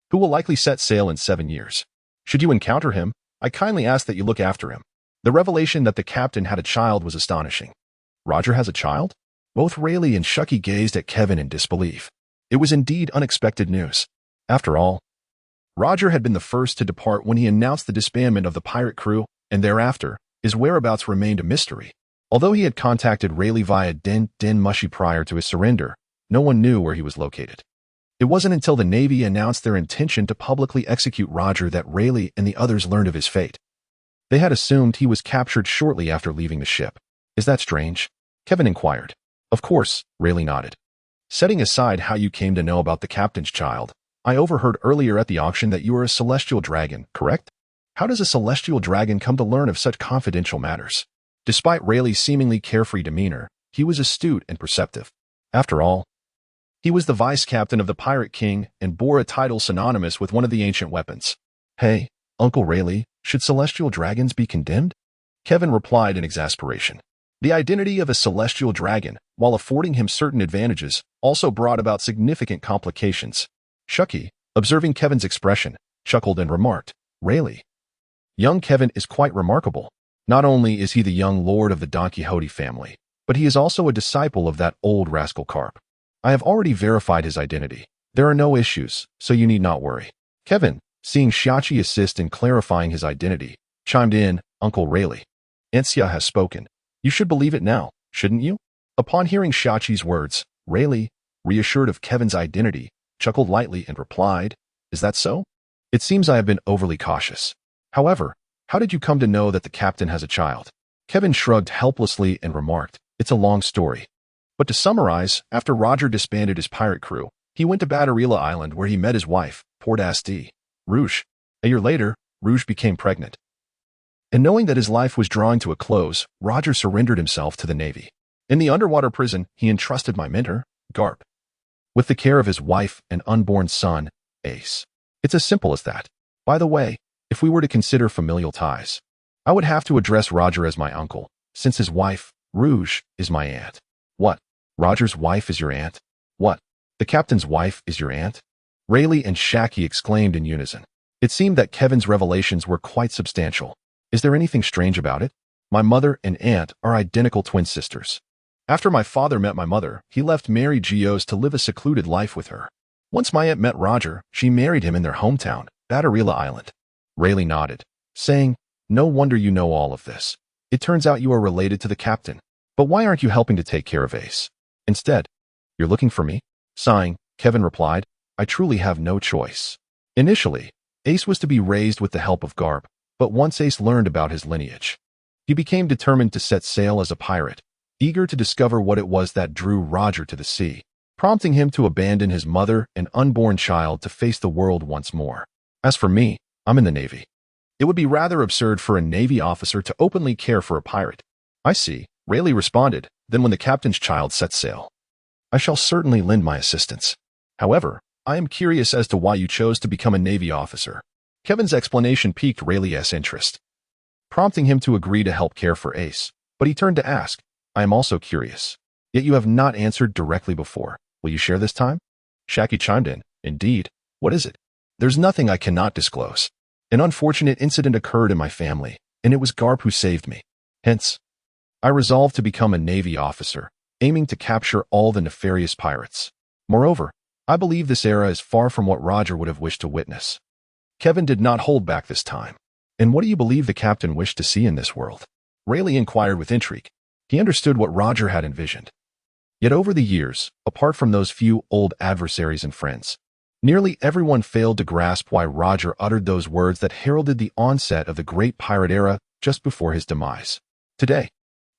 who will likely set sail in 7 years. Should you encounter him, I kindly ask that you look after him." The revelation that the captain had a child was astonishing. "Roger has a child?" Both Rayleigh and Shucky gazed at Kevin in disbelief. It was indeed unexpected news. After all, Roger had been the first to depart when he announced the disbandment of the pirate crew, and thereafter, his whereabouts remained a mystery. Although he had contacted Rayleigh via Den Mushy prior to his surrender, no one knew where he was located. It wasn't until the Navy announced their intention to publicly execute Roger that Rayleigh and the others learned of his fate. They had assumed he was captured shortly after leaving the ship. "Is that strange?" Kevin inquired. "Of course," Rayleigh nodded. "Setting aside how you came to know about the captain's child, I overheard earlier at the auction that you are a celestial dragon, correct? How does a celestial dragon come to learn of such confidential matters?" Despite Rayleigh's seemingly carefree demeanor, he was astute and perceptive. After all, he was the vice captain of the Pirate King and bore a title synonymous with one of the ancient weapons. "Hey, Uncle Rayleigh, should celestial dragons be condemned?" Kevin replied in exasperation. The identity of a celestial dragon, while affording him certain advantages, also brought about significant complications. Shucky, observing Kevin's expression, chuckled and remarked, "Really? Young Kevin is quite remarkable. Not only is he the young lord of the Don Quixote family, but he is also a disciple of that old rascal Garp. I have already verified his identity. There are no issues, so you need not worry." Kevin, seeing Shachi assist in clarifying his identity, chimed in, "Uncle Rayleigh, Ancia has spoken. You should believe it now, shouldn't you?" Upon hearing Shachi's words, Rayleigh, reassured of Kevin's identity, chuckled lightly and replied, "Is that so? It seems I have been overly cautious. However, how did you come to know that the captain has a child?" Kevin shrugged helplessly and remarked, "It's a long story. But to summarize, after Roger disbanded his pirate crew, he went to Batarila Island where he met his wife, Port Asti, Rouge. A year later, Rouge became pregnant. And knowing that his life was drawing to a close, Roger surrendered himself to the Navy. In the underwater prison, he entrusted my mentor, Garp, with the care of his wife and unborn son, Ace. It's as simple as that. By the way, if we were to consider familial ties, I would have to address Roger as my uncle, since his wife, Rouge, is my aunt." "What? Roger's wife is your aunt? What? The captain's wife is your aunt?" Rayleigh and Shachi exclaimed in unison. It seemed that Kevin's revelations were quite substantial. "Is there anything strange about it? My mother and aunt are identical twin sisters. After my father met my mother, he left Mary Gios to live a secluded life with her. Once my aunt met Roger, she married him in their hometown, Batarila Island." Rayleigh nodded, saying, "No wonder you know all of this. It turns out you are related to the captain. But why aren't you helping to take care of Ace? Instead, you're looking for me?" Sighing, Kevin replied, "I truly have no choice. Initially, Ace was to be raised with the help of Garp, but once Ace learned about his lineage, he became determined to set sail as a pirate, eager to discover what it was that drew Roger to the sea, prompting him to abandon his mother and unborn child to face the world once more. As for me, I'm in the Navy. It would be rather absurd for a Navy officer to openly care for a pirate." "I see," Rayleigh responded. "Then when the captain's child sets sail, I shall certainly lend my assistance. However, I am curious as to why you chose to become a Navy officer." Kevin's explanation piqued Rayleigh's interest, prompting him to agree to help care for Ace. But he turned to ask, "I am also curious. Yet you have not answered directly before. Will you share this time?" Shachi chimed in, "Indeed. What is it?" "There's nothing I cannot disclose. An unfortunate incident occurred in my family, and it was Garp who saved me. Hence, I resolved to become a Navy officer, aiming to capture all the nefarious pirates. Moreover, I believe this era is far from what Roger would have wished to witness." Kevin did not hold back this time. "And what do you believe the captain wished to see in this world?" Rayleigh inquired with intrigue. He understood what Roger had envisioned. Yet over the years, apart from those few old adversaries and friends, nearly everyone failed to grasp why Roger uttered those words that heralded the onset of the great pirate era just before his demise. Today,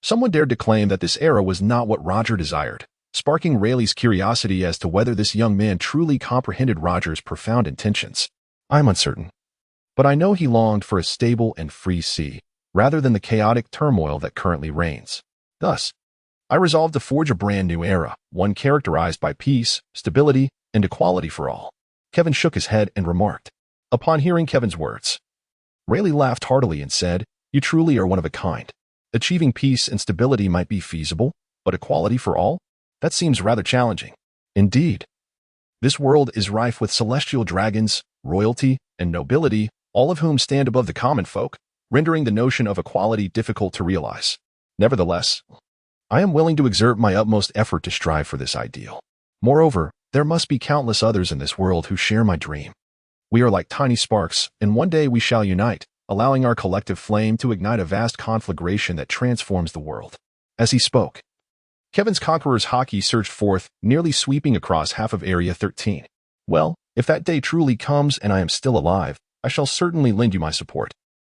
someone dared to claim that this era was not what Roger desired, sparking Rayleigh's curiosity as to whether this young man truly comprehended Roger's profound intentions. "I am uncertain, but I know he longed for a stable and free sea, rather than the chaotic turmoil that currently reigns. Thus, I resolved to forge a brand new era, one characterized by peace, stability, and equality for all." Kevin shook his head and remarked. Upon hearing Kevin's words, Rayleigh laughed heartily and said, "You truly are one of a kind. Achieving peace and stability might be feasible, but equality for all? That seems rather challenging." "Indeed. This world is rife with celestial dragons, royalty, and nobility, all of whom stand above the common folk, rendering the notion of equality difficult to realize. Nevertheless, I am willing to exert my utmost effort to strive for this ideal. Moreover, there must be countless others in this world who share my dream. We are like tiny sparks, and one day we shall unite, allowing our collective flame to ignite a vast conflagration that transforms the world." As he spoke, Kevin's Conqueror's hockey surged forth, nearly sweeping across half of Area 13. "Well, if that day truly comes and I am still alive, I shall certainly lend you my support."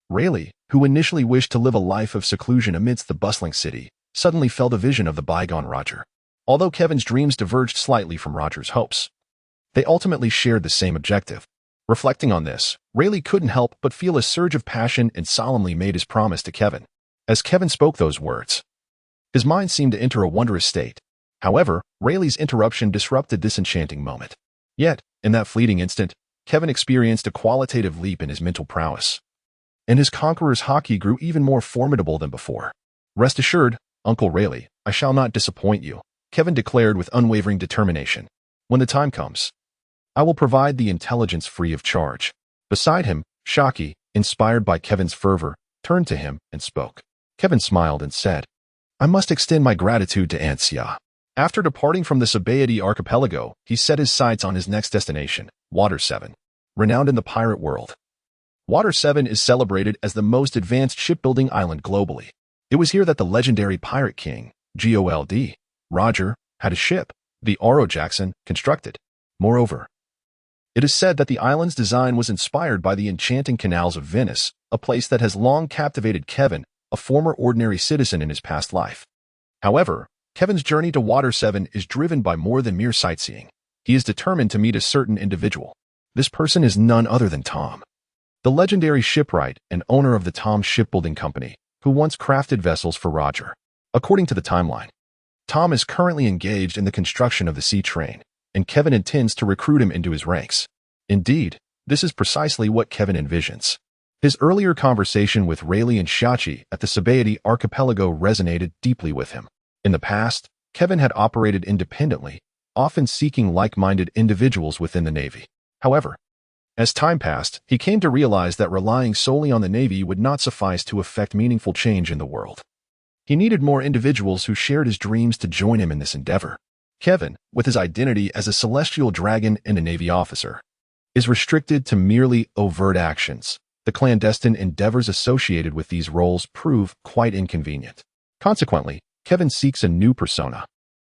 Rayleigh, who initially wished to live a life of seclusion amidst the bustling city, suddenly felt a vision of the bygone Roger. Although Kevin's dreams diverged slightly from Roger's hopes, they ultimately shared the same objective. Reflecting on this, Rayleigh couldn't help but feel a surge of passion and solemnly made his promise to Kevin. As Kevin spoke those words, his mind seemed to enter a wondrous state. However, Rayleigh's interruption disrupted this enchanting moment. Yet, in that fleeting instant, Kevin experienced a qualitative leap in his mental prowess, and his Conqueror's hockey grew even more formidable than before. "Rest assured, Uncle Rayleigh, I shall not disappoint you," Kevin declared with unwavering determination. "When the time comes, I will provide the intelligence free of charge." Beside him, Shaki, inspired by Kevin's fervor, turned to him and spoke. Kevin smiled and said, "I must extend my gratitude to Ancestor." After departing from the Sabaody archipelago, he set his sights on his next destination, Water 7. Renowned in the pirate world, Water 7 is celebrated as the most advanced shipbuilding island globally. It was here that the legendary pirate king, Gold, Roger, had a ship, the Oro Jackson, constructed. Moreover, it is said that the island's design was inspired by the enchanting canals of Venice, a place that has long captivated Kevin, a former ordinary citizen in his past life. However, Kevin's journey to Water 7 is driven by more than mere sightseeing. He is determined to meet a certain individual. This person is none other than Tom, the legendary shipwright and owner of the Tom Shipbuilding Company, who once crafted vessels for Roger. According to the timeline, Tom is currently engaged in the construction of the sea train, and Kevin intends to recruit him into his ranks. Indeed, this is precisely what Kevin envisions. His earlier conversation with Rayleigh and Shachi at the Sabaody archipelago resonated deeply with him. In the past, Kevin had operated independently, often seeking like-minded individuals within the Navy. However, as time passed, he came to realize that relying solely on the Navy would not suffice to effect meaningful change in the world. He needed more individuals who shared his dreams to join him in this endeavor. Kevin, with his identity as a celestial dragon and a Navy officer, is restricted to merely overt actions. The clandestine endeavors associated with these roles prove quite inconvenient. Consequently, Kevin seeks a new persona,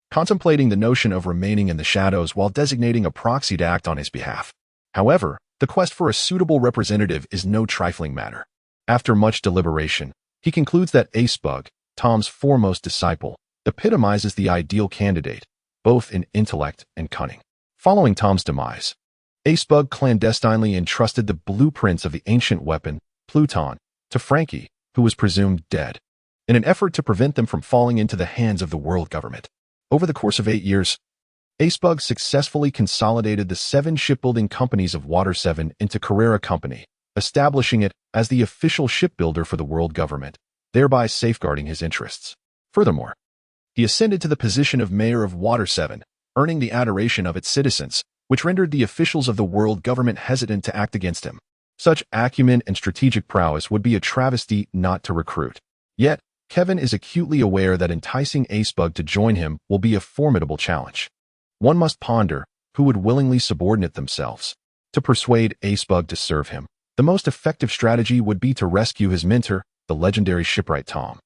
contemplating the notion of remaining in the shadows while designating a proxy to act on his behalf. However, the quest for a suitable representative is no trifling matter. After much deliberation, he concludes that Acebug, Tom's foremost disciple, epitomizes the ideal candidate, both in intellect and cunning. Following Tom's demise, Acebug clandestinely entrusted the blueprints of the ancient weapon, Pluton, to Frankie, who was presumed dead, in an effort to prevent them from falling into the hands of the world government. Over the course of 8 years, Acebug successfully consolidated the 7 shipbuilding companies of Water 7 into Carrera Company, establishing it as the official shipbuilder for the world government, thereby safeguarding his interests. Furthermore, he ascended to the position of mayor of Water 7, earning the adoration of its citizens, which rendered the officials of the world government hesitant to act against him. Such acumen and strategic prowess would be a travesty not to recruit. Yet, Kevin is acutely aware that enticing Acebug to join him will be a formidable challenge. One must ponder who would willingly subordinate themselves to persuade Acebug to serve him. The most effective strategy would be to rescue his mentor, the legendary shipwright Tom,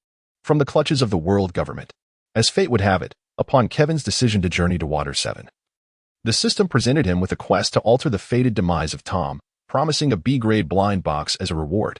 from the clutches of the world government. As fate would have it, upon Kevin's decision to journey to Water 7, the system presented him with a quest to alter the fated demise of Tom, promising a B-grade blind box as a reward.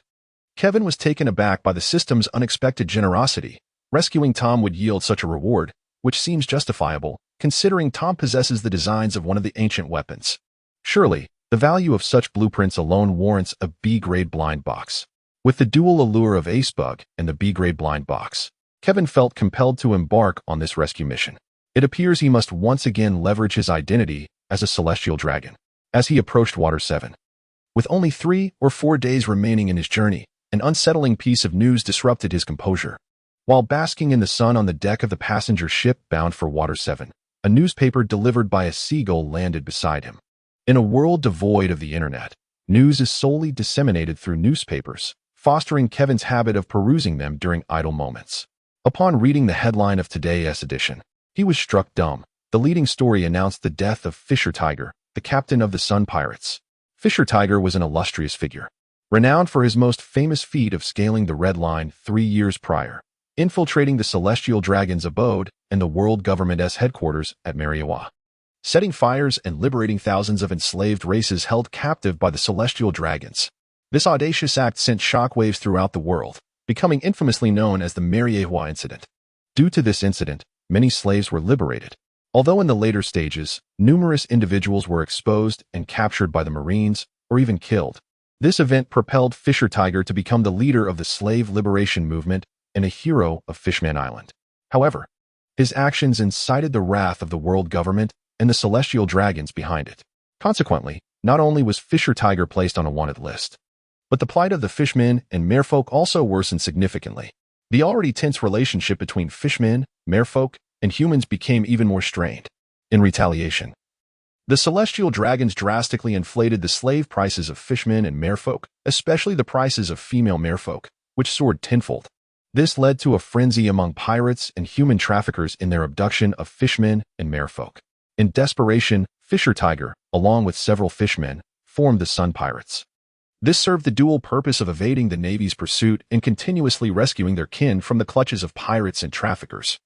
Kevin was taken aback by the system's unexpected generosity. Rescuing Tom would yield such a reward, which seems justifiable, considering Tom possesses the designs of one of the ancient weapons. Surely, the value of such blueprints alone warrants a B-grade blind box. With the dual allure of Acebug and the B-grade blind box, Kevin felt compelled to embark on this rescue mission. It appears he must once again leverage his identity as a celestial dragon. As he approached Water 7, with only 3 or 4 days remaining in his journey, an unsettling piece of news disrupted his composure. While basking in the sun on the deck of the passenger ship bound for Water 7, a newspaper delivered by a seagull landed beside him. In a world devoid of the internet, news is solely disseminated through newspapers, fostering Kevin's habit of perusing them during idle moments. Upon reading the headline of today's edition, he was struck dumb. The leading story announced the death of Fisher Tiger, the captain of the Sun Pirates. Fisher Tiger was an illustrious figure, renowned for his most famous feat of scaling the Red Line 3 years prior, infiltrating the Celestial Dragon's abode and the world government's headquarters at Mariawa, setting fires and liberating thousands of enslaved races held captive by the Celestial Dragons. This audacious act sent shockwaves throughout the world, becoming infamously known as the Mariawa Incident. Due to this incident, many slaves were liberated, although in the later stages, numerous individuals were exposed and captured by the Marines or even killed. This event propelled Fisher Tiger to become the leader of the slave liberation movement and a hero of Fishman Island. However, his actions incited the wrath of the world government and the celestial dragons behind it. Consequently, not only was Fisher Tiger placed on a wanted list, but the plight of the fishmen and merfolk also worsened significantly. The already tense relationship between fishmen, merfolk, and humans became even more strained. In retaliation, The celestial dragons drastically inflated the slave prices of fishmen and merfolk, especially the prices of female merfolk, which soared tenfold. This led to a frenzy among pirates and human traffickers in their abduction of fishmen and merfolk. In desperation, Fisher Tiger, along with several fishmen, formed the Sun Pirates. This served the dual purpose of evading the Navy's pursuit and continuously rescuing their kin from the clutches of pirates and traffickers.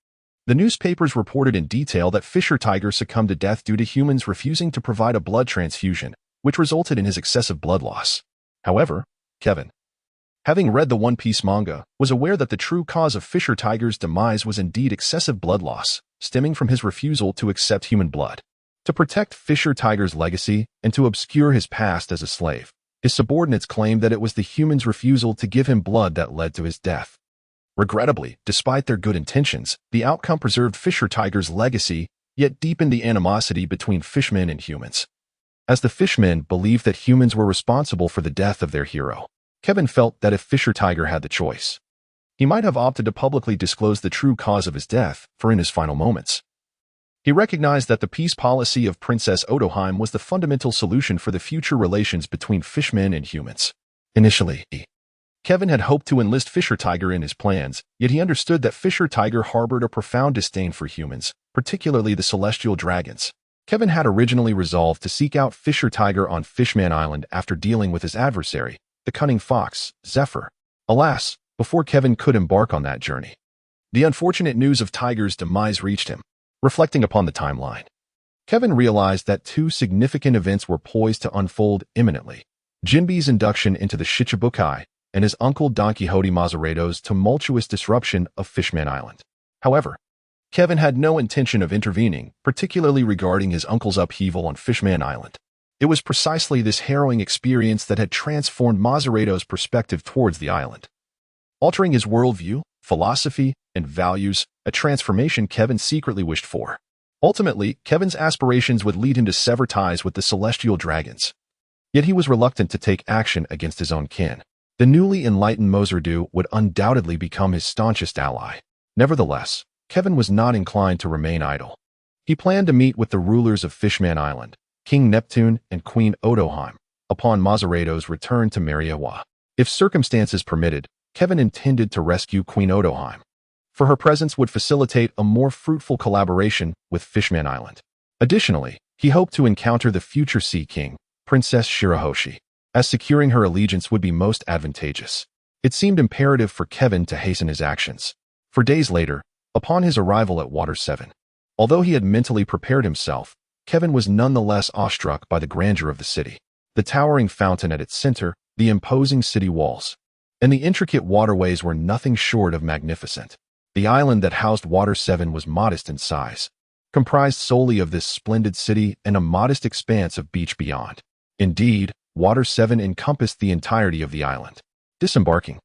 The newspapers reported in detail that Fisher Tiger succumbed to death due to humans refusing to provide a blood transfusion, which resulted in his excessive blood loss. However, Kevin, having read the One Piece manga, was aware that the true cause of Fisher Tiger's demise was indeed excessive blood loss, stemming from his refusal to accept human blood. To protect Fisher Tiger's legacy and to obscure his past as a slave, his subordinates claimed that it was the humans' refusal to give him blood that led to his death. Regrettably, despite their good intentions, the outcome preserved Fisher Tiger's legacy, yet deepened the animosity between fishmen and humans. As the fishmen believed that humans were responsible for the death of their hero, Kevin felt that if Fisher Tiger had the choice, he might have opted to publicly disclose the true cause of his death, for in his final moments, he recognized that the peace policy of Princess Odoheim was the fundamental solution for the future relations between fishmen and humans. Initially, Kevin had hoped to enlist Fisher Tiger in his plans, yet he understood that Fisher Tiger harbored a profound disdain for humans, particularly the celestial dragons. Kevin had originally resolved to seek out Fisher Tiger on Fishman Island after dealing with his adversary, the cunning fox, Zephyr. Alas, before Kevin could embark on that journey, the unfortunate news of Tiger's demise reached him. Reflecting upon the timeline, Kevin realized that two significant events were poised to unfold imminently: Jinbe's induction into the Shichibukai and his uncle Don Quixote Mazareto's tumultuous disruption of Fishman Island. However, Kevin had no intention of intervening, particularly regarding his uncle's upheaval on Fishman Island. It was precisely this harrowing experience that had transformed Mazareto's perspective towards the island, altering his worldview, philosophy, and values, a transformation Kevin secretly wished for. Ultimately, Kevin's aspirations would lead him to sever ties with the celestial dragons. Yet he was reluctant to take action against his own kin. The newly enlightened Mozardu would undoubtedly become his staunchest ally. Nevertheless, Kevin was not inclined to remain idle. He planned to meet with the rulers of Fishman Island, King Neptune and Queen Odoheim, upon Mazareto's return to Mariawa. If circumstances permitted, Kevin intended to rescue Queen Odoheim, for her presence would facilitate a more fruitful collaboration with Fishman Island. Additionally, he hoped to encounter the future Sea King, Princess Shirahoshi, as securing her allegiance would be most advantageous. It seemed imperative for Kevin to hasten his actions. For days later, upon his arrival at Water 7, although he had mentally prepared himself, Kevin was nonetheless awestruck by the grandeur of the city. The towering fountain at its center, the imposing city walls, and the intricate waterways were nothing short of magnificent. The island that housed Water 7 was modest in size, comprised solely of this splendid city and a modest expanse of beach beyond. Indeed, Water 7 encompassed the entirety of the island. Disembarking,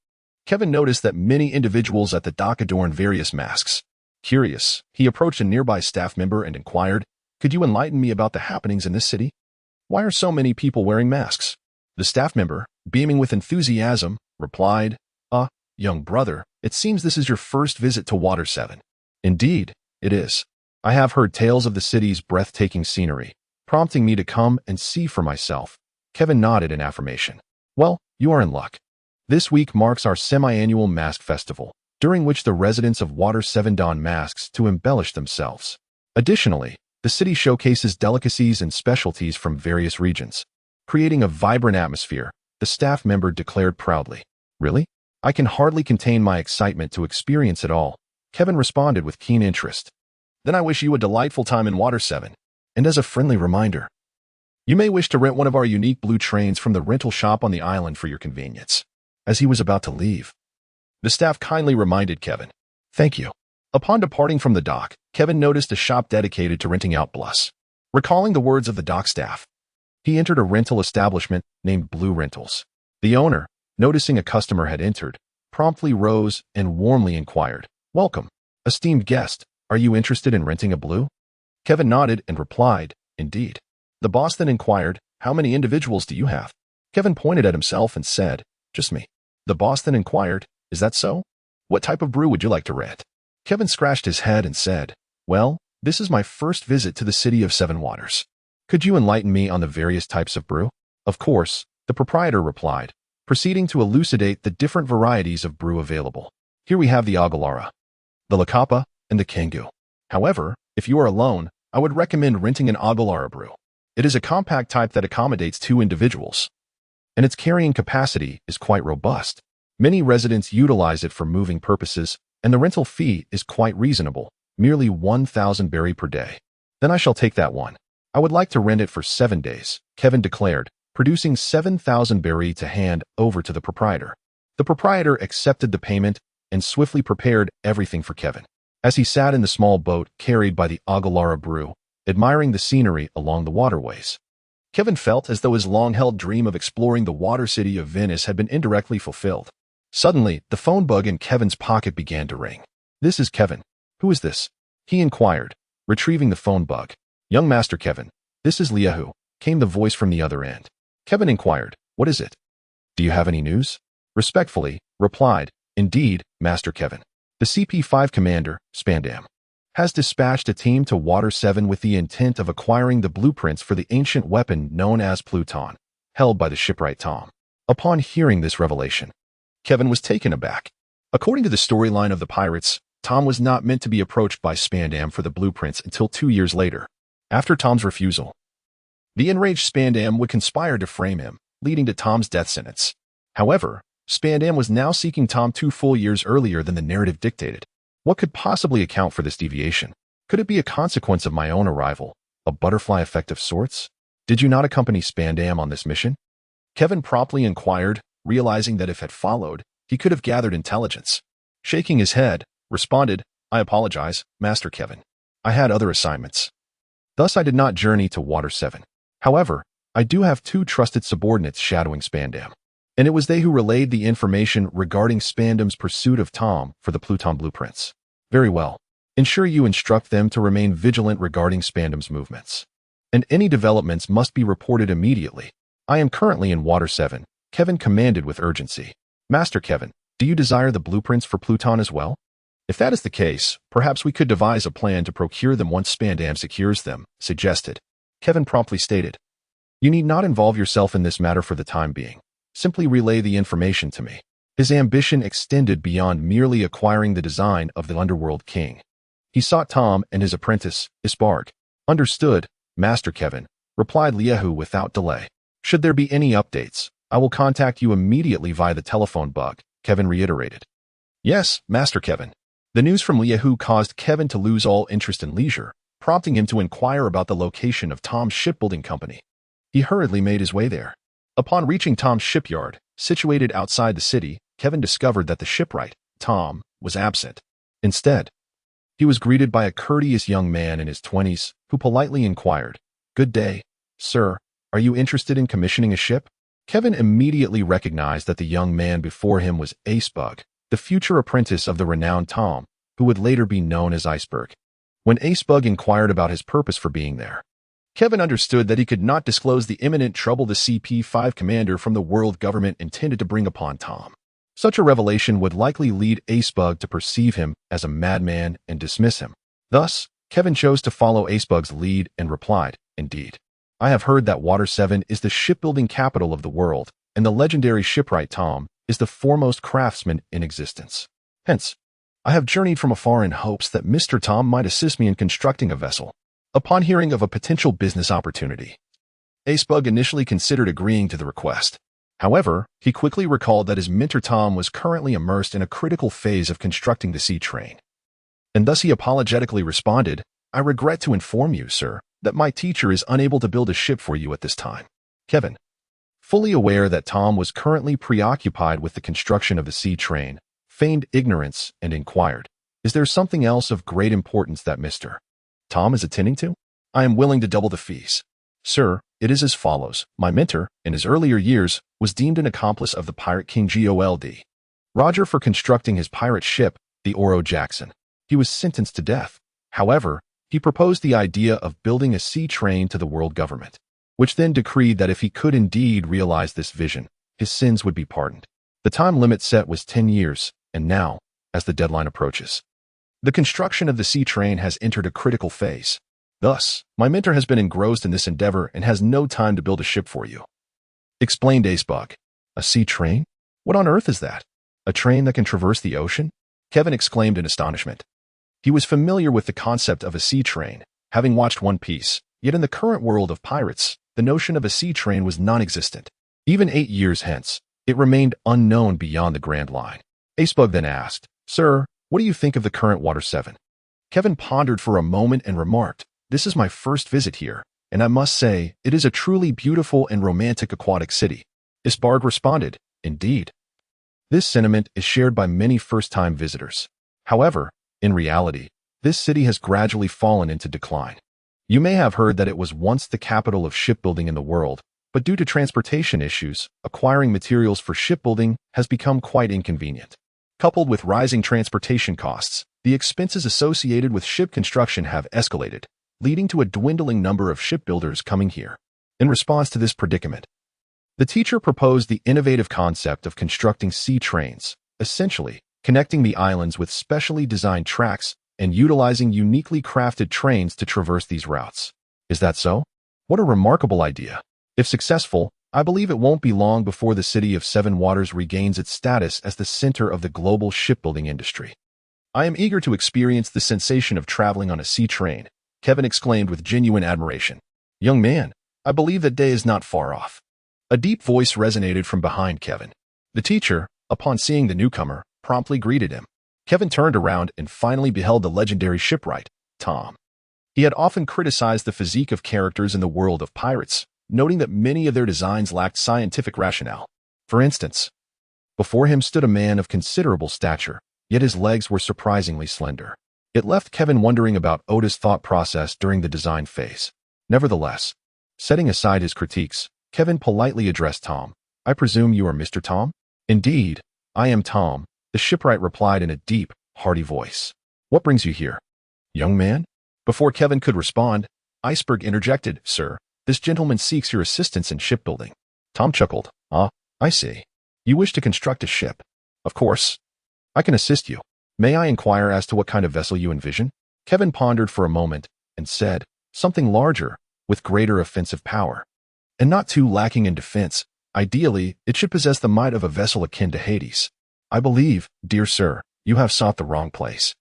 Kevin noticed that many individuals at the dock adorned various masks. Curious, he approached a nearby staff member and inquired, "Could you enlighten me about the happenings in this city? Why are so many people wearing masks?" The staff member, beaming with enthusiasm, replied, young brother, it seems this is your first visit to Water 7. Indeed, it is. I have heard tales of the city's breathtaking scenery, prompting me to come and see for myself." Kevin nodded in affirmation. "Well, you are in luck. This week marks our semi-annual mask festival, during which the residents of Water 7 don masks to embellish themselves. Additionally, the city showcases delicacies and specialties from various regions, creating a vibrant atmosphere," the staff member declared proudly. "Really? I can hardly contain my excitement to experience it all," Kevin responded with keen interest. "Then I wish you a delightful time in Water 7. And as a friendly reminder, you may wish to rent one of our unique blue trains from the rental shop on the island for your convenience." As he was about to leave, the staff kindly reminded Kevin, "Thank you." Upon departing from the dock, Kevin noticed a shop dedicated to renting out blus. Recalling the words of the dock staff, he entered a rental establishment named Blue Rentals. The owner, noticing a customer had entered, promptly rose and warmly inquired, "Welcome, esteemed guest. Are you interested in renting a blue?" Kevin nodded and replied, "Indeed." The boss then inquired, "How many individuals do you have?" Kevin pointed at himself and said, "Just me." The boss then inquired, "Is that so? What type of brew would you like to rent?" Kevin scratched his head and said, "Well, this is my first visit to the city of Seven Waters. Could you enlighten me on the various types of brew? Of course, the proprietor replied, proceeding to elucidate the different varieties of brew available. Here we have the Agalara, the Lakapa, and the Kengu. However, if you are alone, I would recommend renting an Agalara brew. It is a compact type that accommodates 2 individuals, and its carrying capacity is quite robust. Many residents utilize it for moving purposes, and the rental fee is quite reasonable, merely 1,000 berry per day. Then I shall take that one. I would like to rent it for 7 days, Kevin declared, producing 7,000 berry to hand over to the proprietor. The proprietor accepted the payment and swiftly prepared everything for Kevin. As he sat in the small boat carried by the Agalara brew, admiring the scenery along the waterways, Kevin felt as though his long-held dream of exploring the water city of Venice had been indirectly fulfilled. Suddenly, the phone bug in Kevin's pocket began to ring. "This is Kevin. Who is this?" he inquired, retrieving the phone bug. "Young Master Kevin, this is Liahu," came the voice from the other end. Kevin inquired, "What is it? Do you have any news?" Respectfully, replied, "Indeed, Master Kevin. The CP5 commander, Spandam, has dispatched a team to Water 7 with the intent of acquiring the blueprints for the ancient weapon known as Pluton, held by the shipwright Tom." Upon hearing this revelation, Kevin was taken aback. According to the storyline of the pirates, Tom was not meant to be approached by Spandam for the blueprints until 2 years later. After Tom's refusal, the enraged Spandam would conspire to frame him, leading to Tom's death sentence. However, Spandam was now seeking Tom 2 full years earlier than the narrative dictated. What could possibly account for this deviation? Could it be a consequence of my own arrival, a butterfly effect of sorts? Did you not accompany Spandam on this mission? Kevin promptly inquired, realizing that if had followed, he could have gathered intelligence. Shaking his head, responded, "I apologize, Master Kevin. I had other assignments. Thus I did not journey to Water 7. However, I do have 2 trusted subordinates shadowing Spandam, and it was they who relayed the information regarding Spandam's pursuit of Tom for the Pluton blueprints." "Very well. Ensure you instruct them to remain vigilant regarding Spandam's movements, and any developments must be reported immediately. I am currently in Water 7, Kevin commanded with urgency. "Master Kevin, do you desire the blueprints for Pluton as well? If that is the case, perhaps we could devise a plan to procure them once Spandam secures them," suggested. Kevin promptly stated, "You need not involve yourself in this matter for the time being. Simply relay the information to me." His ambition extended beyond merely acquiring the design of the Underworld King. He sought Tom and his apprentice, Sparring. "Understood, Master Kevin," replied Liahu without delay. "Should there be any updates, I will contact you immediately via the telephone bug," Kevin reiterated. "Yes, Master Kevin." The news from Liahu caused Kevin to lose all interest in leisure, prompting him to inquire about the location of Tom's shipbuilding company. He hurriedly made his way there. Upon reaching Tom's shipyard, situated outside the city, Kevin discovered that the shipwright, Tom, was absent. Instead, he was greeted by a courteous young man in his 20s who politely inquired, "Good day, sir. Are you interested in commissioning a ship?" Kevin immediately recognized that the young man before him was Acebug, the future apprentice of the renowned Tom, who would later be known as Iceberg. When Acebug inquired about his purpose for being there, Kevin understood that he could not disclose the imminent trouble the CP5 commander from the world government intended to bring upon Tom. Such a revelation would likely lead Acebug to perceive him as a madman and dismiss him. Thus, Kevin chose to follow Acebug's lead and replied, "Indeed. I have heard that Water 7 is the shipbuilding capital of the world, and the legendary shipwright Tom is the foremost craftsman in existence. Hence, I have journeyed from afar in hopes that Mr. Tom might assist me in constructing a vessel." Upon hearing of a potential business opportunity, Acebug initially considered agreeing to the request. However, he quickly recalled that his mentor Tom was currently immersed in a critical phase of constructing the sea train. And thus he apologetically responded, "I regret to inform you, sir, that my teacher is unable to build a ship for you at this time." Kevin, fully aware that Tom was currently preoccupied with the construction of the sea train, feigned ignorance and inquired, "Is there something else of great importance that Mr. Tom is attending to? I am willing to double the fees." "Sir, it is as follows. My mentor, in his earlier years, was deemed an accomplice of the pirate king Gold Roger for constructing his pirate ship, the Oro Jackson. He was sentenced to death. However, he proposed the idea of building a sea train to the world government, which then decreed that if he could indeed realize this vision, his sins would be pardoned. The time limit set was 10 years, and now, as the deadline approaches, the construction of the sea train has entered a critical phase. Thus, my mentor has been engrossed in this endeavor and has no time to build a ship for you. Explained Acebug. A sea train? What on earth is that? A train that can traverse the ocean? Kevin exclaimed in astonishment. He was familiar with the concept of a sea train, having watched One Piece, yet in the current world of pirates, the notion of a sea train was non-existent. Even 8 years hence, it remained unknown beyond the Grand Line. Acebug then asked, Sir, what do you think of the current Water 7? Kevin pondered for a moment and remarked, This is my first visit here, and I must say, it is a truly beautiful and romantic aquatic city. Isbard responded, Indeed. This sentiment is shared by many first-time visitors. However, in reality, this city has gradually fallen into decline. You may have heard that it was once the capital of shipbuilding in the world, but due to transportation issues, acquiring materials for shipbuilding has become quite inconvenient. Coupled with rising transportation costs, the expenses associated with ship construction have escalated, leading to a dwindling number of shipbuilders coming here. In response to this predicament, the teacher proposed the innovative concept of constructing sea trains, essentially connecting the islands with specially designed tracks and utilizing uniquely crafted trains to traverse these routes. Is that so? What a remarkable idea. If successful, I believe it won't be long before the city of Seven Waters regains its status as the center of the global shipbuilding industry. I am eager to experience the sensation of traveling on a sea train, Kevin exclaimed with genuine admiration. Young man, I believe that day is not far off. A deep voice resonated from behind Kevin. The teacher, upon seeing the newcomer, promptly greeted him. Kevin turned around and finally beheld the legendary shipwright, Tom. He had often criticized the physique of characters in the world of pirates, noting that many of their designs lacked scientific rationale. For instance, before him stood a man of considerable stature, yet his legs were surprisingly slender. It left Kevin wondering about Oda's thought process during the design phase. Nevertheless, setting aside his critiques, Kevin politely addressed Tom. I presume you are Mr. Tom? Indeed, I am Tom, the shipwright replied in a deep, hearty voice. What brings you here? Young man? Before Kevin could respond, Iceberg interjected, Sir, this gentleman seeks your assistance in shipbuilding. Tom chuckled. Ah, I see. You wish to construct a ship. Of course. I can assist you. May I inquire as to what kind of vessel you envision? Kevin pondered for a moment and said, something larger, with greater offensive power. And not too lacking in defense. Ideally, it should possess the might of a vessel akin to Hades. I believe, dear sir, you have sought the wrong place.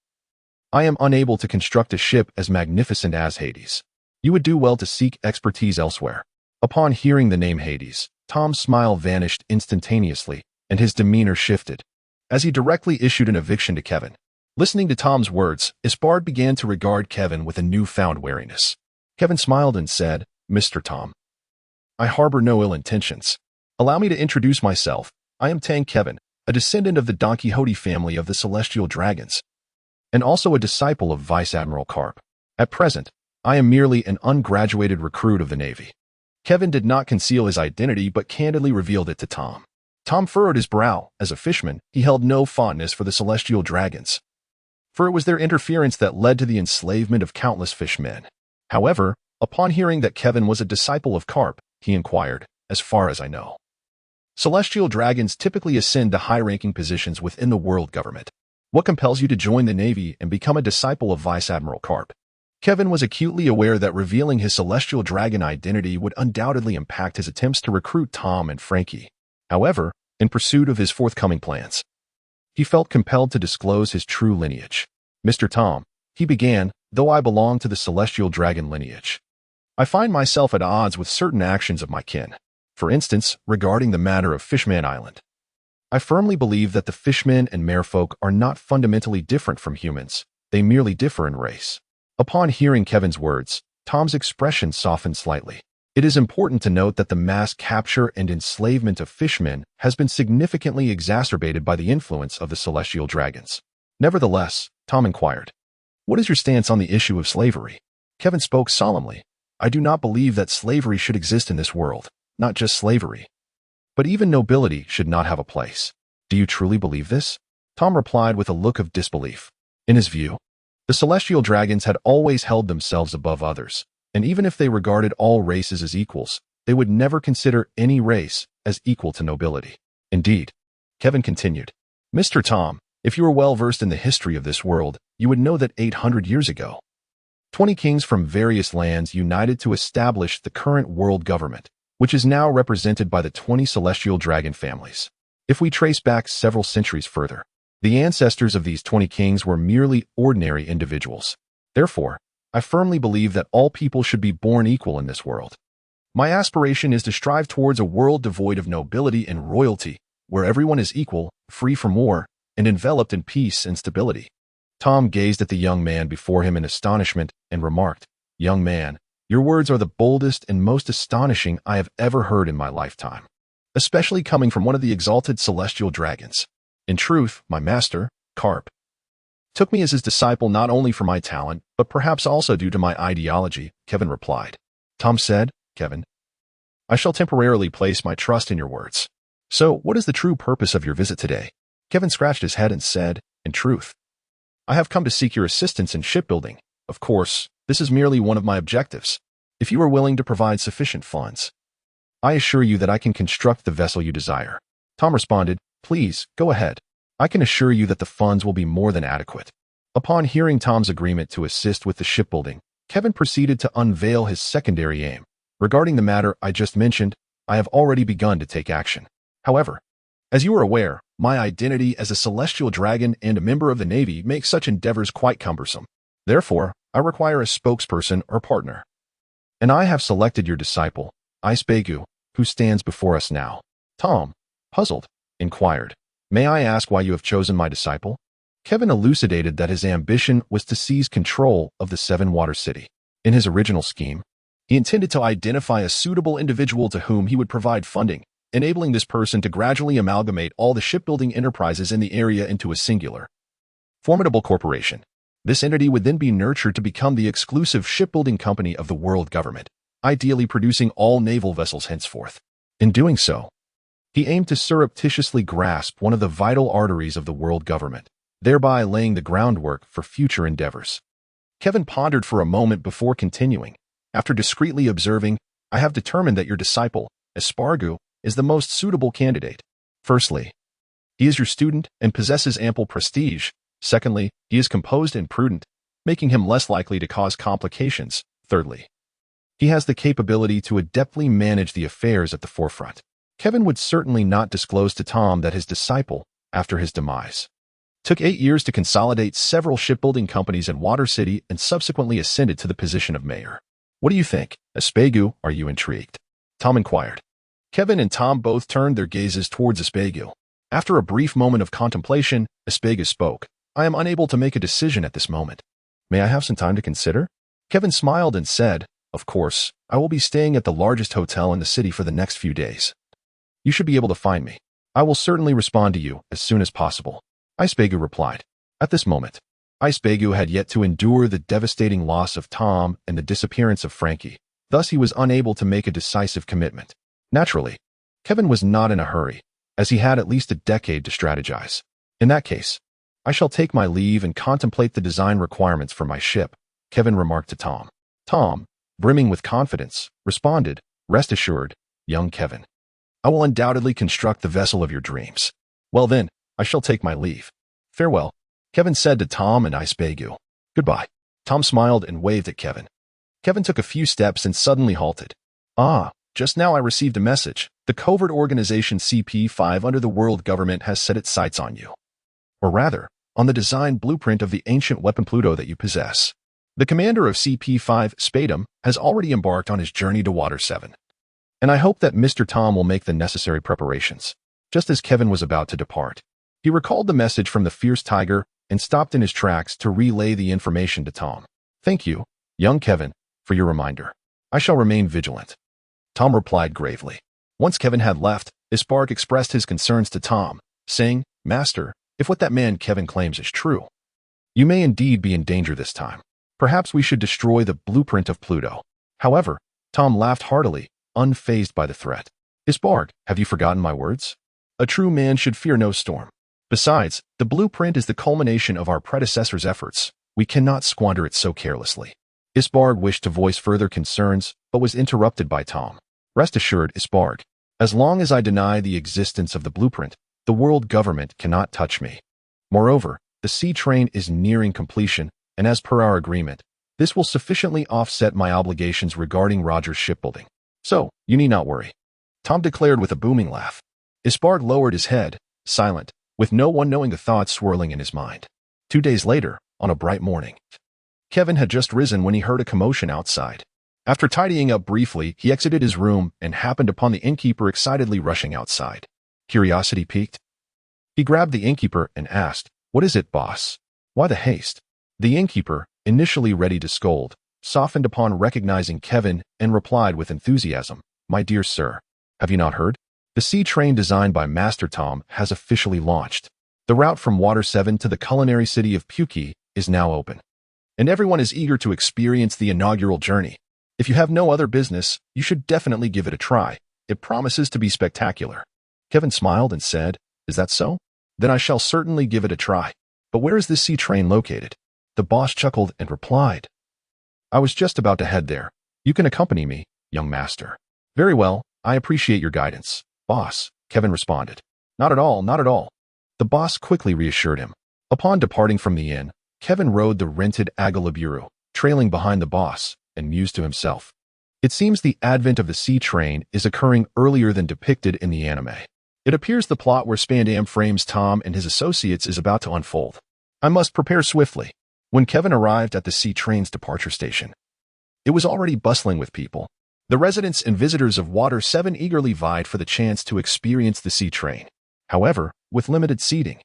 I am unable to construct a ship as magnificent as Hades. You would do well to seek expertise elsewhere. Upon hearing the name Hades, Tom's smile vanished instantaneously, and his demeanor shifted, as he directly issued an eviction to Kevin. Listening to Tom's words, Isbard began to regard Kevin with a newfound wariness. Kevin smiled and said, Mr. Tom, I harbor no ill intentions. Allow me to introduce myself. I am Tang Kevin, a descendant of the Don Quixote family of the Celestial Dragons, and also a disciple of Vice Admiral Garp. At present, I am merely an ungraduated recruit of the Navy. Kevin did not conceal his identity but candidly revealed it to Tom. Tom furrowed his brow. As a fisherman, he held no fondness for the Celestial Dragons, for it was their interference that led to the enslavement of countless fishmen. However, upon hearing that Kevin was a disciple of Garp, he inquired, as far as I know, Celestial Dragons typically ascend to high-ranking positions within the world government. What compels you to join the Navy and become a disciple of Vice Admiral Garp? Kevin was acutely aware that revealing his Celestial Dragon identity would undoubtedly impact his attempts to recruit Tom and Frankie. However, in pursuit of his forthcoming plans, he felt compelled to disclose his true lineage. Mr. Tom, he began, though I belong to the Celestial Dragon lineage, I find myself at odds with certain actions of my kin. For instance, regarding the matter of Fishman Island. I firmly believe that the fishmen and merfolk are not fundamentally different from humans. They merely differ in race. Upon hearing Kevin's words, Tom's expression softened slightly. It is important to note that the mass capture and enslavement of fishmen has been significantly exacerbated by the influence of the Celestial Dragons. Nevertheless, Tom inquired, what is your stance on the issue of slavery? Kevin spoke solemnly. I do not believe that slavery should exist in this world. Not just slavery, but even nobility should not have a place. Do you truly believe this? Tom replied with a look of disbelief. In his view, the Celestial Dragons had always held themselves above others, and even if they regarded all races as equals, they would never consider any race as equal to nobility. Indeed, Kevin continued, Mr. Tom, if you were well versed in the history of this world, you would know that 800 years ago, 20 kings from various lands united to establish the current world government, which is now represented by the 20 celestial dragon families. If we trace back several centuries further, the ancestors of these 20 kings were merely ordinary individuals. Therefore, I firmly believe that all people should be born equal in this world. My aspiration is to strive towards a world devoid of nobility and royalty, where everyone is equal, free from war, and enveloped in peace and stability. Tom gazed at the young man before him in astonishment and remarked, "Young man, your words are the boldest and most astonishing I have ever heard in my lifetime, especially coming from one of the exalted celestial dragons. In truth, my master, Garp, took me as his disciple not only for my talent, but perhaps also due to my ideology," Kevin replied. Tom said, "Kevin, I shall temporarily place my trust in your words. So, what is the true purpose of your visit today?" Kevin scratched his head and said, "In truth, I have come to seek your assistance in shipbuilding. Of course, this is merely one of my objectives. If you are willing to provide sufficient funds, I assure you that I can construct the vessel you desire." Tom responded, "Please, go ahead. I can assure you that the funds will be more than adequate." Upon hearing Tom's agreement to assist with the shipbuilding, Kevin proceeded to unveil his secondary aim. "Regarding the matter I just mentioned, I have already begun to take action. However, as you are aware, my identity as a celestial dragon and a member of the Navy makes such endeavors quite cumbersome. Therefore, I require a spokesperson or partner. And I have selected your disciple, Ispegu, who stands before us now." Tom, puzzled, inquired, "May I ask why you have chosen my disciple?" Kevin elucidated that his ambition was to seize control of the Seven Water City. In his original scheme, he intended to identify a suitable individual to whom he would provide funding, enabling this person to gradually amalgamate all the shipbuilding enterprises in the area into a singular, formidable corporation. This entity would then be nurtured to become the exclusive shipbuilding company of the world government, ideally producing all naval vessels henceforth. In doing so, he aimed to surreptitiously grasp one of the vital arteries of the world government, thereby laying the groundwork for future endeavors. Kevin pondered for a moment before continuing. After discreetly observing, "I have determined that your disciple, Sparring, is the most suitable candidate. Firstly, he is your student and possesses ample prestige. Secondly, he is composed and prudent, making him less likely to cause complications. Thirdly, he has the capability to adeptly manage the affairs at the forefront." Kevin would certainly not disclose to Tom that his disciple, after his demise, took 8 years to consolidate several shipbuilding companies in Water City and subsequently ascended to the position of mayor. "What do you think, Ispegu? Are you intrigued?" Tom inquired. Kevin and Tom both turned their gazes towards Ispegu. After a brief moment of contemplation, Ispegu spoke, "I am unable to make a decision at this moment. May I have some time to consider?" Kevin smiled and said, "Of course, I will be staying at the largest hotel in the city for the next few days. You should be able to find me. I will certainly respond to you as soon as possible." Ispegu replied. At this moment, Ispegu had yet to endure the devastating loss of Tom and the disappearance of Frankie. Thus, he was unable to make a decisive commitment. Naturally, Kevin was not in a hurry, as he had at least a decade to strategize. "In that case, I shall take my leave and contemplate the design requirements for my ship," Kevin remarked to Tom. Tom, brimming with confidence, responded, "Rest assured, young Kevin. I will undoubtedly construct the vessel of your dreams. Well then, I shall take my leave. Farewell," Kevin said to Tom and Ispegu. "Goodbye." Tom smiled and waved at Kevin. Kevin took a few steps and suddenly halted. "Ah, just now I received a message. The covert organization CP5 under the world government has set its sights on you. Or rather, on the design blueprint of the ancient weapon Pluto that you possess. The commander of CP5, Spadum, has already embarked on his journey to Water 7. And I hope that Mr. Tom will make the necessary preparations." Just as Kevin was about to depart, he recalled the message from the fierce tiger and stopped in his tracks to relay the information to Tom. "Thank you, young Kevin, for your reminder. I shall remain vigilant." Tom replied gravely. Once Kevin had left, Spark expressed his concerns to Tom, saying, "Master, if what that man Kevin claims is true, you may indeed be in danger this time. Perhaps we should destroy the blueprint of Pluto." However, Tom laughed heartily, unfazed by the threat. "Spark, have you forgotten my words? A true man should fear no storm. Besides, the blueprint is the culmination of our predecessors' efforts. We cannot squander it so carelessly." Isbarg wished to voice further concerns, but was interrupted by Tom. "Rest assured, Isbarg, as long as I deny the existence of the blueprint, the world government cannot touch me. Moreover, the sea train is nearing completion, and as per our agreement, This will sufficiently offset my obligations regarding Roger's shipbuilding. So, you need not worry. Tom declared with a booming laugh. Sparring lowered his head, silent, with no one knowing the thoughts swirling in his mind. 2 days later, on a bright morning, Kevin had just risen when he heard a commotion outside. After tidying up briefly, he exited his room and happened upon the innkeeper excitedly rushing outside. Curiosity piqued. He grabbed the innkeeper and asked, "What is it, boss? Why the haste?" The innkeeper, initially ready to scold, softened upon recognizing Kevin and replied with enthusiasm, "My dear sir, have you not heard? The sea train designed by Master Tom has officially launched. The route from Water 7 to the culinary city of Puki is now open, and everyone is eager to experience the inaugural journey. If you have no other business, you should definitely give it a try. It promises to be spectacular." Kevin smiled and said, "Is that so? Then I shall certainly give it a try. But where is this sea train located?" The boss chuckled and replied, "I was just about to head there. You can accompany me, young master." "Very well, I appreciate your guidance, boss," Kevin responded. "Not at all, not at all." The boss quickly reassured him. Upon departing from the inn, Kevin rode the rented Agalaburu, trailing behind the boss, and mused to himself. It seems the advent of the sea train is occurring earlier than depicted in the anime. It appears the plot where Spandam frames Tom and his associates is about to unfold. I must prepare swiftly. When Kevin arrived at the sea train's departure station, it was already bustling with people. The residents and visitors of Water 7 eagerly vied for the chance to experience the sea train. However, with limited seating,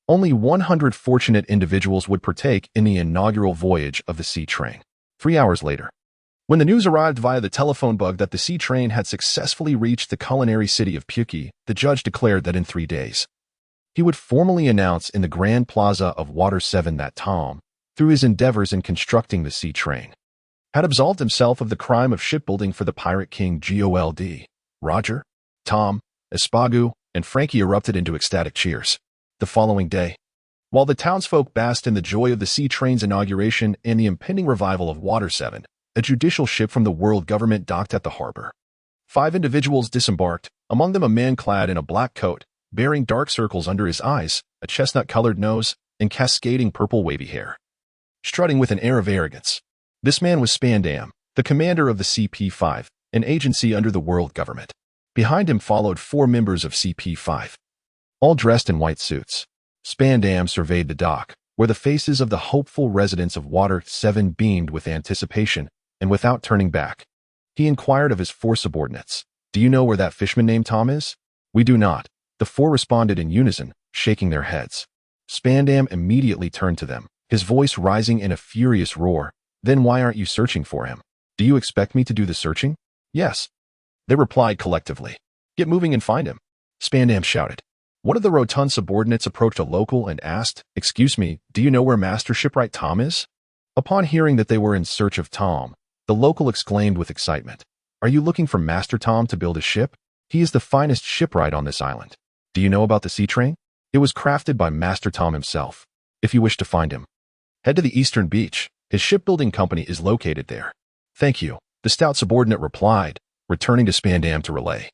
only 100 fortunate individuals would partake in the inaugural voyage of the sea train. 3 hours later, when the news arrived via the telephone bug that the sea train had successfully reached the culinary city of Puki, the judge declared that in 3 days, he would formally announce in the Grand Plaza of Water 7 that Tom, through his endeavors in constructing the sea train, had absolved himself of the crime of shipbuilding for the pirate king Gold. Roger, Tom, Espagu, and Frankie erupted into ecstatic cheers. The following day, while the townsfolk basked in the joy of the sea train's inauguration and the impending revival of Water 7, a judicial ship from the world government docked at the harbor. 5 individuals disembarked, among them a man clad in a black coat, bearing dark circles under his eyes, a chestnut-colored nose, and cascading purple wavy hair. Strutting with an air of arrogance, this man was Spandam, the commander of the CP5, an agency under the world government. Behind him followed 4 members of CP5, all dressed in white suits. Spandam surveyed the dock, where the faces of the hopeful residents of Water 7 beamed with anticipation, and without turning back, he inquired of his 4 subordinates, "Do you know where that fishman named Tom is?" "We do not," the 4 responded in unison, shaking their heads. Spandam immediately turned to them, his voice rising in a furious roar. "Then why aren't you searching for him? Do you expect me to do the searching?" "Yes," they replied collectively. "Get moving and find him," Spandam shouted. One of the rotund subordinates approached a local and asked, "Excuse me, do you know where Master Shipwright Tom is?" Upon hearing that they were in search of Tom, the local exclaimed with excitement, "Are you looking for Master Tom to build a ship? He is the finest shipwright on this island. Do you know about the sea train? It was crafted by Master Tom himself. If you wish to find him, head to the eastern beach. His shipbuilding company is located there." "Thank you," the stout subordinate replied, returning to Spandam to relay.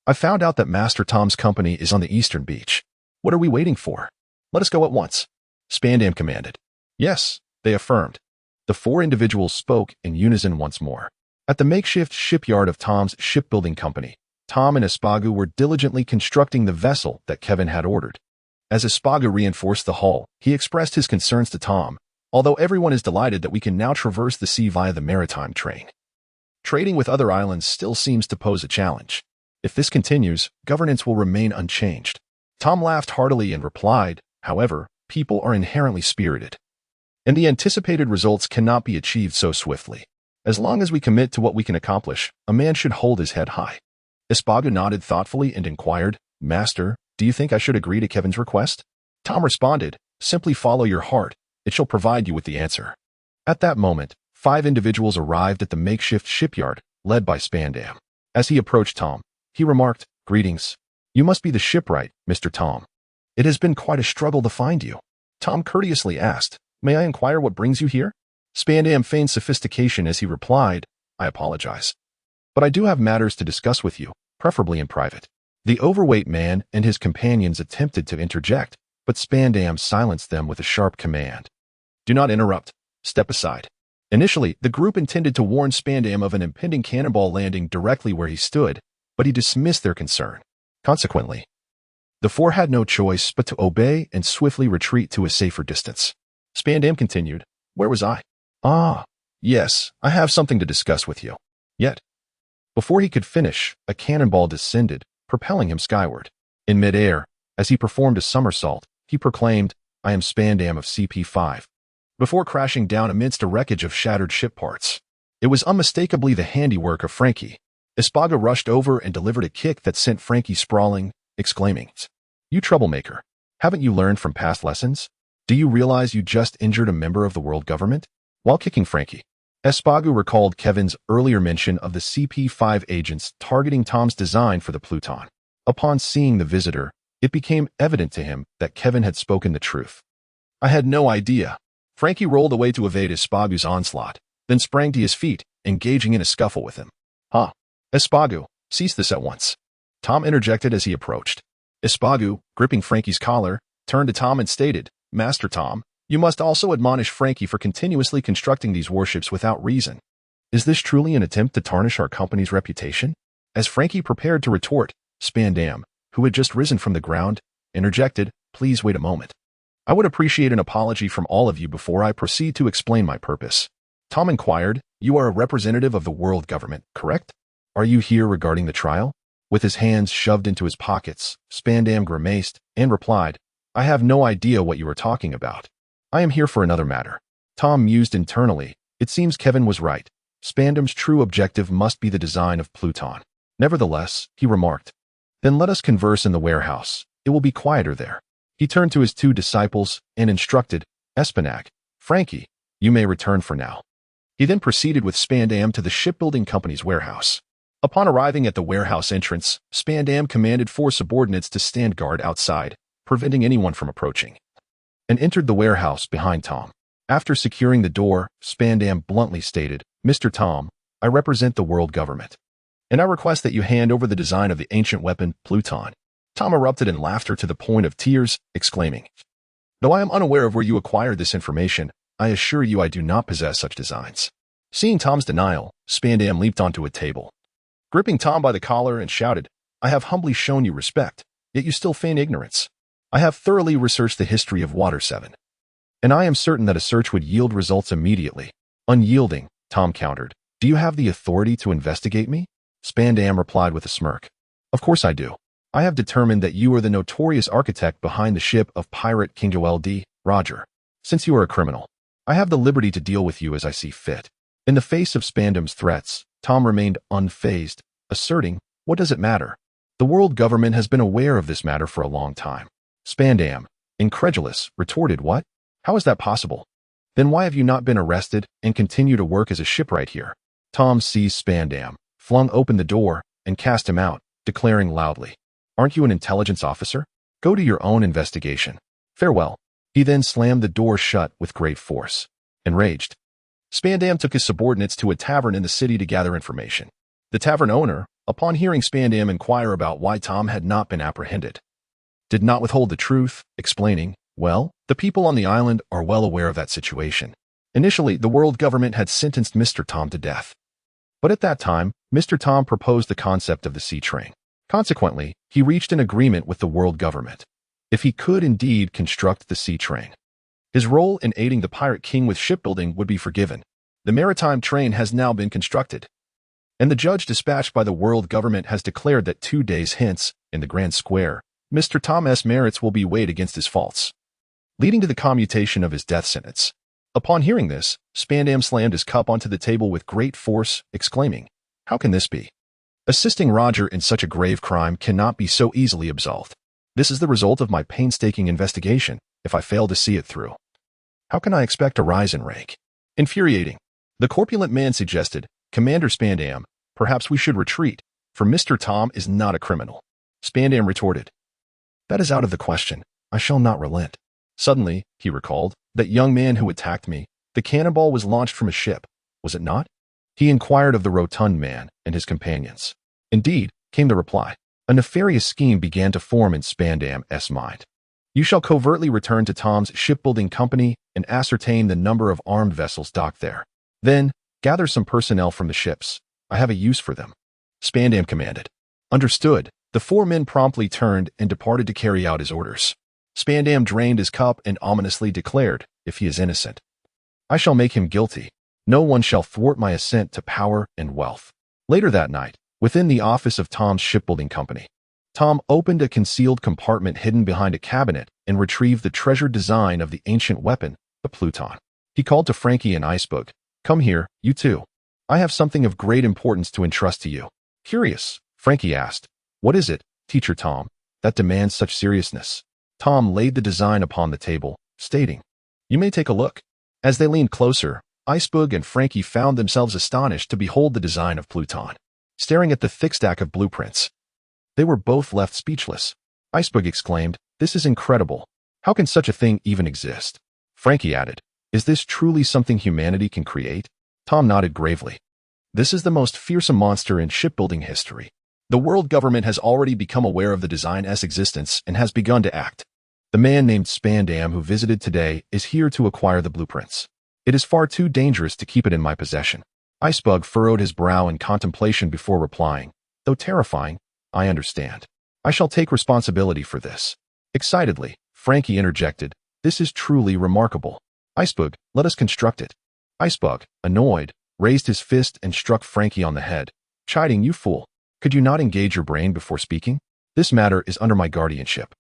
"I found out that Master Tom's company is on the eastern beach. What are we waiting for? Let us go at once," Spandam commanded. "Yes," they affirmed. The 4 individuals spoke in unison once more. At the makeshift shipyard of Tom's shipbuilding company, Tom and Espagu were diligently constructing the vessel that Kevin had ordered. As Espagu reinforced the hull, he expressed his concerns to Tom. "Although everyone is delighted that we can now traverse the sea via the maritime train, trading with other islands still seems to pose a challenge. If this continues, governance will remain unchanged." Tom laughed heartily and replied, "However, people are inherently spirited, and the anticipated results cannot be achieved so swiftly. As long as we commit to what we can accomplish, a man should hold his head high." Espagu nodded thoughtfully and inquired, "Master, do you think I should agree to Kevin's request?" Tom responded, "Simply follow your heart. It shall provide you with the answer." At that moment, 5 individuals arrived at the makeshift shipyard, led by Spandam. As he approached Tom, he remarked, "Greetings. You must be the shipwright, Mr. Tom. It has been quite a struggle to find you." Tom courteously asked, "May I inquire what brings you here?" Spandam feigned sophistication as he replied, "I apologize, but I do have matters to discuss with you, preferably in private." The overweight man and his companions attempted to interject, but Spandam silenced them with a sharp command. "Do not interrupt. Step aside." Initially, the group intended to warn Spandam of an impending cannonball landing directly where he stood, but he dismissed their concern. Consequently, the four had no choice but to obey and swiftly retreat to a safer distance. Spandam continued, "Where was I? Ah, yes, I have something to discuss with you." Yet, before he could finish, a cannonball descended, propelling him skyward. In midair, as he performed a somersault, he proclaimed, "I am Spandam of CP5, before crashing down amidst a wreckage of shattered ship parts. It was unmistakably the handiwork of Frankie. Espaga rushed over and delivered a kick that sent Frankie sprawling, exclaiming, "You troublemaker! Haven't you learned from past lessons? Do you realize you just injured a member of the world government?" While kicking Frankie, Espaga recalled Kevin's earlier mention of the CP5 agents targeting Tom's design for the Pluton. Upon seeing the visitor, it became evident to him that Kevin had spoken the truth. "I had no idea." Frankie rolled away to evade Espaga's onslaught, then sprang to his feet, engaging in a scuffle with him. "Ha! Espagu, cease this at once," Tom interjected as he approached. Espagu, gripping Frankie's collar, turned to Tom and stated, "Master Tom, you must also admonish Frankie for continuously constructing these warships without reason. Is this truly an attempt to tarnish our company's reputation?" As Frankie prepared to retort, Spandam, who had just risen from the ground, interjected, "Please wait a moment. I would appreciate an apology from all of you before I proceed to explain my purpose." Tom inquired, "You are a representative of the world government, correct? Are you here regarding the trial?" With his hands shoved into his pockets, Spandam grimaced and replied, "I have no idea what you are talking about. I am here for another matter." Tom mused internally. It seems Kevin was right. Spandam's true objective must be the design of Pluton. Nevertheless, he remarked, "Then let us converse in the warehouse. It will be quieter there." He turned to his two disciples and instructed, "Espinac, Frankie, you may return for now." He then proceeded with Spandam to the shipbuilding company's warehouse. Upon arriving at the warehouse entrance, Spandam commanded 4 subordinates to stand guard outside, preventing anyone from approaching, and entered the warehouse behind Tom. After securing the door, Spandam bluntly stated, "Mr. Tom, I represent the world government, and I request that you hand over the design of the ancient weapon, Pluton." Tom erupted in laughter to the point of tears, exclaiming, "Though I am unaware of where you acquired this information, I assure you I do not possess such designs." Seeing Tom's denial, Spandam leaped onto a table, gripping Tom by the collar and shouted, "I have humbly shown you respect, yet you still feign ignorance. I have thoroughly researched the history of Water 7, and I am certain that a search would yield results immediately." "Unyielding," Tom countered. "Do you have the authority to investigate me?" Spandam replied with a smirk. "Of course I do. I have determined that you are the notorious architect behind the ship of pirate King Joel D. Roger. Since you are a criminal, I have the liberty to deal with you as I see fit." In the face of Spandam's threats, Tom remained unfazed, asserting, "What does it matter? The world government has been aware of this matter for a long time." Spandam, incredulous, retorted, "What? How is that possible? Then why have you not been arrested and continue to work as a shipwright here?" Tom seized Spandam, flung open the door, and cast him out, declaring loudly, "Aren't you an intelligence officer? Go do your own investigation. Farewell." He then slammed the door shut with great force. Enraged, Spandam took his subordinates to a tavern in the city to gather information. The tavern owner, upon hearing Spandam inquire about why Tom had not been apprehended, did not withhold the truth, explaining, "Well, the people on the island are well aware of that situation. Initially, the world government had sentenced Mr. Tom to death. But at that time, Mr. Tom proposed the concept of the sea train. Consequently, he reached an agreement with the world government. If he could indeed construct the sea train, his role in aiding the Pirate King with shipbuilding would be forgiven. The maritime train has now been constructed, and the judge dispatched by the world government has declared that 2 days hence, in the Grand Square, Mr. Tom's merits will be weighed against his faults, leading to the commutation of his death sentence." Upon hearing this, Spandam slammed his cup onto the table with great force, exclaiming, "How can this be? Assisting Roger in such a grave crime cannot be so easily absolved. This is the result of my painstaking investigation, if I fail to see it through. How can I expect a rise in rank?" Infuriating, the corpulent man suggested, "Commander Spandam, perhaps we should retreat, for Mr. Tom is not a criminal." Spandam retorted, "That is out of the question. I shall not relent." Suddenly, he recalled, "That young man who attacked me, the cannonball was launched from a ship, was it not?" He inquired of the rotund man and his companions. "Indeed," came the reply. A nefarious scheme began to form in Spandam's mind. "You shall covertly return to Tom's shipbuilding company and ascertain the number of armed vessels docked there. Then, gather some personnel from the ships. I have a use for them. Spandam commanded. Understood. The 4 men promptly turned and departed to carry out his orders. Spandam drained his cup and ominously declared, if he is innocent, I shall make him guilty. No one shall thwart my ascent to power and wealth. Later that night, within the office of Tom's shipbuilding company, Tom opened a concealed compartment hidden behind a cabinet and retrieved the treasured design of the ancient weapon, the Pluton. He called to Frankie and Iceberg, Come here, you two. I have something of great importance to entrust to you. Curious, Frankie asked. What is it, Teacher Tom, that demands such seriousness? Tom laid the design upon the table, stating, You may take a look. As they leaned closer, Iceberg and Frankie found themselves astonished to behold the design of Pluton. Staring at the thick stack of blueprints, they were both left speechless. Iceberg exclaimed, This is incredible. How can such a thing even exist? Frankie added, Is this truly something humanity can create? Tom nodded gravely. This is the most fearsome monster in shipbuilding history. The world government has already become aware of the design's existence and has begun to act. The man named Spandam who visited today is here to acquire the blueprints. It is far too dangerous to keep it in my possession. Iceberg furrowed his brow in contemplation before replying, Though terrifying, I understand. I shall take responsibility for this. Excitedly, Frankie interjected, This is truly remarkable. Iceberg, let us construct it. Iceberg, annoyed, raised his fist and struck Frankie on the head, chiding, You fool. Could you not engage your brain before speaking? This matter is under my guardianship.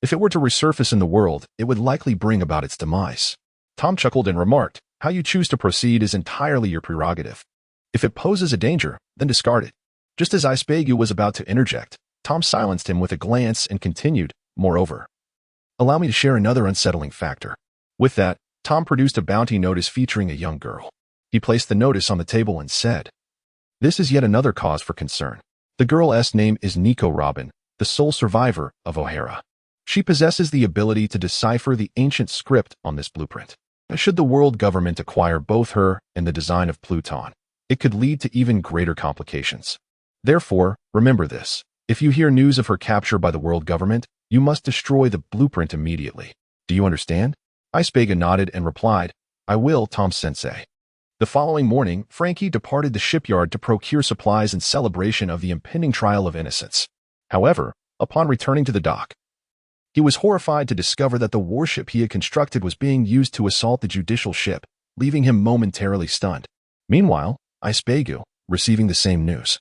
If it were to resurface in the world, it would likely bring about its demise. Tom chuckled and remarked, How you choose to proceed is entirely your prerogative. If it poses a danger, then discard it. Just as Iceberg was about to interject, Tom silenced him with a glance and continued, Moreover, allow me to share another unsettling factor. With that, Tom produced a bounty notice featuring a young girl. He placed the notice on the table and said, This is yet another cause for concern. The girl's name is Nico Robin, the sole survivor of O'Hara. She possesses the ability to decipher the ancient script on this blueprint. Should the world government acquire both her and the design of Pluton, it could lead to even greater complications. Therefore, remember this. If you hear news of her capture by the world government, you must destroy the blueprint immediately. Do you understand? Iceberg nodded and replied, I will, Tom-sensei. The following morning, Frankie departed the shipyard to procure supplies in celebration of the impending trial of innocence. However, upon returning to the dock, he was horrified to discover that the warship he had constructed was being used to assault the judicial ship, leaving him momentarily stunned. Meanwhile, Iceberg, receiving the same news,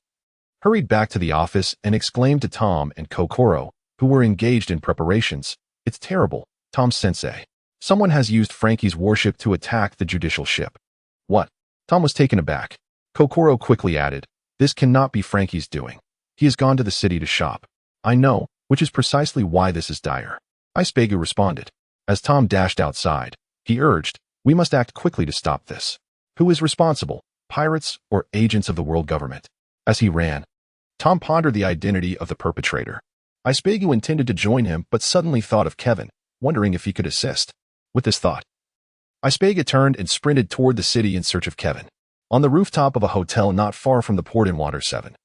hurried back to the office and exclaimed to Tom and Kokoro, who were engaged in preparations, It's terrible, Tom-sensei. Someone has used Frankie's warship to attack the judicial ship. What? Tom was taken aback. Kokoro quickly added, This cannot be Frankie's doing. He has gone to the city to shop. I know, which is precisely why this is dire. Iceberg responded. As Tom dashed outside, he urged, We must act quickly to stop this. Who is responsible, pirates or agents of the world government? As he ran, Tom pondered the identity of the perpetrator. Iceberg intended to join him but suddenly thought of Kevin, wondering if he could assist. With this thought, Iceberg turned and sprinted toward the city in search of Kevin. On the rooftop of a hotel not far from the port in Water 7,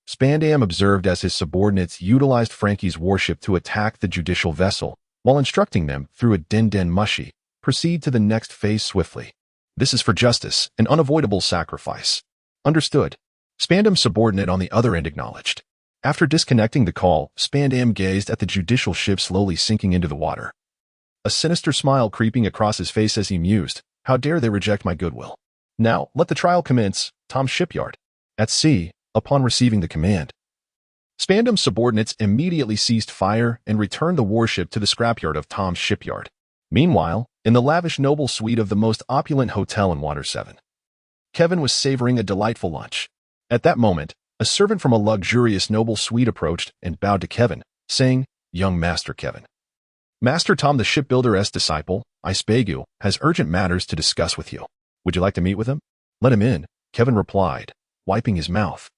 Spandam observed as his subordinates utilized Frankie's warship to attack the judicial vessel, while instructing them through a den mushy, proceed to the next phase swiftly. This is for justice, an unavoidable sacrifice. Understood. Spandam's subordinate on the other end acknowledged. After disconnecting the call, Spandam gazed at the judicial ship slowly sinking into the water. A sinister smile creeping across his face as he mused, How dare they reject my goodwill? Now, let the trial commence, Tom's shipyard. At sea, upon receiving the command, Spandam's subordinates immediately ceased fire and returned the warship to the scrapyard of Tom's shipyard. Meanwhile, in the lavish noble suite of the most opulent hotel in Water 7, Kevin was savoring a delightful lunch. At that moment, a servant from a luxurious noble suite approached and bowed to Kevin, saying, Young Master Kevin. Master Tom the shipbuilder's disciple, Iceberg, has urgent matters to discuss with you. Would you like to meet with him? Let him in, Kevin replied, wiping his mouth.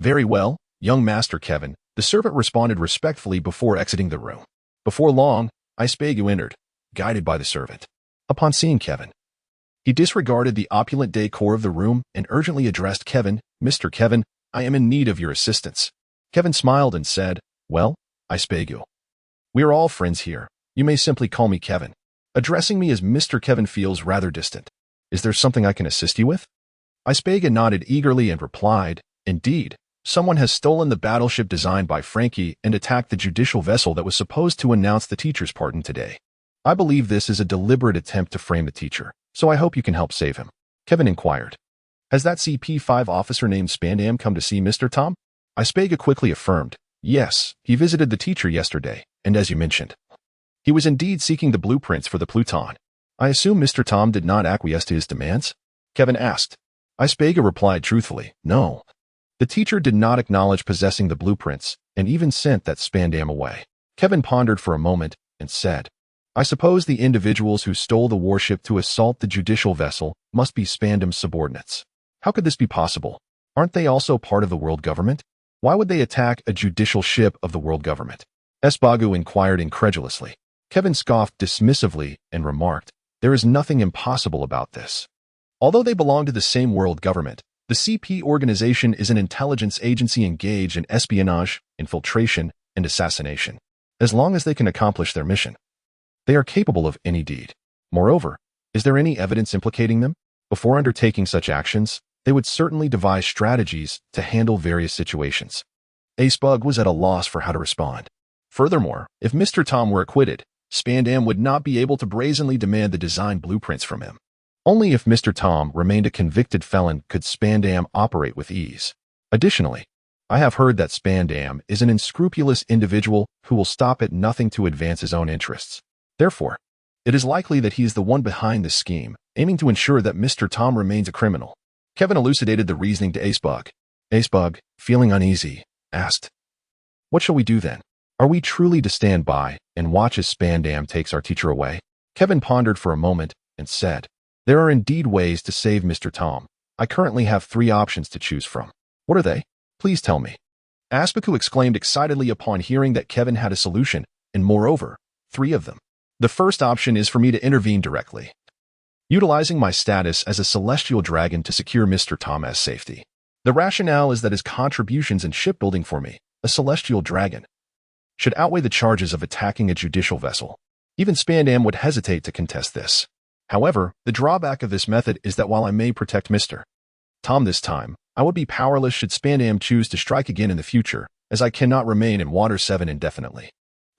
Very well, young Master Kevin, the servant responded respectfully before exiting the room. Before long, Iceberg entered, guided by the servant. Upon seeing Kevin, he disregarded the opulent decor of the room and urgently addressed Kevin, Mr. Kevin, I am in need of your assistance. Kevin smiled and said, Well, Iceberg, we are all friends here. You may simply call me Kevin. Addressing me as Mr. Kevin feels rather distant. Is there something I can assist you with? Ispega nodded eagerly and replied, "Indeed, someone has stolen the battleship designed by Frankie and attacked the judicial vessel that was supposed to announce the teacher's pardon today. I believe this is a deliberate attempt to frame the teacher, so I hope you can help save him." Kevin inquired, "Has that CP5 officer named Spandam come to see Mr. Tom?" Ispega quickly affirmed, "Yes, he visited the teacher yesterday, and as you mentioned, he was indeed seeking the blueprints for the Pluton. I assume Mr. Tom did not acquiesce to his demands?" Kevin asked. Ispega replied truthfully, "No. The teacher did not acknowledge possessing the blueprints and even sent that Spandam away." Kevin pondered for a moment and said, "I suppose the individuals who stole the warship to assault the judicial vessel must be Spandam's subordinates. How could this be possible? Aren't they also part of the world government? Why would they attack a judicial ship of the world government?" Espagu inquired incredulously. Kevin scoffed dismissively and remarked, "There is nothing impossible about this. Although they belong to the same world government, the CP organization is an intelligence agency engaged in espionage, infiltration, and assassination. As long as they can accomplish their mission, they are capable of any deed. Moreover, is there any evidence implicating them? Before undertaking such actions, they would certainly devise strategies to handle various situations." Acebug was at a loss for how to respond. Furthermore, if Mr. Tom were acquitted, Spandam would not be able to brazenly demand the design blueprints from him. Only if Mr. Tom remained a convicted felon could Spandam operate with ease. Additionally, I have heard that Spandam is an unscrupulous individual who will stop at nothing to advance his own interests. Therefore, it is likely that he is the one behind this scheme, aiming to ensure that Mr. Tom remains a criminal. Kevin elucidated the reasoning to Acebug. Acebug, feeling uneasy, asked, "What shall we do then? Are we truly to stand by and watch as Spandam takes our teacher away?" Kevin pondered for a moment and said, "There are indeed ways to save Mr. Tom. I currently have 3 options to choose from." "What are they? Please tell me." Aspiku exclaimed excitedly upon hearing that Kevin had a solution, and moreover, 3 of them. "The first option is for me to intervene directly, utilizing my status as a celestial dragon to secure Mr. Tom's safety. The rationale is that his contributions in shipbuilding for me, a celestial dragon, should outweigh the charges of attacking a judicial vessel. Even Spandam would hesitate to contest this. However, the drawback of this method is that while I may protect Mr. Tom this time, I would be powerless should Spandam choose to strike again in the future, as I cannot remain in Water 7 indefinitely.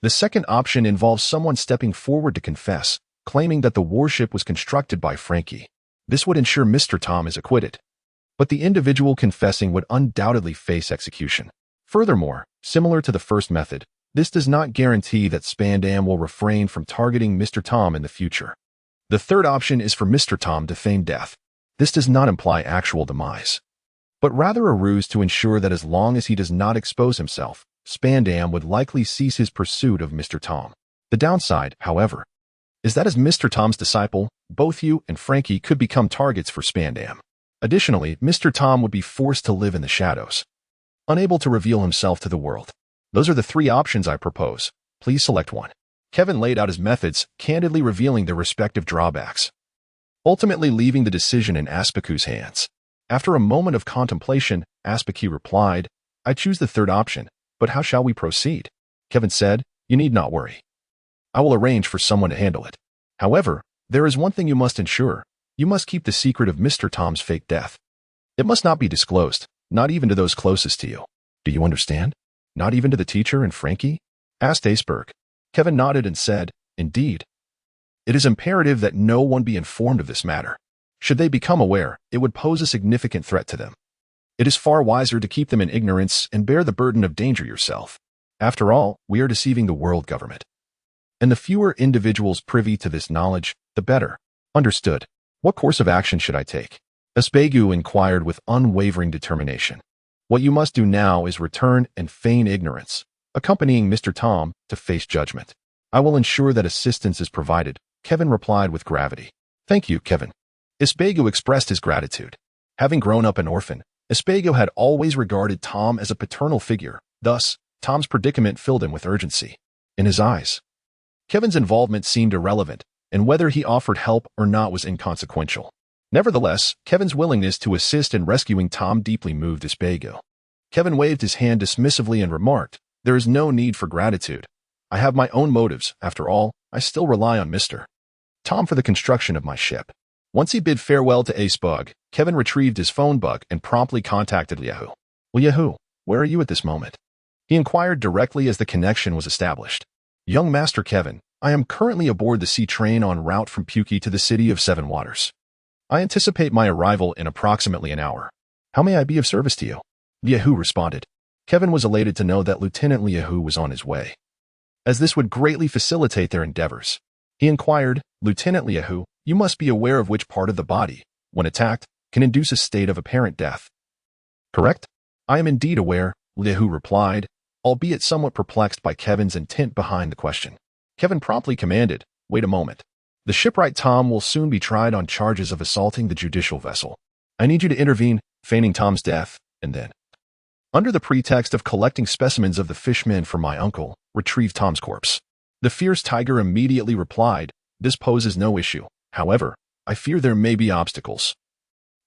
The second option involves someone stepping forward to confess, claiming that the warship was constructed by Frankie. This would ensure Mr. Tom is acquitted. But the individual confessing would undoubtedly face execution. Furthermore, similar to the first method, this does not guarantee that Spandam will refrain from targeting Mr. Tom in the future. The third option is for Mr. Tom to feign death. This does not imply actual demise, but rather a ruse to ensure that as long as he does not expose himself, Spandam would likely cease his pursuit of Mr. Tom. The downside, however, is that as Mr. Tom's disciple, both you and Frankie could become targets for Spandam. Additionally, Mr. Tom would be forced to live in the shadows, unable to reveal himself to the world. Those are the 3 options I propose. Please select one." Kevin laid out his methods, candidly revealing their respective drawbacks, ultimately leaving the decision in Aspiku's hands. After a moment of contemplation, Aspiku replied, "I choose the third option, but how shall we proceed?" Kevin said, "You need not worry. I will arrange for someone to handle it. However, there is one thing you must ensure. You must keep the secret of Mr. Tom's fake death. It must not be disclosed, not even to those closest to you. Do you understand? Not even to the teacher and Frankie?" asked Aceberg. Kevin nodded and said, "Indeed. It is imperative that no one be informed of this matter. Should they become aware, it would pose a significant threat to them. It is far wiser to keep them in ignorance and bear the burden of danger yourself. After all, we are deceiving the world government. And the fewer individuals privy to this knowledge, the better." "Understood. What course of action should I take?" Aspegu inquired with unwavering determination. "What you must do now is return and feign ignorance, accompanying Mr. Tom to face judgment. I will ensure that assistance is provided," Kevin replied with gravity. "Thank you, Kevin." Aspegu expressed his gratitude. Having grown up an orphan, Aspegu had always regarded Tom as a paternal figure. Thus, Tom's predicament filled him with urgency. In his eyes, Kevin's involvement seemed irrelevant, and whether he offered help or not was inconsequential. Nevertheless, Kevin's willingness to assist in rescuing Tom deeply moved Aspegu. Kevin waved his hand dismissively and remarked, "There is no need for gratitude. I have my own motives. After all, I still rely on Mr. Tom for the construction of my ship. Once he bid farewell to Ace Bug, Kevin retrieved his phone book and promptly contacted Liahu. Liahu, where are you at this moment? He inquired directly as the connection was established. Young Master Kevin, I am currently aboard the sea train en route from Puki to the city of Seven Waters. I anticipate my arrival in approximately an hour. How may I be of service to you? Liahu responded. Kevin was elated to know that Lieutenant Liahu was on his way, as this would greatly facilitate their endeavors. He inquired, Lieutenant Liahu, you must be aware of which part of the body, when attacked, can induce a state of apparent death. Correct? I am indeed aware, Liahu replied, albeit somewhat perplexed by Kevin's intent behind the question. Kevin promptly commanded, wait a moment. The shipwright Tom will soon be tried on charges of assaulting the judicial vessel. I need you to intervene, feigning Tom's death, and then, under the pretext of collecting specimens of the fishmen for my uncle, retrieve Tom's corpse. The fierce tiger immediately replied, this poses no issue. However, I fear there may be obstacles,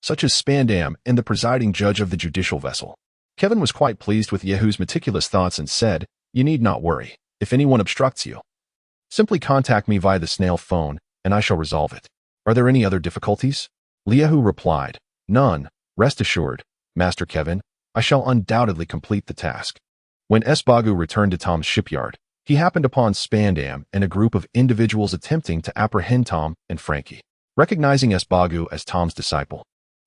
such as Spandam and the presiding judge of the judicial vessel. Kevin was quite pleased with Yehu's meticulous thoughts and said, you need not worry. If anyone obstructs you, simply contact me via the snail phone, and I shall resolve it. Are there any other difficulties? Liahu replied, none. Rest assured, Master Kevin, I shall undoubtedly complete the task. When Esbagu returned to Tom's shipyard, he happened upon Spandam and a group of individuals attempting to apprehend Tom and Frankie. Recognizing Esbagu as Tom's disciple,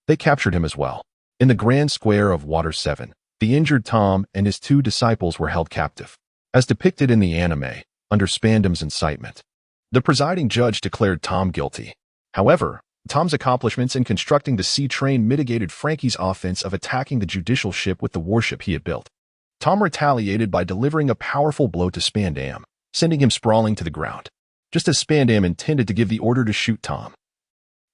they captured him as well. In the grand square of Water 7, the injured Tom and his two disciples were held captive, as depicted in the anime, under Spandam's incitement. The presiding judge declared Tom guilty. However, Tom's accomplishments in constructing the sea train mitigated Frankie's offense of attacking the judicial ship with the warship he had built. Tom retaliated by delivering a powerful blow to Spandam, sending him sprawling to the ground, just as Spandam intended to give the order to shoot Tom.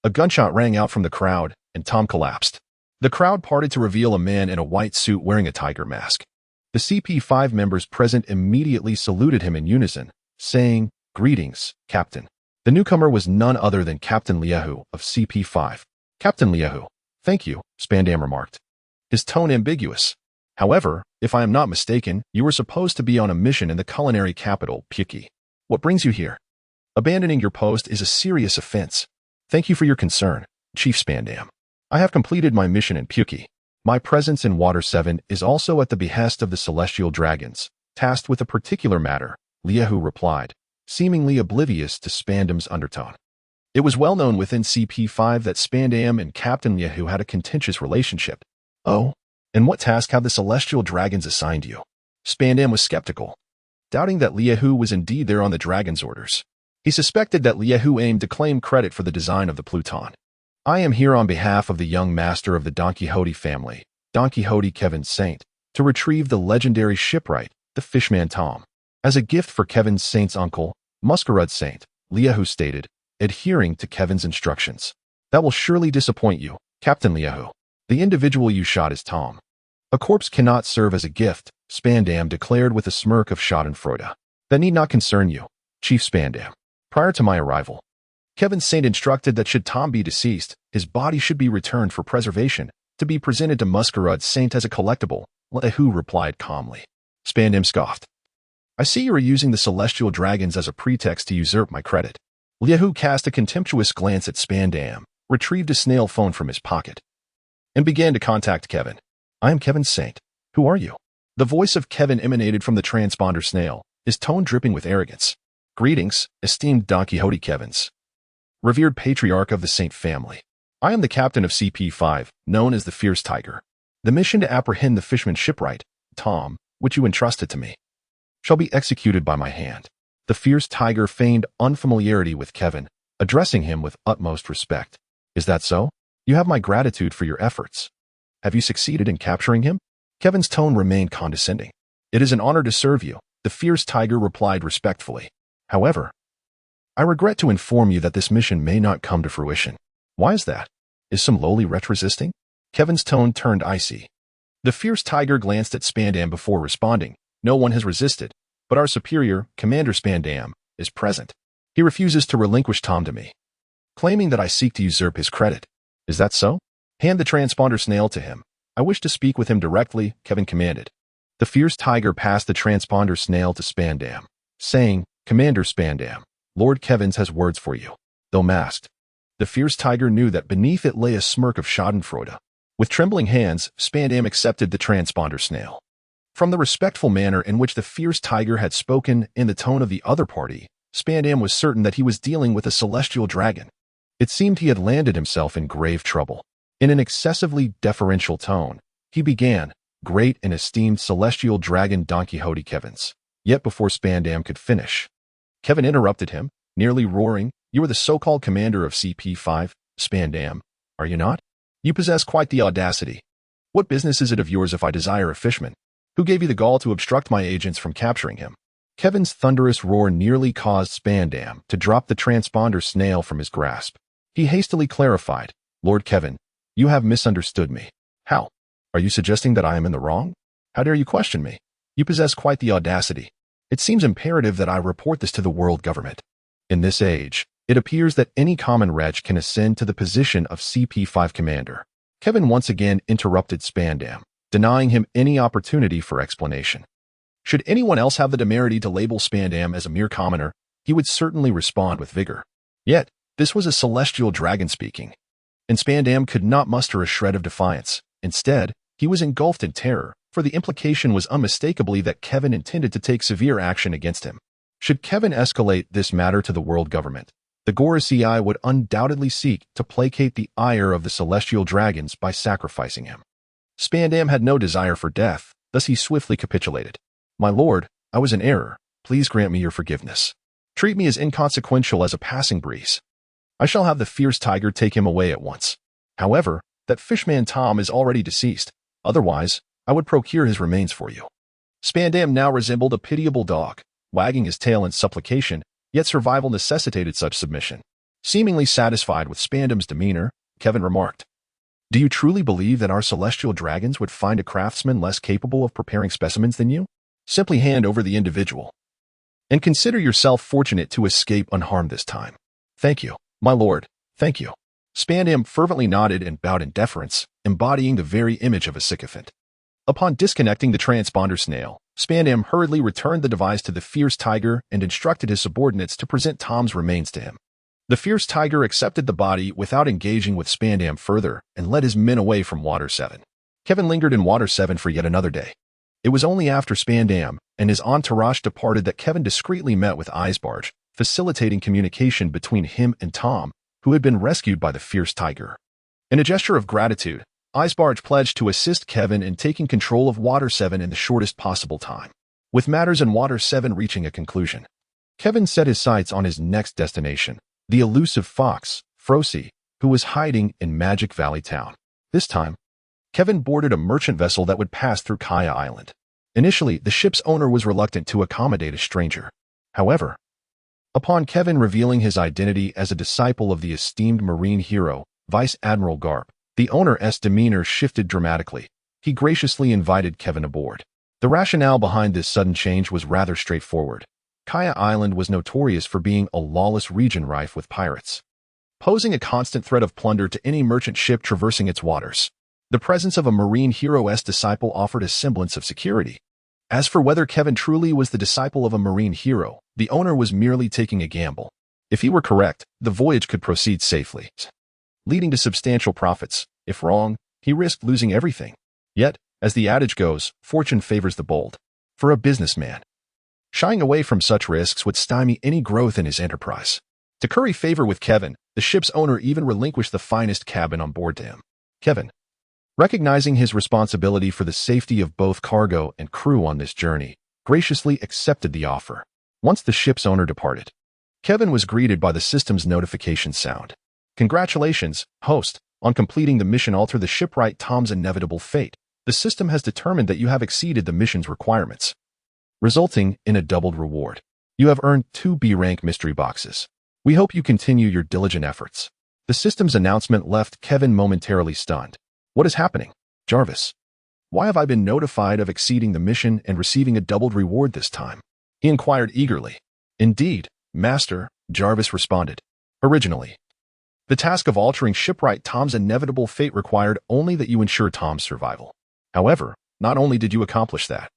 A gunshot rang out from the crowd, and Tom collapsed. The crowd parted to reveal a man in a white suit wearing a tiger mask. The CP5 members present immediately saluted him in unison, saying, greetings, Captain. The newcomer was none other than Captain Liahu of CP5. Captain Liahu, thank you, Spandam remarked, his tone ambiguous. However, if I am not mistaken, you were supposed to be on a mission in the culinary capital, Puki. What brings you here? Abandoning your post is a serious offense. Thank you for your concern, Chief Spandam. I have completed my mission in Puki. My presence in Water 7 is also at the behest of the celestial dragons, tasked with a particular matter, Liahu replied, seemingly oblivious to Spandam's undertone. It was well known within CP5 that Spandam and Captain Liahu had a contentious relationship. Oh? And what task have the celestial dragons assigned you? Spandam was skeptical, doubting that Liahu was indeed there on the dragon's orders. He suspected that Liahu aimed to claim credit for the design of the Pluton. I am here on behalf of the young master of the Don Quixote family, Don Quixote Kevin Saint, to retrieve the legendary shipwright, the Fishman Tom. As a gift for Kevin Saint's uncle, Masquerade Saint, Liahu stated, adhering to Kevin's instructions. That will surely disappoint you, Captain Liahu. The individual you shot is Tom. A corpse cannot serve as a gift, Spandam declared with a smirk of schadenfreude. That need not concern you, Chief Spandam. Prior to my arrival, Kevin Saint instructed that should Tom be deceased, his body should be returned for preservation, to be presented to Masquerade Saint as a collectible, Liahu replied calmly. Spandam scoffed. I see you are using the celestial dragons as a pretext to usurp my credit. Liahu cast a contemptuous glance at Spandam, retrieved a snail phone from his pocket, and began to contact Kevin. I am Kevin Saint. Who are you? The voice of Kevin emanated from the transponder snail, his tone dripping with arrogance. Greetings, esteemed Don Quixote Kevins, revered patriarch of the Saint family. I am the captain of CP5, known as the Fierce Tiger. The mission to apprehend the Fishman shipwright, Tom, which you entrusted to me, shall be executed by my hand. The Fierce Tiger feigned unfamiliarity with Kevin, addressing him with utmost respect. Is that so? You have my gratitude for your efforts. Have you succeeded in capturing him? Kevin's tone remained condescending. It is an honor to serve you, the Fierce Tiger replied respectfully. However, I regret to inform you that this mission may not come to fruition. Why is that? Is some lowly wretch resisting? Kevin's tone turned icy. The Fierce Tiger glanced at Spandam before responding. No one has resisted, but our superior, Commander Spandam, is present. He refuses to relinquish Tom to me, claiming that I seek to usurp his credit. Is that so? Hand the transponder snail to him. I wish to speak with him directly, Kevin commanded. The Fierce Tiger passed the transponder snail to Spandam, saying, Commander Spandam, Lord Kevins has words for you. Though masked, The fierce tiger knew that beneath it lay a smirk of schadenfreude. With trembling hands, Spandam accepted the transponder snail. From the respectful manner in which the fierce tiger had spoken in the tone of the other party, Spandam was certain that he was dealing with a celestial dragon. It seemed he had landed himself in grave trouble. In an excessively deferential tone, he began, "Great and esteemed celestial dragon Don Quixote Kevins." Yet before Spandam could finish, Kevin interrupted him, nearly roaring, "You are the so-called commander of CP5, Spandam, are you not? You possess quite the audacity. What business is it of yours if I desire a Fishman? Who gave you the gall to obstruct my agents from capturing him?" Kevin's thunderous roar nearly caused Spandam to drop the transponder snail from his grasp. He hastily clarified, "Lord Kevin, you have misunderstood me." "How? Are you suggesting that I am in the wrong? How dare you question me? You possess quite the audacity. It seems imperative that I report this to the world government. In this age, it appears that any common wretch can ascend to the position of CP5 commander." Kevin once again interrupted Spandam, denying him any opportunity for explanation. Should anyone else have the temerity to label Spandam as a mere commoner, he would certainly respond with vigor. Yet, this was a celestial dragon speaking, and Spandam could not muster a shred of defiance. Instead, he was engulfed in terror, for the implication was unmistakably that Kevin intended to take severe action against him. Should Kevin escalate this matter to the world government, the Gorosei would undoubtedly seek to placate the ire of the celestial dragons by sacrificing him. Spandam had no desire for death, thus he swiftly capitulated. "My lord, I was in error. Please grant me your forgiveness. Treat me as inconsequential as a passing breeze. I shall have the fierce tiger take him away at once. However, that Fishman Tom is already deceased. Otherwise, I would procure his remains for you." Spandam now resembled a pitiable dog, wagging his tail in supplication, yet survival necessitated such submission. Seemingly satisfied with Spandam's demeanor, Kevin remarked, "Do you truly believe that our celestial dragons would find a craftsman less capable of preparing specimens than you? Simply hand over the individual, and consider yourself fortunate to escape unharmed this time." "Thank you, my lord, thank you." Spandam fervently nodded and bowed in deference, embodying the very image of a sycophant. Upon disconnecting the transponder snail, Spandam hurriedly returned the device to the fierce tiger and instructed his subordinates to present Tom's remains to him. The fierce tiger accepted the body without engaging with Spandam further and led his men away from Water 7. Kevin lingered in Water 7 for yet another day. It was only after Spandam and his entourage departed that Kevin discreetly met with Icebarge, facilitating communication between him and Tom, who had been rescued by the fierce tiger. In a gesture of gratitude, Icebarge pledged to assist Kevin in taking control of Water 7 in the shortest possible time. With matters in Water 7 reaching a conclusion, Kevin set his sights on his next destination, the elusive fox, Frosi, who was hiding in Magic Valley Town. This time, Kevin boarded a merchant vessel that would pass through Kaya Island. Initially, the ship's owner was reluctant to accommodate a stranger. However, upon Kevin revealing his identity as a disciple of the esteemed marine hero, Vice Admiral Garp, the owner's demeanor shifted dramatically. He graciously invited Kevin aboard. The rationale behind this sudden change was rather straightforward. Kaya Island was notorious for being a lawless region rife with pirates, posing a constant threat of plunder to any merchant ship traversing its waters. The presence of a marine hero's disciple offered a semblance of security. As for whether Kevin truly was the disciple of a marine hero, the owner was merely taking a gamble. If he were correct, the voyage could proceed safely, leading to substantial profits. If wrong, he risked losing everything. Yet, as the adage goes, fortune favors the bold. For a businessman, shying away from such risks would stymie any growth in his enterprise. To curry favor with Kevin, the ship's owner even relinquished the finest cabin on board to him. Kevin, recognizing his responsibility for the safety of both cargo and crew on this journey, graciously accepted the offer. Once the ship's owner departed, Kevin was greeted by the system's notification sound. "Congratulations, host, on completing the mission Alter the Shipwright Tom's inevitable fate. The system has determined that you have exceeded the mission's requirements, resulting in a doubled reward. You have earned 2 B-rank mystery boxes. We hope you continue your diligent efforts." The system's announcement left Kevin momentarily stunned. "What is happening, Jarvis? Why have I been notified of exceeding the mission and receiving a doubled reward this time?" he inquired eagerly. "Indeed, Master," Jarvis responded. "Originally, the task of altering Shipwright Tom's inevitable fate required only that you ensure Tom's survival. However, not only did you accomplish that,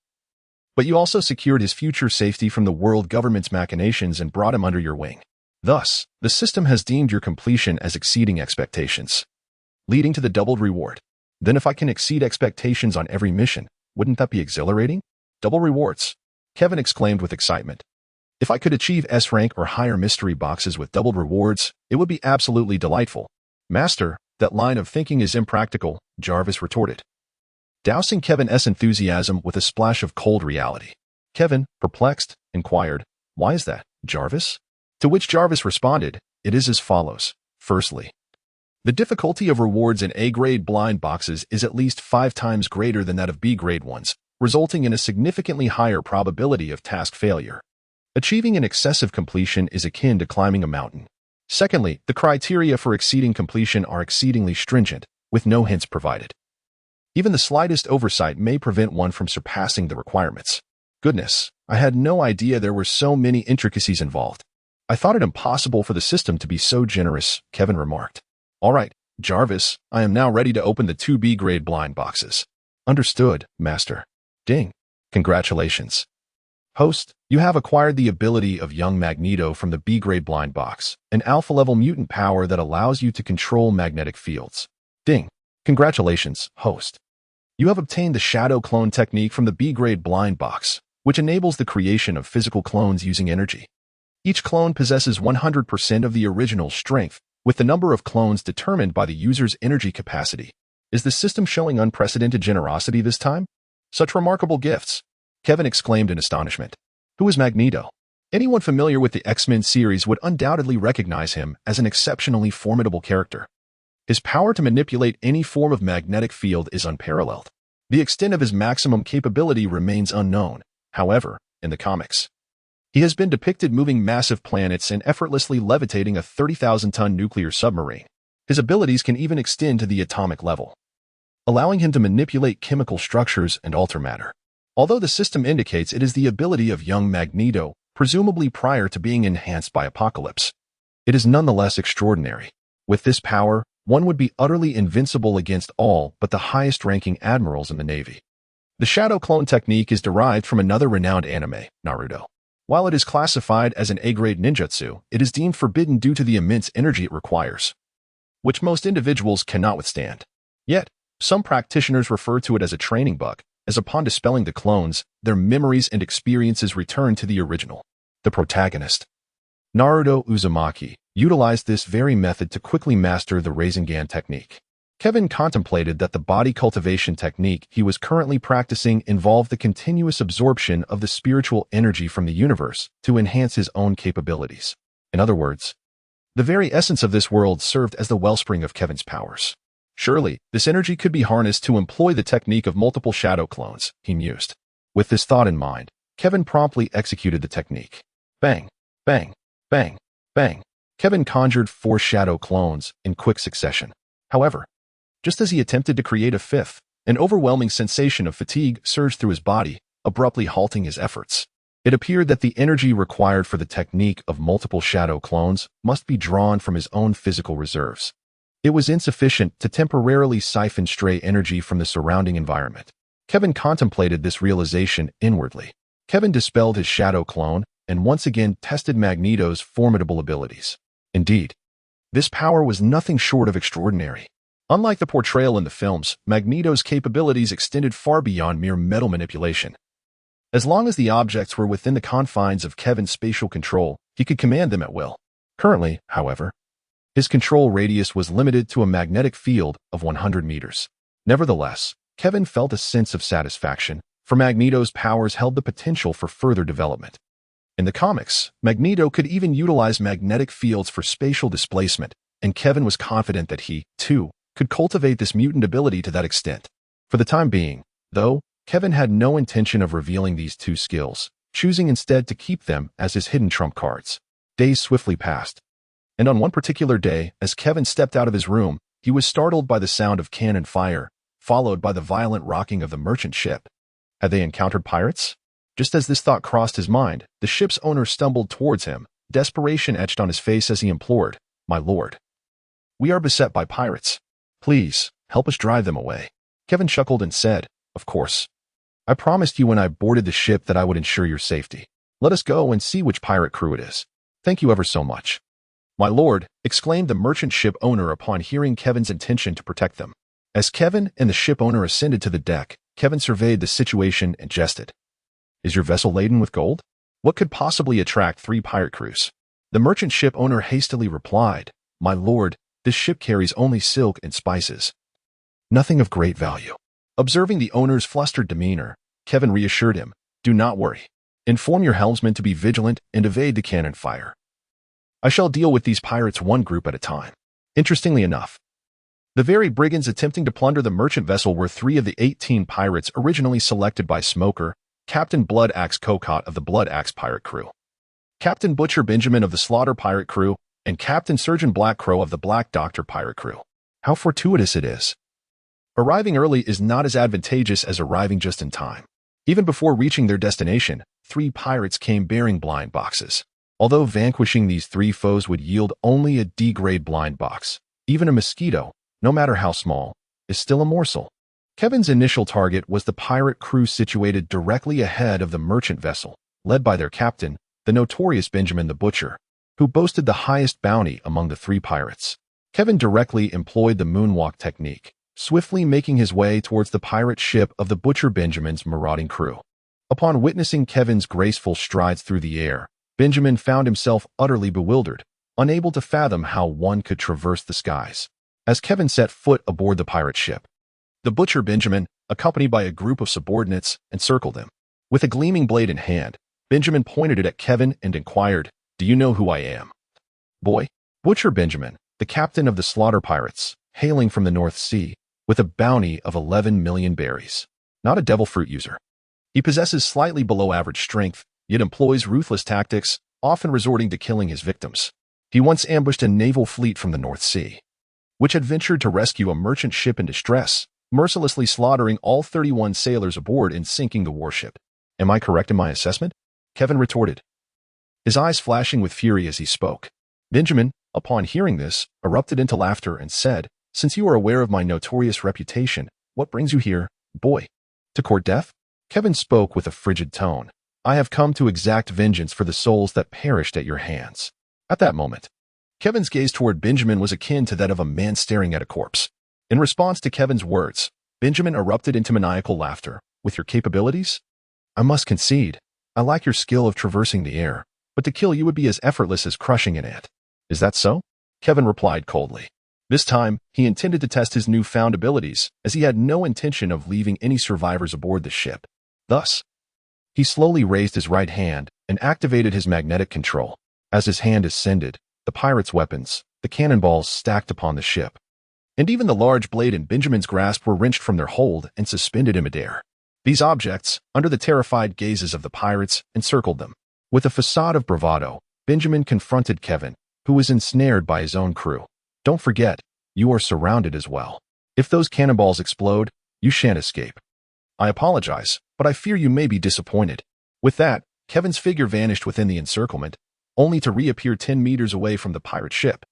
but you also secured his future safety from the world government's machinations and brought him under your wing. Thus, the system has deemed your completion as exceeding expectations, leading to the doubled reward. Then if I can exceed expectations on every mission, wouldn't that be exhilarating? Double rewards, Kevin exclaimed with excitement. If I could achieve S rank or higher mystery boxes with doubled rewards, it would be absolutely delightful. Master, that line of thinking is impractical, Jarvis retorted, dousing Kevin's enthusiasm with a splash of cold reality. Kevin, perplexed, inquired, "Why is that, Jarvis?" To which Jarvis responded, "It is as follows. Firstly, the difficulty of rewards in A-grade blind boxes is at least 5 times greater than that of B-grade ones, resulting in a significantly higher probability of task failure. Achieving an excessive completion is akin to climbing a mountain. Secondly, the criteria for exceeding completion are exceedingly stringent, with no hints provided. Even the slightest oversight may prevent one from surpassing the requirements. Goodness, I had no idea there were so many intricacies involved. I thought it impossible for the system to be so generous," Kevin remarked. "All right, Jarvis, I am now ready to open the 2 B-grade blind boxes." "Understood, Master." "Ding. Congratulations. Host, you have acquired the ability of young Magneto from the B-grade blind box, an alpha-level mutant power that allows you to control magnetic fields." "Ding. Congratulations, Host. You have obtained the shadow clone technique from the B-grade blind box, which enables the creation of physical clones using energy. Each clone possesses 100% of the original strength, with the number of clones determined by the user's energy capacity. Is the system showing unprecedented generosity this time? Such remarkable gifts," Kevin exclaimed in astonishment. Who is Magneto? Anyone familiar with the X-Men series would undoubtedly recognize him as an exceptionally formidable character. His power to manipulate any form of magnetic field is unparalleled. The extent of his maximum capability remains unknown, however, in the comics. He has been depicted moving massive planets and effortlessly levitating a 30,000-ton nuclear submarine. His abilities can even extend to the atomic level, allowing him to manipulate chemical structures and alter matter. Although the system indicates it is the ability of young Magneto, presumably prior to being enhanced by Apocalypse, it is nonetheless extraordinary. With this power, one would be utterly invincible against all but the highest-ranking admirals in the Navy. The shadow clone technique is derived from another renowned anime, Naruto. While it is classified as an A-grade ninjutsu, it is deemed forbidden due to the immense energy it requires, which most individuals cannot withstand. Yet, some practitioners refer to it as a training bug, as upon dispelling the clones, their memories and experiences return to the original. The protagonist, Naruto Uzumaki, utilized this very method to quickly master the Rasengan technique. Kevin contemplated that the body cultivation technique he was currently practicing involved the continuous absorption of the spiritual energy from the universe to enhance his own capabilities. In other words, the very essence of this world served as the wellspring of Kevin's powers. Surely, this energy could be harnessed to employ the technique of multiple shadow clones, he mused. With this thought in mind, Kevin promptly executed the technique. Bang, bang, bang, bang. Kevin conjured 4 shadow clones in quick succession. However, just as he attempted to create a 5th, an overwhelming sensation of fatigue surged through his body, abruptly halting his efforts. It appeared that the energy required for the technique of multiple shadow clones must be drawn from his own physical reserves. It was insufficient to temporarily siphon stray energy from the surrounding environment. Kevin contemplated this realization inwardly. Kevin dispelled his shadow clone and once again tested Magneto's formidable abilities. Indeed, this power was nothing short of extraordinary. Unlike the portrayal in the films, Magneto's capabilities extended far beyond mere metal manipulation. As long as the objects were within the confines of Kevin's spatial control, he could command them at will. Currently, however, his control radius was limited to a magnetic field of 100 meters. Nevertheless, Kevin felt a sense of satisfaction, for Magneto's powers held the potential for further development. In the comics, Magneto could even utilize magnetic fields for spatial displacement, and Kevin was confident that he, too, could cultivate this mutant ability to that extent. For the time being, though, Kevin had no intention of revealing these 2 skills, choosing instead to keep them as his hidden trump cards. Days swiftly passed, and on one particular day, as Kevin stepped out of his room, he was startled by the sound of cannon fire, followed by the violent rocking of the merchant ship. Had they encountered pirates? Just as this thought crossed his mind, the ship's owner stumbled towards him, desperation etched on his face as he implored, "My lord, we are beset by pirates. Please, help us drive them away." Kevin chuckled and said, "Of course. I promised you when I boarded the ship that I would ensure your safety. Let us go and see which pirate crew it is. Thank you ever so much." "My lord," exclaimed the merchant ship owner upon hearing Kevin's intention to protect them. As Kevin and the ship owner ascended to the deck, Kevin surveyed the situation and jested. "Is your vessel laden with gold? What could possibly attract 3 pirate crews?" The merchant ship owner hastily replied, "My lord, this ship carries only silk and spices. Nothing of great value." Observing the owner's flustered demeanor, Kevin reassured him, "Do not worry. Inform your helmsman to be vigilant and evade the cannon fire. I shall deal with these pirates one group at a time." Interestingly enough, the very brigands attempting to plunder the merchant vessel were 3 of the 18 pirates originally selected by Smoker, Captain Blood Axe Kokot of the Blood Axe pirate crew, Captain Butcher Benjamin of the Slaughter pirate crew, and Captain Surgeon Black Crow of the Black Doctor pirate crew. How fortuitous it is. Arriving early is not as advantageous as arriving just in time. Even before reaching their destination, 3 pirates came bearing blind boxes. Although vanquishing these 3 foes would yield only a D-grade blind box, even a mosquito, no matter how small, is still a morsel. Kevin's initial target was the pirate crew situated directly ahead of the merchant vessel, led by their captain, the notorious Benjamin the Butcher, who boasted the highest bounty among the 3 pirates. Kevin directly employed the moonwalk technique, swiftly making his way towards the pirate ship of the Butcher Benjamin's marauding crew. Upon witnessing Kevin's graceful strides through the air, Benjamin found himself utterly bewildered, unable to fathom how one could traverse the skies. As Kevin set foot aboard the pirate ship, the Butcher Benjamin, accompanied by a group of subordinates, encircled him. With a gleaming blade in hand, Benjamin pointed it at Kevin and inquired, "Do you know who I am?" "Boy." Butcher Benjamin, the captain of the Slaughter pirates, hailing from the North Sea, with a bounty of 11 million berries. Not a devil fruit user. He possesses slightly below average strength, yet employs ruthless tactics, often resorting to killing his victims. He once ambushed a naval fleet from the North Sea, which had ventured to rescue a merchant ship in distress, mercilessly slaughtering all 31 sailors aboard and sinking the warship. "Am I correct in my assessment?" Kevin retorted, his eyes flashing with fury as he spoke. Benjamin, upon hearing this, erupted into laughter and said, "Since you are aware of my notorious reputation, what brings you here, boy? To court death?" Kevin spoke with a frigid tone. "I have come to exact vengeance for the souls that perished at your hands." At that moment, Kevin's gaze toward Benjamin was akin to that of a man staring at a corpse. In response to Kevin's words, Benjamin erupted into maniacal laughter. "With your capabilities? I must concede, I lack your skill of traversing the air, but to kill you would be as effortless as crushing an ant." "Is that so?" Kevin replied coldly. This time, he intended to test his newfound abilities, as he had no intention of leaving any survivors aboard the ship. Thus, he slowly raised his right hand and activated his magnetic control. As his hand ascended, the pirates' weapons, the cannonballs stacked upon the ship, and even the large blade in Benjamin's grasp were wrenched from their hold and suspended in midair. These objects, under the terrified gazes of the pirates, encircled them. With a facade of bravado, Benjamin confronted Kevin, who was ensnared by his own crew. "Don't forget, you are surrounded as well. If those cannonballs explode, you shan't escape." "I apologize, but I fear you may be disappointed." With that, Kevin's figure vanished within the encirclement, only to reappear 10 meters away from the pirate ship.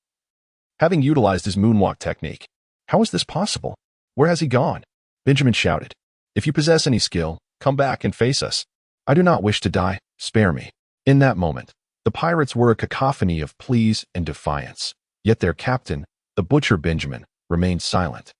Having utilized his moonwalk technique, how is this possible? Where has he gone? Benjamin shouted. "If you possess any skill, come back and face us. I do not wish to die, spare me." In that moment, the pirates were a cacophony of pleas and defiance. Yet their captain, the Butcher Benjamin, remained silent.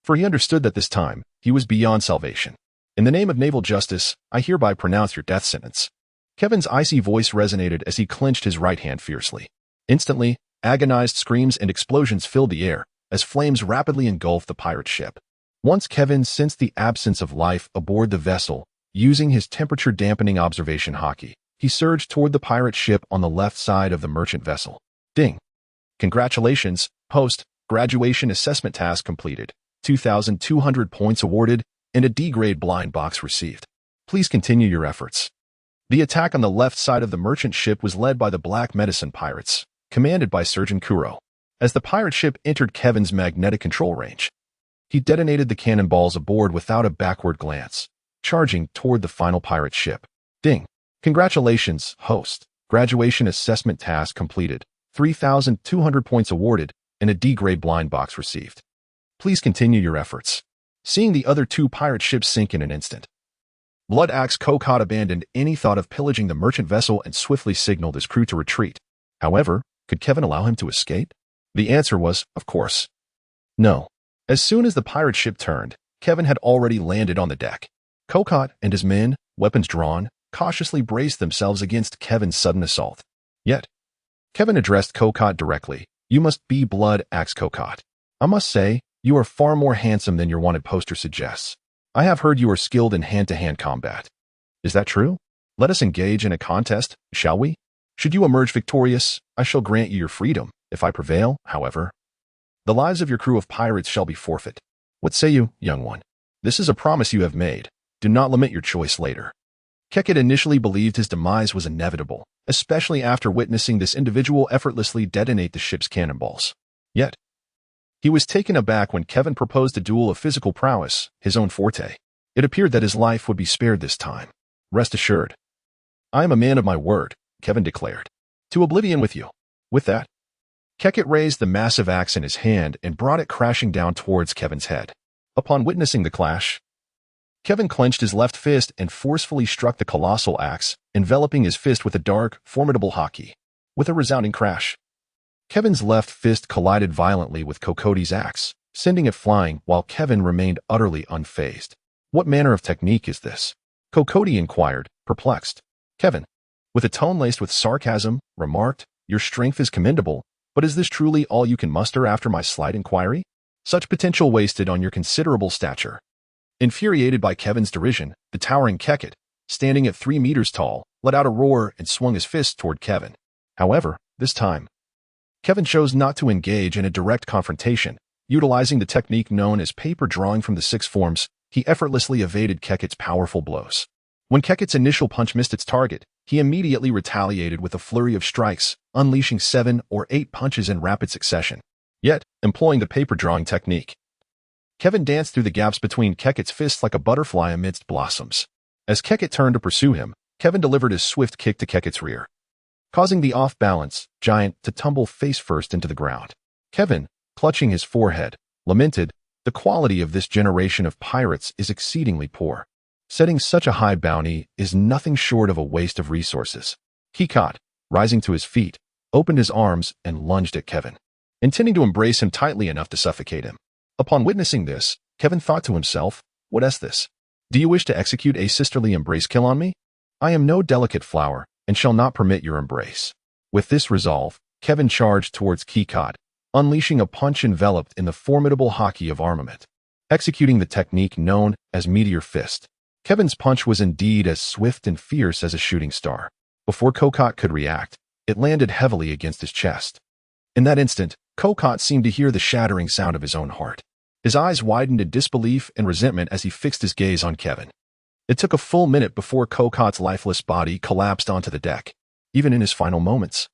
For he understood that this time, he was beyond salvation. "In the name of naval justice, I hereby pronounce your death sentence." Kevin's icy voice resonated as he clenched his right hand fiercely. Instantly, agonized screams and explosions filled the air, as flames rapidly engulfed the pirate ship. Once Kevin sensed the absence of life aboard the vessel, using his temperature-dampening observation hockey, he surged toward the pirate ship on the left side of the merchant vessel. Ding! "Congratulations, host. Graduation assessment task completed. 2,200 points awarded and a D-grade blind box received. Please continue your efforts." The attack on the left side of the merchant ship was led by the Black Medicine Pirates, commanded by Surgeon Kuro. As the pirate ship entered Kevin's magnetic control range, he detonated the cannonballs aboard without a backward glance, charging toward the final pirate ship. Ding! "Congratulations, host. Graduation assessment task completed. 3,200 points awarded and a D-grade blind box received. Please continue your efforts." Seeing the other 2 pirate ships sink in an instant, Blood Axe Kokot abandoned any thought of pillaging the merchant vessel and swiftly signaled his crew to retreat. However, Could Kevin allow him to escape? The answer was, of course, no. As soon as the pirate ship turned, Kevin had already landed on the deck. Kokot and his men, weapons drawn, cautiously braced themselves against Kevin's sudden assault. Yet, Kevin addressed Kokot directly. You must be blood, axe Kokot. I must say, you are far more handsome than your wanted poster suggests. I have heard you are skilled in hand-to-hand combat. Is that true? Let us engage in a contest, shall we? Should you emerge victorious, I shall grant you your freedom. If I prevail, however, the lives of your crew of pirates shall be forfeit. What say you, young one? This is a promise you have made. Do not limit your choice later. Keket initially believed his demise was inevitable, especially after witnessing this individual effortlessly detonate the ship's cannonballs. Yet, he was taken aback when Kevin proposed a duel of physical prowess, his own forte. It appeared that his life would be spared this time. Rest assured. I am a man of my word, Kevin declared. To oblivion with you. With that, Keket raised the massive axe in his hand and brought it crashing down towards Kevin's head. Upon witnessing the clash, Kevin clenched his left fist and forcefully struck the colossal axe, enveloping his fist with a dark, formidable haki. With a resounding crash, Kevin's left fist collided violently with Kokoti's axe, sending it flying while Kevin remained utterly unfazed. What manner of technique is this? Kokoti inquired, perplexed. Kevin, with a tone laced with sarcasm, remarked, Your strength is commendable, but is this truly all you can muster after my slight inquiry? Such potential wasted on your considerable stature. Infuriated by Kevin's derision, the towering Keket, standing at 3 meters tall, let out a roar and swung his fist toward Kevin. However, this time, Kevin chose not to engage in a direct confrontation. Utilizing the technique known as paper drawing from the 6 forms, he effortlessly evaded Keket's powerful blows. When Keket's initial punch missed its target, he immediately retaliated with a flurry of strikes, unleashing 7 or 8 punches in rapid succession. Yet, employing the paper drawing technique, Kevin danced through the gaps between Keket's fists like a butterfly amidst blossoms. As Keket turned to pursue him, Kevin delivered his swift kick to Keket's rear, causing the off-balance giant to tumble face-first into the ground. Kevin, clutching his forehead, lamented, The quality of this generation of pirates is exceedingly poor. Setting such a high bounty is nothing short of a waste of resources. Kokot, rising to his feet, opened his arms and lunged at Kevin, intending to embrace him tightly enough to suffocate him. Upon witnessing this, Kevin thought to himself, What is this? Do you wish to execute a sisterly embrace kill on me? I am no delicate flower, and shall not permit your embrace. With this resolve, Kevin charged towards Kokot, unleashing a punch enveloped in the formidable haki of armament. Executing the technique known as Meteor Fist, Kevin's punch was indeed as swift and fierce as a shooting star. Before Kokot could react, it landed heavily against his chest. In that instant, Kokot seemed to hear the shattering sound of his own heart. His eyes widened in disbelief and resentment as he fixed his gaze on Kevin. It took a full minute before Kokot's lifeless body collapsed onto the deck. Even in his final moments,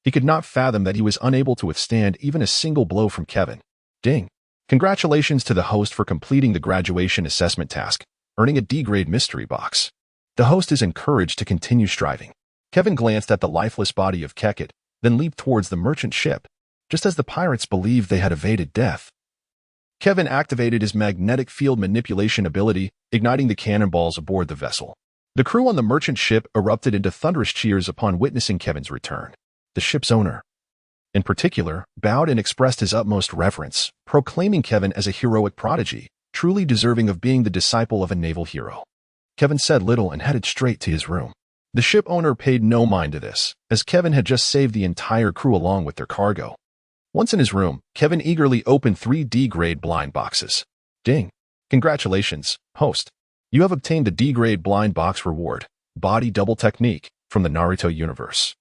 he could not fathom that he was unable to withstand even a single blow from Kevin. Ding! Congratulations to the host for completing the graduation assessment task, earning a D-grade mystery box. The host is encouraged to continue striving. Kevin glanced at the lifeless body of Keket, then leaped towards the merchant ship, just as the pirates believed they had evaded death. Kevin activated his magnetic field manipulation ability, igniting the cannonballs aboard the vessel. The crew on the merchant ship erupted into thunderous cheers upon witnessing Kevin's return. The ship's owner, in particular, bowed and expressed his utmost reverence, proclaiming Kevin as a heroic prodigy, truly deserving of being the disciple of a naval hero. Kevin said little and headed straight to his room. The ship owner paid no mind to this, as Kevin had just saved the entire crew along with their cargo. Once in his room, Kevin eagerly opened 3 D-grade blind boxes. Ding! Congratulations, host. You have obtained the D-grade blind box reward, Body Double Technique, from the Naruto universe.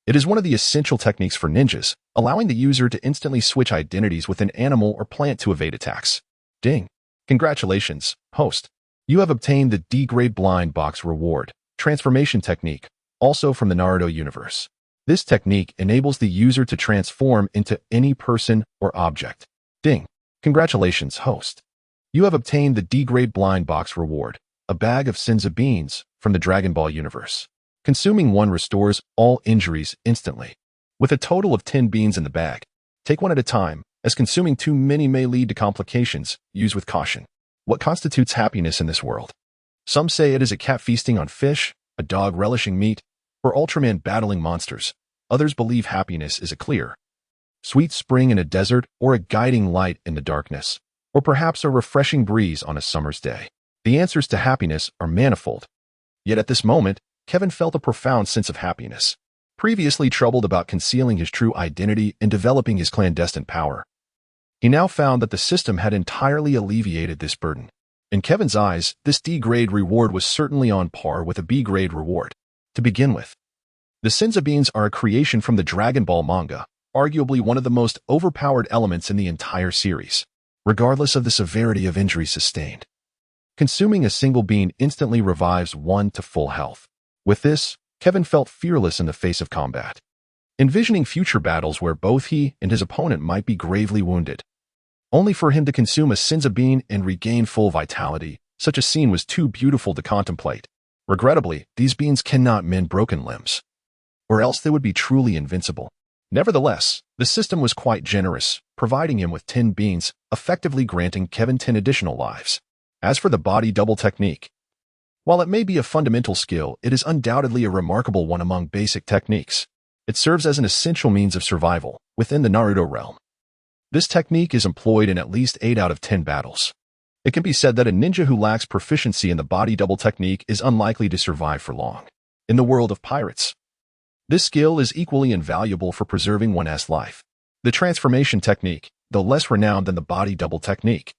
It is one of the essential techniques for ninjas, allowing the user to instantly switch identities with an animal or plant to evade attacks. Ding! Congratulations, host. You have obtained the D-grade blind box reward, Transformation Technique, also from the Naruto universe. This technique enables the user to transform into any person or object. Ding! Congratulations, host. You have obtained the D-grade blind box reward, a bag of Senza beans, from the Dragon Ball universe. Consuming 1 restores all injuries instantly. With a total of 10 beans in the bag, take 1 at a time, as consuming too many may lead to complications. Use with caution. What constitutes happiness in this world? Some say it is a cat feasting on fish, a dog relishing meat, or Ultraman battling monsters. others believe happiness is a clear, sweet spring in a desert or a guiding light in the darkness, or perhaps a refreshing breeze on a summer's day. The answers to happiness are manifold. Yet at this moment, Kevin felt a profound sense of happiness. Previously troubled about concealing his true identity and developing his clandestine power, he now found that the system had entirely alleviated this burden. In Kevin's eyes, this D-grade reward was certainly on par with a B-grade reward. To begin with, the Senza beans are a creation from the Dragon Ball manga, arguably one of the most overpowered elements in the entire series, regardless of the severity of injury sustained. Consuming a single bean instantly revives one to full health. With this, Kevin felt fearless in the face of combat, envisioning future battles where both he and his opponent might be gravely wounded. Only for him to consume a Senza bean and regain full vitality, such a scene was too beautiful to contemplate. Regrettably, these beans cannot mend broken limbs, or else they would be truly invincible. Nevertheless, the system was quite generous, providing him with 10 beans, effectively granting Kevin 10 additional lives. As for the body double technique, while it may be a fundamental skill, it is undoubtedly a remarkable one among basic techniques. It serves as an essential means of survival within the Naruto realm. This technique is employed in at least 8 out of 10 battles. It can be said that a ninja who lacks proficiency in the body double technique is unlikely to survive for long. In the world of pirates, this skill is equally invaluable for preserving one's life. The transformation technique, though less renowned than the body double technique,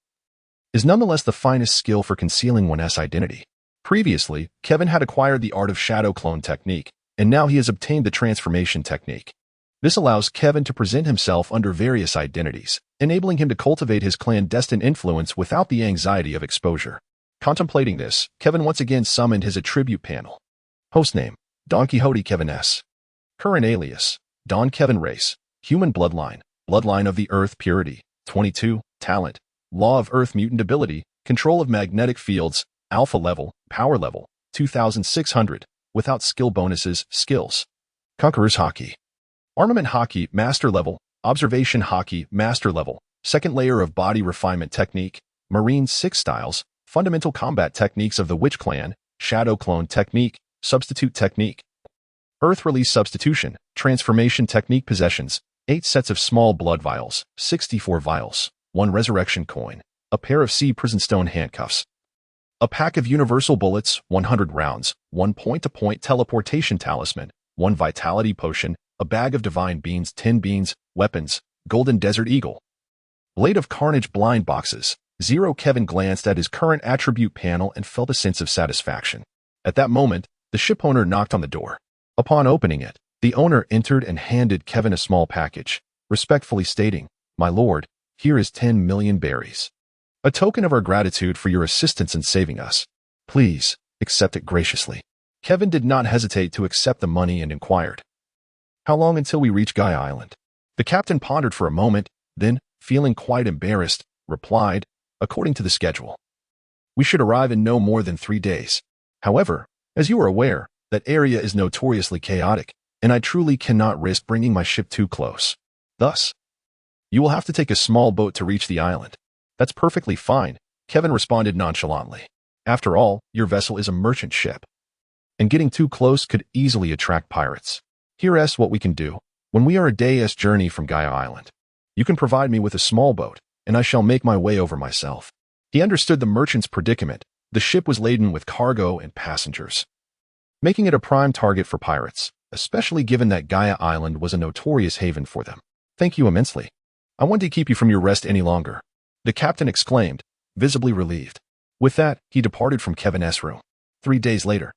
is nonetheless the finest skill for concealing one's identity. Previously, Kevin had acquired the art of shadow clone technique, and now he has obtained the transformation technique. This allows Kevin to present himself under various identities, enabling him to cultivate his clandestine influence without the anxiety of exposure. Contemplating this, Kevin once again summoned his attribute panel. Hostname: Don Quixote Kevin S. Current alias: Don Kevin Race. Human bloodline: Bloodline of the Earth Purity. 22. Talent: Law of Earth Mutant Ability. Control of magnetic fields. Alpha level. Power level: 2600. Without skill bonuses. Skills: Conqueror's Haki. Armament Haki Master Level. Observation Haki Master Level. Second layer of body refinement technique. Marine 6 styles. Fundamental combat techniques of the Witch Clan. Shadow clone technique. Substitute technique. Earth release substitution. Transformation technique. Possessions: 8 sets of small blood vials. 64 vials. 1 resurrection coin. A pair of sea prison stone handcuffs. A pack of universal bullets. 100 rounds. 1 point-to-point teleportation talisman. 1 vitality potion. A bag of divine beans. 10 beans. Weapons: Golden Desert Eagle. Blade of Carnage. Blind boxes. 0. Kevin glanced at his current attribute panel and felt a sense of satisfaction. At that moment, the ship owner knocked on the door. Upon opening it, the owner entered and handed Kevin a small package, respectfully stating, "My lord, here is 10 million berries. A token of our gratitude for your assistance in saving us. Please, accept it graciously." Kevin did not hesitate to accept the money and inquired, "How long until we reach Gaia Island?" The captain pondered for a moment, then, feeling quite embarrassed, replied, "According to the schedule, we should arrive in no more than 3 days. However, as you are aware, that area is notoriously chaotic, and I truly cannot risk bringing my ship too close. Thus, you will have to take a small boat to reach the island." "That's perfectly fine," Kevin responded nonchalantly. "After all, your vessel is a merchant ship, and getting too close could easily attract pirates. Here's what we can do. When we are a day's journey from Gaia Island, you can provide me with a small boat, and I shall make my way over myself." He understood the merchant's predicament. The ship was laden with cargo and passengers, making it a prime target for pirates, especially given that Gaia Island was a notorious haven for them. "Thank you immensely. I wanted to keep you from your rest any longer," the captain exclaimed, visibly relieved. With that, he departed from Kevin's room. 3 days later,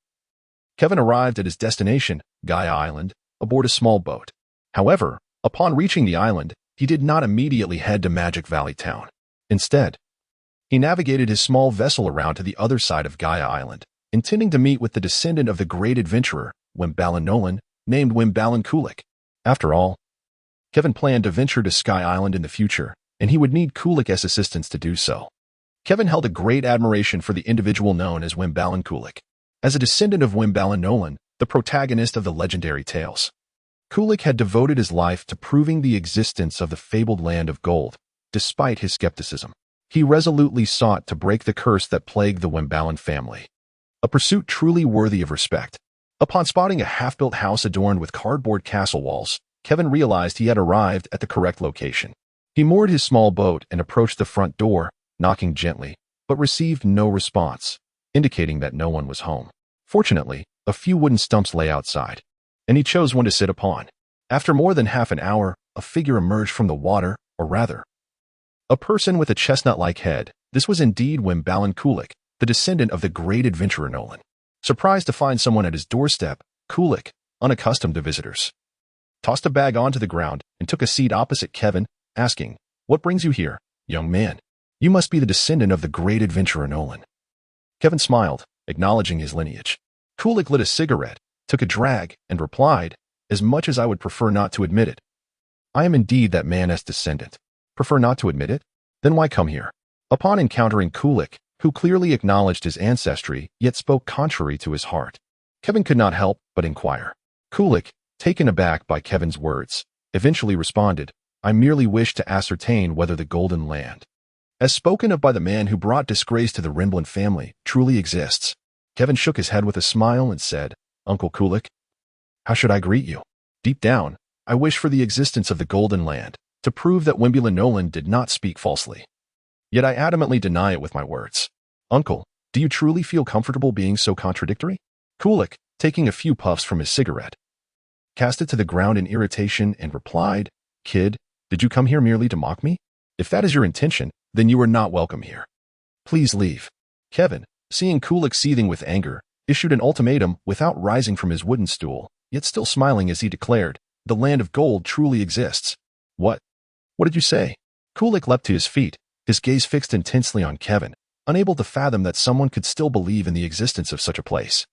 Kevin arrived at his destination, Gaia Island, aboard a small boat. However, upon reaching the island, he did not immediately head to Magic Valley Town. Instead, he navigated his small vessel around to the other side of Gaia Island, intending to meet with the descendant of the great adventurer, Wimbalin Nolan, named Wimbalin Kulik. After all, Kevin planned to venture to Sky Island in the future, and he would need Kulik's assistance to do so. Kevin held a great admiration for the individual known as Wimbalin Kulik. As a descendant of Wimbalin Nolan, the protagonist of the legendary tales, Kulik had devoted his life to proving the existence of the fabled land of gold. Despite his skepticism, he resolutely sought to break the curse that plagued the Wimbalin family, a pursuit truly worthy of respect. Upon spotting a half-built house adorned with cardboard castle walls, Kevin realized he had arrived at the correct location. He moored his small boat and approached the front door, knocking gently, but received no response, indicating that no one was home. Fortunately, a few wooden stumps lay outside, and he chose one to sit upon. After more than half an hour, a figure emerged from the water, or rather, a person with a chestnut-like head. This was indeed Wimbalin Kulik, the descendant of the great adventurer Nolan. Surprised to find someone at his doorstep, Kulik, unaccustomed to visitors, tossed a bag onto the ground and took a seat opposite Kevin, asking, "What brings you here, young man? You must be the descendant of the great adventurer Nolan." Kevin smiled, acknowledging his lineage. Kulik lit a cigarette, took a drag, and replied, "As much as I would prefer not to admit it, I am indeed that man's descendant." "Prefer not to admit it? Then why come here?" Upon encountering Kulik, who clearly acknowledged his ancestry yet spoke contrary to his heart, Kevin could not help but inquire. Kulik, taken aback by Kevin's words, eventually responded, "I merely wish to ascertain whether the Golden Land, as spoken of by the man who brought disgrace to the Rimblin family, truly exists." Kevin shook his head with a smile and said, "Uncle Kulik, how should I greet you? Deep down, I wish for the existence of the Golden Land, to prove that Wimbalin Nolan did not speak falsely. Yet I adamantly deny it with my words. Uncle, do you truly feel comfortable being so contradictory?" Kulik, taking a few puffs from his cigarette, cast it to the ground in irritation and replied, "Kid, did you come here merely to mock me? If that is your intention, then you are not welcome here. Please leave." Kevin, seeing Kulik seething with anger, issued an ultimatum without rising from his wooden stool, yet still smiling as he declared, "The land of gold truly exists." What did you say?" Kulik leapt to his feet, his gaze fixed intensely on Kevin, unable to fathom that someone could still believe in the existence of such a place.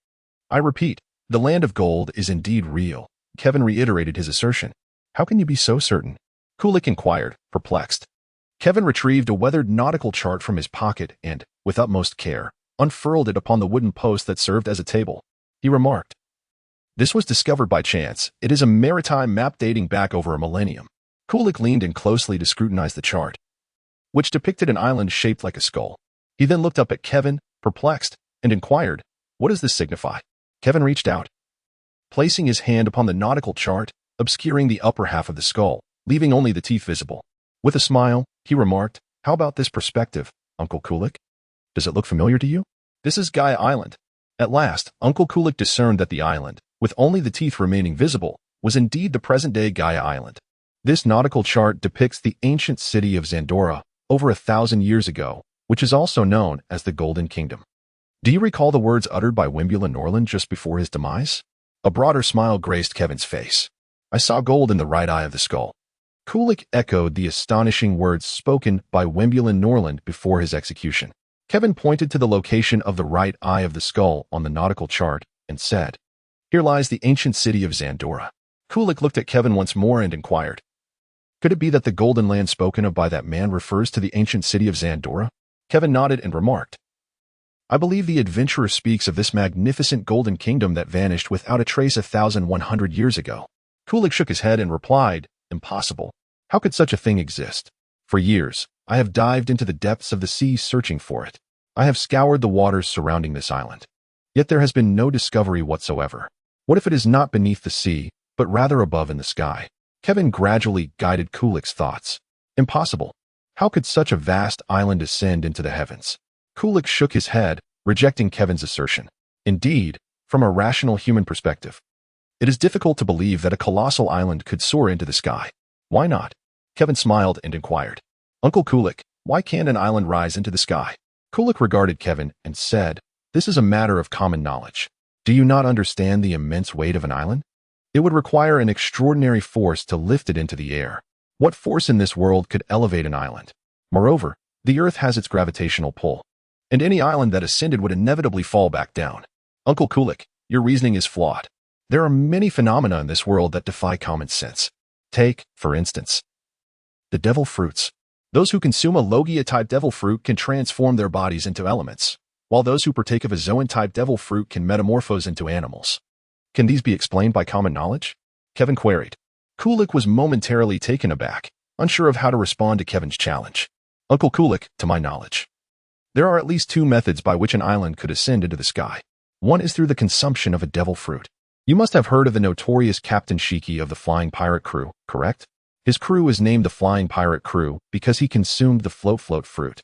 "I repeat, the land of gold is indeed real." Kevin reiterated his assertion. "How can you be so certain?" Kulik inquired, perplexed. Kevin retrieved a weathered nautical chart from his pocket and, with utmost care, unfurled it upon the wooden post that served as a table. He remarked, "This was discovered by chance. It is a maritime map dating back over a millennium." Kulik leaned in closely to scrutinize the chart, which depicted an island shaped like a skull. He then looked up at Kevin, perplexed, and inquired, "What does this signify?" Kevin reached out, placing his hand upon the nautical chart, obscuring the upper half of the skull, leaving only the teeth visible. With a smile, he remarked, "How about this perspective, Uncle Kulik? Does it look familiar to you? This is Gaia Island." At last, Uncle Kulik discerned that the island, with only the teeth remaining visible, was indeed the present-day Gaia Island. This nautical chart depicts the ancient city of Zandora, over 1,000 years ago, which is also known as the Golden Kingdom. Do you recall the words uttered by Wimbalin Nolan just before his demise? A broader smile graced Kevin's face. "I saw gold in the right eye of the skull." Kulik echoed the astonishing words spoken by Wimbalin Nolan before his execution. Kevin pointed to the location of the right eye of the skull on the nautical chart and said, "Here lies the ancient city of Zandora." Kulik looked at Kevin once more and inquired, "Could it be that the Golden Land spoken of by that man refers to the ancient city of Zandora?" Kevin nodded and remarked, "I believe the adventurer speaks of this magnificent golden kingdom that vanished without a trace 1,100 years ago." Kulik shook his head and replied, "Impossible. How could such a thing exist? For years, I have dived into the depths of the sea searching for it. I have scoured the waters surrounding this island. Yet there has been no discovery whatsoever. What if it is not beneath the sea, but rather above in the sky?" Kevin gradually guided Kulik's thoughts. "Impossible. How could such a vast island ascend into the heavens?" Kulik shook his head, rejecting Kevin's assertion. "Indeed, from a rational human perspective, it is difficult to believe that a colossal island could soar into the sky. Why not?" Kevin smiled and inquired, "Uncle Kulik, why can't an island rise into the sky?" Kulik regarded Kevin and said, "This is a matter of common knowledge. Do you not understand the immense weight of an island? It would require an extraordinary force to lift it into the air. What force in this world could elevate an island? Moreover, the Earth has its gravitational pull, and any island that ascended would inevitably fall back down. Uncle Kulik, your reasoning is flawed. There are many phenomena in this world that defy common sense. Take, for instance, the devil fruits. Those who consume a Logia-type devil fruit can transform their bodies into elements, while those who partake of a Zoan-type devil fruit can metamorphose into animals. Can these be explained by common knowledge?" Kevin queried. Kulik was momentarily taken aback, unsure of how to respond to Kevin's challenge. "Uncle Kulik, to my knowledge, there are at least two methods by which an island could ascend into the sky. One is through the consumption of a devil fruit. You must have heard of the notorious Captain Shiki of the Flying Pirate Crew, correct? His crew is named the Flying Pirate Crew because he consumed the float fruit,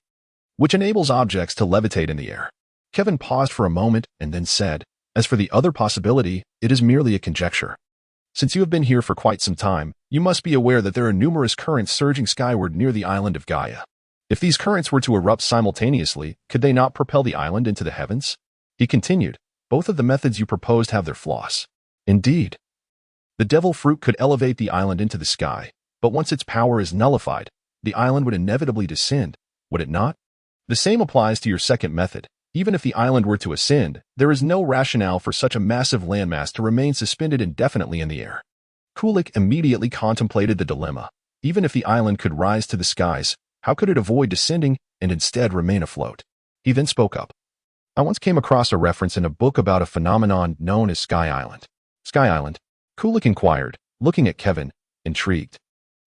which enables objects to levitate in the air. Kevin paused for a moment and then said, as for the other possibility, it is merely a conjecture. Since you have been here for quite some time, you must be aware that there are numerous currents surging skyward near the island of Gaia. If these currents were to erupt simultaneously, could they not propel the island into the heavens? He continued, both of the methods you proposed have their flaws. Indeed, the devil fruit could elevate the island into the sky, but once its power is nullified, the island would inevitably descend, would it not? The same applies to your second method. Even if the island were to ascend, there is no rationale for such a massive landmass to remain suspended indefinitely in the air. Kulik immediately contemplated the dilemma. Even if the island could rise to the skies, how could it avoid descending and instead remain afloat? He then spoke up. I once came across a reference in a book about a phenomenon known as Sky Island. Sky Island? Kulik inquired, looking at Kevin, intrigued,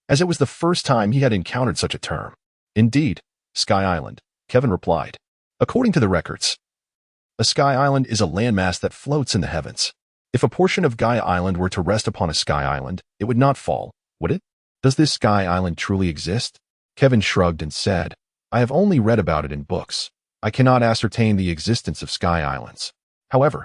as it was the first time he had encountered such a term. Indeed, Sky Island, Kevin replied. According to the records, a sky island is a landmass that floats in the heavens. If a portion of Gaia Island were to rest upon a sky island, it would not fall, would it? Does this sky island truly exist? Kevin shrugged and said, I have only read about it in books. I cannot ascertain the existence of sky islands. However,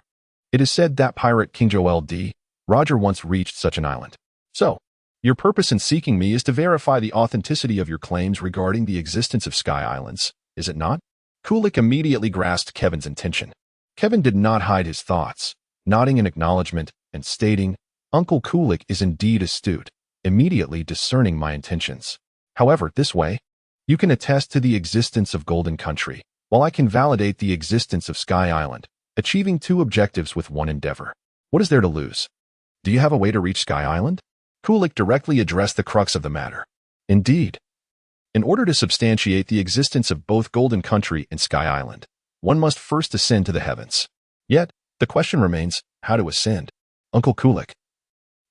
it is said that pirate King Joel D. Roger once reached such an island. So, your purpose in seeking me is to verify the authenticity of your claims regarding the existence of sky islands, is it not? Kulik immediately grasped Kevin's intention. Kevin did not hide his thoughts, nodding in acknowledgement and stating, Uncle Kulik is indeed astute, immediately discerning my intentions. However, this way, you can attest to the existence of Golden Country, while I can validate the existence of Sky Island, achieving two objectives with one endeavor. What is there to lose? Do you have a way to reach Sky Island? Kulik directly addressed the crux of the matter. Indeed. In order to substantiate the existence of both Golden Country and Sky Island, one must first ascend to the heavens. Yet, the question remains, how to ascend? Uncle Kulik,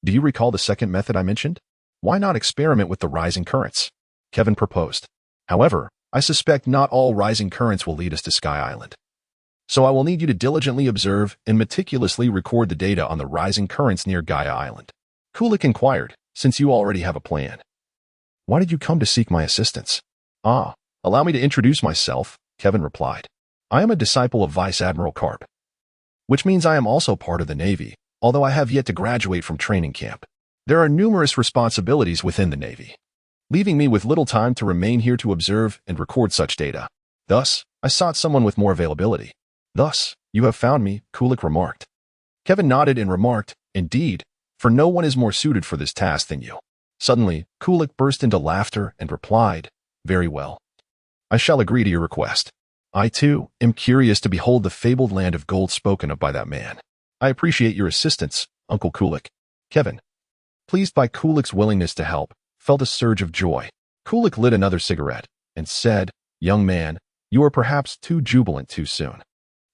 do you recall the second method I mentioned? Why not experiment with the rising currents? Kevin proposed. However, I suspect not all rising currents will lead us to Sky Island. So I will need you to diligently observe and meticulously record the data on the rising currents near Gaia Island. Kulik inquired, since you already have a plan. Why did you come to seek my assistance? Allow me to introduce myself, Kevin replied. I am a disciple of Vice Admiral Garp, which means I am also part of the Navy, although I have yet to graduate from training camp. There are numerous responsibilities within the Navy, leaving me with little time to remain here to observe and record such data. Thus, I sought someone with more availability. Thus, you have found me, Kulik remarked. Kevin nodded and remarked, Indeed, for no one is more suited for this task than you. Suddenly, Kulik burst into laughter and replied, Very well. I shall agree to your request. I, too, am curious to behold the fabled land of gold spoken of by that man. I appreciate your assistance, Uncle Kulik. Kevin, pleased by Kulik's willingness to help, felt a surge of joy. Kulik lit another cigarette and said, Young man, you are perhaps too jubilant too soon.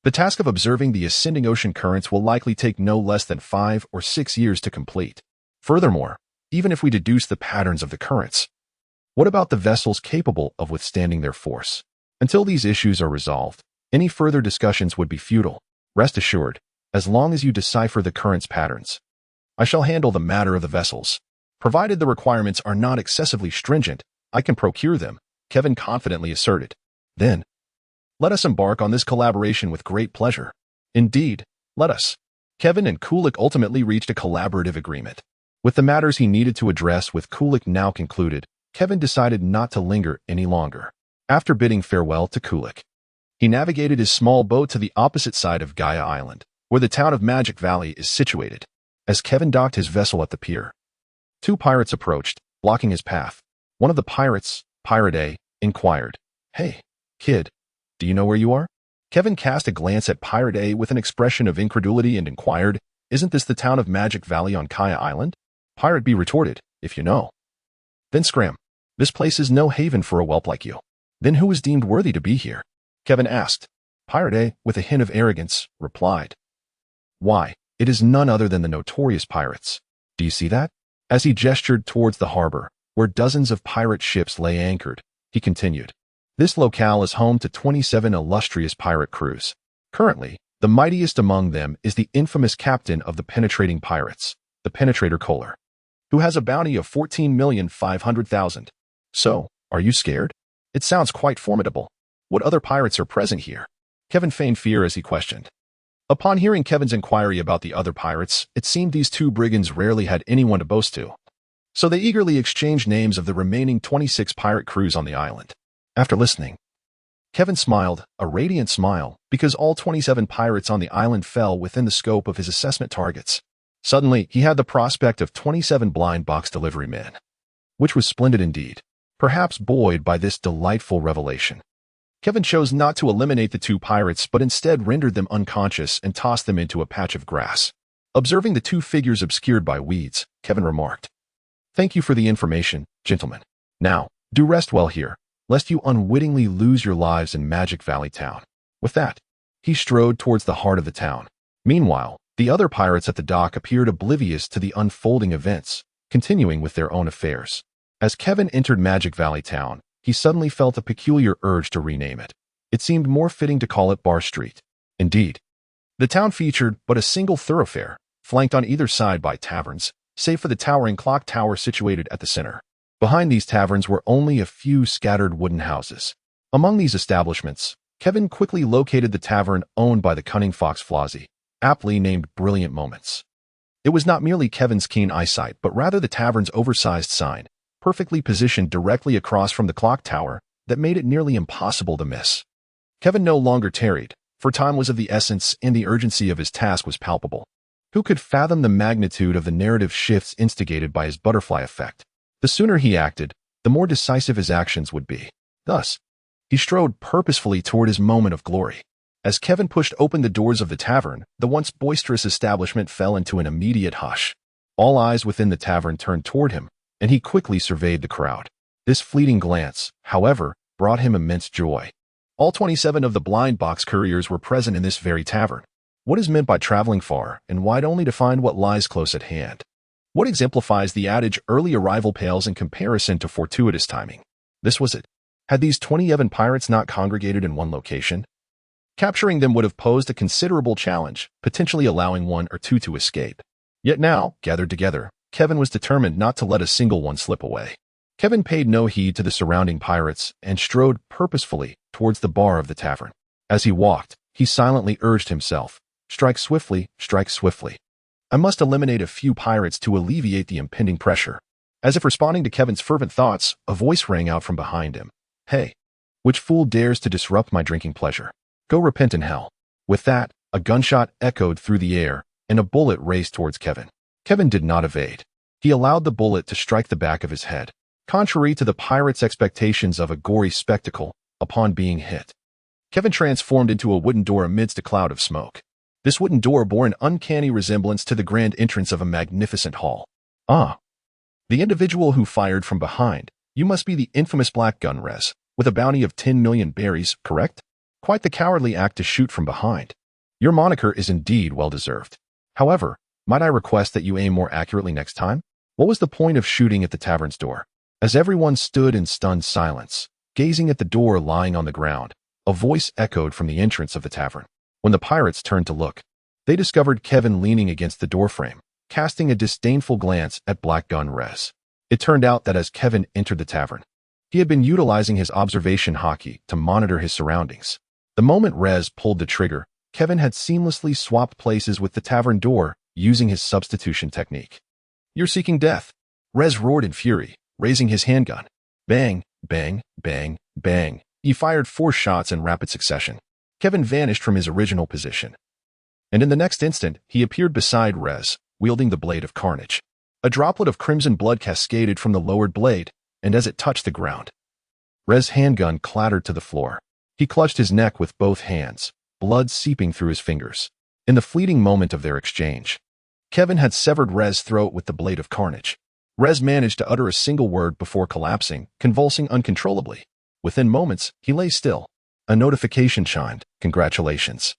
The task of observing the ascending ocean currents will likely take no less than 5 or 6 years to complete. Furthermore, even if we deduce the patterns of the currents, what about the vessels capable of withstanding their force? Until these issues are resolved, any further discussions would be futile. Rest assured, as long as you decipher the currents patterns, I shall handle the matter of the vessels. Provided the requirements are not excessively stringent, I can procure them, Kevin confidently asserted. Then, let us embark on this collaboration with great pleasure. Indeed, let us. Kevin and Kulik ultimately reached a collaborative agreement. With the matters he needed to address with Kulik now concluded, Kevin decided not to linger any longer. After bidding farewell to Kulik, he navigated his small boat to the opposite side of Gaia Island, where the town of Magic Valley is situated. As Kevin docked his vessel at the pier, 2 pirates approached, blocking his path. One of the pirates, Pirate A, inquired, Hey, kid, do you know where you are? Kevin cast a glance at Pirate A with an expression of incredulity and inquired, Isn't this the town of Magic Valley on Gaia Island? Pirate B retorted, If you know. Then scram. This place is no haven for a whelp like you. Then who is deemed worthy to be here? Kevin asked. Pirate A, with a hint of arrogance, replied, Why, it is none other than the notorious pirates. Do you see that? As he gestured towards the harbor, where dozens of pirate ships lay anchored, he continued, This locale is home to 27 illustrious pirate crews. Currently, The mightiest among them is the infamous captain of the penetrating pirates, the penetrator Kohler, who has a bounty of 14,500,000. So, are you scared? It sounds quite formidable. What other pirates are present here? Kevin feigned fear as he questioned. Upon hearing Kevin's inquiry about the other pirates, it seemed these two brigands rarely had anyone to boast to. So they eagerly exchanged names of the remaining 26 pirate crews on the island. After listening, Kevin smiled, a radiant smile, because all 27 pirates on the island fell within the scope of his assessment targets. Suddenly, he had the prospect of 27 blind box delivery men, which was splendid indeed. Perhaps buoyed by this delightful revelation, Kevin chose not to eliminate the two pirates but instead rendered them unconscious and tossed them into a patch of grass. Observing the two figures obscured by weeds, Kevin remarked, "Thank you for the information, gentlemen. Now, do rest well here, lest you unwittingly lose your lives in Magic Valley Town." With that, he strode towards the heart of the town. Meanwhile, the other pirates at the dock appeared oblivious to the unfolding events, continuing with their own affairs. As Kevin entered Magic Valley Town, he suddenly felt a peculiar urge to rename it. It seemed more fitting to call it Bar Street. Indeed, the town featured but a single thoroughfare, flanked on either side by taverns, save for the towering clock tower situated at the center. Behind these taverns were only a few scattered wooden houses. Among these establishments, Kevin quickly located the tavern owned by the cunning fox Flossie, aptly named Brilliant Moments. It was not merely Kevin's keen eyesight, but rather the tavern's oversized sign, perfectly positioned directly across from the clock tower, that made it nearly impossible to miss. Kevin no longer tarried, for time was of the essence and the urgency of his task was palpable. Who could fathom the magnitude of the narrative shifts instigated by his butterfly effect? The sooner he acted, the more decisive his actions would be. Thus, he strode purposefully toward his moment of glory. As Kevin pushed open the doors of the tavern, the once boisterous establishment fell into an immediate hush. All eyes within the tavern turned toward him, and he quickly surveyed the crowd. This fleeting glance, however, brought him immense joy. All 27 of the blind box couriers were present in this very tavern. What is meant by traveling far and wide only to find what lies close at hand? What exemplifies the adage early arrival pales in comparison to fortuitous timing? This was it. Had these 27 pirates not congregated in one location, capturing them would have posed a considerable challenge, potentially allowing one or two to escape. Yet now, gathered together, Kevin was determined not to let a single one slip away. Kevin paid no heed to the surrounding pirates and strode purposefully towards the bar of the tavern. As he walked, he silently urged himself, strike swiftly, strike swiftly. I must eliminate a few pirates to alleviate the impending pressure. As if responding to Kevin's fervent thoughts, a voice rang out from behind him. Hey, which fool dares to disrupt my drinking pleasure? Go repent in hell. With that, a gunshot echoed through the air, and a bullet raced towards Kevin. Kevin did not evade. He allowed the bullet to strike the back of his head. Contrary to the pirate's expectations of a gory spectacle, upon being hit, Kevin transformed into a wooden door amidst a cloud of smoke. This wooden door bore an uncanny resemblance to the grand entrance of a magnificent hall. Ah, the individual who fired from behind. You must be the infamous Black Gun Res, with a bounty of 10 million berries, correct? Quite the cowardly act to shoot from behind. Your moniker is indeed well-deserved. However, might I request that you aim more accurately next time? What was the point of shooting at the tavern's door? As everyone stood in stunned silence, gazing at the door lying on the ground, a voice echoed from the entrance of the tavern. When the pirates turned to look, they discovered Kevin leaning against the doorframe, casting a disdainful glance at Black Gun Res. It turned out that as Kevin entered the tavern, he had been utilizing his observation hockey to monitor his surroundings. The moment Res pulled the trigger, Kevin had seamlessly swapped places with the tavern door, using his substitution technique. You're seeking death. Res roared in fury, raising his handgun. Bang, bang, bang, bang. He fired 4 shots in rapid succession. Kevin vanished from his original position. And in the next instant, he appeared beside Res, wielding the blade of carnage. A droplet of crimson blood cascaded from the lowered blade, and as it touched the ground, Rez's handgun clattered to the floor. He clutched his neck with both hands, blood seeping through his fingers. In the fleeting moment of their exchange, Kevin had severed Rez's throat with the blade of carnage. Rez managed to utter a single word before collapsing, convulsing uncontrollably. Within moments, he lay still. A notification chimed. Congratulations,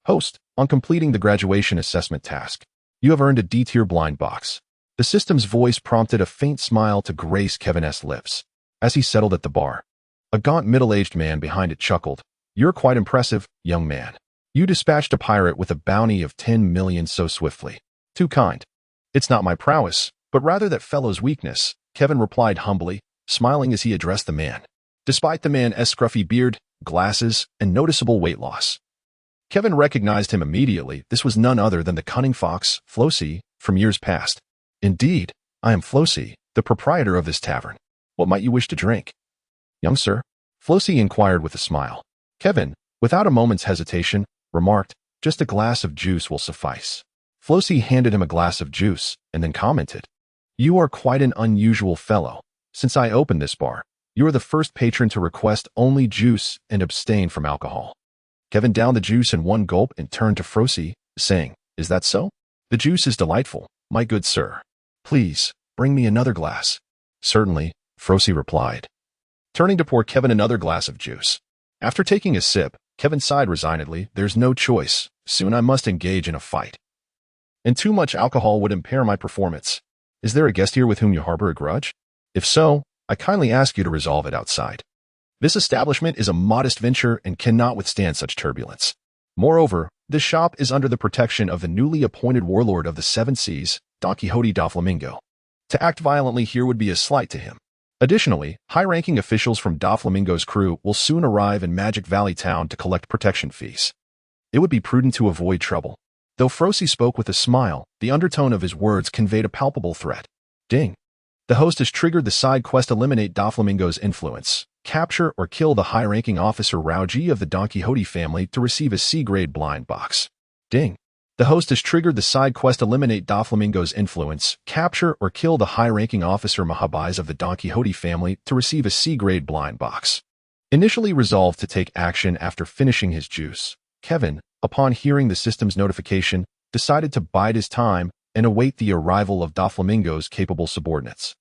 host, on completing the graduation assessment task. You have earned a D-tier blind box. The system's voice prompted a faint smile to grace Kevin's lips. As he settled at the bar, a gaunt middle-aged man behind it chuckled. You're quite impressive, young man. You dispatched a pirate with a bounty of 10 million so swiftly. Too kind. It's not my prowess, but rather that fellow's weakness, Kevin replied humbly, smiling as he addressed the man. Despite the man's scruffy beard, glasses, and noticeable weight loss, Kevin recognized him immediately. This was none other than the cunning fox, Flosi, from years past. Indeed, I am Flosi, the proprietor of this tavern. What might you wish to drink? Young sir? Flosi inquired with a smile. Kevin, without a moment's hesitation, remarked, just a glass of juice will suffice. Flosi handed him a glass of juice, and then commented, You are quite an unusual fellow. Since I opened this bar, you are the first patron to request only juice and abstain from alcohol. Kevin downed the juice in one gulp and turned to Flosi, saying, Is that so? The juice is delightful, my good sir. Please, bring me another glass. Certainly, Flosi replied, turning to pour Kevin another glass of juice. After taking a sip, Kevin sighed resignedly, There's no choice. Soon I must engage in a fight. And too much alcohol would impair my performance. Is there a guest here with whom you harbor a grudge? If so, I kindly ask you to resolve it outside. This establishment is a modest venture and cannot withstand such turbulence. Moreover, this shop is under the protection of the newly appointed warlord of the Seven Seas, Don Quixote da Flamingo. To act violently here would be a slight to him. Additionally, high-ranking officials from Da Flamingo's crew will soon arrive in Magic Valley Town to collect protection fees. It would be prudent to avoid trouble. Though Flosi spoke with a smile, the undertone of his words conveyed a palpable threat. Ding. The host has triggered the side quest Eliminate Da Flamingo's influence. Capture or kill the high-ranking officer Rauji of the Don Quixote family to receive a C-grade blind box. Ding. The host has triggered the side quest Eliminate Da Flamingo's influence. Capture or kill the high-ranking officer Mahabais of the Don Quixote family to receive a C-grade blind box. Initially resolved to take action after finishing his juice, Kevin, upon hearing the system's notification, decided to bide his time and await the arrival of Da Flamingo's capable subordinates.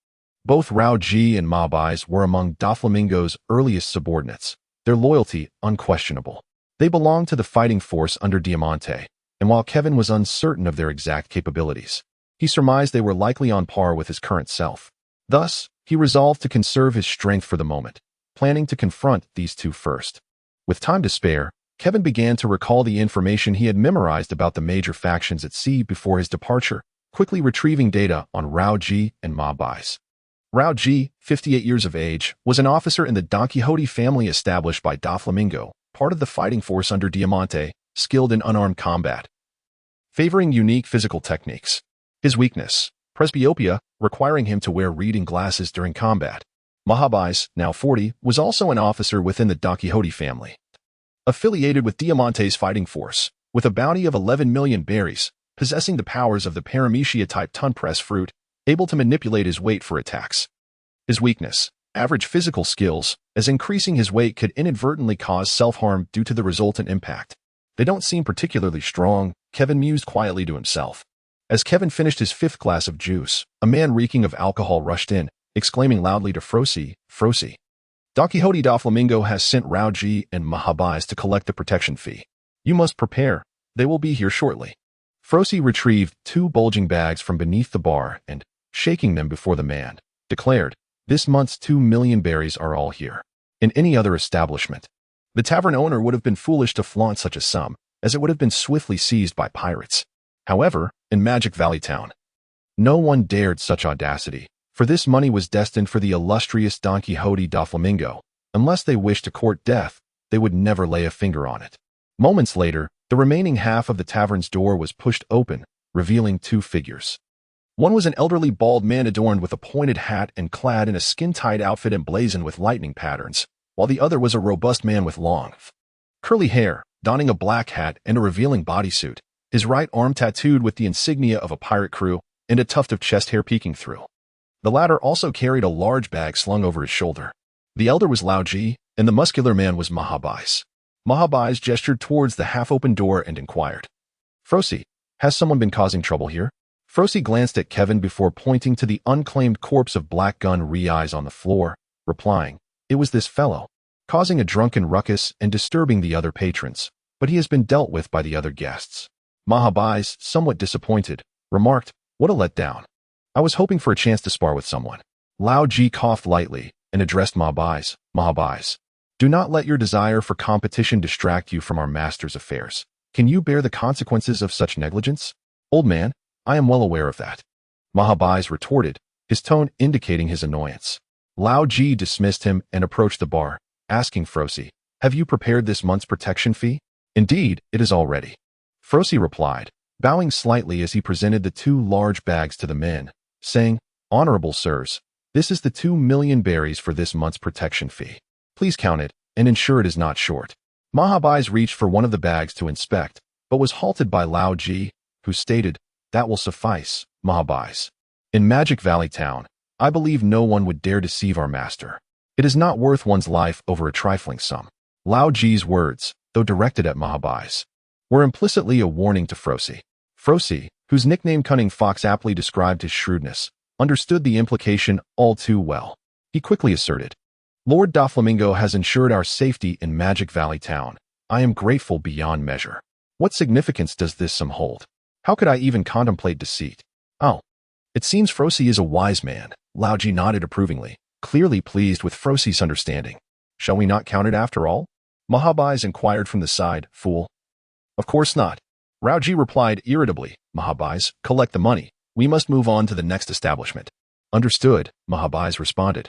Both Rauji and Mahabais were among Da Flamingo's earliest subordinates, their loyalty unquestionable. They belonged to the fighting force under Diamante, and while Kevin was uncertain of their exact capabilities, he surmised they were likely on par with his current self. Thus, he resolved to conserve his strength for the moment, planning to confront these two first. With time to spare, Kevin began to recall the information he had memorized about the major factions at sea before his departure, quickly retrieving data on Rauji and Mahabais. Rauji, 58 years of age, was an officer in the Don Quixote family established by Da Flamingo, part of the fighting force under Diamante, skilled in unarmed combat, favoring unique physical techniques. His weakness, presbyopia, requiring him to wear reading glasses during combat. Mahabais, now 40, was also an officer within the Don Quixote family, affiliated with Diamante's fighting force, with a bounty of 11 million berries, possessing the powers of the Paramecia-type ton-press fruit, able to manipulate his weight for attacks. His weakness, average physical skills, as increasing his weight could inadvertently cause self-harm due to the resultant impact. They don't seem particularly strong, Kevin mused quietly to himself. As Kevin finished his fifth glass of juice, a man reeking of alcohol rushed in, exclaiming loudly to Flosi, Don Quixote da Flamingo has sent Rauji and Mahabais to collect the protection fee. You must prepare. They will be here shortly. Flosi retrieved 2 bulging bags from beneath the bar and, shaking them before the man, declared, This month's 2 million berries are all here. In any other establishment, the tavern owner would have been foolish to flaunt such a sum, as it would have been swiftly seized by pirates. However, in Magic Valley Town, no one dared such audacity, for this money was destined for the illustrious Don Quixote da Flamingo. Unless they wished to court death, they would never lay a finger on it. Moments later, the remaining half of the tavern's door was pushed open, revealing 2 figures. One was an elderly bald man adorned with a pointed hat and clad in a skin-tight outfit emblazoned with lightning patterns, while the other was a robust man with long, curly hair, donning a black hat and a revealing bodysuit, his right arm tattooed with the insignia of a pirate crew and a tuft of chest hair peeking through. The latter also carried a large bag slung over his shoulder. The elder was Rauji, and the muscular man was Mahabais. Mahabais gestured towards the half-open door and inquired, Flosi, has someone been causing trouble here? Flosi glanced at Kevin before pointing to the unclaimed corpse of Black Gun Re-Eyes on the floor, replying, It was this fellow, causing a drunken ruckus and disturbing the other patrons, but he has been dealt with by the other guests. Mahabais, somewhat disappointed, remarked, What a letdown. I was hoping for a chance to spar with someone. Rauji coughed lightly and addressed Mahabais, do not let your desire for competition distract you from our master's affairs. Can you bear the consequences of such negligence? Old man, I am well aware of that. Mahabais retorted, his tone indicating his annoyance. Lao Ji dismissed him and approached the bar, asking Frosi, have you prepared this month's protection fee? Indeed, it is all ready. Frosi replied, bowing slightly as he presented the 2 large bags to the men, saying, Honorable sirs, this is the 2 million berries for this month's protection fee. Please count it and ensure it is not short. Mahabais reached for one of the bags to inspect, but was halted by Lao Ji, who stated, that will suffice, Mahabais. In Magic Valley Town, I believe no one would dare deceive our master. It is not worth one's life over a trifling sum. Lao Ji's words, though directed at Mahabais, were implicitly a warning to Frosi. Frosi, whose nickname Cunning Fox aptly described his shrewdness, understood the implication all too well. He quickly asserted, Lord Doflamingo has ensured our safety in Magic Valley Town. I am grateful beyond measure. What significance does this sum hold? How could I even contemplate deceit? Oh, it seems Frosi is a wise man. Lao Ji nodded approvingly, clearly pleased with Frosi's understanding. Shall we not count it after all? Mahabais inquired from the side, fool. Of course not. Lao Ji replied irritably, Mahabais, collect the money. We must move on to the next establishment. Understood, Mahabais responded.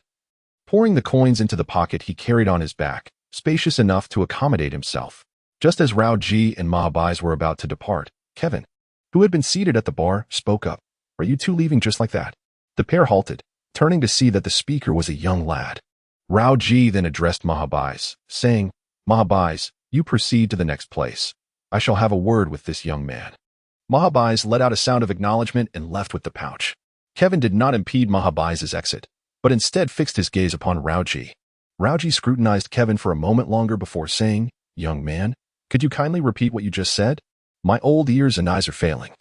Pouring the coins into the pocket he carried on his back, spacious enough to accommodate himself. Just as Lao Ji and Mahabais were about to depart, Kevin, who had been seated at the bar, spoke up. Are you two leaving just like that? The pair halted, turning to see that the speaker was a young lad. Lao Ji then addressed Mahabais, saying, Mahabais, you proceed to the next place. I shall have a word with this young man. Mahabais let out a sound of acknowledgement and left with the pouch. Kevin did not impede Mahabais' exit, but instead fixed his gaze upon Lao Ji. Lao Ji scrutinized Kevin for a moment longer before saying, Young man, could you kindly repeat what you just said? My old ears and eyes are failing.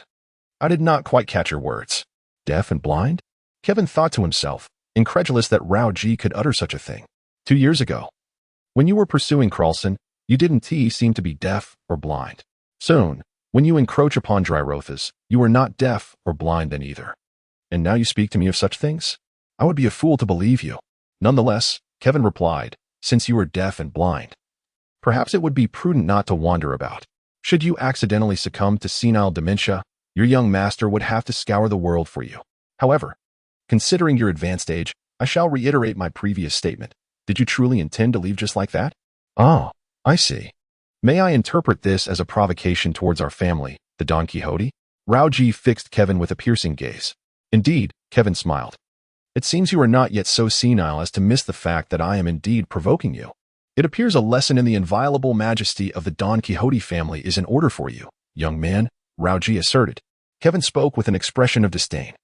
I did not quite catch your words. Deaf and blind? Kevin thought to himself, incredulous that Lao Ji could utter such a thing. 2 years ago, when you were pursuing Carlson, you didn't seem to be deaf or blind. Soon, when you encroach upon Dryrothas, you are not deaf or blind then either. And now you speak to me of such things? I would be a fool to believe you. Nonetheless, Kevin replied, since you are deaf and blind, perhaps it would be prudent not to wander about. Should you accidentally succumb to senile dementia, your young master would have to scour the world for you. However, considering your advanced age, I shall reiterate my previous statement. Did you truly intend to leave just like that? Oh, I see. May I interpret this as a provocation towards our family, the Don Quixote? Lao Ji fixed Kevin with a piercing gaze. Indeed, Kevin smiled. It seems you are not yet so senile as to miss the fact that I am indeed provoking you. It appears a lesson in the inviolable majesty of the Don Quixote family is in order for you, young man, Lao Ji asserted. Kevin spoke with an expression of disdain,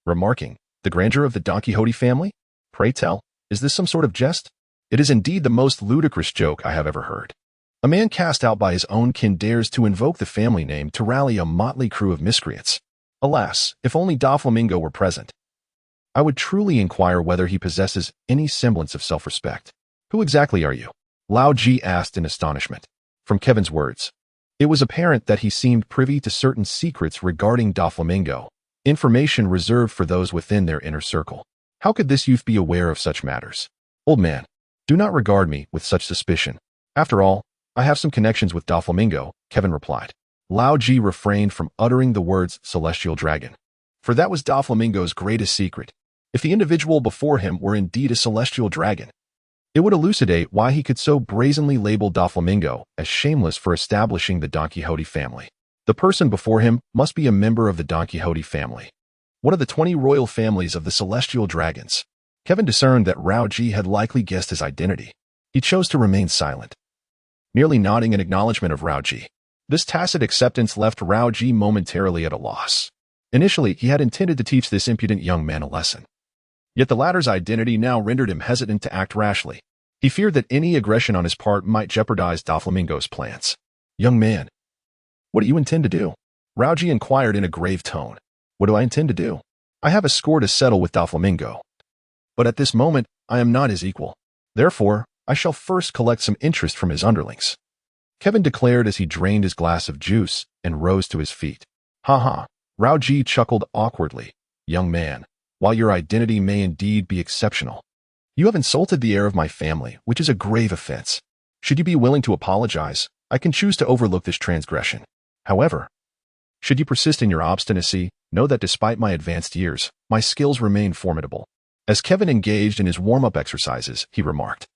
remarking, the grandeur of the Don Quixote family? Pray tell, is this some sort of jest? It is indeed the most ludicrous joke I have ever heard. A man cast out by his own kin dares to invoke the family name to rally a motley crew of miscreants. Alas, if only Doflamingo were present, I would truly inquire whether he possesses any semblance of self-respect. Who exactly are you? Lao Ji asked in astonishment. From Kevin's words, it was apparent that he seemed privy to certain secrets regarding Doflamingo, information reserved for those within their inner circle. How could this youth be aware of such matters? Old man, do not regard me with such suspicion. After all, I have some connections with Doflamingo, Kevin replied. Lao Ji refrained from uttering the words celestial dragon, for that was Doflamingo's greatest secret. If the individual before him were indeed a celestial dragon, it would elucidate why he could so brazenly label Doflamingo as shameless for establishing the Don Quixote family. The person before him must be a member of the Don Quixote family, one of the 20 royal families of the celestial dragons. Kevin discerned that Lao Ji had likely guessed his identity. He chose to remain silent, merely nodding in acknowledgement of Lao Ji. This tacit acceptance left Lao Ji momentarily at a loss. Initially, he had intended to teach this impudent young man a lesson. Yet the latter's identity now rendered him hesitant to act rashly. He feared that any aggression on his part might jeopardize Doflamingo's plans. Young man, what do you intend to do? Lao Ji inquired in a grave tone. What do I intend to do? I have a score to settle with Doflamingo, but at this moment, I am not his equal. Therefore, I shall first collect some interest from his underlings, Kevin declared as he drained his glass of juice and rose to his feet. Ha ha, Lao Ji chuckled awkwardly. Young man, while your identity may indeed be exceptional, you have insulted the heir of my family, which is a grave offense. Should you be willing to apologize, I can choose to overlook this transgression. However, should you persist in your obstinacy, know that despite my advanced years, my skills remain formidable. As Kevin engaged in his warm-up exercises, he remarked,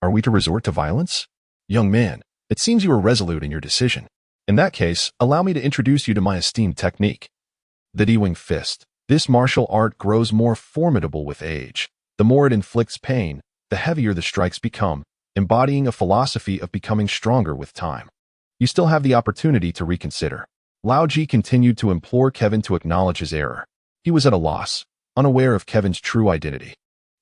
"Are we to resort to violence? Young man, it seems you are resolute in your decision. In that case, allow me to introduce you to my esteemed technique. The D-wing fist. This martial art grows more formidable with age. The more it inflicts pain, the heavier the strikes become, embodying a philosophy of becoming stronger with time. You still have the opportunity to reconsider." Lao Ji continued to implore Kevin to acknowledge his error. He was at a loss, unaware of Kevin's true identity.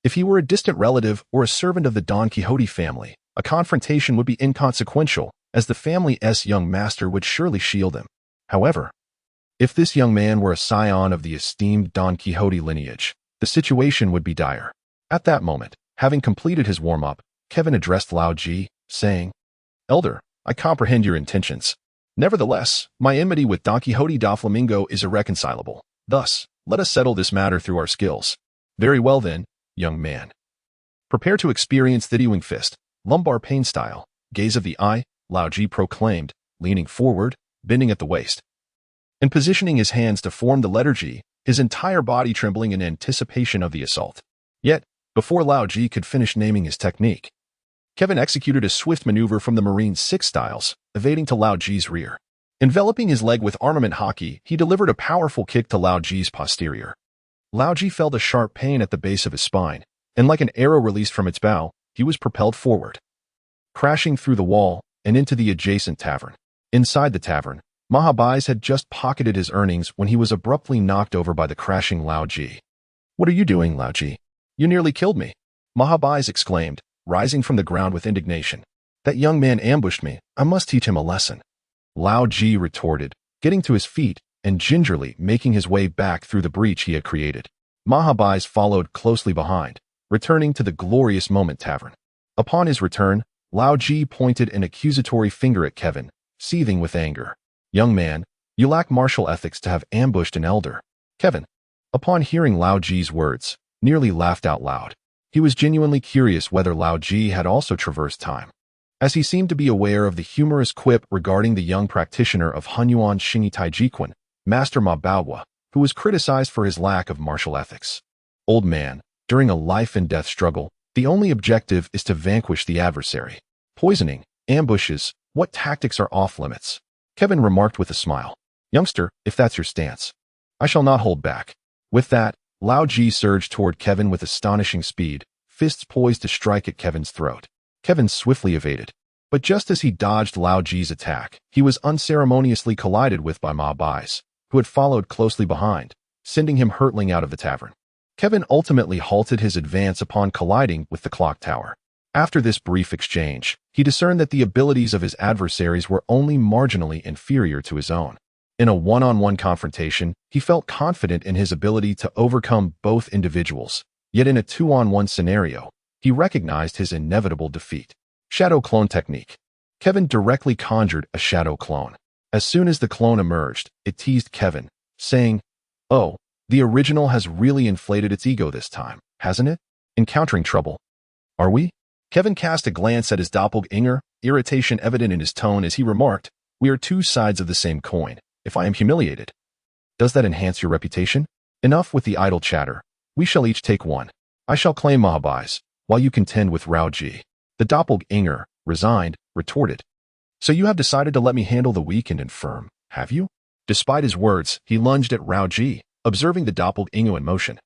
If he were a distant relative or a servant of the Don Quixote family, a confrontation would be inconsequential, as the family's young master would surely shield him. However, if this young man were a scion of the esteemed Don Quixote lineage, the situation would be dire. At that moment, having completed his warm-up, Kevin addressed Lao Ji, saying, "Elder, I comprehend your intentions. Nevertheless, my enmity with Don Quixote da Flamingo is irreconcilable. Thus, let us settle this matter through our skills." "Very well then, young man. Prepare to experience the D-wing fist, lumbar pain style, gaze of the eye," Lao Ji proclaimed, leaning forward, bending at the waist, and positioning his hands to form the letter G, his entire body trembling in anticipation of the assault. Yet, before Lao Ji could finish naming his technique, Kevin executed a swift maneuver from the Marine 6 styles, evading to Lao Ji's rear. Enveloping his leg with armament hockey, he delivered a powerful kick to Lao Ji's posterior. Lao Ji felt a sharp pain at the base of his spine, and like an arrow released from its bow, he was propelled forward, crashing through the wall and into the adjacent tavern. Inside the tavern, Mahabais had just pocketed his earnings when he was abruptly knocked over by the crashing Lao Ji. "What are you doing, Lao Ji? You nearly killed me," Mahabais exclaimed, rising from the ground with indignation. "That young man ambushed me. I must teach him a lesson." Lao Ji retorted, getting to his feet and gingerly making his way back through the breach he had created. Mahabais followed closely behind, returning to the Glorious Moment Tavern. Upon his return, Lao Ji pointed an accusatory finger at Kevin, seething with anger. "Young man, you lack martial ethics to have ambushed an elder." Kevin, upon hearing Lao Ji's words, nearly laughed out loud. He was genuinely curious whether Lao Ji had also traversed time, as he seemed to be aware of the humorous quip regarding the young practitioner of Hunyuan Shingi Taijiquan, Master Ma Baohua, who was criticized for his lack of martial ethics. "Old man, during a life-and-death struggle, the only objective is to vanquish the adversary. Poisoning, ambushes, what tactics are off-limits?" Kevin remarked with a smile. "Youngster, if that's your stance, I shall not hold back." With that, Lao Ji surged toward Kevin with astonishing speed, fists poised to strike at Kevin's throat. Kevin swiftly evaded, but just as he dodged Lao Ji's attack, he was unceremoniously collided with by Mahabais, who had followed closely behind, sending him hurtling out of the tavern. Kevin ultimately halted his advance upon colliding with the clock tower. After this brief exchange, he discerned that the abilities of his adversaries were only marginally inferior to his own. In a one-on-one confrontation, he felt confident in his ability to overcome both individuals, yet in a two-on-one scenario, he recognized his inevitable defeat. Shadow Clone Technique. Kevin directly conjured a shadow clone. As soon as the clone emerged, it teased Kevin, saying, "Oh, the original has really inflated its ego this time, hasn't it? Encountering trouble. Are we?" Kevin cast a glance at his doppelganger, irritation evident in his tone as he remarked, "We are two sides of the same coin. If I am humiliated, does that enhance your reputation? Enough with the idle chatter. We shall each take one. I shall claim Mahabais, while you contend with Lao Ji." The doppelganger, resigned, retorted, "So you have decided to let me handle the weak and infirm, have you?" Despite his words, he lunged at Lao Ji, observing the doppelganger in motion.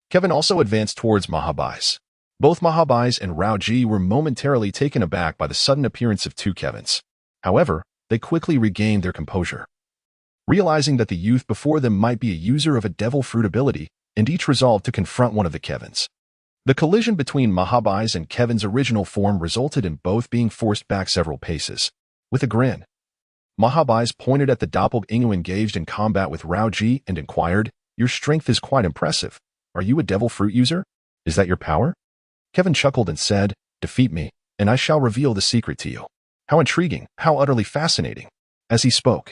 Kevin also advanced towards Mahabais. Both Mahabais and Lao Ji were momentarily taken aback by the sudden appearance of two Kevins. However, they quickly regained their composure, realizing that the youth before them might be a user of a devil fruit ability, and each resolved to confront one of the Kevins. The collision between Mahabais and Kevin's original form resulted in both being forced back several paces. With a grin, Mahabais pointed at the doppelganger engaged in combat with Lao Ji and inquired, "Your strength is quite impressive. Are you a devil fruit user? Is that your power?" Kevin chuckled and said, "Defeat me, and I shall reveal the secret to you." How intriguing, how utterly fascinating. As he spoke,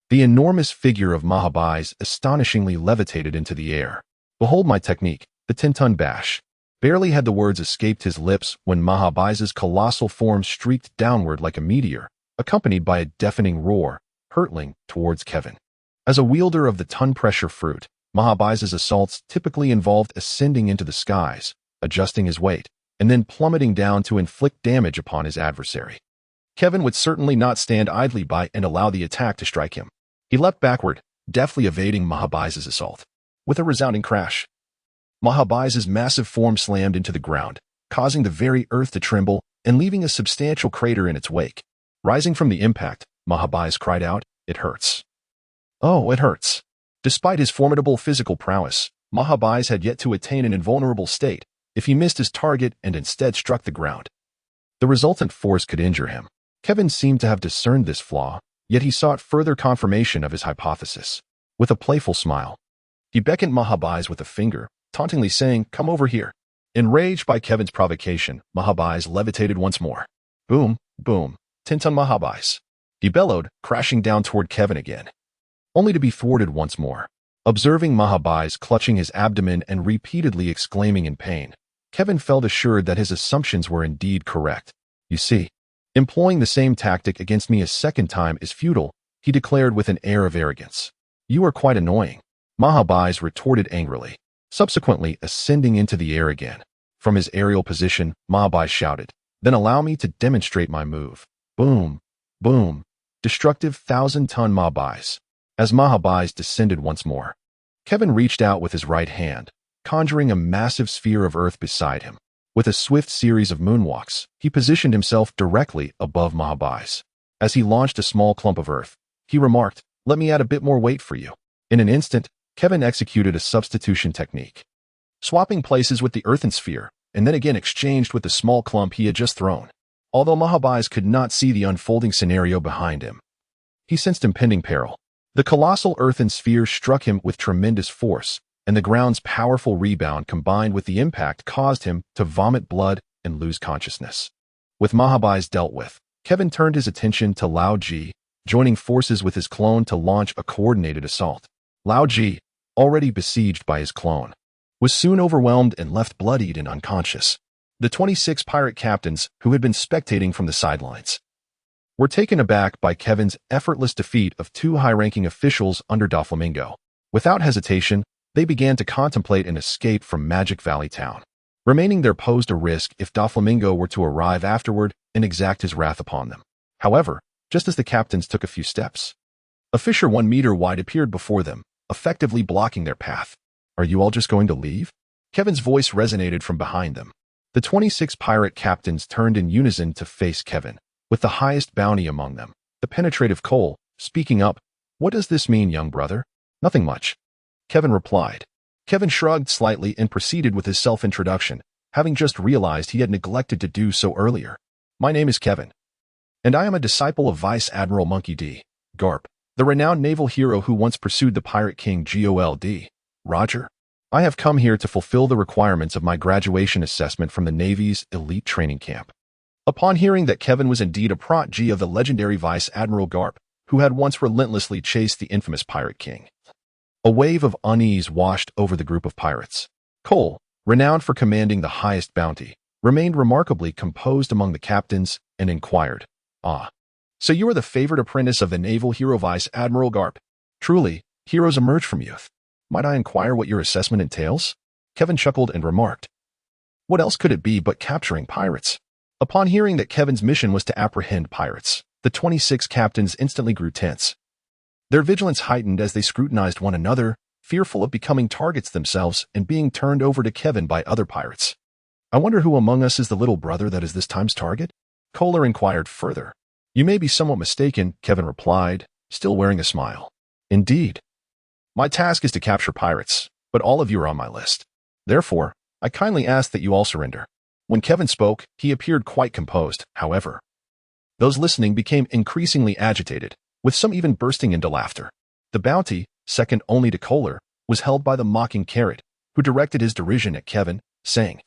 the enormous figure of Mahabais astonishingly levitated into the air. "Behold my technique, the 10-ton bash." Barely had the words escaped his lips when Mahabais's colossal form streaked downward like a meteor, accompanied by a deafening roar, hurtling towards Kevin. As a wielder of the ton-pressure fruit, Mahabai's assaults typically involved ascending into the skies, adjusting his weight, and then plummeting down to inflict damage upon his adversary. Kevin would certainly not stand idly by and allow the attack to strike him. He leapt backward, deftly evading Mahabai's assault. With a resounding crash, Mahabai's massive form slammed into the ground, causing the very earth to tremble and leaving a substantial crater in its wake. Rising from the impact, Mahabai's cried out, "It hurts. Oh, it hurts." Despite his formidable physical prowess, Mahabai's had yet to attain an invulnerable state if he missed his target and instead struck the ground. The resultant force could injure him. Kevin seemed to have discerned this flaw, yet he sought further confirmation of his hypothesis. With a playful smile, he beckoned Mahabai's with a finger, tauntingly saying, "Come over here." Enraged by Kevin's provocation, Mahabai's levitated once more. Boom, boom, Tinton Mahabai's. He bellowed, crashing down toward Kevin again, only to be thwarted once more. Observing Mahabai's clutching his abdomen and repeatedly exclaiming in pain, Kevin felt assured that his assumptions were indeed correct. "You see, employing the same tactic against me a second time is futile," he declared with an air of arrogance. "You are quite annoying," Mahabai's retorted angrily, subsequently ascending into the air again. From his aerial position, Mahabai's shouted, "Then allow me to demonstrate my move." Boom, boom, destructive 1,000-ton Mahabai's. As Mahabai's descended once more, Kevin reached out with his right hand, conjuring a massive sphere of earth beside him. With a swift series of moonwalks, he positioned himself directly above Mahabai's. As he launched a small clump of earth, he remarked, "Let me add a bit more weight for you." In an instant, Kevin executed a substitution technique, swapping places with the earthen sphere, and then again exchanged with the small clump he had just thrown. Although Mahabai's could not see the unfolding scenario behind him, he sensed impending peril. The colossal earthen sphere struck him with tremendous force, and the ground's powerful rebound combined with the impact caused him to vomit blood and lose consciousness. With Mahabai's dealt with, Kevin turned his attention to Luchi, joining forces with his clone to launch a coordinated assault. Luchi, already besieged by his clone, was soon overwhelmed and left bloodied and unconscious. The 26 pirate captains, who had been spectating from the sidelines, were taken aback by Kevin's effortless defeat of 2 high-ranking officials under Doflamingo. Without hesitation, they began to contemplate an escape from Magic Valley Town. Remaining there posed a risk if Doflamingo were to arrive afterward and exact his wrath upon them. However, just as the captains took a few steps, a fissure 1 meter wide appeared before them, effectively blocking their path. "Are you all just going to leave?" Kevin's voice resonated from behind them. The 26 pirate captains turned in unison to face Kevin, with the highest bounty among them, the penetrative Cole, speaking up. "What does this mean, young brother?" "Nothing much," Kevin replied. Kevin shrugged slightly and proceeded with his self-introduction, having just realized he had neglected to do so earlier. "My name is Kevin, and I am a disciple of Vice Admiral Monkey D. Garp, the renowned naval hero who once pursued the pirate king Gold. Roger. I have come here to fulfill the requirements of my graduation assessment from the Navy's elite training camp." Upon hearing that Kevin was indeed a protege of the legendary Vice Admiral Garp, who had once relentlessly chased the infamous pirate king, a wave of unease washed over the group of pirates. Cole, renowned for commanding the highest bounty, remained remarkably composed among the captains and inquired, "Ah, so you are the favored apprentice of the naval hero Vice Admiral Garp. Truly, heroes emerge from youth. Might I inquire what your assessment entails?" Kevin chuckled and remarked, "What else could it be but capturing pirates?" Upon hearing that Kevin's mission was to apprehend pirates, the 26 captains instantly grew tense. Their vigilance heightened as they scrutinized one another, fearful of becoming targets themselves and being turned over to Kevin by other pirates. "I wonder who among us is the little brother that is this time's target?" Kohler inquired further. "You may be somewhat mistaken," Kevin replied, still wearing a smile. "Indeed. My task is to capture pirates, but all of you are on my list. Therefore, I kindly ask that you all surrender." When Kevin spoke, he appeared quite composed. However, those listening became increasingly agitated, with some even bursting into laughter. The bounty, second only to Kohler, was held by the mocking Carrot, who directed his derision at Kevin, saying,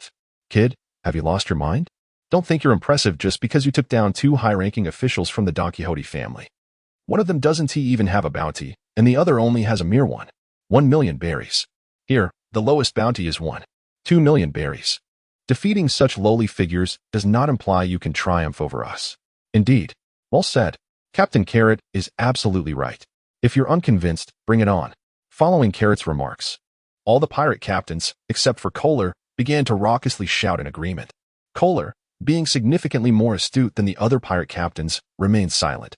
"Kid, have you lost your mind? Don't think you're impressive just because you took down 2 high-ranking officials from the Don Quixote family. One of them doesn't even have a bounty, and the other only has a mere one. 1,000,000 berries. Here, the lowest bounty is 2,000,000 berries. Defeating such lowly figures does not imply you can triumph over us. Indeed, Well said. Captain Carrot is absolutely right. If you're unconvinced, bring it on. Following Carrot's remarks, all the pirate captains, except for Kohler, began to raucously shout in agreement. Kohler, being significantly more astute than the other pirate captains, remained silent.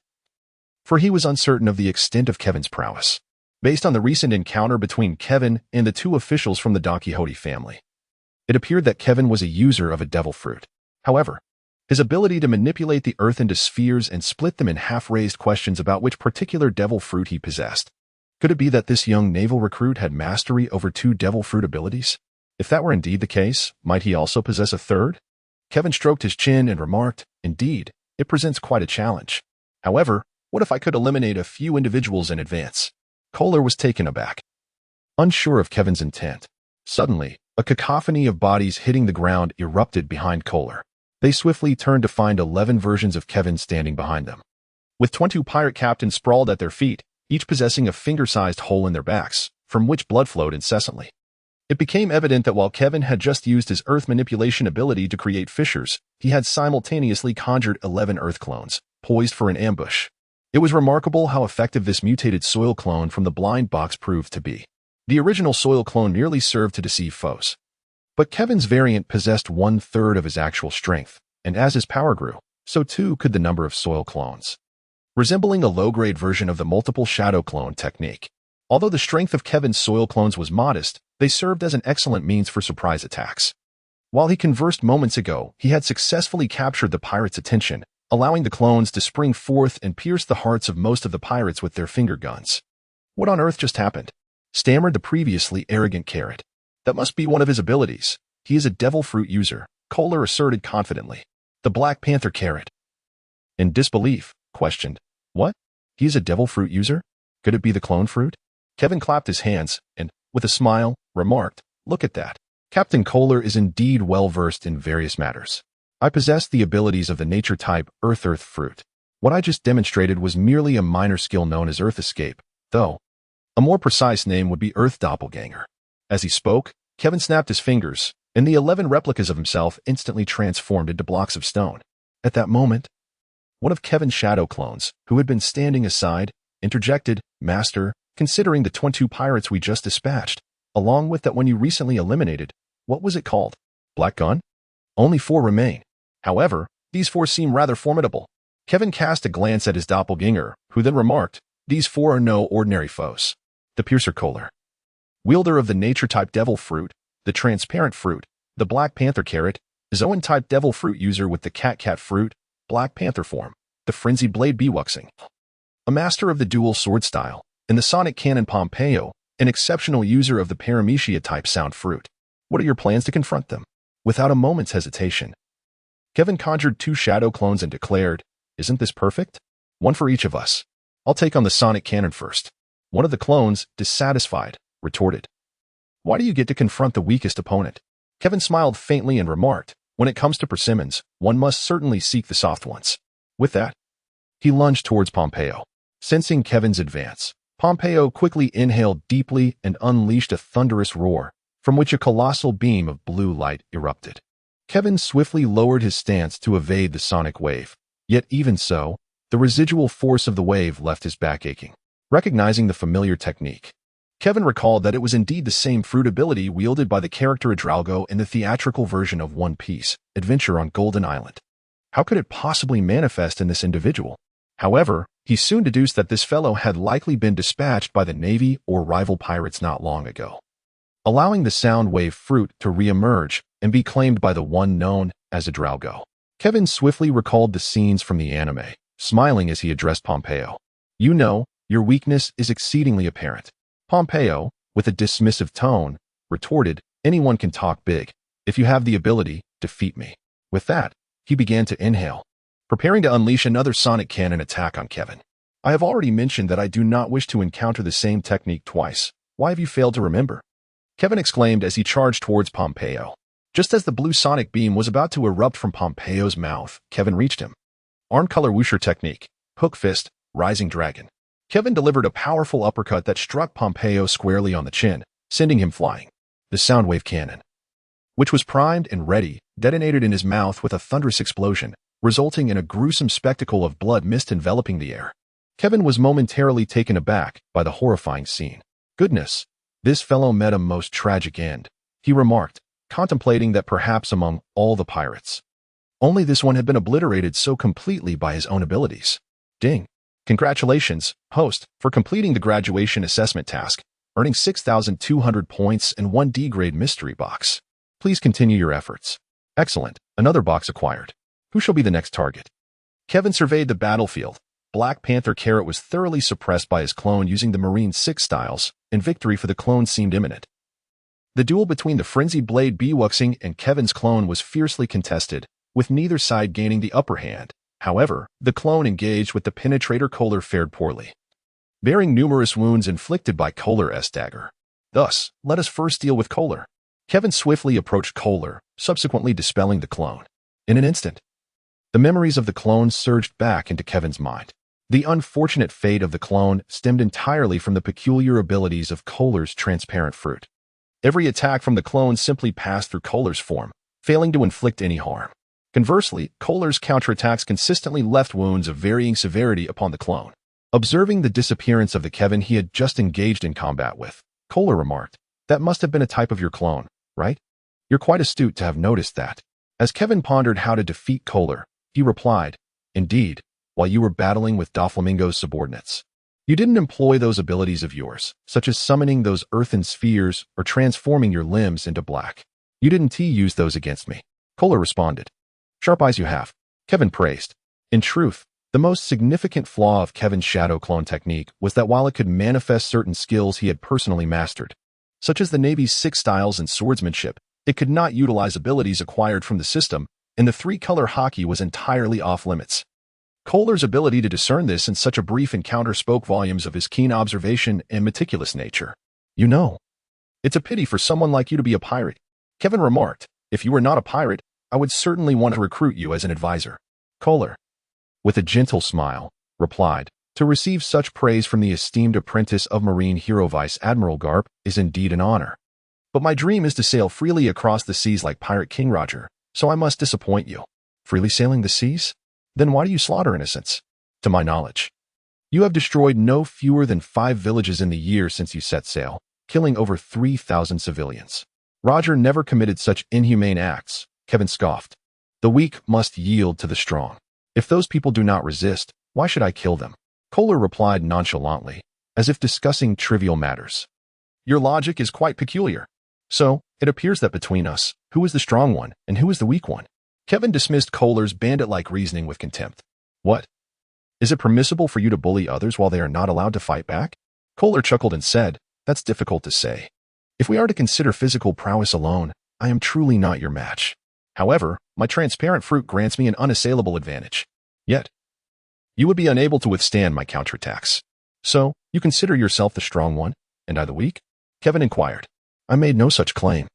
For he was uncertain of the extent of Kevin's prowess, based on the recent encounter between Kevin and the two officials from the Don Quixote family. It appeared that Kevin was a user of a devil fruit. However, his ability to manipulate the earth into spheres and split them in half raised questions about which particular devil fruit he possessed. Could it be that this young naval recruit had mastery over two devil fruit abilities? If that were indeed the case, might he also possess a third? Kevin stroked his chin and remarked, "Indeed, it presents quite a challenge. However, what if I could eliminate a few individuals in advance?" Kohler was taken aback, unsure of Kevin's intent. Suddenly, a cacophony of bodies hitting the ground erupted behind Kohler. They swiftly turned to find 11 versions of Kevin standing behind them, with 22 pirate captains sprawled at their feet, each possessing a finger-sized hole in their backs, from which blood flowed incessantly. It became evident that while Kevin had just used his earth manipulation ability to create fissures, he had simultaneously conjured 11 earth clones, poised for an ambush. It was remarkable how effective this mutated soil clone from the blind box proved to be. The original soil clone merely served to deceive foes. But Kevin's variant possessed 1/3 of his actual strength, and as his power grew, so too could the number of soil clones. Resembling a low-grade version of the multiple shadow clone technique. Although the strength of Kevin's soil clones was modest, they served as an excellent means for surprise attacks. While he conversed moments ago, he had successfully captured the pirates' attention, allowing the clones to spring forth and pierce the hearts of most of the pirates with their finger guns. What on earth just happened? Stammered the previously arrogant Carrot. That must be one of his abilities. He is a devil fruit user, Kohler asserted confidently. The Black Panther Carrot, in disbelief, questioned, "What? He is a devil fruit user? Could it be the clone fruit?" Kevin clapped his hands and, with a smile, remarked, "Look at that. Captain Kohler is indeed well-versed in various matters. I possess the abilities of the nature type Earth fruit. What I just demonstrated was merely a minor skill known as Earth Escape, though a more precise name would be Earth Doppelganger." As he spoke, Kevin snapped his fingers, and the 11 replicas of himself instantly transformed into blocks of stone. At that moment, one of Kevin's shadow clones, who had been standing aside, interjected, "Master, considering the 22 pirates we just dispatched, along with that one you recently eliminated, what was it called? Black Gun? Only 4 remain. However, these 4 seem rather formidable." Kevin cast a glance at his doppelganger, who then remarked, "These 4 are no ordinary foes. The Piercer Kohler, wielder of the nature-type devil fruit, the transparent fruit, the Black Panther Carrot, Zoan-type devil fruit user with the cat fruit, Black Panther form, the frenzied blade bewuxing, a master of the dual sword style, and the sonic cannon Pompeo, an exceptional user of the paramecia-type sound fruit. What are your plans to confront them?" Without a moment's hesitation, Kevin conjured 2 shadow clones and declared, "Isn't this perfect? One for each of us. I'll take on the sonic cannon first." One of the clones, dissatisfied, retorted, "Why do you get to confront the weakest opponent?" Kevin smiled faintly and remarked, "When it comes to persimmons, one must certainly seek the soft ones." With that, he lunged towards Pompeo. Sensing Kevin's advance, Pompeo quickly inhaled deeply and unleashed a thunderous roar, from which a colossal beam of blue light erupted. Kevin swiftly lowered his stance to evade the sonic wave, yet even so, the residual force of the wave left his back aching. Recognizing the familiar technique, Kevin recalled that it was indeed the same fruit ability wielded by the character Adralgo in the theatrical version of One Piece, Adventure on Golden Island. How could it possibly manifest in this individual? However, he soon deduced that this fellow had likely been dispatched by the Navy or rival pirates not long ago, allowing the sound wave fruit to re-emerge and be claimed by the one known as Adralgo. Kevin swiftly recalled the scenes from the anime, smiling as he addressed Pompeo. "You know, your weakness is exceedingly apparent." Pompeo, with a dismissive tone, retorted, "Anyone can talk big. If you have the ability, defeat me." With that, he began to inhale, preparing to unleash another sonic cannon attack on Kevin. "I have already mentioned that I do not wish to encounter the same technique twice. Why have you failed to remember?" Kevin exclaimed as he charged towards Pompeo. Just as the blue sonic beam was about to erupt from Pompeo's mouth, Kevin reached him. Arm color whoosher technique, hook fist, rising dragon. Kevin delivered a powerful uppercut that struck Pompeo squarely on the chin, sending him flying. The Soundwave Cannon, which was primed and ready, detonated in his mouth with a thunderous explosion, resulting in a gruesome spectacle of blood mist enveloping the air. Kevin was momentarily taken aback by the horrifying scene. Goodness, this fellow met a most tragic end, he remarked, contemplating that perhaps among all the pirates, only this one had been obliterated so completely by his own abilities. Ding. Congratulations, host, for completing the graduation assessment task, earning 6,200 points and 1 D-grade mystery box. Please continue your efforts. Excellent. Another box acquired. Who shall be the next target? Kevin surveyed the battlefield. Black Panther Carrot was thoroughly suppressed by his clone using the Marine 6 styles, and victory for the clone seemed imminent. The duel between the Frenzied Blade Bewuxing and Kevin's clone was fiercely contested, with neither side gaining the upper hand. However, the clone engaged with the penetrator Kohler fared poorly, bearing numerous wounds inflicted by Kohler's dagger. Thus, let us first deal with Kohler. Kevin swiftly approached Kohler, subsequently dispelling the clone. In an instant, the memories of the clone surged back into Kevin's mind. The unfortunate fate of the clone stemmed entirely from the peculiar abilities of Kohler's transparent fruit. Every attack from the clone simply passed through Kohler's form, failing to inflict any harm. Conversely, Kohler's counterattacks consistently left wounds of varying severity upon the clone. Observing the disappearance of the Kevin he had just engaged in combat with, Kohler remarked, "That must have been a type of your clone, right? You're quite astute to have noticed that." As Kevin pondered how to defeat Kohler, he replied, "Indeed, while you were battling with Doflamingo's subordinates, you didn't employ those abilities of yours, such as summoning those earthen spheres or transforming your limbs into black. You didn't use those against me." Kohler responded. "Sharp eyes you have," Kevin praised. In truth, the most significant flaw of Kevin's shadow clone technique was that while it could manifest certain skills he had personally mastered, such as the Navy's 6 styles and swordsmanship, it could not utilize abilities acquired from the system, and the 3-color hockey was entirely off-limits. Kohler's ability to discern this in such a brief encounter spoke volumes of his keen observation and meticulous nature. "You know, it's a pity for someone like you to be a pirate," Kevin remarked. "If you were not a pirate, I would certainly want to recruit you as an advisor." Kohler, with a gentle smile, replied, "To receive such praise from the esteemed apprentice of Marine Hero Vice Admiral Garp is indeed an honor. But my dream is to sail freely across the seas like Pirate King Roger, so I must disappoint you." "Freely sailing the seas? Then why do you slaughter innocents?" "To my knowledge, you have destroyed no fewer than 5 villages in the year since you set sail, killing over 3,000 civilians." "Roger never committed such inhumane acts," Kevin scoffed. "The weak must yield to the strong. If those people do not resist, why should I kill them?" Kohler replied nonchalantly, as if discussing trivial matters. "Your logic is quite peculiar. So, it appears that between us, who is the strong one and who is the weak one?" Kevin dismissed Kohler's bandit-like reasoning with contempt. "What? Is it permissible for you to bully others while they are not allowed to fight back?" Kohler chuckled and said, "That's difficult to say. If we are to consider physical prowess alone, I am truly not your match. However, my transparent fruit grants me an unassailable advantage. Yet, you would be unable to withstand my counterattacks. So, you consider yourself the strong one, and I the weak?" Kevin inquired. "I made no such claim.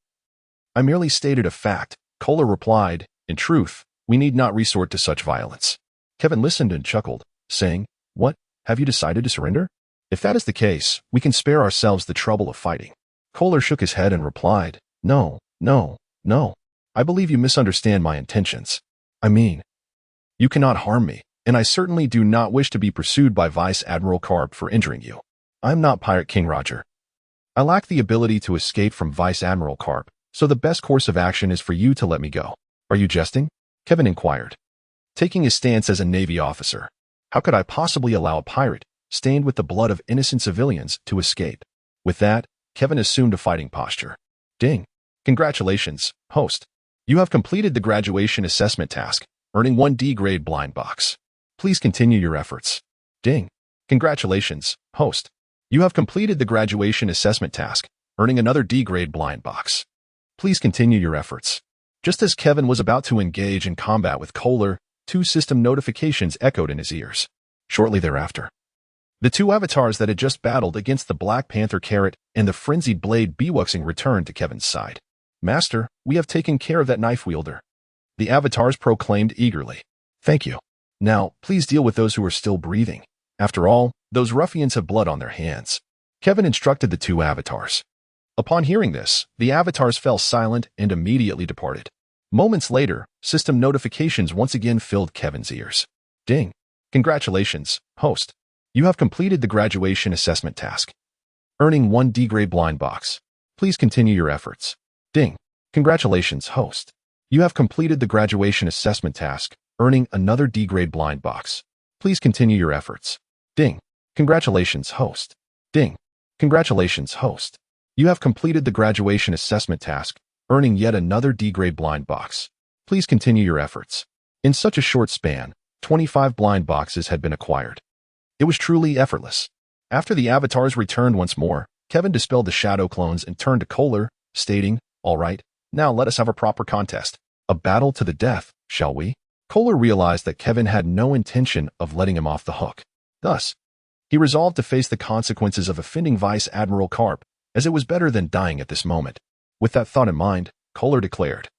I merely stated a fact," Kohler replied. "In truth, we need not resort to such violence." Kevin listened and chuckled, saying, "What, have you decided to surrender? If that is the case, we can spare ourselves the trouble of fighting." Kohler shook his head and replied, No. I believe you misunderstand my intentions. I mean, you cannot harm me, and I certainly do not wish to be pursued by Vice Admiral Garp for injuring you. I am not Pirate King Roger. I lack the ability to escape from Vice Admiral Garp, so the best course of action is for you to let me go." "Are you jesting?" Kevin inquired, taking his stance as a Navy officer. "How could I possibly allow a pirate, stained with the blood of innocent civilians, to escape?" With that, Kevin assumed a fighting posture. "Ding. Congratulations, host. You have completed the graduation assessment task, earning 1 D-grade blind box. Please continue your efforts." "Ding. Congratulations, host. You have completed the graduation assessment task, earning another D-grade blind box. Please continue your efforts." Just as Kevin was about to engage in combat with Kohler, 2 system notifications echoed in his ears. Shortly thereafter, the 2 avatars that had just battled against the Black Panther Carrot and the Frenzied Blade Bewuxing returned to Kevin's side. "Master, we have taken care of that knife wielder," the avatars proclaimed eagerly. "Thank you. Now, please deal with those who are still breathing. After all, those ruffians have blood on their hands." Kevin instructed the 2 avatars. Upon hearing this, the avatars fell silent and immediately departed. Moments later, system notifications once again filled Kevin's ears. Ding. Congratulations, host. You have completed the graduation assessment task, earning 1 D-grade blind box. Please continue your efforts. Ding. Congratulations, host. You have completed the graduation assessment task, earning another D-grade blind box. Please continue your efforts. Ding. Congratulations, host. Ding. Congratulations, host. You have completed the graduation assessment task, earning yet another D-grade blind box. Please continue your efforts. In such a short span, 25 blind boxes had been acquired. It was truly effortless. After the avatars returned once more, Kevin dispelled the shadow clones and turned to Kohler, stating, "All right, now let us have a proper contest. A battle to the death, shall we?" Kohler realized that Kevin had no intention of letting him off the hook. Thus, he resolved to face the consequences of offending Vice Admiral Garp, as it was better than dying at this moment. With that thought in mind, Kohler declared,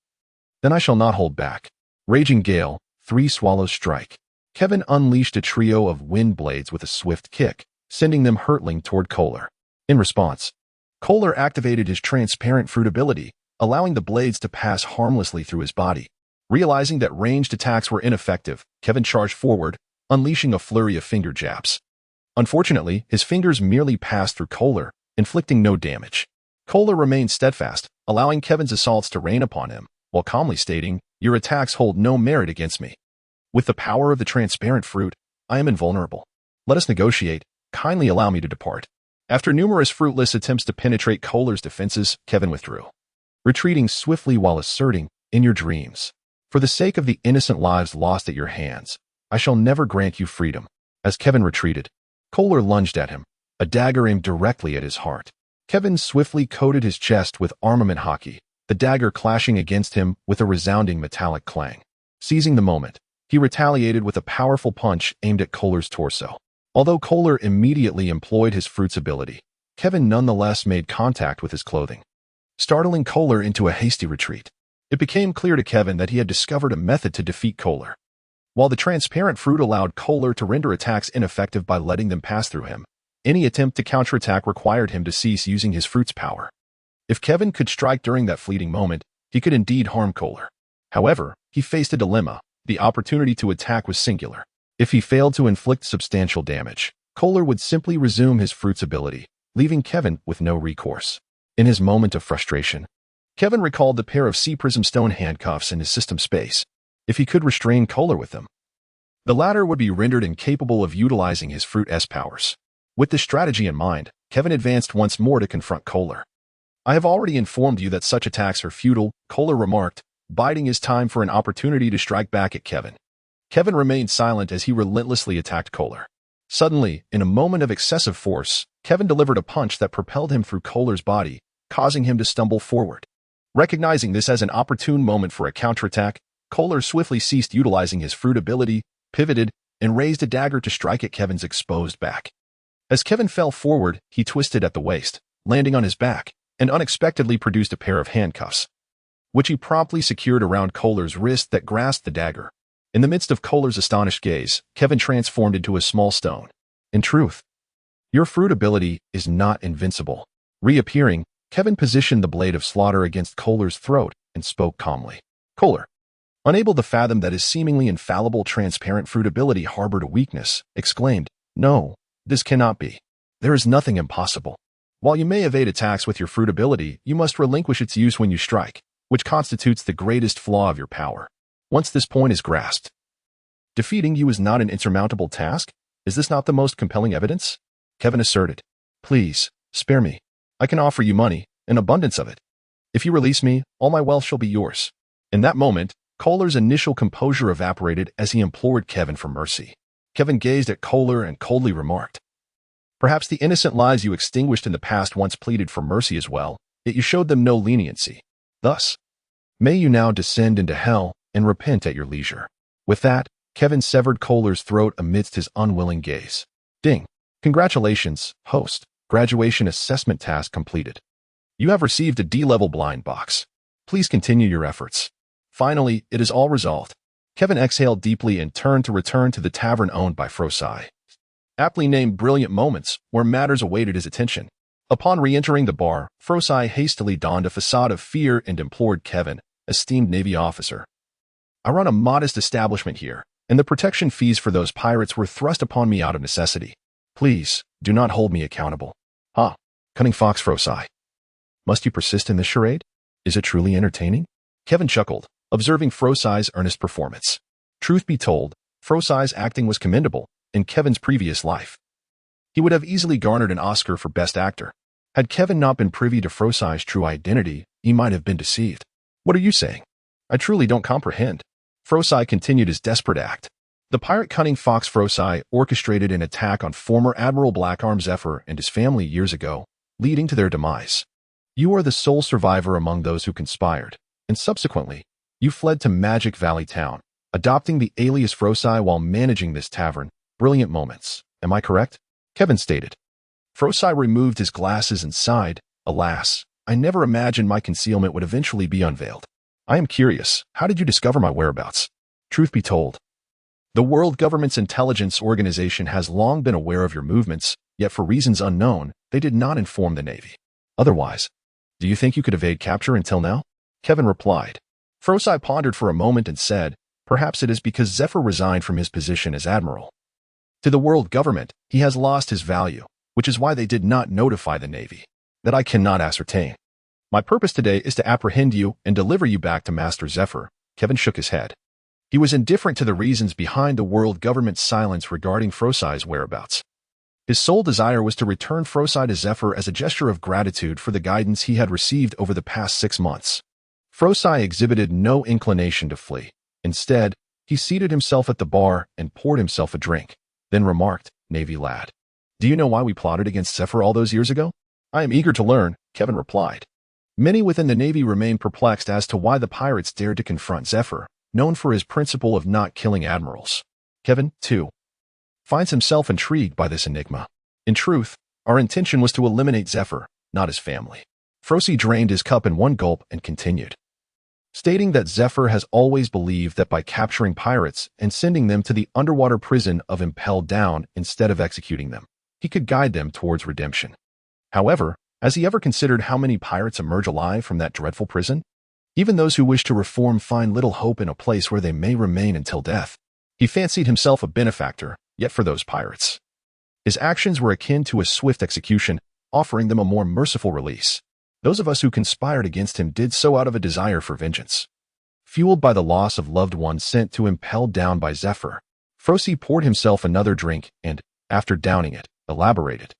"Then I shall not hold back." Raging Gale, 3 swallows strike. Kevin unleashed a trio of wind blades with a swift kick, sending them hurtling toward Kohler. In response, Kohler activated his transparent fruit ability, allowing the blades to pass harmlessly through his body. Realizing that ranged attacks were ineffective, Kevin charged forward, unleashing a flurry of finger jabs. Unfortunately, his fingers merely passed through Kohler, inflicting no damage. Kohler remained steadfast, allowing Kevin's assaults to rain upon him, while calmly stating, "Your attacks hold no merit against me. With the power of the transparent fruit, I am invulnerable. Let us negotiate. Kindly allow me to depart." After numerous fruitless attempts to penetrate Kohler's defenses, Kevin withdrew, retreating swiftly while asserting, "In your dreams. For the sake of the innocent lives lost at your hands, I shall never grant you freedom." As Kevin retreated, Kohler lunged at him, a dagger aimed directly at his heart. Kevin swiftly coated his chest with armament hockey, the dagger clashing against him with a resounding metallic clang. Seizing the moment, he retaliated with a powerful punch aimed at Kohler's torso. Although Kohler immediately employed his fruit's ability, Kevin nonetheless made contact with his clothing, startling Kohler into a hasty retreat. It became clear to Kevin that he had discovered a method to defeat Kohler. While the transparent fruit allowed Kohler to render attacks ineffective by letting them pass through him, any attempt to counterattack required him to cease using his fruit's power. If Kevin could strike during that fleeting moment, he could indeed harm Kohler. However, he faced a dilemma. The opportunity to attack was singular. If he failed to inflict substantial damage, Kohler would simply resume his fruit's ability, leaving Kevin with no recourse. In his moment of frustration, Kevin recalled the pair of sea prism stone handcuffs in his system space. If he could restrain Kohler with them, the latter would be rendered incapable of utilizing his fruit S powers. With this strategy in mind, Kevin advanced once more to confront Kohler. "I have already informed you that such attacks are futile," Kohler remarked, biding his time for an opportunity to strike back at Kevin. Kevin remained silent as he relentlessly attacked Kohler. Suddenly, in a moment of excessive force, Kevin delivered a punch that propelled him through Kohler's body, causing him to stumble forward. Recognizing this as an opportune moment for a counterattack, Kohler swiftly ceased utilizing his fruit ability, pivoted, and raised a dagger to strike at Kevin's exposed back. As Kevin fell forward, he twisted at the waist, landing on his back, and unexpectedly produced a pair of handcuffs, which he promptly secured around Kohler's wrist that grasped the dagger. In the midst of Kohler's astonished gaze, Kevin transformed into a small stone. "In truth, your fruit ability is not invincible." Reappearing, Kevin positioned the blade of slaughter against Kohler's throat and spoke calmly. Kohler, unable to fathom that his seemingly infallible transparent fruit ability harbored a weakness, exclaimed, "No, this cannot be. There is nothing impossible. While you may evade attacks with your fruit ability, you must relinquish its use when you strike, which constitutes the greatest flaw of your power. Once this point is grasped, defeating you is not an insurmountable task. Is this not the most compelling evidence?" Kevin asserted. "Please, spare me. I can offer you money, an abundance of it. If you release me, all my wealth shall be yours." In that moment, Kohler's initial composure evaporated as he implored Kevin for mercy. Kevin gazed at Kohler and coldly remarked, "Perhaps the innocent lives you extinguished in the past once pleaded for mercy as well, yet you showed them no leniency. Thus, may you now descend into hell and repent at your leisure." With that, Kevin severed Kohler's throat amidst his unwilling gaze. Ding. Congratulations, host. Graduation assessment task completed. You have received a D-level blind box. Please continue your efforts. Finally, it is all resolved. Kevin exhaled deeply and turned to return to the tavern owned by Frosai, aptly named Brilliant Moments, where matters awaited his attention. Upon re-entering the bar, Frosai hastily donned a facade of fear and implored Kevin, esteemed Navy officer. I run a modest establishment here, and the protection fees for those pirates were thrust upon me out of necessity. Please, do not hold me accountable. Ha! Cunning fox Frosai. Must you persist in this charade? Is it truly entertaining? Kevin chuckled, observing Frosai's earnest performance. Truth be told, Frosai's acting was commendable in Kevin's previous life. He would have easily garnered an Oscar for Best Actor. Had Kevin not been privy to Frosai's true identity, he might have been deceived. What are you saying? I truly don't comprehend. Frosai continued his desperate act. The pirate cunning fox Frosai orchestrated an attack on former Admiral Blackarm Zephyr and his family years ago, leading to their demise. You are the sole survivor among those who conspired, and subsequently, you fled to Magic Valley Town, adopting the alias Frosai while managing this tavern. Brilliant moments. Am I correct? Kevin stated. Frosai removed his glasses and sighed. Alas, I never imagined my concealment would eventually be unveiled. I am curious, how did you discover my whereabouts? Truth be told, the world government's intelligence organization has long been aware of your movements, yet for reasons unknown, they did not inform the Navy. Otherwise, do you think you could evade capture until now? Kevin replied. Frosai pondered for a moment and said, perhaps it is because Zephyr resigned from his position as admiral. To the world government, he has lost his value, which is why they did not notify the Navy. That I cannot ascertain. My purpose today is to apprehend you and deliver you back to Master Zephyr. Kevin shook his head. He was indifferent to the reasons behind the world government's silence regarding Frosai's whereabouts. His sole desire was to return Frosai to Zephyr as a gesture of gratitude for the guidance he had received over the past 6 months. Frosai exhibited no inclination to flee. Instead, he seated himself at the bar and poured himself a drink, then remarked, Navy lad. Do you know why we plotted against Zephyr all those years ago? I am eager to learn, Kevin replied. Many within the Navy remained perplexed as to why the pirates dared to confront Zephyr, known for his principle of not killing admirals. Kevin, too, finds himself intrigued by this enigma. In truth, our intention was to eliminate Zephyr, not his family. Frosai drained his cup in one gulp and continued, stating that Zephyr has always believed that by capturing pirates and sending them to the underwater prison of Impelled Down instead of executing them, he could guide them towards redemption. However, has he ever considered how many pirates emerge alive from that dreadful prison? Even those who wish to reform find little hope in a place where they may remain until death. He fancied himself a benefactor, yet for those pirates, his actions were akin to a swift execution, offering them a more merciful release. Those of us who conspired against him did so out of a desire for vengeance. Fueled by the loss of loved ones sent to Impelled Down by Zephyr, Frosai poured himself another drink and, after downing it, elaborated,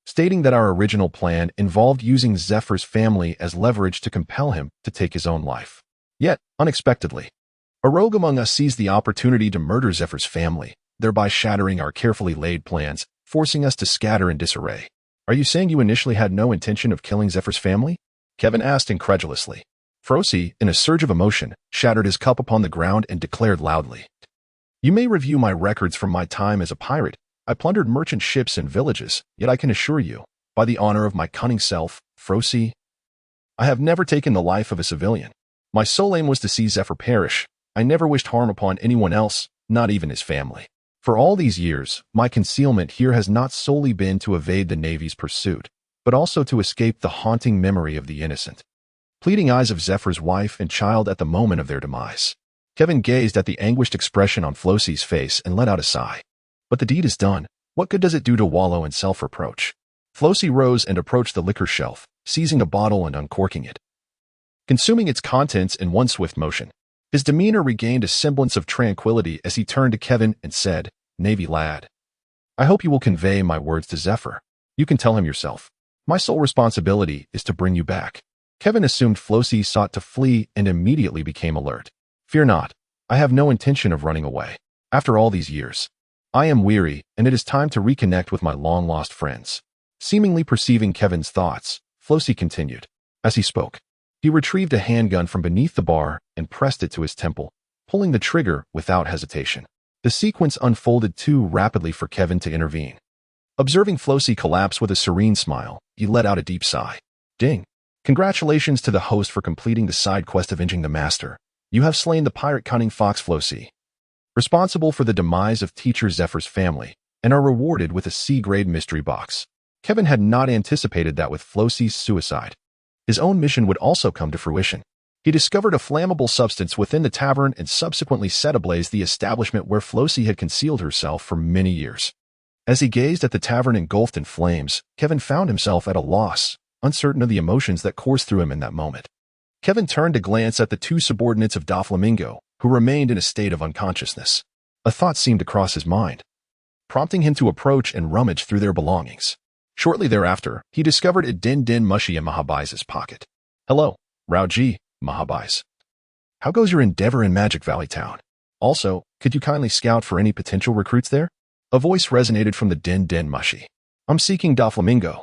stating that our original plan involved using Zephyr's family as leverage to compel him to take his own life. Yet, unexpectedly, a rogue among us seized the opportunity to murder Zephyr's family, thereby shattering our carefully laid plans, forcing us to scatter in disarray. Are you saying you initially had no intention of killing Zephyr's family? Kevin asked incredulously. Frosai, in a surge of emotion, shattered his cup upon the ground and declared loudly, You may review my records from my time as a pirate. I plundered merchant ships and villages, yet I can assure you, by the honor of my cunning self, Frosai, I have never taken the life of a civilian. My sole aim was to see Zephyr perish. I never wished harm upon anyone else, not even his family. For all these years, my concealment here has not solely been to evade the Navy's pursuit, but also to escape the haunting memory of the innocent, pleading eyes of Zephyr's wife and child at the moment of their demise. Kevin gazed at the anguished expression on Frosai's face and let out a sigh. But the deed is done. What good does it do to wallow in self-reproach? Frosai rose and approached the liquor shelf, seizing a bottle and uncorking it, consuming its contents in one swift motion. His demeanor regained a semblance of tranquility as he turned to Kevin and said, Navy lad, I hope you will convey my words to Zephyr. You can tell him yourself. My sole responsibility is to bring you back. Kevin assumed Frosai sought to flee and immediately became alert. Fear not. I have no intention of running away. After all these years, I am weary, and it is time to reconnect with my long-lost friends. Seemingly perceiving Kevin's thoughts, Frosai continued. As he spoke, he retrieved a handgun from beneath the bar and pressed it to his temple, pulling the trigger without hesitation. The sequence unfolded too rapidly for Kevin to intervene. Observing Frosai collapse with a serene smile, he let out a deep sigh. Ding! Congratulations to the host for completing the side quest avenging the master. You have slain the pirate cunning fox Frosai, responsible for the demise of teacher Zephyr's family, and are rewarded with a C-grade mystery box. Kevin had not anticipated that with Frosai's suicide, his own mission would also come to fruition. He discovered a flammable substance within the tavern and subsequently set ablaze the establishment where Flosi had concealed herself for many years. As he gazed at the tavern engulfed in flames, Kevin found himself at a loss, uncertain of the emotions that coursed through him in that moment. Kevin turned to glance at the two subordinates of Doflamingo, who remained in a state of unconsciousness. A thought seemed to cross his mind, prompting him to approach and rummage through their belongings. Shortly thereafter, he discovered a Din Din Mushi in Mahabai's pocket. "Hello, Raoji, Mahabais. How goes your endeavor in Magic Valley Town? Also, could you kindly scout for any potential recruits there?" A voice resonated from the Din Din Mushi. "I'm seeking Doflamingo.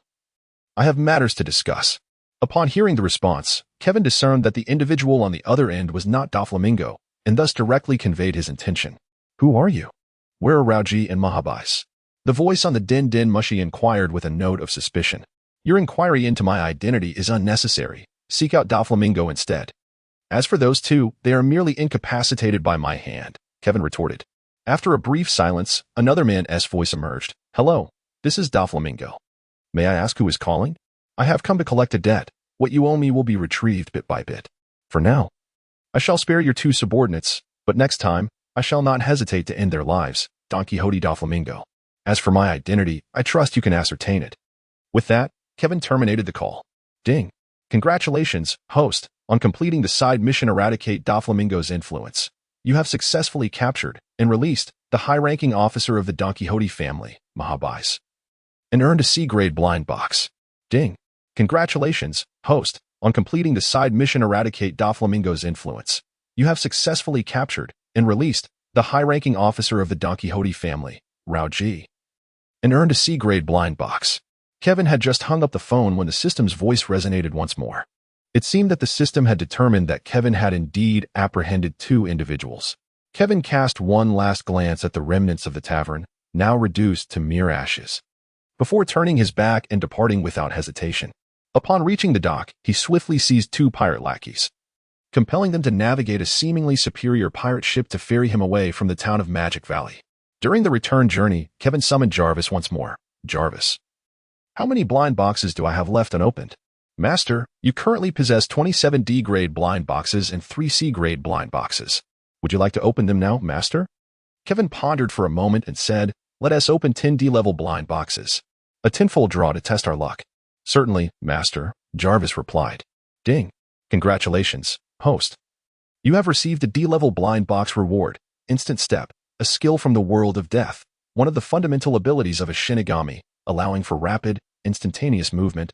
I have matters to discuss." Upon hearing the response, Kevin discerned that the individual on the other end was not Doflamingo, and thus directly conveyed his intention. "Who are you? Where are Raoji and Mahabais?" The voice on the Din Din Mushi inquired with a note of suspicion. "Your inquiry into my identity is unnecessary. Seek out Doflamingo instead." "As for those two, they are merely incapacitated by my hand," Kevin retorted. After a brief silence, another man's voice emerged. "Hello, this is Doflamingo. May I ask who is calling? I have come to collect a debt. What you owe me will be retrieved bit by bit. For now, I shall spare your two subordinates, but next time, I shall not hesitate to end their lives. Don Quixote Doflamingo. As for my identity, I trust you can ascertain it." With that, Kevin terminated the call. Ding. Congratulations, host, on completing the side mission Eradicate Doflamingo's Influence. You have successfully captured and released the high-ranking officer of the Don Quixote family, Mahabais, and earned a C-grade blind box. Ding. Congratulations, host, on completing the side mission Eradicate Doflamingo's Influence. You have successfully captured and released the high-ranking officer of the Don Quixote family, Raoji, and earned a C-grade blind box. Kevin had just hung up the phone when the system's voice resonated once more. It seemed that the system had determined that Kevin had indeed apprehended two individuals. Kevin cast one last glance at the remnants of the tavern, now reduced to mere ashes, before turning his back and departing without hesitation. Upon reaching the dock, he swiftly seized two pirate lackeys, compelling them to navigate a seemingly superior pirate ship to ferry him away from the town of Magic Valley. During the return journey, Kevin summoned Jarvis once more. "Jarvis, how many blind boxes do I have left unopened?" "Master, you currently possess 27 D-grade blind boxes and 3 C-grade blind boxes. Would you like to open them now, Master?" Kevin pondered for a moment and said, "Let us open 10 D-level blind boxes. A tenfold draw to test our luck." "Certainly, Master," Jarvis replied. Ding. Congratulations, host. You have received a D-level blind box reward, Instant Step, a skill from the world of death, one of the fundamental abilities of a Shinigami, allowing for rapid, instantaneous movement,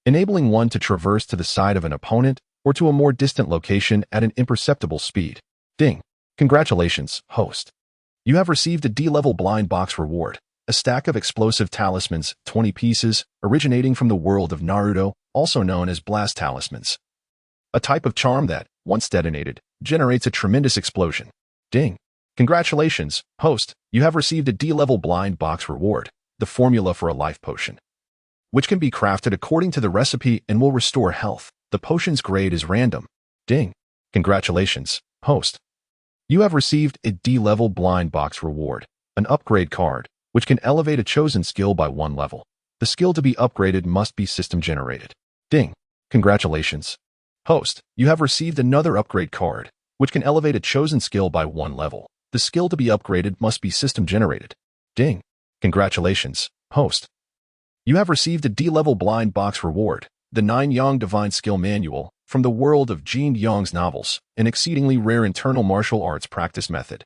enabling one to traverse to the side of an opponent or to a more distant location at an imperceptible speed. Ding. Congratulations, host. You have received a D-level blind box reward, a stack of explosive talismans, 20 pieces, originating from the world of Naruto, also known as blast talismans. A type of charm that, once detonated, generates a tremendous explosion. Ding. Congratulations, host. You have received a D-level blind box reward, the formula for a life potion, which can be crafted according to the recipe and will restore health. The potion's grade is random. Ding. Congratulations, host. You have received a D-level blind box reward, an upgrade card, which can elevate a chosen skill by 1 level. The skill to be upgraded must be system-generated. Ding. Congratulations, host. You have received another upgrade card, which can elevate a chosen skill by 1 level. The skill to be upgraded must be system-generated. Ding. Congratulations, host. You have received a D-level blind box reward, the 9 Yang Divine Skill Manual, from the world of Jean Yang's novels, an exceedingly rare internal martial arts practice method,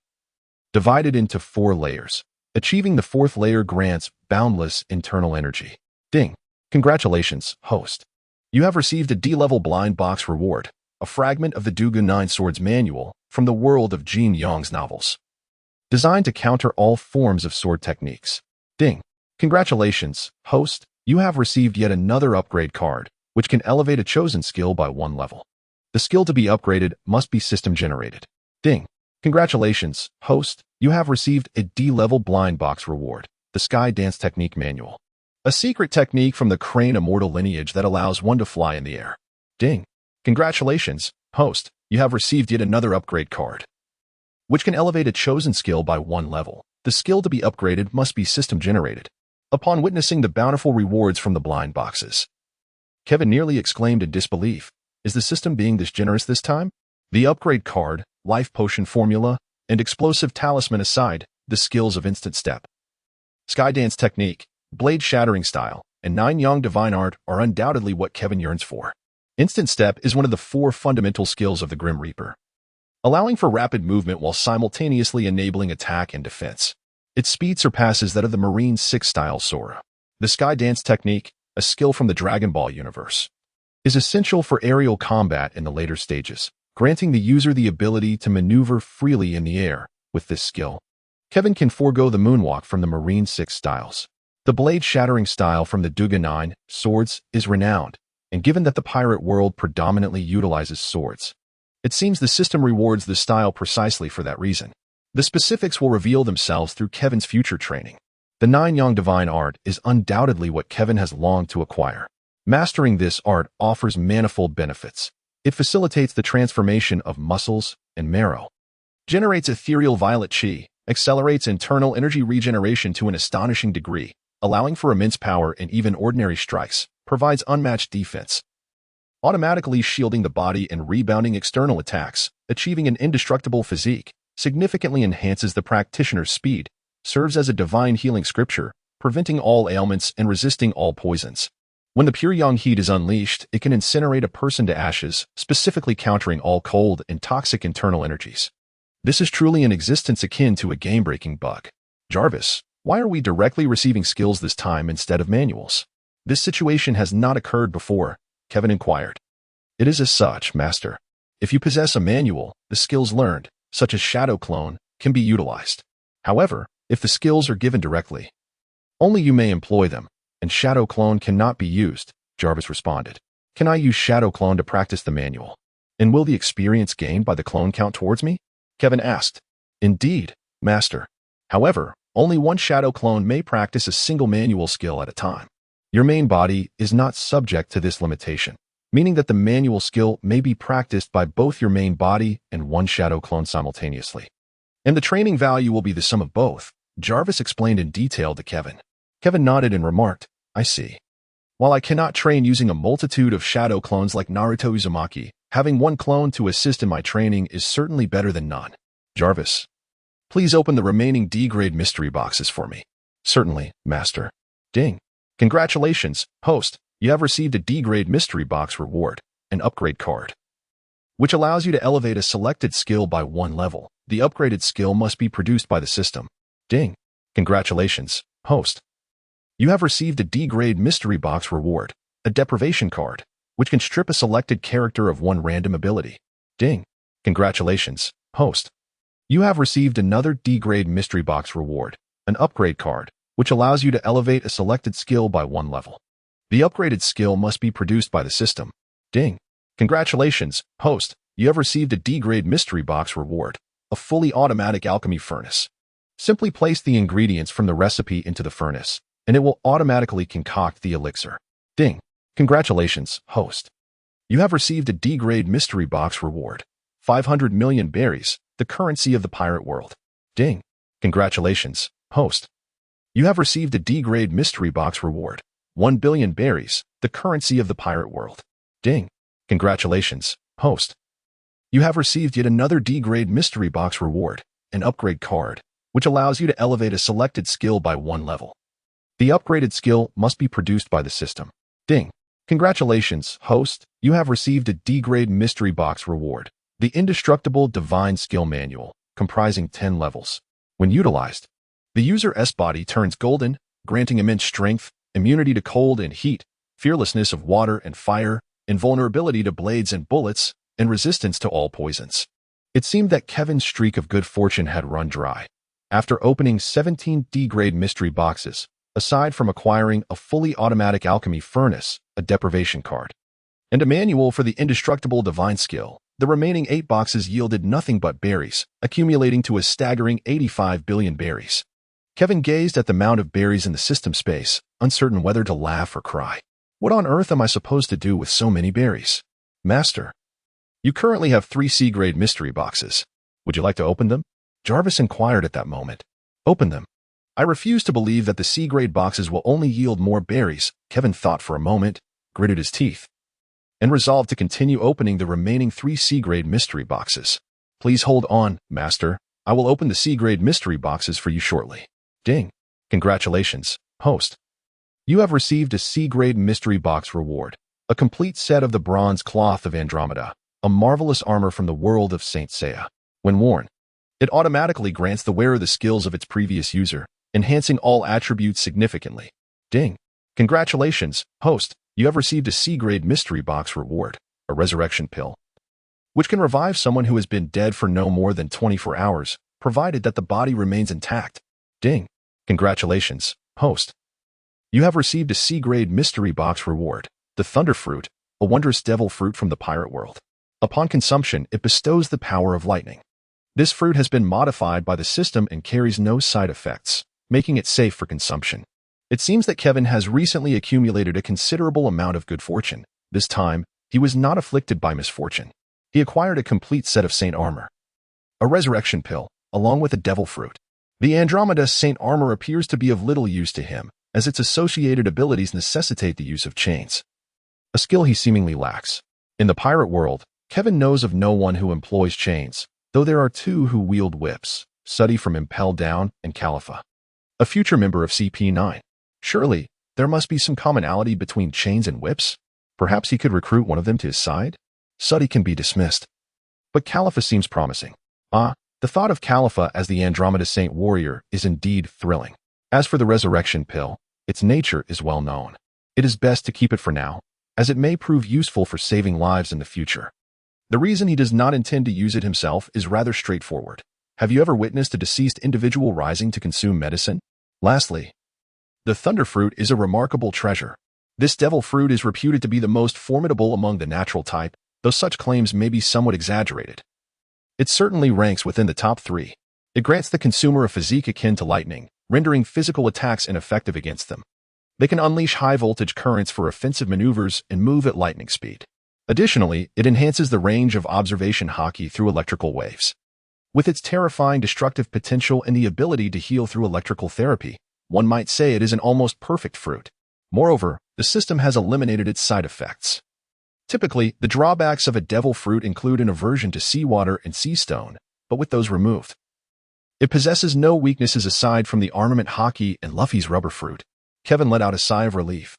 divided into 4 layers. Achieving the 4th layer grants boundless internal energy. Ding. Congratulations, host. You have received a D-level blind box reward, a fragment of the Dugu 9 Swords Manual, from the world of Jean Yang's novels, designed to counter all forms of sword techniques. Ding. Congratulations, host. You have received yet another upgrade card, which can elevate a chosen skill by 1 level. The skill to be upgraded must be system-generated. Ding. Congratulations, host. You have received a D-level blind box reward, the Sky Dance Technique Manual, a secret technique from the Crane Immortal lineage that allows one to fly in the air. Ding. Congratulations, host. You have received yet another upgrade card, which can elevate a chosen skill by 1 level. The skill to be upgraded must be system-generated. Upon witnessing the bountiful rewards from the blind boxes, Kevin nearly exclaimed in disbelief. Is the system being this generous this time? The upgrade card, life potion formula, and explosive talisman aside, the skills of instant step, sky dance technique, blade shattering style, and 9 Yang divine art are undoubtedly what Kevin yearns for. Instant step is one of the 4 fundamental skills of the Grim Reaper, allowing for rapid movement while simultaneously enabling attack and defense. Its speed surpasses that of the Marine 6 style Sora. The sky dance technique, a skill from the Dragon Ball universe, is essential for aerial combat in the later stages, granting the user the ability to maneuver freely in the air. With this skill, Kevin can forego the moonwalk from the Marine 6 styles. The blade shattering style from the Duga 9 swords is renowned, and given that the pirate world predominantly utilizes swords, it seems the system rewards the style precisely for that reason. The specifics will reveal themselves through Kevin's future training. The 9 Yang divine art is undoubtedly what Kevin has longed to acquire. Mastering this art offers manifold benefits. It facilitates the transformation of muscles and marrow, generates ethereal violet chi, accelerates internal energy regeneration to an astonishing degree, allowing for immense power in even ordinary strikes, provides unmatched defense, automatically shielding the body and rebounding external attacks, achieving an indestructible physique, significantly enhances the practitioner's speed, serves as a divine healing scripture, preventing all ailments and resisting all poisons. When the pure yang heat is unleashed, it can incinerate a person to ashes, specifically countering all cold and toxic internal energies. This is truly an existence akin to a game-breaking bug. Jarvis, why are we directly receiving skills this time instead of manuals? This situation has not occurred before, Kevin inquired. It is as such, Master. If you possess a manual, the skills learned, such as Shadow Clone, can be utilized. However, if the skills are given directly, only you may employ them, and Shadow Clone cannot be used, Jarvis responded. Can I use Shadow Clone to practice the manual? And will the experience gained by the clone count towards me? Kevin asked. Indeed, Master. However, only one Shadow Clone may practice a single manual skill at a time. Your main body is not subject to this limitation, meaning that the manual skill may be practiced by both your main body and one Shadow Clone simultaneously. And the training value will be the sum of both, Jarvis explained in detail to Kevin. Kevin nodded and remarked, I see. While I cannot train using a multitude of Shadow Clones like Naruto Uzumaki, having one clone to assist in my training is certainly better than none. Jarvis, please open the remaining D-grade mystery boxes for me. Certainly, Master. Ding. Congratulations, host. You have received a D-grade mystery box reward, an upgrade card, which allows you to elevate a selected skill by 1 level. The upgraded skill must be produced by the system. Ding. Congratulations, host. You have received a D-grade mystery box reward, a deprivation card, which can strip a selected character of 1 random ability. Ding. Congratulations, host. You have received another D-grade mystery box reward, an upgrade card, which allows you to elevate a selected skill by 1 level. The upgraded skill must be produced by the system. Ding. Congratulations, host. You have received a D-grade mystery box reward, a fully automatic alchemy furnace. Simply place the ingredients from the recipe into the furnace, and it will automatically concoct the elixir. Ding. Congratulations, host. You have received a D-grade mystery box reward, 500 million berries, the currency of the pirate world. Ding. Congratulations, host. You have received a D-grade mystery box reward, 1 billion berries, the currency of the pirate world. Ding. Congratulations, host. You have received yet another D-grade mystery box reward, an upgrade card, which allows you to elevate a selected skill by 1 level. The upgraded skill must be produced by the system. Ding. Congratulations, host. You have received a D-grade mystery box reward, the Indestructible Divine Skill Manual, comprising 10 levels. When utilized, the user's body turns golden, granting immense strength, immunity to cold and heat, fearlessness of water and fire, invulnerability to blades and bullets, and resistance to all poisons. It seemed that Kevin's streak of good fortune had run dry. After opening 17 D-grade mystery boxes, aside from acquiring a fully automatic alchemy furnace, a deprivation card, and a manual for the Indestructible Divine Skill, the remaining 8 boxes yielded nothing but berries, accumulating to a staggering 85 billion berries. Kevin gazed at the mound of berries in the system space, uncertain whether to laugh or cry. What on earth am I supposed to do with so many berries? Master, you currently have 3 C-grade mystery boxes. Would you like to open them? Jarvis inquired at that moment. Open them. I refuse to believe that the C-grade boxes will only yield more berries. Kevin thought for a moment, gritted his teeth. and resolved to continue opening the remaining 3 C-grade mystery boxes. Please hold on, Master. I will open the C-grade mystery boxes for you shortly. Ding. Congratulations, host. You have received a C-grade mystery box reward, a complete set of the bronze cloth of Andromeda, a marvelous armor from the world of Saint Seiya. When worn, it automatically grants the wearer the skills of its previous user, enhancing all attributes significantly. Ding. Congratulations, host. You have received a C-grade mystery box reward, a resurrection pill, which can revive someone who has been dead for no more than 24 hours, provided that the body remains intact. Ding. Congratulations, host. You have received a C-grade mystery box reward, the Thunder Fruit, a wondrous devil fruit from the pirate world. Upon consumption, it bestows the power of lightning. This fruit has been modified by the system and carries no side effects, making it safe for consumption. It seems that Kevin has recently accumulated a considerable amount of good fortune. This time, he was not afflicted by misfortune. He acquired a complete set of Saint Armor, a resurrection pill, along with a devil fruit. The Andromeda Saint Armor appears to be of little use to him, as its associated abilities necessitate the use of chains, a skill he seemingly lacks. In the pirate world, Kevin knows of no one who employs chains, though there are 2 who wield whips, Suddy from Impel Down and Khalifa, a future member of CP9. Surely, there must be some commonality between chains and whips? Perhaps he could recruit one of them to his side? Suddy can be dismissed. But Khalifa seems promising. The thought of Khalifa as the Andromeda Saint Warrior is indeed thrilling. As for the resurrection pill, its nature is well known. It is best to keep it for now, as it may prove useful for saving lives in the future. The reason he does not intend to use it himself is rather straightforward. Have you ever witnessed a deceased individual rising to consume medicine? Lastly, the Thunder Fruit is a remarkable treasure. This devil fruit is reputed to be the most formidable among the natural type, though such claims may be somewhat exaggerated. It certainly ranks within the top 3. It grants the consumer a physique akin to lightning, rendering physical attacks ineffective against them. They can unleash high-voltage currents for offensive maneuvers and move at lightning speed. Additionally, it enhances the range of observation hockey through electrical waves. With its terrifying destructive potential and the ability to heal through electrical therapy, one might say it is an almost perfect fruit. Moreover, the system has eliminated its side effects. Typically, the drawbacks of a devil fruit include an aversion to seawater and sea stone, but with those removed, it possesses no weaknesses aside from the armament hockey and Luffy's rubber fruit. Kevin let out a sigh of relief.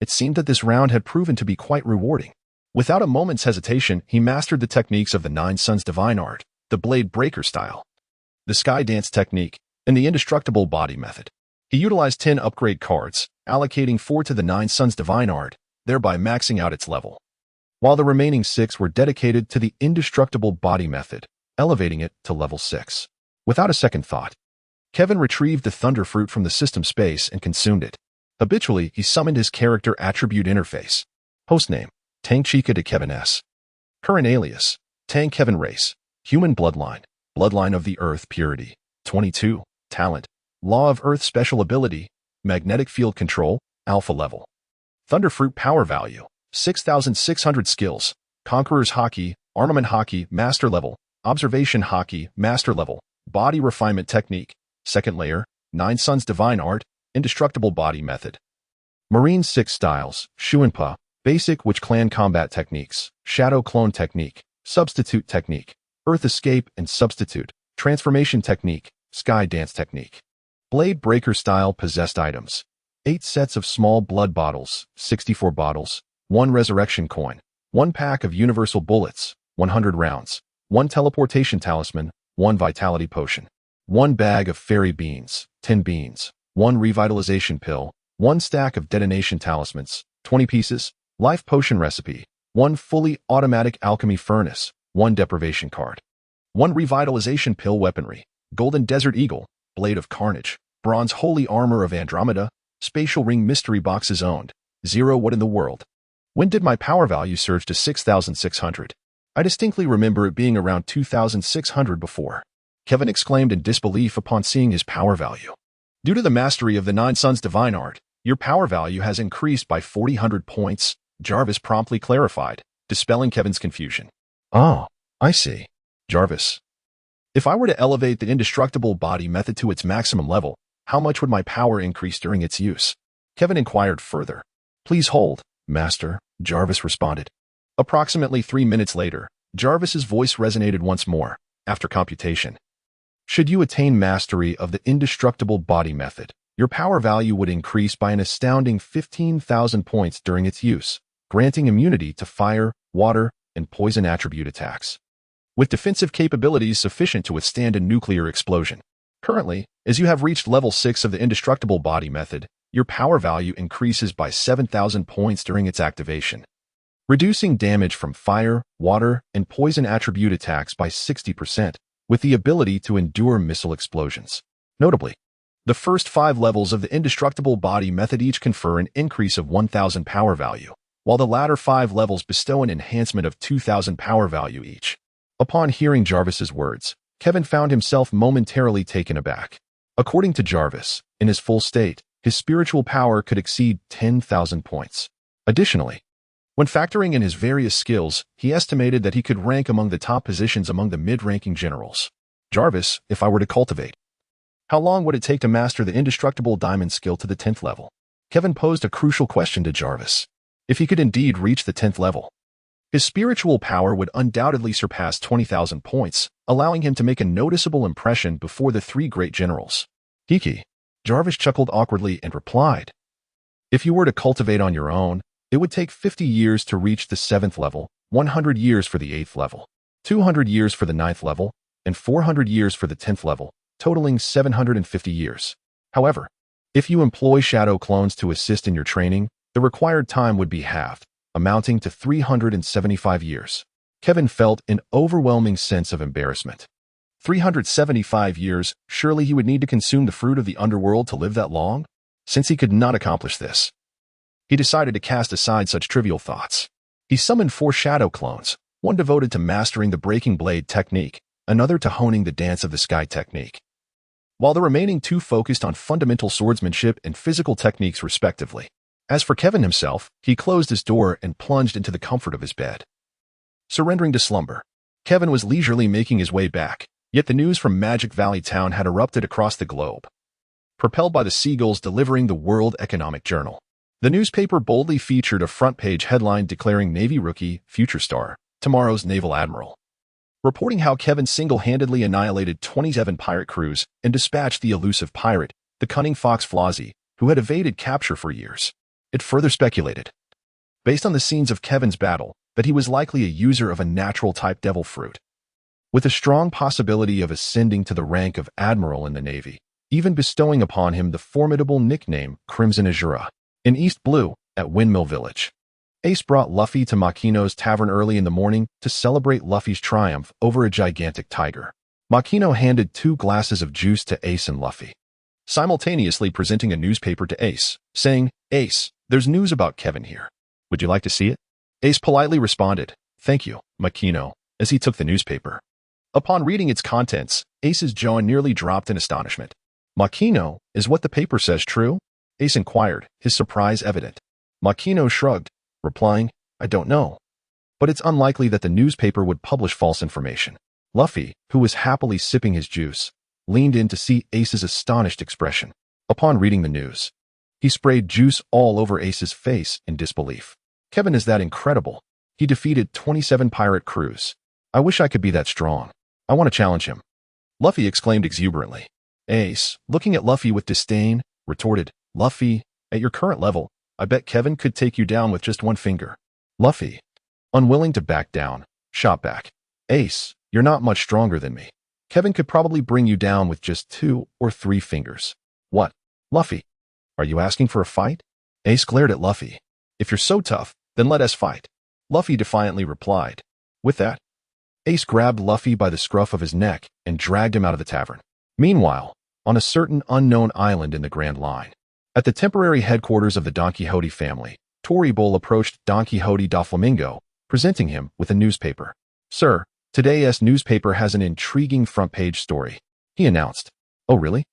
It seemed that this round had proven to be quite rewarding. Without a moment's hesitation, he mastered the techniques of the Nine Suns Divine Art, the Blade Breaker style, the Sky Dance technique, and the Indestructible Body method. He utilized 10 upgrade cards, allocating 4 to the Nine Suns Divine Art, thereby maxing out its level, while the remaining 6 were dedicated to the Indestructible Body method, elevating it to level 6. Without a second thought, Kevin retrieved the Thunder Fruit from the system space and consumed it. Habitually, he summoned his character attribute interface. Hostname, Tang Chica de Kevin S. Current alias, Tang Kevin Race. Human bloodline, Bloodline of the Earth Purity. 22. Talent, Law of Earth Special Ability, Magnetic Field Control, Alpha Level. Thunder Fruit Power Value, 6,600 Skills, Conqueror's Hockey, Armament Hockey, Master Level, Observation Hockey, Master Level, Body Refinement Technique, Second Layer, Nine Suns Divine Art, Indestructible Body Method. Marine 6 Styles, Shuanpa, Basic Witch Clan Combat Techniques, Shadow Clone Technique, Substitute Technique, Earth Escape and Substitute, Transformation Technique, Sky Dance Technique. Blade Breaker Style Possessed Items, 8 sets of small blood bottles, 64 bottles, 1 resurrection coin, 1 pack of universal bullets, 100 rounds, 1 teleportation talisman, 1 vitality potion, 1 bag of fairy beans, 10 beans, 1 revitalization pill, 1 stack of detonation talismans, 20 pieces, life potion recipe, 1 fully automatic alchemy furnace, 1 deprivation card, 1 revitalization pill weaponry, golden desert eagle, blade of carnage, bronze holy armor of Andromeda, spatial ring mystery boxes owned, 0 What in the world? When did my power value surge to 6,600? I distinctly remember it being around 2,600 before. Kevin exclaimed in disbelief upon seeing his power value. Due to the mastery of the Nine Suns Divine Art, your power value has increased by 4,000 points, Jarvis promptly clarified, dispelling Kevin's confusion. Oh, I see. Jarvis. If I were to elevate the Indestructible Body method to its maximum level, how much would my power increase during its use? Kevin inquired further. Please hold, Master, Jarvis responded. Approximately 3 minutes later, Jarvis's voice resonated once more, after computation. Should you attain mastery of the indestructible body method, your power value would increase by an astounding 15,000 points during its use, granting immunity to fire, water, and poison attribute attacks, with defensive capabilities sufficient to withstand a nuclear explosion. Currently, as you have reached level 6 of the indestructible body method, your power value increases by 7,000 points during its activation, reducing damage from fire, water, and poison attribute attacks by 60%, with the ability to endure missile explosions. Notably, the first 5 levels of the indestructible body method each confer an increase of 1,000 power value, while the latter 5 levels bestow an enhancement of 2,000 power value each. Upon hearing Jarvis's words, Kevin found himself momentarily taken aback. According to Jarvis, in his full state, his spiritual power could exceed 10,000 points. Additionally, when factoring in his various skills, he estimated that he could rank among the top positions among the mid-ranking generals. Jarvis, if I were to cultivate, how long would it take to master the indestructible diamond skill to the 10th level? Kevin posed a crucial question to Jarvis. If he could indeed reach the 10th level, his spiritual power would undoubtedly surpass 20,000 points, allowing him to make a noticeable impression before the 3 great generals. Hiki. Jarvis chuckled awkwardly and replied, if you were to cultivate on your own, it would take 50 years to reach the 7th level, 100 years for the 8th level, 200 years for the 9th level, and 400 years for the 10th level, totaling 750 years. However, if you employ shadow clones to assist in your training, the required time would be halved, amounting to 375 years. Kevin felt an overwhelming sense of embarrassment. 375 years, surely he would need to consume the fruit of the underworld to live that long? Since he could not accomplish this, he decided to cast aside such trivial thoughts. He summoned 4 shadow clones, one devoted to mastering the breaking blade technique, another to honing the dance of the sky technique, while the remaining 2 focused on fundamental swordsmanship and physical techniques respectively. As for Kevin himself, he closed his door and plunged into the comfort of his bed. Surrendering to slumber, Kevin was leisurely making his way back, yet the news from Magic Valley Town had erupted across the globe. Propelled by the seagulls delivering the World Economic Journal, the newspaper boldly featured a front-page headline declaring Navy rookie, future star, tomorrow's naval admiral, reporting how Kevin single-handedly annihilated 27 pirate crews and dispatched the elusive pirate, the cunning fox Flossie, who had evaded capture for years. It further speculated, based on the scenes of Kevin's battle, that he was likely a user of a natural-type devil fruit, with a strong possibility of ascending to the rank of admiral in the Navy, even bestowing upon him the formidable nickname Crimson Azura. In East Blue, at Windmill Village, Ace brought Luffy to Makino's tavern early in the morning to celebrate Luffy's triumph over a gigantic tiger. Makino handed 2 glasses of juice to Ace and Luffy, simultaneously presenting a newspaper to Ace, saying, Ace, there's news about Kevin here. Would you like to see it? Ace politely responded, thank you, Makino, as he took the newspaper. Upon reading its contents, Ace's jaw nearly dropped in astonishment. Makino, is what the paper says true? Ace inquired, his surprise evident. Makino shrugged, replying, I don't know. But it's unlikely that the newspaper would publish false information. Luffy, who was happily sipping his juice, leaned in to see Ace's astonished expression. Upon reading the news, he sprayed juice all over Ace's face in disbelief. Kevin is that incredible. He defeated 27 pirate crews. I wish I could be that strong. I want to challenge him. Luffy exclaimed exuberantly. Ace, looking at Luffy with disdain, retorted, Luffy, at your current level, I bet Kevin could take you down with just 1 finger. Luffy, unwilling to back down, shot back. Ace, you're not much stronger than me. Kevin could probably bring you down with just 2 or 3 fingers. What? Luffy, are you asking for a fight? Ace glared at Luffy. If you're so tough, then let us fight. Luffy defiantly replied. With that, Ace grabbed Luffy by the scruff of his neck and dragged him out of the tavern. Meanwhile, on a certain unknown island in the Grand Line, at the temporary headquarters of the Don Quixote family, Toribol approached Don Quixote da Flamingo, presenting him with a newspaper. Sir, today's newspaper has an intriguing front-page story, he announced. Oh really?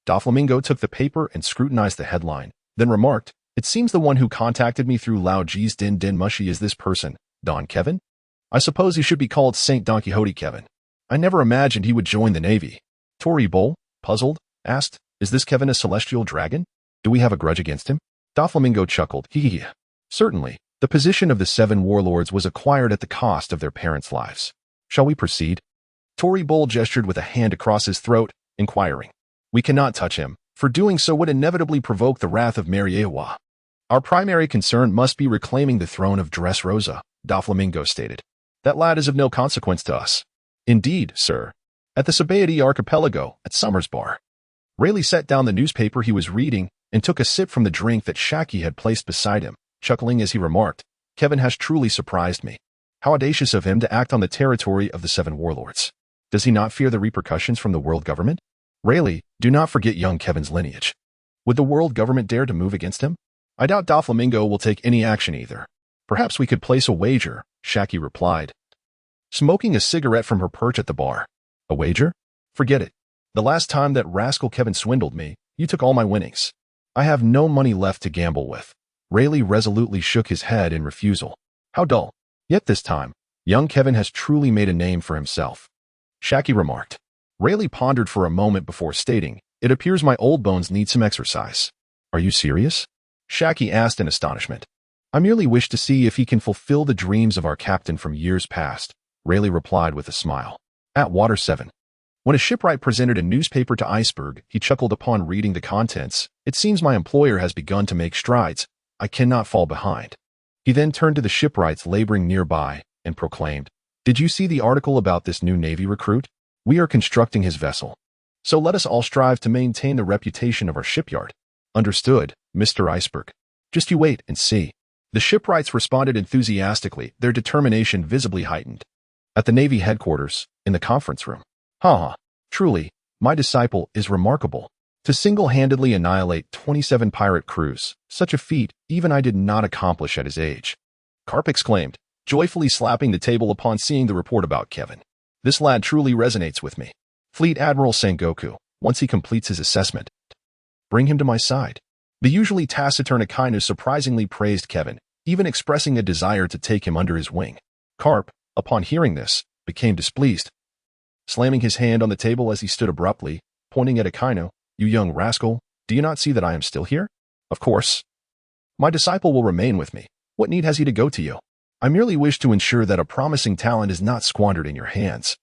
Da Flamingo took the paper and scrutinized the headline, then remarked, it seems the one who contacted me through Lao Ji's Din Din Mushi is this person, Don Kevin? I suppose he should be called Saint Don Quixote Kevin. I never imagined he would join the Navy. Toribol, puzzled, asked, is this Kevin a celestial dragon? Do we have a grudge against him? Da Flamingo chuckled, hee. Certainly, The position of the 7 warlords was acquired at the cost of their parents' lives. Shall we proceed? Tori Bull gestured with a hand across his throat, inquiring. We cannot touch him, for doing so would inevitably provoke the wrath of Mariewa. Our primary concern must be reclaiming the throne of Dressrosa, Doflamingo stated. That lad is of no consequence to us. Indeed, sir. At the Sabaody archipelago, at Summer's bar. Rayleigh set down the newspaper he was reading and took a sip from the drink that Shaki had placed beside him, chuckling as he remarked, Kevin has truly surprised me. How audacious of him to act on the territory of the 7 warlords. Does he not fear the repercussions from the world government? Rayleigh, do not forget young Kevin's lineage. Would the world government dare to move against him? I doubt Doflamingo will take any action either. Perhaps we could place a wager, Shaki replied, smoking a cigarette from her perch at the bar. A wager? Forget it. The last time that rascal Kevin swindled me, you took all my winnings. I have no money left to gamble with. Rayleigh resolutely shook his head in refusal. How dull. Yet this time, young Kevin has truly made a name for himself. Shaki remarked. Rayleigh pondered for a moment before stating, it appears my old bones need some exercise. Are you serious? Shaki asked in astonishment. I merely wish to see if he can fulfill the dreams of our captain from years past, Rayleigh replied with a smile. At Water 7. When a shipwright presented a newspaper to Iceberg, he chuckled upon reading the contents. It seems my employer has begun to make strides. I cannot fall behind. He then turned to the shipwrights laboring nearby and proclaimed, Did you see the article about this new Navy recruit? We are constructing his vessel. So let us all strive to maintain the reputation of our shipyard. Understood, Mr. Iceberg. Just you wait and see. The shipwrights responded enthusiastically, their determination visibly heightened. At the Navy headquarters, in the conference room. Truly, my disciple is remarkable. To single-handedly annihilate 27 pirate crews, such a feat even I did not accomplish at his age. Garp exclaimed, joyfully slapping the table upon seeing the report about Kevin. This lad truly resonates with me. Fleet Admiral Sengoku, once he completes his assessment, bring him to my side. The usually taciturn Akainu surprisingly praised Kevin, even expressing a desire to take him under his wing. Garp, upon hearing this, became displeased, slamming his hand on the table as he stood abruptly, pointing at Akainu. You young rascal, do you not see that I am still here? Of course. My disciple will remain with me. What need has he to go to you? I merely wish to ensure that a promising talent is not squandered in your hands,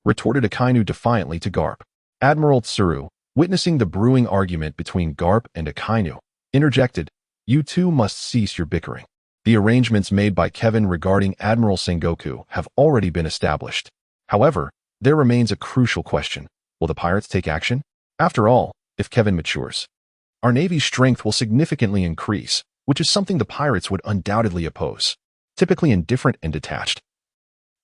retorted Akainu defiantly to Garp. Admiral Tsuru, witnessing the brewing argument between Garp and Akainu, interjected, You two must cease your bickering. The arrangements made by Kevin regarding Admiral Sengoku have already been established. However, there remains a crucial question. Will the pirates take action? After all, if Kevin matures, our Navy's strength will significantly increase, which is something the pirates would undoubtedly oppose, typically indifferent and detached.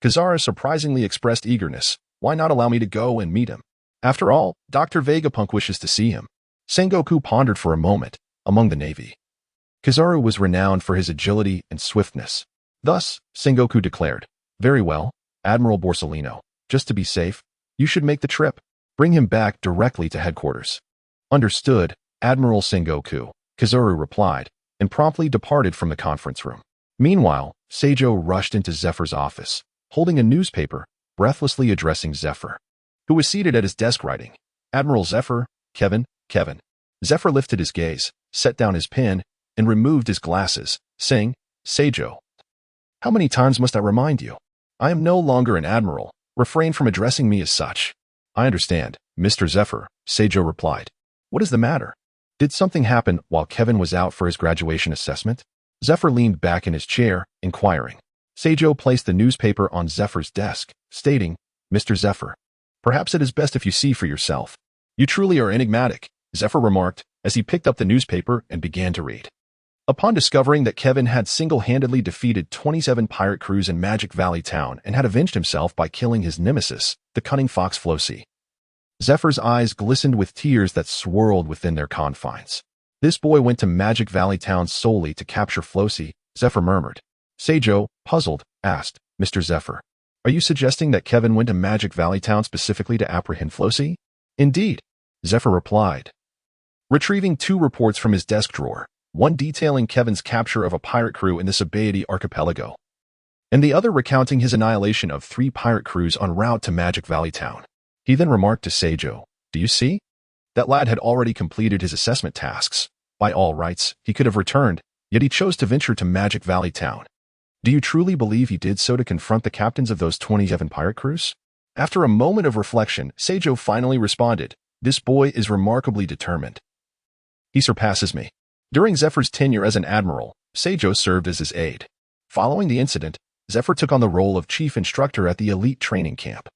Kazara surprisingly expressed eagerness. Why not allow me to go and meet him? After all, Dr. Vegapunk wishes to see him. Sengoku pondered for a moment. Among the Navy, Kizaru was renowned for his agility and swiftness. Thus, Sengoku declared, Very well, Admiral Borsellino, just to be safe, you should make the trip. Bring him back directly to headquarters. Understood, Admiral Sengoku, Kizaru replied, and promptly departed from the conference room. Meanwhile, Seijo rushed into Zephyr's office, holding a newspaper, breathlessly addressing Zephyr, who was seated at his desk writing, Admiral Zephyr, Kevin. Zephyr lifted his gaze, set down his pen, and removed his glasses, saying, Seijo, how many times must I remind you? I am no longer an admiral. Refrain from addressing me as such. I understand, Mr. Zephyr, Seijo replied. What is the matter? Did something happen while Kevin was out for his graduation assessment? Zephyr leaned back in his chair, inquiring. Seijo placed the newspaper on Zephyr's desk, stating, Mr. Zephyr, perhaps it is best if you see for yourself. You truly are enigmatic, Zephyr remarked, as he picked up the newspaper and began to read. Upon discovering that Kevin had single-handedly defeated 27 pirate crews in Magic Valley Town and had avenged himself by killing his nemesis, the cunning fox Flosi, Zephyr's eyes glistened with tears that swirled within their confines. This boy went to Magic Valley Town solely to capture Flosi, Zephyr murmured. Seijo, puzzled, asked, Mr. Zephyr, are you suggesting that Kevin went to Magic Valley Town specifically to apprehend Flosi? Indeed, Zephyr replied, retrieving 2 reports from his desk drawer, one detailing Kevin's capture of a pirate crew in the Sabaody archipelago, and the other recounting his annihilation of 3 pirate crews en route to Magic Valley Town. He then remarked to Seijo, Do you see? That lad had already completed his assessment tasks. By all rights, he could have returned, Yet he chose to venture to Magic Valley Town. Do you truly believe he did so to confront the captains of those 27 pirate crews? After a moment of reflection, Seijo finally responded, "This boy is remarkably determined. He surpasses me." During Zephyr's tenure as an admiral, Seijo served as his aide. Following the incident, Zephyr took on the role of chief instructor at the elite training camp.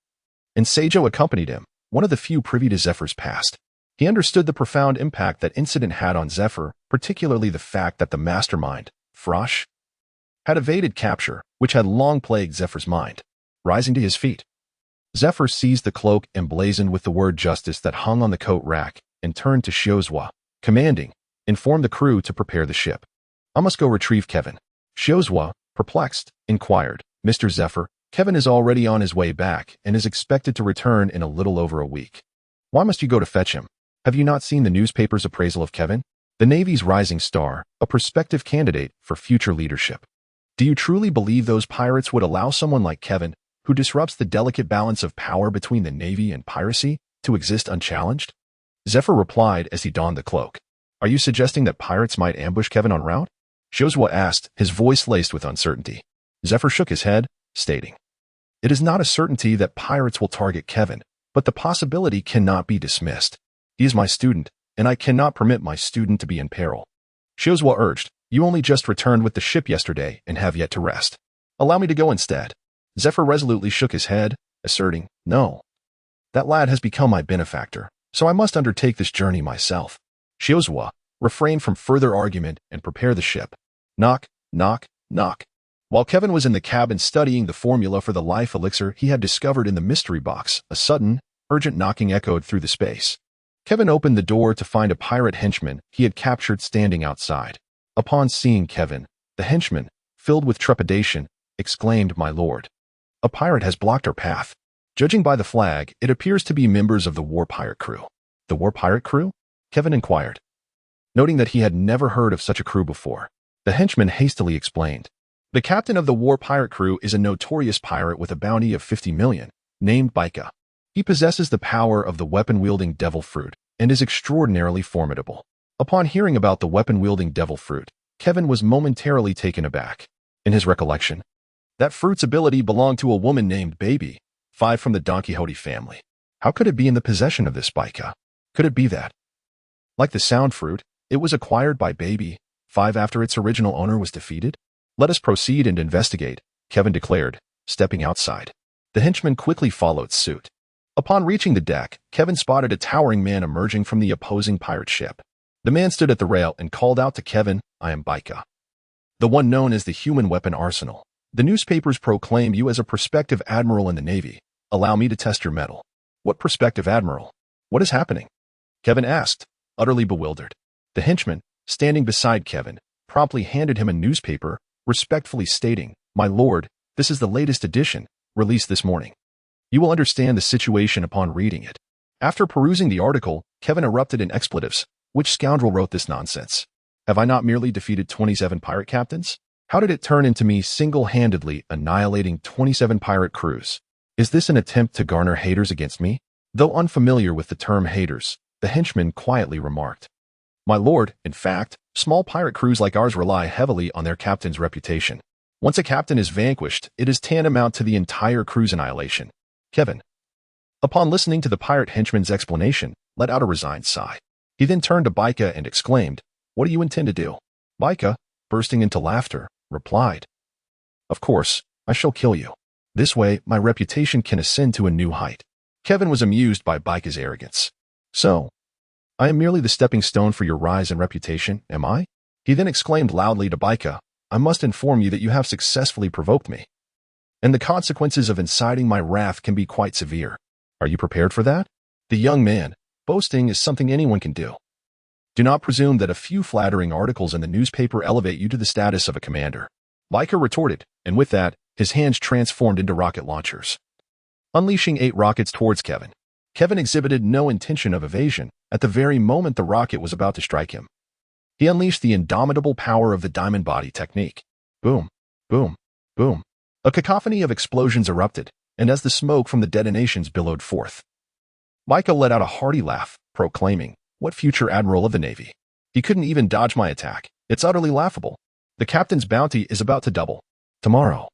And Seijo accompanied him, one of the few privy to Zephyr's past. He understood the profound impact that incident had on Zephyr, particularly the fact that the mastermind, Frosh, had evaded capture, which had long plagued Zephyr's mind. Rising to his feet, Zephyr seized the cloak emblazoned with the word justice that hung on the coat rack and turned to Shiozwa, commanding, "Inform the crew to prepare the ship. I must go retrieve Kevin." Shiozwa, perplexed, inquired, "Mr. Zephyr, Kevin is already on his way back and is expected to return in a little over a week. Why must you go to fetch him? Have you not seen the newspaper's appraisal of Kevin? The Navy's rising star, a prospective candidate for future leadership. Do you truly believe those pirates would allow someone like Kevin, who disrupts the delicate balance of power between the Navy and piracy, to exist unchallenged?" Zephyr replied as he donned the cloak. "Are you suggesting that pirates might ambush Kevin en route?" Shiozwa asked, his voice laced with uncertainty. Zephyr shook his head, stating, "It is not a certainty that pirates will target Kevin, but the possibility cannot be dismissed. He is my student, and I cannot permit my student to be in peril." Shiozwa urged, "You only just returned with the ship yesterday and have yet to rest. Allow me to go instead." Zephyr resolutely shook his head, asserting, "No. That lad has become my benefactor, so I must undertake this journey myself." Shiozwa refrained from further argument and prepare the ship. Knock, knock, knock. While Kevin was in the cabin studying the formula for the life elixir he had discovered in the mystery box, a sudden, urgent knocking echoed through the space. Kevin opened the door to find a pirate henchman he had captured standing outside. Upon seeing Kevin, the henchman, filled with trepidation, exclaimed, "My lord, a pirate has blocked our path. Judging by the flag, it appears to be members of the war pirate crew." "The war pirate crew?" Kevin inquired, noting that he had never heard of such a crew before. The henchman hastily explained, "The captain of the war pirate crew is a notorious pirate with a bounty of 50 million, named Baika. He possesses the power of the weapon-wielding devil fruit and is extraordinarily formidable." Upon hearing about the weapon-wielding devil fruit, Kevin was momentarily taken aback. In his recollection, that fruit's ability belonged to a woman named Baby, 5 from the Don Quixote family. How could it be in the possession of this Baika? Could it be that, like the sound fruit, it was acquired by Baby, 5 after its original owner was defeated? "Let us proceed and investigate," Kevin declared, stepping outside. The henchman quickly followed suit. Upon reaching the deck, Kevin spotted a towering man emerging from the opposing pirate ship. The man stood at the rail and called out to Kevin, "I am Baika, the one known as the human weapon arsenal. The newspapers proclaim you as a prospective admiral in the Navy. Allow me to test your mettle." "What prospective admiral? What is happening?" Kevin asked, utterly bewildered. The henchman, standing beside Kevin, promptly handed him a newspaper, respectfully stating, "My lord, this is the latest edition, released this morning. You will understand the situation upon reading it." After perusing the article, Kevin erupted in expletives. "Which scoundrel wrote this nonsense? Have I not merely defeated 27 pirate captains? How did it turn into me single-handedly annihilating 27 pirate crews? Is this an attempt to garner haters against me?" Though unfamiliar with the term haters, the henchman quietly remarked, "My lord, in fact, small pirate crews like ours rely heavily on their captain's reputation. Once a captain is vanquished, it is tantamount to the entire crew's annihilation." Kevin, upon listening to the pirate henchman's explanation, let out a resigned sigh. He then turned to Baika and exclaimed, "What do you intend to do?" Baika, bursting into laughter, replied, "Of course, I shall kill you. This way, my reputation can ascend to a new height." Kevin was amused by Baika's arrogance. "So, I am merely the stepping stone for your rise in reputation, am I?" He then exclaimed loudly to Baika, "I must inform you that you have successfully provoked me, and the consequences of inciting my wrath can be quite severe. Are you prepared for that?" The young man, boasting is something anyone can do. Do not presume that a few flattering articles in the newspaper elevate you to the status of a commander. Baika retorted, and with that, his hands transformed into rocket launchers, unleashing 8 rockets towards Kevin. Kevin exhibited no intention of evasion at the very moment the rocket was about to strike him. He unleashed the indomitable power of the diamond body technique. Boom, boom, boom. A cacophony of explosions erupted, and as the smoke from the detonations billowed forth, Baika let out a hearty laugh, proclaiming, "What future admiral of the Navy? He couldn't even dodge my attack, It's utterly laughable. The captain's bounty is about to double. Tomorrow,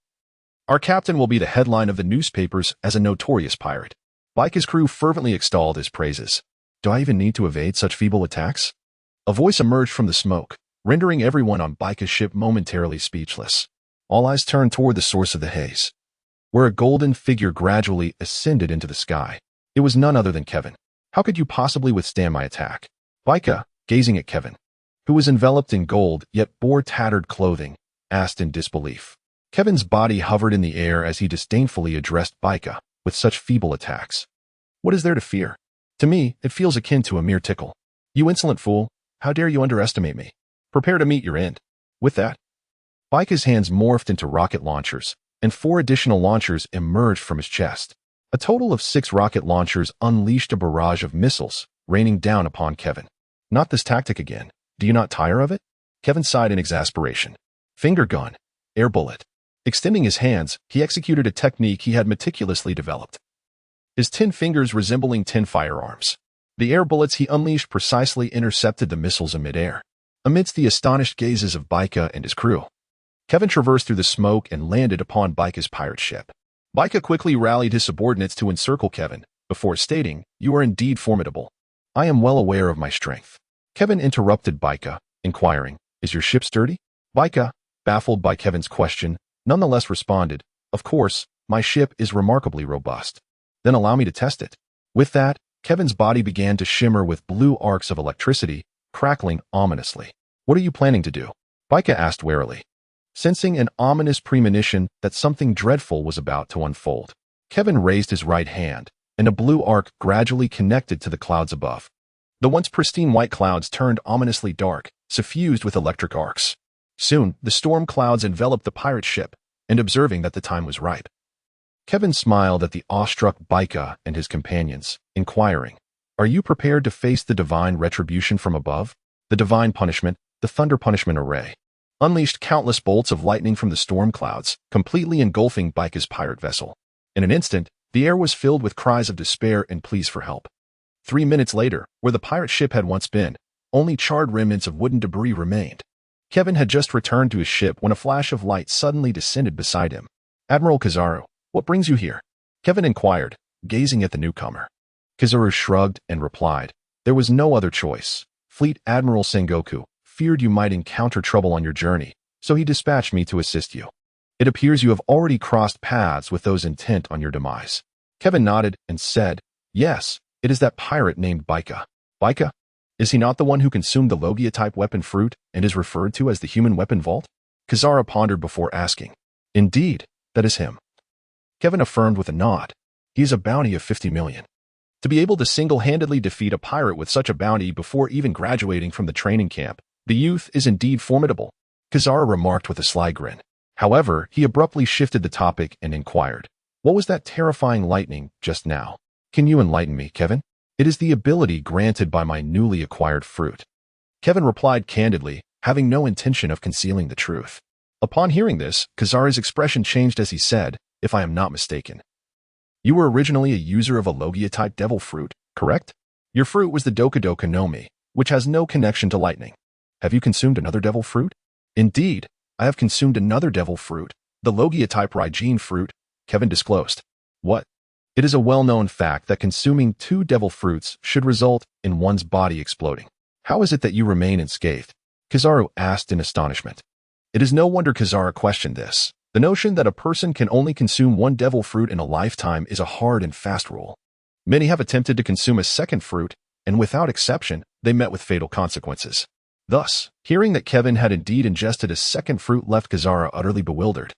our captain will be the headline of the newspapers as a notorious pirate. Baika's crew fervently extolled his praises. Do I even need to evade such feeble attacks? A voice emerged from the smoke, rendering everyone on Baika's ship momentarily speechless. All eyes turned toward the source of the haze, where a golden figure gradually ascended into the sky. It was none other than Kevin. How could you possibly withstand my attack? Baika, gazing at Kevin, who was enveloped in gold yet bore tattered clothing, asked in disbelief. Kevin's body hovered in the air as he disdainfully addressed Baika with such feeble attacks. What is there to fear? To me, it feels akin to a mere tickle. You insolent fool, how dare you underestimate me? Prepare to meet your end. With that, Baika's hands morphed into rocket launchers, and 4 additional launchers emerged from his chest. A total of 6 rocket launchers unleashed a barrage of missiles, raining down upon Kevin. Not this tactic again. Do you not tire of it? Kevin sighed in exasperation. Finger gun, air bullet. Extending his hands, he executed a technique he had meticulously developed, his 10 fingers resembling 10 firearms. The air bullets he unleashed precisely intercepted the missiles in midair. Amidst the astonished gazes of Baika and his crew, Kevin traversed through the smoke and landed upon Baika's pirate ship. Baika quickly rallied his subordinates to encircle Kevin, before stating, "You are indeed formidable. I am well aware of my strength." Kevin interrupted Baika, inquiring, "Is your ship sturdy?" Baika, baffled by Kevin's question, nonetheless responded, "Of course, my ship is remarkably robust." "Then allow me to test it." With that, Kevin's body began to shimmer with blue arcs of electricity, crackling ominously. "What are you planning to do?" Baika asked warily, sensing an ominous premonition that something dreadful was about to unfold. Kevin raised his right hand, and a blue arc gradually connected to the clouds above. The once pristine white clouds turned ominously dark, suffused with electric arcs. Soon, the storm clouds enveloped the pirate ship, and observing that the time was ripe, Kevin smiled at the awestruck Baika and his companions, inquiring, "Are you prepared to face the divine retribution from above? The divine punishment, the thunder punishment array," unleashed countless bolts of lightning from the storm clouds, completely engulfing Baika's pirate vessel. In an instant, the air was filled with cries of despair and pleas for help. 3 minutes later, where the pirate ship had once been, only charred remnants of wooden debris remained. Kevin had just returned to his ship when a flash of light suddenly descended beside him. "Admiral Kizaru, what brings you here?" Kevin inquired, gazing at the newcomer. Kizaru shrugged and replied, "There was no other choice. Fleet Admiral Sengoku feared you might encounter trouble on your journey, so he dispatched me to assist you. It appears you have already crossed paths with those intent on your demise." Kevin nodded and said, "Yes, it is that pirate named Baika." "Baika? Is he not the one who consumed the Logia-type weapon fruit and is referred to as the human weapon vault?" Kizaru pondered before asking. "Indeed, that is him." Kevin affirmed with a nod. "He is a bounty of 50 million. To be able to single-handedly defeat a pirate with such a bounty before even graduating from the training camp, the youth is indeed formidable," Kizaru remarked with a sly grin. However, he abruptly shifted the topic and inquired, "What was that terrifying lightning just now? Can you enlighten me, Kevin?" "It is the ability granted by my newly acquired fruit." Kevin replied candidly, having no intention of concealing the truth. Upon hearing this, Kizaru's expression changed as he said, "If I am not mistaken, you were originally a user of a Logia-type devil fruit, correct? Your fruit was the Dokadoka no Mi, which has no connection to lightning. Have you consumed another devil fruit?" "Indeed, I have consumed another devil fruit, the Logia-type Raijin fruit," Kevin disclosed. "What?" "It is a well-known fact that consuming 2 devil fruits should result in one's body exploding. How is it that you remain unscathed?" Kizaru asked in astonishment. It is no wonder Kizaru questioned this. The notion that a person can only consume 1 devil fruit in a lifetime is a hard and fast rule. Many have attempted to consume a second fruit, and without exception, they met with fatal consequences. Thus, hearing that Kevin had indeed ingested a second fruit left Kizaru utterly bewildered.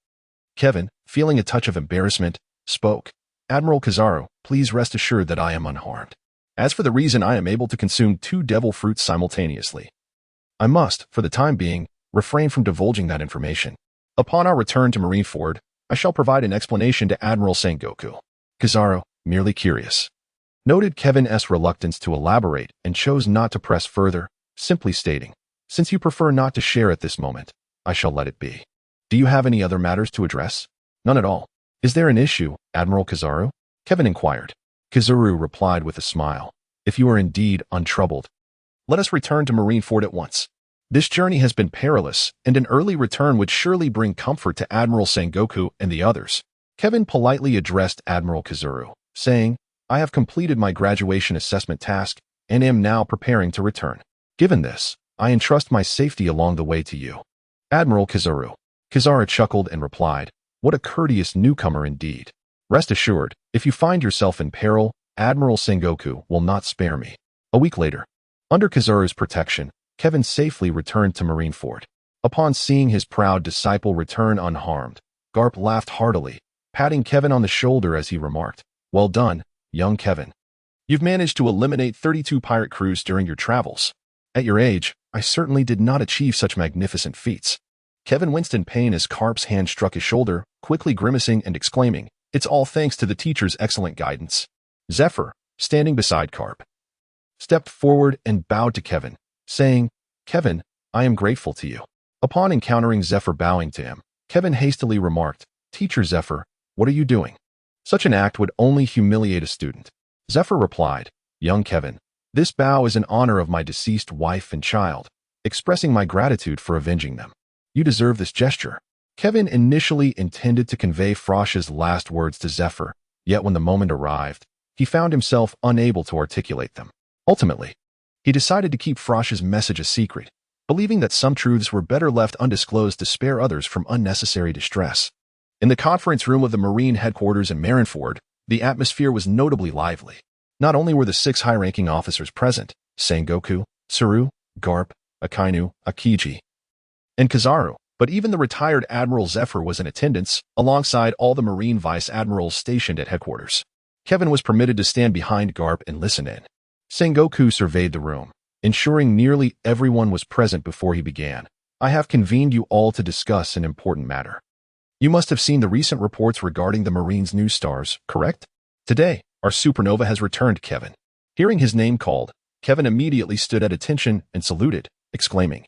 Kevin, feeling a touch of embarrassment, spoke, "Admiral Kizaru, please rest assured that I am unharmed. As for the reason I am able to consume 2 devil fruits simultaneously, I must, for the time being, refrain from divulging that information. Upon our return to Marineford, I shall provide an explanation to Admiral Sengoku." Kizaru, merely curious, noted Kevin's reluctance to elaborate and chose not to press further, simply stating, "Since you prefer not to share at this moment, I shall let it be. Do you have any other matters to address?" "None at all." "Is there an issue, Admiral Kizaru?" Kevin inquired. Kizaru replied with a smile, "If you are indeed untroubled, let us return to Marineford at once." This journey has been perilous, and an early return would surely bring comfort to Admiral Sengoku and the others. Kevin politely addressed Admiral Kazuru, saying, I have completed my graduation assessment task and am now preparing to return. Given this, I entrust my safety along the way to you. Admiral Kazuru. Kazara chuckled and replied, what a courteous newcomer indeed. Rest assured, if you find yourself in peril, Admiral Sengoku will not spare me. A week later, under Kazuru's protection, Kevin safely returned to Marineford. Upon seeing his proud disciple return unharmed, Garp laughed heartily, patting Kevin on the shoulder as he remarked, well done, young Kevin. You've managed to eliminate 32 pirate crews during your travels. At your age, I certainly did not achieve such magnificent feats. Kevin winced in pain as Garp's hand struck his shoulder, quickly grimacing and exclaiming, it's all thanks to the teacher's excellent guidance. Zephyr, standing beside Garp, stepped forward and bowed to Kevin, saying, Kevin, I am grateful to you. Upon encountering Zephyr bowing to him, Kevin hastily remarked, Teacher Zephyr, what are you doing? Such an act would only humiliate a student. Zephyr replied, young Kevin, this bow is in honor of my deceased wife and child, expressing my gratitude for avenging them. You deserve this gesture. Kevin initially intended to convey Frosh's last words to Zephyr, yet when the moment arrived, he found himself unable to articulate them. Ultimately, he decided to keep Frosh's message a secret, believing that some truths were better left undisclosed to spare others from unnecessary distress. In the conference room of the Marine headquarters in Marineford, the atmosphere was notably lively. Not only were the 6 high-ranking officers present, Sengoku, Tsuru, Garp, Akainu, Akiji, and Kazaru, but even the retired Admiral Zephyr was in attendance, alongside all the Marine vice admirals stationed at headquarters. Kevin was permitted to stand behind Garp and listen in. Sengoku surveyed the room, ensuring nearly everyone was present before he began. I have convened you all to discuss an important matter. You must have seen the recent reports regarding the Marine's new stars, correct? Today, our supernova has returned, Kevin. Hearing his name called, Kevin immediately stood at attention and saluted, exclaiming,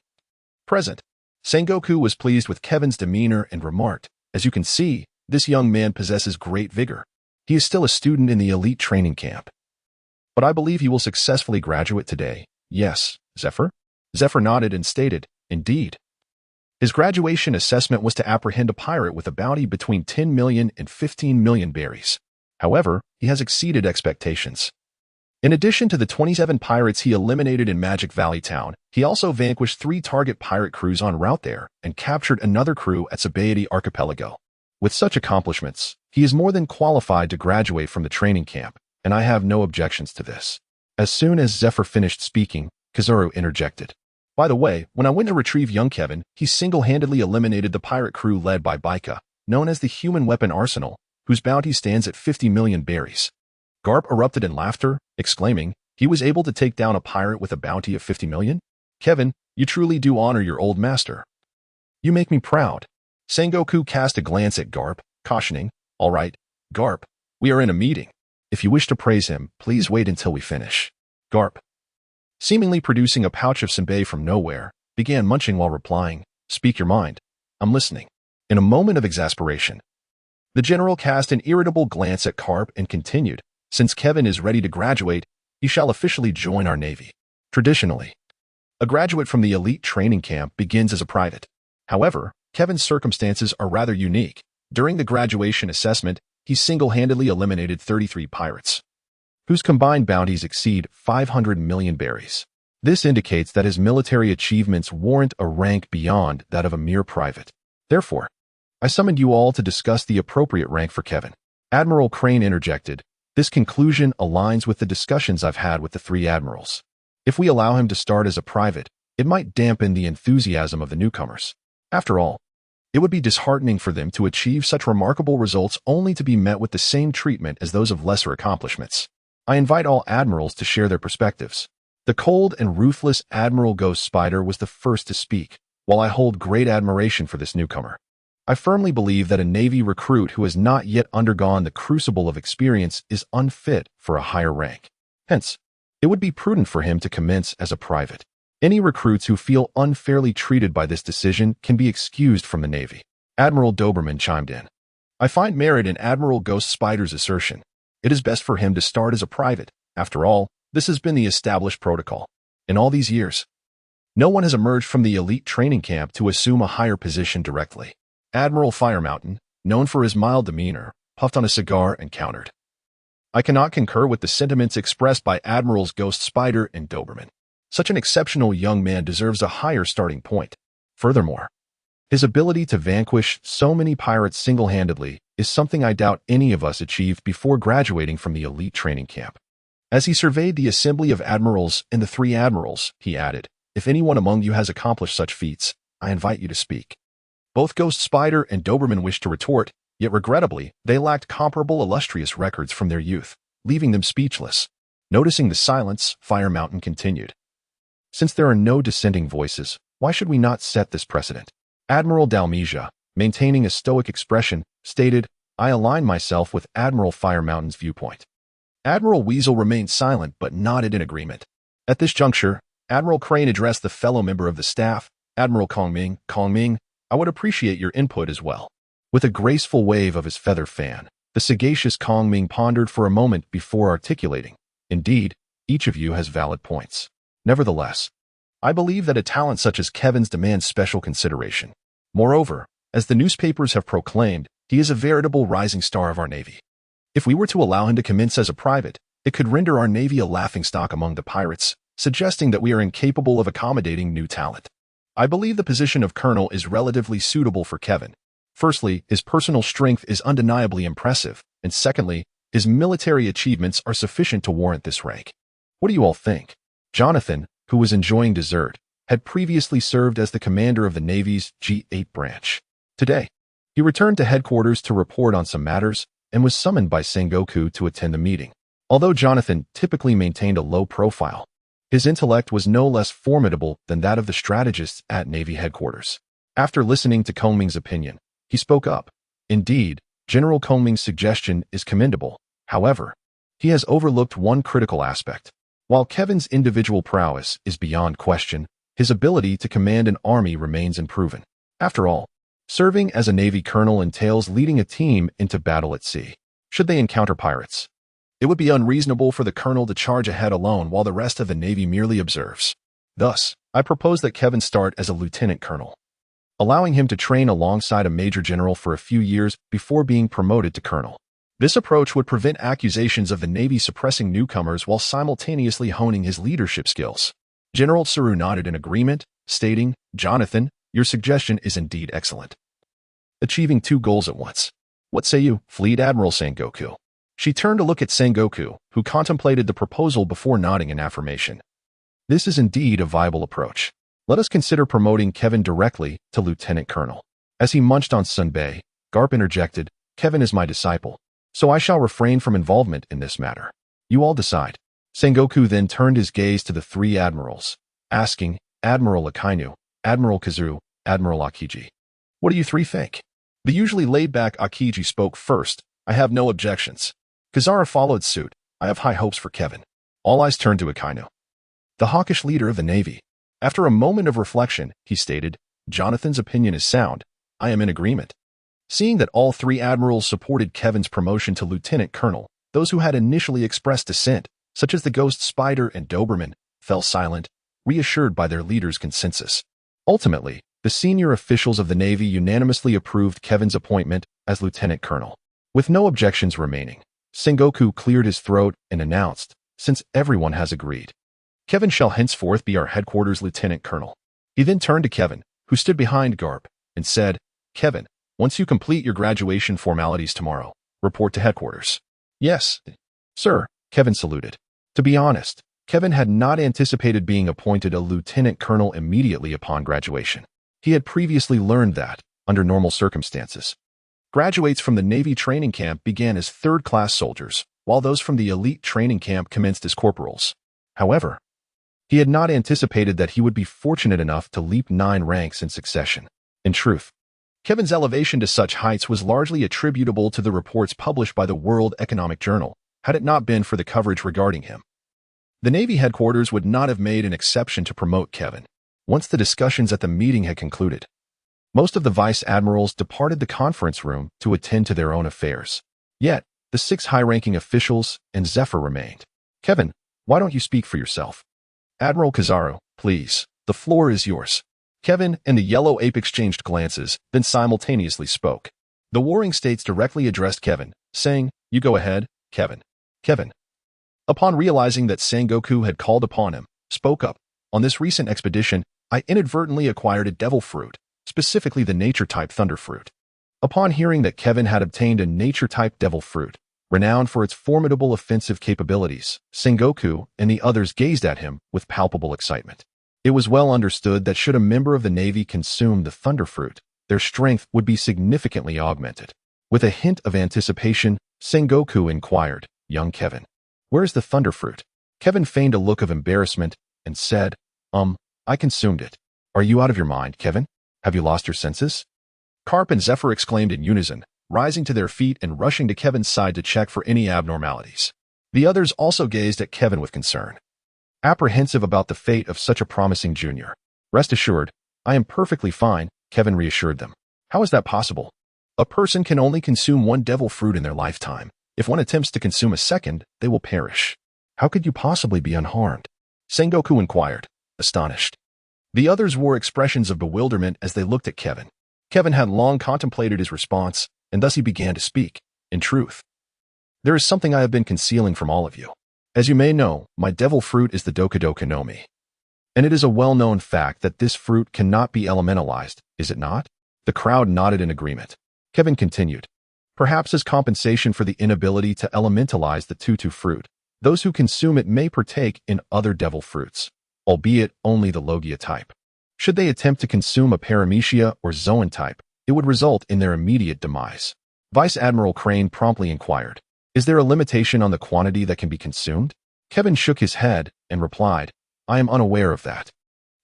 Present. Sengoku was pleased with Kevin's demeanor and remarked, as you can see, this young man possesses great vigor. He is still a student in the elite training camp. But I believe he will successfully graduate today. Yes, Zephyr? Zephyr nodded and stated, indeed. His graduation assessment was to apprehend a pirate with a bounty between 10 million and 15 million berries. However, he has exceeded expectations. In addition to the 27 pirates he eliminated in Magic Valley Town, he also vanquished 3 target pirate crews en route there and captured another crew at Sabaody Archipelago. With such accomplishments, he is more than qualified to graduate from the training camp, and I have no objections to this. As soon as Zephyr finished speaking, Kazuru interjected. By the way, when I went to retrieve young Kevin, he single-handedly eliminated the pirate crew led by Baika, known as the Human Weapon Arsenal, whose bounty stands at 50 million berries. Garp erupted in laughter, exclaiming, he was able to take down a pirate with a bounty of 50 million? Kevin, you truly do honor your old master. You make me proud. Sengoku cast a glance at Garp, cautioning, all right, Garp, we are in a meeting. If you wish to praise him, please wait until we finish. Garp, seemingly producing a pouch of senbei from nowhere, began munching while replying, speak your mind. I'm listening. In a moment of exasperation, the general cast an irritable glance at Garp and continued, since Kevin is ready to graduate, he shall officially join our Navy. Traditionally, a graduate from the elite training camp begins as a private. However, Kevin's circumstances are rather unique. During the graduation assessment, he single-handedly eliminated 33 pirates, whose combined bounties exceed 500 million berries. This indicates that his military achievements warrant a rank beyond that of a mere private. Therefore, I summoned you all to discuss the appropriate rank for Kevin. Admiral Crane interjected, this conclusion aligns with the discussions I've had with the 3 admirals. If we allow him to start as a private, it might dampen the enthusiasm of the newcomers. After all, it would be disheartening for them to achieve such remarkable results only to be met with the same treatment as those of lesser accomplishments. I invite all admirals to share their perspectives. The cold and ruthless Admiral Ghost Spider was the first to speak. While I hold great admiration for this newcomer, I firmly believe that a Navy recruit who has not yet undergone the crucible of experience is unfit for a higher rank. Hence, it would be prudent for him to commence as a private. Any recruits who feel unfairly treated by this decision can be excused from the Navy. Admiral Doberman chimed in. I find merit in Admiral Ghost Spider's assertion. It is best for him to start as a private. After all, this has been the established protocol. In all these years, No one has emerged from the elite training camp to assume a higher position directly. Admiral Fire Mountain, known for his mild demeanor, puffed on a cigar and countered. I cannot concur with the sentiments expressed by Admirals Ghost Spider and Doberman. Such an exceptional young man deserves a higher starting point. Furthermore, his ability to vanquish so many pirates single-handedly is something I doubt any of us achieved before graduating from the elite training camp. As he surveyed the assembly of admirals and the three admirals, he added, if anyone among you has accomplished such feats, I invite you to speak. Both Ghost Spider and Doberman wished to retort, yet regrettably, they lacked comparable illustrious records from their youth, leaving them speechless. Noticing the silence, Fire Mountain continued. Since there are no dissenting voices, why should we not set this precedent? Admiral Dalmesia, maintaining a stoic expression, stated, I align myself with Admiral Fire Mountain's viewpoint. Admiral Weasel remained silent but nodded in agreement. At this juncture, Admiral Crane addressed the fellow member of the staff, Admiral Kongming, I would appreciate your input as well. With a graceful wave of his feather fan, the sagacious Kongming pondered for a moment before articulating, indeed, each of you has valid points. Nevertheless, I believe that a talent such as Kevin's demands special consideration. Moreover, as the newspapers have proclaimed, he is a veritable rising star of our Navy. If we were to allow him to commence as a private, it could render our Navy a laughingstock among the pirates, suggesting that we are incapable of accommodating new talent. I believe the position of Colonel is relatively suitable for Kevin. Firstly, his personal strength is undeniably impressive, and secondly, his military achievements are sufficient to warrant this rank. What do you all think? Jonathan, who was enjoying dessert, had previously served as the commander of the Navy's G8 branch. Today, he returned to headquarters to report on some matters and was summoned by Sengoku to attend the meeting. Although Jonathan typically maintained a low profile, his intellect was no less formidable than that of the strategists at Navy headquarters. After listening to Kongming's opinion, he spoke up. Indeed, General Kongming's suggestion is commendable. However, he has overlooked one critical aspect. While Kevin's individual prowess is beyond question, his ability to command an army remains unproven. After all, serving as a Navy colonel entails leading a team into battle at sea. Should they encounter pirates, it would be unreasonable for the colonel to charge ahead alone while the rest of the Navy merely observes. Thus, I propose that Kevin start as a lieutenant colonel, allowing him to train alongside a major general for a few years before being promoted to colonel. This approach would prevent accusations of the Navy suppressing newcomers while simultaneously honing his leadership skills. General Tsuru nodded in agreement, stating, Jonathan, your suggestion is indeed excellent. Achieving two goals at once. What say you, Fleet Admiral Sengoku? She turned to look at Sengoku, who contemplated the proposal before nodding in affirmation. This is indeed a viable approach. Let us consider promoting Kevin directly to lieutenant colonel. As he munched on sunbae, Garp interjected, Kevin is my disciple, so I shall refrain from involvement in this matter. You all decide. Sengoku then turned his gaze to the three admirals, asking, Admiral Akainu, Admiral Kazu, Admiral Akiji. What do you three think? The usually laid-back Akiji spoke first. I have no objections. Kazara followed suit. I have high hopes for Kevin. All eyes turned to Akainu, the hawkish leader of the Navy. After a moment of reflection, he stated, Jonathan's opinion is sound. I am in agreement. Seeing that all three admirals supported Kevin's promotion to lieutenant colonel, those who had initially expressed dissent, such as the Ghost Spider and Doberman, fell silent, reassured by their leader's consensus. Ultimately, the senior officials of the Navy unanimously approved Kevin's appointment as lieutenant colonel. With no objections remaining, Sengoku cleared his throat and announced, since everyone has agreed, Kevin shall henceforth be our headquarters lieutenant colonel. He then turned to Kevin, who stood behind Garp, and said, Kevin, once you complete your graduation formalities tomorrow, report to headquarters. Yes, sir, Kevin saluted. To be honest, Kevin had not anticipated being appointed a lieutenant colonel immediately upon graduation. He had previously learned that, under normal circumstances, graduates from the Navy training camp began as third-class soldiers, while those from the elite training camp commenced as corporals. However, he had not anticipated that he would be fortunate enough to leap 9 ranks in succession. In truth, Kevin's elevation to such heights was largely attributable to the reports published by the World Economic Journal, had it not been for the coverage regarding him. The Navy headquarters would not have made an exception to promote Kevin. Once the discussions at the meeting had concluded, most of the vice admirals departed the conference room to attend to their own affairs. Yet, the 6 high-ranking officials and Zephyr remained. Kevin, why don't you speak for yourself? Admiral Kizaru, please, The floor is yours. Kevin and the Yellow Ape exchanged glances, then simultaneously spoke. The Warring States directly addressed Kevin, saying, "You go ahead, Kevin." Kevin, upon realizing that Sengoku had called upon him, spoke up. "On this recent expedition, I inadvertently acquired a devil fruit, specifically the nature-type thunder fruit." Upon hearing that Kevin had obtained a nature-type devil fruit, renowned for its formidable offensive capabilities, Sengoku and the others gazed at him with palpable excitement. It was well understood that should a member of the Navy consume the thunder fruit, their strength would be significantly augmented. With a hint of anticipation, Sengoku inquired, "Young Kevin, where's the thunder fruit?" Kevin feigned a look of embarrassment and said, I consumed it." "Are you out of your mind, Kevin? Have you lost your senses?" Garp and Zephyr exclaimed in unison, rising to their feet and rushing to Kevin's side to check for any abnormalities. The others also gazed at Kevin with concern, apprehensive about the fate of such a promising junior. "Rest assured, I am perfectly fine," Kevin reassured them. "How is that possible? A person can only consume one devil fruit in their lifetime. If one attempts to consume a second, they will perish. How could you possibly be unharmed?" Sengoku inquired, astonished. The others wore expressions of bewilderment as they looked at Kevin. Kevin had long contemplated his response, and thus he began to speak. "In truth, there is something I have been concealing from all of you. As you may know, my devil fruit is the Dokudoku no Mi. And it is a well-known fact that this fruit cannot be elementalized, is it not?" The crowd nodded in agreement. Kevin continued, "Perhaps as compensation for the inability to elementalize the Tutu fruit, those who consume it may partake in other devil fruits, albeit only the Logia type. Should they attempt to consume a Paramecia or Zoan type, it would result in their immediate demise." Vice Admiral Crane promptly inquired, "Is there a limitation on the quantity that can be consumed?" Kevin shook his head and replied, "I am unaware of that.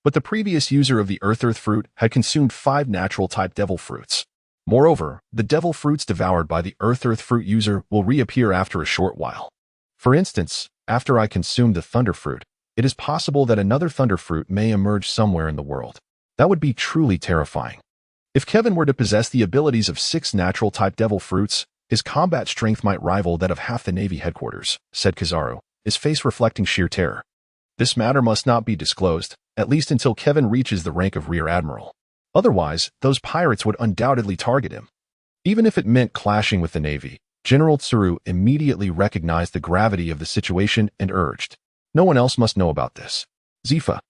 But the previous user of the Earth fruit had consumed 5 natural-type devil fruits. Moreover, the devil fruits devoured by the Earth fruit user will reappear after a short while. For instance, after I consume the thunder fruit, it is possible that another thunder fruit may emerge somewhere in the world. That would be truly terrifying. If Kevin were to possess the abilities of 6 natural-type devil fruits, his combat strength might rival that of half the Navy headquarters," said Kizaru, his face reflecting sheer terror. "This matter must not be disclosed, at least until Kevin reaches the rank of Rear Admiral. Otherwise, those pirates would undoubtedly target him." Even if it meant clashing with the Navy, General Tsuru immediately recognized the gravity of the situation and urged, "No one else must know about this." Zifa,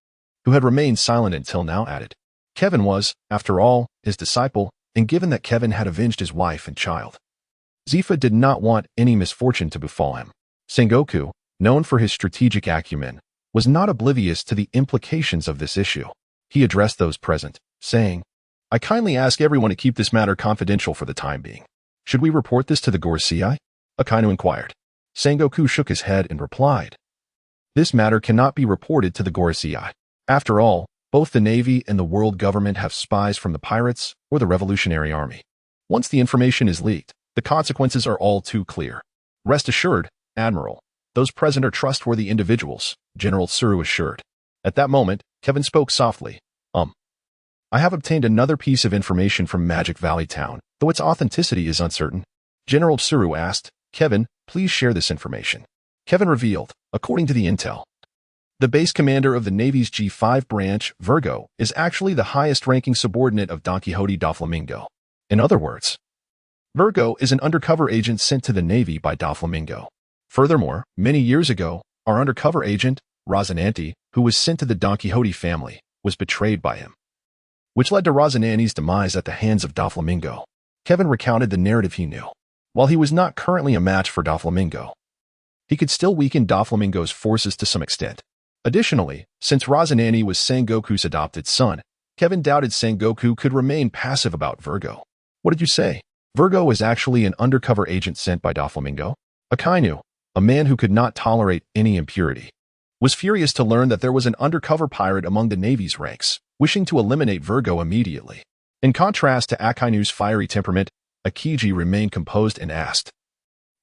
who had remained silent until now, added, "Kevin was, after all, his disciple, and given that Kevin had avenged his wife and child, Zifa did not want any misfortune to befall him." Sengoku, known for his strategic acumen, was not oblivious to the implications of this issue. He addressed those present, saying, "I kindly ask everyone to keep this matter confidential for the time being. Should we report this to the Gorosei?" Akainu inquired. Sengoku shook his head and replied, "This matter cannot be reported to the Gorosei. After all, both the Navy and the world government have spies from the pirates or the Revolutionary Army. Once the information is leaked, the consequences are all too clear. Rest assured, Admiral, those present are trustworthy individuals," General Tsuru assured. At that moment, Kevin spoke softly, "I have obtained another piece of information from Magic Valley Town, though its authenticity is uncertain." General Tsuru asked, "Kevin, please share this information." Kevin revealed, according to the intel, the base commander of the Navy's G5 branch, Virgo, is actually the highest-ranking subordinate of Don Quixote Doflamingo. In other words, Virgo is an undercover agent sent to the Navy by Doflamingo. Furthermore, many years ago, our undercover agent, Rosinante, who was sent to the Don Quixote family, was betrayed by him, which led to Rosinante's demise at the hands of Doflamingo. Kevin recounted the narrative he knew. While he was not currently a match for Doflamingo, he could still weaken Doflamingo's forces to some extent. Additionally, since Rosinante was Sengoku's adopted son, Kevin doubted Sengoku could remain passive about Virgo. "What did you say?" "Virgo is actually an undercover agent sent by Doflamingo." Akainu, a man who could not tolerate any impurity, was furious to learn that there was an undercover pirate among the Navy's ranks, wishing to eliminate Virgo immediately. In contrast to Akainu's fiery temperament, Akiji remained composed and asked,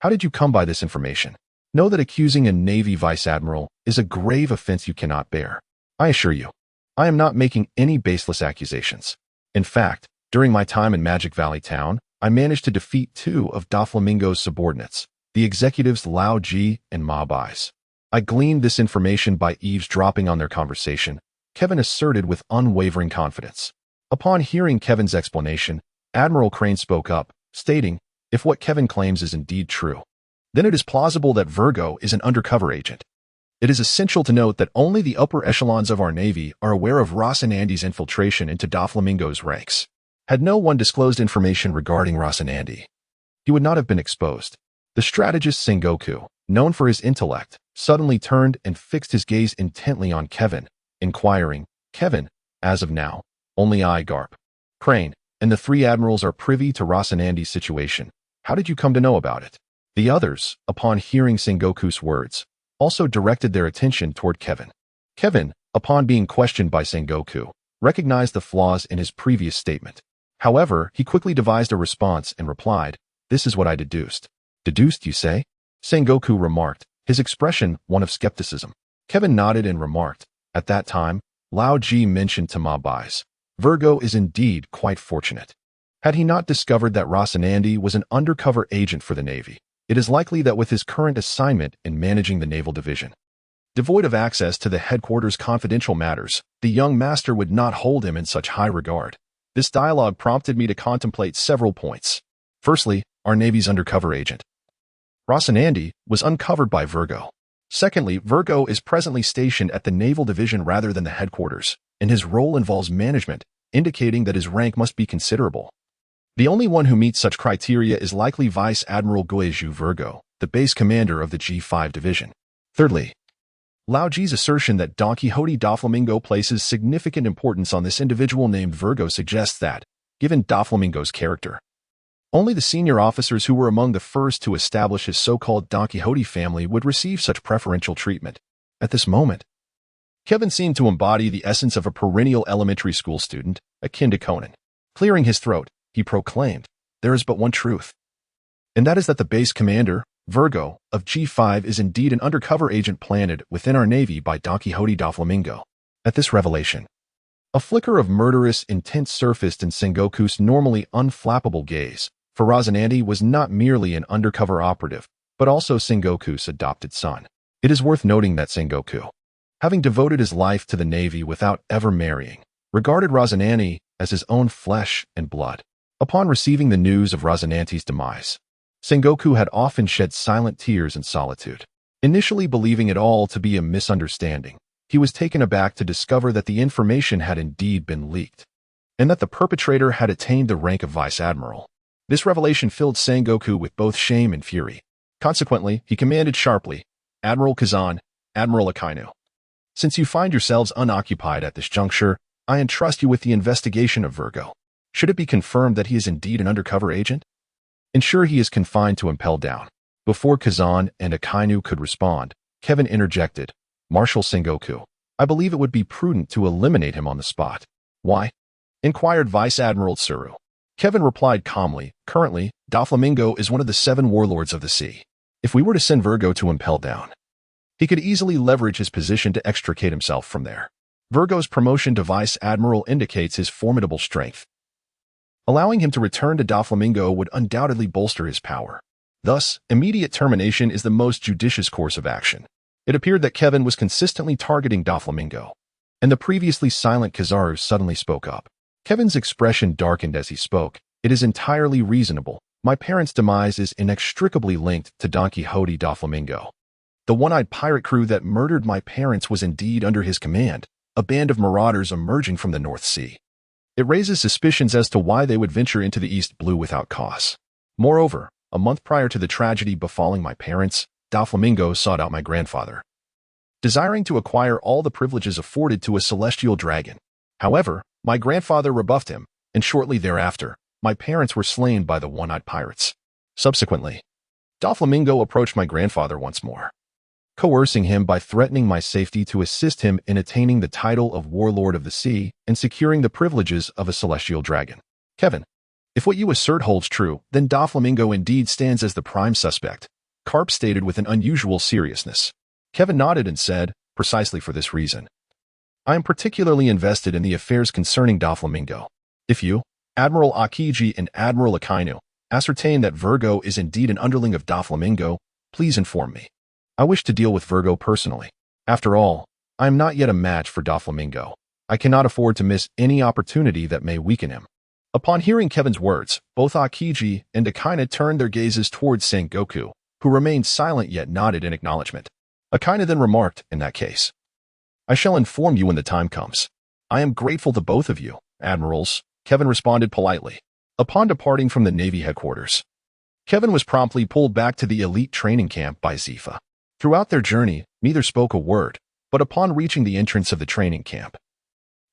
"How did you come by this information?" Know that accusing a Navy Vice Admiral is a grave offense you cannot bear. I assure you, I am not making any baseless accusations. In fact, during my time in Magic Valley Town, I managed to defeat 2 of Doflamingo's subordinates, the executives Lao Ji and Ma Bais. I gleaned this information by eavesdropping on their conversation, Kevin asserted with unwavering confidence. Upon hearing Kevin's explanation, Admiral Crane spoke up, stating, if what Kevin claims is indeed true, then it is plausible that Virgo is an undercover agent. It is essential to note that only the upper echelons of our Navy are aware of Rocinandi's infiltration into Doflamingo's ranks. Had no one disclosed information regarding Rocinandi, he would not have been exposed. The strategist Sengoku, known for his intellect, suddenly turned and fixed his gaze intently on Kevin, inquiring, Kevin, as of now, only I, Garp, Crane, and the three admirals are privy to Rocinandi's situation. How did you come to know about it? The others, upon hearing Sengoku's words, also directed their attention toward Kevin. Kevin, upon being questioned by Sengoku, recognized the flaws in his previous statement. However, he quickly devised a response and replied, this is what I deduced. Deduced, you say? Sengoku remarked, his expression one of skepticism. Kevin nodded and remarked, at that time, Lao Ji mentioned to Ma Bai's, Virgo is indeed quite fortunate. Had he not discovered that Rocinandi was an undercover agent for the Navy, it is likely that with his current assignment in managing the Naval Division, devoid of access to the headquarters' confidential matters, the young master would not hold him in such high regard. This dialogue prompted me to contemplate several points. Firstly, our Navy's undercover agent, Rocinandi, was uncovered by Virgo. Secondly, Virgo is presently stationed at the Naval Division rather than the headquarters, and his role involves management, indicating that his rank must be considerable. The only one who meets such criteria is likely Vice Admiral Guizhu Virgo, the base commander of the G5 division. Thirdly, Lao Ji's assertion that Don Quixote Doflamingo places significant importance on this individual named Virgo suggests that, given Doflamingo's character, only the senior officers who were among the first to establish his so-called Don Quixote family would receive such preferential treatment. At this moment, Kevin seemed to embody the essence of a perennial elementary school student, akin to Conan. Clearing his throat, he proclaimed, there is but one truth, and that is that the base commander, Virgo, of G5 is indeed an undercover agent planted within our Navy by Don Quixote Doflamingo. At this revelation, a flicker of murderous intent surfaced in Sengoku's normally unflappable gaze, for Rocinandi was not merely an undercover operative, but also Sengoku's adopted son. It is worth noting that Sengoku, having devoted his life to the Navy without ever marrying, regarded Rocinandi as his own flesh and blood. Upon receiving the news of Rocinandi's demise, Sengoku had often shed silent tears in solitude. Initially believing it all to be a misunderstanding, he was taken aback to discover that the information had indeed been leaked, and that the perpetrator had attained the rank of Vice Admiral. This revelation filled Sengoku with both shame and fury. Consequently, he commanded sharply, Admiral Kazan, Admiral Akainu, since you find yourselves unoccupied at this juncture, I entrust you with the investigation of Virgo. Should it be confirmed that he is indeed an undercover agent, ensure he is confined to Impel Down. Before Kazan and Akainu could respond, Kevin interjected, Marshal Sengoku, I believe it would be prudent to eliminate him on the spot. Why? Inquired Vice Admiral Tsuru. Kevin replied calmly, currently, Doflamingo is one of the 7 warlords of the sea. If we were to send Virgo to Impel Down, he could easily leverage his position to extricate himself from there. Virgo's promotion to Vice Admiral indicates his formidable strength. Allowing him to return to Doflamingo would undoubtedly bolster his power. Thus, immediate termination is the most judicious course of action. It appeared that Kevin was consistently targeting Doflamingo, and the previously silent Kizaru suddenly spoke up. Kevin's expression darkened as he spoke. It is entirely reasonable. My parents' demise is inextricably linked to Don Quixote Doflamingo. The one-eyed pirate crew that murdered my parents was indeed under his command, a band of marauders emerging from the North Sea. It raises suspicions as to why they would venture into the East Blue without cause. Moreover, a month prior to the tragedy befalling my parents, Doflamingo sought out my grandfather, desiring to acquire all the privileges afforded to a celestial dragon. However, my grandfather rebuffed him, and shortly thereafter, my parents were slain by the one-eyed pirates. Subsequently, Doflamingo approached my grandfather once more, coercing him by threatening my safety to assist him in attaining the title of Warlord of the Sea and securing the privileges of a celestial dragon. Kevin, if what you assert holds true, then Doflamingo indeed stands as the prime suspect, Garp stated with an unusual seriousness. Kevin nodded and said, precisely for this reason, I am particularly invested in the affairs concerning Doflamingo. If you, Admiral Akiji and Admiral Akainu, ascertain that Virgo is indeed an underling of Doflamingo, please inform me. I wish to deal with Virgo personally. After all, I am not yet a match for Doflamingo, I cannot afford to miss any opportunity that may weaken him. Upon hearing Kevin's words, both Akiji and Akaina turned their gazes towards Sengoku, who remained silent yet nodded in acknowledgement. Akaina then remarked, in that case, I shall inform you when the time comes. I am grateful to both of you, admirals, Kevin responded politely. Upon departing from the Navy headquarters, Kevin was promptly pulled back to the elite training camp by Zifa. Throughout their journey, neither spoke a word, but upon reaching the entrance of the training camp,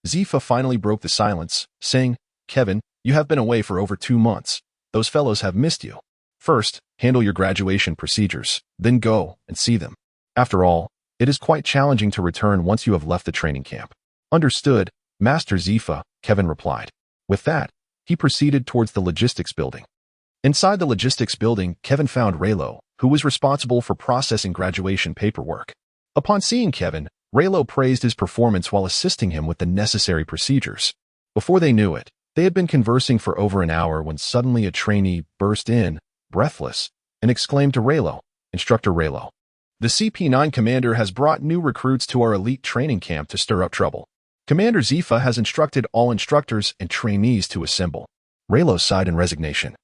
Zifa finally broke the silence, saying, Kevin, you have been away for over 2 months. Those fellows have missed you. First, handle your graduation procedures, then go and see them. After all, it is quite challenging to return once you have left the training camp. Understood, Master Zifa, Kevin replied. With that, he proceeded towards the logistics building. Inside the logistics building, Kevin found Raylo, who was responsible for processing graduation paperwork. Upon seeing Kevin, Raylo praised his performance while assisting him with the necessary procedures. Before they knew it, they had been conversing for over an hour when suddenly a trainee burst in, breathless, and exclaimed to Raylo, Instructor Raylo, the CP9 commander has brought new recruits to our elite training camp to stir up trouble. Commander Zifa has instructed all instructors and trainees to assemble. Raylo sighed in resignation.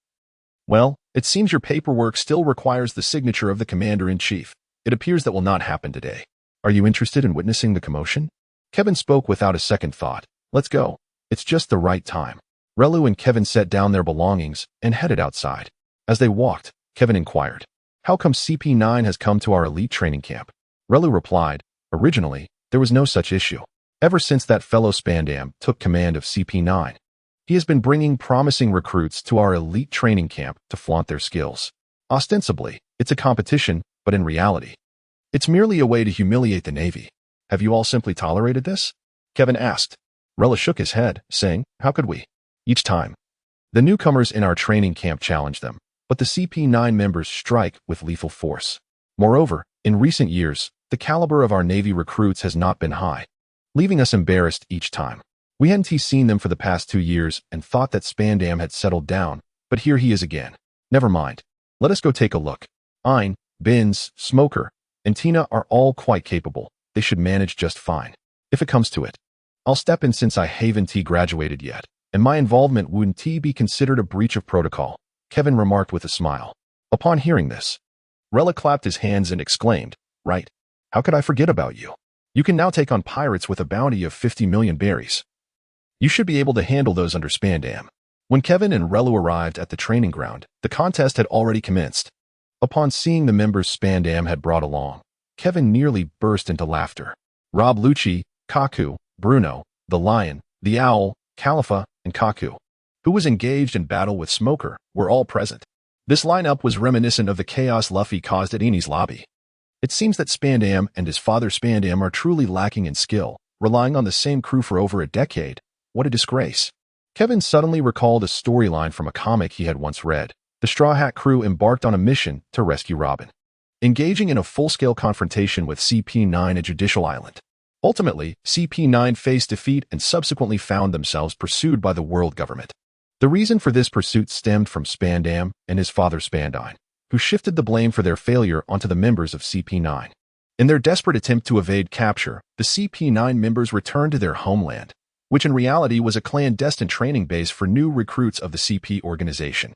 Well, it seems your paperwork still requires the signature of the commander-in-chief. It appears that will not happen today. Are you interested in witnessing the commotion? Kevin spoke without a second thought. Let's go. It's just the right time. Relu and Kevin set down their belongings and headed outside. As they walked, Kevin inquired, How come CP9 has come to our elite training camp? Relu replied, Originally, there was no such issue. Ever since that fellow Spandam took command of CP9, he has been bringing promising recruits to our elite training camp to flaunt their skills. Ostensibly, it's a competition, but in reality, it's merely a way to humiliate the Navy. Have you all simply tolerated this? Kevin asked. Relu shook his head, saying, How could we? Each time, the newcomers in our training camp challenge them, but the CP9 members strike with lethal force. Moreover, in recent years, the caliber of our Navy recruits has not been high, leaving us embarrassed each time. We hadn't seen them for the past 2 years and thought that Spandam had settled down, but here he is again. Never mind. Let us go take a look. Ein, Binz, Smoker, and Tina are all quite capable. They should manage just fine. If it comes to it, I'll step in since I haven't graduated yet, and my involvement wouldn't be considered a breach of protocol, Kevin remarked with a smile. Upon hearing this, Relu clapped his hands and exclaimed, Right. How could I forget about you? You can now take on pirates with a bounty of 50 million berries. You should be able to handle those under Spandam. When Kevin and Relu arrived at the training ground, the contest had already commenced. Upon seeing the members Spandam had brought along, Kevin nearly burst into laughter. Rob Luchi, Kaku, Bruno, the Lion, the Owl, Khalifa, and Kaku, who was engaged in battle with Smoker, were all present. This lineup was reminiscent of the chaos Luffy caused at Eni's lobby. It seems that Spandam and his father Spandam are truly lacking in skill, relying on the same crew for over a decade. What a disgrace. Kevin suddenly recalled a storyline from a comic he had once read. The Straw Hat crew embarked on a mission to rescue Robin, engaging in a full-scale confrontation with CP9 at Judicial Island. Ultimately, CP9 faced defeat and subsequently found themselves pursued by the world government. The reason for this pursuit stemmed from Spandam and his father Spandine, who shifted the blame for their failure onto the members of CP9. In their desperate attempt to evade capture, the CP9 members returned to their homeland, which in reality was a clandestine training base for new recruits of the CP organization.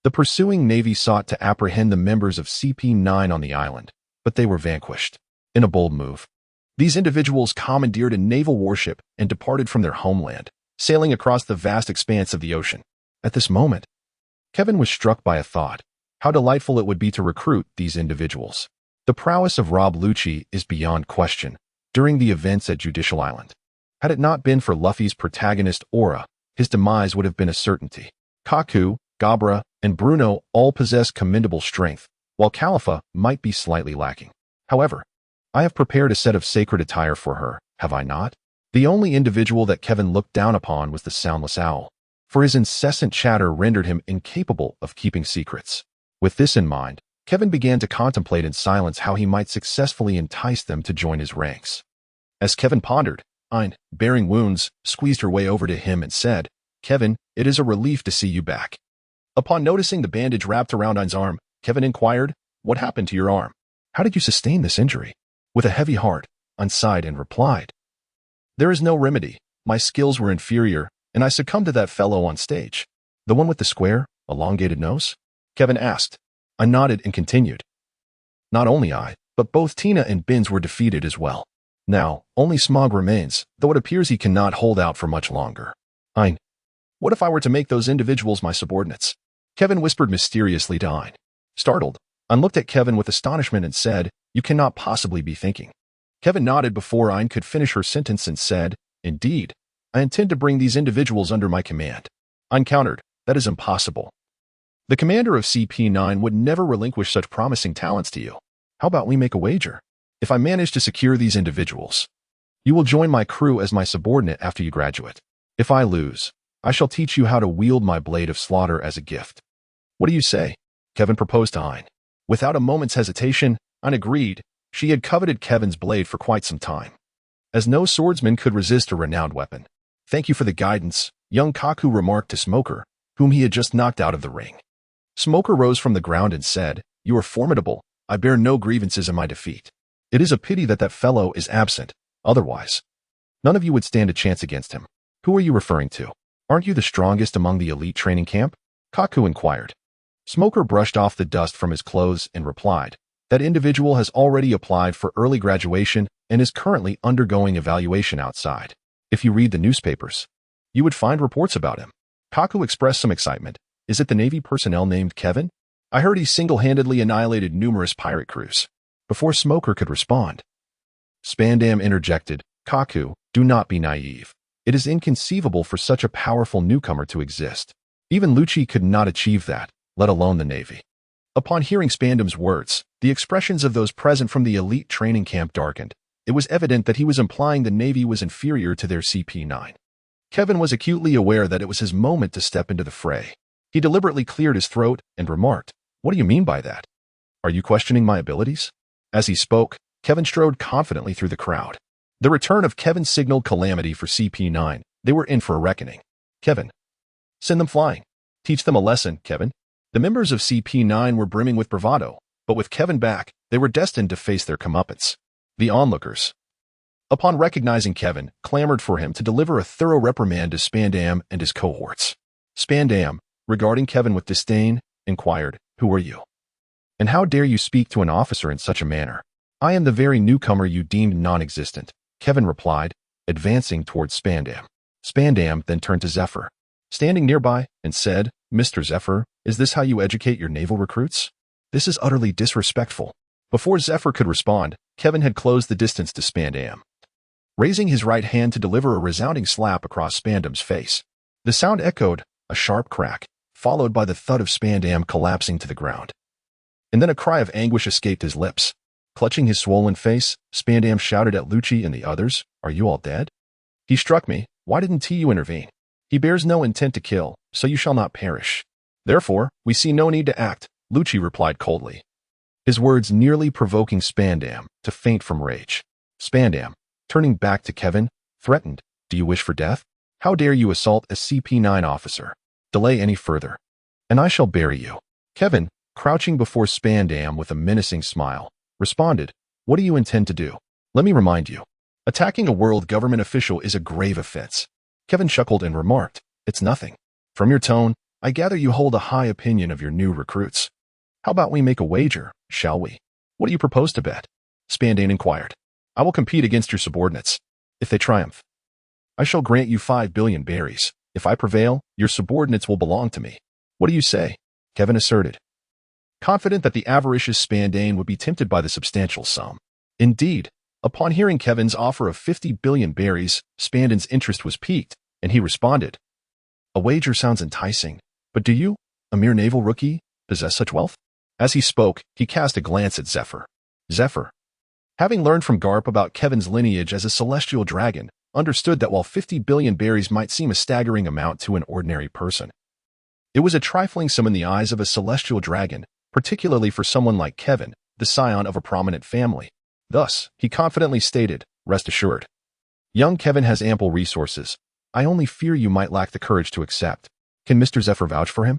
The pursuing Navy sought to apprehend the members of CP9 on the island, but they were vanquished. In a bold move, these individuals commandeered a naval warship and departed from their homeland, sailing across the vast expanse of the ocean. At this moment, Kevin was struck by a thought. How delightful it would be to recruit these individuals. The prowess of Rob Luchi is beyond question during the events at Judicial Island. Had it not been for Luffy's protagonist aura, his demise would have been a certainty. Kaku, Gabra, and Bruno all possess commendable strength, while Khalifa might be slightly lacking. However, I have prepared a set of sacred attire for her, have I not? The only individual that Kevin looked down upon was the soundless owl, for his incessant chatter rendered him incapable of keeping secrets. With this in mind, Kevin began to contemplate in silence how he might successfully entice them to join his ranks. As Kevin pondered, Ein, bearing wounds, squeezed her way over to him and said, Kevin, it is a relief to see you back. Upon noticing the bandage wrapped around Ein's arm, Kevin inquired, What happened to your arm? How did you sustain this injury? With a heavy heart, Ein sighed and replied, There is no remedy. My skills were inferior, and I succumbed to that fellow on stage. The one with the square, elongated nose? Kevin asked. I nodded and continued. Not only I, but both Tina and Binz were defeated as well. Now, only Smog remains, though it appears he cannot hold out for much longer. Ein. What if I were to make those individuals my subordinates? Kevin whispered mysteriously to Ein. Startled, Ein looked at Kevin with astonishment and said, You cannot possibly be thinking. Kevin nodded before Ein could finish her sentence and said, Indeed, I intend to bring these individuals under my command. Ein countered, That is impossible. The commander of CP9 would never relinquish such promising talents to you. How about we make a wager? If I manage to secure these individuals, you will join my crew as my subordinate after you graduate. If I lose, I shall teach you how to wield my blade of slaughter as a gift. What do you say? Kevin proposed to Ein. Without a moment's hesitation, Ein agreed. She had coveted Kevin's blade for quite some time, as no swordsman could resist a renowned weapon. Thank you for the guidance, young Kaku remarked to Smoker, whom he had just knocked out of the ring. Smoker rose from the ground and said, You are formidable. I bear no grievances in my defeat. It is a pity that fellow is absent. Otherwise, none of you would stand a chance against him. Who are you referring to? Aren't you the strongest among the elite training camp? Kaku inquired. Smoker brushed off the dust from his clothes and replied, That individual has already applied for early graduation and is currently undergoing evaluation outside. If you read the newspapers, you would find reports about him. Kaku expressed some excitement. Is it the Navy personnel named Kevin? I heard he single-handedly annihilated numerous pirate crews. Before Smoker could respond, Spandam interjected, Kaku, do not be naive. It is inconceivable for such a powerful newcomer to exist. Even Luchi could not achieve that, let alone the Navy. Upon hearing Spandam's words, the expressions of those present from the elite training camp darkened. It was evident that he was implying the Navy was inferior to their CP9. Kevin was acutely aware that it was his moment to step into the fray. He deliberately cleared his throat and remarked, What do you mean by that? Are you questioning my abilities? As he spoke, Kevin strode confidently through the crowd. The return of Kevin signaled calamity for CP9. They were in for a reckoning. Kevin. Send them flying. Teach them a lesson, Kevin. The members of CP9 were brimming with bravado, but with Kevin back, they were destined to face their comeuppance. The onlookers, upon recognizing Kevin, clamored for him to deliver a thorough reprimand to Spandam and his cohorts. Spandam, regarding Kevin with disdain, inquired, Who are you? And how dare you speak to an officer in such a manner? I am the very newcomer you deemed non-existent, Kevin replied, advancing towards Spandam. Spandam then turned to Zephyr, standing nearby, and said, Mr. Zephyr, is this how you educate your naval recruits? This is utterly disrespectful. Before Zephyr could respond, Kevin had closed the distance to Spandam, raising his right hand to deliver a resounding slap across Spandam's face. The sound echoed, a sharp crack, followed by the thud of Spandam collapsing to the ground. And then a cry of anguish escaped his lips. Clutching his swollen face, Spandam shouted at Luchi and the others, Are you all dead? He struck me. Why didn't you intervene? He bears no intent to kill, so you shall not perish. Therefore, we see no need to act, Luchi replied coldly, his words nearly provoking Spandam to faint from rage. Spandam, turning back to Kevin, threatened, Do you wish for death? How dare you assault a CP9 officer? Delay any further, and I shall bury you. Kevin, crouching before Spandam with a menacing smile, responded, What do you intend to do? Let me remind you. Attacking a world government official is a grave offense. Kevin chuckled and remarked, It's nothing. From your tone, I gather you hold a high opinion of your new recruits. How about we make a wager, shall we? What do you propose to bet? Spandam inquired. I will compete against your subordinates. If they triumph, I shall grant you 5 billion berries. If I prevail, your subordinates will belong to me. What do you say? Kevin asserted, confident that the avaricious Spandam would be tempted by the substantial sum. Indeed, upon hearing Kevin's offer of 50 billion berries, Spandam's interest was piqued, and he responded, A wager sounds enticing, but do you, a mere naval rookie, possess such wealth? As he spoke, he cast a glance at Zephyr. Zephyr, having learned from Garp about Kevin's lineage as a celestial dragon, understood that while 50 billion berries might seem a staggering amount to an ordinary person, it was a trifling sum in the eyes of a celestial dragon, particularly for someone like Kevin, the scion of a prominent family. Thus, he confidently stated, Rest assured. Young Kevin has ample resources. I only fear you might lack the courage to accept. Can Mr. Zephyr vouch for him?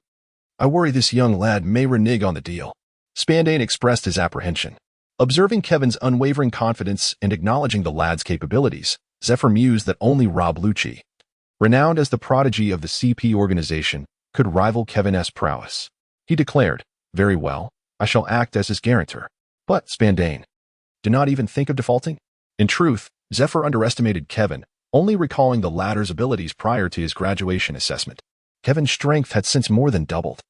I worry this young lad may renege on the deal. Spandam expressed his apprehension. Observing Kevin's unwavering confidence and acknowledging the lad's capabilities, Zephyr mused that only Rob Luchi, renowned as the prodigy of the CP organization, could rival Kevin's prowess. He declared, "Very well, I shall act as his guarantor. But, Spandane, do not even think of defaulting?" In truth, Zephyr underestimated Kevin, only recalling the latter's abilities prior to his graduation assessment. Kevin's strength had since more than doubled.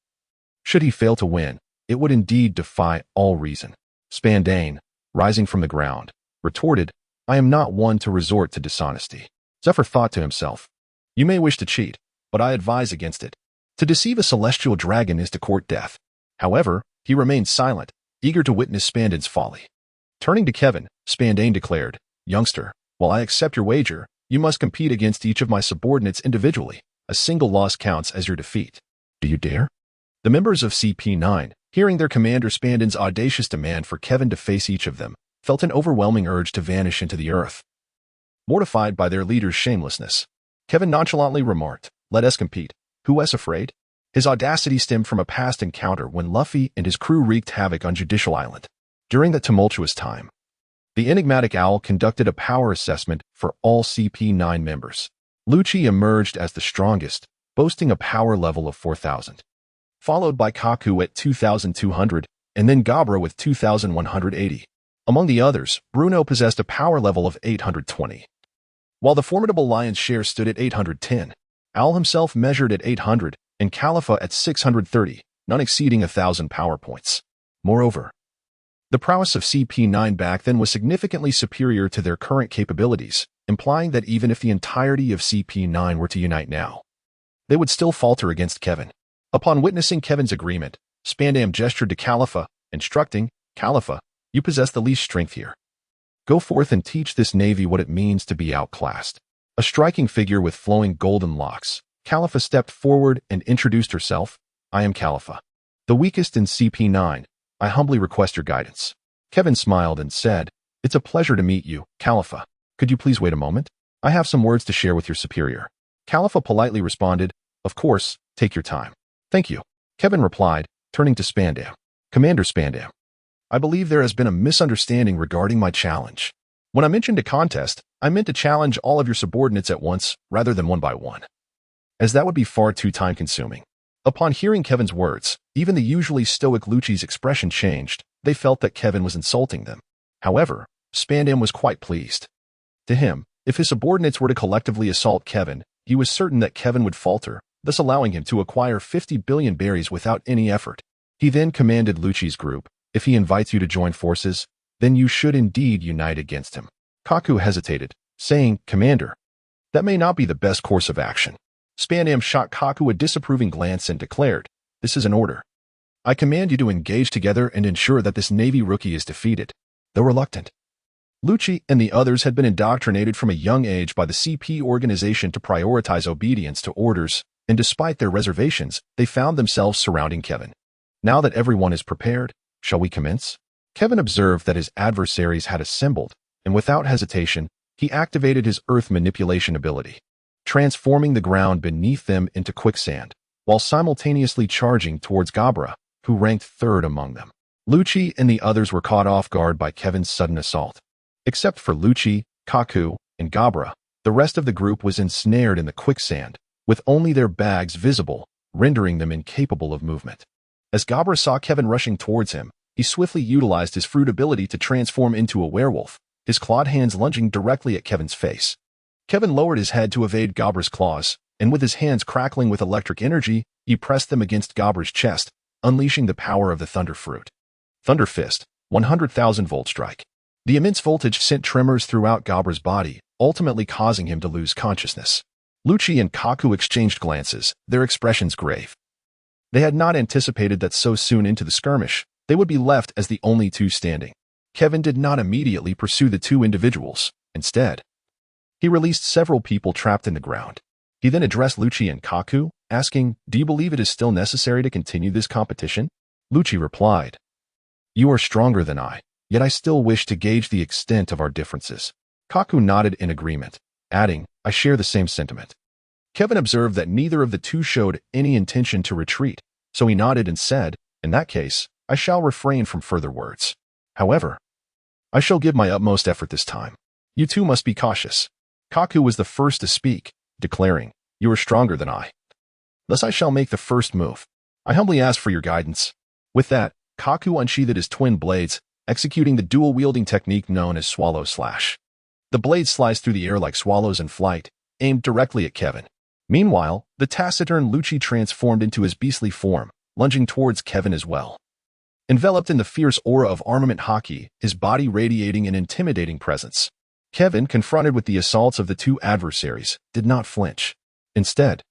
Should he fail to win, it would indeed defy all reason. Spandane, rising from the ground, retorted, "I am not one to resort to dishonesty." Zephyr thought to himself, "You may wish to cheat, but I advise against it. To deceive a celestial dragon is to court death." However, he remained silent, eager to witness Spandane's folly. Turning to Kevin, Spandane declared, "Youngster, while I accept your wager, you must compete against each of my subordinates individually. A single loss counts as your defeat. Do you dare?" The members of CP9, hearing their commander Spandane's audacious demand for Kevin to face each of them, felt an overwhelming urge to vanish into the earth. Mortified by their leader's shamelessness, Kevin nonchalantly remarked, "Let us compete. Who is afraid?" His audacity stemmed from a past encounter when Luffy and his crew wreaked havoc on Judicial Island. During that tumultuous time, the enigmatic owl conducted a power assessment for all CP9 members. Luchi emerged as the strongest, boasting a power level of 4,000. Followed by Kaku at 2,200, and then Gabra with 2,180. Among the others, Bruno possessed a power level of 820. While the formidable lion's share stood at 810, Owl himself measured at 800, and Khalifa at 630, none exceeding 1,000 power points. Moreover, the prowess of CP9 back then was significantly superior to their current capabilities, implying that even if the entirety of CP9 were to unite now, they would still falter against Kevin. Upon witnessing Kevin's agreement, Spandam gestured to Khalifa, instructing, "Khalifa, you possess the least strength here. Go forth and teach this navy what it means to be outclassed." A striking figure with flowing golden locks, Khalifa stepped forward and introduced herself. "I am Khalifa, the weakest in CP9. I humbly request your guidance." Kevin smiled and said, "It's a pleasure to meet you, Khalifa. Could you please wait a moment? I have some words to share with your superior." Khalifa politely responded, "Of course, take your time." "Thank you," Kevin replied, turning to Spandam. "Commander Spandam, I believe there has been a misunderstanding regarding my challenge. When I mentioned a contest, I meant to challenge all of your subordinates at once rather than one by one, as that would be far too time-consuming." Upon hearing Kevin's words, even the usually stoic Luchi's expression changed. They felt that Kevin was insulting them. However, Spandam was quite pleased. To him, if his subordinates were to collectively assault Kevin, he was certain that Kevin would falter, thus allowing him to acquire 50 billion berries without any effort. He then commanded Luchi's group, "If he invites you to join forces, then you should indeed unite against him." Kaku hesitated, saying, "Commander, that may not be the best course of action." Spandam shot Kaku a disapproving glance and declared, "This is an order. I command you to engage together and ensure that this Navy rookie is defeated." Though reluctant, Luchi and the others had been indoctrinated from a young age by the CP organization to prioritize obedience to orders, and despite their reservations, they found themselves surrounding Kevin. "Now that everyone is prepared, shall we commence?" Kevin observed that his adversaries had assembled, and without hesitation, he activated his earth manipulation ability, transforming the ground beneath them into quicksand, while simultaneously charging towards Gabra, who ranked third among them. Luchi and the others were caught off guard by Kevin's sudden assault. Except for Luchi, Kaku, and Gabra, the rest of the group was ensnared in the quicksand, with only their bags visible, rendering them incapable of movement. As Gabra saw Kevin rushing towards him, he swiftly utilized his fruit ability to transform into a werewolf, his clawed hands lunging directly at Kevin's face. Kevin lowered his head to evade Gabra's claws, and with his hands crackling with electric energy, he pressed them against Gabra's chest, unleashing the power of the Thunder Fruit. Thunder Fist, 100,000 volt strike. The immense voltage sent tremors throughout Gabra's body, ultimately causing him to lose consciousness. Luchi and Kaku exchanged glances, their expressions grave. They had not anticipated that so soon into the skirmish, they would be left as the only two standing. Kevin did not immediately pursue the two individuals. Instead, he released several people trapped in the ground. He then addressed Luchi and Kaku, asking, "Do you believe it is still necessary to continue this competition?" Luchi replied, "You are stronger than I, yet I still wish to gauge the extent of our differences." Kaku nodded in agreement, adding, "I share the same sentiment." Kevin observed that neither of the two showed any intention to retreat, so he nodded and said, "In that case, I shall refrain from further words. However, I shall give my utmost effort this time. You two must be cautious. Kaku was the first to speak, declaring, "You are stronger than I. Thus I shall make the first move. I humbly ask for your guidance." With that, Kaku unsheathed his twin blades, executing the dual-wielding technique known as Swallow Slash. The blades sliced through the air like swallows in flight, aimed directly at Kevin. Meanwhile, the taciturn Luchi transformed into his beastly form, lunging towards Kevin as well. Enveloped in the fierce aura of armament hockey, his body radiating an intimidating presence, Kevin, confronted with the assaults of the two adversaries, did not flinch. Instead,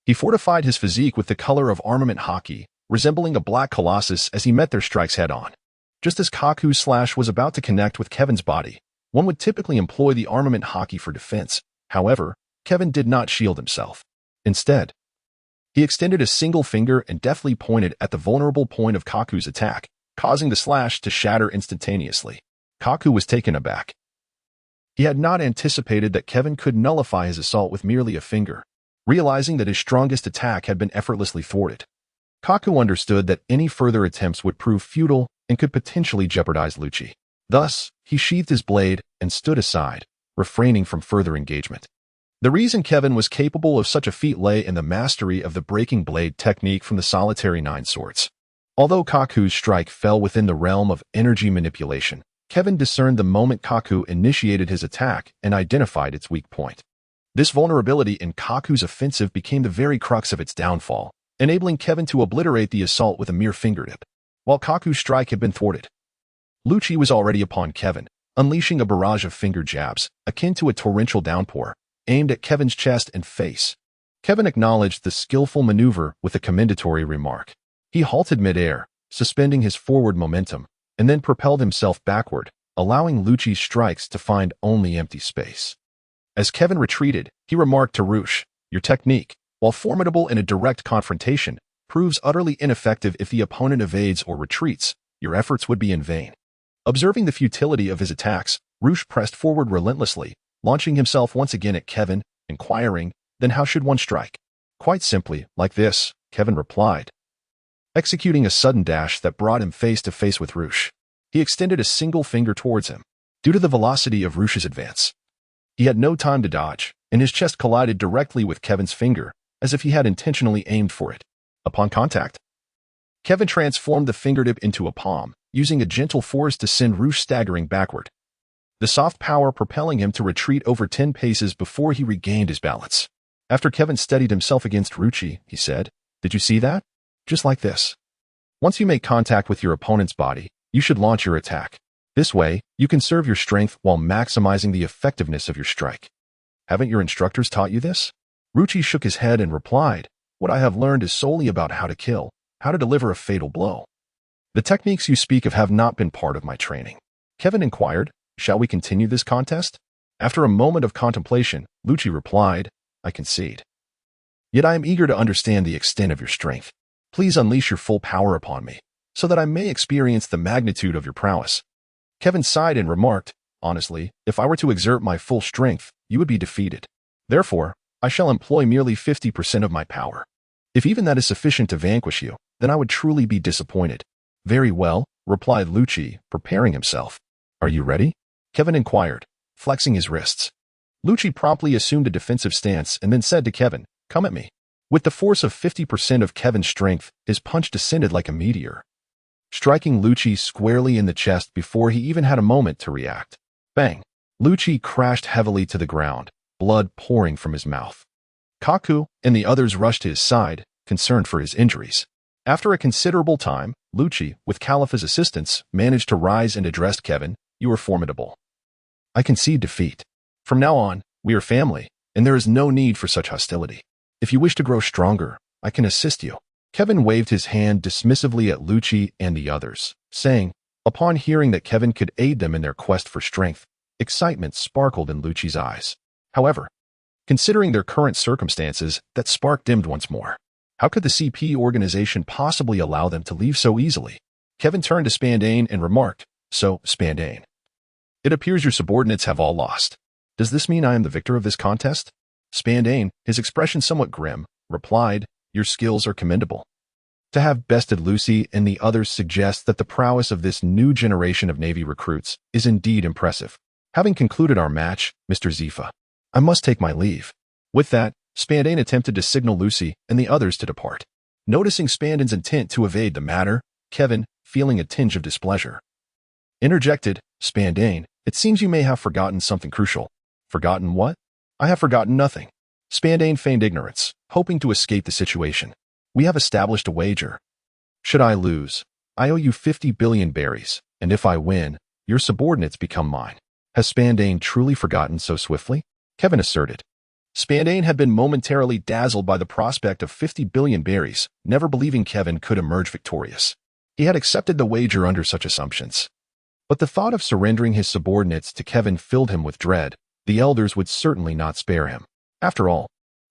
he fortified his physique with the color of armament hockey, resembling a black colossus as he met their strikes head-on. Just as Kaku's slash was about to connect with Kevin's body, one would typically employ the armament hockey for defense. However, Kevin did not shield himself. Instead, he extended a single finger and deftly pointed at the vulnerable point of Kaku's attack, causing the slash to shatter instantaneously. Kaku was taken aback. He had not anticipated that Kevin could nullify his assault with merely a finger, realizing that his strongest attack had been effortlessly thwarted. Kaku understood that any further attempts would prove futile and could potentially jeopardize Luchi. Thus, he sheathed his blade and stood aside, refraining from further engagement. The reason Kevin was capable of such a feat lay in the mastery of the breaking blade technique from the solitary nine swords. Although Kaku's strike fell within the realm of energy manipulation, Kevin discerned the moment Kaku initiated his attack and identified its weak point. This vulnerability in Kaku's offensive became the very crux of its downfall, enabling Kevin to obliterate the assault with a mere fingertip. While Kaku's strike had been thwarted, Luchi was already upon Kevin, unleashing a barrage of finger jabs, akin to a torrential downpour, aimed at Kevin's chest and face. Kevin acknowledged the skillful maneuver with a commendatory remark. He halted mid-air, suspending his forward momentum, and then propelled himself backward, allowing Luchi's strikes to find only empty space. As Kevin retreated, he remarked to Rush, "Your technique, while formidable in a direct confrontation, proves utterly ineffective if the opponent evades or retreats. Your efforts would be in vain." Observing the futility of his attacks, Rush pressed forward relentlessly, launching himself once again at Kevin, inquiring, "Then how should one strike?" "Quite simply, like this," Kevin replied, executing a sudden dash that brought him face to face with Rush. He extended a single finger towards him. Due to the velocity of Rush's advance, he had no time to dodge, and his chest collided directly with Kevin's finger, as if he had intentionally aimed for it. Upon contact, Kevin transformed the fingertip into a palm, using a gentle force to send Rush staggering backward, the soft power propelling him to retreat over 10 paces before he regained his balance. After Kevin steadied himself against Luchi, he said, "Did you see that? Just like this. Once you make contact with your opponent's body, you should launch your attack. This way, you can serve your strength while maximizing the effectiveness of your strike. Haven't your instructors taught you this?" Luchi shook his head and replied, "What I have learned is solely about how to kill, how to deliver a fatal blow. The techniques you speak of have not been part of my training." Kevin inquired, "Shall we continue this contest?" After a moment of contemplation, Luchi replied, "I concede. Yet I am eager to understand the extent of your strength. Please unleash your full power upon me, so that I may experience the magnitude of your prowess." Kevin sighed and remarked, "Honestly, if I were to exert my full strength, you would be defeated. Therefore, I shall employ merely 50% of my power. If even that is sufficient to vanquish you, then I would truly be disappointed." "Very well," replied Luchi, preparing himself. "Are you ready?" Kevin inquired, flexing his wrists. Luchi promptly assumed a defensive stance and then said to Kevin, "Come at me." With the force of 50% of Kevin's strength, his punch descended like a meteor, striking Luchi squarely in the chest before he even had a moment to react. Bang! Luchi crashed heavily to the ground, blood pouring from his mouth. Kaku and the others rushed to his side, concerned for his injuries. After a considerable time, Luchi, with Caliph's assistance, managed to rise and addressed Kevin, "You are formidable. I concede defeat. From now on, we are family, and there is no need for such hostility. If you wish to grow stronger, I can assist you." Kevin waved his hand dismissively at Luchi and the others, saying, upon hearing that Kevin could aid them in their quest for strength, excitement sparkled in Luchi's eyes. However, considering their current circumstances, that spark dimmed once more. How could the CP organization possibly allow them to leave so easily? Kevin turned to Spandane and remarked, "So, Spandane, it appears your subordinates have all lost. Does this mean I am the victor of this contest?" Spandane, his expression somewhat grim, replied, "Your skills are commendable. To have bested Lucy and the others suggests that the prowess of this new generation of Navy recruits is indeed impressive. Having concluded our match, Mr. Zifa, I must take my leave. With that, Spandane attempted to signal Lucy and the others to depart. Noticing Spandane's intent to evade the matter, Kevin, feeling a tinge of displeasure, interjected, Spandane, it seems you may have forgotten something crucial. Forgotten what? I have forgotten nothing. Spandane feigned ignorance, hoping to escape the situation. We have established a wager. Should I lose, I owe you 50 billion berries, and if I win, your subordinates become mine. Has Spandane truly forgotten so swiftly? Kevin asserted. Spandane had been momentarily dazzled by the prospect of 50 billion berries, never believing Kevin could emerge victorious. He had accepted the wager under such assumptions. But the thought of surrendering his subordinates to Kevin filled him with dread. The elders would certainly not spare him. After all,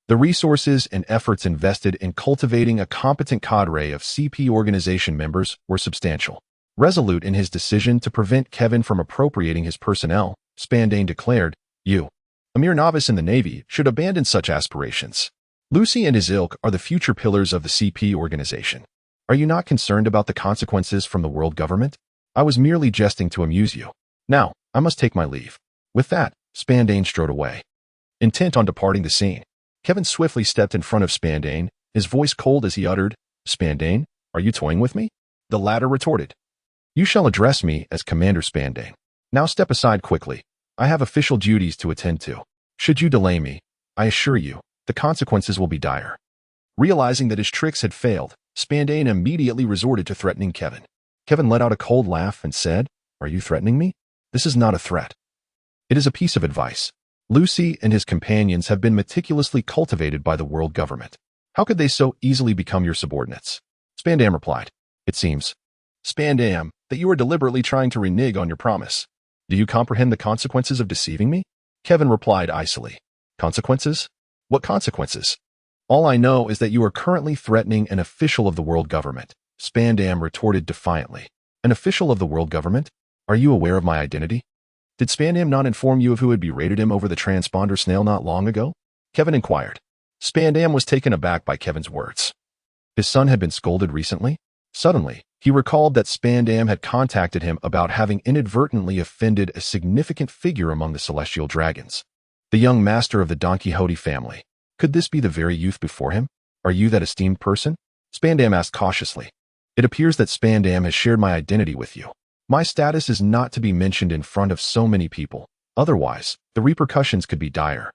the resources and efforts invested in cultivating a competent cadre of CP organization members were substantial. Resolute in his decision to prevent Kevin from appropriating his personnel, Spandane declared, You, a mere novice in the Navy, should abandon such aspirations. Lucy and his ilk are the future pillars of the CP organization. Are you not concerned about the consequences from the world government? I was merely jesting to amuse you. Now, I must take my leave. With that, Spandane strode away. Intent on departing the scene, Kevin swiftly stepped in front of Spandane, his voice cold as he uttered, Spandane, are you toying with me? The latter retorted, You shall address me as Commander Spandane. Now step aside quickly. I have official duties to attend to. Should you delay me, I assure you, the consequences will be dire. Realizing that his tricks had failed, Spandane immediately resorted to threatening Kevin. Kevin let out a cold laugh and said, Are you threatening me? This is not a threat. It is a piece of advice. Lucy and his companions have been meticulously cultivated by the world government. How could they so easily become your subordinates? Spandam replied, It seems, Spandam, that you are deliberately trying to renege on your promise. Do you comprehend the consequences of deceiving me? Kevin replied icily, Consequences? What consequences? All I know is that you are currently threatening an official of the world government. Spandam retorted defiantly. An official of the world government? Are you aware of my identity? Did Spandam not inform you of who had berated him over the transponder snail not long ago? Kevin inquired. Spandam was taken aback by Kevin's words. His son had been scolded recently? Suddenly, he recalled that Spandam had contacted him about having inadvertently offended a significant figure among the celestial dragons. The young master of the Don Quixote family. Could this be the very youth before him? Are you that esteemed person? Spandam asked cautiously. It appears that Spandam has shared my identity with you. My status is not to be mentioned in front of so many people. Otherwise, the repercussions could be dire.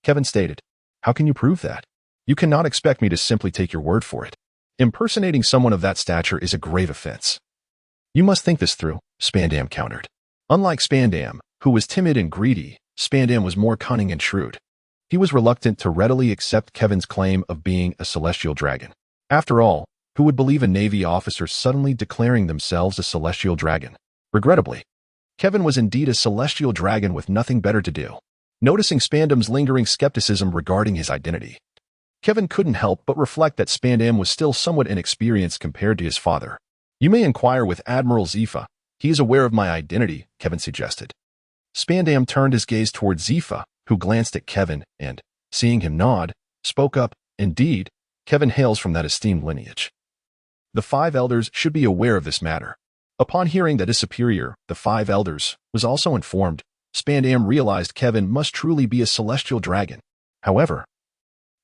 Kevin stated, How can you prove that? You cannot expect me to simply take your word for it. Impersonating someone of that stature is a grave offense. You must think this through, Spandam countered. Unlike Spandam, who was timid and greedy, Spandam was more cunning and shrewd. He was reluctant to readily accept Kevin's claim of being a celestial dragon. After all, who would believe a Navy officer suddenly declaring themselves a celestial dragon? Regrettably, Kevin was indeed a celestial dragon with nothing better to do. Noticing Spandam's lingering skepticism regarding his identity, Kevin couldn't help but reflect that Spandam was still somewhat inexperienced compared to his father. You may inquire with Admiral Zifa. He is aware of my identity, Kevin suggested. Spandam turned his gaze toward Zifa, who glanced at Kevin and, seeing him nod, spoke up, Indeed, Kevin hails from that esteemed lineage. The 5 elders should be aware of this matter. Upon hearing that his superior, the 5 elders, was also informed, Spandam realized Kevin must truly be a celestial dragon. However,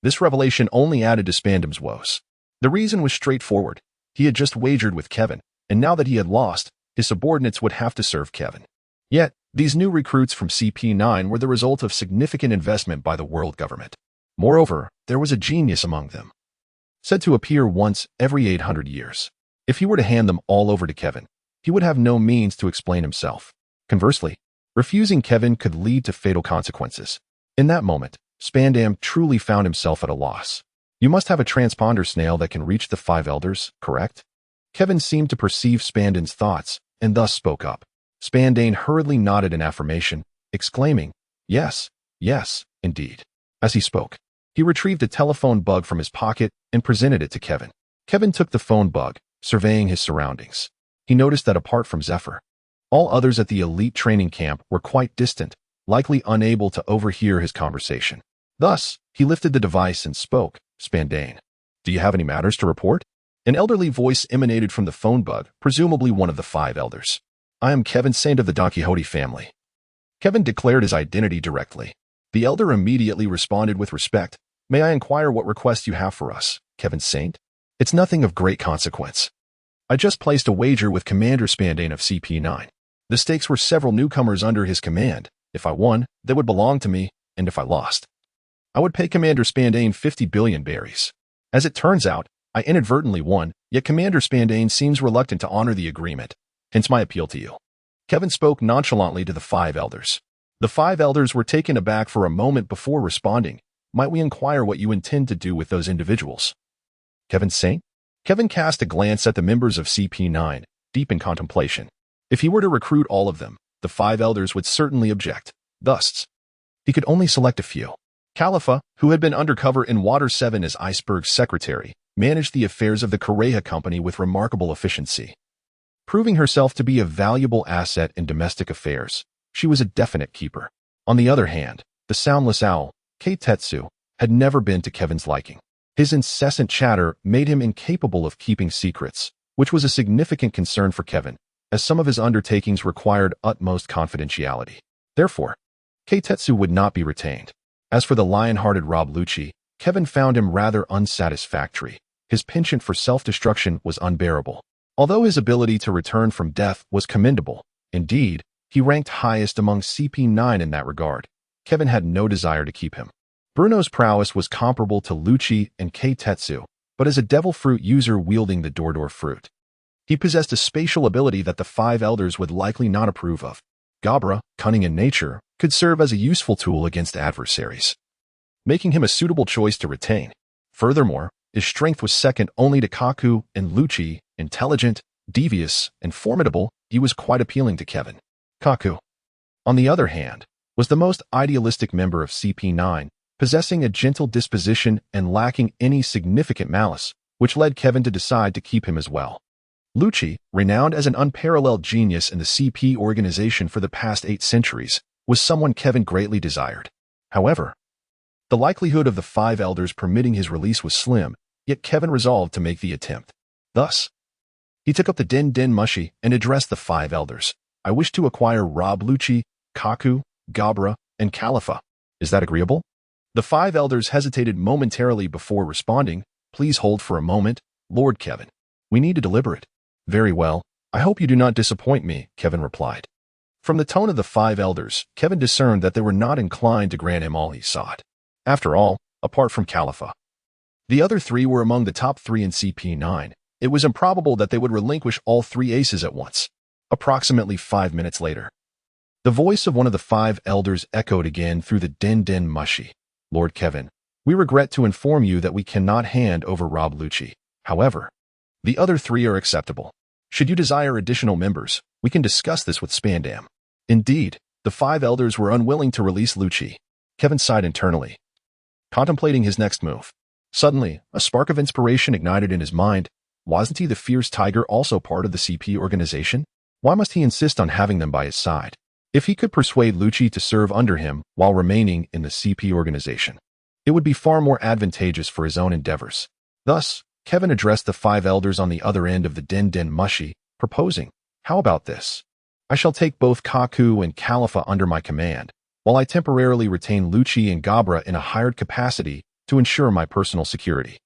this revelation only added to Spandam's woes. The reason was straightforward. He had just wagered with Kevin, and now that he had lost, his subordinates would have to serve Kevin. Yet, these new recruits from CP9 were the result of significant investment by the world government. Moreover, there was a genius among them, said to appear once every 800 years. If he were to hand them all over to Kevin, he would have no means to explain himself. Conversely, refusing Kevin could lead to fatal consequences. In that moment, Spandam truly found himself at a loss. You must have a transponder snail that can reach the 5 elders, correct? Kevin seemed to perceive Spandam's thoughts, and thus spoke up. Spandane hurriedly nodded in affirmation, exclaiming, Yes, indeed. As he spoke, he retrieved a telephone bug from his pocket and presented it to Kevin. Kevin took the phone bug, surveying his surroundings. He noticed that apart from Zephyr, all others at the elite training camp were quite distant, likely unable to overhear his conversation. Thus, he lifted the device and spoke, Spandane. Do you have any matters to report? An elderly voice emanated from the phone bug, presumably one of the 5 elders. I am Kevin Saint of the Don Quixote family. Kevin declared his identity directly. The elder immediately responded with respect. May I inquire what request you have for us, Kevin Saint? It's nothing of great consequence. I just placed a wager with Commander Spandane of CP9. The stakes were several newcomers under his command. If I won, they would belong to me, and if I lost, I would pay Commander Spandane 50 billion berries. As it turns out, I inadvertently won, yet Commander Spandane seems reluctant to honor the agreement, hence my appeal to you. Kevin spoke nonchalantly to the 5 elders. The 5 elders were taken aback for a moment before responding. Might we inquire what you intend to do with those individuals? Kevin Saint? Kevin cast a glance at the members of CP9, deep in contemplation. If he were to recruit all of them, the 5 elders would certainly object. Thus, he could only select a few. Khalifa, who had been undercover in Water 7 as Iceberg's secretary, managed the affairs of the Korea company with remarkable efficiency. Proving herself to be a valuable asset in domestic affairs, she was a definite keeper. On the other hand, the soundless owl, Keitetsu, had never been to Kevin's liking. His incessant chatter made him incapable of keeping secrets, which was a significant concern for Kevin, as some of his undertakings required utmost confidentiality. Therefore, Keitetsu would not be retained. As for the lion-hearted Rob Luchi, Kevin found him rather unsatisfactory. His penchant for self-destruction was unbearable. Although his ability to return from death was commendable, indeed, he ranked highest among CP9 in that regard, Kevin had no desire to keep him. Bruno's prowess was comparable to Luchi and Keitetsu, but as a devil fruit user wielding the Dordor fruit. He possessed a spatial ability that the 5 elders would likely not approve of. Gabra, cunning in nature, could serve as a useful tool against adversaries, making him a suitable choice to retain. Furthermore, his strength was second only to Kaku and Luchi. Intelligent, devious, and formidable, he was quite appealing to Kevin. Kaku, on the other hand, was the most idealistic member of CP9, possessing a gentle disposition and lacking any significant malice, which led Kevin to decide to keep him as well. Luchi, renowned as an unparalleled genius in the CP organization for the past 8 centuries, was someone Kevin greatly desired. However, the likelihood of the 5 elders permitting his release was slim, yet Kevin resolved to make the attempt. Thus, he took up the Den Mushi and addressed the 5 elders. I wish to acquire Rob Luchi, Kaku, Gabra, and Khalifa. Is that agreeable? The 5 elders hesitated momentarily before responding. Please hold for a moment, Lord Kevin. We need to deliberate. Very well. I hope you do not disappoint me, Kevin replied. From the tone of the 5 elders, Kevin discerned that they were not inclined to grant him all he sought. After all, apart from Khalifa, the other 3 were among the top 3 in CP9. It was improbable that they would relinquish all 3 aces at once. Approximately 5 minutes later, the voice of one of the 5 elders echoed again through the Den Mushi. Lord Kevin, we regret to inform you that we cannot hand over Rob Luchi. However, the other 3 are acceptable. Should you desire additional members, we can discuss this with Spandam. Indeed, the 5 elders were unwilling to release Luchi. Kevin sighed internally, contemplating his next move. Suddenly, a spark of inspiration ignited in his mind. Wasn't he the fierce tiger also part of the CP organization? Why must he insist on having them by his side? If he could persuade Luchi to serve under him while remaining in the CP organization, it would be far more advantageous for his own endeavors. Thus, Kevin addressed the 5 elders on the other end of the Den Mushi, proposing, how about this? I shall take both Kaku and Khalifa under my command, while I temporarily retain Luchi and Gabra in a hired capacity to ensure my personal security.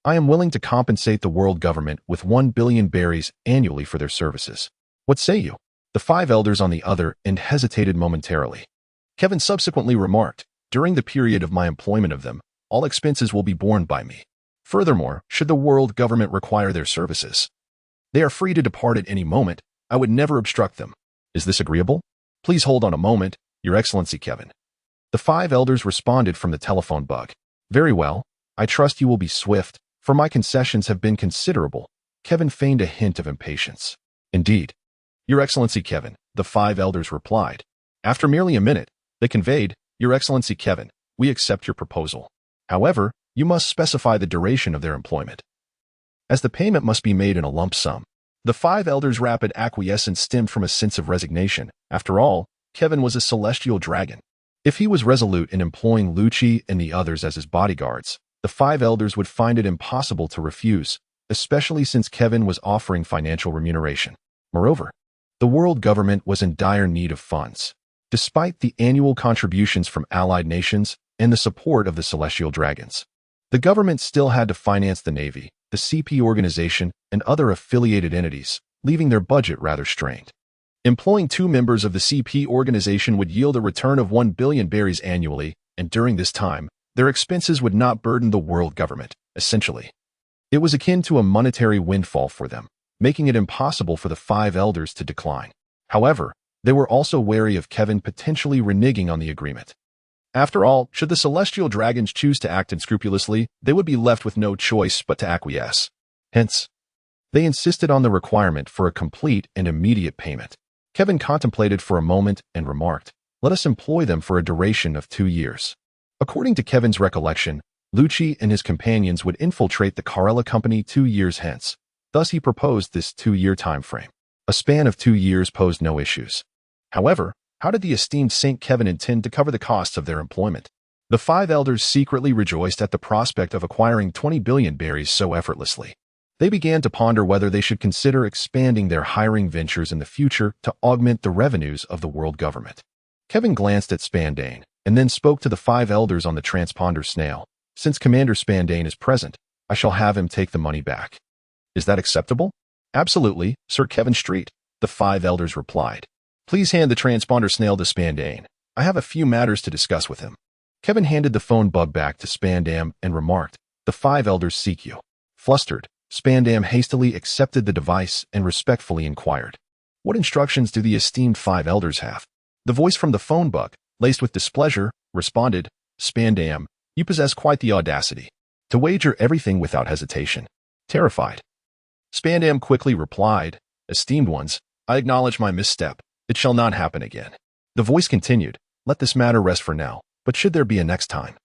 I am willing to compensate the world government with 1 billion berries annually for their services. What say you? The 5 elders on the other end hesitated momentarily. Kevin subsequently remarked, during the period of my employment of them, all expenses will be borne by me. Furthermore, should the world government require their services, they are free to depart at any moment. I would never obstruct them. Is this agreeable? Please hold on a moment, Your Excellency Kevin. The 5 elders responded from the telephone bug. Very well. I trust you will be swift, for my concessions have been considerable. Kevin feigned a hint of impatience. Indeed. Your Excellency Kevin, the 5 elders replied. After merely a minute, they conveyed, Your Excellency Kevin, we accept your proposal. However, you must specify the duration of their employment, as the payment must be made in a lump sum. The 5 elders' rapid acquiescence stemmed from a sense of resignation. After all, Kevin was a celestial dragon. If he was resolute in employing Luchi and the others as his bodyguards, the 5 elders would find it impossible to refuse, especially since Kevin was offering financial remuneration. Moreover, the world government was in dire need of funds. despite the annual contributions from allied nations and the support of the Celestial Dragons. The government still had to finance the Navy, the CP organization, and other affiliated entities, leaving their budget rather strained. Employing 2 members of the CP organization would yield a return of 1 billion berries annually, and during this time, their expenses would not burden the world government, essentially. It was akin to a monetary windfall for them, making it impossible for the 5 elders to decline. However, they were also wary of Kevin potentially reneging on the agreement. After all, should the Celestial Dragons choose to act unscrupulously, they would be left with no choice but to acquiesce. Hence, they insisted on the requirement for a complete and immediate payment. Kevin contemplated for a moment and remarked, "Let us employ them for a duration of 2 years." According to Kevin's recollection, Luchi and his companions would infiltrate the Carella Company 2 years hence. Thus he proposed this 2-year time frame. A span of 2 years posed no issues. However, how did the esteemed Saint Kevin intend to cover the costs of their employment? The 5 elders secretly rejoiced at the prospect of acquiring 20 billion berries so effortlessly. They began to ponder whether they should consider expanding their hiring ventures in the future to augment the revenues of the world government. Kevin glanced at Spandane, and then spoke to the 5 elders on the transponder snail. "Since Commander Spandane is present, I shall have him take the money back. Is that acceptable?" "Absolutely, Sir Kevin Street," the 5 elders replied. "Please hand the transponder snail to Spandane. I have a few matters to discuss with him." Kevin handed the phone bug back to Spandam and remarked, "The 5 elders seek you." Flustered, Spandam hastily accepted the device and respectfully inquired, "What instructions do the esteemed 5 elders have?" The voice from the phone bug, laced with displeasure, responded, "Spandam, you possess quite the audacity to wager everything without hesitation." Terrified, Spandam quickly replied, "Esteemed ones, I acknowledge my misstep. It shall not happen again." The voice continued, "Let this matter rest for now, but should there be a next time,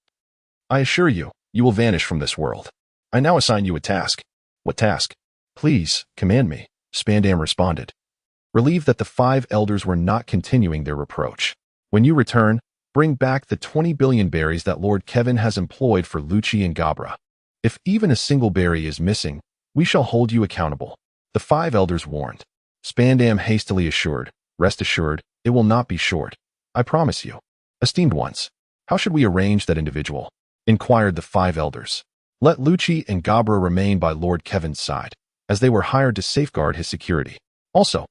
I assure you, you will vanish from this world. I now assign you a task." "What task?" "Please, command me," Spandam responded, relieved that the 5 elders were not continuing their reproach. "When you return, bring back the 20 billion berries that Lord Kevin has employed for Luchi and Gabra. If even a single berry is missing, we shall hold you accountable," the 5 elders warned. Spandam hastily assured, "Rest assured, it will not be short. I promise you." "Esteemed ones, how should we arrange that individual?" inquired the 5 elders. "Let Luchi and Gabra remain by Lord Kevin's side, as they were hired to safeguard his security. Also,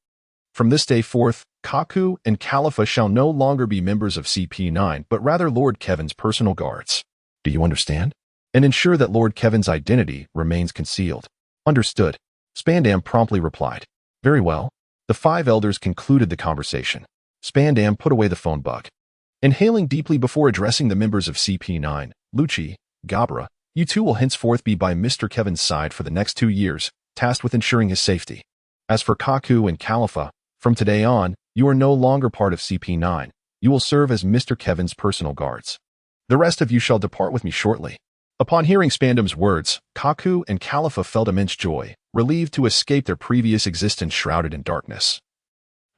from this day forth, Kaku and Khalifa shall no longer be members of CP9, but rather Lord Kevin's personal guards. Do you understand? And ensure that Lord Kevin's identity remains concealed." "Understood," Spandam promptly replied. "Very well." The 5 elders concluded the conversation. Spandam put away the phone bug. Inhaling deeply before addressing the members of CP9, "Luchi, Gabra, you two will henceforth be by Mr. Kevin's side for the next 2 years, tasked with ensuring his safety. As for Kaku and Khalifa, from today on, you are no longer part of CP9. You will serve as Mr. Kevin's personal guards. The rest of you shall depart with me shortly." Upon hearing Spandam's words, Kaku and Khalifa felt immense joy, relieved to escape their previous existence shrouded in darkness.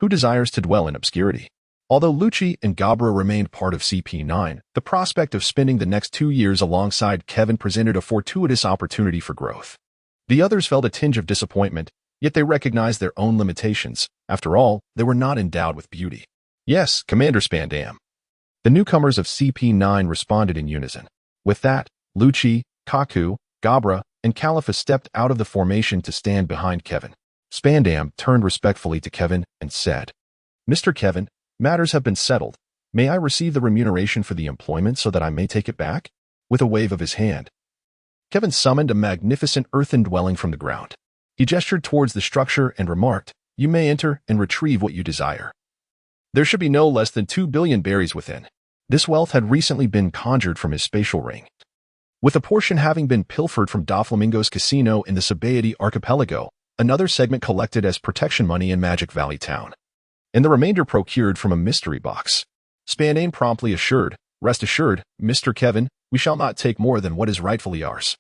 Who desires to dwell in obscurity? Although Luchi and Gabra remained part of CP9, the prospect of spending the next 2 years alongside Kevin presented a fortuitous opportunity for growth. The others felt a tinge of disappointment, yet they recognized their own limitations. After all, they were not endowed with beauty. "Yes, Commander Spandam." The newcomers of CP9 responded in unison. With that, Luchi, Kaku, Gabra, and Khalifa stepped out of the formation to stand behind Kevin. Spandam turned respectfully to Kevin and said, "Mr. Kevin, matters have been settled. May I receive the remuneration for the employment so that I may take it back?" With a wave of his hand, Kevin summoned a magnificent earthen dwelling from the ground. He gestured towards the structure and remarked, "You may enter and retrieve what you desire. There should be no less than 2 billion berries within." This wealth had recently been conjured from his spatial ring, with a portion having been pilfered from Doflamingo's casino in the Sabaody archipelago, another segment collected as protection money in Magic Valley Town, and the remainder procured from a mystery box. Spandane promptly assured, "Rest assured, Mr. Kevin, we shall not take more than what is rightfully ours.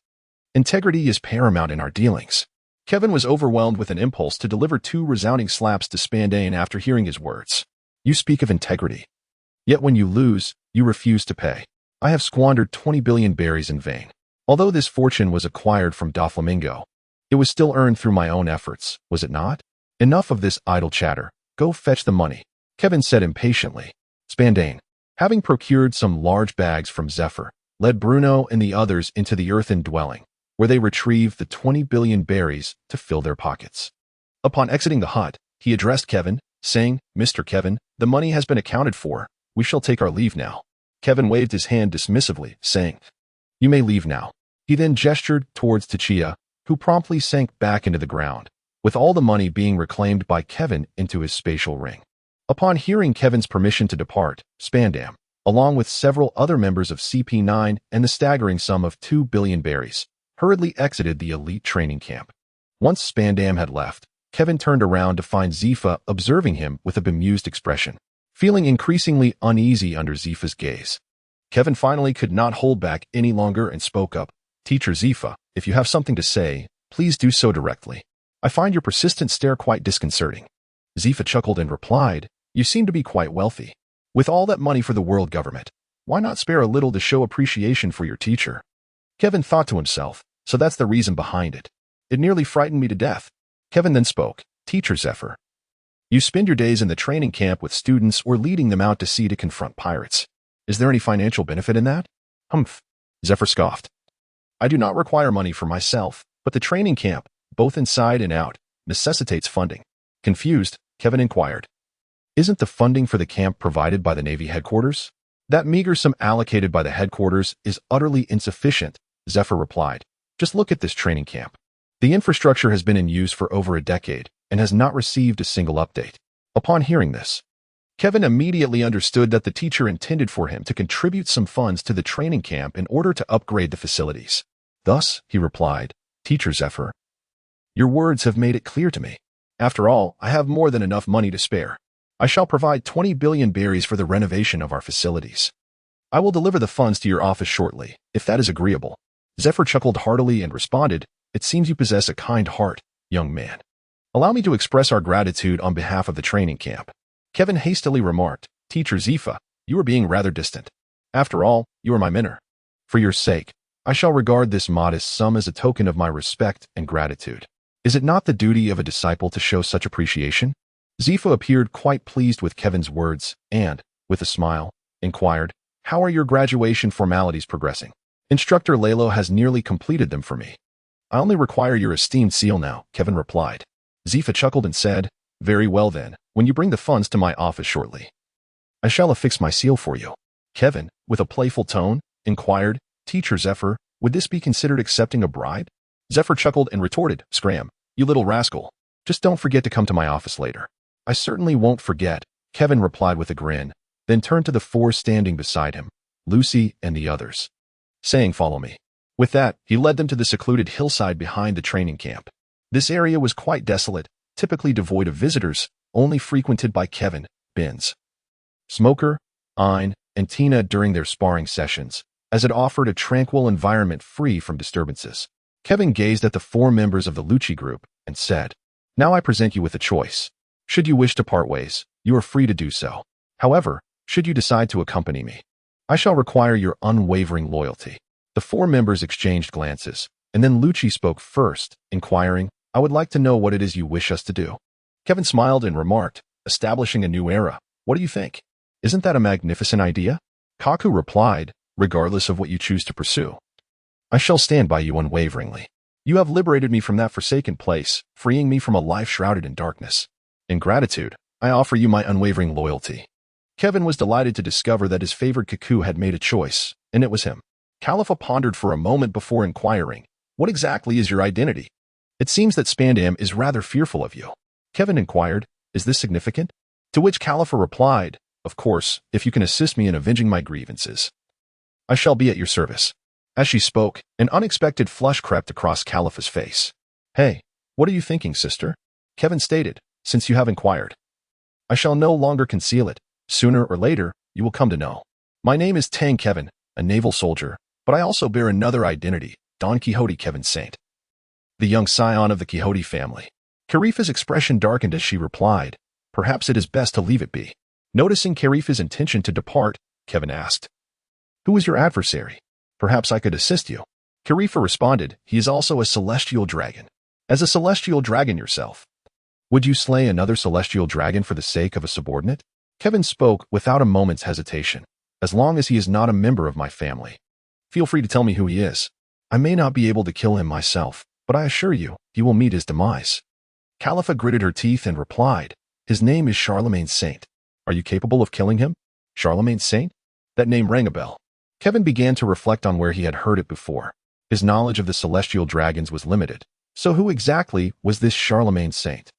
Integrity is paramount in our dealings." Kevin was overwhelmed with an impulse to deliver 2 resounding slaps to Spandane after hearing his words. "You speak of integrity. Yet when you lose, you refuse to pay. I have squandered 20 billion berries in vain. Although this fortune was acquired from Doflamingo, it was still earned through my own efforts, was it not? Enough of this idle chatter. Go fetch the money," Kevin said impatiently. Spandane, having procured some large bags from Zephyr, led Bruno and the others into the earthen dwelling, where they retrieved the 20 billion berries to fill their pockets. Upon exiting the hut, he addressed Kevin, saying, "Mr. Kevin, the money has been accounted for. We shall take our leave now." Kevin waved his hand dismissively, saying, "You may leave now." He then gestured towards Tachia, who promptly sank back into the ground, with all the money being reclaimed by Kevin into his spatial ring. Upon hearing Kevin's permission to depart, Spandam, along with several other members of CP9 and the staggering sum of 2 billion berries, hurriedly exited the elite training camp. Once Spandam had left, Kevin turned around to find Zifa observing him with a bemused expression, feeling increasingly uneasy under Zifa's gaze. Kevin finally could not hold back any longer and spoke up, "Teacher Zifa, if you have something to say, please do so directly. I find your persistent stare quite disconcerting." Zifa chuckled and replied, "You seem to be quite wealthy. With all that money for the world government, why not spare a little to show appreciation for your teacher?" Kevin thought to himself, so that's the reason behind it. It nearly frightened me to death. Kevin then spoke, "Teacher Zephyr, you spend your days in the training camp with students or leading them out to sea to confront pirates. Is there any financial benefit in that?" "Humph," Zephyr scoffed. "I do not require money for myself, but the training camp, both inside and out, necessitates funding." Confused, Kevin inquired, "Isn't the funding for the camp provided by the Navy headquarters?" "That meager sum allocated by the headquarters is utterly insufficient," Zephyr replied. "Just look at this training camp. The infrastructure has been in use for over a decade and has not received a single update." Upon hearing this, Kevin immediately understood that the teacher intended for him to contribute some funds to the training camp in order to upgrade the facilities. Thus, he replied, "Teacher Zephyr, your words have made it clear to me. After all, I have more than enough money to spare. I shall provide 20 billion berries for the renovation of our facilities. I will deliver the funds to your office shortly, if that is agreeable." Zephyr chuckled heartily and responded, "It seems you possess a kind heart, young man. Allow me to express our gratitude on behalf of the training camp." Kevin hastily remarked, "Teacher Zifa, you are being rather distant. After all, you are my mentor. For your sake, I shall regard this modest sum as a token of my respect and gratitude. Is it not the duty of a disciple to show such appreciation?" Zifa appeared quite pleased with Kevin's words and, with a smile, inquired, "How are your graduation formalities progressing?" "Instructor Lalo has nearly completed them for me. I only require your esteemed seal now," Kevin replied. Zifa chuckled and said, "Very well then, when you bring the funds to my office shortly, I shall affix my seal for you." Kevin, with a playful tone, inquired, "Teacher Zephyr, would this be considered accepting a bribe?" Zephyr chuckled and retorted, "Scram, you little rascal. Just don't forget to come to my office later." "I certainly won't forget," Kevin replied with a grin, then turned to the four standing beside him, Lucy and the others, saying, "Follow me." With that, he led them to the secluded hillside behind the training camp. This area was quite desolate, typically devoid of visitors, only frequented by Kevin, Benz, Smoker, Ein, and Tina during their sparring sessions, as it offered a tranquil environment free from disturbances. Kevin gazed at the four members of the Luchi group and said, "Now I present you with a choice. Should you wish to part ways, you are free to do so. However, should you decide to accompany me, I shall require your unwavering loyalty." The four members exchanged glances, and then Luchi spoke first, inquiring, "I would like to know what it is you wish us to do." Kevin smiled and remarked, "Establishing a new era. What do you think? Isn't that a magnificent idea?" Kaku replied, "Regardless of what you choose to pursue, I shall stand by you unwaveringly. You have liberated me from that forsaken place, freeing me from a life shrouded in darkness. In gratitude, I offer you my unwavering loyalty." Kevin was delighted to discover that his favored Kaku had made a choice, and it was him. Khalifa pondered for a moment before inquiring, "What exactly is your identity? It seems that Spandam is rather fearful of you." Kevin inquired, "Is this significant?" To which Khalifa replied, "Of course, if you can assist me in avenging my grievances, I shall be at your service." As she spoke, an unexpected flush crept across Khalifa's face. "Hey, what are you thinking, sister?" Kevin stated, "Since you have inquired, I shall no longer conceal it. Sooner or later, you will come to know. My name is Tang Kevin, a naval soldier, but I also bear another identity, Don Quixote Kevin Saint, the young scion of the Quixote family." Karifa's expression darkened as she replied, "Perhaps it is best to leave it be." Noticing Karifa's intention to depart, Kevin asked, "Who is your adversary? Perhaps I could assist you." Karifa responded, "He is also a celestial dragon. As a celestial dragon yourself, would you slay another celestial dragon for the sake of a subordinate?" Kevin spoke without a moment's hesitation. As long as he is not a member of my family. Feel free to tell me who he is. I may not be able to kill him myself, but I assure you, he will meet his demise. Khalifa gritted her teeth and replied, his name is Charlemagne Saint. Are you capable of killing him? Charlemagne Saint? That name rang a bell. Kevin began to reflect on where he had heard it before. His knowledge of the celestial dragons was limited. So who exactly was this Charlemagne Saint?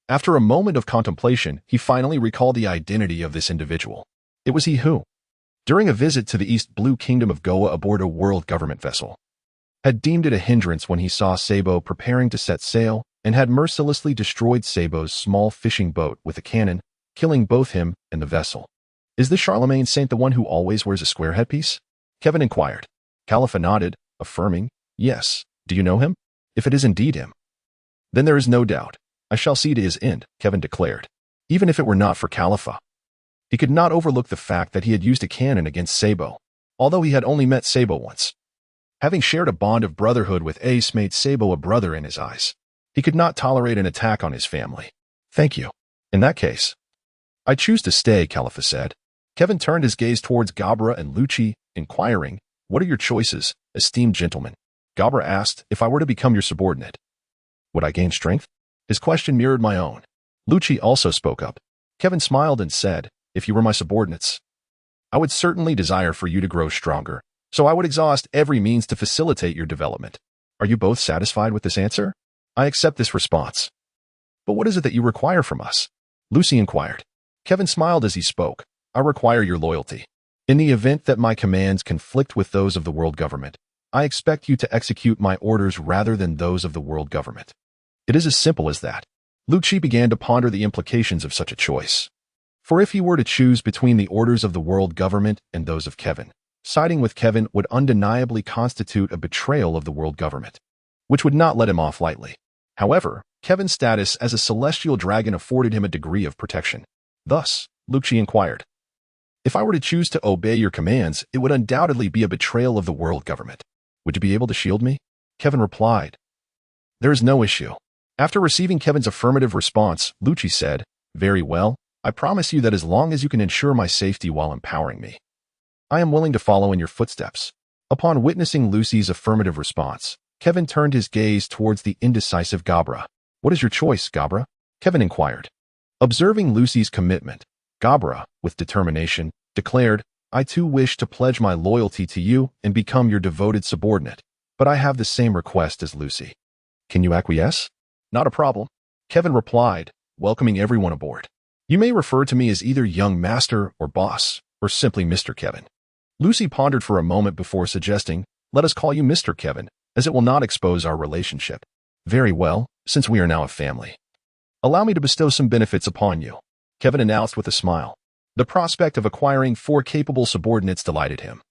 After a moment of contemplation, he finally recalled the identity of this individual. It was he who, during a visit to the East Blue Kingdom of Goa aboard a world government vessel, had deemed it a hindrance when he saw Sabo preparing to set sail and had mercilessly destroyed Sabo's small fishing boat with a cannon, killing both him and the vessel. Is this Charlemagne Saint the one who always wears a square headpiece? Kevin inquired. Khalifa nodded, affirming, yes. Do you know him? If it is indeed him, then there is no doubt. I shall see to his end, Kevin declared. Even if it were not for Khalifa. He could not overlook the fact that he had used a cannon against Sabo, although he had only met Sabo once. Having shared a bond of brotherhood with Ace made Sabo a brother in his eyes. He could not tolerate an attack on his family. Thank you. In that case, I choose to stay, Khalifa said. Kevin turned his gaze towards Gabra and Luchi, inquiring, what are your choices, esteemed gentlemen? Gabra asked, if I were to become your subordinate, would I gain strength? His question mirrored my own. Luchi also spoke up. Kevin smiled and said, if you were my subordinates, I would certainly desire for you to grow stronger, so I would exhaust every means to facilitate your development. Are you both satisfied with this answer? I accept this response. But what is it that you require from us? Lucy inquired. Kevin smiled as he spoke. I require your loyalty. In the event that my commands conflict with those of the world government, I expect you to execute my orders rather than those of the world government. It is as simple as that. Luchi began to ponder the implications of such a choice. For if he were to choose between the orders of the world government and those of Kevin, siding with Kevin would undeniably constitute a betrayal of the world government, which would not let him off lightly. However, Kevin's status as a celestial dragon afforded him a degree of protection. Thus, Luchi inquired, if I were to choose to obey your commands, it would undoubtedly be a betrayal of the world government. Would you be able to shield me? Kevin replied, there is no issue. After receiving Kevin's affirmative response, Luchi said, very well, I promise you that as long as you can ensure my safety while empowering me, I am willing to follow in your footsteps. Upon witnessing Lucy's affirmative response, Kevin turned his gaze towards the indecisive Gabra. What is your choice, Gabra? Kevin inquired. Observing Lucy's commitment, Gabra, with determination, declared, I too wish to pledge my loyalty to you and become your devoted subordinate, but I have the same request as Lucy. Can you acquiesce? Not a problem. Kevin replied, welcoming everyone aboard. You may refer to me as either young master or boss, or simply Mr. Kevin. Lucy pondered for a moment before suggesting, let us call you Mr. Kevin, as it will not expose our relationship. Very well, since we are now a family. Allow me to bestow some benefits upon you, Kevin announced with a smile. The prospect of acquiring 4 capable subordinates delighted him.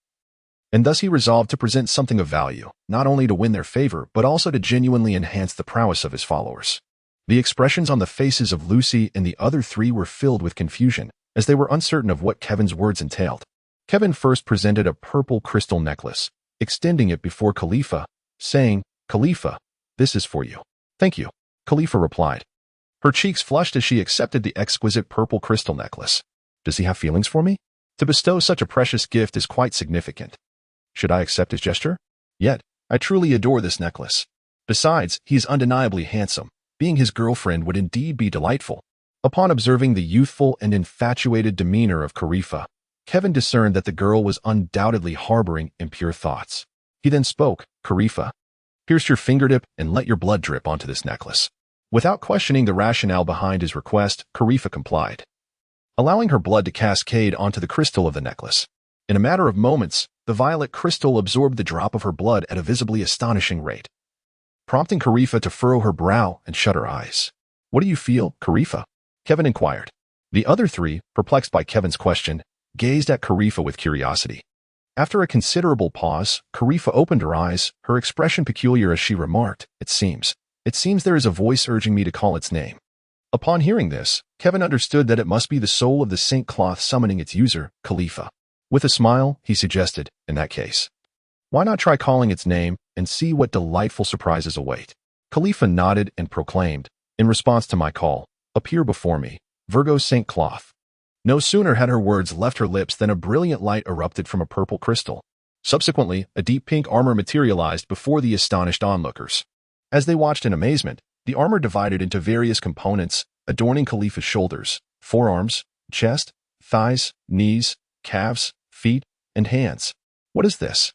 And thus he resolved to present something of value, not only to win their favor, but also to genuinely enhance the prowess of his followers. The expressions on the faces of Lucy and the other 3 were filled with confusion, as they were uncertain of what Kevin's words entailed. Kevin first presented a purple crystal necklace, extending it before Khalifa, saying, Khalifa, this is for you. Thank you, Khalifa replied. Her cheeks flushed as she accepted the exquisite purple crystal necklace. Does he have feelings for me? To bestow such a precious gift is quite significant. Should I accept his gesture? Yet, I truly adore this necklace. Besides, he is undeniably handsome. Being his girlfriend would indeed be delightful. Upon observing the youthful and infatuated demeanor of Khalifa, Kevin discerned that the girl was undoubtedly harboring impure thoughts. He then spoke, Khalifa, pierce your fingertip and let your blood drip onto this necklace. Without questioning the rationale behind his request, Khalifa complied, allowing her blood to cascade onto the crystal of the necklace. In a matter of moments, the violet crystal absorbed the drop of her blood at a visibly astonishing rate, prompting Khalifa to furrow her brow and shut her eyes. What do you feel, Khalifa? Kevin inquired. The other 3, perplexed by Kevin's question, gazed at Khalifa with curiosity. After a considerable pause, Khalifa opened her eyes, her expression peculiar as she remarked, It seems there is a voice urging me to call its name. Upon hearing this, Kevin understood that it must be the soul of the Saint Cloth summoning its user, Khalifa. With a smile, he suggested, in that case, why not try calling its name and see what delightful surprises await? Khalifa nodded and proclaimed, in response to my call, appear before me, Virgo Saint Cloth. No sooner had her words left her lips than a brilliant light erupted from a purple crystal. Subsequently, a deep pink armor materialized before the astonished onlookers. As they watched in amazement, the armor divided into various components, adorning Khalifa's shoulders, forearms, chest, thighs, knees, calves, feet, and hands. What is this?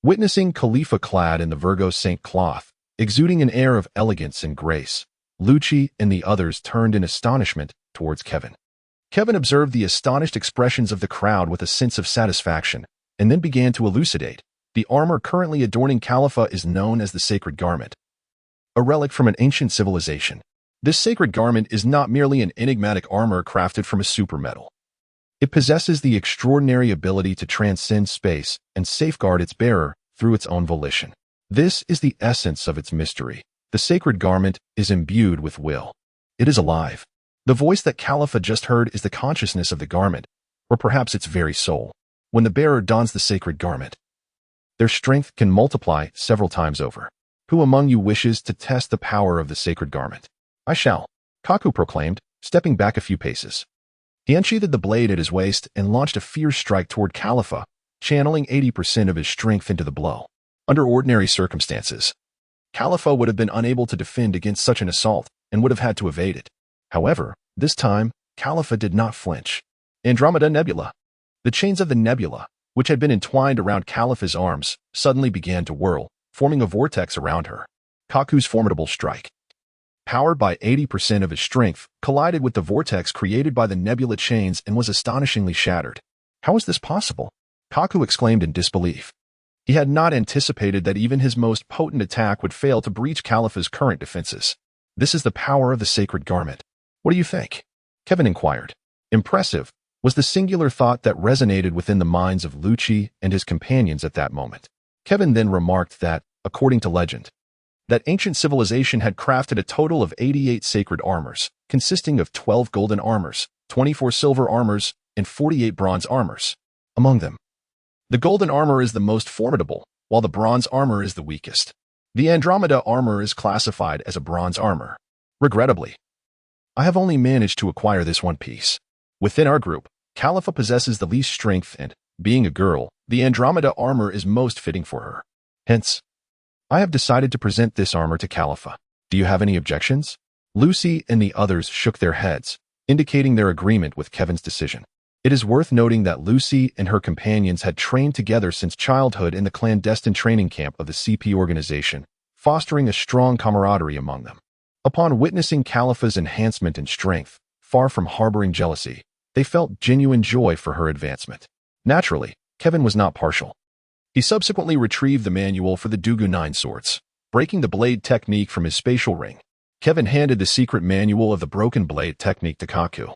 Witnessing Khalifa clad in the Virgo Saint cloth, exuding an air of elegance and grace, Luchi and the others turned in astonishment towards Kevin. Kevin observed the astonished expressions of the crowd with a sense of satisfaction, and then began to elucidate. The armor currently adorning Khalifa is known as the Sacred Garment, a relic from an ancient civilization. This sacred garment is not merely an enigmatic armor crafted from a super metal. It possesses the extraordinary ability to transcend space and safeguard its bearer through its own volition. This is the essence of its mystery. The sacred garment is imbued with will. It is alive. The voice that Khalifa just heard is the consciousness of the garment, or perhaps its very soul. When the bearer dons the sacred garment, their strength can multiply several times over. Who among you wishes to test the power of the sacred garment? I shall, Kaku proclaimed, stepping back a few paces. He unsheathed the blade at his waist and launched a fierce strike toward Khalifa, channeling 80% of his strength into the blow. Under ordinary circumstances, Khalifa would have been unable to defend against such an assault and would have had to evade it. However, this time, Khalifa did not flinch. Andromeda Nebula. The chains of the nebula, which had been entwined around Khalifa's arms, suddenly began to whirl, forming a vortex around her. Kaku's formidable strike, powered by 80% of his strength, collided with the vortex created by the nebula chains and was astonishingly shattered. How is this possible? Kaku exclaimed in disbelief. He had not anticipated that even his most potent attack would fail to breach Khalifa's current defenses. This is the power of the sacred garment. What do you think? Kevin inquired. Impressive was the singular thought that resonated within the minds of Luchi and his companions at that moment. Kevin then remarked that, according to legend, that ancient civilization had crafted a total of 88 sacred armors, consisting of 12 golden armors, 24 silver armors, and 48 bronze armors. Among them, the golden armor is the most formidable, while the bronze armor is the weakest. The Andromeda armor is classified as a bronze armor. Regrettably, I have only managed to acquire this one piece. Within our group, Khalifa possesses the least strength and, being a girl, the Andromeda armor is most fitting for her. Hence, I have decided to present this armor to Khalifa. Do you have any objections? Lucy and the others shook their heads, indicating their agreement with Kevin's decision. It is worth noting that Lucy and her companions had trained together since childhood in the clandestine training camp of the CP organization, fostering a strong camaraderie among them. Upon witnessing Khalifa's enhancement in strength, far from harboring jealousy, they felt genuine joy for her advancement. Naturally, Kevin was not partial. He subsequently retrieved the manual for the Dugu 9 swords, breaking the blade technique from his spatial ring. Kevin handed the secret manual of the broken blade technique to Kaku,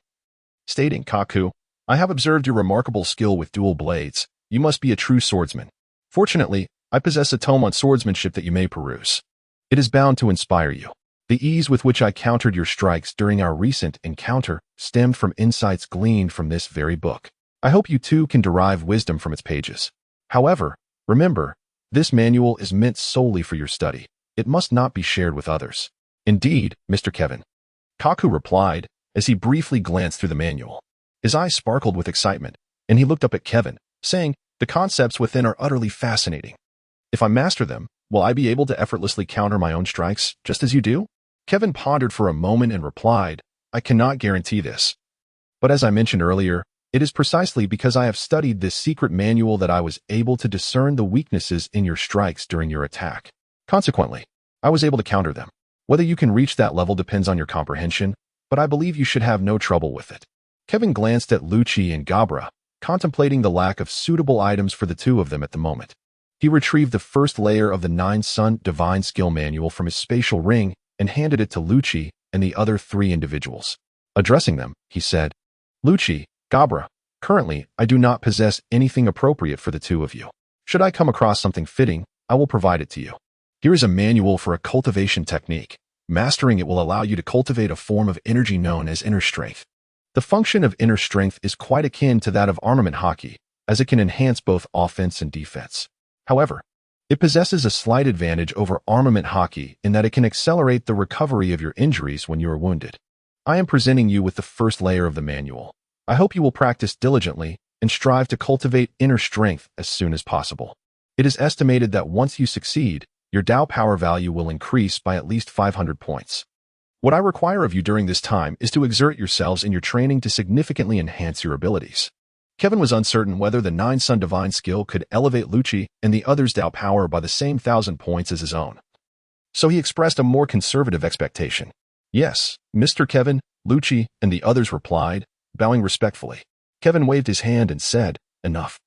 stating, Kaku, I have observed your remarkable skill with dual blades. You must be a true swordsman. Fortunately, I possess a tome on swordsmanship that you may peruse. It is bound to inspire you. The ease with which I countered your strikes during our recent encounter stemmed from insights gleaned from this very book. I hope you too can derive wisdom from its pages. However, remember, this manual is meant solely for your study. It must not be shared with others. Indeed, Mr. Kevin, Kaku replied as he briefly glanced through the manual. His eyes sparkled with excitement, and he looked up at Kevin, saying, the concepts within are utterly fascinating. If I master them, will I be able to effortlessly counter my own strikes, just as you do? Kevin pondered for a moment and replied, I cannot guarantee this. But as I mentioned earlier, it is precisely because I have studied this secret manual that I was able to discern the weaknesses in your strikes during your attack. Consequently, I was able to counter them. Whether you can reach that level depends on your comprehension, but I believe you should have no trouble with it. Kevin glanced at Luchi and Gabra, contemplating the lack of suitable items for the two of them at the moment. He retrieved the first layer of the 9-Sun Divine Skill Manual from his spatial ring and handed it to Luchi and the other 3 individuals. Addressing them, he said, Luchi, Gabra, currently I do not possess anything appropriate for the two of you. Should I come across something fitting, I will provide it to you. Here is a manual for a cultivation technique. Mastering it will allow you to cultivate a form of energy known as inner strength. The function of inner strength is quite akin to that of armament hockey, as it can enhance both offense and defense. However, it possesses a slight advantage over armament hockey in that it can accelerate the recovery of your injuries when you are wounded. I am presenting you with the first layer of the manual. I hope you will practice diligently and strive to cultivate inner strength as soon as possible. It is estimated that once you succeed, your Tao power value will increase by at least 500 points. What I require of you during this time is to exert yourselves in your training to significantly enhance your abilities. Kevin was uncertain whether the Nine-Sun Divine skill could elevate Luchi and the others' Tao power by the same 1,000 points as his own. So he expressed a more conservative expectation. Yes, Mr. Kevin, Luchi, and the others replied, bowing respectfully. Kevin waved his hand and said, enough.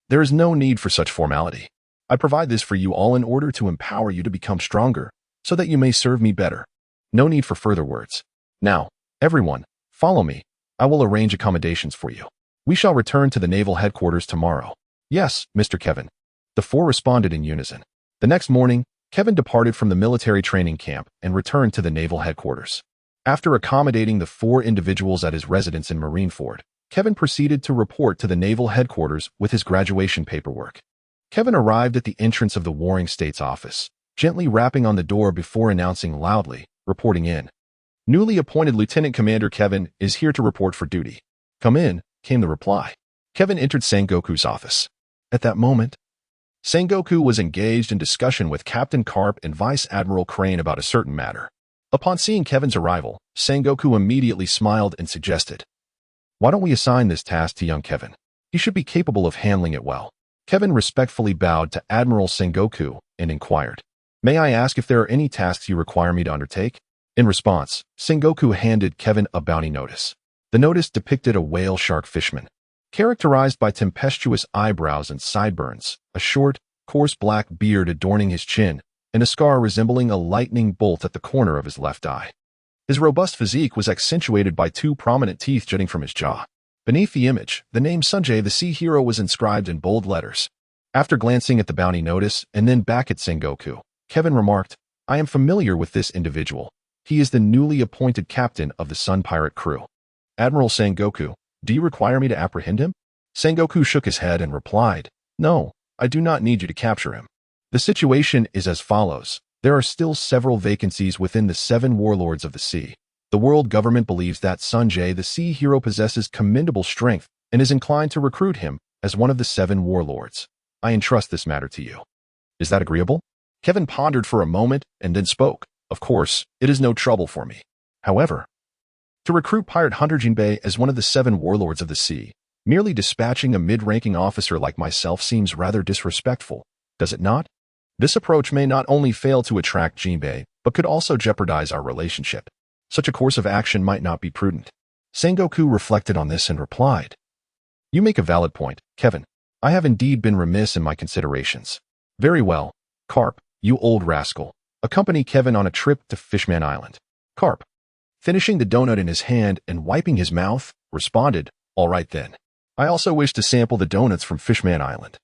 There is no need for such formality. I provide this for you all in order to empower you to become stronger, so that you may serve me better. No need for further words. Now, everyone, follow me. I will arrange accommodations for you. We shall return to the naval headquarters tomorrow. Yes, Mr. Kevin. The four responded in unison. The next morning, Kevin departed from the military training camp and returned to the naval headquarters. After accommodating the four individuals at his residence in Marineford, Kevin proceeded to report to the naval headquarters with his graduation paperwork. Kevin arrived at the entrance of the Warring States office, gently rapping on the door before announcing loudly, reporting in. Newly appointed Lieutenant Commander Kevin is here to report for duty. Come in, came the reply. Kevin entered Sengoku's office. At that moment, Sengoku was engaged in discussion with Captain Garp and Vice Admiral Crane about a certain matter. Upon seeing Kevin's arrival, Sengoku immediately smiled and suggested, "Why don't we assign this task to young Kevin? He should be capable of handling it well." Kevin respectfully bowed to Admiral Sengoku and inquired, "May I ask if there are any tasks you require me to undertake?" In response, Sengoku handed Kevin a bounty notice. The notice depicted a whale shark fisherman, characterized by tempestuous eyebrows and sideburns, a short, coarse black beard adorning his chin, and a scar resembling a lightning bolt at the corner of his left eye. His robust physique was accentuated by two prominent teeth jutting from his jaw. Beneath the image, the name Sanjay the Sea Hero was inscribed in bold letters. After glancing at the bounty notice and then back at Sengoku, Kevin remarked, "I am familiar with this individual. He is the newly appointed captain of the Sun Pirate crew." Admiral Sengoku, "Do you require me to apprehend him?" Sengoku shook his head and replied, "No, I do not need you to capture him. The situation is as follows. There are still several vacancies within the 7 warlords of the sea. The world government believes that Sanjay the Sea Hero possesses commendable strength and is inclined to recruit him as one of the 7 warlords. I entrust this matter to you. Is that agreeable?" Kevin pondered for a moment and then spoke. "Of course, it is no trouble for me. However, to recruit Pirate Hunter Jinbei as one of the 7 warlords of the sea, merely dispatching a mid-ranking officer like myself seems rather disrespectful, does it not? This approach may not only fail to attract Jinbei, but could also jeopardize our relationship. Such a course of action might not be prudent." Sengoku reflected on this and replied, "You make a valid point, Kevin. I have indeed been remiss in my considerations. Very well, Garp, you old rascal. Accompany Kevin on a trip to Fishman Island." Garp, finishing the donut in his hand and wiping his mouth, responded, "All right then. I also wish to sample the donuts from Fishman Island.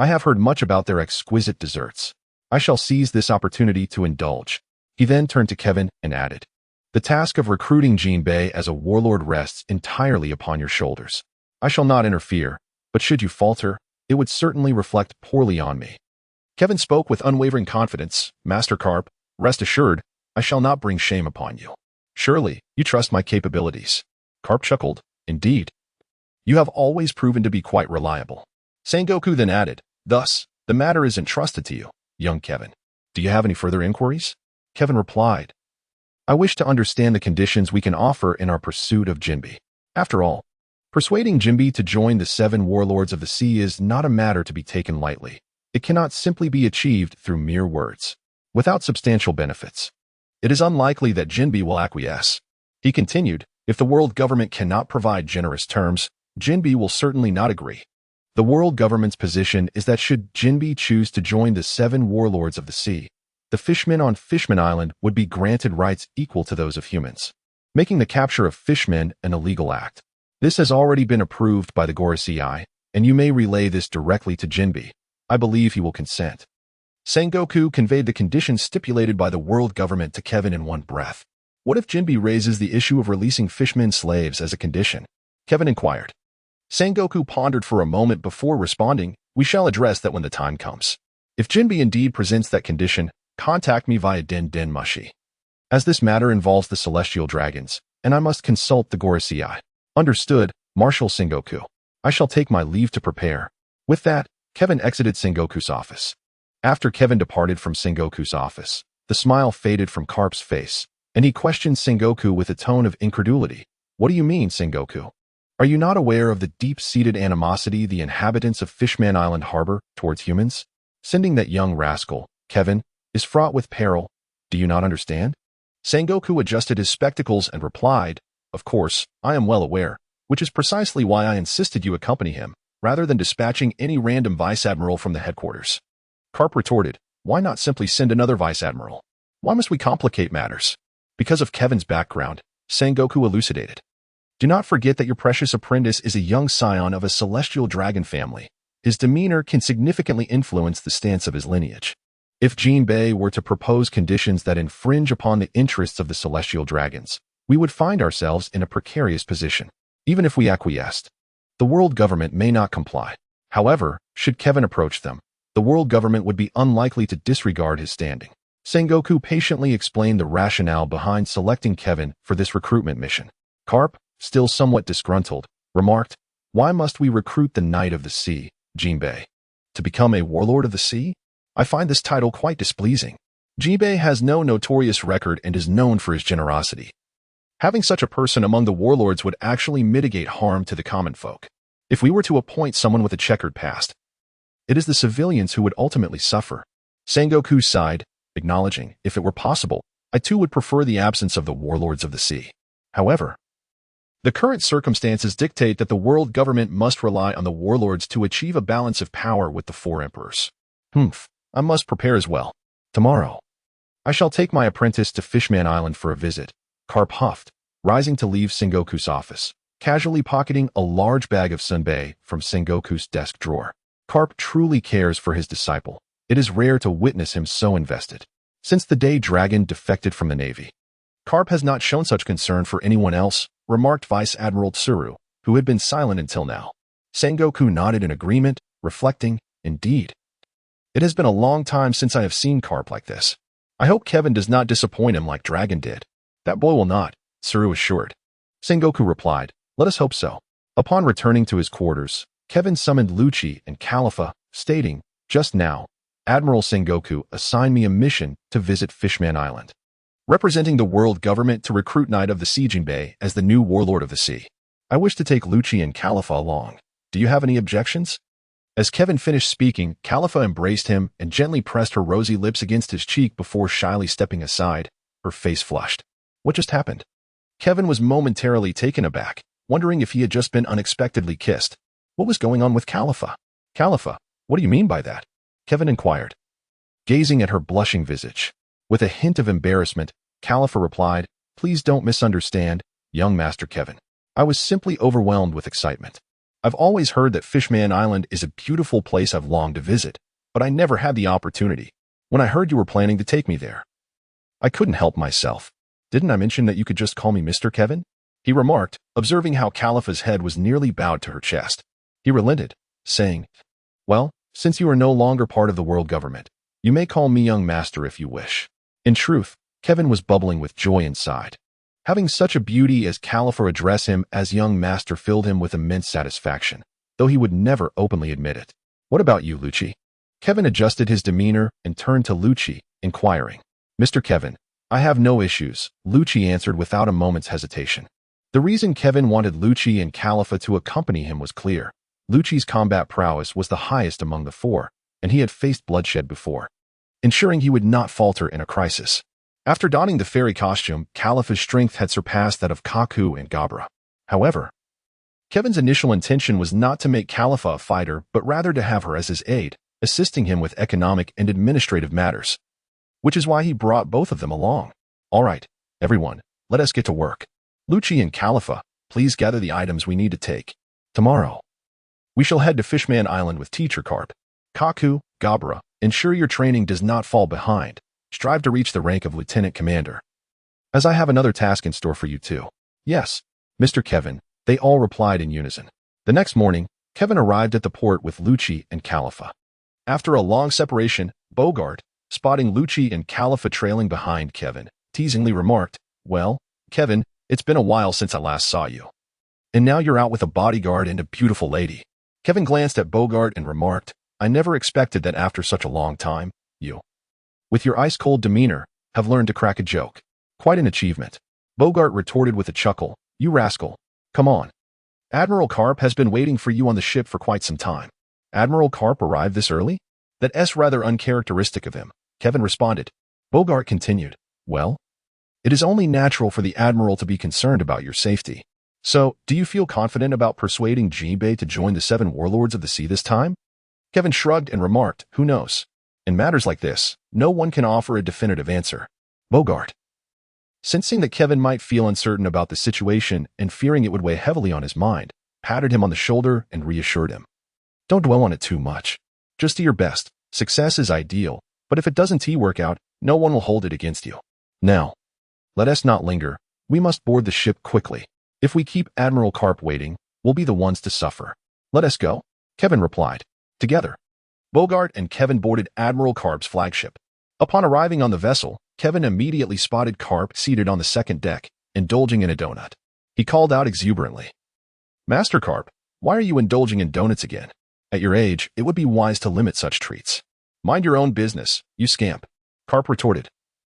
I have heard much about their exquisite desserts. I shall seize this opportunity to indulge." He then turned to Kevin and added, "The task of recruiting Jinbei as a warlord rests entirely upon your shoulders. I shall not interfere, but should you falter, it would certainly reflect poorly on me." Kevin spoke with unwavering confidence. "Master Garp, rest assured, I shall not bring shame upon you. Surely, you trust my capabilities." Garp chuckled, "Indeed. You have always proven to be quite reliable." Sengoku then added, "Thus, the matter is entrusted to you, young Kevin. Do you have any further inquiries?" Kevin replied, "I wish to understand the conditions we can offer in our pursuit of Jinbei. After all, persuading Jinbei to join the 7 warlords of the sea is not a matter to be taken lightly. It cannot simply be achieved through mere words, without substantial benefits. It is unlikely that Jinbei will acquiesce." He continued, "If the world government cannot provide generous terms, Jinbei will certainly not agree. The world government's position is that should Jinbei choose to join the 7 warlords of the sea, the fishmen on Fishman Island would be granted rights equal to those of humans, making the capture of fishmen an illegal act. This has already been approved by the Gorosei, and you may relay this directly to Jinbei. I believe he will consent." Sengoku conveyed the conditions stipulated by the world government to Kevin in one breath. "What if Jinbei raises the issue of releasing fishmen slaves as a condition?" Kevin inquired. Sengoku pondered for a moment before responding, "We shall address that when the time comes. If Jinbei indeed presents that condition, contact me via Den Mushi. As this matter involves the celestial dragons, and I must consult the Gorosei." "Understood, Marshal Sengoku, I shall take my leave to prepare. With that, Kevin exited Sengoku's office. After Kevin departed from Sengoku's office, the smile faded from Garp's face, and he questioned Sengoku with a tone of incredulity. What do you mean, Sengoku? Are you not aware of the deep-seated animosity the inhabitants of Fishman Island harbor towards humans? Sending that young rascal, Kevin, is fraught with peril. Do you not understand? Sengoku adjusted his spectacles and replied, Of course, I am well aware, which is precisely why I insisted you accompany him, rather than dispatching any random vice-admiral from the headquarters. Garp retorted, Why not simply send another vice-admiral? Why must we complicate matters? Because of Kevin's background, Sengoku elucidated. Do not forget that your precious apprentice is a young scion of a celestial dragon family. His demeanor can significantly influence the stance of his lineage. If Jinbei were to propose conditions that infringe upon the interests of the celestial dragons, we would find ourselves in a precarious position. Even if we acquiesced, the world government may not comply. However, should Kevin approach them, the world government would be unlikely to disregard his standing. Sengoku patiently explained the rationale behind selecting Kevin for this recruitment mission. Garp, still somewhat disgruntled, remarked, Why must we recruit the Knight of the Sea, Jinbei? To become a warlord of the sea? I find this title quite displeasing. Jinbei has no notorious record and is known for his generosity. Having such a person among the warlords would actually mitigate harm to the common folk. If we were to appoint someone with a checkered past, it is the civilians who would ultimately suffer. Sengoku sighed, acknowledging, if it were possible, I too would prefer the absence of the warlords of the sea. However, the current circumstances dictate that the world government must rely on the warlords to achieve a balance of power with the four emperors. I must prepare as well. Tomorrow, I shall take my apprentice to Fishman Island for a visit. Garp huffed, rising to leave Sengoku's office, casually pocketing a large bag of sunbae from Sengoku's desk drawer. Garp truly cares for his disciple. It is rare to witness him so invested. Since the day Dragon defected from the Navy, Garp has not shown such concern for anyone else, remarked Vice Admiral Tsuru, who had been silent until now. Sengoku nodded in agreement, reflecting, Indeed. It has been a long time since I have seen Garp like this. I hope Kevin does not disappoint him like Dragon did. That boy will not, Tsuru assured. Sengoku replied, Let us hope so. Upon returning to his quarters, Kevin summoned Luchi and Khalifa, stating, Just now, Admiral Sengoku assigned me a mission to visit Fishman Island, representing the world government to recruit Knight of the Sea Jinbei as the new warlord of the sea. I wish to take Luchi and Khalifa along. Do you have any objections? As Kevin finished speaking, Khalifa embraced him and gently pressed her rosy lips against his cheek before shyly stepping aside, her face flushed. What just happened? Kevin was momentarily taken aback, wondering if he had just been unexpectedly kissed. What was going on with Khalifa? Khalifa, what do you mean by that? Kevin inquired, gazing at her blushing visage. With a hint of embarrassment, Khalifa replied, Please don't misunderstand, young Master Kevin. I was simply overwhelmed with excitement. I've always heard that Fishman Island is a beautiful place I've longed to visit, but I never had the opportunity. When I heard you were planning to take me there, I couldn't help myself. Didn't I mention that you could just call me Mr. Kevin? He remarked, observing how Khalifa's head was nearly bowed to her chest. He relented, saying, Well, since you are no longer part of the world government, you may call me young master if you wish. In truth, Kevin was bubbling with joy inside. Having such a beauty as Khalifa address him as young master filled him with immense satisfaction, though he would never openly admit it. What about you, Luchi? Kevin adjusted his demeanor and turned to Luchi, inquiring. Mr. Kevin, I have no issues, Luchi answered without a moment's hesitation. The reason Kevin wanted Luchi and Khalifa to accompany him was clear. Luchi's combat prowess was the highest among the four, and he had faced bloodshed before, ensuring he would not falter in a crisis. After donning the fairy costume, Khalifa's strength had surpassed that of Kaku and Gabra. However, Kevin's initial intention was not to make Khalifa a fighter, but rather to have her as his aide, assisting him with economic and administrative matters, which is why he brought both of them along. All right, everyone, let us get to work. Luchi and Khalifa, please gather the items we need to take. Tomorrow, we shall head to Fishman Island with Teacher Garp. Kaku, Gabra, ensure your training does not fall behind. Strive to reach the rank of Lieutenant Commander, as I have another task in store for you too. Yes, Mr. Kevin, they all replied in unison. The next morning, Kevin arrived at the port with Luchi and Khalifa. After a long separation, Bogart, spotting Luchi and Khalifa trailing behind Kevin, teasingly remarked, Well, Kevin, it's been a while since I last saw you. And now you're out with a bodyguard and a beautiful lady. Kevin glanced at Bogart and remarked, I never expected that after such a long time, you, with your ice-cold demeanor, have learned to crack a joke. Quite an achievement. Bogart retorted with a chuckle, you rascal. Come on. Admiral Garp has been waiting for you on the ship for quite some time. Admiral Garp arrived this early? That's rather uncharacteristic of him, Kevin responded. Bogart continued, well, it is only natural for the Admiral to be concerned about your safety. So, do you feel confident about persuading Jinbei to join the 7 warlords of the sea this time? Kevin shrugged and remarked, who knows? In matters like this, no one can offer a definitive answer. Bogart, sensing that Kevin might feel uncertain about the situation and fearing it would weigh heavily on his mind, patted him on the shoulder and reassured him. Don't dwell on it too much. Just do your best. Success is ideal, but if it doesn't work out, no one will hold it against you. Now, let us not linger. We must board the ship quickly. If we keep Admiral Garp waiting, we'll be the ones to suffer. Let us go, Kevin replied. Together, Bogart and Kevin boarded Admiral Garp's flagship. Upon arriving on the vessel, Kevin immediately spotted Garp seated on the second deck, indulging in a donut. He called out exuberantly, Master Garp, why are you indulging in donuts again? At your age, it would be wise to limit such treats. Mind your own business, you scamp, Garp retorted,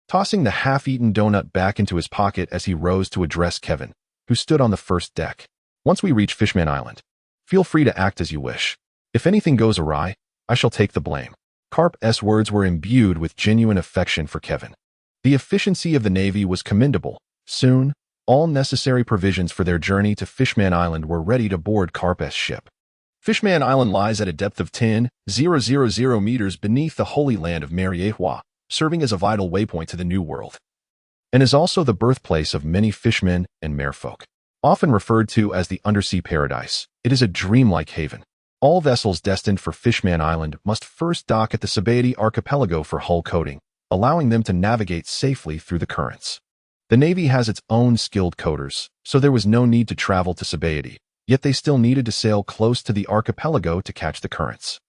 tossing the half-eaten donut back into his pocket as he rose to address Kevin, who stood on the first deck. Once we reach Fishman Island, feel free to act as you wish. If anything goes awry, I shall take the blame. Garp's words were imbued with genuine affection for Kevin. The efficiency of the Navy was commendable. Soon, all necessary provisions for their journey to Fishman Island were ready to board Garp's ship. Fishman Island lies at a depth of 10,000 meters beneath the holy land of Mariehua, serving as a vital waypoint to the New World, and is also the birthplace of many fishermen and merfolk. Often referred to as the undersea paradise, it is a dreamlike haven. All vessels destined for Fishman Island must first dock at the Sabaody archipelago for hull coating, allowing them to navigate safely through the currents. The Navy has its own skilled coaters, so there was no need to travel to Sabaody, yet they still needed to sail close to the archipelago to catch the currents.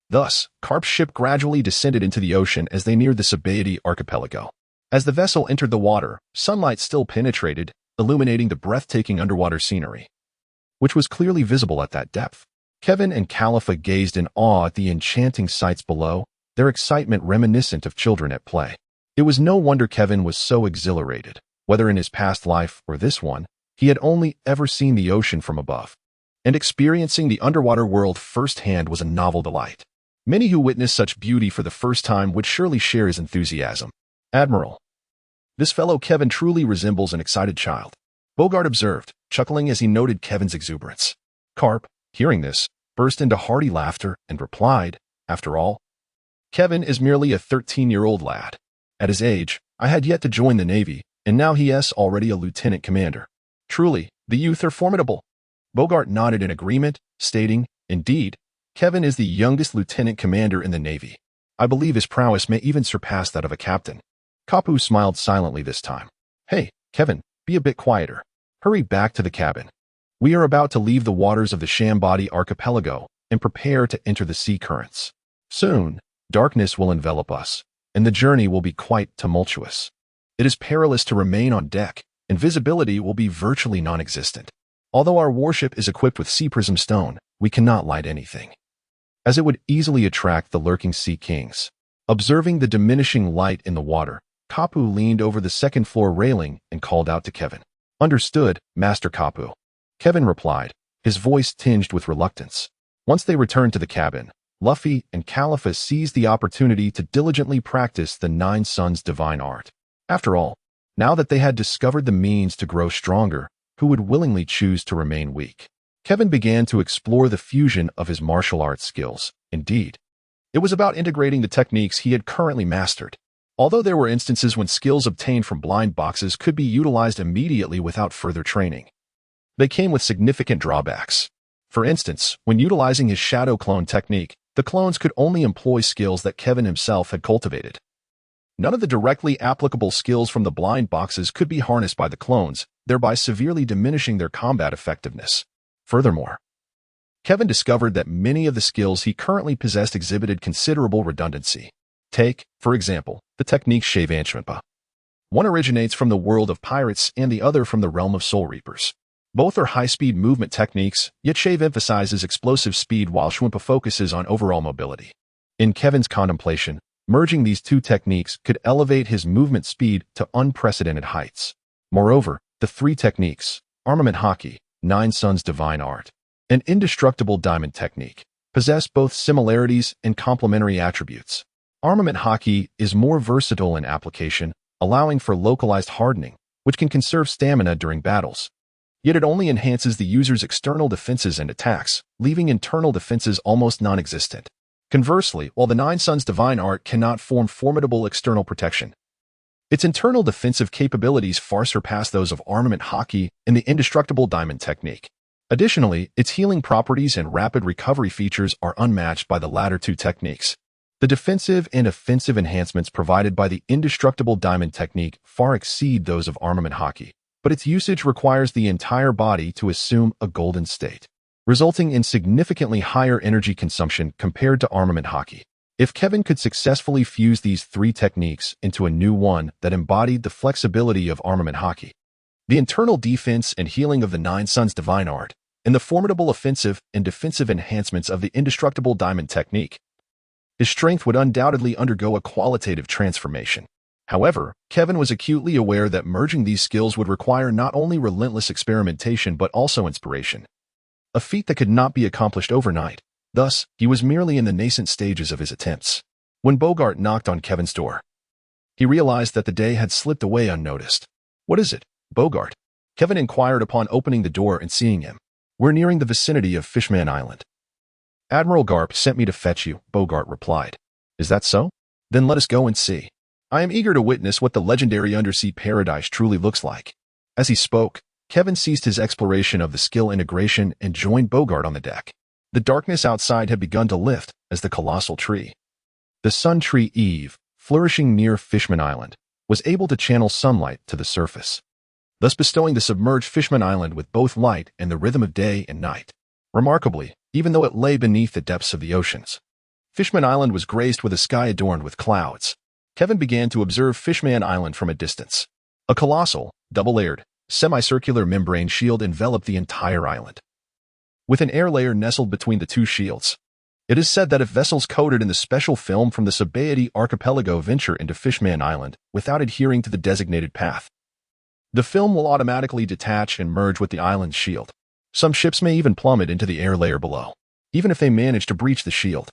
Thus, Garp's ship gradually descended into the ocean as they neared the Sabaody archipelago. As the vessel entered the water, sunlight still penetrated, illuminating the breathtaking underwater scenery, which was clearly visible at that depth. Kevin and Khalifa gazed in awe at the enchanting sights below, their excitement reminiscent of children at play. It was no wonder Kevin was so exhilarated. Whether in his past life or this one, he had only ever seen the ocean from above, and experiencing the underwater world firsthand was a novel delight. Many who witnessed such beauty for the first time would surely share his enthusiasm. Admiral, this fellow Kevin truly resembles an excited child, Bogart observed, chuckling as he noted Kevin's exuberance. Garp, hearing this, burst into hearty laughter and replied, after all, Kevin is merely a 13-year-old lad. At his age, I had yet to join the Navy, and now he is already a lieutenant commander. Truly, the youth are formidable. Bogart nodded in agreement, stating, indeed, Kevin is the youngest lieutenant commander in the Navy. I believe his prowess may even surpass that of a captain. Kapu smiled silently this time. Hey, Kevin, be a bit quieter. Hurry back to the cabin. We are about to leave the waters of the Sabaody archipelago and prepare to enter the sea currents. Soon, darkness will envelop us, and the journey will be quite tumultuous. It is perilous to remain on deck, and visibility will be virtually non-existent. Although our warship is equipped with sea prism stone, we cannot light anything, as it would easily attract the lurking sea kings. Observing the diminishing light in the water, Kapu leaned over the second-floor railing and called out to Kevin. Understood, Master Kapu. Kevin replied, his voice tinged with reluctance. Once they returned to the cabin, Luffy and Khalifa seized the opportunity to diligently practice the Nine Sons' divine art. After all, now that they had discovered the means to grow stronger, who would willingly choose to remain weak? Kevin began to explore the fusion of his martial arts skills. Indeed, it was about integrating the techniques he had currently mastered. Although there were instances when skills obtained from blind boxes could be utilized immediately without further training, they came with significant drawbacks. For instance, when utilizing his shadow clone technique, the clones could only employ skills that Kevin himself had cultivated. None of the directly applicable skills from the blind boxes could be harnessed by the clones, thereby severely diminishing their combat effectiveness. Furthermore, Kevin discovered that many of the skills he currently possessed exhibited considerable redundancy. Take, for example, the technique Swordsmanship. One originates from the world of pirates and the other from the realm of soul reapers. Both are high-speed movement techniques, yet Shave emphasizes explosive speed while Schwimpa focuses on overall mobility. In Kevin's contemplation, merging these two techniques could elevate his movement speed to unprecedented heights. Moreover, the three techniques, armament haki, Nine Suns divine art, and indestructible diamond technique, possess both similarities and complementary attributes. Armament haki is more versatile in application, allowing for localized hardening, which can conserve stamina during battles. Yet it only enhances the user's external defenses and attacks, leaving internal defenses almost non-existent. Conversely, while the Nine Suns divine art cannot form formidable external protection, its internal defensive capabilities far surpass those of armament haki and the indestructible diamond technique. Additionally, its healing properties and rapid recovery features are unmatched by the latter two techniques. The defensive and offensive enhancements provided by the indestructible diamond technique far exceed those of armament haki, but its usage requires the entire body to assume a golden state, resulting in significantly higher energy consumption compared to armament haki. If Kevin could successfully fuse these three techniques into a new one that embodied the flexibility of armament haki, the internal defense and healing of the Nine Suns divine art, and the formidable offensive and defensive enhancements of the indestructible diamond technique, his strength would undoubtedly undergo a qualitative transformation. However, Kevin was acutely aware that merging these skills would require not only relentless experimentation but also inspiration, a feat that could not be accomplished overnight. Thus, he was merely in the nascent stages of his attempts. When Bogart knocked on Kevin's door, he realized that the day had slipped away unnoticed. "What is it, Bogart?" Kevin inquired upon opening the door and seeing him. "We're nearing the vicinity of Fishman Island." "Admiral Garp sent me to fetch you," Bogart replied. "Is that so? Then let us go and see. I am eager to witness what the legendary undersea paradise truly looks like." As he spoke, Kevin ceased his exploration of the skill integration and joined Bogart on the deck. The darkness outside had begun to lift as the colossal tree, the sun tree Eve, flourishing near Fishman Island, was able to channel sunlight to the surface, thus bestowing the submerged Fishman Island with both light and the rhythm of day and night. Remarkably, even though it lay beneath the depths of the oceans, Fishman Island was graced with a sky adorned with clouds. Kevin began to observe Fishman Island from a distance. A colossal, double-layered, semicircular membrane shield enveloped the entire island, with an air layer nestled between the two shields. It is said that if vessels coated in the special film from the Sabaody archipelago venture into Fishman Island without adhering to the designated path, the film will automatically detach and merge with the island's shield. Some ships may even plummet into the air layer below, even if they manage to breach the shield.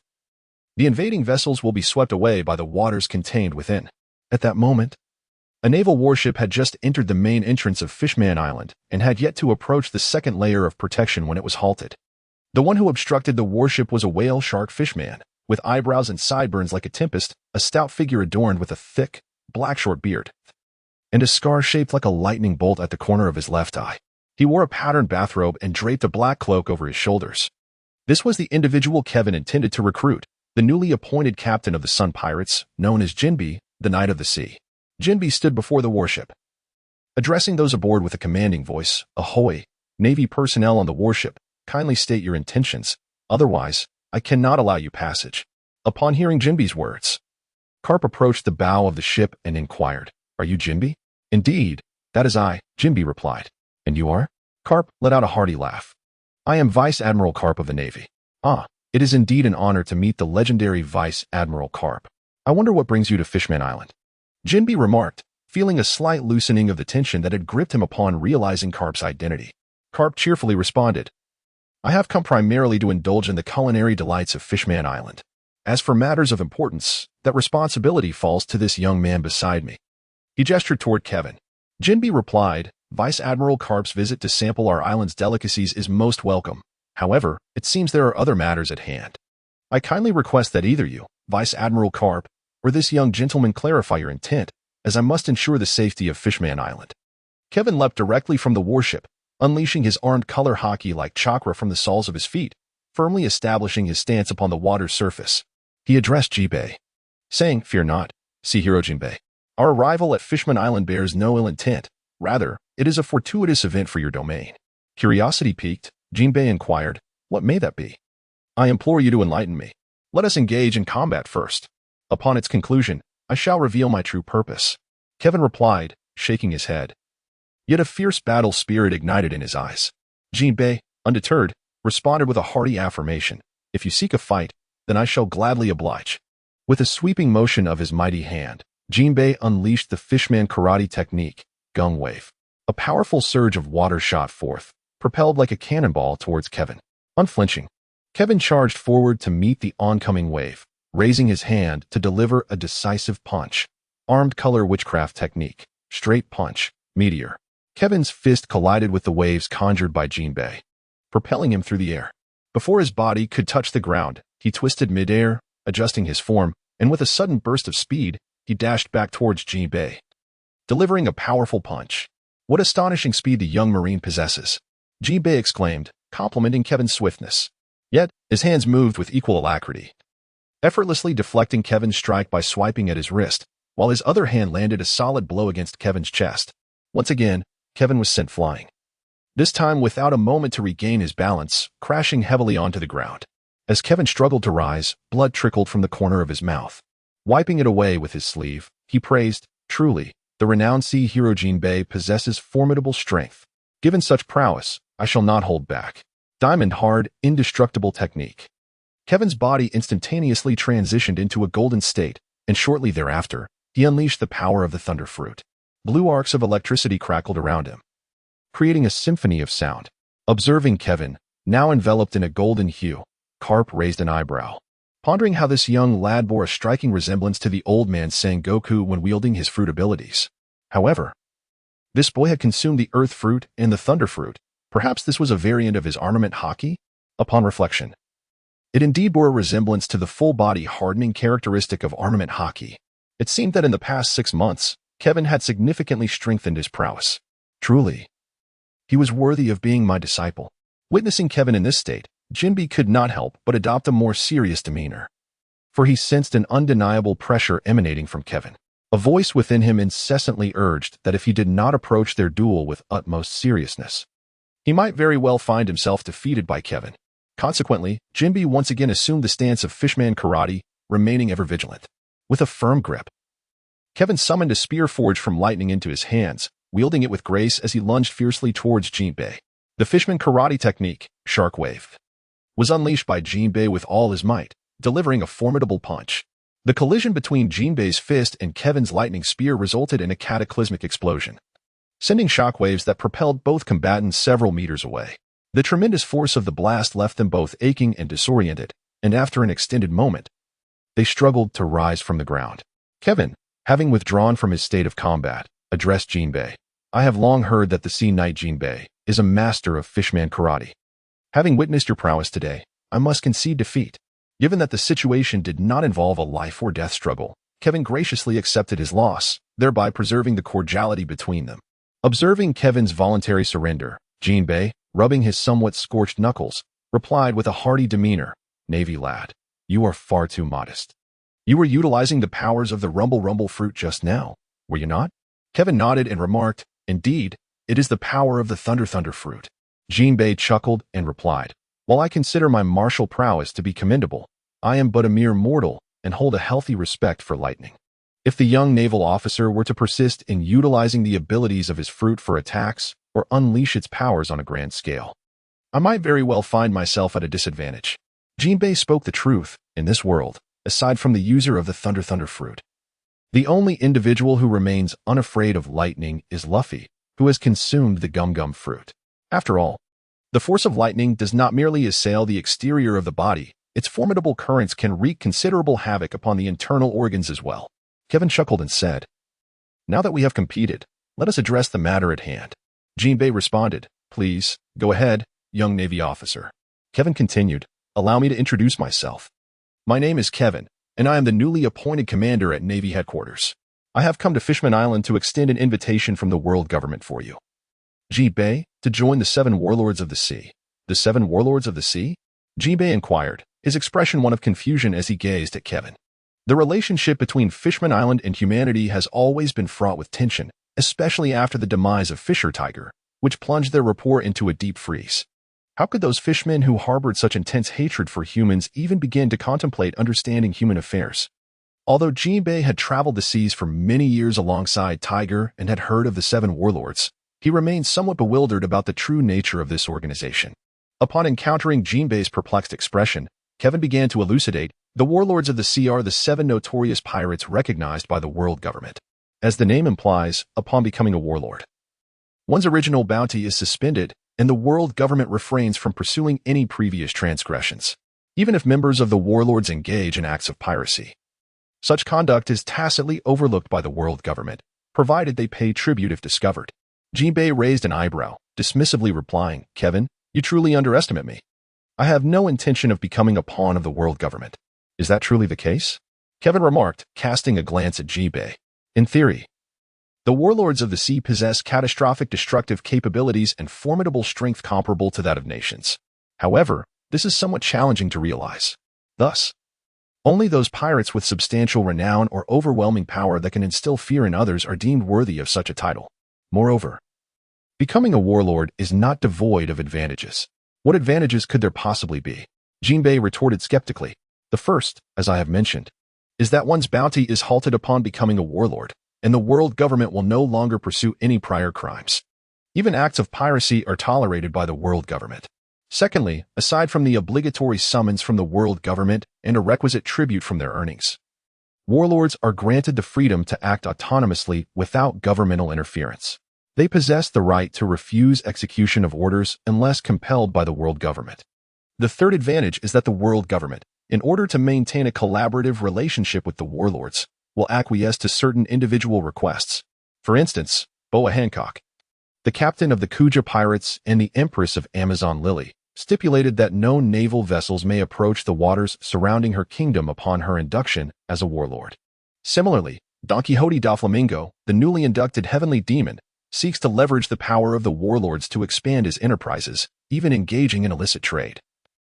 The invading vessels will be swept away by the waters contained within. At that moment, a naval warship had just entered the main entrance of Fishman Island and had yet to approach the second layer of protection when it was halted. The one who obstructed the warship was a whale shark fishman, with eyebrows and sideburns like a tempest, a stout figure adorned with a thick, black short beard, and a scar shaped like a lightning bolt at the corner of his left eye. He wore a patterned bathrobe and draped a black cloak over his shoulders. This was the individual Kevin intended to recruit, the newly appointed captain of the Sun Pirates, known as Jinbe, the Knight of the Sea. Jinbe stood before the warship, addressing those aboard with a commanding voice. "Ahoy, Navy personnel on the warship, kindly state your intentions, otherwise, I cannot allow you passage." Upon hearing Jinbe's words, Garp approached the bow of the ship and inquired, "Are you Jinbe?" "Indeed, that is I," Jinbe replied. "And you are?" Garp let out a hearty laugh. "I am Vice Admiral Garp of the Navy." "Ah, it is indeed an honor to meet the legendary Vice Admiral Garp. I wonder what brings you to Fishman Island?" Jinbe remarked, feeling a slight loosening of the tension that had gripped him upon realizing Garp's identity. Garp cheerfully responded, "I have come primarily to indulge in the culinary delights of Fishman Island. As for matters of importance, that responsibility falls to this young man beside me." He gestured toward Kevin. Jinbe replied, "Vice Admiral Garp's visit to sample our island's delicacies is most welcome. However, it seems there are other matters at hand. I kindly request that either you, Vice Admiral Garp, or this young gentleman clarify your intent, as I must ensure the safety of Fishman Island." Kevin leapt directly from the warship, unleashing his armed color hockey like chakra from the soles of his feet, firmly establishing his stance upon the water's surface. He addressed Jinbe, saying, "Fear not, Sea Hero Jinbe. Our arrival at Fishman Island bears no ill intent. Rather, it is a fortuitous event for your domain." Curiosity piqued, Jinbe inquired, "What may that be?" "I implore you to enlighten me. Let us engage in combat first. Upon its conclusion, I shall reveal my true purpose." Kevin replied, shaking his head. Yet a fierce battle spirit ignited in his eyes. Jinbei, undeterred, responded with a hearty affirmation. If you seek a fight, then I shall gladly oblige. With a sweeping motion of his mighty hand, Jinbei unleashed the Fishman karate technique, gung wave. A powerful surge of water shot forth, propelled like a cannonball towards Kevin. Unflinching, Kevin charged forward to meet the oncoming wave, raising his hand to deliver a decisive punch. Armed color witchcraft technique, straight punch, meteor. Kevin's fist collided with the waves conjured by Jinbei, propelling him through the air. Before his body could touch the ground, he twisted midair, adjusting his form, and with a sudden burst of speed, he dashed back towards Jinbei, delivering a powerful punch. What astonishing speed the young Marine possesses! Jinbei exclaimed, complimenting Kevin's swiftness. Yet, his hands moved with equal alacrity, effortlessly deflecting Kevin's strike by swiping at his wrist, while his other hand landed a solid blow against Kevin's chest. Once again, Kevin was sent flying. This time without a moment to regain his balance, crashing heavily onto the ground. As Kevin struggled to rise, blood trickled from the corner of his mouth. Wiping it away with his sleeve, he praised, truly, the renowned sea hero Jinbei possesses formidable strength. Given such prowess, I shall not hold back. Diamond hard, indestructible technique. Kevin's body instantaneously transitioned into a golden state, and shortly thereafter, he unleashed the power of the thunder fruit. Blue arcs of electricity crackled around him, creating a symphony of sound. Observing Kevin, now enveloped in a golden hue, Garp raised an eyebrow, pondering how this young lad bore a striking resemblance to the old man Sengoku when wielding his fruit abilities. However, this boy had consumed the earth fruit and the thunder fruit. Perhaps this was a variant of his armament haki? Upon reflection, it indeed bore a resemblance to the full-body hardening characteristic of armament haki. It seemed that in the past 6 months, Kevin had significantly strengthened his prowess. Truly, he was worthy of being my disciple. Witnessing Kevin in this state, Jinbei could not help but adopt a more serious demeanor, for he sensed an undeniable pressure emanating from Kevin. A voice within him incessantly urged that if he did not approach their duel with utmost seriousness, he might very well find himself defeated by Kevin. Consequently, Jinbei once again assumed the stance of Fishman karate, remaining ever vigilant. With a firm grip, Kevin summoned a spear forged from lightning into his hands, wielding it with grace as he lunged fiercely towards Jinbei. The Fishman karate technique, shark wave, was unleashed by Jinbei with all his might, delivering a formidable punch. The collision between Jinbei's fist and Kevin's lightning spear resulted in a cataclysmic explosion, sending shockwaves that propelled both combatants several meters away. The tremendous force of the blast left them both aching and disoriented, and after an extended moment, they struggled to rise from the ground. Kevin, having withdrawn from his state of combat, addressed Jinbei. I have long heard that the Sea Knight Jinbei is a master of Fishman karate. Having witnessed your prowess today, I must concede defeat. Given that the situation did not involve a life-or-death struggle, Kevin graciously accepted his loss, thereby preserving the cordiality between them. Observing Kevin's voluntary surrender, Jinbei, rubbing his somewhat scorched knuckles, replied with a hearty demeanor, Navy lad, you are far too modest. You were utilizing the powers of the rumble fruit just now, were you not? Kevin nodded and remarked, indeed, it is the power of the thunder fruit. Jinbei chuckled and replied, while I consider my martial prowess to be commendable, I am but a mere mortal and hold a healthy respect for lightning. If the young naval officer were to persist in utilizing the abilities of his fruit for attacks or unleash its powers on a grand scale, I might very well find myself at a disadvantage. Jinbei spoke the truth. In this world, aside from the user of the thunder fruit, the only individual who remains unafraid of lightning is Luffy, who has consumed the gum fruit. After all, the force of lightning does not merely assail the exterior of the body, its formidable currents can wreak considerable havoc upon the internal organs as well. Kevin chuckled and said, now that we have competed, let us address the matter at hand. Jinbei responded, please, go ahead, young Navy officer. Kevin continued, allow me to introduce myself. My name is Kevin, and I am the newly appointed commander at Navy headquarters. I have come to Fishman Island to extend an invitation from the world government for you. Jinbei, to join the 7 warlords of the sea. The 7 warlords of the sea? Jinbei inquired, his expression one of confusion as he gazed at Kevin. The relationship between Fishman Island and humanity has always been fraught with tension, especially after the demise of Fisher Tiger, which plunged their rapport into a deep freeze. How could those fishmen who harbored such intense hatred for humans even begin to contemplate understanding human affairs? Although Jinbei had traveled the seas for many years alongside Tiger and had heard of the 7 warlords, He remained somewhat bewildered about the true nature of this organization. Upon encountering Jinbei's perplexed expression, Kevin began to elucidate. The warlords of the sea are the 7 notorious pirates recognized by the world government. As the name implies, upon becoming a warlord, one's original bounty is suspended, and the world government refrains from pursuing any previous transgressions, even if members of the warlords engage in acts of piracy. Such conduct is tacitly overlooked by the world government, provided they pay tribute if discovered. Jinbei raised an eyebrow, dismissively replying, "Kevin, you truly underestimate me. I have no intention of becoming a pawn of the world government." "Is that truly the case?" Kevin remarked, casting a glance at Jinbei. "In theory, the warlords of the sea possess catastrophic destructive capabilities and formidable strength comparable to that of nations. However, this is somewhat challenging to realize. Thus, only those pirates with substantial renown or overwhelming power that can instill fear in others are deemed worthy of such a title. Moreover, becoming a warlord is not devoid of advantages. What advantages could there possibly be?" Jinbei retorted skeptically. "The first, as I have mentioned, is that one's bounty is halted upon becoming a warlord, and the world government will no longer pursue any prior crimes. Even acts of piracy are tolerated by the world government. Secondly, aside from the obligatory summons from the world government and a requisite tribute from their earnings, warlords are granted the freedom to act autonomously without governmental interference. They possess the right to refuse execution of orders unless compelled by the world government. The third advantage is that the world government, in order to maintain a collaborative relationship with the warlords, will acquiesce to certain individual requests. For instance, Boa Hancock, the captain of the Kuja pirates and the Empress of Amazon Lily, stipulated that no naval vessels may approach the waters surrounding her kingdom upon her induction as a warlord. Similarly, Don Quixote da Flamingo, the newly inducted heavenly demon, seeks to leverage the power of the warlords to expand his enterprises, even engaging in illicit trade,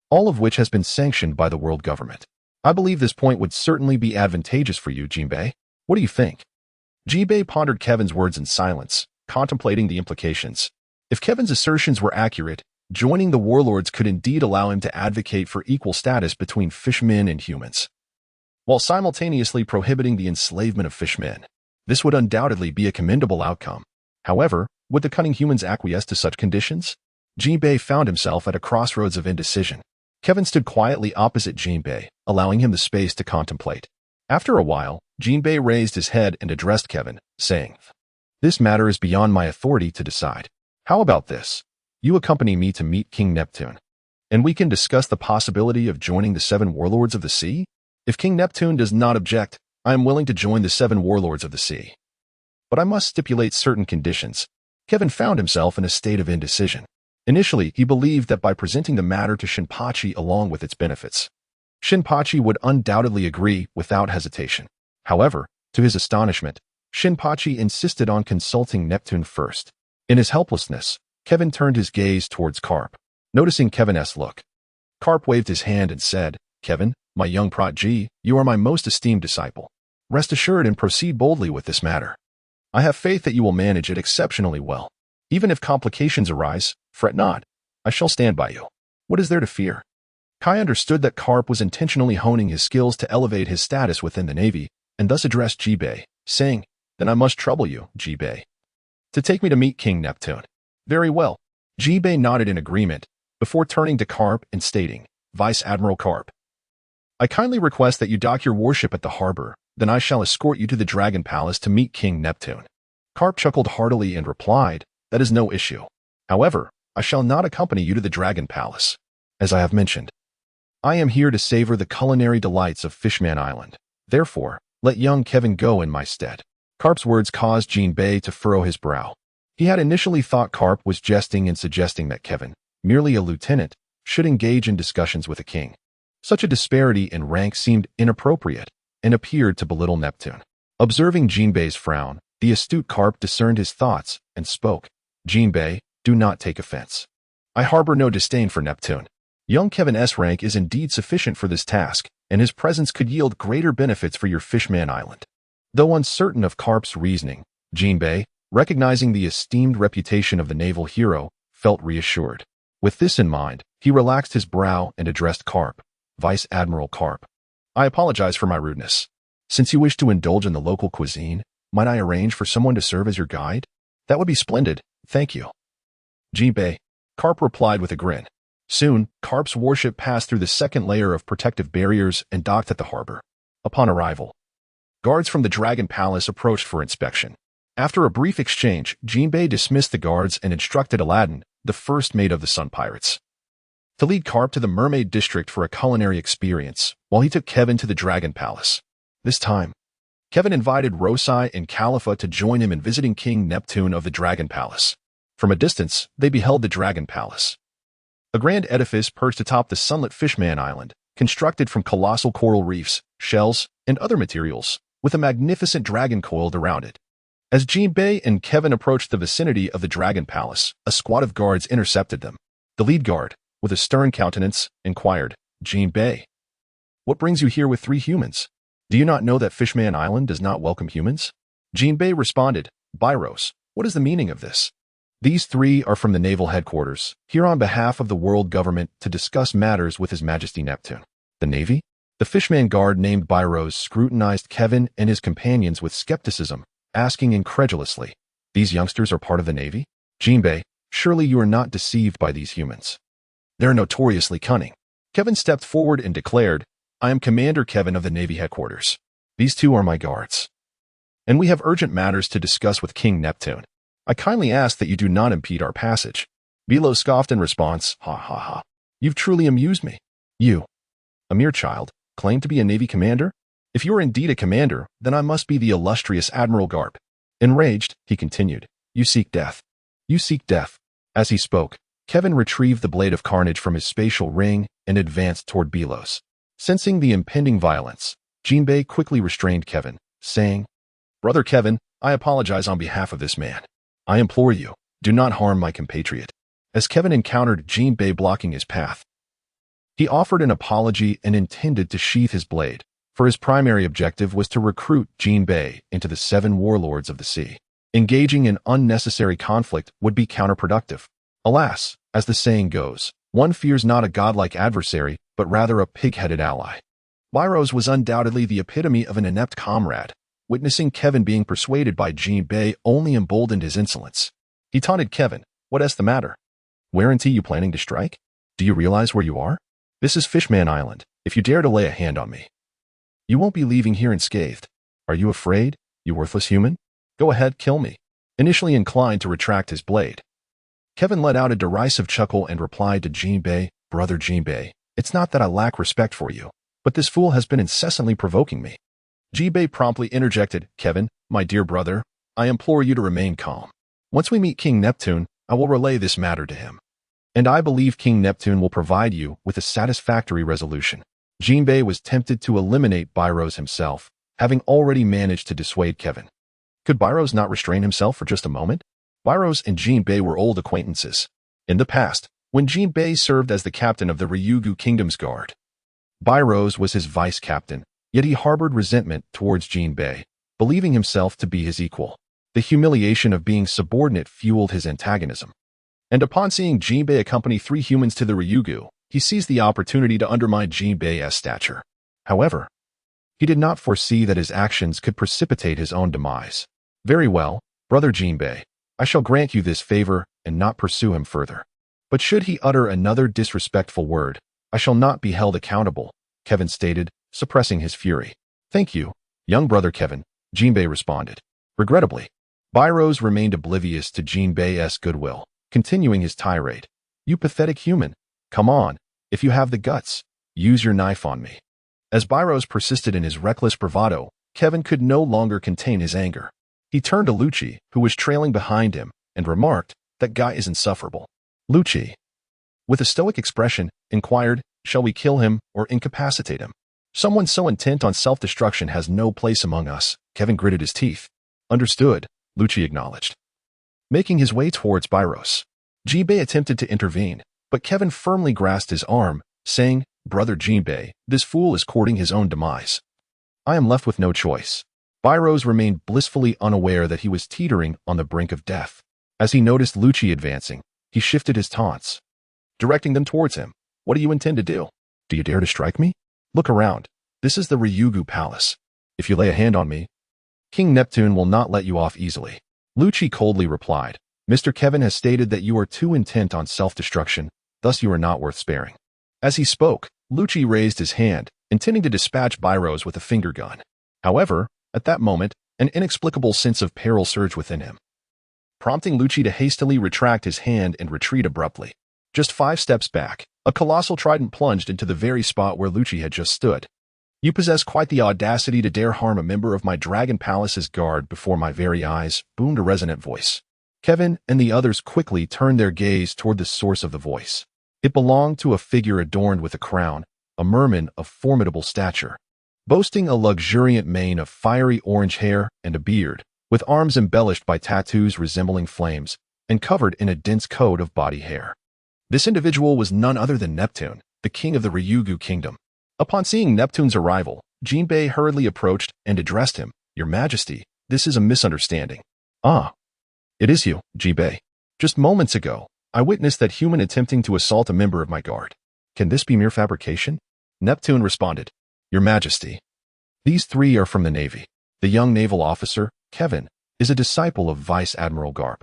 all of which has been sanctioned by the world government. I believe this point would certainly be advantageous for you, Jinbei. What do you think?" Jinbei pondered Kevin's words in silence, contemplating the implications. If Kevin's assertions were accurate, joining the warlords could indeed allow him to advocate for equal status between fishmen and humans, while simultaneously prohibiting the enslavement of fishmen. This would undoubtedly be a commendable outcome. However, would the cunning humans acquiesce to such conditions? Jinbei found himself at a crossroads of indecision. Kevin stood quietly opposite Jinbei, allowing him the space to contemplate. After a while, Jinbei raised his head and addressed Kevin, saying, "This matter is beyond my authority to decide. How about this? You accompany me to meet King Neptune, and we can discuss the possibility of joining the 7 warlords of the sea? If King Neptune does not object, I am willing to join the 7 warlords of the sea. But I must stipulate certain conditions." Kevin found himself in a state of indecision. Initially, he believed that by presenting the matter to Shinpachi along with its benefits, Shinpachi would undoubtedly agree without hesitation. However, to his astonishment, Shinpachi insisted on consulting Neptune first. In his helplessness, Kevin turned his gaze towards Garp. Noticing Kevin's look, Garp waved his hand and said, "Kevin, my young protege, you are my most esteemed disciple. Rest assured and proceed boldly with this matter. I have faith that you will manage it exceptionally well. Even if complications arise, fret not. I shall stand by you. What is there to fear?" Kai understood that Garp was intentionally honing his skills to elevate his status within the Navy, and thus addressed Jinbei, saying, "Then I must trouble you, Jinbei, to take me to meet King Neptune." "Very well." Jinbei nodded in agreement, before turning to Garp and stating, "Vice Admiral Garp, I kindly request that you dock your warship at the harbor, then I shall escort you to the Dragon Palace to meet King Neptune." Garp chuckled heartily and replied, "That is no issue. However, I shall not accompany you to the Dragon Palace. As I have mentioned, I am here to savor the culinary delights of Fishman Island. Therefore, let young Kevin go in my stead." Garp's words caused Jinbei to furrow his brow. He had initially thought Garp was jesting in suggesting that Kevin, merely a lieutenant, should engage in discussions with a king. Such a disparity in rank seemed inappropriate and appeared to belittle Neptune. Observing Jinbei's frown, the astute Garp discerned his thoughts and spoke. "Jinbei, do not take offense. I harbor no disdain for Neptune. Young Kevin's rank is indeed sufficient for this task, and his presence could yield greater benefits for your Fishman Island." Though uncertain of Garp's reasoning, Jinbei, recognizing the esteemed reputation of the naval hero, felt reassured. With this in mind, he relaxed his brow and addressed Garp, "Vice Admiral Garp, I apologize for my rudeness. Since you wish to indulge in the local cuisine, might I arrange for someone to serve as your guide?" That would be splendid, thank you. Jinbei, Garp replied with a grin. Soon, Garp's warship passed through the second layer of protective barriers and docked at the harbor. Upon arrival, guards from the Dragon Palace approached for inspection. After a brief exchange, Jinbei dismissed the guards and instructed Aladdin, the first mate of the Sun Pirates, to lead Garp to the Mermaid District for a culinary experience, while he took Kevin to the Dragon Palace. This time, Kevin invited Rosai and Khalifa to join him in visiting King Neptune of the Dragon Palace. From a distance, they beheld the Dragon Palace, a grand edifice perched atop the sunlit Fishman Island, constructed from colossal coral reefs, shells, and other materials, with a magnificent dragon coiled around it. As Jinbei and Kevin approached the vicinity of the Dragon Palace, a squad of guards intercepted them. The lead guard, with a stern countenance, inquired, "Jinbei, what brings you here with 3 humans? Do you not know that Fishman Island does not welcome humans?" Jinbei responded, "Byros, what is the meaning of this? These 3 are from the naval headquarters, here on behalf of the world government to discuss matters with His Majesty Neptune." The Navy? The Fishman guard named Byros scrutinized Kevin and his companions with skepticism, asking incredulously, "These youngsters are part of the Navy? Jinbei, surely you are not deceived by these humans. They're notoriously cunning." Kevin stepped forward and declared, "I am Commander Kevin of the Navy headquarters. These 2 are my guards, and we have urgent matters to discuss with King Neptune. I kindly ask that you do not impede our passage." Bilo scoffed in response, "Ha ha ha. You've truly amused me. You, a mere child, claim to be a Navy commander? If you are indeed a commander, then I must be the illustrious Admiral Garp." Enraged, he continued, "You seek death. You seek death." As he spoke, Kevin retrieved the blade of carnage from his spatial ring and advanced toward Bilos. Sensing the impending violence, Jinbei quickly restrained Kevin, saying, "Brother Kevin, I apologize on behalf of this man. I implore you, do not harm my compatriot." As Kevin encountered Jinbei blocking his path, he offered an apology and intended to sheath his blade, for his primary objective was to recruit Jinbei into the 7 warlords of the sea. Engaging in unnecessary conflict would be counterproductive. Alas, as the saying goes, one fears not a godlike adversary, but rather a pig-headed ally. Byros was undoubtedly the epitome of an inept comrade. Witnessing Kevin being persuaded by Jinbei only emboldened his insolence. He taunted Kevin, "What's the matter? Wherein you planning to strike? Do you realize where you are? This is Fishman Island. If you dare to lay a hand on me, you won't be leaving here unscathed. Are you afraid, you worthless human? Go ahead, kill me." Initially inclined to retract his blade, Kevin let out a derisive chuckle and replied to Jinbei, "Brother Jinbei, it's not that I lack respect for you, but this fool has been incessantly provoking me." Jinbei promptly interjected, "Kevin, my dear brother, I implore you to remain calm. Once we meet King Neptune, I will relay this matter to him, and I believe King Neptune will provide you with a satisfactory resolution." Jinbei was tempted to eliminate Byros himself, having already managed to dissuade Kevin. Could Byros not restrain himself for just a moment? Byros and Jinbei were old acquaintances. In the past, when Jinbei served as the captain of the Ryugu Kingdom's Guard, Byros was his vice-captain, yet he harbored resentment towards Jinbei, believing himself to be his equal. The humiliation of being subordinate fueled his antagonism. And upon seeing Jinbei accompany 3 humans to the Ryugu, he seized the opportunity to undermine Jinbei's stature. However, he did not foresee that his actions could precipitate his own demise. "Very well, brother Jinbei, I shall grant you this favor and not pursue him further. But should he utter another disrespectful word, I shall not be held accountable," Kevin stated, suppressing his fury. "Thank you, young brother Kevin," Jinbei responded. Regrettably, Byros remained oblivious to Jinbei's goodwill, continuing his tirade. "You pathetic human. Come on, if you have the guts, use your knife on me." As Byros persisted in his reckless bravado, Kevin could no longer contain his anger. He turned to Luchi, who was trailing behind him, and remarked, "That guy is insufferable." Luchi, with a stoic expression, inquired, "Shall we kill him or incapacitate him?" "Someone so intent on self-destruction has no place among us," Kevin gritted his teeth. "Understood," Luchi acknowledged. Making his way towards Byros, Jinbei attempted to intervene, but Kevin firmly grasped his arm, saying, "Brother Jinbei, this fool is courting his own demise. I am left with no choice." Byros remained blissfully unaware that he was teetering on the brink of death. As he noticed Luchi advancing, he shifted his taunts, directing them towards him. "What do you intend to do? Do you dare to strike me? Look around. This is the Ryugu Palace. If you lay a hand on me, King Neptune will not let you off easily." Luchi coldly replied, Mr. Kevin has stated that you are too intent on self-destruction, thus you are not worth sparing. As he spoke, Luchi raised his hand, intending to dispatch Byros with a finger gun. However, at that moment, an inexplicable sense of peril surged within him, prompting Luchi to hastily retract his hand and retreat abruptly. Just 5 steps back, a colossal trident plunged into the very spot where Luchi had just stood. You possess quite the audacity to dare harm a member of my Dragon Palace's guard before my very eyes, boomed a resonant voice. Kevin and the others quickly turned their gaze toward the source of the voice. It belonged to a figure adorned with a crown, a merman of formidable stature, boasting a luxuriant mane of fiery orange hair and a beard, with arms embellished by tattoos resembling flames, and covered in a dense coat of body hair. This individual was none other than Neptune, the king of the Ryugu kingdom. Upon seeing Neptune's arrival, Jinbei hurriedly approached and addressed him, Your Majesty, this is a misunderstanding. Ah, it is you, Jinbei. Just moments ago, I witnessed that human attempting to assault a member of my guard. Can this be mere fabrication? Neptune responded, Your Majesty, these 3 are from the Navy. The young naval officer, Kevin, is a disciple of Vice Admiral Garp.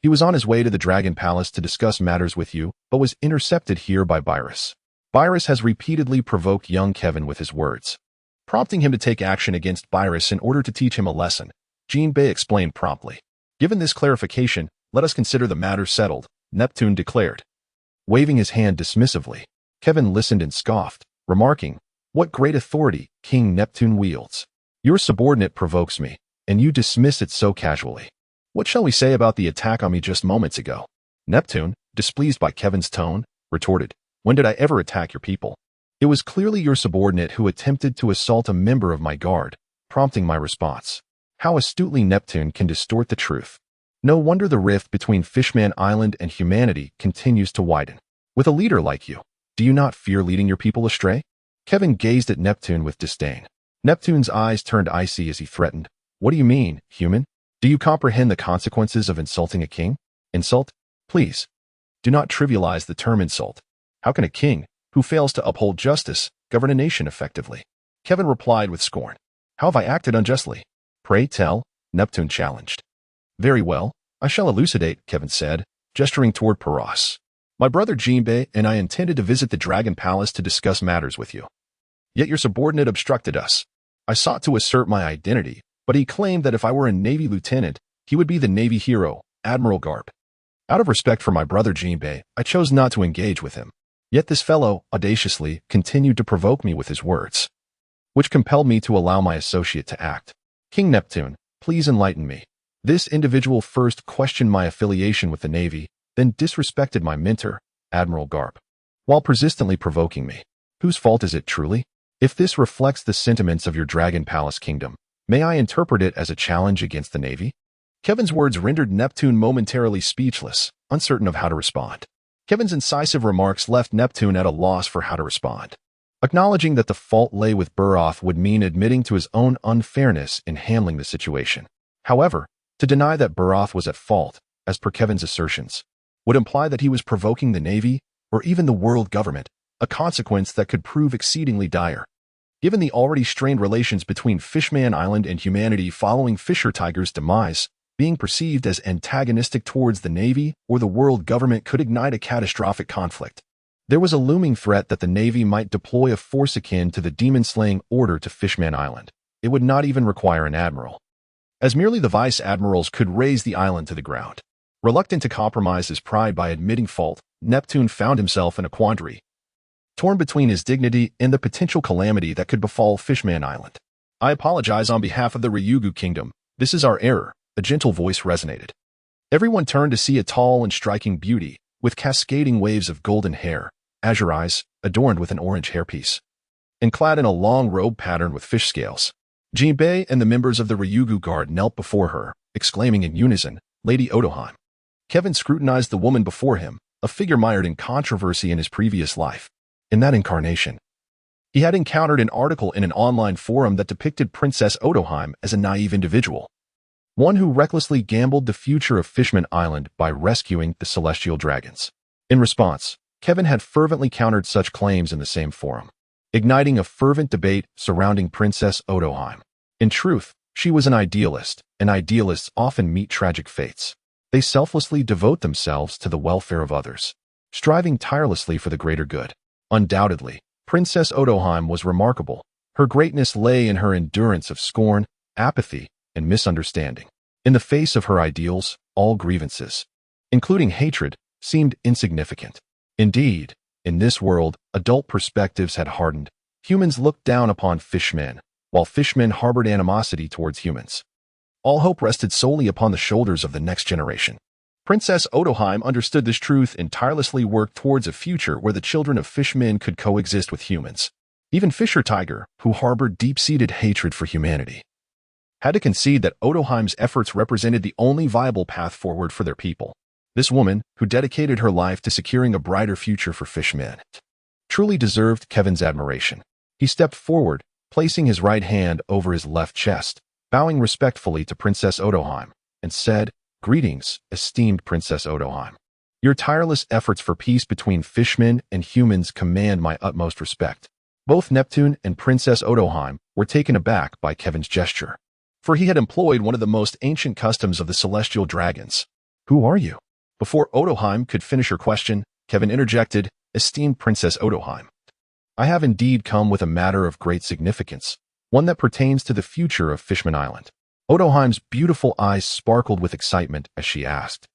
He was on his way to the Dragon Palace to discuss matters with you, but was intercepted here by Byros. Byros has repeatedly provoked young Kevin with his words, prompting him to take action against Byros in order to teach him a lesson. Jinbei explained promptly. Given this clarification, let us consider the matter settled, Neptune declared. Waving his hand dismissively, Kevin listened and scoffed, remarking, What great authority King Neptune wields. Your subordinate provokes me, and you dismiss it so casually. What shall we say about the attack on me just moments ago? Neptune, displeased by Kevin's tone, retorted, When did I ever attack your people? It was clearly your subordinate who attempted to assault a member of my guard, prompting my response. How astutely Neptune can distort the truth. No wonder the rift between Fishman Island and humanity continues to widen. With a leader like you, do you not fear leading your people astray? Kevin gazed at Neptune with disdain. Neptune's eyes turned icy as he threatened, What do you mean, human? Do you comprehend the consequences of insulting a king? Insult? Please, do not trivialize the term insult. How can a king, who fails to uphold justice, govern a nation effectively? Kevin replied with scorn. How have I acted unjustly? Pray tell, Neptune challenged. Very well, I shall elucidate, Kevin said, gesturing toward Paros. My brother Jinbei and I intended to visit the Dragon Palace to discuss matters with you. Yet your subordinate obstructed us. I sought to assert my identity, but he claimed that if I were a Navy lieutenant, he would be the Navy hero, Admiral Garp. Out of respect for my brother Jinbei, I chose not to engage with him. Yet this fellow, audaciously, continued to provoke me with his words, which compelled me to allow my associate to act. King Neptune, please enlighten me. This individual first questioned my affiliation with the Navy, then disrespected my mentor, Admiral Garp, while persistently provoking me. Whose fault is it truly? If this reflects the sentiments of your Dragon Palace kingdom, may I interpret it as a challenge against the Navy? Kevin's words rendered Neptune momentarily speechless, uncertain of how to respond. Kevin's incisive remarks left Neptune at a loss for how to respond. Acknowledging that the fault lay with Buroth would mean admitting to his own unfairness in handling the situation. However, to deny that Buroth was at fault, as per Kevin's assertions, would imply that he was provoking the Navy, or even the world government, a consequence that could prove exceedingly dire. Given the already strained relations between Fishman Island and humanity following Fisher Tiger's demise, being perceived as antagonistic towards the Navy or the world government could ignite a catastrophic conflict. There was a looming threat that the Navy might deploy a force akin to the demon-slaying order to Fishman Island. It would not even require an admiral, as merely the vice admirals could raise the island to the ground. Reluctant to compromise his pride by admitting fault, Neptune found himself in a quandary, torn between his dignity and the potential calamity that could befall Fishman Island. I apologize on behalf of the Ryugu kingdom. This is our error, a gentle voice resonated. Everyone turned to see a tall and striking beauty, with cascading waves of golden hair, azure eyes, adorned with an orange hairpiece, and clad in a long robe patterned with fish scales. Jinbei and the members of the Ryugu guard knelt before her, exclaiming in unison, Lady Otohan. Kevin scrutinized the woman before him, a figure mired in controversy in his previous life. In that incarnation, he had encountered an article in an online forum that depicted Princess Otoheim as a naive individual, one who recklessly gambled the future of Fishman Island by rescuing the celestial dragons. In response, Kevin had fervently countered such claims in the same forum, igniting a fervent debate surrounding Princess Otoheim. In truth, she was an idealist, and idealists often meet tragic fates. They selflessly devote themselves to the welfare of others, striving tirelessly for the greater good. Undoubtedly, Princess Odoheim was remarkable. Her greatness lay in her endurance of scorn, apathy, and misunderstanding. In the face of her ideals, all grievances, including hatred, seemed insignificant. Indeed, in this world, adult perspectives had hardened. Humans looked down upon fishmen, while fishmen harbored animosity towards humans. All hope rested solely upon the shoulders of the next generation. Princess Odoheim understood this truth and tirelessly worked towards a future where the children of fishmen could coexist with humans. Even Fisher Tiger, who harbored deep-seated hatred for humanity, had to concede that Odoheim's efforts represented the only viable path forward for their people. This woman, who dedicated her life to securing a brighter future for fishmen, truly deserved Kevin's admiration. He stepped forward, placing his right hand over his left chest, bowing respectfully to Princess Odoheim, and said, "Greetings, esteemed Princess Odoheim. Your tireless efforts for peace between fishmen and humans command my utmost respect." Both Neptune and Princess Odoheim were taken aback by Kevin's gesture, for he had employed one of the most ancient customs of the celestial dragons. "Who are you?" Before Odoheim could finish her question, Kevin interjected, "Esteemed Princess Odoheim, I have indeed come with a matter of great significance, one that pertains to the future of Fishman Island." Odoheim's beautiful eyes sparkled with excitement as she asked,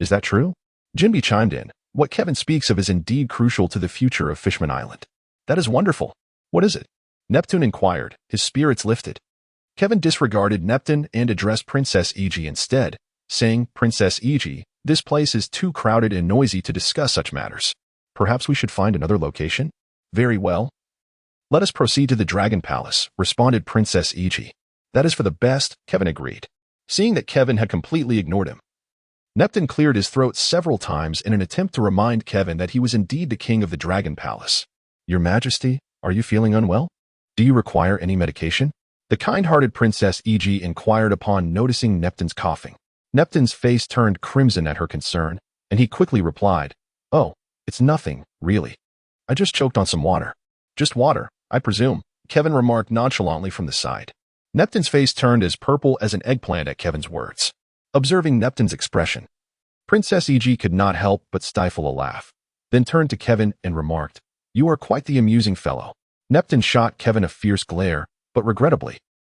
"Is that true?" Jinbi chimed in, "What Kevin speaks of is indeed crucial to the future of Fishman Island." "That is wonderful. What is it?" Neptune inquired, his spirits lifted. Kevin disregarded Neptune and addressed Princess Iji instead, saying, "Princess Iji, this place is too crowded and noisy to discuss such matters. Perhaps we should find another location?" "Very well. Let us proceed to the Dragon Palace," responded Princess Iji. "That is for the best," Kevin agreed. Seeing that Kevin had completely ignored him, Neptune cleared his throat several times in an attempt to remind Kevin that he was indeed the king of the Dragon Palace. "Your Majesty, are you feeling unwell? Do you require any medication?" The kind-hearted Princess Iji inquired upon noticing Neptune's coughing. Neptune's face turned crimson at her concern, and he quickly replied, "Oh, it's nothing, really. I just choked on some water." "Just water, I presume," Kevin remarked nonchalantly from the side. Neptune's face turned as purple as an eggplant at Kevin's words. Observing Neptune's expression, Princess Iji could not help but stifle a laugh, then turned to Kevin and remarked, "You are quite the amusing fellow." Neptune shot Kevin a fierce glare, but regrettably,